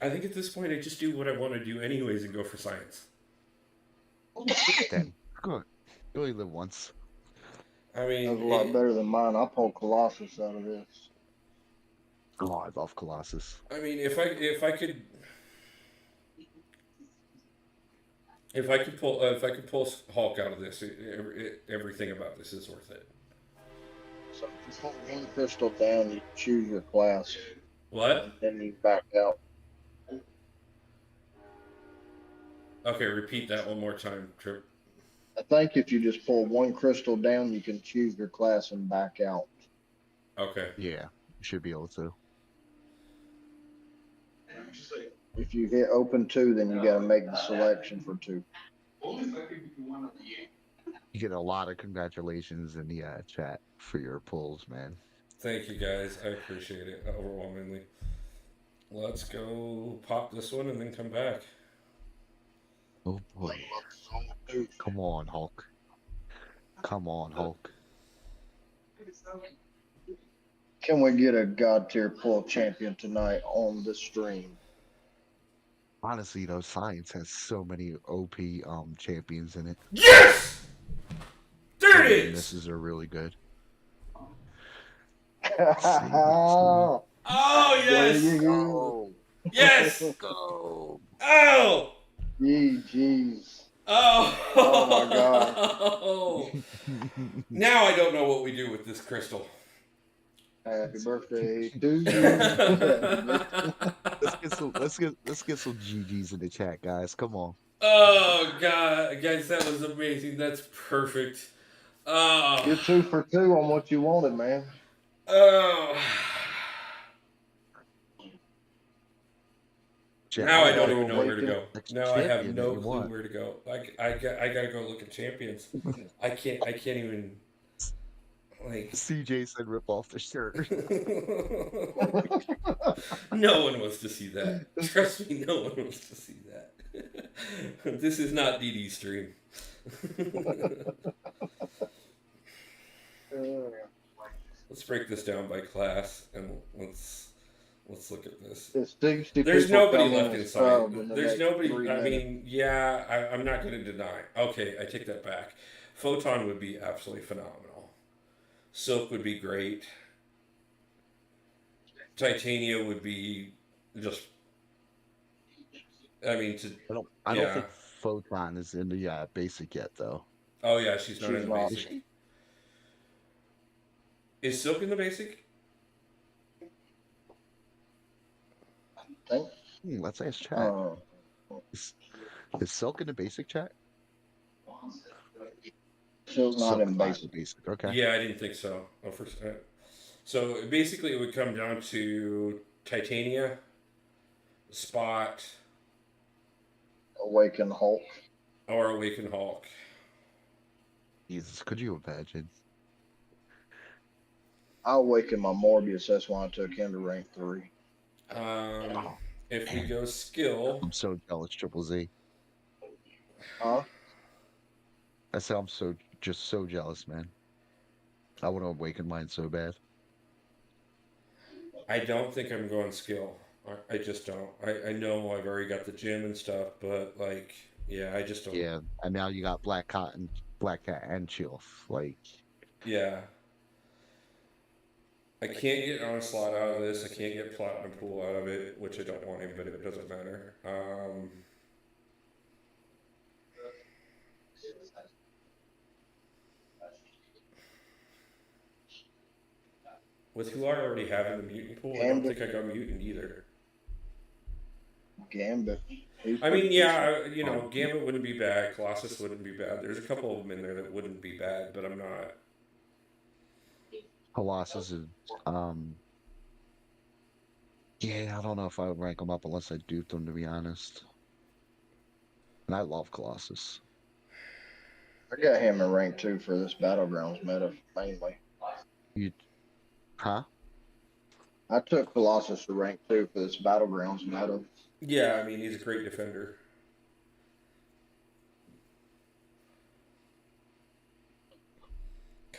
I think at this point I just do what I want to do anyways and go for science. Then, good. You only live once. I mean, That's a lot better than mine. I pulled Colossus out of this. Oh, I love Colossus. I mean, if I could pull Hulk out of this, everything about this is worth it. So if you pull one crystal down, you choose your class. What? Then you back out. Okay, repeat that one more time, Trip. I think if you just pull one crystal down, you can choose your class and back out. Okay. Yeah, you should be able to. If you hit open 2, then you got to make the selection for 2. You get a lot of congratulations in the chat for your pulls, man. Thank you guys. I appreciate it overwhelmingly. Let's go pop this one and then come back. Oh boy. Come on, Hulk. Come on, Hulk. Can we get a God tier pull champion tonight on the stream? Honestly, though, Science has so many OP champions in it. Yes! There it And is! this is a really good. Oh, yes! There you go. Yes! Go. Oh! Jeez. Oh! Oh my God. Now I don't know what we do with this crystal. Happy birthday to you. Let's get some GGs in the chat, guys. Come on. Oh, God. Guys, that was amazing. That's perfect. Oh. You're 2 for 2 on what you wanted, man. Oh. Chat, Now I don't even know where to go. Next Now I have champion no that you clue want. where to go. I gotta go look at champions. I can't even like. CJ said rip off the shirt. No one wants to see that. Trust me, no one wants to see that. This is not DD's stream. Let's let's break this down by class and let's look at this. There's 60 There's people nobody coming left in inside. scrub in the There's next nobody. 3 I minutes. mean, yeah, I'm not going to deny. Okay, I take that back. Photon would be absolutely phenomenal. Silk would be great. Titania would be just. I mean, I don't yeah. think Photon is in the basic yet, though. Oh yeah, she's not She's in the not. basic. Is Silk in the basic? Think? Let's ask chat. Uh, Is Silk in the basic chat? Silk's not in basic. basic. Okay. Yeah, I didn't think so. So basically, it would come down to Titania, Spot, Awaken Hulk. or Awaken Hulk. Jesus, could you imagine? I awakened my Morbius. That's why I took him to rank 3. If we go skill, I'm so jealous, Triple Z. Huh? I said I'm just so jealous, man. I want to awaken mine so bad. I don't think I'm going skill. I just don't. I know I've already got the gym and stuff, but like, yeah, I just don't. Yeah, and now you got Black Cat, and Chill. Like, Yeah. I can't get Onslaught out of this. I can't get Platinum Pool out of it, which I don't want him, but it doesn't matter. With who I already have in the mutant pool, I don't think I got mutant either. Gambit. I mean, yeah, Gambit wouldn't be bad. Colossus wouldn't be bad. There's a couple of them in there that wouldn't be bad, but I'm not. Colossus is, yeah, I don't know if I would rank them up unless I duped them, to be honest. And I love Colossus. I got him in rank 2 for this Battlegrounds meta, mainly. Huh? I took Colossus to rank 2 for this Battlegrounds meta. Yeah, I mean, he's a great defender.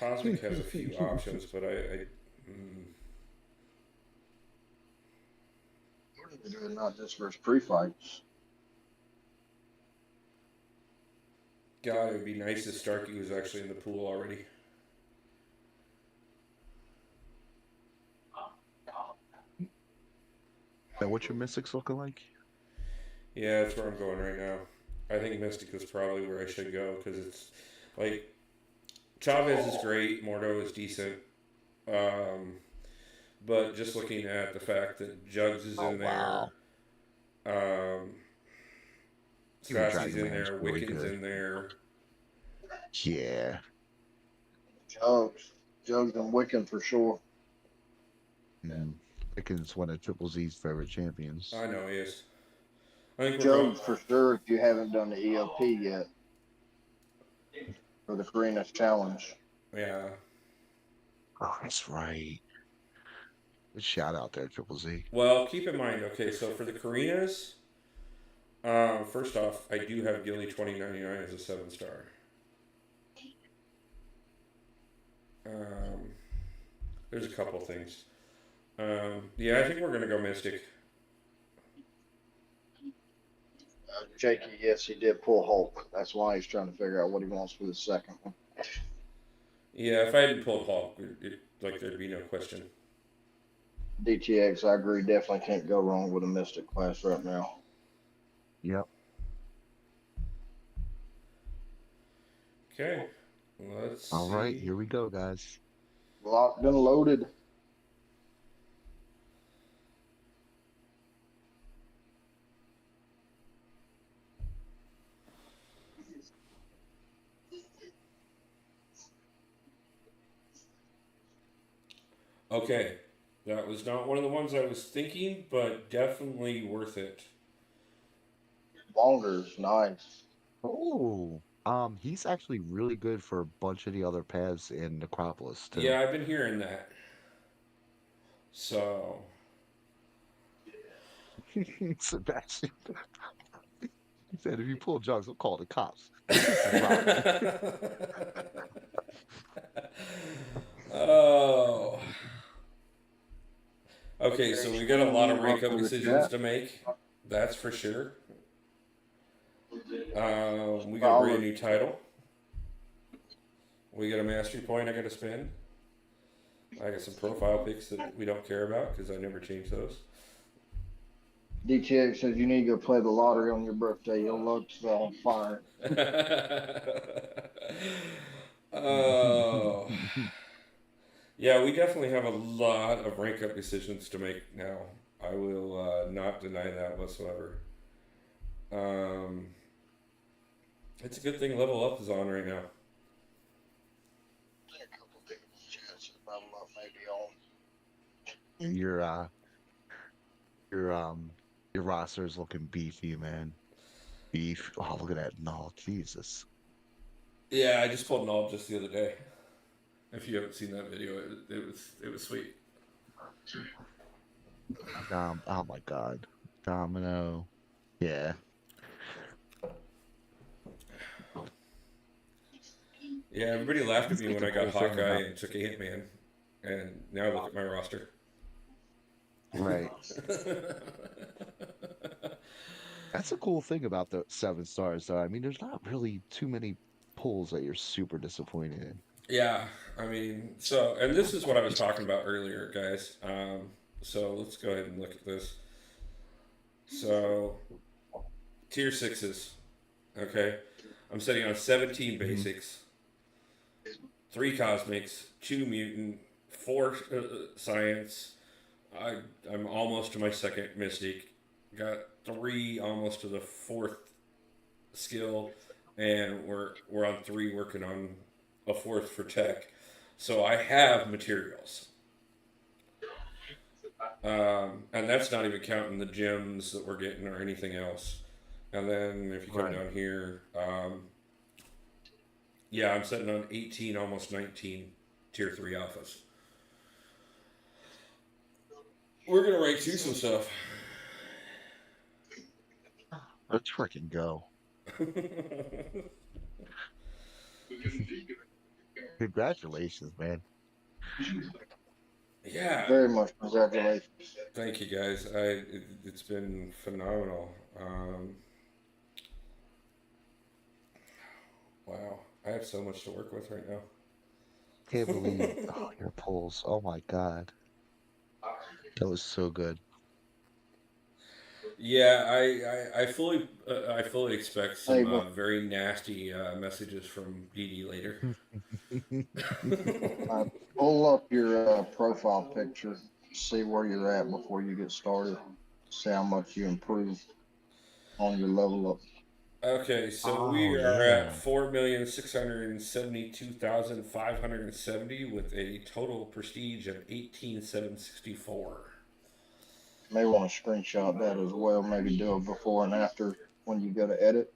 Cosmic has a few options, but Not just versus pre-fights. God, it would be nice if Starkey was actually in the pool already. Now, what's your Mystics looking like? Yeah, that's where I'm going right now. I think Mystic is probably where I should go, because it's like Chavez is great, Mordo is decent, but just looking at the fact that Jugs is in there, Sassy's in there, really Wiccan's good. in there. Yeah. Jugs and Wiccan for sure. Wiccan's one of Triple Z's favorite champions. I know he is. I think we're Jugs for sure if you haven't done the ELP yet. For the Karina's Challenge. Yeah. Oh, that's right. Good shout out there, Triple Z. Well, keep in mind, okay, so for the Karinas, first off, I do have Gilly 2099 as a 7-star. There's a couple things. Yeah, I think we're going to go Mystic. Jakey, yes, he did pull Hulk. That's why he's trying to figure out what he wants for the second one. Yeah, if I hadn't pulled Hulk, there'd be no question. DTX, I agree, definitely can't go wrong with a Mystic class right now. Yep. Okay, let's All right, see. here we go, guys. Locked and loaded. Okay, that was not one of the ones I was thinking, but definitely worth it. Longer's nice. Oh, he's actually really good for a bunch of the other paths in Necropolis too. Yeah, I've been hearing that. So, Sebastian. He said, if you pull Jugs, I'll call the cops. oh, Okay, so we got a lot of rank up Welcome to decisions chat. to make. That's for sure. We got a Follow. brand new title. We got a mastery point I got to spend. I got some profile pics that we don't care about because I never change those. DTX says you need to go play the lottery on your birthday. Your luck's on fire. Oh. Yeah, we definitely have a lot of rank up decisions to make now. I will not deny that whatsoever. It's a good thing level up is on right now. A couple people chance level up maybe on. Your roster is looking beefy, man. Beef. Oh, look at that. No, Jesus. Yeah, I just pulled an alt just the other day. If you haven't seen that video, it was sweet. Oh my God. Domino. Yeah. Yeah, everybody laughed at me That's when the I got cool thing Hawkeye about- and took a Hitman, and now look at my roster. Right. That's a cool thing about the 7 stars, though. I mean, there's not really too many pulls that you're super disappointed in. Yeah, I mean, so, and this is what I was talking about earlier, guys. So let's go ahead and look at this. So, tier 6s, okay? I'm setting on 17 basics, 3 cosmics, 2 mutant, 4 science. I'm almost to my 2nd mystic. Got 3 almost to the 4th skill, and we're on 3 working on a 4th for tech. So I have materials. And that's not even counting the gems that we're getting or anything else. And then if you come down here, yeah, I'm sitting on 18, almost 19 tier 3 alphas. We're going to rank 2 some stuff. Let's freaking go. Congratulations, man. Yeah. Very much congratulations. Thank you, guys. It's been phenomenal. Wow, I have so much to work with right now. Can't believe your pulls. Oh my God. That was so good. Yeah, I fully expect some Hey, well- very nasty messages from Dee Dee later. Pull up your profile picture. See where you're at before you get started. See how much you improve on your level up. Okay, so Oh, we are yeah. at 4,672,570 with a total prestige of 18,764. May want to screenshot that as well. Maybe do a before and after when you go to edit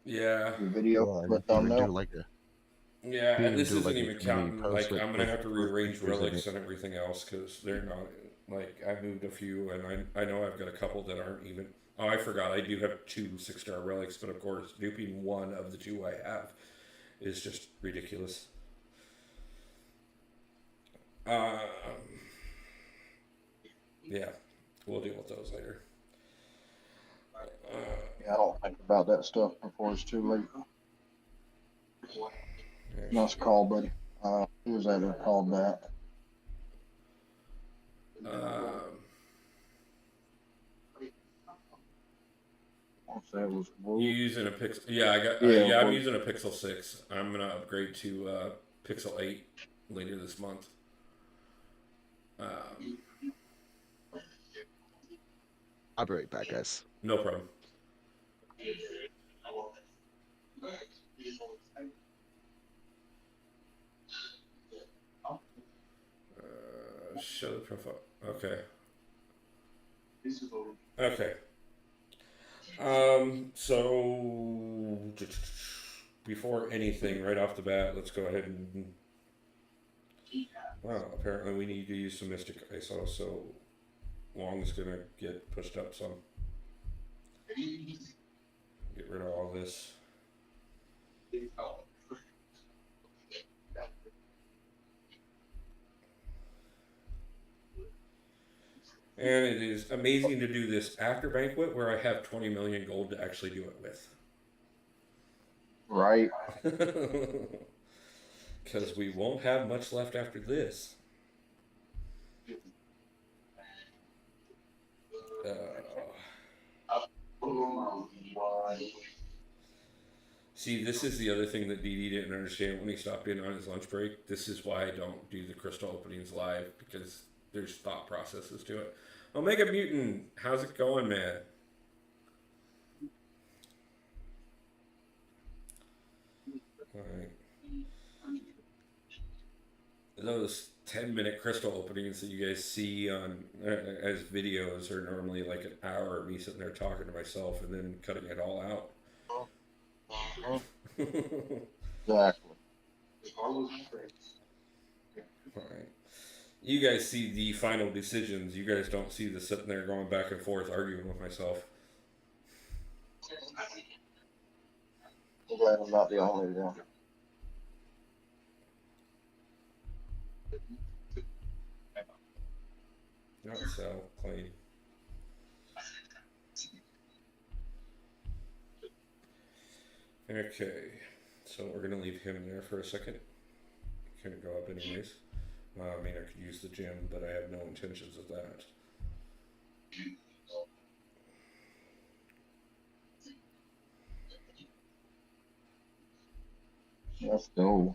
Yeah, your video Yeah, for you can even do thumbnail. like a yeah, You and even this do, isn't like, a even community counting. post Like, with- I'm gonna have to with rearrange pictures in relics it. and everything else because they're not like I moved a few, and I know I've got a couple that aren't even. Oh, I forgot. I do have 2 6-star relics, but of course, duping one of the 2 I have is just ridiculous. Yeah, we'll deal with those later. Yeah, I don't think about that stuff before it's too late. Nice call, buddy. Who was that that called that? I'll say it was You Wolf. using a Pixel? Yeah, I got. Yeah, I'm well- using a Pixel 6. I'm gonna upgrade to Pixel 8 later this month. I'll be right back, guys. No problem. Show the profile. Okay. Okay. So before anything, right off the bat, let's go ahead and. Well, apparently we need to use some Mystic ISO, so Long's gonna get pushed up some. Get rid of all this. And it is amazing to do this after banquet where I have 20 million gold to actually do it with. Right. Because we won't have much left after this. See, this is the other thing that DD didn't understand when he stopped in on his lunch break. This is why I don't do the crystal openings live, because there's thought processes to it. Omega Mutant, how's it going, man? Alright. Those 10-minute crystal openings that you guys see on as videos are normally like an hour of me sitting there talking to myself and then cutting it all out. Exactly. Alright. You guys see the final decisions. You guys don't see the sitting there going back and forth arguing with myself. I'm glad I'm not the only one. Not so clean. Okay, so we're gonna leave him there for a second. Can't go up anyways. I mean, I could use the gym, but I have no intentions of that. Let's go.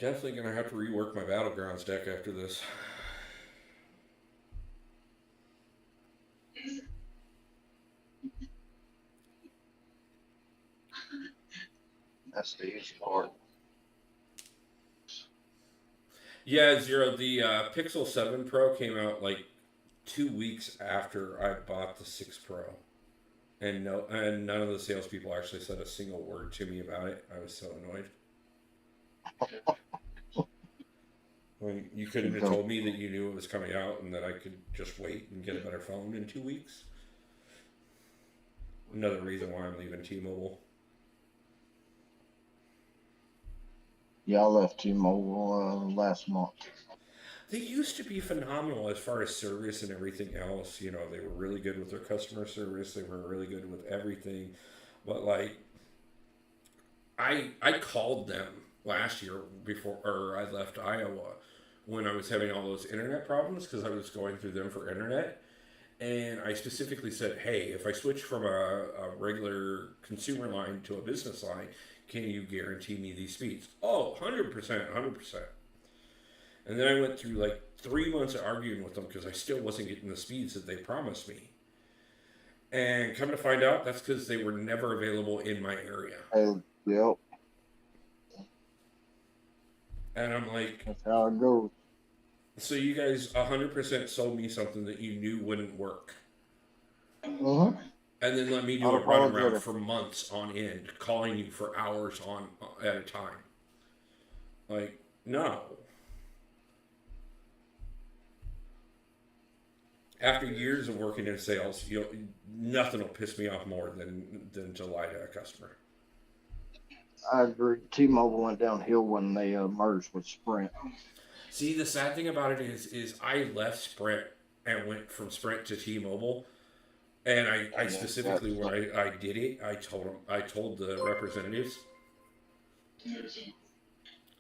Definitely gonna have to rework my battlegrounds deck after this. That's the easy part. Yeah, Zero, the Pixel 7 Pro came out like 2 weeks after I bought the 6 Pro. And none of the salespeople actually said a single word to me about it. I was so annoyed. When you couldn't have told me that you knew it was coming out and that I could just wait and get a better phone in 2 weeks. Another reason why I'm leaving T-Mobile. Yeah, I left T-Mobile last month. They used to be phenomenal as far as service and everything else. You know, they were really good with their customer service. They were really good with everything. But like, I called them last year before, or I left Iowa when I was having all those internet problems because I was going through them for internet. And I specifically said, hey, if I switch from a regular consumer line to a business line, can you guarantee me these speeds? Oh, 100%, 100%. And then I went through like 3 months of arguing with them because I still wasn't getting the speeds that they promised me. And come to find out, that's because they were never available in my area. Yep. And I'm like, That's how it goes. so you guys 100% sold me something that you knew wouldn't work. Mm-hmm. And then let me do a runaround for months on end, calling you for hours on at a time. Like, no. After years of working in sales, nothing will piss me off more than to lie to a customer. I agree. T-Mobile went downhill when they merged with Sprint. See, the sad thing about it is I left Sprint and went from Sprint to T-Mobile. And I specifically, when I did it, I told the representatives.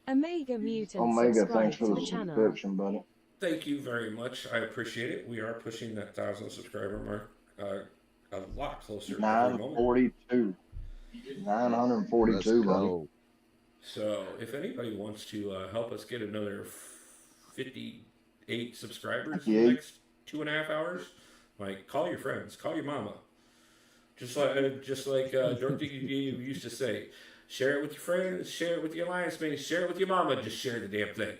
Omega Mutant Omega, thanks subscribed for to the the channel. subscription, buddy. Thank you very much. I appreciate it. We are pushing that 1,000 subscriber mark a lot closer. 942. 942, buddy. So if anybody wants to help us get another 58 subscribers in the next 2.5 hours, like, call your friends, call your mama. Just like Dorothy used to say, share it with your friends, share it with your alliance mates, share it with your mama, just share the damn thing.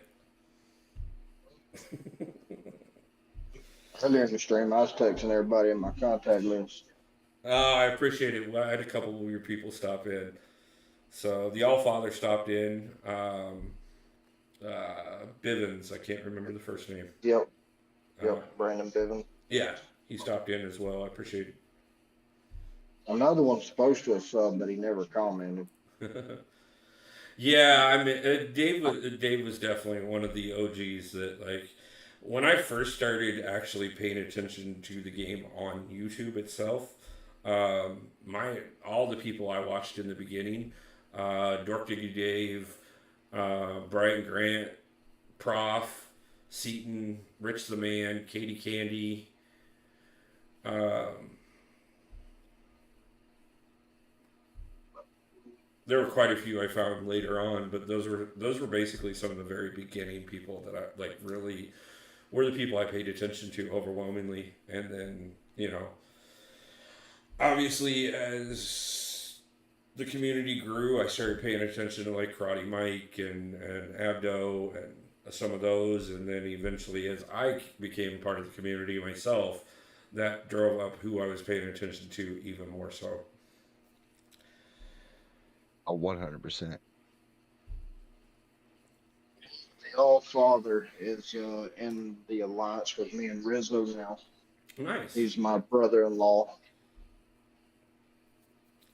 Earlier in the stream, I was texting everybody in my contact list. Oh, I appreciate it. Well, I had a couple of your people stop in. So the Allfather stopped in. Bivens, I can't remember the first name. Yep. Brandon Bivens. Yeah, he stopped in as well. I appreciate it. Another one's supposed to have subbed, but he never commented. Yeah, I mean, Dave was definitely one of the OGs that like when I first started actually paying attention to the game on YouTube itself. My all the people I watched in the beginning, Dork Diggy Dave, Brian Grant, Prof, Seaton, Rich the Man, Katie Candy. Um, there were quite a few I found later on, but those were basically some of the very beginning people that I like really were the people I paid attention to overwhelmingly, and then obviously as the community grew, I started paying attention to like Karate Mike and Abdo and some of those, and then eventually as I became part of the community myself, that drove up who I was paying attention to even more so. 100%. The All Father is in the alliance with me and Rizzo now. Nice. He's my brother-in-law.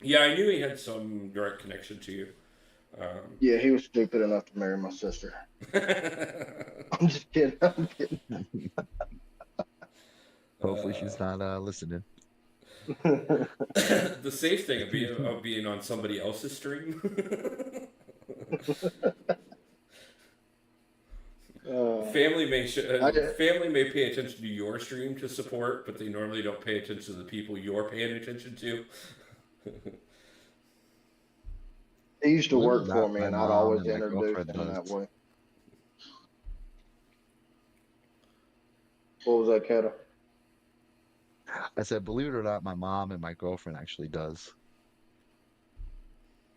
Yeah, I knew he had some direct connection to you. Yeah, he was stupid enough to marry my sister. I'm just kidding. I'm kidding. Hopefully she's not listening. The safe thing of being on somebody else's stream. Family may pay attention to your stream to support, but they normally don't pay attention to the people you're paying attention to. He used to work Believe it or for not, me, my and I'd mom always and my introduce girlfriend him that does. way. What was that, Kata? I said, believe it or not, my mom and my girlfriend actually does.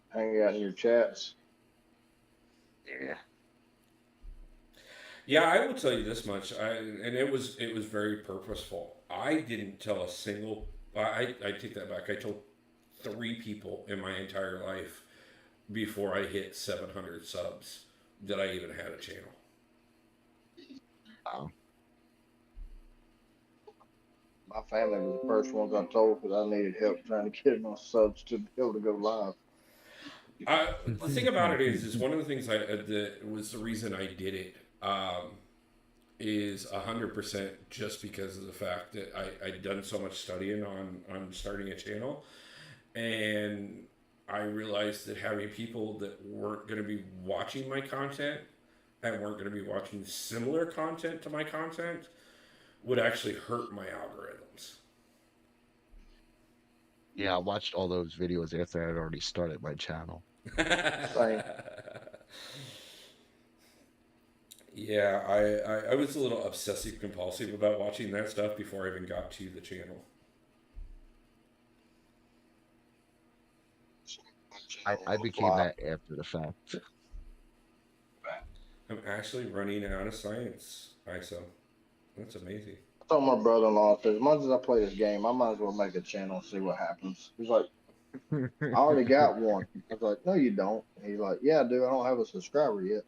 Hang out in your chats. Yeah. Yeah, I will tell you this much, and it was very purposeful. I didn't tell a single. I take that back. I told 3 people in my entire life before I hit 700 subs that I even had a channel. Wow. My family was the first ones I told because I needed help trying to get enough subs to be able to go live. The thing about it is one of the things that was the reason I did it is 100% just because of the fact that I'd done so much studying on starting a channel, and I realized that having people that weren't going to be watching my content and weren't going to be watching similar content to my content would actually hurt my algorithms. Yeah, I watched all those videos after I had already started my channel. Same. Yeah, I was a little obsessive compulsive about watching that stuff before I even got to the channel. I became that after the fact. I'm actually running out of science ISO. That's amazing. I told my brother-in-law, I said, as much as I play this game, I might as well make a channel and see what happens. He's like, I already got one. I was like, no, you don't. He's like, yeah, I do. I don't have a subscriber yet.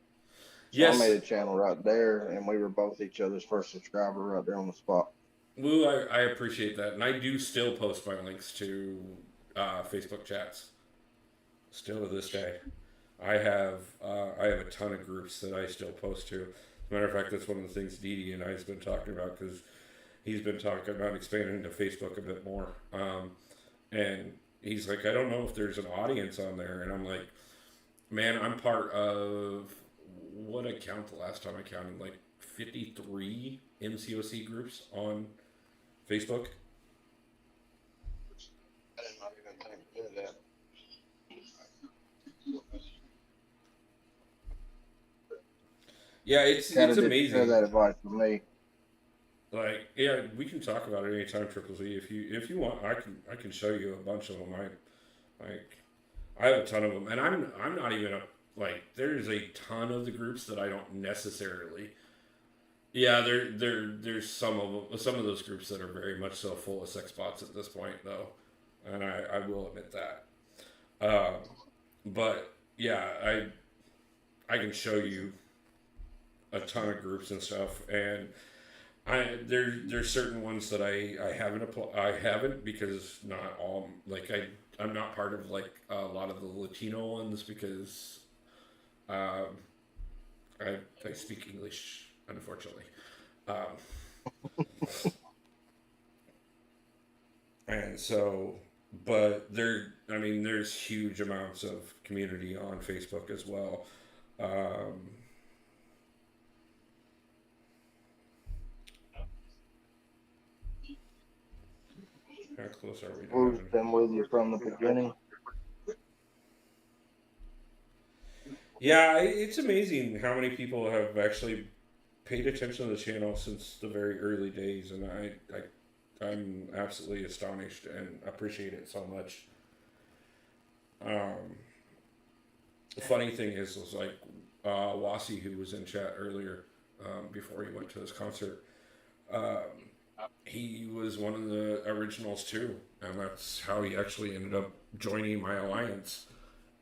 So Yes. I made a channel right there, and we were both each other's first subscriber right there on the spot. Woo, I appreciate that. And I do still post my links to Facebook chats. Still to this day. I have a ton of groups that I still post to. As a matter of fact, that's one of the things Dee and I has been talking about, because he's been talking about expanding into Facebook a bit more. And he's like, I don't know if there's an audience on there. And I'm like, man, I'm part of, what I count the last time I counted, like 53 MCOC groups on Facebook. I did not even think of that. Yeah, it's amazing. That advice for me. Like, yeah, we can talk about it anytime, Triple Z. If you want, I can show you a bunch of them. I have a ton of them, and I'm not even there's a ton of the groups that I don't necessarily. Yeah, there's some of those groups that are very much so full of sex bots at this point, though, and I will admit that. But yeah, I can show you a ton of groups and stuff, and there's certain ones that I haven't because not all, like I'm not part of like a lot of the Latino ones, because Um, I speak English, unfortunately. And so, but there's huge amounts of community on Facebook as well. How close are we to Who's having? been with you from the beginning? Yeah, it's amazing how many people have actually paid attention to the channel since the very early days, and I'm absolutely astonished and appreciate it so much. The funny thing was like Wasi, who was in chat earlier, before he went to this concert, he was one of the originals too, and that's how he actually ended up joining my alliance.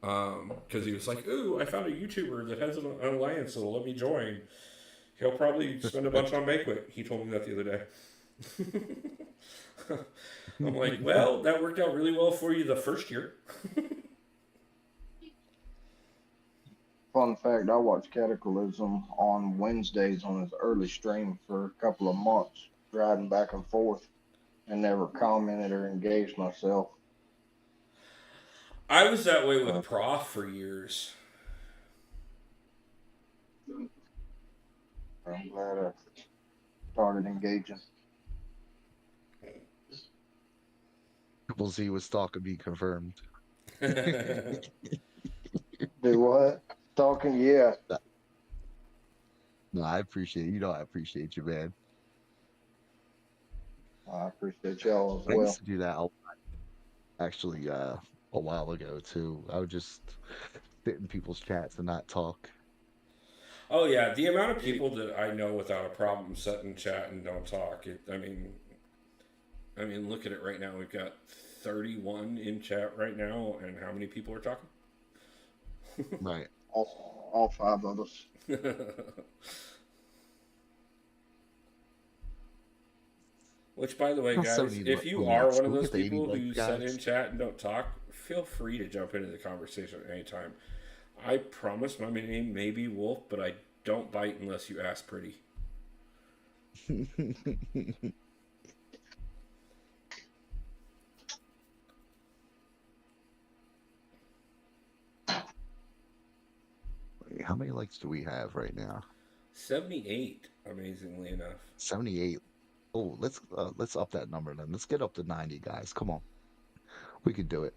Because he was like, "Ooh, I found a YouTuber that has an alliance that'll let me join. He'll probably spend a bunch on Banquet." He told me that the other day. I'm like, "Well, that worked out really well for you the first year." Fun fact, I watched Cataclysm on Wednesdays on his early stream for a couple of months, driving back and forth, and never commented or engaged myself. I was that way with Prof for years. I'm glad I started engaging. We'll see what stalking be confirmed. Do what? Talking? Yeah. No, I appreciate you. I appreciate you, man. I appreciate y'all as I well. used to do that actually a while ago too. I would just sit in people's chats and not talk. Oh yeah, the amount of people that I know without a problem sit in chat and don't talk. I mean, look at it right now. We've got 31 in chat right now, and how many people are talking? Right. All five of us. Which, by the way, Not guys, 70 if you likes. are one of Can we those get the 80 people who likes, sit guys? in chat and don't talk, feel free to jump into the conversation at any time. I promise my name may be Wolf, but I don't bite unless you ask pretty. Wait, how many likes do we have right now? 78, amazingly enough. 78. Oh, let's up that number then. Let's get up to 90, guys. Come on. We can do it.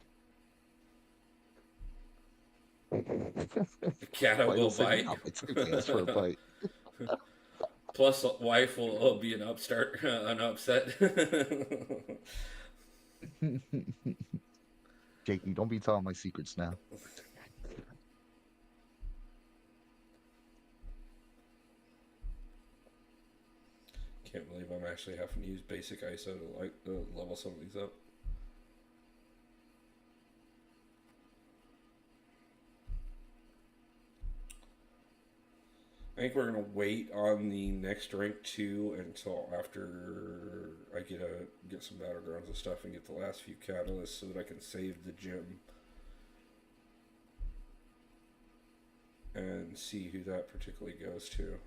Cat will Say, bite. "No, it's okay, ask for a bite." Plus, wife will be an upstart, an upset. Jakey, don't be telling my secrets now. Can't believe I'm actually having to use basic ISO to level some of these up. I think we're gonna wait on the next rank 2 until after I get some battlegrounds and stuff and get the last few catalysts so that I can save the gym and see who that particularly goes to.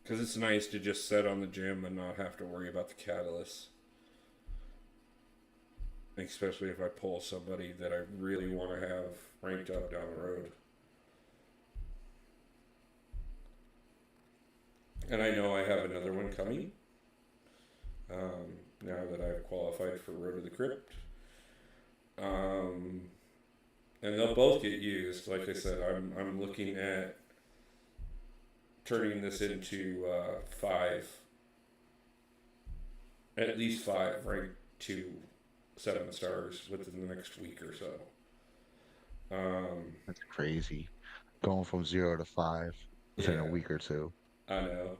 Because it's nice to just set on the gym and not have to worry about the catalysts. Especially if I pull somebody that I really want to have ranked up down the road. And I know I have another one coming. Now that I've qualified for Road to the Crypt. And they'll both get used. Like I said, I'm looking at turning this into 5, at least 5 ranked 2 7 stars within the next week or so. That's crazy. Going from 0 to 5 within a week or two. I know.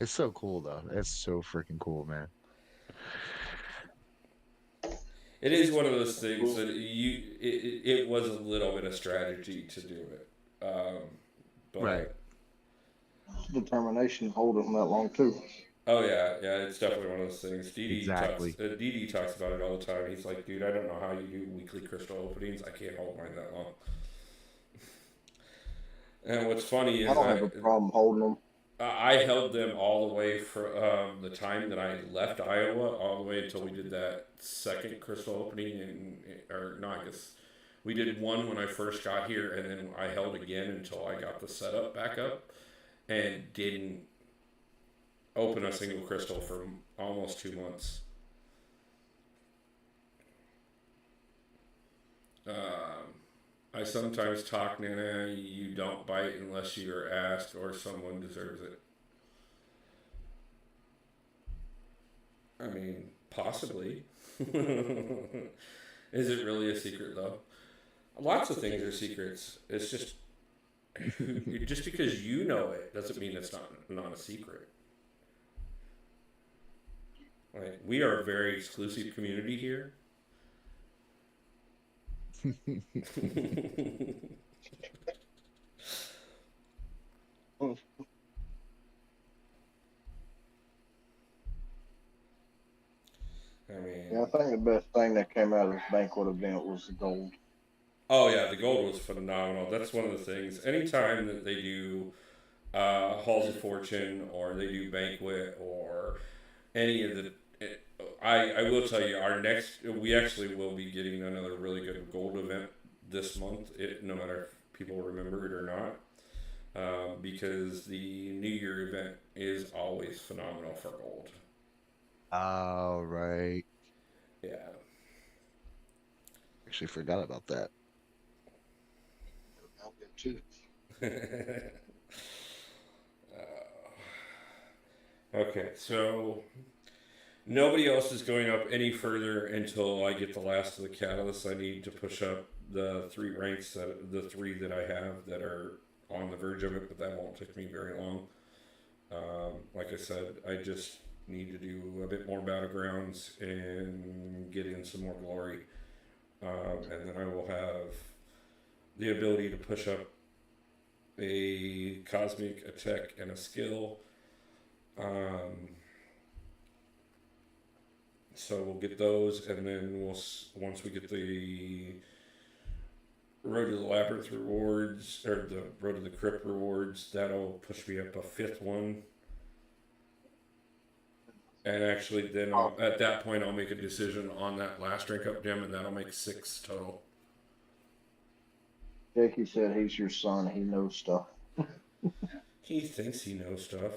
It's so cool though. It's so freaking cool, man. It is one of those things that it was a little bit of strategy to do it. But Right. Determination to hold them that long too. Oh yeah, yeah, it's definitely one of those things. Exactly. Dee Dee talks about it all the time. He's like, dude, I don't know how you do weekly crystal openings. I can't hold mine that long. And what's funny I is don't have a problem holding them. I held them all the way for the time that I left Iowa, all the way until we did that second crystal opening, or no, I guess we did one when I first got here, and then I held again until I got the setup back up, and didn't open a single crystal for almost 2 months. I sometimes talk, Nana. You don't bite unless you're asked or someone deserves it. I mean, possibly. Is it really a secret though? Lots of things are secrets. It's just just because you know it doesn't mean it's not a secret. Like we are a very exclusive community here. I Yeah, I mean, think the best thing that came out of this banquet event was the gold. oh yeah, the gold was phenomenal. That's one of the things. Anytime that they do Halls of Fortune or they do Banquet or any of the, I will tell you, our next we actually will be getting another really good gold event this month. No matter if people remember it or not, because the New Year event is always phenomenal for gold. All right. Yeah. Actually forgot about that. Okay, so nobody else is going up any further until I get the last of the catalysts. I need to push up the three ranks the three that I have that are on the verge of it, but that won't take me very long. Like I said, I just need to do a bit more battlegrounds and get in some more glory, and then I will have the ability to push up a cosmic, a tech, and a skill. Um, so we'll get those, and then once we get the Road to the Labyrinth rewards or the Road to the Crypt rewards, that'll push me up a fifth one. And actually, then at that point, I'll make a decision on that last drink up gem, and that'll make 6 total. Jakey said he's your son. He knows stuff. He thinks he knows stuff.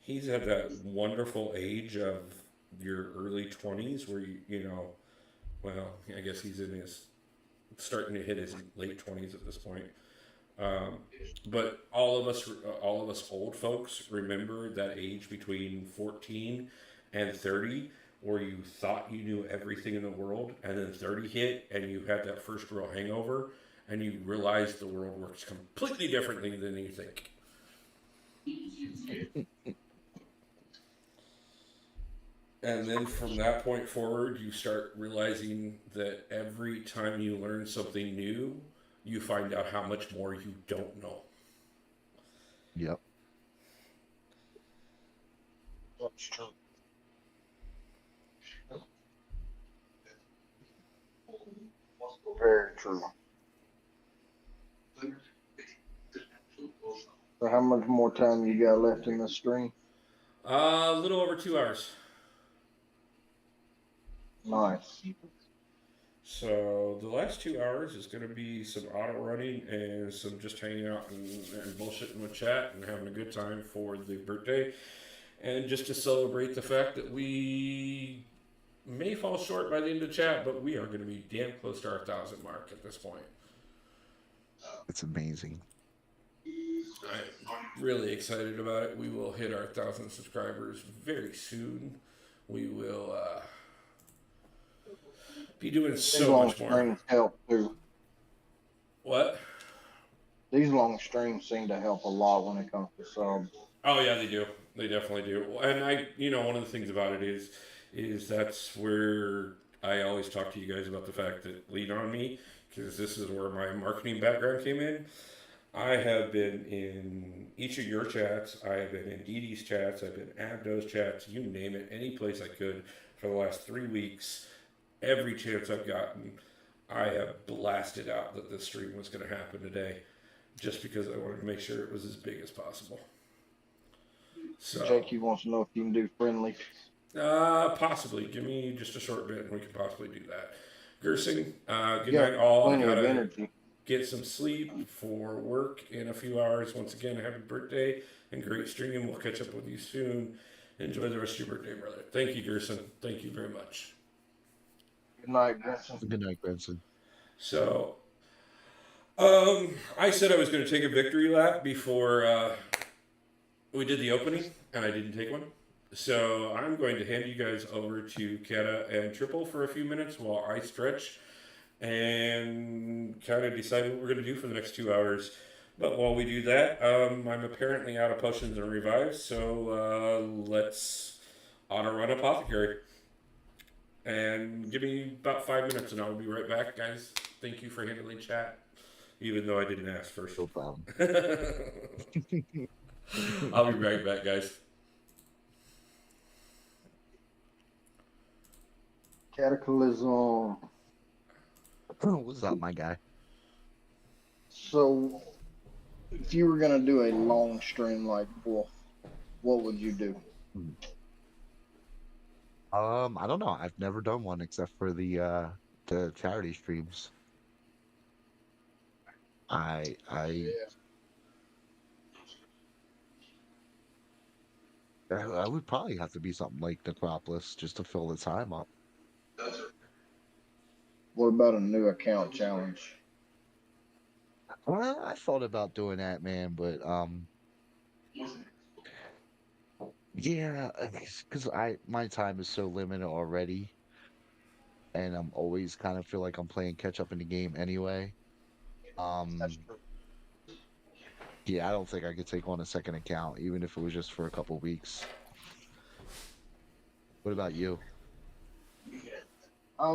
He's at that wonderful age of your early 20s where well, I guess he's in his starting to hit his late 20s at this point. But all of us old folks remember that age between 14 and 30 where you thought you knew everything in the world, and then 30 hit and you had that first real hangover and you realize the world works completely differently than you think. And then from that point forward, you start realizing that every time you learn something new, you find out how much more you don't know. Yep. That's true. Very true. So how much more time you got left in the stream? A little over 2 hours. Nice. So the last 2 hours is going to be some auto running and some just hanging out and bullshitting with chat and having a good time for the birthday, and just to celebrate the fact that we may fall short by the end of chat, but we are going to be damn close to our 1,000 mark at this point. It's amazing. I'm really excited about it. We will hit our 1,000 subscribers very soon. We will be doing so much more. Streams help too. What? These long streams seem to help a lot when it comes to subs. Oh yeah, they do. They definitely do. And one of the things about it is that's where I always talk to you guys about the fact that lean on me, because this is where my marketing background came in. I have been in each of your chats. I have been in Dee Dee's chats. I've been in Abdo's chats. You name it. Any place I could for the last 3 weeks. Every chance I've gotten, I have blasted out that this stream was going to happen today, just because I wanted to make sure it was as big as possible. So, Jakey wants to know if you can do friendly. possibly. Give me just a short bit, and we can possibly do that. Gersing, good You night, got all. I plenty of gotta energy. get some sleep for work in a few hours. Once again, happy birthday and great stream. We'll catch up with you soon. Enjoy the rest of your birthday, brother. Thank you, Gerson. Thank you very much. Good night, Grayson. Good night, Benson. So, I said I was going to take a victory lap before we did the opening, and I didn't take one. So I'm going to hand you guys over to Keta and Triple for a few minutes while I stretch and kind of decide what we're going to do for the next 2 hours. But while we do that, I'm apparently out of potions and revives, so let's auto-run Apothecary. And give me about 5 minutes and I'll be right back, guys. Thank you for handling chat, even though I didn't ask first. No problem. I'll be right back, guys. Cataclysm. What's up, my guy? So, if you were gonna do a long stream like Wolf, what would you do? I don't know. I've never done one except for the charity streams. I would probably have to be something like Necropolis just to fill the time up. What about a new account challenge? Well, I thought about doing that, man, but yeah, because my time is so limited already, and I'm always kind of feel like I'm playing catch up in the game anyway. That's true. Yeah, I don't think I could take on a second account, even if it was just for a couple weeks. What about you? I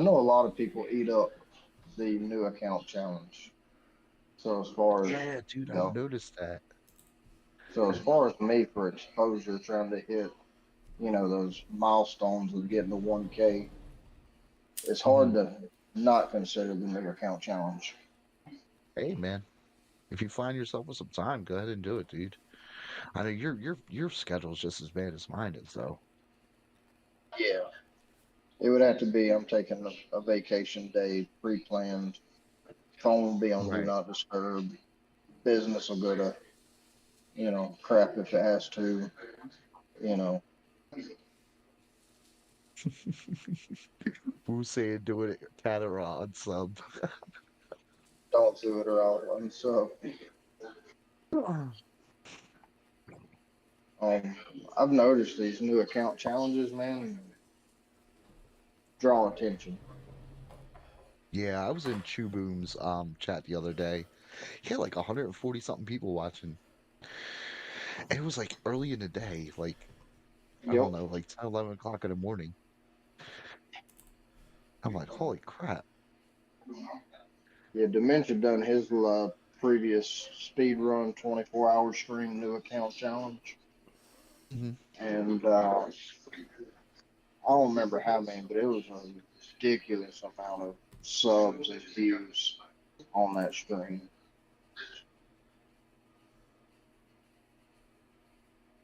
know a lot of people eat up the new account challenge. So as far as Yeah, dude, No. I've noticed that. so as far as me for exposure, trying to hit, those milestones of getting to 1K, it's hard to not consider the new account challenge. Hey, man, if you find yourself with some time, go ahead and do it, dude. I know your schedule's just as bad as mine is, though. Yeah. It would have to be I'm taking a vacation day, pre-planned. Phone will be on Do Right. Not Disturb. Business will go to, crap if it has to. You know, Who's saying doing it Catara on sub? don't do it or I'll unsub. I've noticed these new account challenges, man, draw attention. Yeah, I was in Chew Boom's chat the other day. He had like 140 something people watching. And it was like early in the day, like I don't know, like 10, 11 o'clock in the morning. I'm like, holy crap. Yeah, Dementia done his previous speed run 24-hour stream new account challenge. Mhm. And I don't remember how many, but it was a ridiculous amount of subs and views on that stream.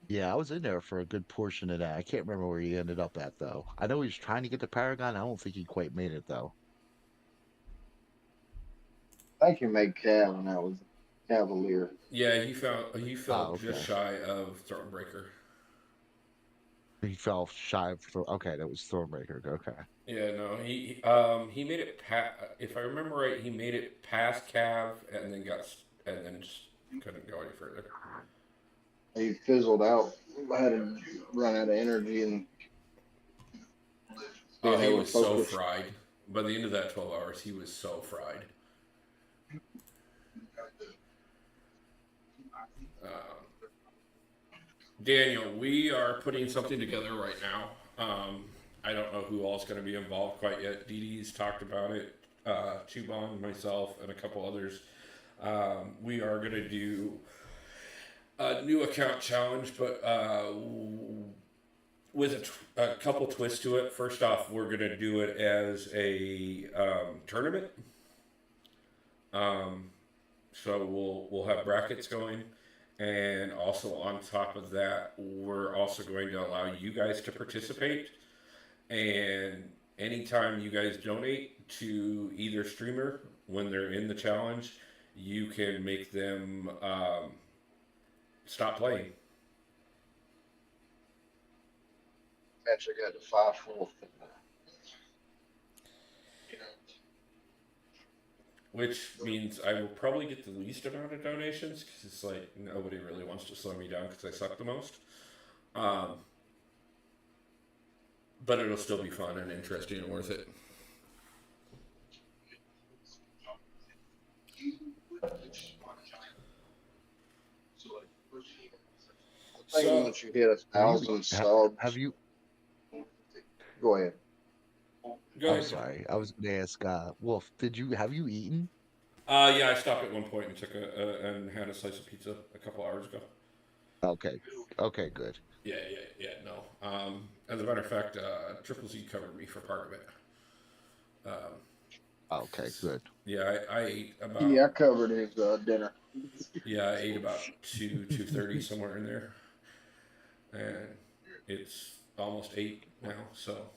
Yeah, I was in there for a good portion of that. I can't remember where he ended up at though. I know he was trying to get to Paragon. I don't think he quite made it though. I think he made Cav, and that was Cavalier. Yeah, he fell okay. just shy of Thronebreaker. He fell shy of okay, that was Thornbreaker. Okay. Yeah, no, he made it if I remember right, he made it past Cav and then just couldn't go any further. He fizzled out. Had to run out of energy, and Oh, he they was were so focused. fried. By the end of that 12 hours, he was so fried. Daniel, we are putting something together right now. I don't know who all's going to be involved quite yet. Dee Dee's talked about it. Chuban, myself, and a couple others. We are going to do a new account challenge, but with a couple twists to it. First off, we're going to do it as a tournament. So we'll have brackets going, and also on top of that, we're also going to allow you guys to participate. And anytime you guys donate to either streamer when they're in the challenge, you can make them stop playing. Actually got the 5-4. Which means I will probably get the least amount of donations because it's like nobody really wants to slow me down because I suck the most. But it'll still be fun and interesting and worth it. I think So- once you hit 1,000 subs, Have you? go ahead. Go I'm ahead. sorry. I was going to ask, Wolf, have you eaten? Yeah, I stopped at one point and took and had a slice of pizza a couple hours ago. Okay. Okay, good. Yeah, no. As a matter of fact, Triple Z covered me for part of it. Okay, good. Yeah, I ate about. Yeah, I covered his dinner. Yeah, I ate about 2:30 somewhere in there, and it's almost 8 now. So,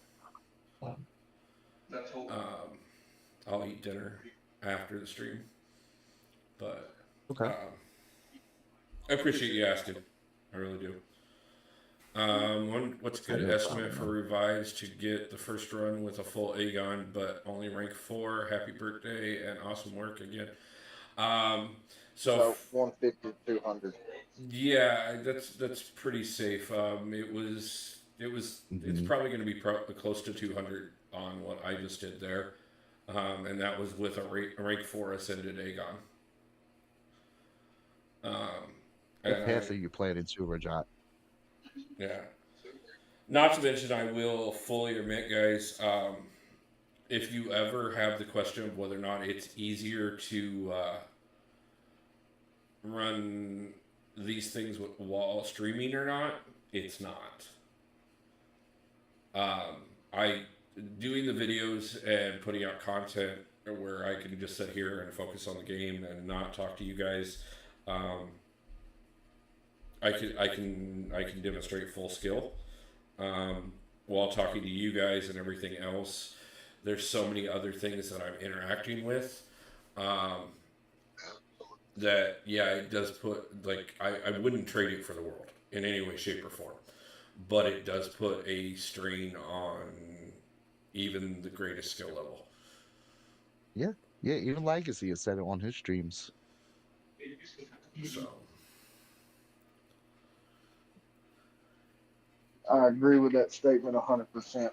I'll eat dinner after the stream. But Okay. I appreciate you asking. I really do. What's a good estimate for revives to get the first run with a full Aegon, but only rank 4? Happy birthday and awesome work again. So 150, 200. Yeah, that's pretty safe. It's probably going to be close to 200 on what I just did there, and that was with a rank 4 ascended Aegon. What path are you planning to, Rajat? Yeah. Not to mention, I will fully admit, guys, if you ever have the question of whether or not it's easier to run these things while streaming or not, it's not. I doing the videos and putting out content where I can just sit here and focus on the game and not talk to you guys. I can demonstrate full skill while talking to you guys and everything else. There's so many other things that I'm interacting with that it does put, like, I wouldn't trade it for the world in any way, shape, or form, but it does put a strain on even the greatest skill level. Yeah, even Legacy has said it on his streams. So. I agree with that statement 100%.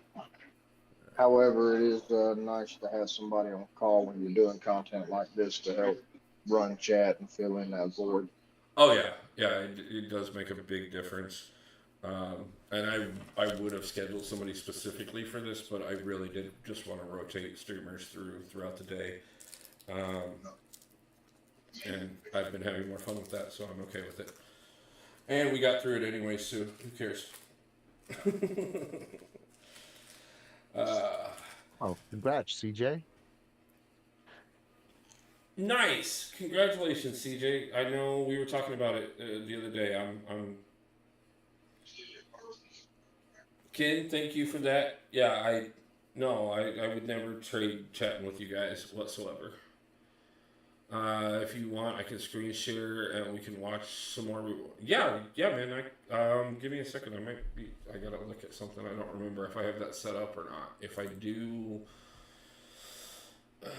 However, it is nice to have somebody on call when you're doing content like this to help run chat and fill in that void. Oh yeah, it does make a big difference. And I would have scheduled somebody specifically for this, but I really did just want to rotate streamers throughout the day. And I've been having more fun with that, so I'm okay with it. And we got through it anyway, so who cares? Oh, congrats, CJ. Nice, congratulations, CJ. I know we were talking about it the other day. I'm. Ken, thank you for that. Yeah, I would never trade chatting with you guys whatsoever. If you want, I can screen share and we can watch some more. Yeah, man. Give me a second. I gotta look at something. I don't remember if I have that set up or not. If I do, give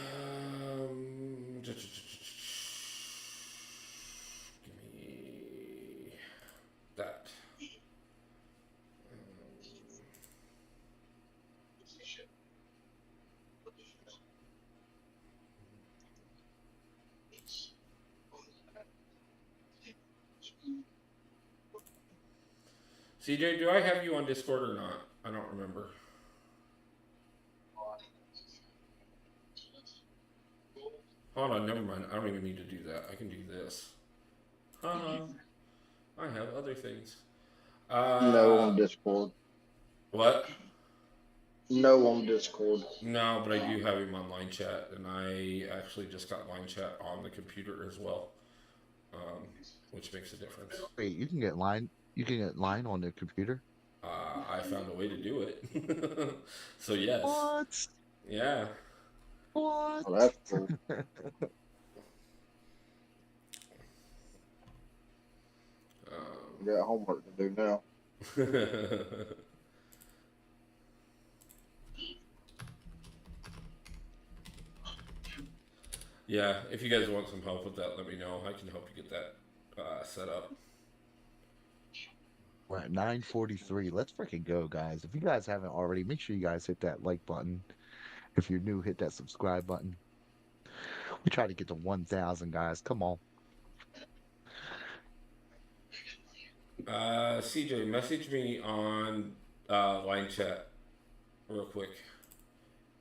me that. CJ, do I have you on Discord or not? I don't remember. Hold on, never mind. I don't even need to do that. I can do this. Haha. I have other things. No on Discord. What? No on Discord. No, but I do have him on line chat, and I actually just got line chat on the computer as well, which makes a difference. Wait, you can get line. You can get line on the computer. I found a way to do it. So yes. What? Yeah. What? Oh, that's cool. Got homework to do now. Yeah, if you guys want some help with that, let me know. I can help you get that set up. We're at 9:43. Let's freaking go, guys. If you guys haven't already, make sure you guys hit that like button. If you're new, hit that subscribe button. We try to get to 1,000, guys. Come on. CJ, message me on line chat real quick,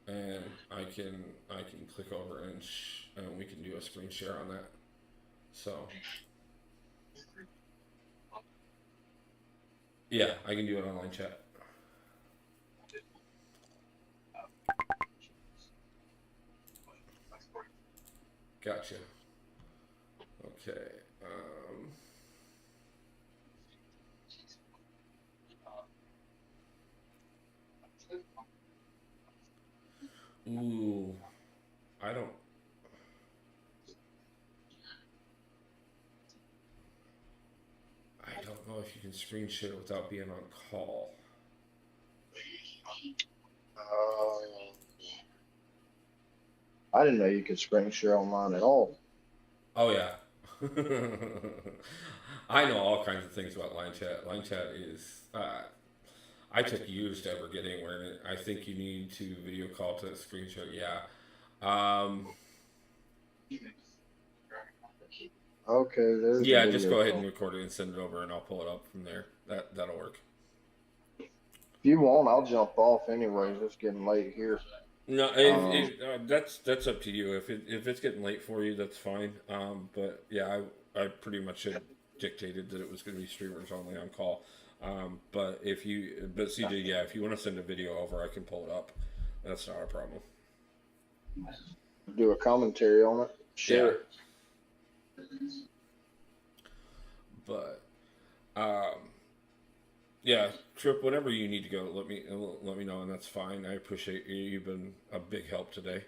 and I can click over and we can do a screen share on that. So yeah, I can do it on line chat. Gotcha. Okay. Ooh, I don't know if you can screen share without being on call. I didn't know you could screen share online at all. Oh yeah. I know all kinds of things about line chat. Line chat is I took years to ever get anywhere. I think you need to video call to screen share. Yeah. Okay, there's Yeah, the just video go ahead call. and record it and send it over, and I'll pull it up from there. That'll work. If you want, I'll jump off anyways. It's getting late here. No, that's up to you. If it's getting late for you, that's fine. But yeah, I pretty much had dictated that it was going to be streamers only on call. But CJ, yeah, if you want to send a video over, I can pull it up. That's not a problem. Do a commentary on it. Share it. But yeah, Trip, whenever you need to go, let me know, and that's fine. I appreciate you. You've been a big help today,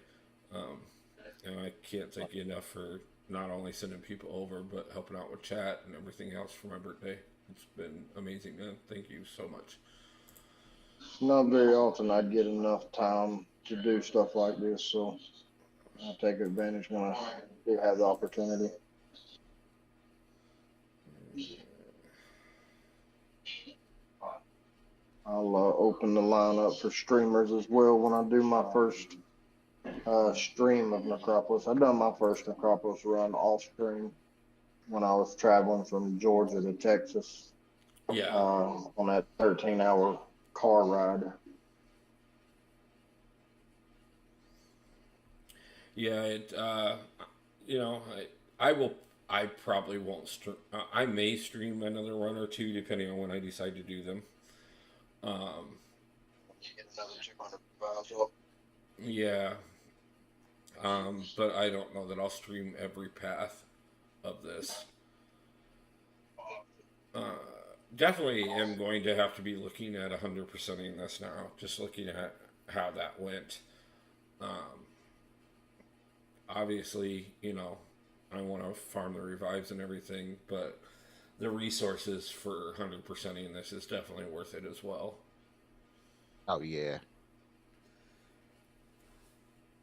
and I can't thank you enough for not only sending people over, but helping out with chat and everything else for my birthday. It's been amazing, man. Thank you so much. Not very often I'd get enough time to do stuff like this, so I take advantage when I do have the opportunity. I'll open the line up for streamers as well when I do my first stream of Necropolis. I've done my first Necropolis run off stream when I was traveling from Georgia to Texas. Yeah. On that 13-hour car ride. Yeah, I probably won't stream. I may stream another run or two depending on when I decide to do them. Get another 200 miles up. Yeah. But I don't know that I'll stream every path of this. Definitely am going to have to be looking at 100%ing this now. Just looking at how that went. Obviously, I want to farm the revives and everything, but the resources for 100%ing this is definitely worth it as well. Oh yeah.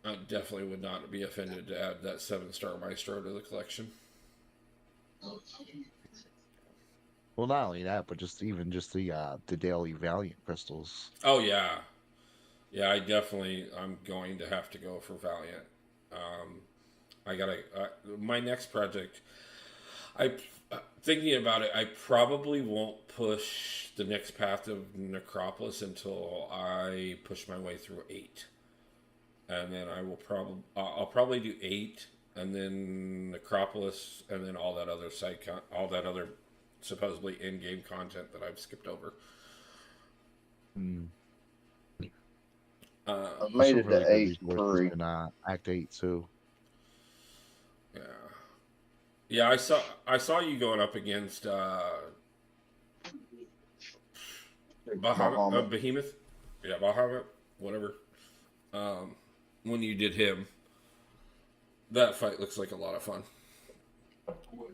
I definitely would not be offended to add that 7-star Maestro to the collection. Well, not only that, but just the daily Valiant crystals. Oh yeah, yeah. I'm going to have to go for Valiant. I gotta my next project. Thinking about it, I probably won't push the next path of Necropolis until I push my way through 8, and then I'll probably do 8 and then Necropolis, and then all that other all that other supposedly in-game content that I've skipped over. Mm. I've There's made some it really to good eight resources three. in Act 8 too. Yeah, yeah. I saw you going up against Bahamut. Behemoth. Yeah, Bahamut. Whatever. Um, when you did him, that fight looks like a lot of fun.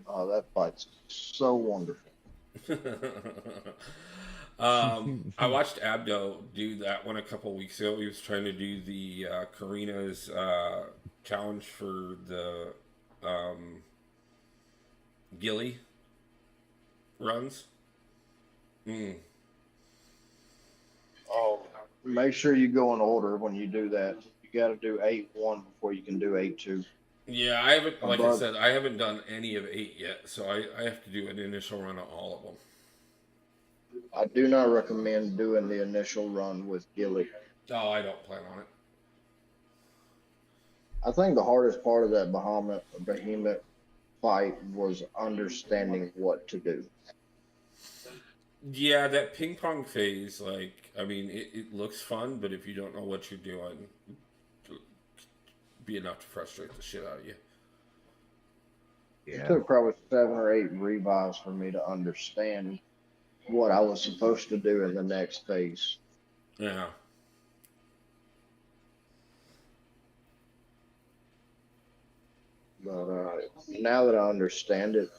Oh, that fight's so wonderful. I watched Abdo do that one a couple weeks ago. He was trying to do the Karina's challenge for the Gilly runs. Mm. Oh, make sure you go in order when you do that. You got to do 8-1 before you can do 8-2. Yeah, I haven't. My Like I brother- said, I haven't done any of 8 yet, so I have to do an initial run of all of them. I do not recommend doing the initial run with Gilly. Oh, I don't plan on it. I think the hardest part of that behemoth fight was understanding what to do. Yeah, that ping pong phase, like, I mean, it looks fun, but if you don't know what you're doing, it'll be enough to frustrate the shit out of you. It Yeah. took probably 7 or 8 revives for me to understand what I was supposed to do in the next phase. Yeah. But now that I understand it,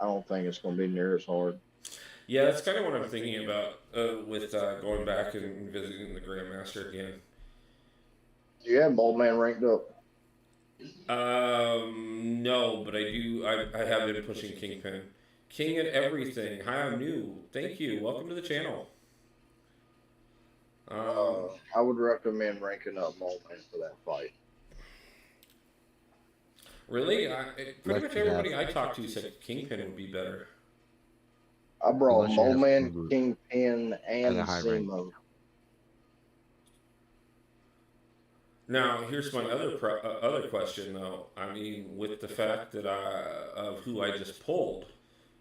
I don't think it's going to be near as hard. Yeah, that's kind of what I'm thinking about with going back and visiting the Grandmaster again. You have Mold Man ranked up. No, but I do. I have been pushing Kingpin. King at everything. Hi, I'm new. Thank you. Welcome to the channel. I would recommend ranking up Mold Man for that fight. Really? Pretty much everybody I have- talked to said Kingpin would be better. I brought Unless you Mold have Man, Fugu Kingpin, and at a high rank. Zemo. Now, here's my other question, though. I mean, with the fact that of who I just pulled,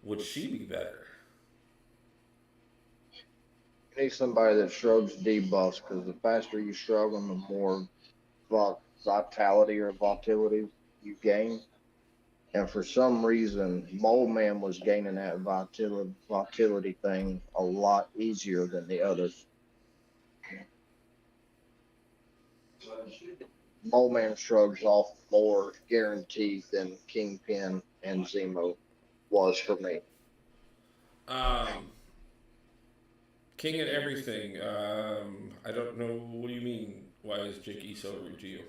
would she be better? You need somebody that shrugs debuffs, because the faster you shrug them, the more vitality or volatility you gain. And for some reason, Mole Man was gaining that volatility thing a lot easier than the others. Mole Man shrugs off more guaranteed than Kingpin and Zemo was for me. King at everything. I don't know. What do you mean? Why is Jakey so rude to you?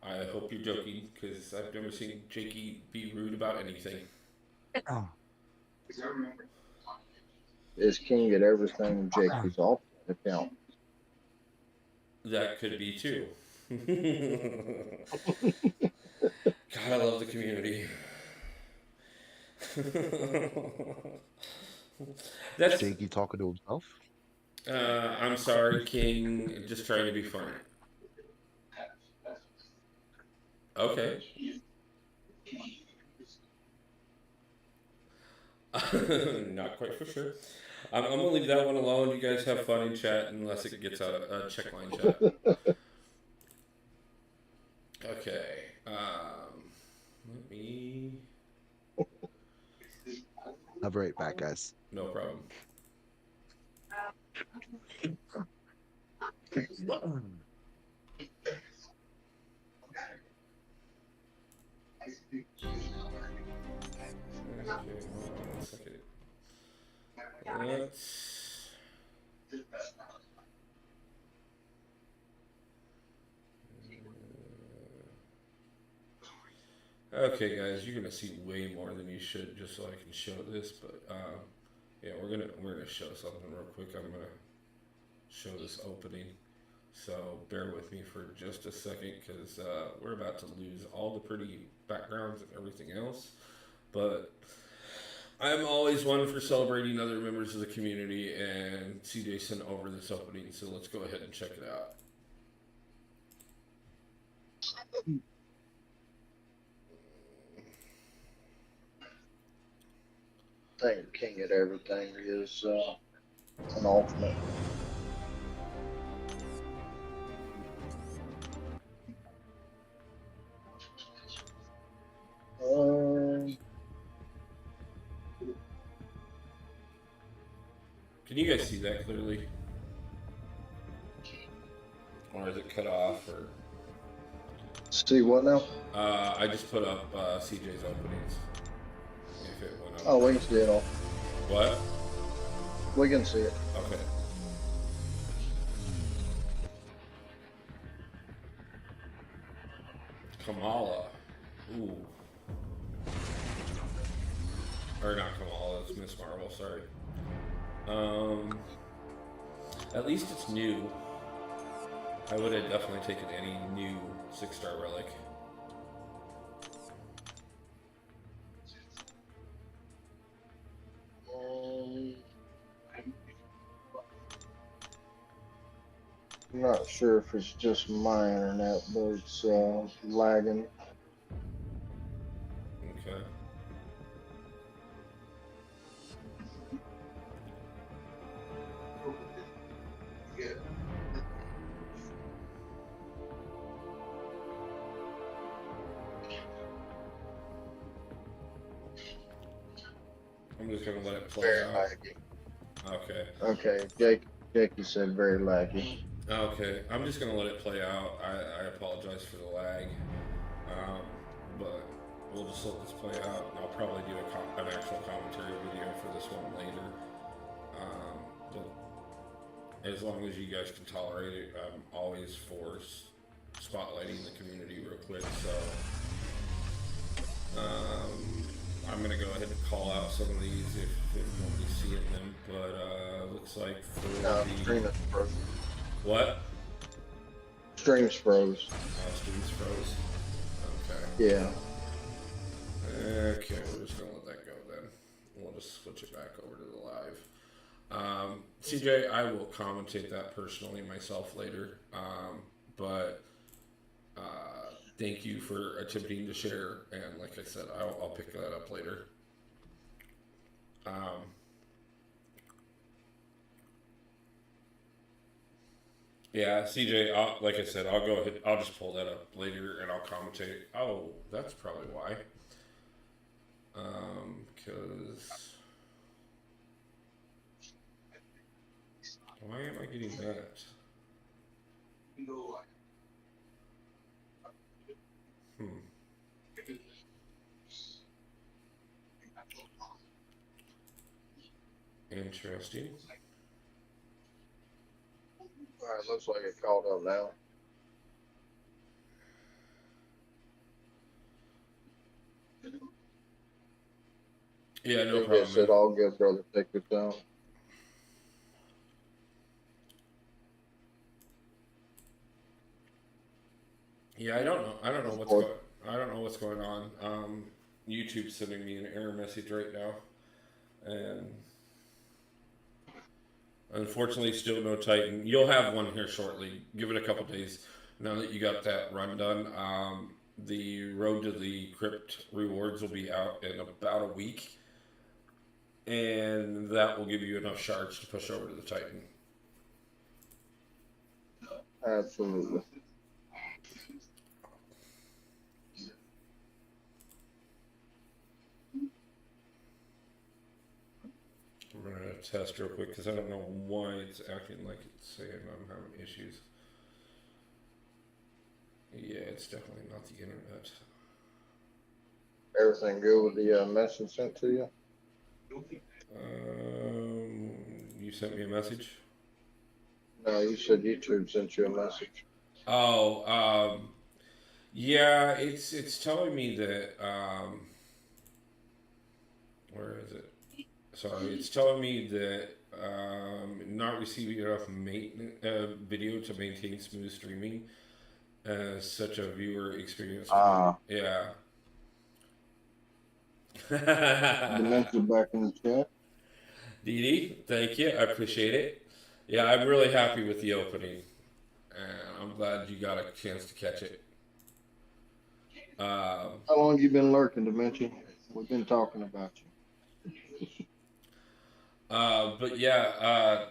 I hope you're joking, because I've never seen Jakey be rude about anything. Is King at everything Jakey's off account? That could be too. God, I love the community. That's. Jakey talking to himself. I'm sorry, King. Just trying to be funny. Okay. Not quite for sure. I'm gonna leave that one alone. You guys have fun in chat, unless it gets a check line chat. Okay. Let me. I'll be right back, guys. No problem. Okay, hold on a second. Let's. Okay, guys, you're gonna see way more than you should, just so I can show this. But yeah, we're gonna show something real quick. I'm gonna show this opening, so bear with me for just a second, because we're about to lose all the pretty backgrounds and everything else. But I'm always one for celebrating other members of the community, and CJ sent over this opening, so let's go ahead and check it out. I think king at everything is an alternate. Can you guys see that clearly? Or is it cut off? Or See what now? I just put up CJ's openings. If it went up. Oh, we can see it all. What? We can see it. Okay. Kamala. Ooh. Or not Kamala, it's Miss Marvel, sorry. At least it's new. I would have definitely taken any new 6-star relic. I'm not sure if it's just my internet, but it's lagging. Okay. I'm just gonna let it play Very out. laggy. Okay. Okay, Jakey said very laggy. Okay, I'm just gonna let it play out. I apologize for the lag, but we'll just let this play out. And I'll probably do an actual commentary video for this one later. But as long as you guys can tolerate it, I'm always for spotlighting the community real quick. So I'm gonna go ahead and call out some of these if nobody's seeing them. But looks like for No, the stream is frozen. what? Stream's froze. Students froze. Okay. Yeah. Okay, we're just gonna let that go then. We'll just switch it back over to the live. CJ, I will commentate that personally myself later. But thank you for attempting to share, and like I said, I'll pick that up later. Yeah, CJ, like I said, I'll go ahead. I'll just pull that up later and I'll commentate. Oh, that's probably why. Because why am I getting that? Interesting. Alright, looks like it called up now. Yeah, no He problem. just said, all good, brother. Take your time. Yeah, I don't know. I don't know what's going on. YouTube's sending me an error message right now, and unfortunately, still no Titan. You'll have one here shortly. Give it a couple days. Now that you got that run done, the road to the crypt rewards will be out in about a week, and that will give you enough shards to push over to the Titan. Absolutely. I'm gonna test real quick because I don't know why it's acting like it's saying I'm having issues. Yeah, it's definitely not the internet. Everything good with the message sent to you? You sent me a message? No, you said YouTube sent you a message. Oh, yeah, it's telling me that, where is it? Sorry, it's telling me that, not receiving enough video to maintain smooth streaming as such a viewer experience. Yeah. The message back in the chat. Dee Dee, thank you. I appreciate it. Yeah, I'm really happy with the opening. And I'm glad you got a chance to catch it. How long you been lurking, Dimension? We've been talking about you. But yeah,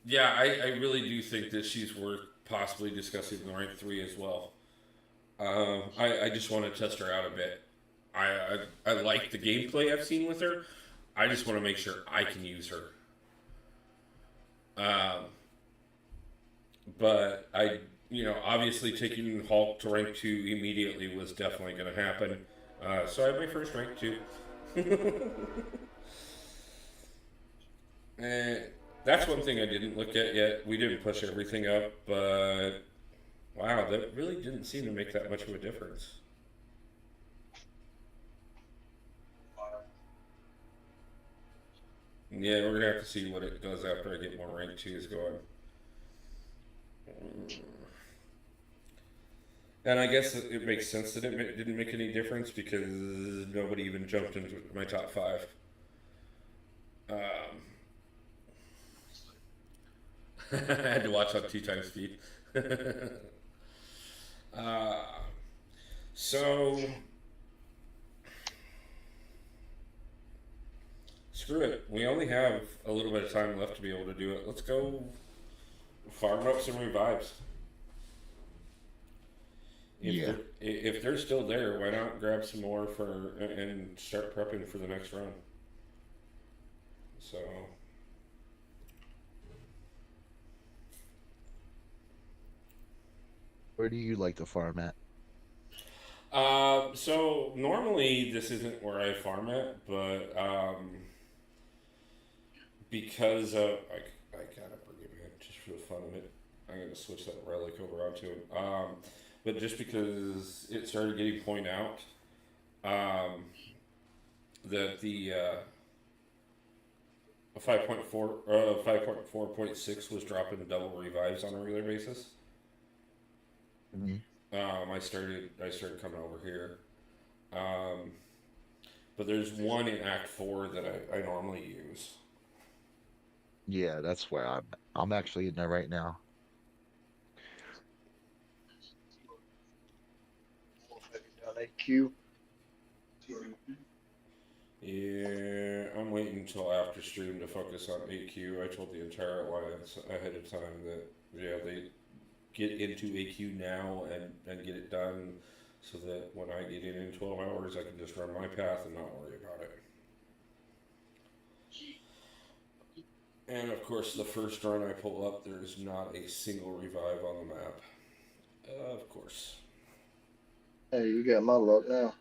yeah, I really do think that she's worth possibly discussing the rank 3 as well. I just want to test her out a bit. I like the gameplay I've seen with her. I just want to make sure I can use her. But obviously taking Hulk to rank 2 immediately was definitely going to happen. So I have my first rank 2. And that's one thing I didn't look at yet. We didn't push everything up, but wow, that really didn't seem to make that much of a difference. Yeah, we're gonna have to see what it does after I get more rank 2s going. And I guess it makes sense that it didn't make any difference because nobody even jumped into my top 5. I had to watch on 2 times speed. So screw it. We only have a little bit of time left to be able to do it. Let's go farm up some revives. If they're still there, why not grab some more and start prepping for the next run? So Where do you like to farm at? so normally this isn't where I farm at, but because I gotta bring him in just for the fun of it. I'm gonna switch that relic over onto him. But just because it started getting point out, that the 5.4.6 was dropping double revives on a regular basis. Mm-hmm. I started coming over here. But there's one in Act 4 that I normally use. Yeah, that's where I'm actually in there right now. AQ. Yeah, I'm waiting until after stream to focus on AQ. I told the entire alliance ahead of time that they get into AQ now and get it done so that when I get in 12 hours I can just run my path and not worry about it. And of course the first run I pull up there's not a single revive on the map. Of course. Hey, you got my luck now.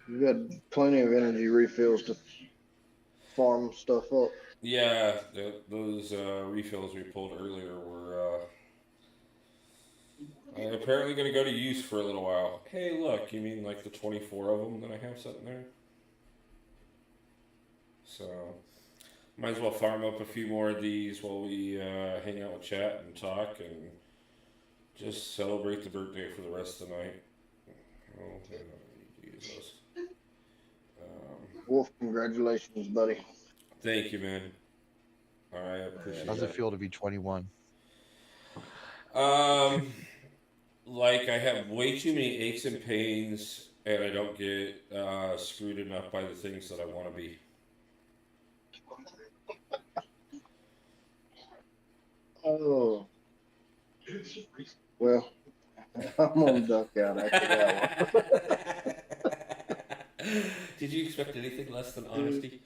You got plenty of energy refills to farm stuff up. Yeah, those refills we pulled earlier were apparently going to go to use for a little while. Hey, look, you mean like the 24 of them that I have sitting there? So, might as well farm up a few more of these while we hang out with chat and talk and just celebrate the birthday for the rest of the night. Oh, I don't need to use those. Wolf, congratulations, buddy. Thank you, man. All right, I appreciate How's that. it feel to be 21? Like I have way too many aches and pains, and I don't get screwed enough by the things that I want to be. Oh. Well, I'm gonna duck out after that one. Did you expect anything less than honesty?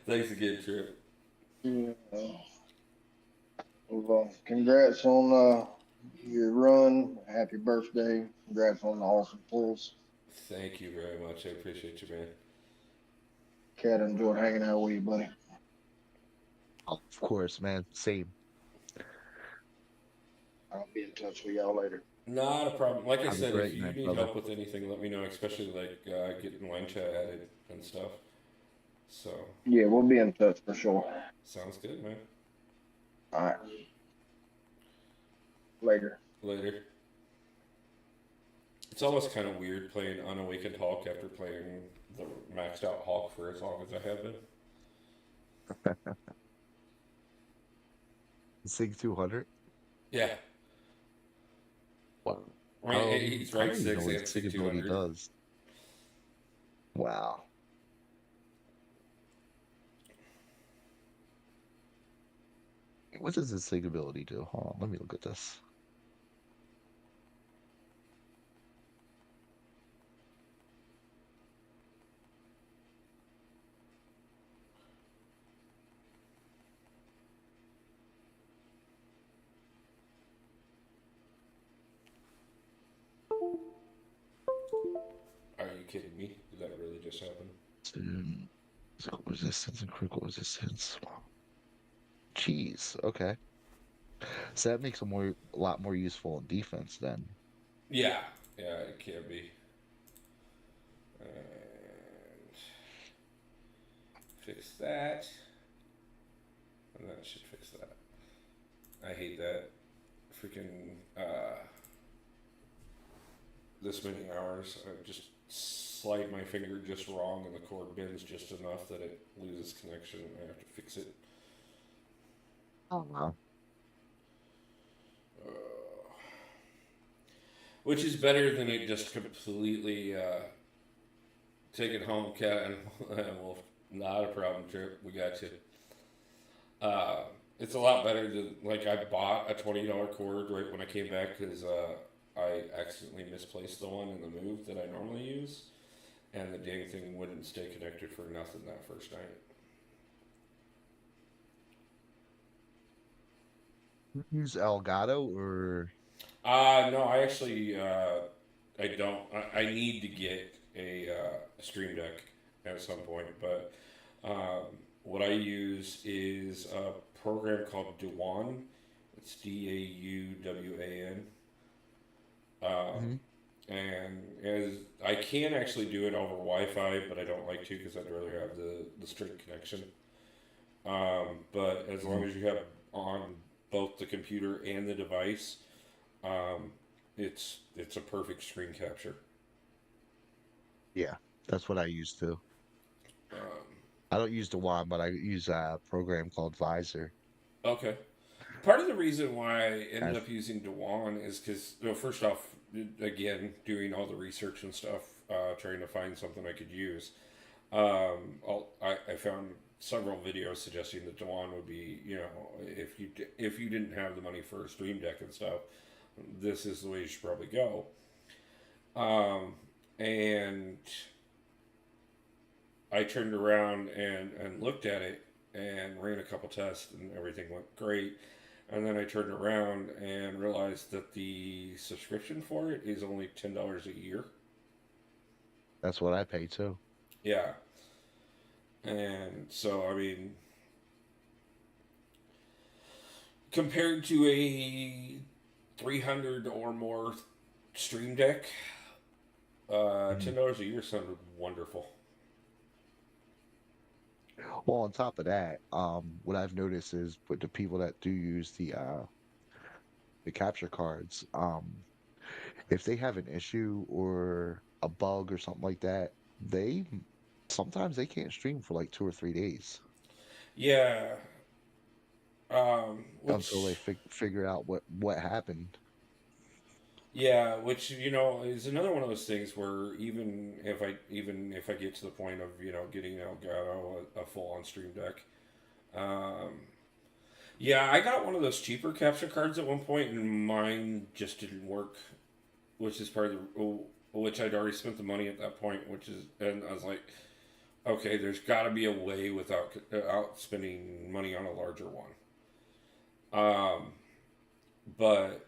Thanks again, Trip. Yeah. Well, congrats on your run. Happy birthday. Congrats on the awesome pulls. Thank you very much. I appreciate you, man. Cat enjoyed hanging out with you, buddy. Of course, man. Same. I'll be in touch with y'all later. Not a problem. Like I Have a said, great if you night, need brother. help with anything, let me know, especially like getting line chat added and stuff. So, Yeah, we'll be in touch for sure. sounds good, man. All right. Later. Later. It's almost kind of weird playing Unawakened Hulk after playing the maxed out Hulk for as long as I have been. Sig 200. Yeah. Wow. I mean, he's I rank don't even know 6 what and his Sig sig ability 200. does. Wow. What does his sig ability do? Hold on, let me look at this. Are you kidding me? Did that really just happen? So resistance and critical resistance. Jeez. Okay. So that makes him a lot more useful in defense then. Yeah. Yeah, it can be. And fix that. And that should fix that. I hate that. Freaking, this many hours. I just slide my finger just wrong and the cord bends just enough that it loses connection and I have to fix it. Oh wow. Which is better than it just completely take it home, cat and wolf. Not a problem, Trip. We got you. It's a lot better than, like, I bought a $20 cord right when I came back because I accidentally misplaced the one in the move that I normally use, and the dang thing wouldn't stay connected for nothing that first night. Use Elgato or No, I actually, I don't. I need to get a Stream Deck at some point, but what I use is a program called Duwan. It's DAUWAN. Mhm. And as I can actually do it over Wi-Fi, but I don't like to because I'd rather have the straight connection. But as long as you have on both the computer and the device, um, it's a perfect screen capture. Yeah, that's what I use too. Um, I don't use the wand, but I use a program called Visor. okay. Part of the reason why I ended As up using Dewan is because, well, first off, again, doing all the research and stuff, trying to find something I could use. I found several videos suggesting that Dewan would be, if you didn't have the money for a Stream Deck and stuff, this is the way you should probably go. And I turned around and looked at it and ran a couple tests and everything went great. And then I turned around and realized that the subscription for it is only $10 a year. that's what I pay too. Yeah. And so, I mean, compared to a 300 or more Stream Deck, Mhm. $10 a year sounded wonderful. Well, on top of that, what I've noticed is with the people that do use the capture cards, if they have an issue or a bug or something like that, they sometimes they can't stream for like 2 or 3 days Yeah. until they Which figure out what happened. Yeah, which is another one of those things where even if I get to the point of getting Elgato a full on Stream Deck, um, yeah, I got one of those cheaper capture cards at one point, and mine just didn't work, which is part of which I'd already spent the money at that point, and I was like, okay, there's got to be a way without spending money on a larger one. But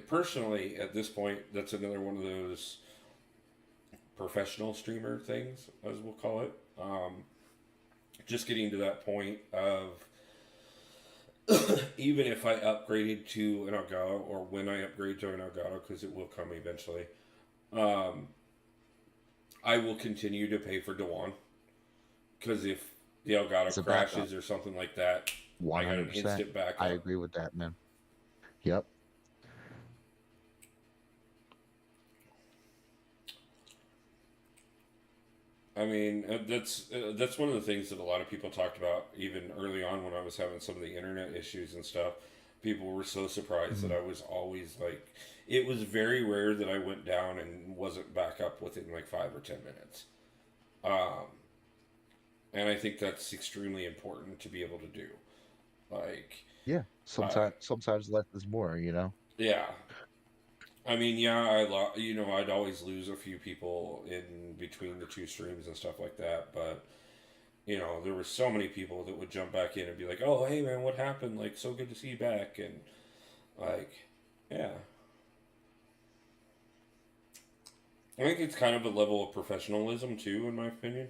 personally, at this point, that's another one of those professional streamer things, as we'll call it. Just getting to that point of even if I upgraded to an Elgato, or when I upgrade to an Elgato, because it will come eventually, um, I will continue to pay for Dewan. Because if the Elgato It's a backup. crashes or something like that, I got an 100%. instant I backup. agree with that, man. Yep. I mean, that's one of the things that a lot of people talked about even early on when I was having some of the internet issues and stuff. People were so surprised that I was always like, it was very rare that I went down and wasn't back up within like 5 or 10 minutes. Um, and I think that's extremely important to be able to do. Like, Yeah, uh, sometimes less is more, you know. yeah. I mean, yeah, I'd always lose a few people in between the two streams and stuff like that, but there were so many people that would jump back in and be like, "Oh, hey man, what happened? Like, so good to see you back." And like, yeah, I think it's kind of a level of professionalism too, in my opinion.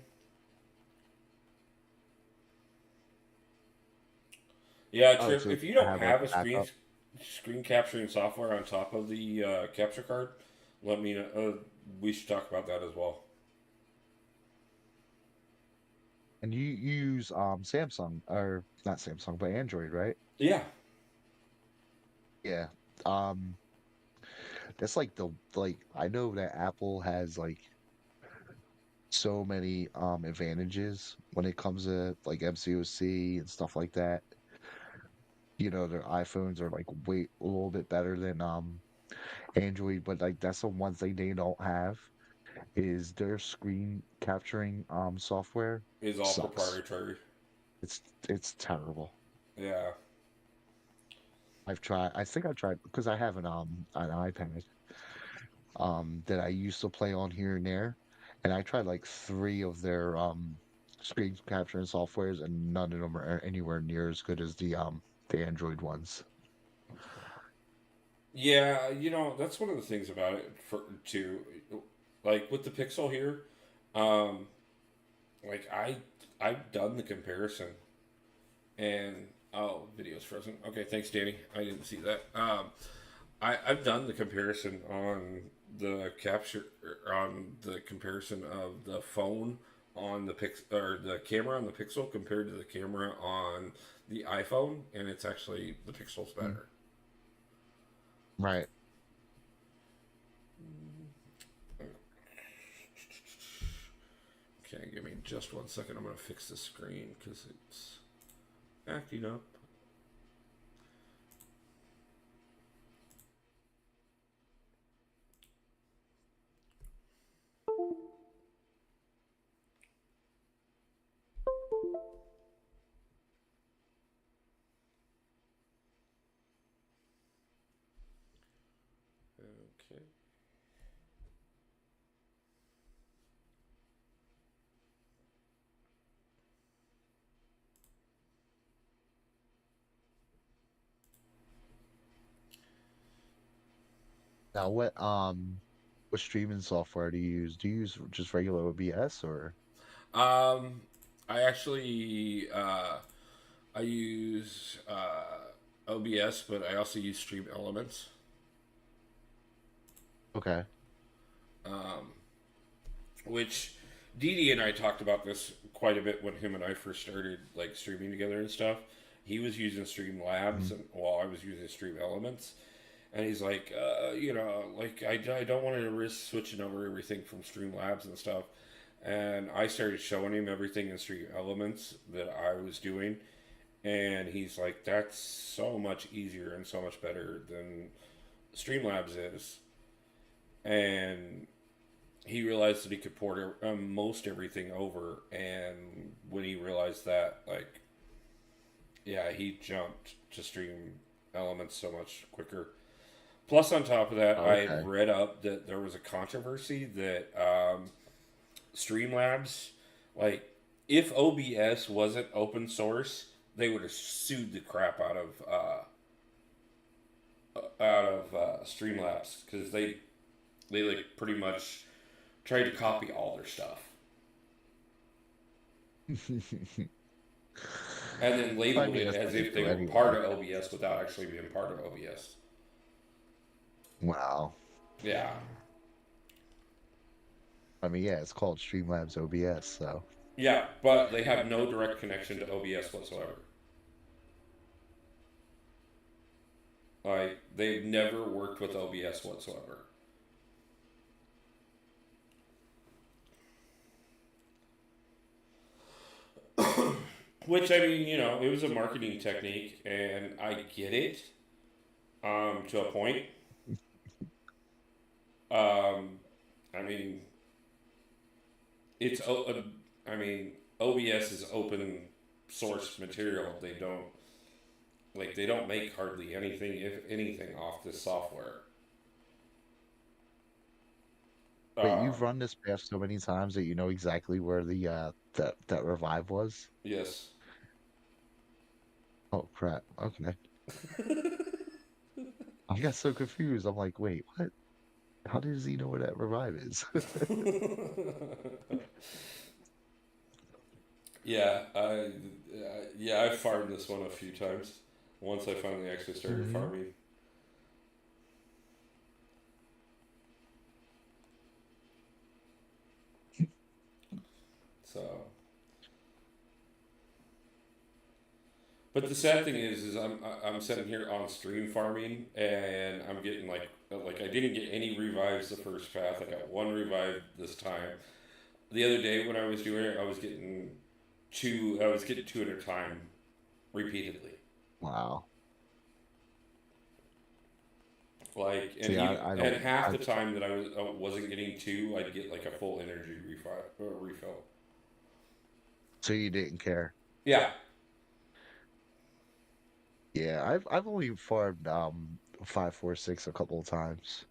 Yeah, Oh, Trip. so If you I don't have like have a a backup. screen capturing software on top of the capture card, let me know. We should talk about that as well. And you use Samsung, or not Samsung, but Android, right? Yeah. Yeah. Um that's like the like I know that Apple has like so many advantages when it comes to like MCOC and stuff like that. You know, their iPhones are like way a little bit better than Android, but like that's the one thing they don't have is their screen capturing software Is all sucks. proprietary. It's it's terrible. Yeah. I think I tried because I have an iPad that I used to play on here and there, and I tried like three of their screen capturing softwares, and none of them are anywhere near as good as the Android ones. Yeah, that's one of the things about it for too. Like with the Pixel here, um, like I've done the comparison and oh, video's frozen. Okay, thanks, Danny. I didn't see that. I've done the comparison on the capture on the comparison of the phone on the pix or the camera on the Pixel compared to the camera on the iPhone, and it's actually the Pixel's Mm. better. Right. Okay, give me just 1 second. I'm gonna fix the screen because it's acting up. Okay. Now, what streaming software do you use? Do you use just regular OBS or? Um, I actually I use OBS, but I also use Stream Elements. Okay. Um, which Dee Dee and I talked about this quite a bit when him and I first started like streaming together and stuff. He was using Streamlabs, Mhm. and while I was using Stream Elements, and he's like, like I don't want to risk switching over everything from Streamlabs and stuff. And I started showing him everything in Stream Elements that I was doing, and he's like, "That's so much easier and so much better than Streamlabs is." And he realized that he could port most everything over, and when he realized that, like, yeah, he jumped to Stream Elements so much quicker. Plus, on top of that, I had Okay. read up that there was a controversy that Streamlabs, like, if OBS wasn't open source, they would have sued the crap out of Streamlabs because they like pretty much tried to copy all their stuff and then I labeled mean, it that's as what they if they do were anyway. part of OBS without actually being part of OBS. Wow. Yeah, I mean, yeah, it's called Streamlabs OBS, so. yeah, but they have no direct connection to OBS whatsoever. Like they've never worked with OBS whatsoever. Which, I mean, it was a marketing technique, and I get it, to a point. I mean, it's, I mean, OBS is open source material. They don't make hardly anything, if anything, off this software. Wait, you've run this path so many times that you know exactly where the that revive was? Yes. Oh crap. Okay. I got so confused. I'm like, wait, what? How does he know where that revive is? Yeah, I farmed this one a few times. Once I finally actually started Mhm. farming. So, but the sad thing is I'm sitting here on stream farming, and I'm getting like I didn't get any revives the first path. I got one revive this time. The other day when I was doing it, I was getting two. I was getting two at a time, repeatedly. Wow. Like, and See, even, I and don't. half the time that I wasn't getting two, I'd get like a full energy refill. So you didn't care. Yeah. Yeah, I've only farmed 546 a couple of times,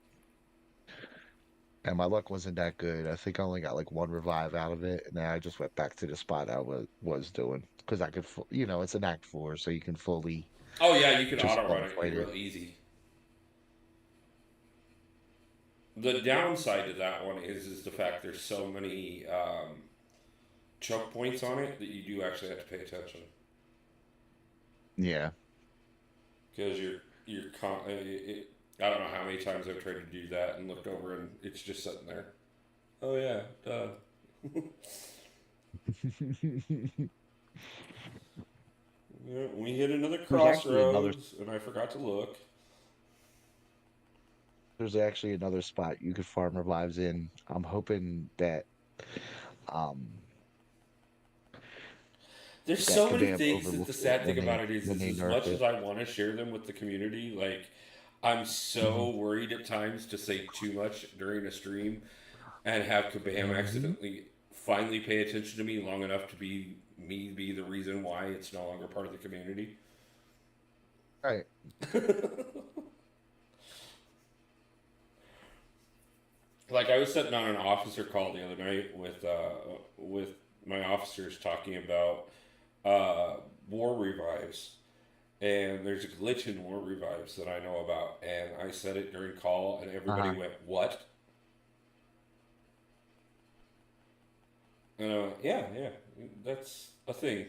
and my luck wasn't that good. I think I only got like one revive out of it, and then I just went back to the spot I was doing because I could, it's an Act 4, so you can fully Oh yeah, you can just auto run it fight it. real easy. The downside to that one is the fact there's so many choke points on it that you do actually have to pay attention, Yeah. because I don't know how many times I've tried to do that and looked over and it's just sitting there. Oh yeah, duh. Yeah, we hit another There's actually another crossroads, and I forgot to look. there's actually another spot you could farm revives in. I'm hoping that um There's that so many Kabam things that the overlooks it sad thing about it when is they as nerf much it. as I want to share them with the community, like I'm so worried at times to say too much during a stream and have Kabam Hmm. accidentally finally pay attention to me long enough to be the reason why it's no longer part of the community. Right. Like I was sitting on an officer call the other night with my officers talking about war revives, and there's a glitch in war revives that I know about, and I said it during call, and everybody Uh-huh. went, "What?" And I went, "Yeah, yeah, that's a thing."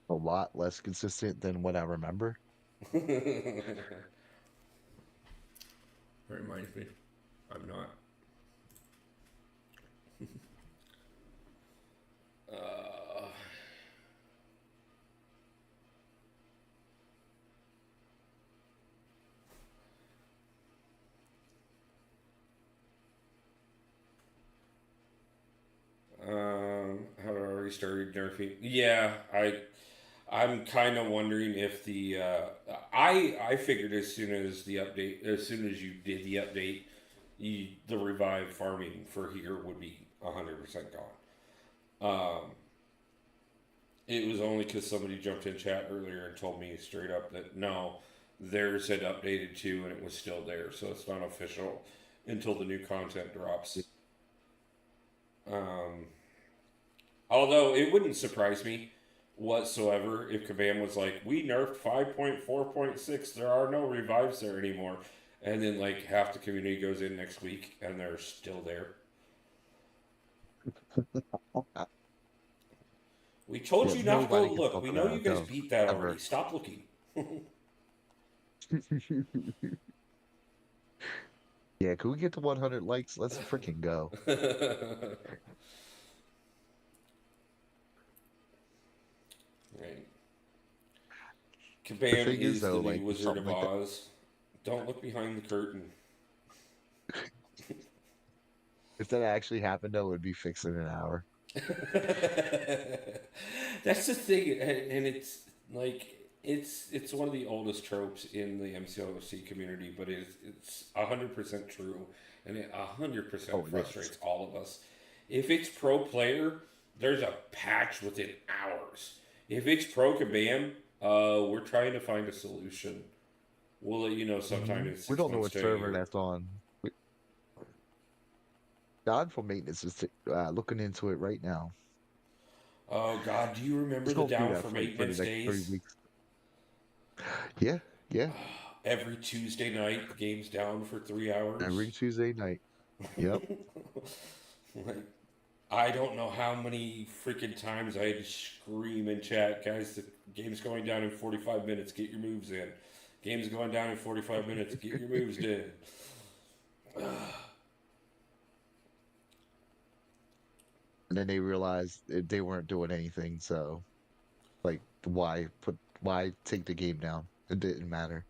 A lot less consistent than what I remember. That reminds me, I'm not. Uh, how do I restart nerfing? Yeah, I'm kind of wondering if I figured as soon as you did the update, the revive farming for here would be 100% gone. It was only because somebody jumped in chat earlier and told me straight up that no, theirs had updated too and it was still there, so it's not official until the new content drops. Um, Although it wouldn't surprise me whatsoever if Kabam was like, "We nerfed 5.4.6. There are no revives there anymore," and then like half the community goes in next week and they're still there. We told Yeah, you not to go nobody can look. fuck We know you around guys though, beat that already. ever. Stop looking. Yeah, can we get to 100 likes? Let's freaking go. Right. The Kabam thing is is the though, new like with Wizard something of like that, Oz. Don't look behind the curtain. If that actually happened, though, it would be fixed in an hour. That's the thing, and it's like it's one of the oldest tropes in the MCOC community, but it's 100% true, and it 100% Oh, it is. frustrates all of us. If it's pro player, there's a patch within hours. If it's pro kabam, we're trying to find a solution. We'll let you know sometime in We 6 don't know months what to a server year. that's on. God for maintenance is looking into it right now. Oh God, do you remember Let's the go do down that for for the maintenance next 3 days? weeks. Yeah, yeah. Every Tuesday night, the game's down for 3 hours. Every Tuesday night. Yep. Like, I don't know how many freaking times I had to scream in chat, guys, the game's going down in 45 minutes, get your moves in. Game's going down in 45 minutes, get your moves in. And then they realized they weren't doing anything, so like why take the game down? It didn't matter.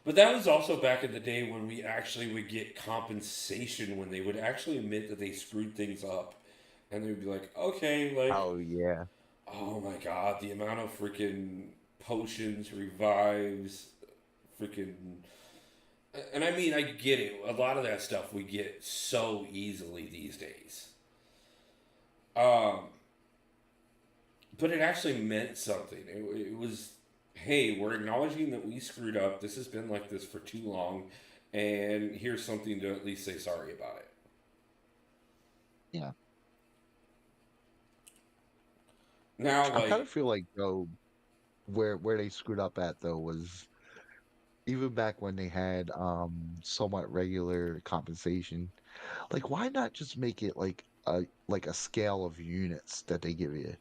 But that was also back in the day when we actually would get compensation, when they would actually admit that they screwed things up. And they'd be like, okay, like, Oh yeah. oh my God, the amount of freaking potions, revives, freaking. And I mean, I get it. A lot of that stuff we get so easily these days. Um, but it actually meant something. It was, hey, we're acknowledging that we screwed up. This has been like this for too long, and here's something to at least say sorry about it. Yeah. Now, I kind like, of feel like though where they screwed up at though was even back when they had somewhat regular compensation. Like why not just make it like a scale of units that they give you?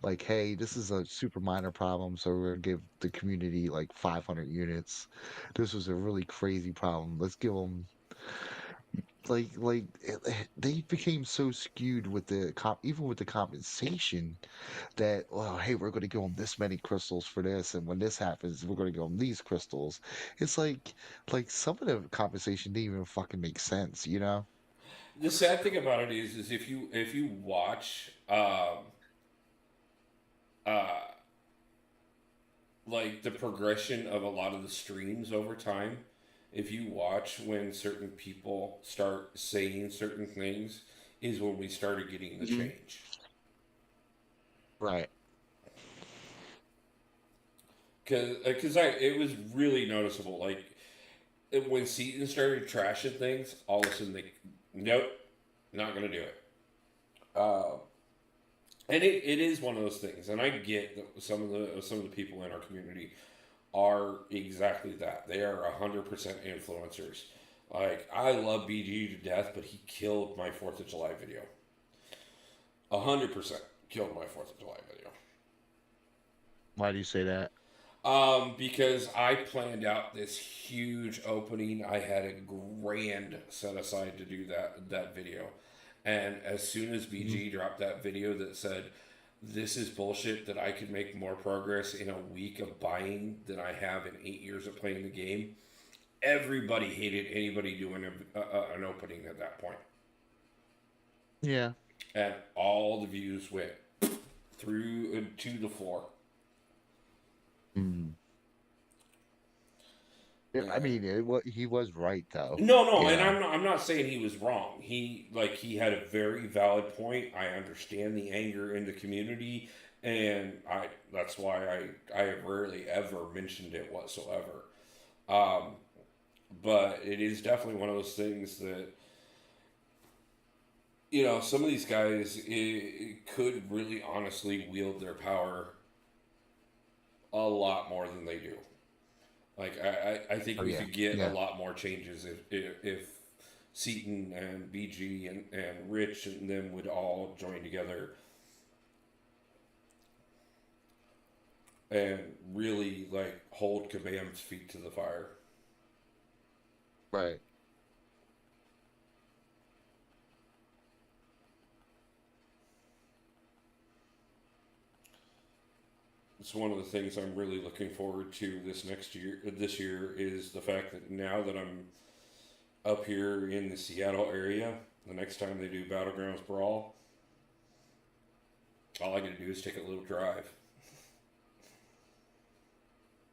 Like, hey, this is a super minor problem, so we're gonna give the community like 500 units. This was a really crazy problem. Let's give them they became so skewed with the even with the compensation that well, hey, we're gonna give them this many crystals for this, and when this happens, we're gonna give them these crystals. It's like some of the compensation didn't even fucking make sense, you know? the sad thing about it is if you watch, uh, like the progression of a lot of the streams over time, if you watch when certain people start saying certain things, is when we started getting the Mhm. change. Right. Because it was really noticeable. Like when Seaton started trashing things, all of a sudden they, nope, not gonna do it. Uh, and it is one of those things, and I get that some of the people in our community are exactly that. They are 100% influencers. Like I love BG to death, but he killed my 4th of July video. 100% killed my 4th of July video. Why do you say that? Because I planned out this huge opening. I had a grand set aside to do that video, and as soon as Mhm. BG dropped that video that said, "This is bullshit," that I could make more progress in a week of buying than I have in 8 years of playing the game, everybody hated anybody doing an opening at that point, Yeah. and all the views went through to the floor. Mm. Yeah, I And mean, he was right though. no, You and know. I'm not saying he was wrong. He had a very valid point. I understand the anger in the community, and I that's why I have rarely ever mentioned it whatsoever. Um, but it is definitely one of those things that some of these guys could really honestly wield their power a lot more than they do. Like I think Oh we yeah. could get a Yeah. lot more changes if Seaton and BG and Rich and them would all join together and really like hold Kabam's feet to the fire. Right. it's one of the things I'm really looking forward to this year is the fact that now that I'm up here in the Seattle area, the next time they do Battlegrounds Brawl, all I gotta do is take a little drive.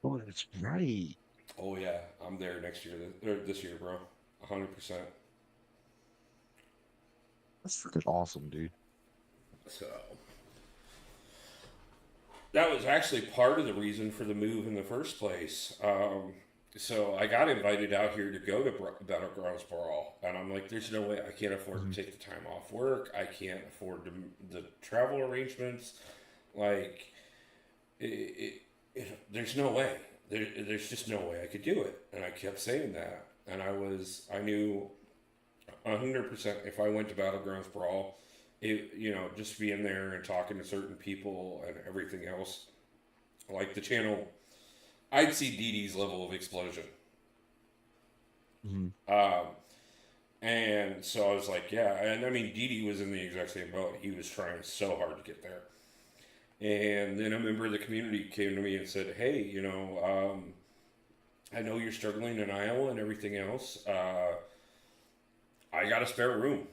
Oh, that's right. Oh yeah, I'm there next year, or this year, bro. 100%. That's freaking awesome, dude. So that was actually part of the reason for the move in the first place. So I got invited out here to go to Battlegrounds Brawl, and I'm like, there's no way. I can't afford to take the time off work. I can't afford the travel arrangements. Like, there's no way. There's just no way I could do it. And I kept saying that. And I knew 100% if I went to Battlegrounds Brawl, just being there and talking to certain people and everything else, like the channel, I'd see Dee Dee's level of explosion. And so I was like, yeah. And I mean, Dee Dee was in the exact same boat. He was trying so hard to get there. And then a member of the community came to me and said, hey, I know you're struggling in Iowa and everything else. I got a spare room.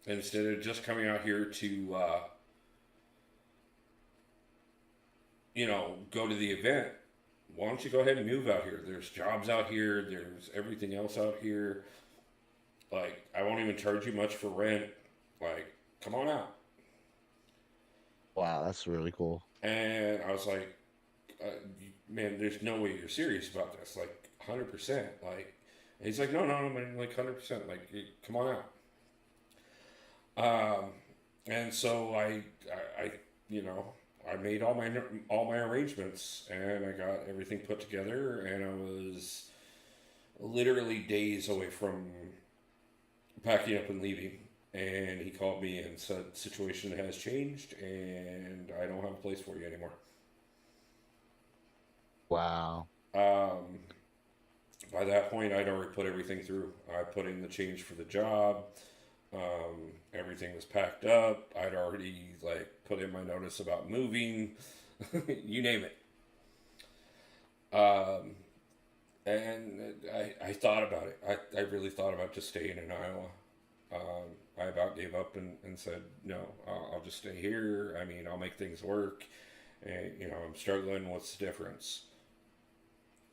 Instead of just coming out here to, go to the event, why don't you go ahead and move out here? There's jobs out here. There's everything else out here. Like, I won't even charge you much for rent. Like, come on out. Wow, that's really cool. And I was like, man, there's no way you're serious about this. Like, 100%. Like, and he's like, no, man, like 100%. Like, come on out. And so I made all my arrangements, and I got everything put together, and I was literally days away from packing up and leaving. And he called me and said, situation has changed, and I don't have a place for you anymore. Wow. By that point, I'd already put everything through. I put in the change for the job. Everything was packed up. I'd already put in my notice about moving. You name it. And I thought about it. I really thought about just staying in Iowa. I about gave up and said, no, I'll just stay here. I mean, I'll make things work. And, I'm struggling. What's the difference?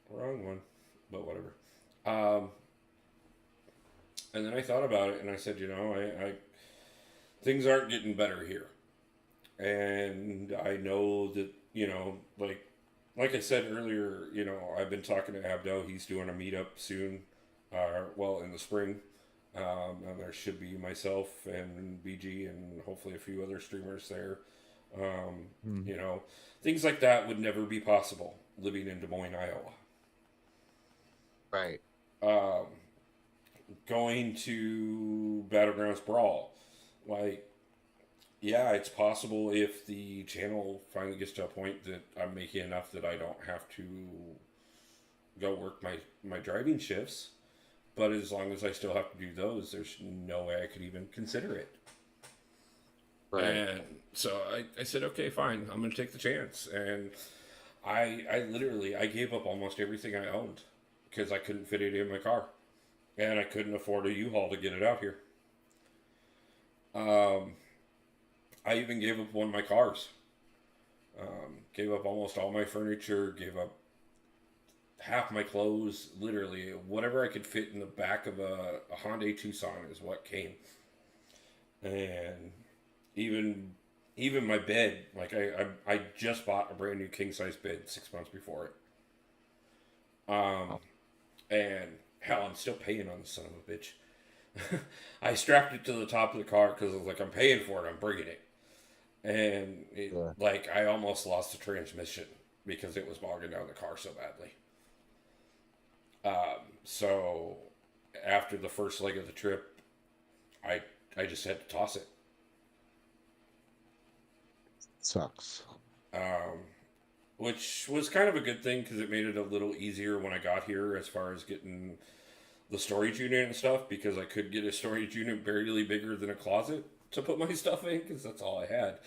Wrong one, but whatever. And then I thought about it, and I said, I things aren't getting better here. And I know that, like I said earlier, I've been talking to Abdo. He's doing a meetup soon, in the spring. And there should be myself and BG and hopefully a few other streamers there. Things like that would never be possible living in Des Moines, Iowa. Right. Going to Battlegrounds Brawl, yeah, it's possible if the channel finally gets to a point that I'm making enough that I don't have to go work my driving shifts. But as long as I still have to do those, there's no way I could even consider it. Right. And so I said, okay, fine. I'm going to take the chance. And I literally gave up almost everything I owned because I couldn't fit it in my car. And I couldn't afford a U-Haul to get it out here. I even gave up one of my cars. Gave up almost all my furniture, gave up half my clothes, literally whatever I could fit in the back of a Hyundai Tucson is what came. And even my bed, I just bought a brand new king size bed 6 months before it. And hell, I'm still paying on the son of a bitch. I strapped it to the top of the car because I was like, I'm paying for it, I'm bringing it. And I almost lost the transmission because it was bogging down the car so badly. So after the first leg of the trip, I just had to toss it. Sucks. Which was kind of a good thing because it made it a little easier when I got here as far as getting the storage unit and stuff, because I could get a storage unit barely bigger than a closet to put my stuff in because that's all I had.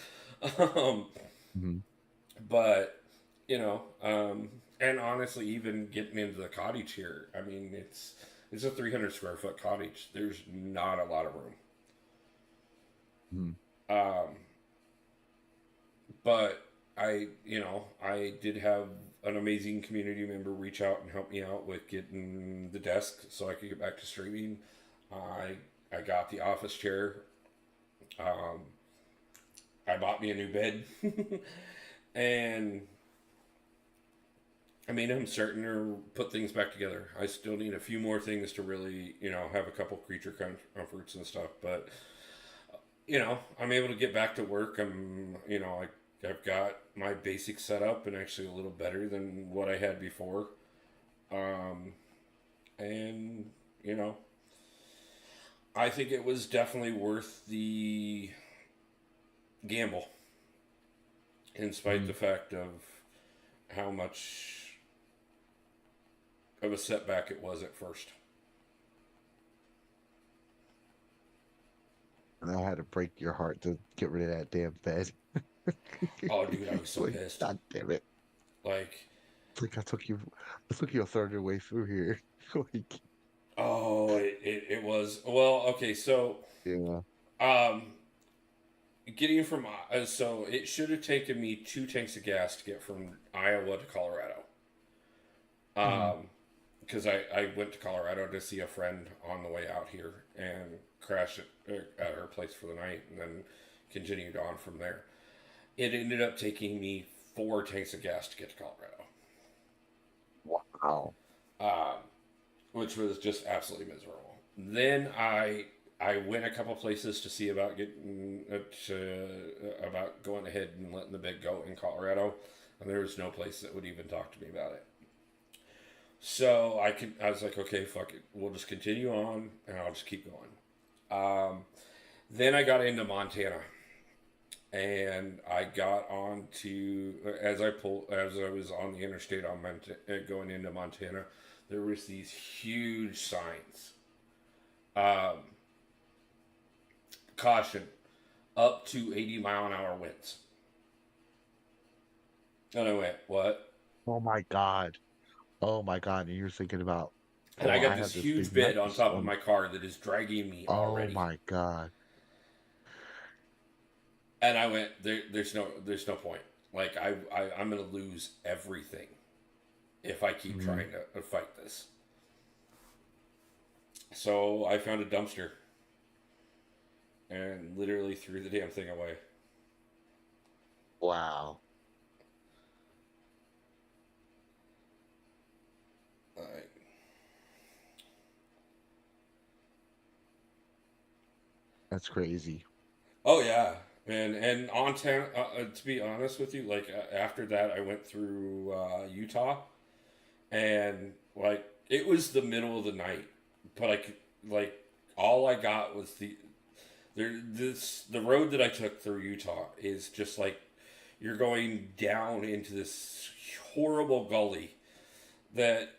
But, and honestly, even getting into the cottage here, I mean, it's a 300 square foot cottage. There's not a lot of room. Hmm. Um, but I did have an amazing community member reach out and help me out with getting the desk so I could get back to streaming. I got the office chair. Um, I bought me a new bed, and I mean, I'm starting to put things back together. I still need a few more things to really, have a couple creature comforts and stuff, but I'm able to get back to work. I've got my basic setup and actually a little better than what I had before. And, I think it was definitely worth the gamble, in spite the fact of how much of a setback it was at first. And I had to break your heart to get rid of that damn bed. Oh, dude, I was so Like, pissed. God damn it! Like, It's like I took you a third of the way through here. Like, oh, it was. Well, okay, so, yeah. um, getting from, so it should have taken me 2 tanks of gas to get from Iowa to Colorado. Because I went to Colorado to see a friend on the way out here and crashed at her place for the night and then continued on from there. It ended up taking me 4 tanks of gas to get to Colorado. Wow. Which was just absolutely miserable. Then I went a couple places to see about getting about going ahead and letting the bed go in Colorado, and there was no place that would even talk to me about it. So I was like, okay, fuck it, we'll just continue on, and I'll just keep going. Then I got into Montana, and I got on to as I was on the interstate on going into Montana, there was these huge signs. Caution, up to 80-mile-an-hour winds. And I went, what? Oh my God. Oh my God. And you're thinking about, And oh, I got I this have huge big bed on mattress top of my car that is dragging me Oh already. my God. And I went, there's no point. Like I'm gonna lose everything if I keep trying to fight this. So I found a dumpster and literally threw the damn thing away. Wow. Like, That's crazy. oh yeah, and on to be honest with you, like after that, I went through Utah, and like it was the middle of the night, but I could like all I got was the road that I took through Utah is just like you're going down into this horrible gully that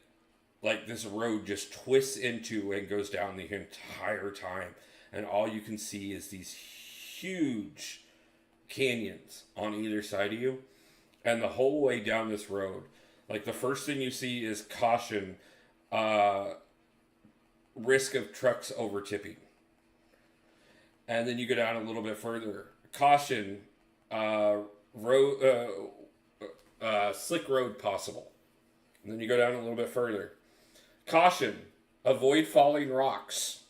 like this road just twists into and goes down the entire time, and all you can see is these huge canyons on either side of you, and the whole way down this road, like the first thing you see is caution, risk of trucks over tipping, and then you go down a little bit further, caution, road, slick road possible, and then you go down a little bit further, caution, avoid falling rocks.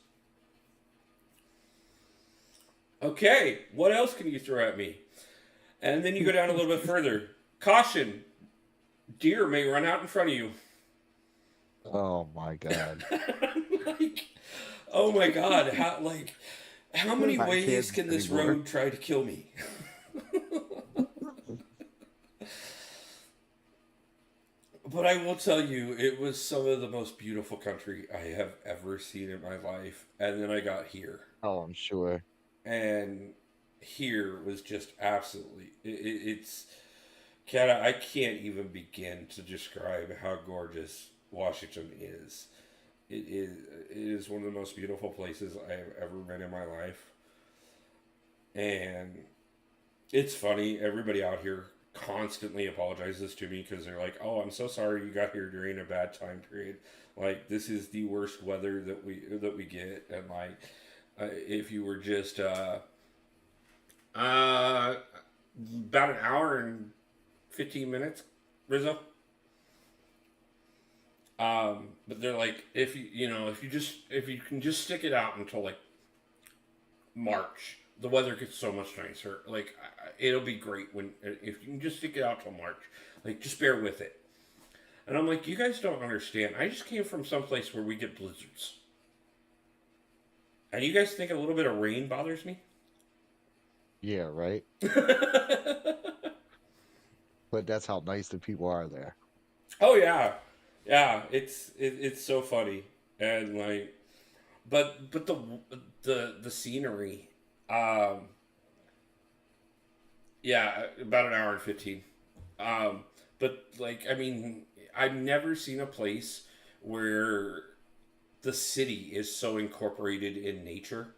Okay, what else can you throw at me? And then you go down a little bit further. Caution, deer may run out in front of you. Oh my God. Like, oh my God, how many I ways can't can this anymore. road try to kill me? But I will tell you, it was some of the most beautiful country I have ever seen in my life. And then I got here. Oh, I'm sure. And here was just absolutely it's Kata, I can't even begin to describe how gorgeous Washington is. It is one of the most beautiful places I have ever been in my life. And it's funny, everybody out here constantly apologizes to me because they're like, "Oh, I'm so sorry you got here during a bad time period. Like this is the worst weather that we get, and like if you were just about an hour and 15 minutes, Rizzo." But they're like, if you can just stick it out until like March, the weather gets so much nicer. Like, it'll be great if you can just stick it out till March. Like, just bear with it. And I'm like, you guys don't understand. I just came from someplace where we get blizzards. And you guys think a little bit of rain bothers me? Yeah, right. But that's how nice the people are there. Oh yeah, yeah. It's so funny, and like, but the scenery, yeah, about an hour and 15. But like, I mean, I've never seen a place where the city is so incorporated in nature.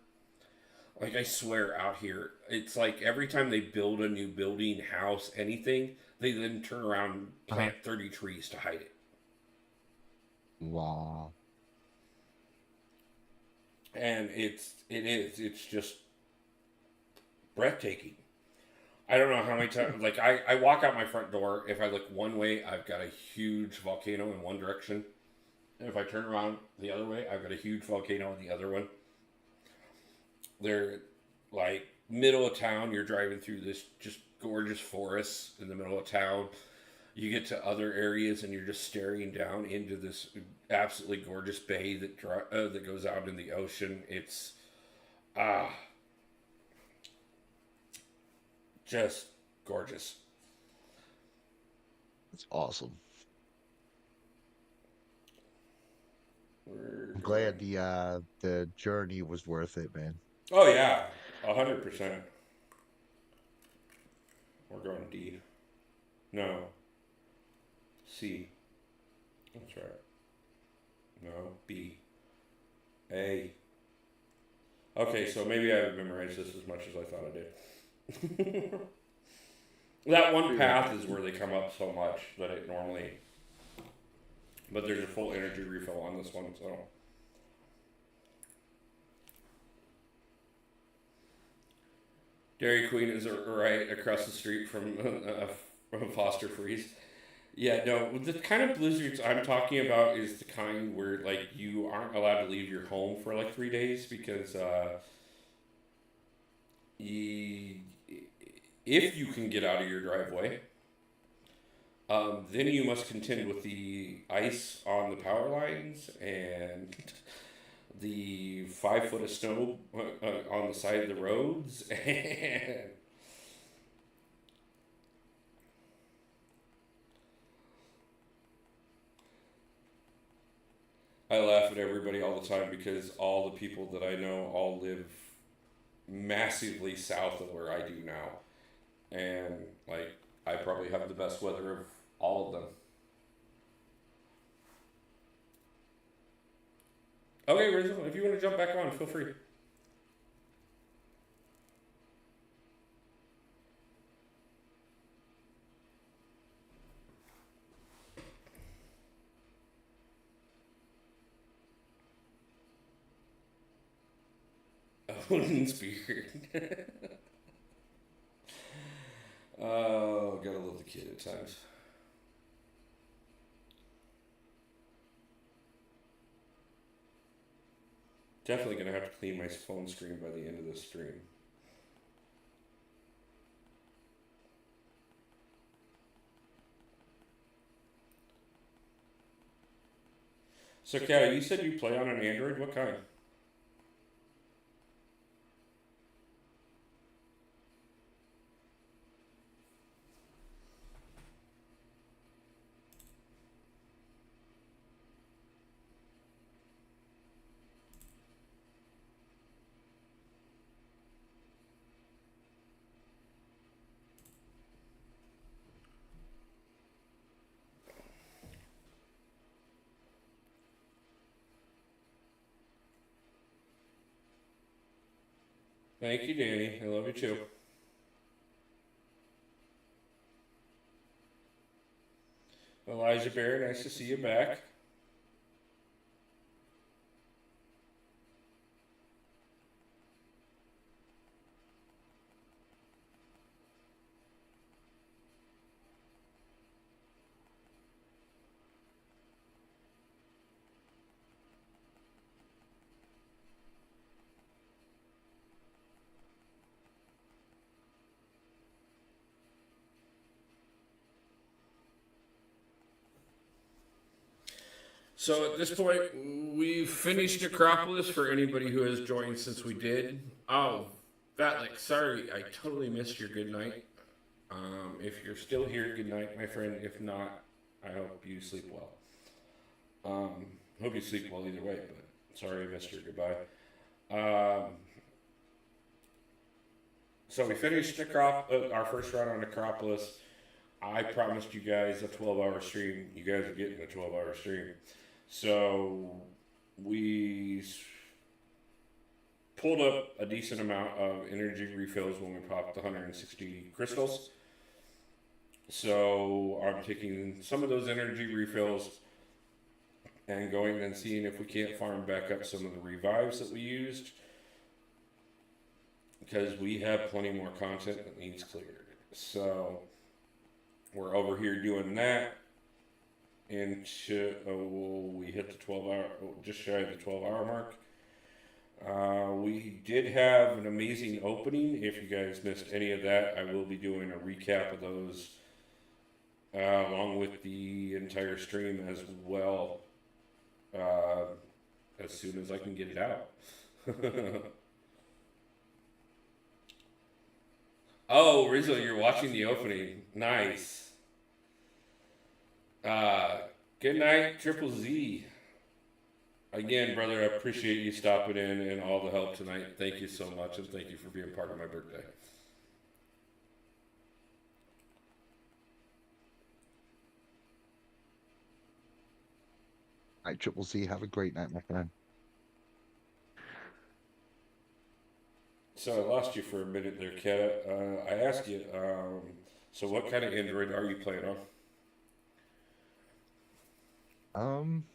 Like, I swear out here, it's like every time they build a new building, house, anything, they then turn around and plant 30 trees to hide it. Wow. And it's just breathtaking. I don't know how many times, like, I walk out my front door. If I look one way, I've got a huge volcano in one direction. And if I turn around the other way, I've got a huge volcano in the other one. They're like middle of town. You're driving through this just gorgeous forest in the middle of town. You get to other areas and you're just staring down into this absolutely gorgeous bay that goes out in the ocean. It's just gorgeous. It's awesome. We're I'm glad the journey was worth it, man. Oh yeah, 100%. We're going D. No. C. That's right. No. B. A. Okay, so maybe I haven't memorized this as much as I thought I did. That one path is where they come up so much that it normally... But there's a full energy refill on this one, so... Dairy Queen is right across the street from Foster Freeze. Yeah, no, the kind of blizzards I'm talking about is the kind where, like, you aren't allowed to leave your home for, like, 3 days because, if you can get out of your driveway, then you must contend with the ice on the power lines and the 5 foot of snow on the side of the roads, and I laugh at everybody all the time because all the people that I know all live massively south of where I do now, and like I probably have the best weather of all of them. Okay, Rizzo, if you want to jump back on, feel free. Odin's beard. Oh, gotta love the kid at times. Definitely gonna have to clean my phone screen by the end of this stream. So, Kat, you said you play on an Android. What kind? Thank you, Danny. I love you too. Elijah Bear, nice to see you back. So at this point, we've finished Necropolis for anybody who has joined since we did. Oh, Vatlik, sorry, I totally missed your good night. If you're still here, good night, my friend. If not, I hope you sleep well. Hope you sleep well either way, but sorry I missed your goodbye. So we finished our first round on Necropolis. I promised you guys a 12-hour stream. You guys are getting a 12-hour stream. So we pulled up a decent amount of energy refills when we popped the 160 crystals. So I'm taking some of those energy refills and going and seeing if we can't farm back up some of the revives that we used, because we have plenty more content that needs cleared. So we're over here doing that. And we hit the 12-hour, just shy of the 12-hour mark. We did have an amazing opening. If you guys missed any of that, I will be doing a recap of those along with the entire stream as well, as soon as I can get it out. Oh, Rizzo, you're watching the opening. Nice. Good night, Triple Z. Again, brother, I appreciate you stopping in and all the help tonight. Thank you so much, and thank you for being part of my birthday. All right, Triple Z, have a great night, my friend. So I lost you for a minute there, Kat. I asked you, so what kind of Android are you playing on? I'm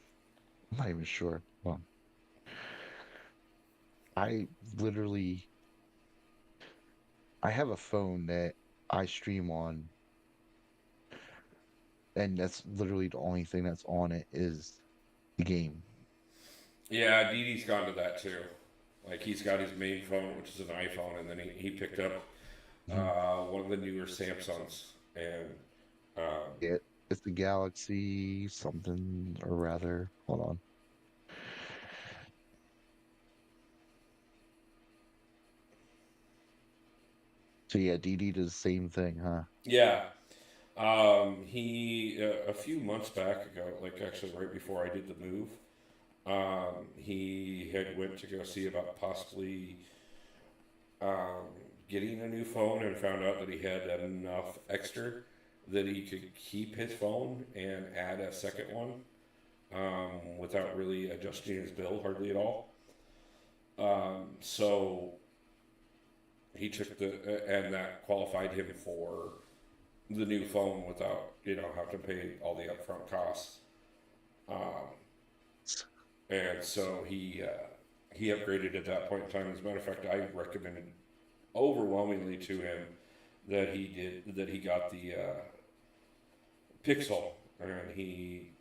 not even sure. Well, I have a phone that I stream on, and that's literally the only thing that's on it is the game. Yeah, Didi's gone to that too. Like, he's got his main phone, which is an iPhone, and then he picked up one of the newer Samsungs, and Yeah, it's the Galaxy something, or rather, hold on. So yeah, DD does the same thing, huh? yeah. He a few months back ago, like actually right before I did the move, he had went to go see about possibly getting a new phone, and found out that he had enough extra that he could keep his phone and add a second one without really adjusting his bill hardly at all. So he took and that qualified him for the new phone without, having to pay all the upfront costs. And so he upgraded at that point in time. As a matter of fact, I recommended overwhelmingly to him that he got the Pixel, and he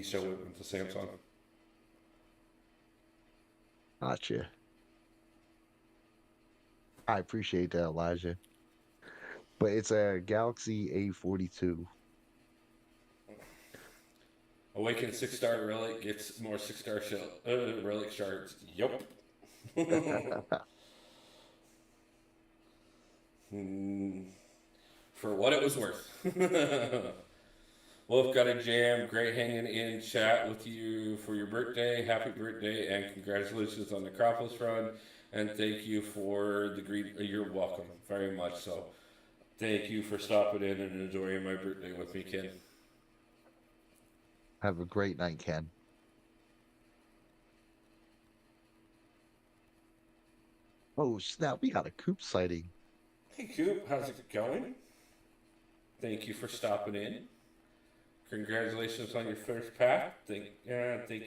still went with the Samsung. Gotcha. I appreciate that, Elijah. But it's a Galaxy A42. Awaken 6-star relic gets more 6-star relic shards. Yup. For what it was worth. Wolf got a jam. Great hanging in chat with you for your birthday. Happy birthday and congratulations on the Necropolis run. And thank you for the green. You're welcome very much. So thank you for stopping in and enjoying my birthday with me, Ken. Have a great night, Ken. Oh, snap. We got a Coop sighting. Hey, Coop. How's it going? Thank you for stopping in. Congratulations on your first path. Thank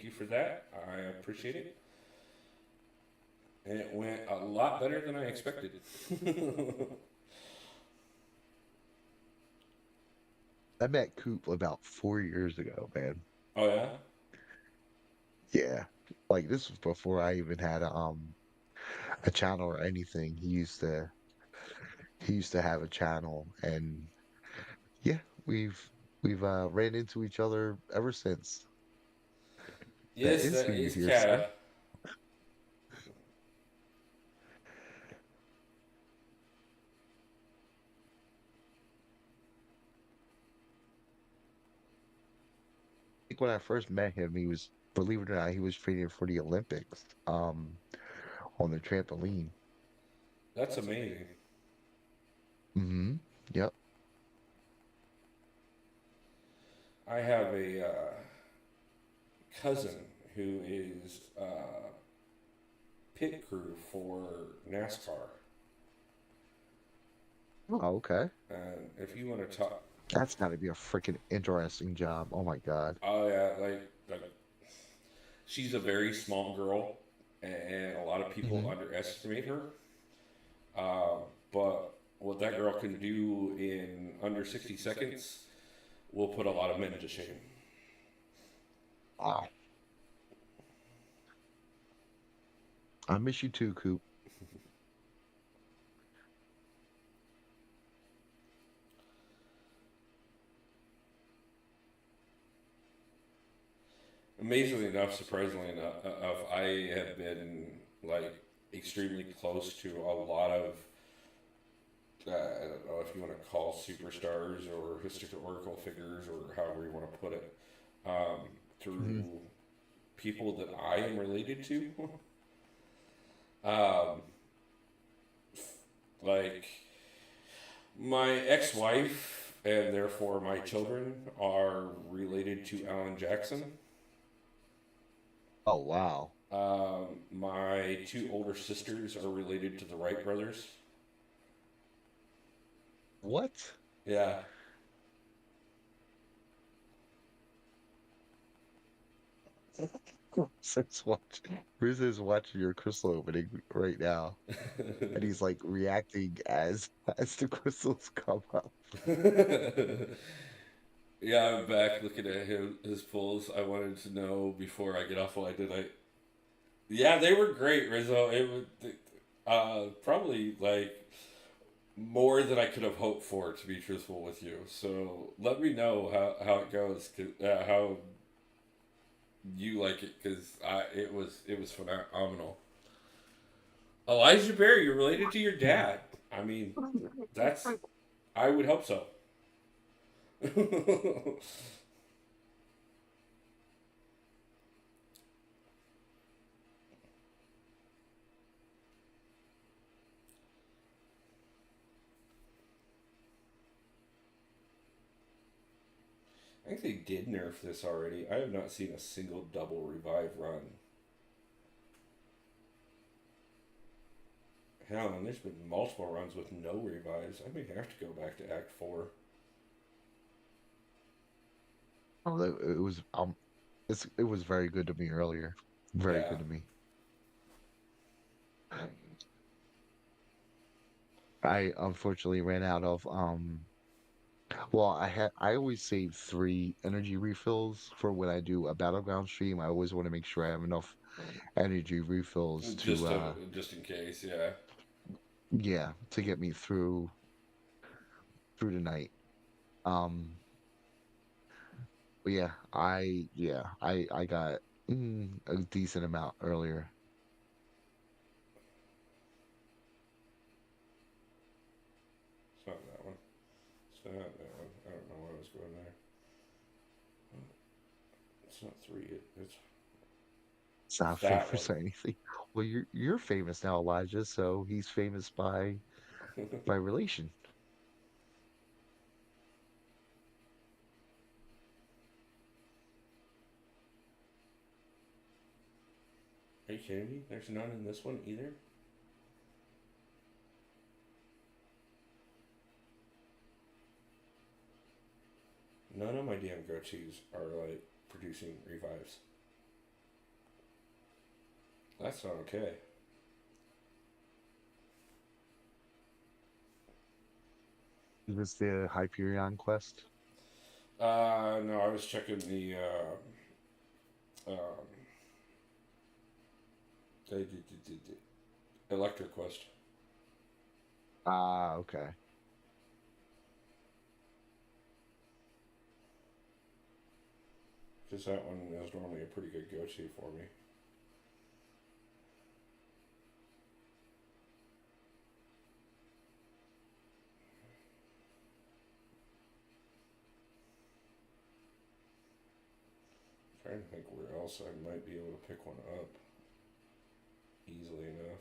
you for that. I appreciate it. And it went a lot better than I expected. I met Coop about 4 years ago, man. Oh yeah? Yeah. Like this was before I even had a channel or anything. He used to have a channel, and yeah, we've ran into each other ever since. That Yes, is that who you is hear, sir. Kata. I think when I first met him, he was, believe it or not, he was training for the Olympics, on the trampoline. That's amazing. Mm-hmm. Yep. I have a cousin who is pit crew for NASCAR. Oh, okay. And if you want to talk, That's got to be a freaking interesting job. Oh my God. oh yeah, like she's a very small girl, and a lot of people Hmm. underestimate her. Uh, but what that girl can do in under 60 seconds will put a lot of men to shame. Wow. I miss you too, Coop. Amazingly enough, surprisingly enough, I have been like extremely close to a lot of I don't know if you want to call superstars or historical figures or however you want to put it, Hmm. through people that I am related to. um, like my ex-wife and therefore my children are related to Alan Jackson. Oh, wow. My two older sisters are related to the Wright brothers. What? Yeah. Since watching, Riz is watching your crystal opening right now, and he's like reacting as the crystals come up. Yeah, I'm back looking at his pulls. I wanted to know before I get off what I did. Yeah, they were great, Rizzo. It was probably like more than I could have hoped for, to be truthful with you. So let me know how it goes, how you like it, because it was phenomenal. Elijah Berry, you're related to your dad. I mean, that's I would hope so. I think they did nerf this already. I have not seen a single double revive run. Hell, and there's been multiple runs with no revives. I may have to go back to Act 4. Oh, it was very good to me earlier. Very Yeah. good to me. I unfortunately ran out of well, I always save 3 energy refills for when I do a battleground stream. I always want to make sure I have enough energy refills to Just in case, yeah. yeah, to get me through the night. Um but I got a decent amount earlier. It's not that one. It's not that one. I don't know why I was going there. It's not 3. It's It's not that famous or anything. Well, you're famous now, Elijah, so he's famous one. by relation. Are you kidding me? There's none in this one either? None of my damn go-tos are like producing revives. That's not okay. Is this the Hyperion quest? No, I was checking the um, electric quest. Ah, okay. Because that one is normally a pretty good go-to for me. Trying to think where else I might be able to pick one up easily enough.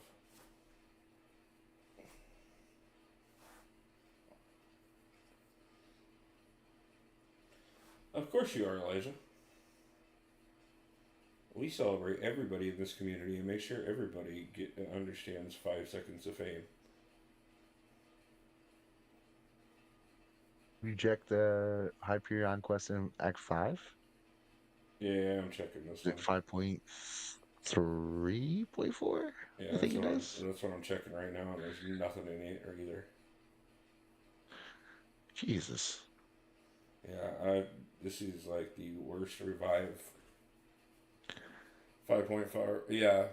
Of course you are, Elijah. We celebrate everybody in this community and make sure everybody understands 5 seconds of fame. Reject the Hyperion quest in Act 5? Yeah, I'm checking this Is it one. 5.3.4? Yeah, I think it is. that's what I'm checking right now, and there's nothing in it either. Jesus. Yeah, this is like the worst revive. 5.5. Yeah,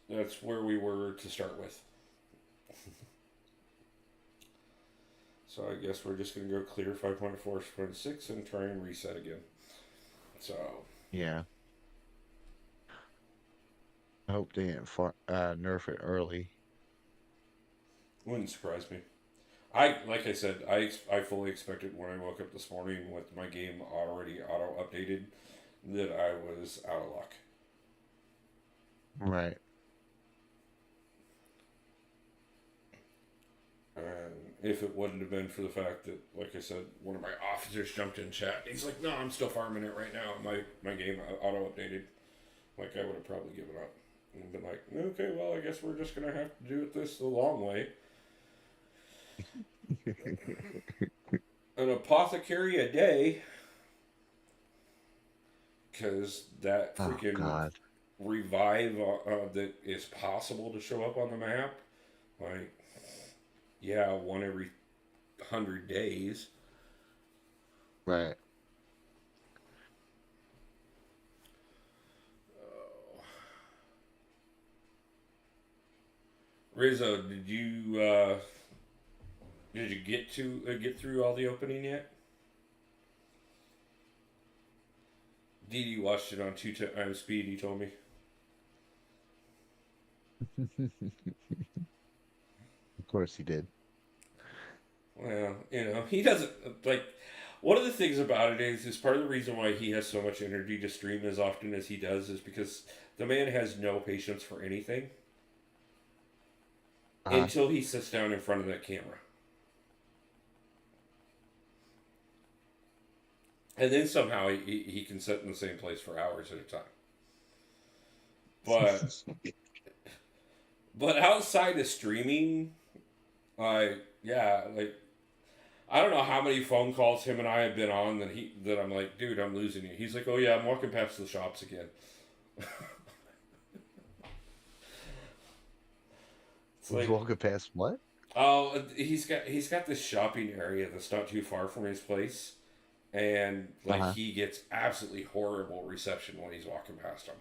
that's where we were to start with. So I guess we're just gonna go clear 5.4.6 and try and reset again. So Yeah. I hope they didn't nerf it early. wouldn't surprise me. Like I said, I fully expected when I woke up this morning with my game already auto updated that I was out of luck. Right. And if it wouldn't have been for the fact that, like I said, one of my officers jumped in chat. He's like, "No, I'm still farming it right now. My game auto updated." Like I would have probably given up and been like, "Okay, well, I guess we're just gonna have to do it this the long way." An apothecary a day, because that Oh, freaking God. revive that is possible to show up on the map, like, yeah, one every 100 days. Right. Rizzo, did you get through all the opening yet? Dee watched it on 2x speed. He told me. Of course he did. Well, he doesn't like. One of the things about it is part of the reason why he has so much energy to stream as often as he does is because the man has no patience for anything until he sits down in front of that camera. And then somehow he can sit in the same place for hours at a time. But outside of streaming, I don't know how many phone calls him and I have been on that I'm like, dude, I'm losing you. He's like, oh yeah, I'm walking past the shops again. He's like, walking past what? Oh, he's got this shopping area that's not too far from his place, and he gets absolutely horrible reception when he's walking past him,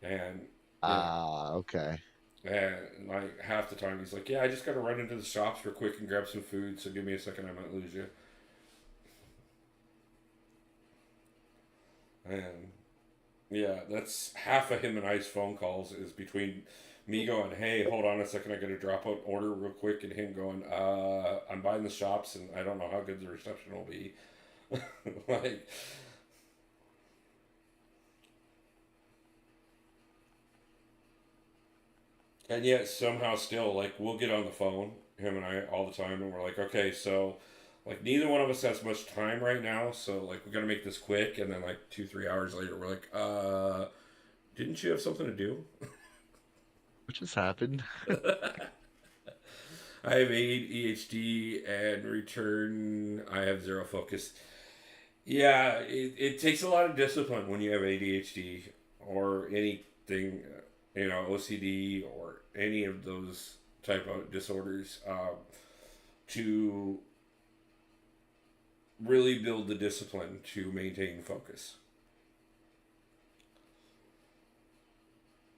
and okay. And like half the time he's like, yeah, I just gotta run into the shops real quick and grab some food, so give me a second, I might lose you. And yeah, that's half of him and I's phone calls is between me going, hey, hold on a second, I gotta drop an order real quick, and him going, I'm buying the shops and I don't know how good the reception will be. Like, and yet somehow still, like, we'll get on the phone, him and I, all the time, and we're like, okay, so, like, neither one of us has much time right now, so, like, we gotta make this quick, and then, like, 2-3 hours later, we're like, didn't you have something to do? What just happened? I have EHD and return. I have zero focus. Yeah, it takes a lot of discipline when you have ADHD or anything, OCD or any of those type of disorders, to really build the discipline to maintain focus.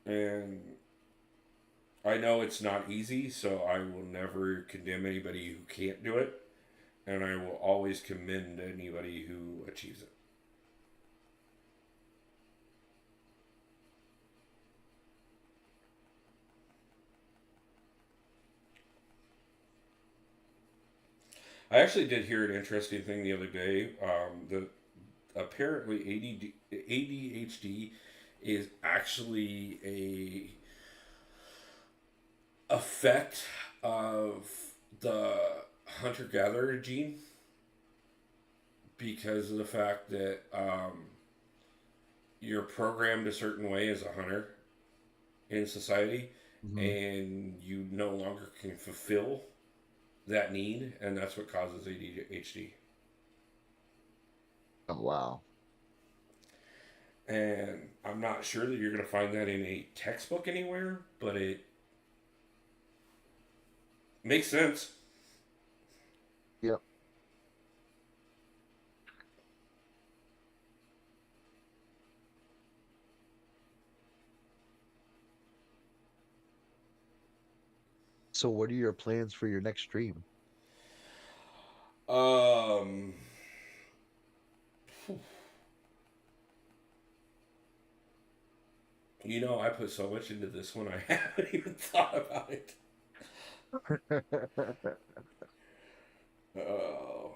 And I know it's not easy, so I will never condemn anybody who can't do it, and I will always commend anybody who achieves it. I actually did hear an interesting thing the other day. That apparently ADHD is actually a effect of the hunter gatherer gene because of the fact that you're programmed a certain way as a hunter in society, Mhm. and you no longer can fulfill that need, and that's what causes ADHD. Oh wow. And I'm not sure that you're going to find that in a textbook anywhere, but it makes sense. Yep. So what are your plans for your next stream? Um, I put so much into this one, I haven't even thought about it. Oh.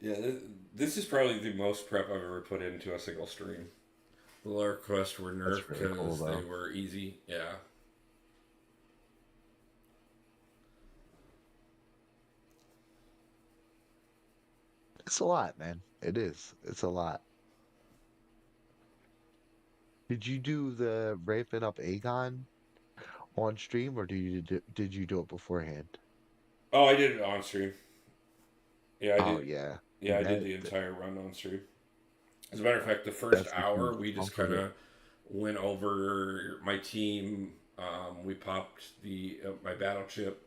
Yeah, this is probably the most prep I've ever put into a single stream. The lower quests were That's nerfed really cool because they though. were easy. Yeah. It's a lot, man. It is. It's a lot. Did you do the ramping up Aegon on stream, or did you do it beforehand? Oh, I did it on stream. Yeah, I Oh did. yeah, Yeah, I did that the entire run on stream. As a matter of fact, the first that's gets me hour we just pumped with kind it. of went over my team. We popped the my battle chip,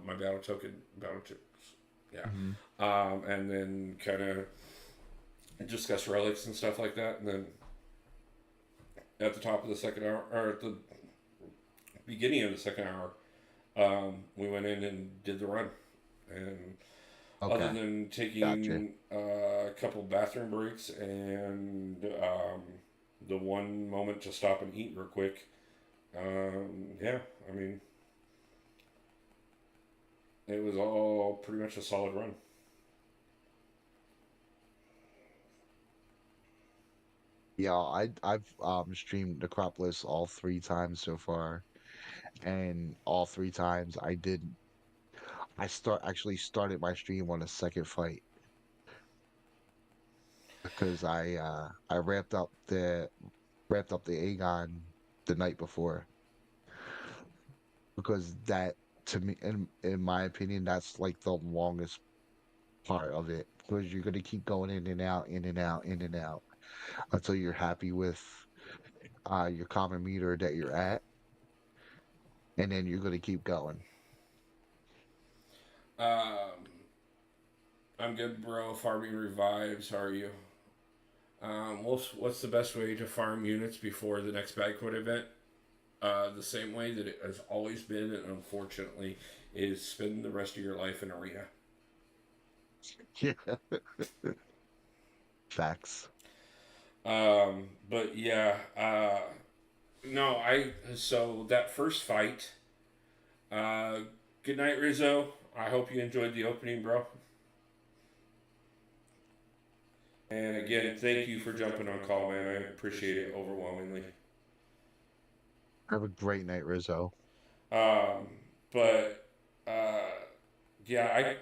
my battle token, battle chips. Yeah, Hmm. and then kind of discuss relics and stuff like that. And then at the top of the second hour, or at the beginning of the second hour, we went in and did the run. And other Okay, than gotcha. taking a couple bathroom breaks and the one moment to stop and eat real quick, yeah, I mean, it was all pretty much a solid run. Yeah, I've streamed Necropolis all 3 times so far, and all 3 times I started my stream on a second fight because I wrapped up the Aegon the night before because that to me in my opinion that's like the longest part of it because you're gonna keep going in and out, in and out, in and out until you're happy with your common meter that you're at, and then you're gonna keep going. Um, I'm good, bro. Farming revives. How are you? What's the best way to farm units before the next Bagquit event? The same way that it has always been, and unfortunately, is spend the rest of your life in arena. Yeah, facts. But yeah, no, so that first fight. Uh, Good night, Rizzo. I hope you enjoyed the opening, bro. And again, thank you for jumping on call, man. I appreciate it overwhelmingly. Have a great night, Rizzo. Um, but uh, yeah, I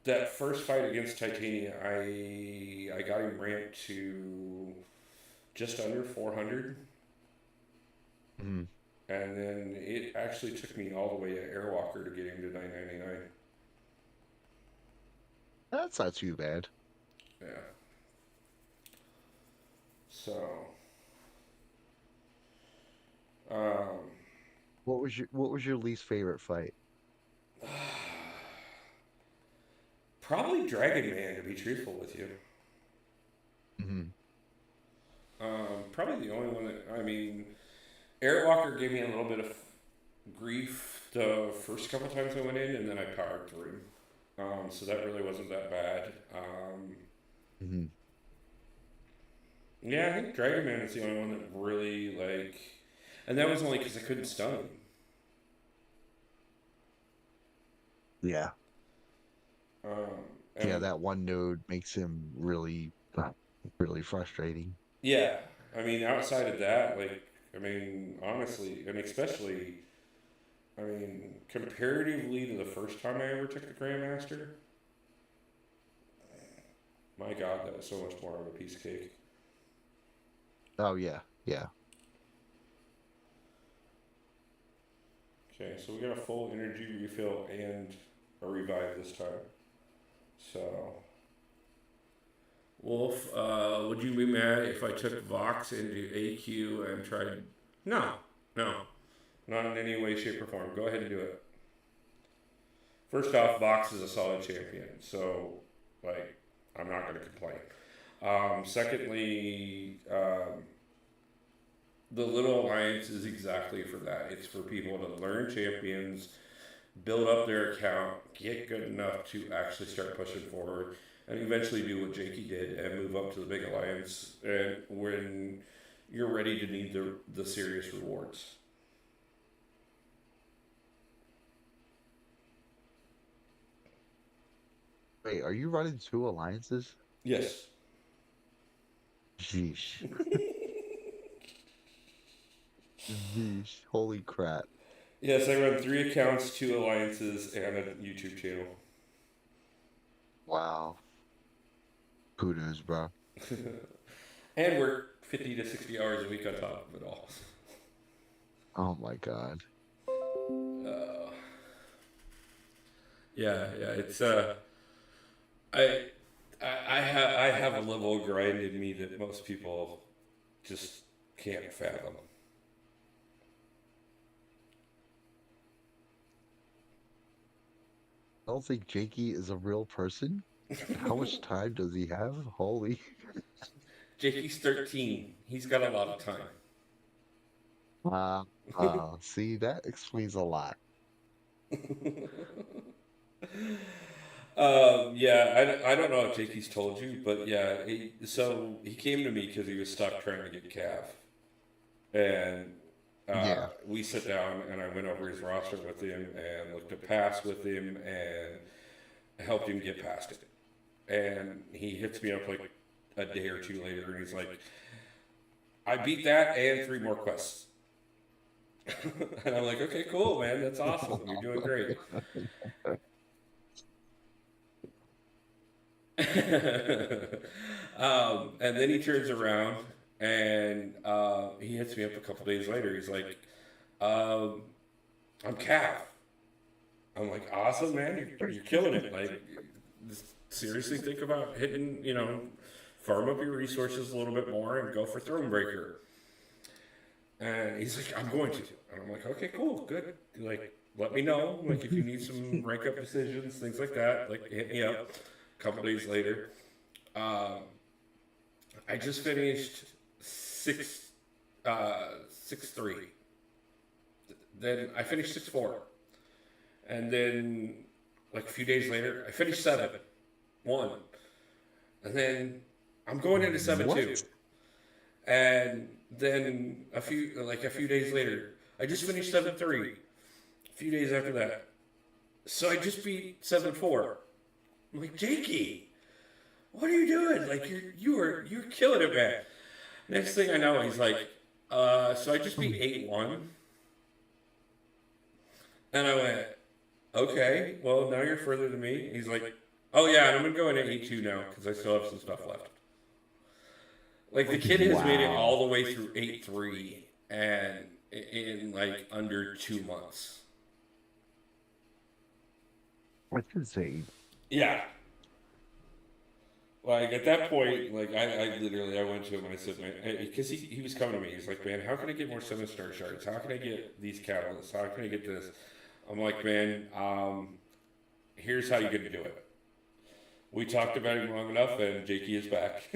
that first fight against Titania, I got him ranked to just under 400. Mhm. And then it actually took me all the way to Airwalker to get him to 999. That's not too bad. Yeah. So, um, What was your least favorite fight? probably Dragon Man, to be truthful with you. Hmm. Probably the only one that, I mean, Airwalker gave me a little bit of grief the first couple times I went in, and then I powered through. So that really wasn't that bad. Hmm. Yeah, I think Dragon Man is the only one that really, like, and that was only because I couldn't stun him. Yeah. Um, Yeah, and that one node makes him really, really frustrating. yeah, I mean, outside of that, like, I mean, honestly, and especially, I mean, comparatively to the first time I ever took the Grandmaster, my God, that was so much more of a piece of cake. Oh yeah, yeah. Okay, so we got a full energy refill and a revive this time. So, Wolf, would you be mad if I took Vox into AQ and tried? No, no, not in any way, shape, or form. Go ahead and do it. First off, Vox is a solid champion, so like I'm not going to complain. Secondly, the Little Alliance is exactly for that. It's for people to learn champions, build up their account, get good enough to actually start pushing forward, and eventually do what Jakey did and move up to the big alliance. And when you're ready to need the serious rewards. Wait, are you running 2 alliances? Yes. Sheesh. Sheesh. Holy crap. Yes, I run 3 accounts, 2 alliances, and a YouTube channel. Wow. Kudos, bro. And work 50 to 60 hours a week on top of it all. Oh my god. Yeah, it's I have a level of grind in me that most people just can't fathom. I don't think Jakey is a real person. How much time does he have? Holy. Jakey's 13. He's got a lot of time. See, that explains a lot. Yeah, I don't know if Jakey's told you, but yeah, so he came to me because he was stuck trying to get Cav. And Yeah. we sat down and I went over his roster with him and looked at pass with him and helped him get past it. And he hits me up like a day or two later and he's like, I beat that and 3 more quests. And I'm like, okay, cool, man. That's awesome. You're doing great. And then he turns around and he hits me up a couple days later. He's like, I'm Cav. I'm like, awesome, man. You're killing it. Like, seriously think about hitting, farm up your resources a little bit more and go for Thronebreaker. And he's like, I'm going to. And I'm like, okay, cool, good. Like, let me know. Like, if you need some rank up decisions, things like that, like, hit me up. A couple days later, I just finished 6-3. Then I finished 6-4. And then, like, a few days later, I finished 7-1. And then I'm going into 7-2. And then a few days later, I just finished 7-3. A few days after that. So I just beat 7-4. I'm like, Jakey, what are you doing? Like, you're killing it, man. Next thing I know, he's like, so I just beat 8-1. And I went, okay, well, now you're further than me. He's like, oh yeah, and I'm gonna go into 8-2 now because I still have some stuff left. Like, the kid has made it all the way through 8-3, and in like under 2 months. That's insane. Yeah. Like at that point, like I literally I went to him and I said, man, because he was coming to me. He's like, man, how can I get more 7-star shards? How can I get these catalysts? How can I get this? I'm like, man, here's how you're gonna do it. We talked about it long enough, and Jakey is back.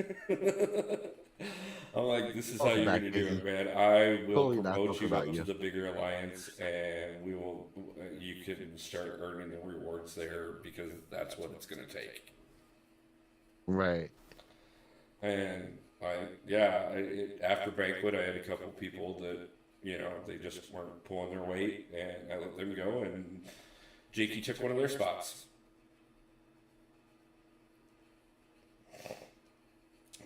I'm like, this is how you're Back gonna do busy. it, man. I will Totally not promote talking you up about to you. the bigger alliance, and we will. You can start earning the rewards there because that's what it's gonna take. Right. And after banquet, I had a couple people that, they just weren't pulling their weight, and I let them go, and Jakey took one of their spots.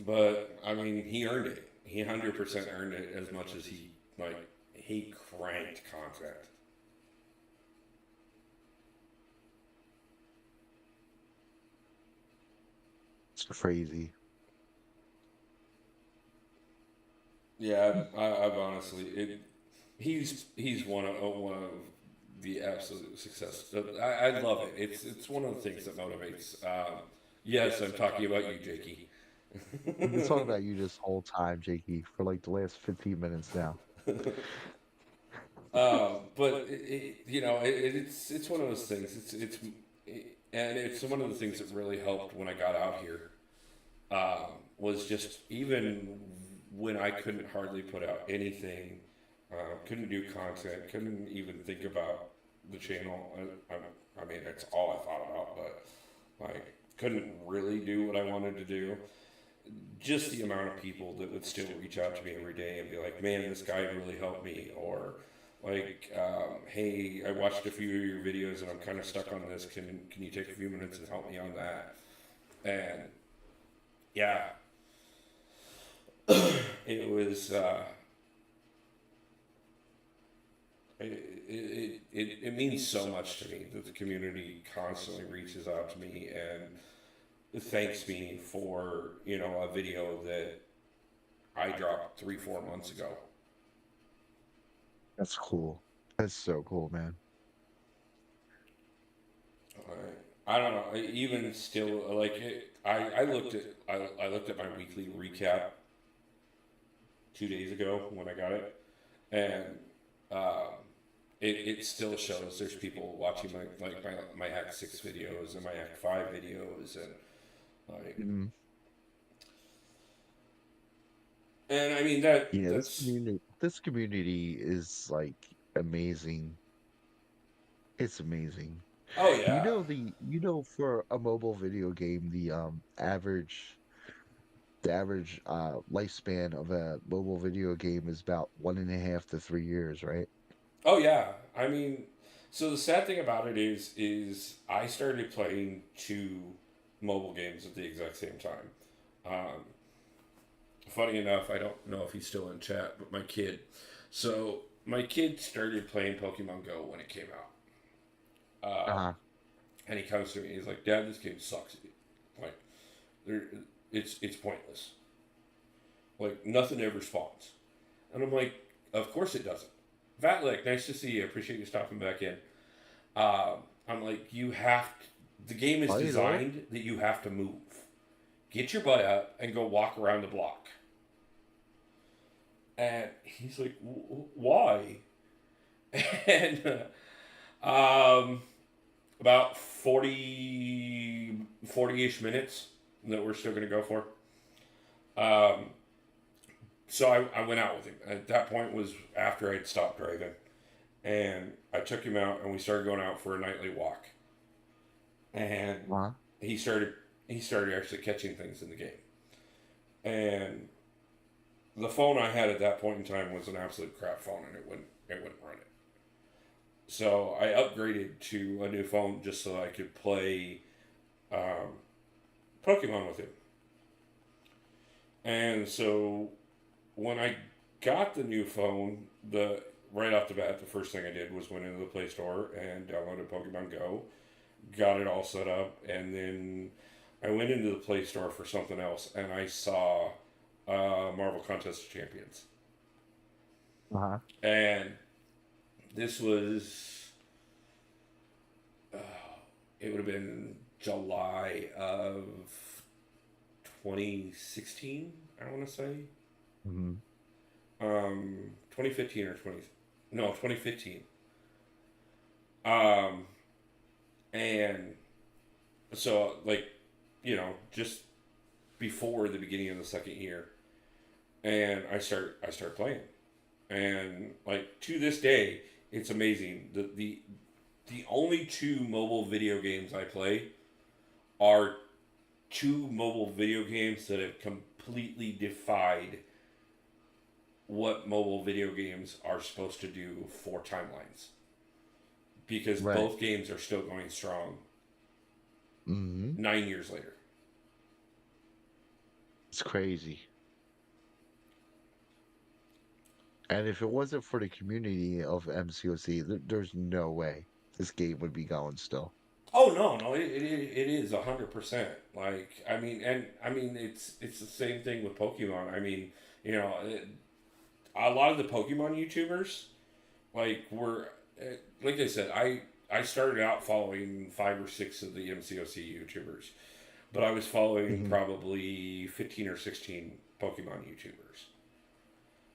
But, I mean, he earned it. He 100% earned it as much as he cranked content. It's crazy. Yeah, I've honestly, he's one of the absolute success. I love it. It's one of the things that motivates. Yes, I'm talking about you, Jakey. We've been talking about you this whole time, Jakey, for like the last 15 minutes now. But it's one of those things. And it's one of the things that really helped when I got out here. Was just even when I couldn't hardly put out anything, couldn't do content, couldn't even think about the channel. I mean, that's all I thought about, but like couldn't really do what I wanted to do. Just the amount of people that would still reach out to me every day and be like, man, this guy really helped me, or like, hey, I watched a few of your videos and I'm kind of stuck on this. Can you take a few minutes and help me on that? And yeah, it was. It means so much to me that the community constantly reaches out to me and thanks me for a video that I dropped 3-4 months ago. That's cool. That's so cool, man. I don't know. Even still, like I looked at my weekly recap 2 days ago when I got it, and it still shows there's people watching my Act 6 videos and my Act 5 videos and like. Mhm. And I mean Yeah, that's this community is like amazing. It's amazing. oh You yeah. know for a mobile video game, the average lifespan of a mobile video game is about 1.5 to 3 years, right? Oh yeah. I mean, so the sad thing about it is I started playing 2 mobile games at the exact same time. Um, Funny enough, I don't know if he's still in chat, but my kid started playing Pokemon Go when it came out. Uh-huh. And he comes to me, he's like, Dad, this game sucks. Like, it's pointless. Like, nothing ever spawns. And I'm like, of course it doesn't. Vatlick, nice to see you. Appreciate you stopping back in. I'm like, the game is designed that you have to move. Get your butt up and go walk around the block. And he's like, why? And about 40-ish minutes that we're still going to go for. So I went out with him. At that point was after I'd stopped driving. And I took him out and we started going out for a nightly walk. And he started actually catching things in the game. And the phone I had at that point in time was an absolute crap phone and it wouldn't run it. So I upgraded to a new phone just so I could play Pokemon with him. And so when I got the new phone, right off the bat, the first thing I did was went into the Play Store and downloaded Pokemon Go, got it all set up, and then I went into the Play Store for something else, and I saw Marvel Contest of Champions. Uh-huh. And this was, uh, it would have been July of 2016, I want to say. Mm-hmm. 2015 or 20, no, 2015. Um, and so, like, just before the beginning of the second year, and I start playing, and like to this day, it's amazing. The only two mobile video games I play are two mobile video games that have completely defied what mobile video games are supposed to do for timelines, because Right. both games are still going strong Mm-hmm. 9 years later. It's crazy. And if it wasn't for the community of MCOC, there's no way this game would be going still. Oh no, no, it is 100%. Like I mean, it's the same thing with Pokemon. I mean, a lot of the Pokemon YouTubers, like like I said, I started out following 5 or 6 of the MCOC YouTubers, but I was following Hmm. probably 15 or 16 Pokemon YouTubers.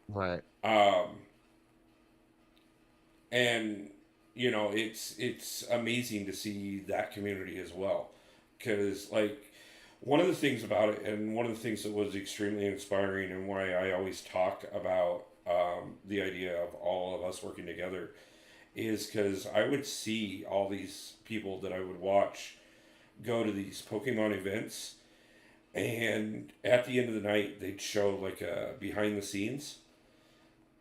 Right. Um, and it's amazing to see that community as well, because like one of the things about it, and one of the things that was extremely inspiring, and why I always talk about the idea of all of us working together, is because I would see all these people that I would watch go to these Pokemon events, and at the end of the night they'd show like a behind the scenes,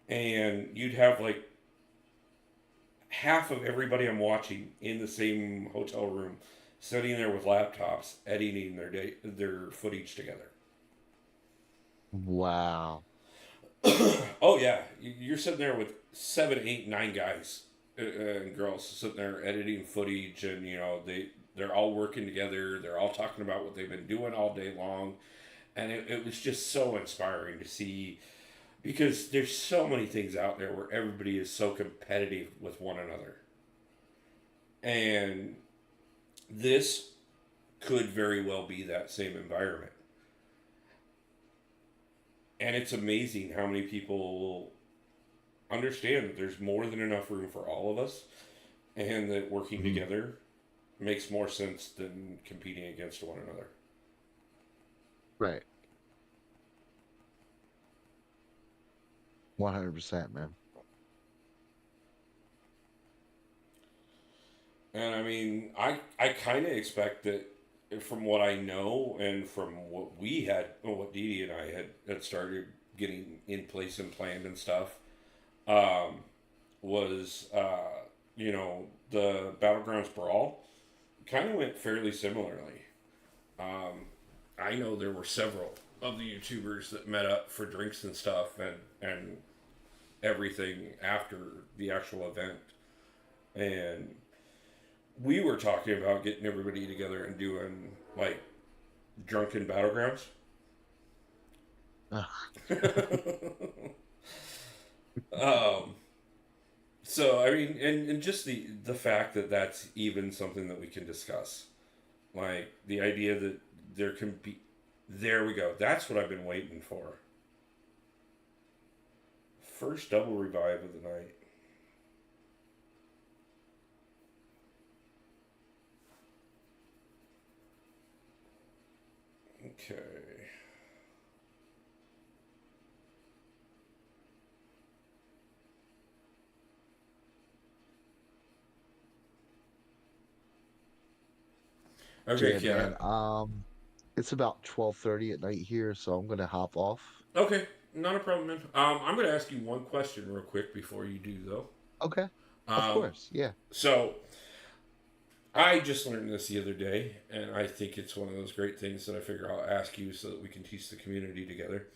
and you'd have like half of everybody I'm watching in the same hotel room, sitting there with laptops, editing their footage together. Wow. Oh yeah, you're sitting there with 7, 8, 9 guys and girls sitting there editing footage, and they're all working together. They're all talking about what they've been doing all day long, and it was just so inspiring to see, because there's so many things out there where everybody is so competitive with one another, and this could very well be that same environment. And it's amazing how many people understand that there's more than enough room for all of us, and that working Hmm. together makes more sense than competing against one another. Right. 100%, man. And I mean, I kind of expect that, from what I know and from what we had, what Dee Dee and I had started getting in place and planned and stuff, um, was, the Battlegrounds Brawl kind of went fairly similarly. I know there were several of the YouTubers that met up for drinks and stuff, and everything after the actual event. And we were talking about getting everybody together and doing like drunken battlegrounds. um, so I mean, and just the fact that that's even something that we can discuss, like the idea that there can be. There we go. That's what I've been waiting for. First double revive of the night. Okay. Okay, Yeah, yeah. man. It's about 12:30 at night here, so I'm gonna hop off. Okay, not a problem, man. I'm going to ask you one question real quick before you do, though. Okay. Of Um, course. Yeah. so I just learned this the other day, and I think it's one of those great things that I figure I'll ask you so that we can teach the community together.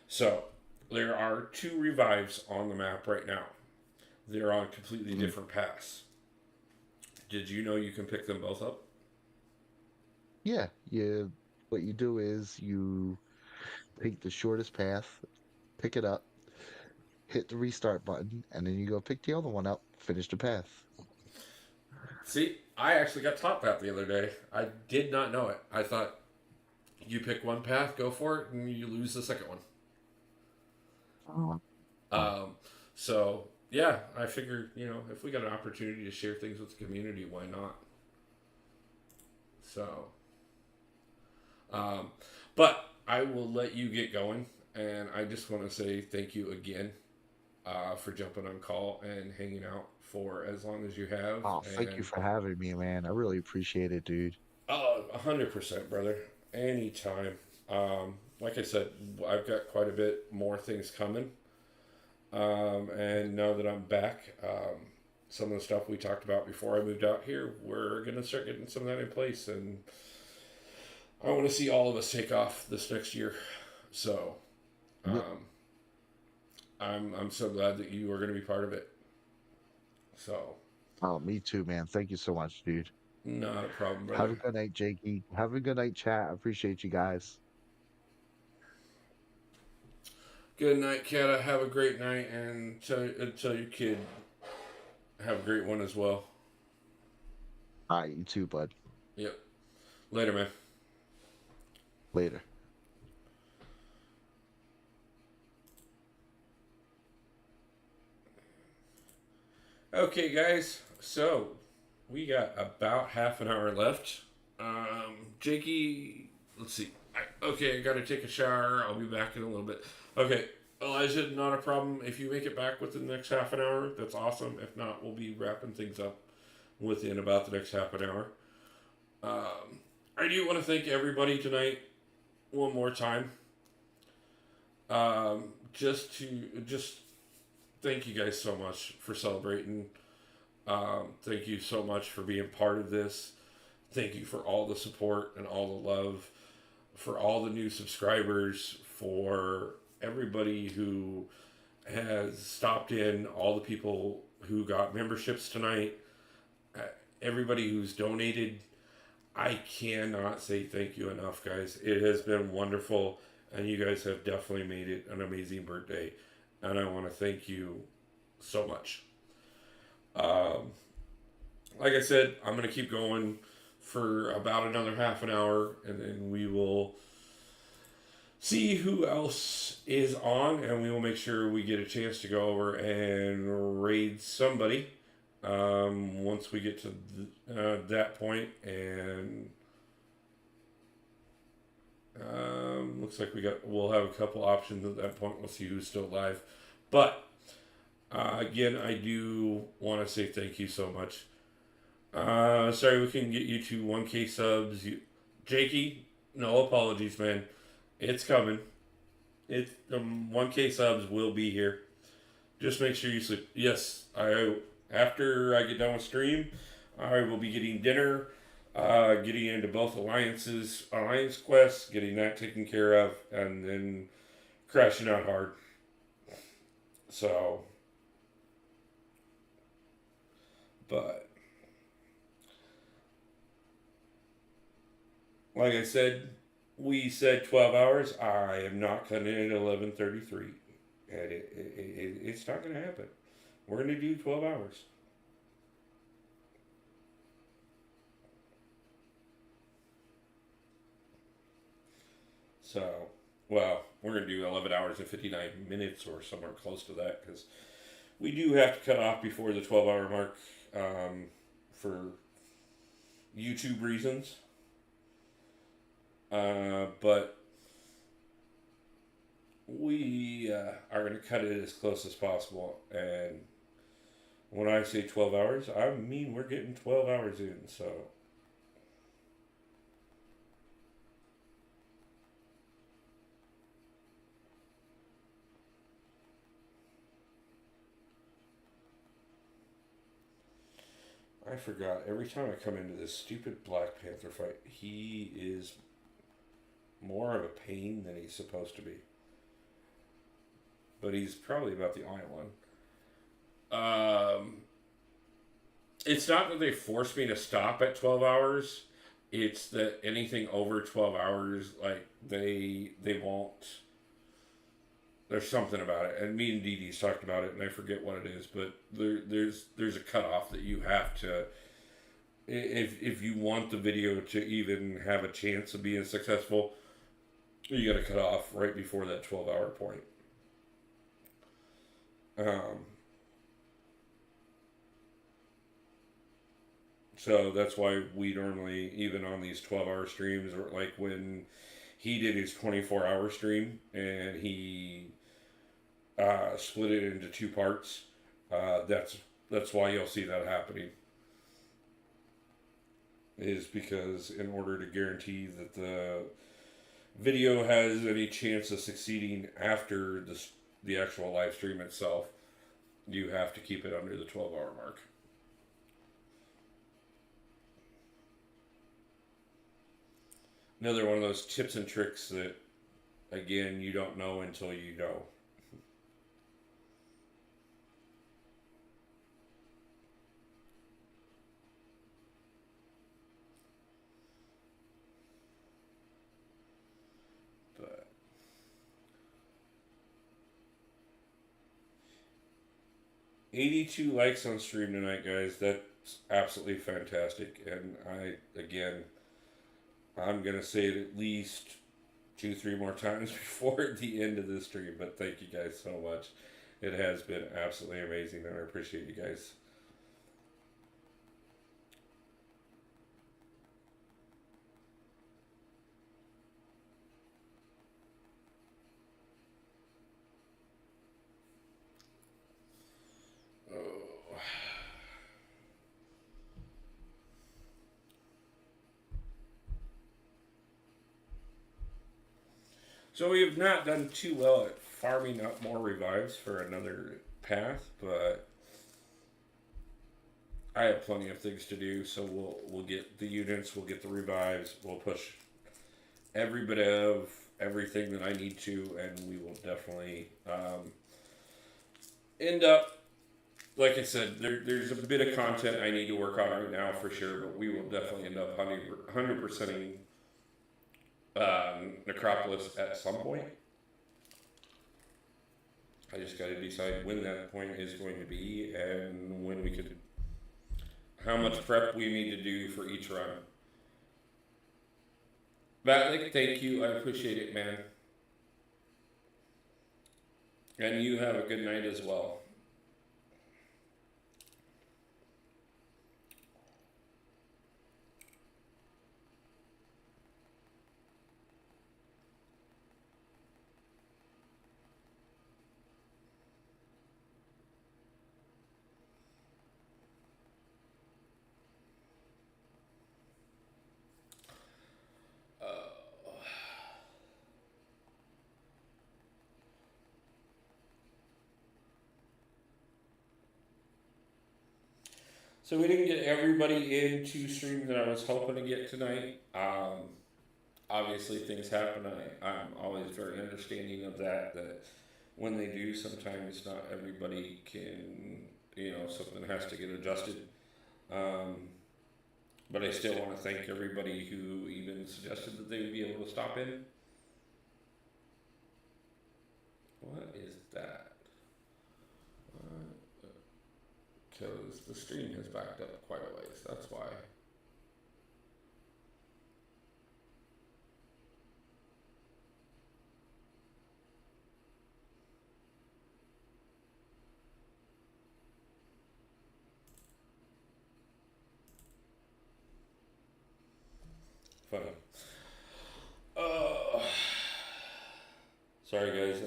So there are two revives on the map right now. They're on completely Mhm. different paths. Did you know you can pick them both up? Yeah. What you do is you take the shortest path, pick it up, hit the restart button, and then you go pick the other one up, finish the path. See, I actually got taught that the other day. I did not know it. I thought you pick one path, go for it, and you lose the second one. Oh. So yeah, I figured, if we got an opportunity to share things with the community, why not? So, but I will let you get going, and I just want to say thank you again for jumping on call and hanging out for as long as you have. Oh, thank you for having me, man. I really appreciate it, dude. Oh, 100%, brother. Anytime. Like I said, I've got quite a bit more things coming. And now that I'm back, some of the stuff we talked about before I moved out here, we're going to start getting some of that in place. And I want to see all of us take off this next year. So, I'm so glad that you are going to be part of it. So. Oh, me too, man. Thank you so much, dude. Not a problem, brother. Have a good night, Jakey. Have a good night, chat. I appreciate you guys. Good night, Kata. Have a great night, and tell your kid have a great one as well. All right, you too, bud. Yep. Later, man. Later. Okay, guys. So we got about half an hour left. Jakey, let's see. I got to take a shower. I'll be back in a little bit. Okay, Elijah, not a problem. If you make it back within the next half an hour, that's awesome. If not, we'll be wrapping things up within about the next half an hour. I do want to thank everybody tonight one more time. Just thank you guys so much for celebrating. Thank you so much for being part of this. Thank you for all the support and all the love, for all the new subscribers, for everybody who has stopped in, all the people who got memberships tonight, everybody who's donated. I cannot say thank you enough, guys. It has been wonderful, and you guys have definitely made it an amazing birthday, and I want to thank you so much. Like I said, I'm going to keep going for about another half an hour, and then we will see who else is on, and we will make sure we get a chance to go over and raid somebody once we get to that point. And looks like we'll have a couple options at that point. We'll see who's still alive, but again, I do want to say thank you so much. Sorry we couldn't get you to 1K subs. Jakey, no apologies, man. It's coming. The 1K subs will be here. Just make sure you sleep. Yes, after I get done with stream, I will be getting dinner, getting into both alliance quests, getting that taken care of, and then crashing out hard. So, but like I said, we said 12 hours. I am not cutting it at 11:33. And it's not going to happen. We're going to do 12 hours. So, well, we're going to do 11 hours and 59 minutes or somewhere close to that, because we do have to cut off before the 12-hour mark for YouTube reasons. But we are going to cut it as close as possible. And when I say 12 hours, I mean we're getting 12 hours in. So I forgot. Every time I come into this stupid Black Panther fight, he is more of a pain than he's supposed to be. But he's probably about the only one. It's not that they force me to stop at 12 hours. It's that anything over 12 hours, like, they won't there's something about it, and me and Dee Dee's talked about it, and I forget what it is, but there's a cutoff that you have to, if you want the video to even have a chance of being successful, you got to cut off right before that 12-hour point. So that's why we normally, even on these 12-hour streams, or like when he did his 24-hour stream and he split it into 2 parts, that's why you'll see that happening. Is because in order to guarantee that the video has any chance of succeeding after the actual live stream itself, you have to keep it under the 12-hour mark. Another one of those tips and tricks that, again, you don't know until you know. But 82 likes on stream tonight, guys. That's absolutely fantastic. And I'm going to say it at least 2-3 more times before the end of this stream. But thank you guys so much. It has been absolutely amazing, and I appreciate you guys. So we have not done too well at farming up more revives for another path, but I have plenty of things to do. So we'll get the units, we'll get the revives, we'll push every bit of everything that I need to, and we will definitely end up. Like I said, there's a bit of content I need to work on right now for sure, but we will definitely end up 100%ing Necropolis at some point. I just got to decide when that point is going to be and when we could, how much prep we need to do for each run. Vatlik, thank you. I appreciate it, man. And you have a good night as well. So we didn't get everybody into stream that I was hoping to get tonight. Obviously things happen. I'm always very understanding of that when they do, sometimes not everybody can, something has to get adjusted. But I still want to thank everybody who even suggested that they would be able to stop in. What is that? Because the stream has backed up quite a ways, that's why. Funny. Sorry guys,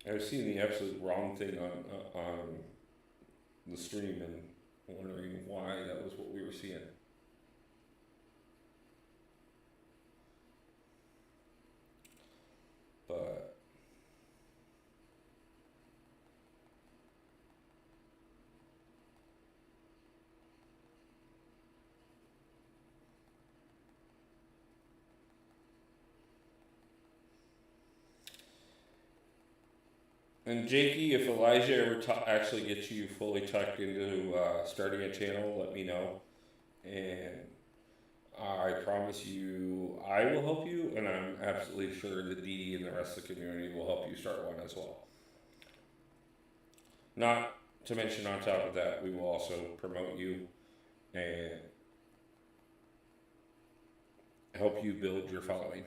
I was seeing the absolute wrong thing on the stream and wondering why that was what we were seeing. But and Jakey, if Elijah ever actually gets you fully tucked into starting a channel, let me know. And I promise you, I will help you, and I'm absolutely sure that Dee Dee and the rest of the community will help you start one as well. Not to mention, on top of that, we will also promote you and help you build your following.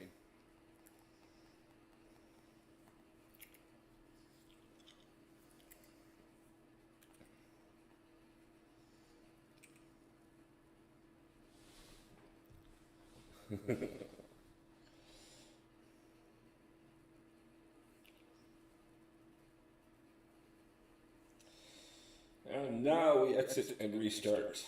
And now we exit and restart.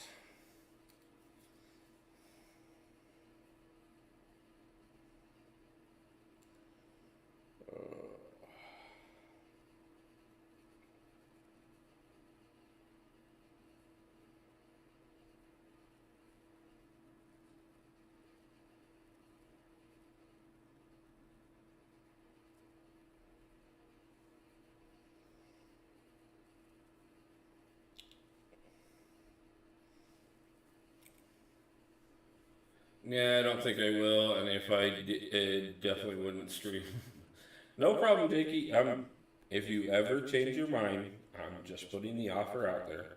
Yeah, I don't think I will, and if I did, definitely wouldn't stream. No problem, Jakey. If you ever change your mind, I'm just putting the offer out there.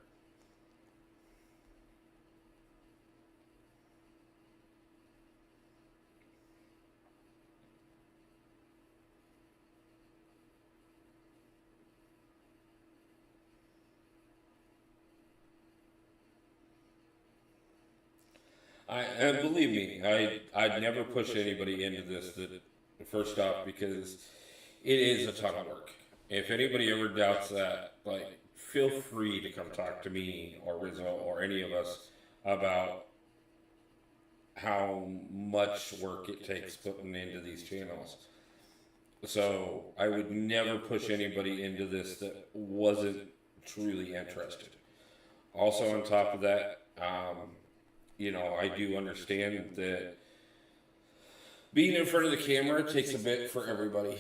And believe me, I'd never push anybody into this. First off, because it is a ton of work. If anybody ever doubts that, like, feel free to come talk to me or Rizzo or any of us about how much work it takes putting into these channels. So I would never push anybody into this that wasn't truly interested. Also, on top of that, I do understand that being in front of the camera takes a bit for everybody.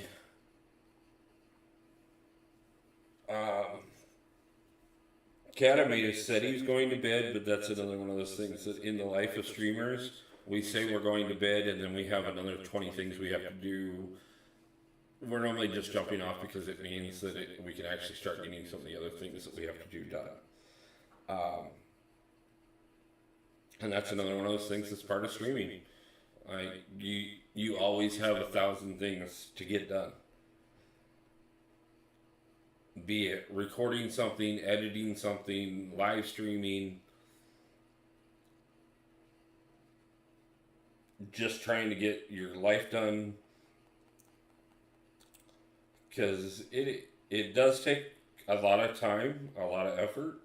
Kadamata said he was going to bed, but that's another one of those things that in the life of streamers, we say we're going to bed and then we have another 20 things we have to do. We're normally just jumping off because it means that we can actually start getting some of the other things that we have to do done. And that's another one of those things that's part of streaming. You always have 1,000 things to get done. Be it recording something, editing something, live streaming, just trying to get your life done. Because it does take a lot of time, a lot of effort.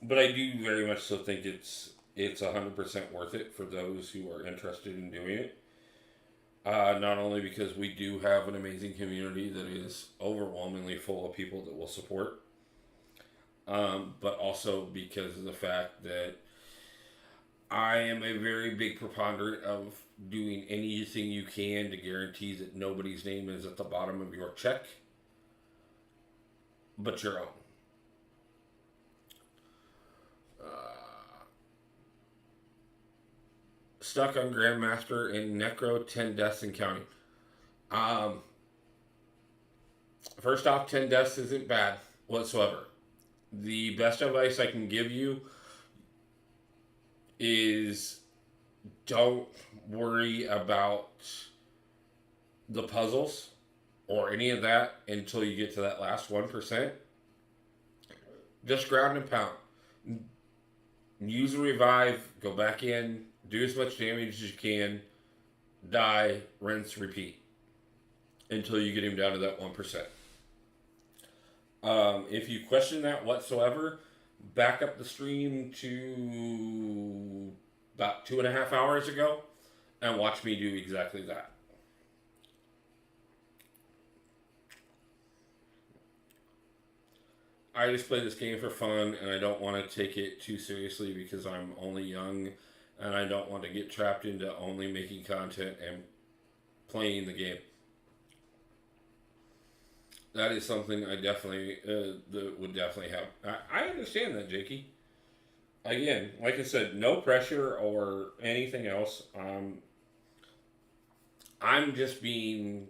But I do very much so think it's 100% worth it for those who are interested in doing it. Not only because we do have an amazing community that is overwhelmingly full of people that will support, but also because of the fact that I am a very big proponent of doing anything you can to guarantee that nobody's name is at the bottom of your check, but your own. Stuck on Grandmaster in Necro, 10 deaths and counting. First off, 10 deaths isn't bad whatsoever. The best advice I can give you is don't worry about the puzzles or any of that until you get to that last 1%. Just ground and pound. Use a revive, go back in, do as much damage as you can, die, rinse, repeat until you get him down to that 1%. If you question that whatsoever, back up the stream to about 2.5 hours ago and watch me do exactly that. I just play this game for fun, and I don't want to take it too seriously because I'm only young, and I don't want to get trapped into only making content and playing the game. That is something I definitely that would definitely have. I understand that, Jakey. again, like I said, no pressure or anything else. I'm just being,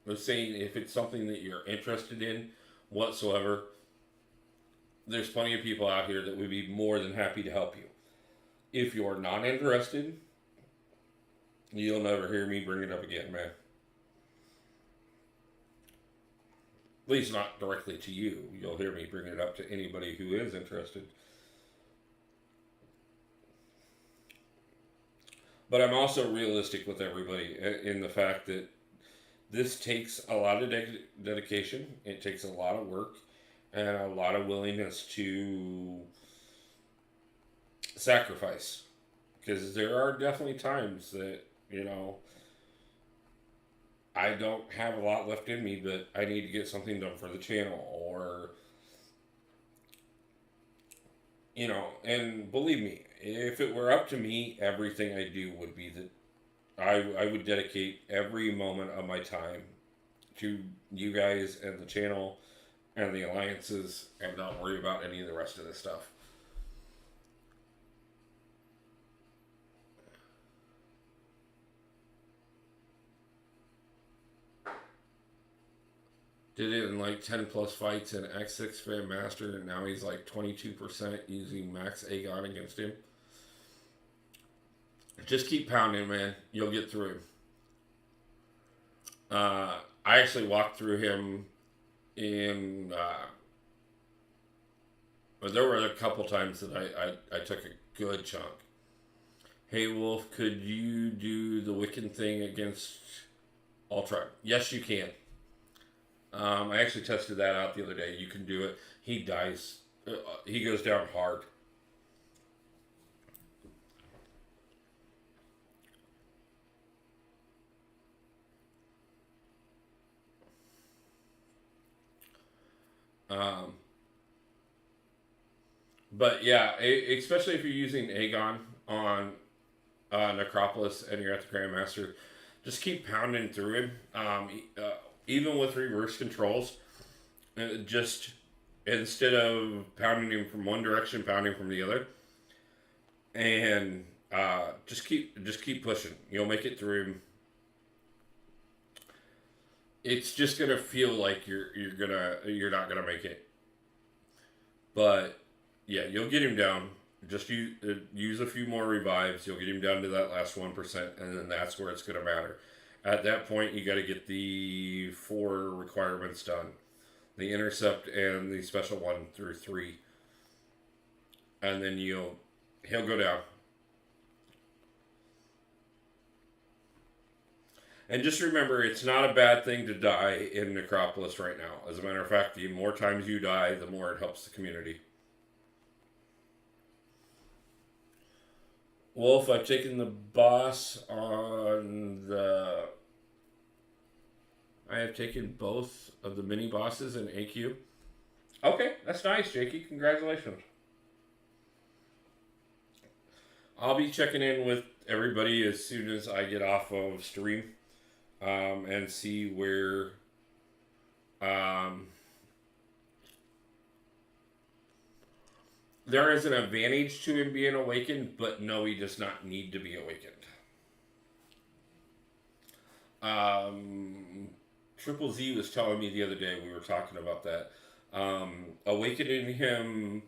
let's saying, if it's something that you're interested in whatsoever, there's plenty of people out here that would be more than happy to help you. If you're not interested, you'll never hear me bring it up again, man. At least not directly to you. You'll hear me bring it up to anybody who is interested. But I'm also realistic with everybody in the fact that this takes a lot of dedication. It takes a lot of work and a lot of willingness to sacrifice. Because there are definitely times that, I don't have a lot left in me, but I need to get something done for the channel, or, and believe me, if it were up to me, everything I do would be that I would dedicate every moment of my time to you guys and the channel and the alliances and not worry about any of the rest of this stuff. Did it in like 10 plus fights in X6 Fan Master, and now he's like 22% using Max Aegon against him. Just keep pounding, man. You'll get through him. I actually walked through him in... but there were a couple times that I took a good chunk. Hey, Wolf, could you do the Wiccan thing against Ultron? Yes, you can. I actually tested that out the other day. You can do it. He dies. He goes down hard. But yeah, especially if you're using Aegon on Necropolis and you're at the Grandmaster, just keep pounding through him. Even with reverse controls, just instead of pounding him from one direction, pounding from the other, and just keep pushing. You'll make it through him. It's just gonna feel like you're not gonna make it, but yeah, you'll get him down. Just use a few more revives. You'll get him down to that last 1%, and then that's where it's gonna matter. At that point, you got to get the 4 requirements done. The intercept and the special 1 through 3. And then he'll go down. And just remember, it's not a bad thing to die in Necropolis right now. As a matter of fact, the more times you die, the more it helps the community. Wolf, I've taken the boss on the... I have taken both of the mini bosses in AQ. Okay, that's nice, Jakey. Congratulations. I'll be checking in with everybody as soon as I get off of stream and see where there is an advantage to him being awakened, but no, he does not need to be awakened. Triple Z was telling me the other day, we were talking about that. Awakening him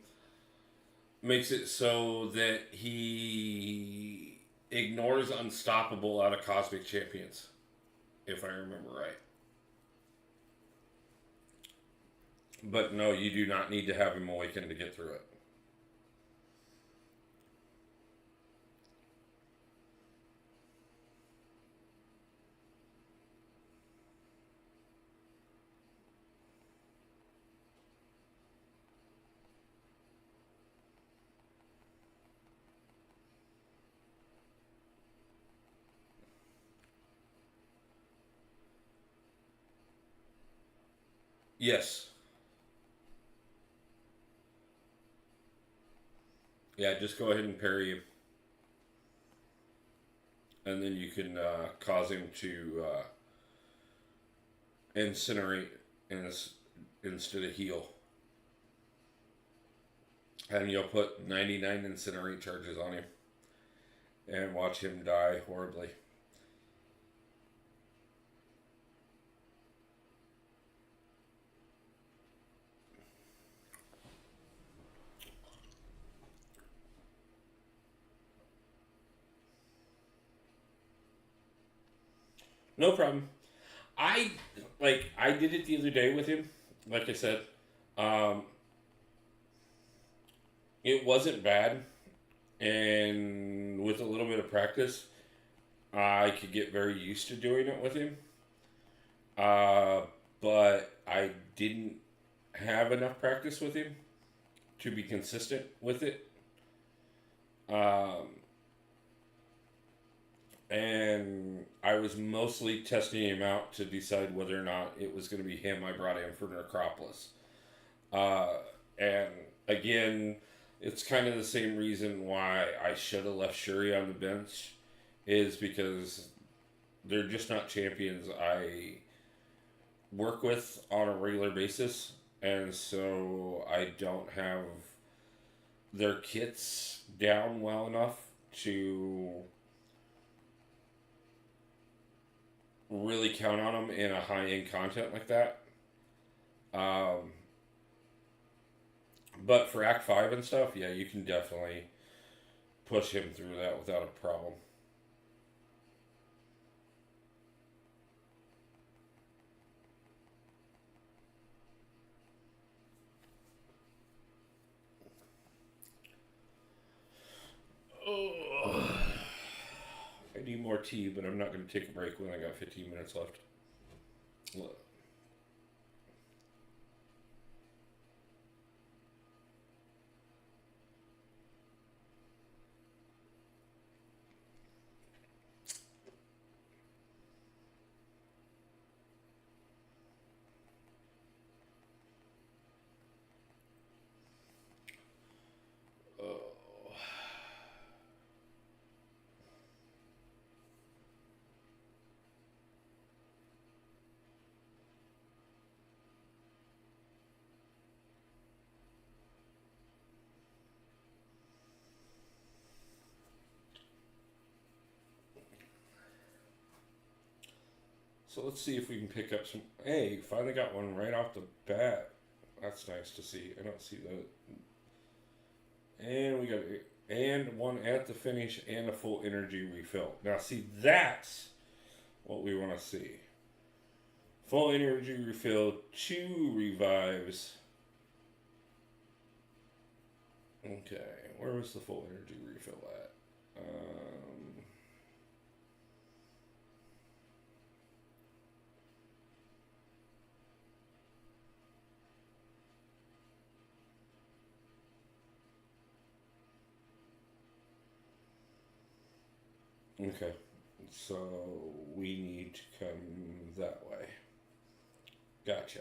makes it so that he ignores Unstoppable out of Cosmic Champions, if I remember right. But no, you do not need to have him awakened to get through it. Yes. Yeah, just go ahead and parry him. And then you can cause him to incinerate instead of heal. and you'll put 99 incinerate charges on him and watch him die horribly. No problem. I did it the other day with him. Like I said, um, it wasn't bad, and with a little bit of practice, I could get very used to doing it with him. Uh, but I didn't have enough practice with him to be consistent with it. Um, and I was mostly testing him out to decide whether or not it was going to be him I brought in for Necropolis. And again, it's kind of the same reason why I should have left Shuri on the bench, is because they're just not champions I work with on a regular basis, and so I don't have their kits down well enough to really count on them in a high-end content like that. But for Act 5 and stuff, yeah, you can definitely push him through that without a problem. Oh. I need more tea, but I'm not going to take a break when I got 15 minutes left. Look. So let's see if we can pick up some. Hey, finally got one right off the bat. That's nice to see. I don't see that. And we got one at the finish and a full energy refill. Now see, that's what we want to see. Full energy refill, 2 revives. Okay, where was the full energy refill at? Okay, so we need to come that way. Gotcha.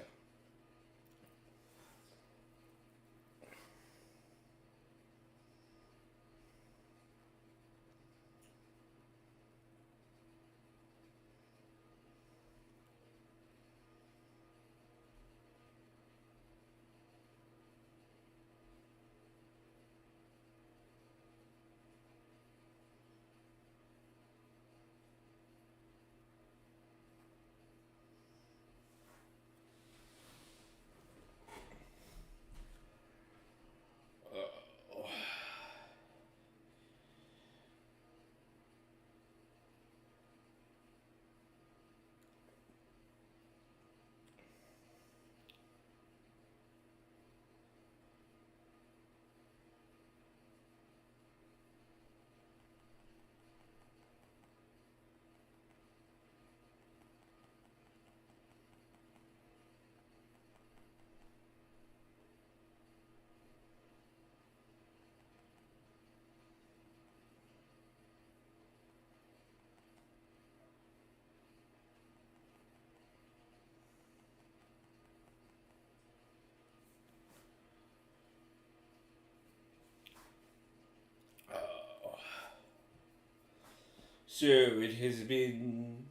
So it has been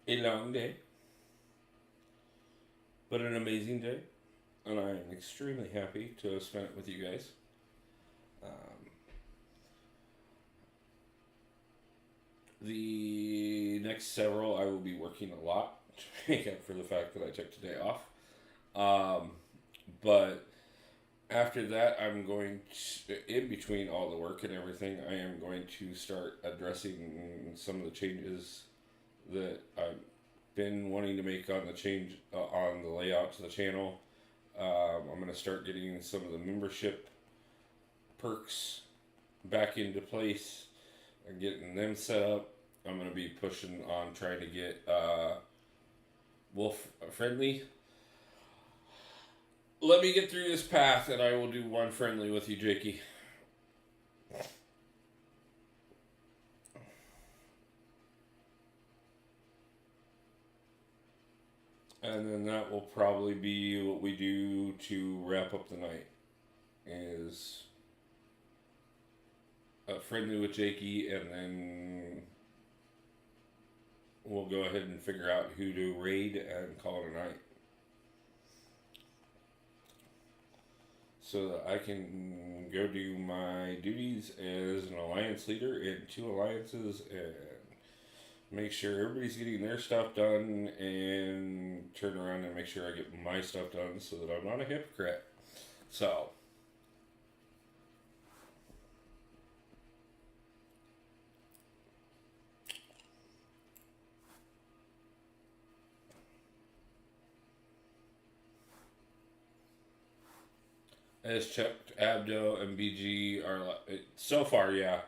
a long day, but an amazing day. and I am extremely happy to have spent it with you guys. The next several, I will be working a lot to make up for the fact that I took today off. But after that, I'm going to, in between all the work and everything, I am going to start addressing some of the changes that I've been wanting to make on the layout to the channel. I'm going to start getting some of the membership perks back into place and getting them set up. I'm going to be pushing on trying to get wolf friendly. Let me get through this path and I will do one friendly with you, Jakey. And then that will probably be what we do to wrap up the night. Is a friendly with Jakey, and then we'll go ahead and figure out who to raid and call it a night. So that I can go do my duties as an alliance leader in 2 alliances and make sure everybody's getting their stuff done and turn around and make sure I get my stuff done so that I'm not a hypocrite. So, as checked, Abdo and BG are so far, yeah.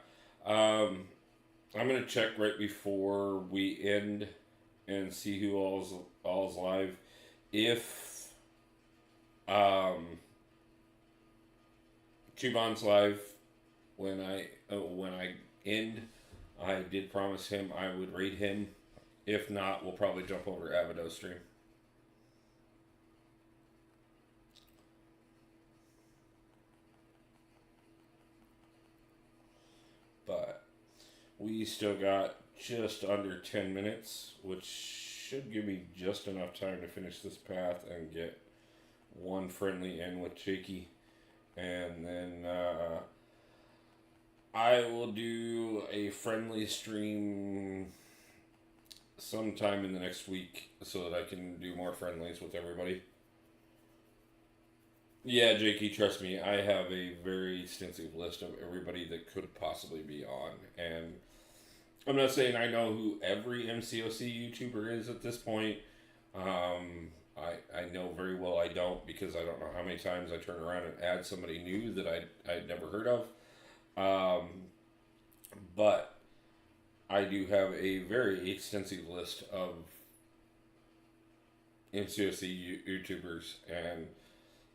I'm gonna check right before we end and see who all's live. If Chuban's live when I end, I did promise him I would raid him. If not, we'll probably jump over to Abado's stream. But we still got just under 10 minutes, which should give me just enough time to finish this path and get one friendly in with Jakey. And then I will do a friendly stream sometime in the next week so that I can do more friendlies with everybody. Yeah, Jakey, trust me, I have a very extensive list of everybody that could possibly be on. And I'm not saying I know who every MCOC YouTuber is at this point. I know very well I don't, because I don't know how many times I turn around and add somebody new that I'd never heard of. But I do have a very extensive list of MCOC YouTubers, and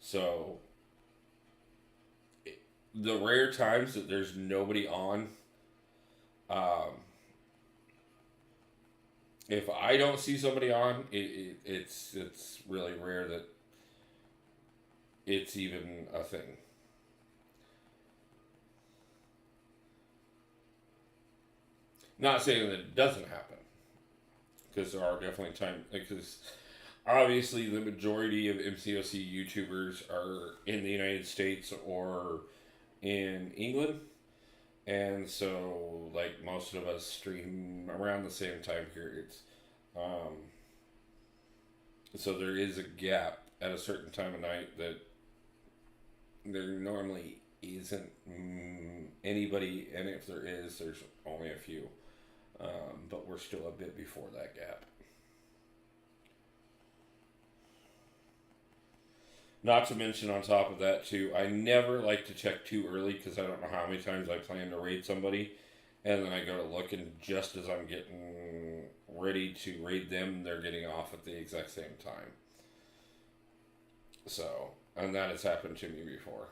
so the rare times that there's nobody on, if I don't see somebody on, it's really rare that it's even a thing. Not saying that it doesn't happen, because there are definitely times, because obviously the majority of MCOC YouTubers are in the United States or in England, and so like most of us stream around the same time periods. So there is a gap at a certain time of night that there normally isn't anybody, and if there is, there's only a few. But we're still a bit before that gap. Not to mention, on top of that, too, I never like to check too early, because I don't know how many times I plan to raid somebody, and then I go to look, and just as I'm getting ready to raid them, they're getting off at the exact same time. So, and that has happened to me before.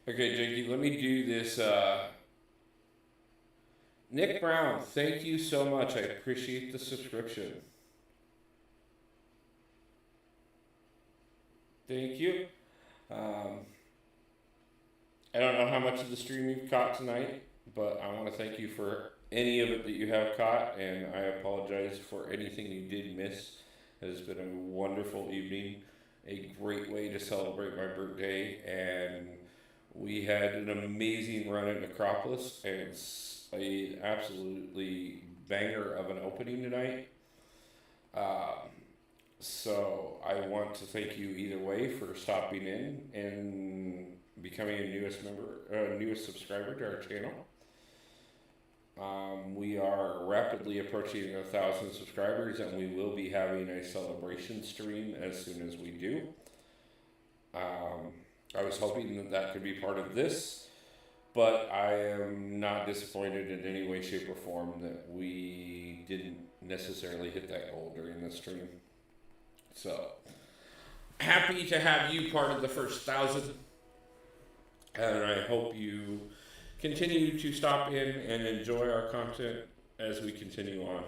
Okay, Jakey, let me do this. Nick Brown, thank you so much. I appreciate the subscription. Thank you. I don't know how much of the stream you've caught tonight, but I want to thank you for any of it that you have caught, and I apologize for anything you did miss. It has been a wonderful evening, a great way to celebrate my birthday, and we had an amazing run at Necropolis, and it's an absolutely banger of an opening tonight. So I want to thank you either way for stopping in and becoming a newest subscriber to our channel. We are rapidly approaching 1,000 subscribers, and we will be having a celebration stream as soon as we do. I was hoping that could be part of this, but I am not disappointed in any way, shape, or form that we didn't necessarily hit that goal during the stream. So, happy to have you part of the first 1,000, and I hope you continue to stop in and enjoy our content as we continue on.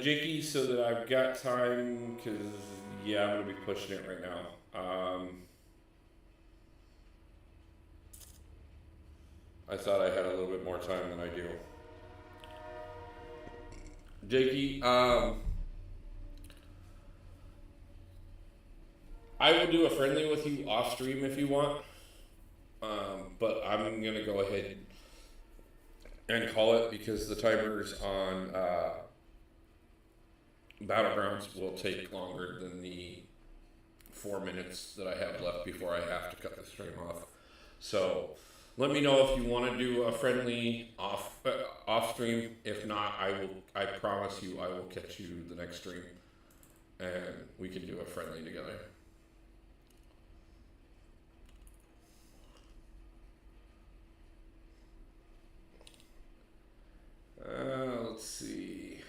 Jakey, so that I've got time, because, yeah, I'm going to be pushing it right now. I thought I had a little bit more time than I do. Jakey, I will do a friendly with you off stream if you want, but I'm going to go ahead and call it because the timers on Battlegrounds will take longer than the 4 minutes that I have left before I have to cut the stream off. So let me know if you want to do a friendly off stream. If not, I promise you I will catch you the next stream and we can do a friendly together. Let's see.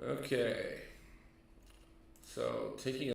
Okay. So taking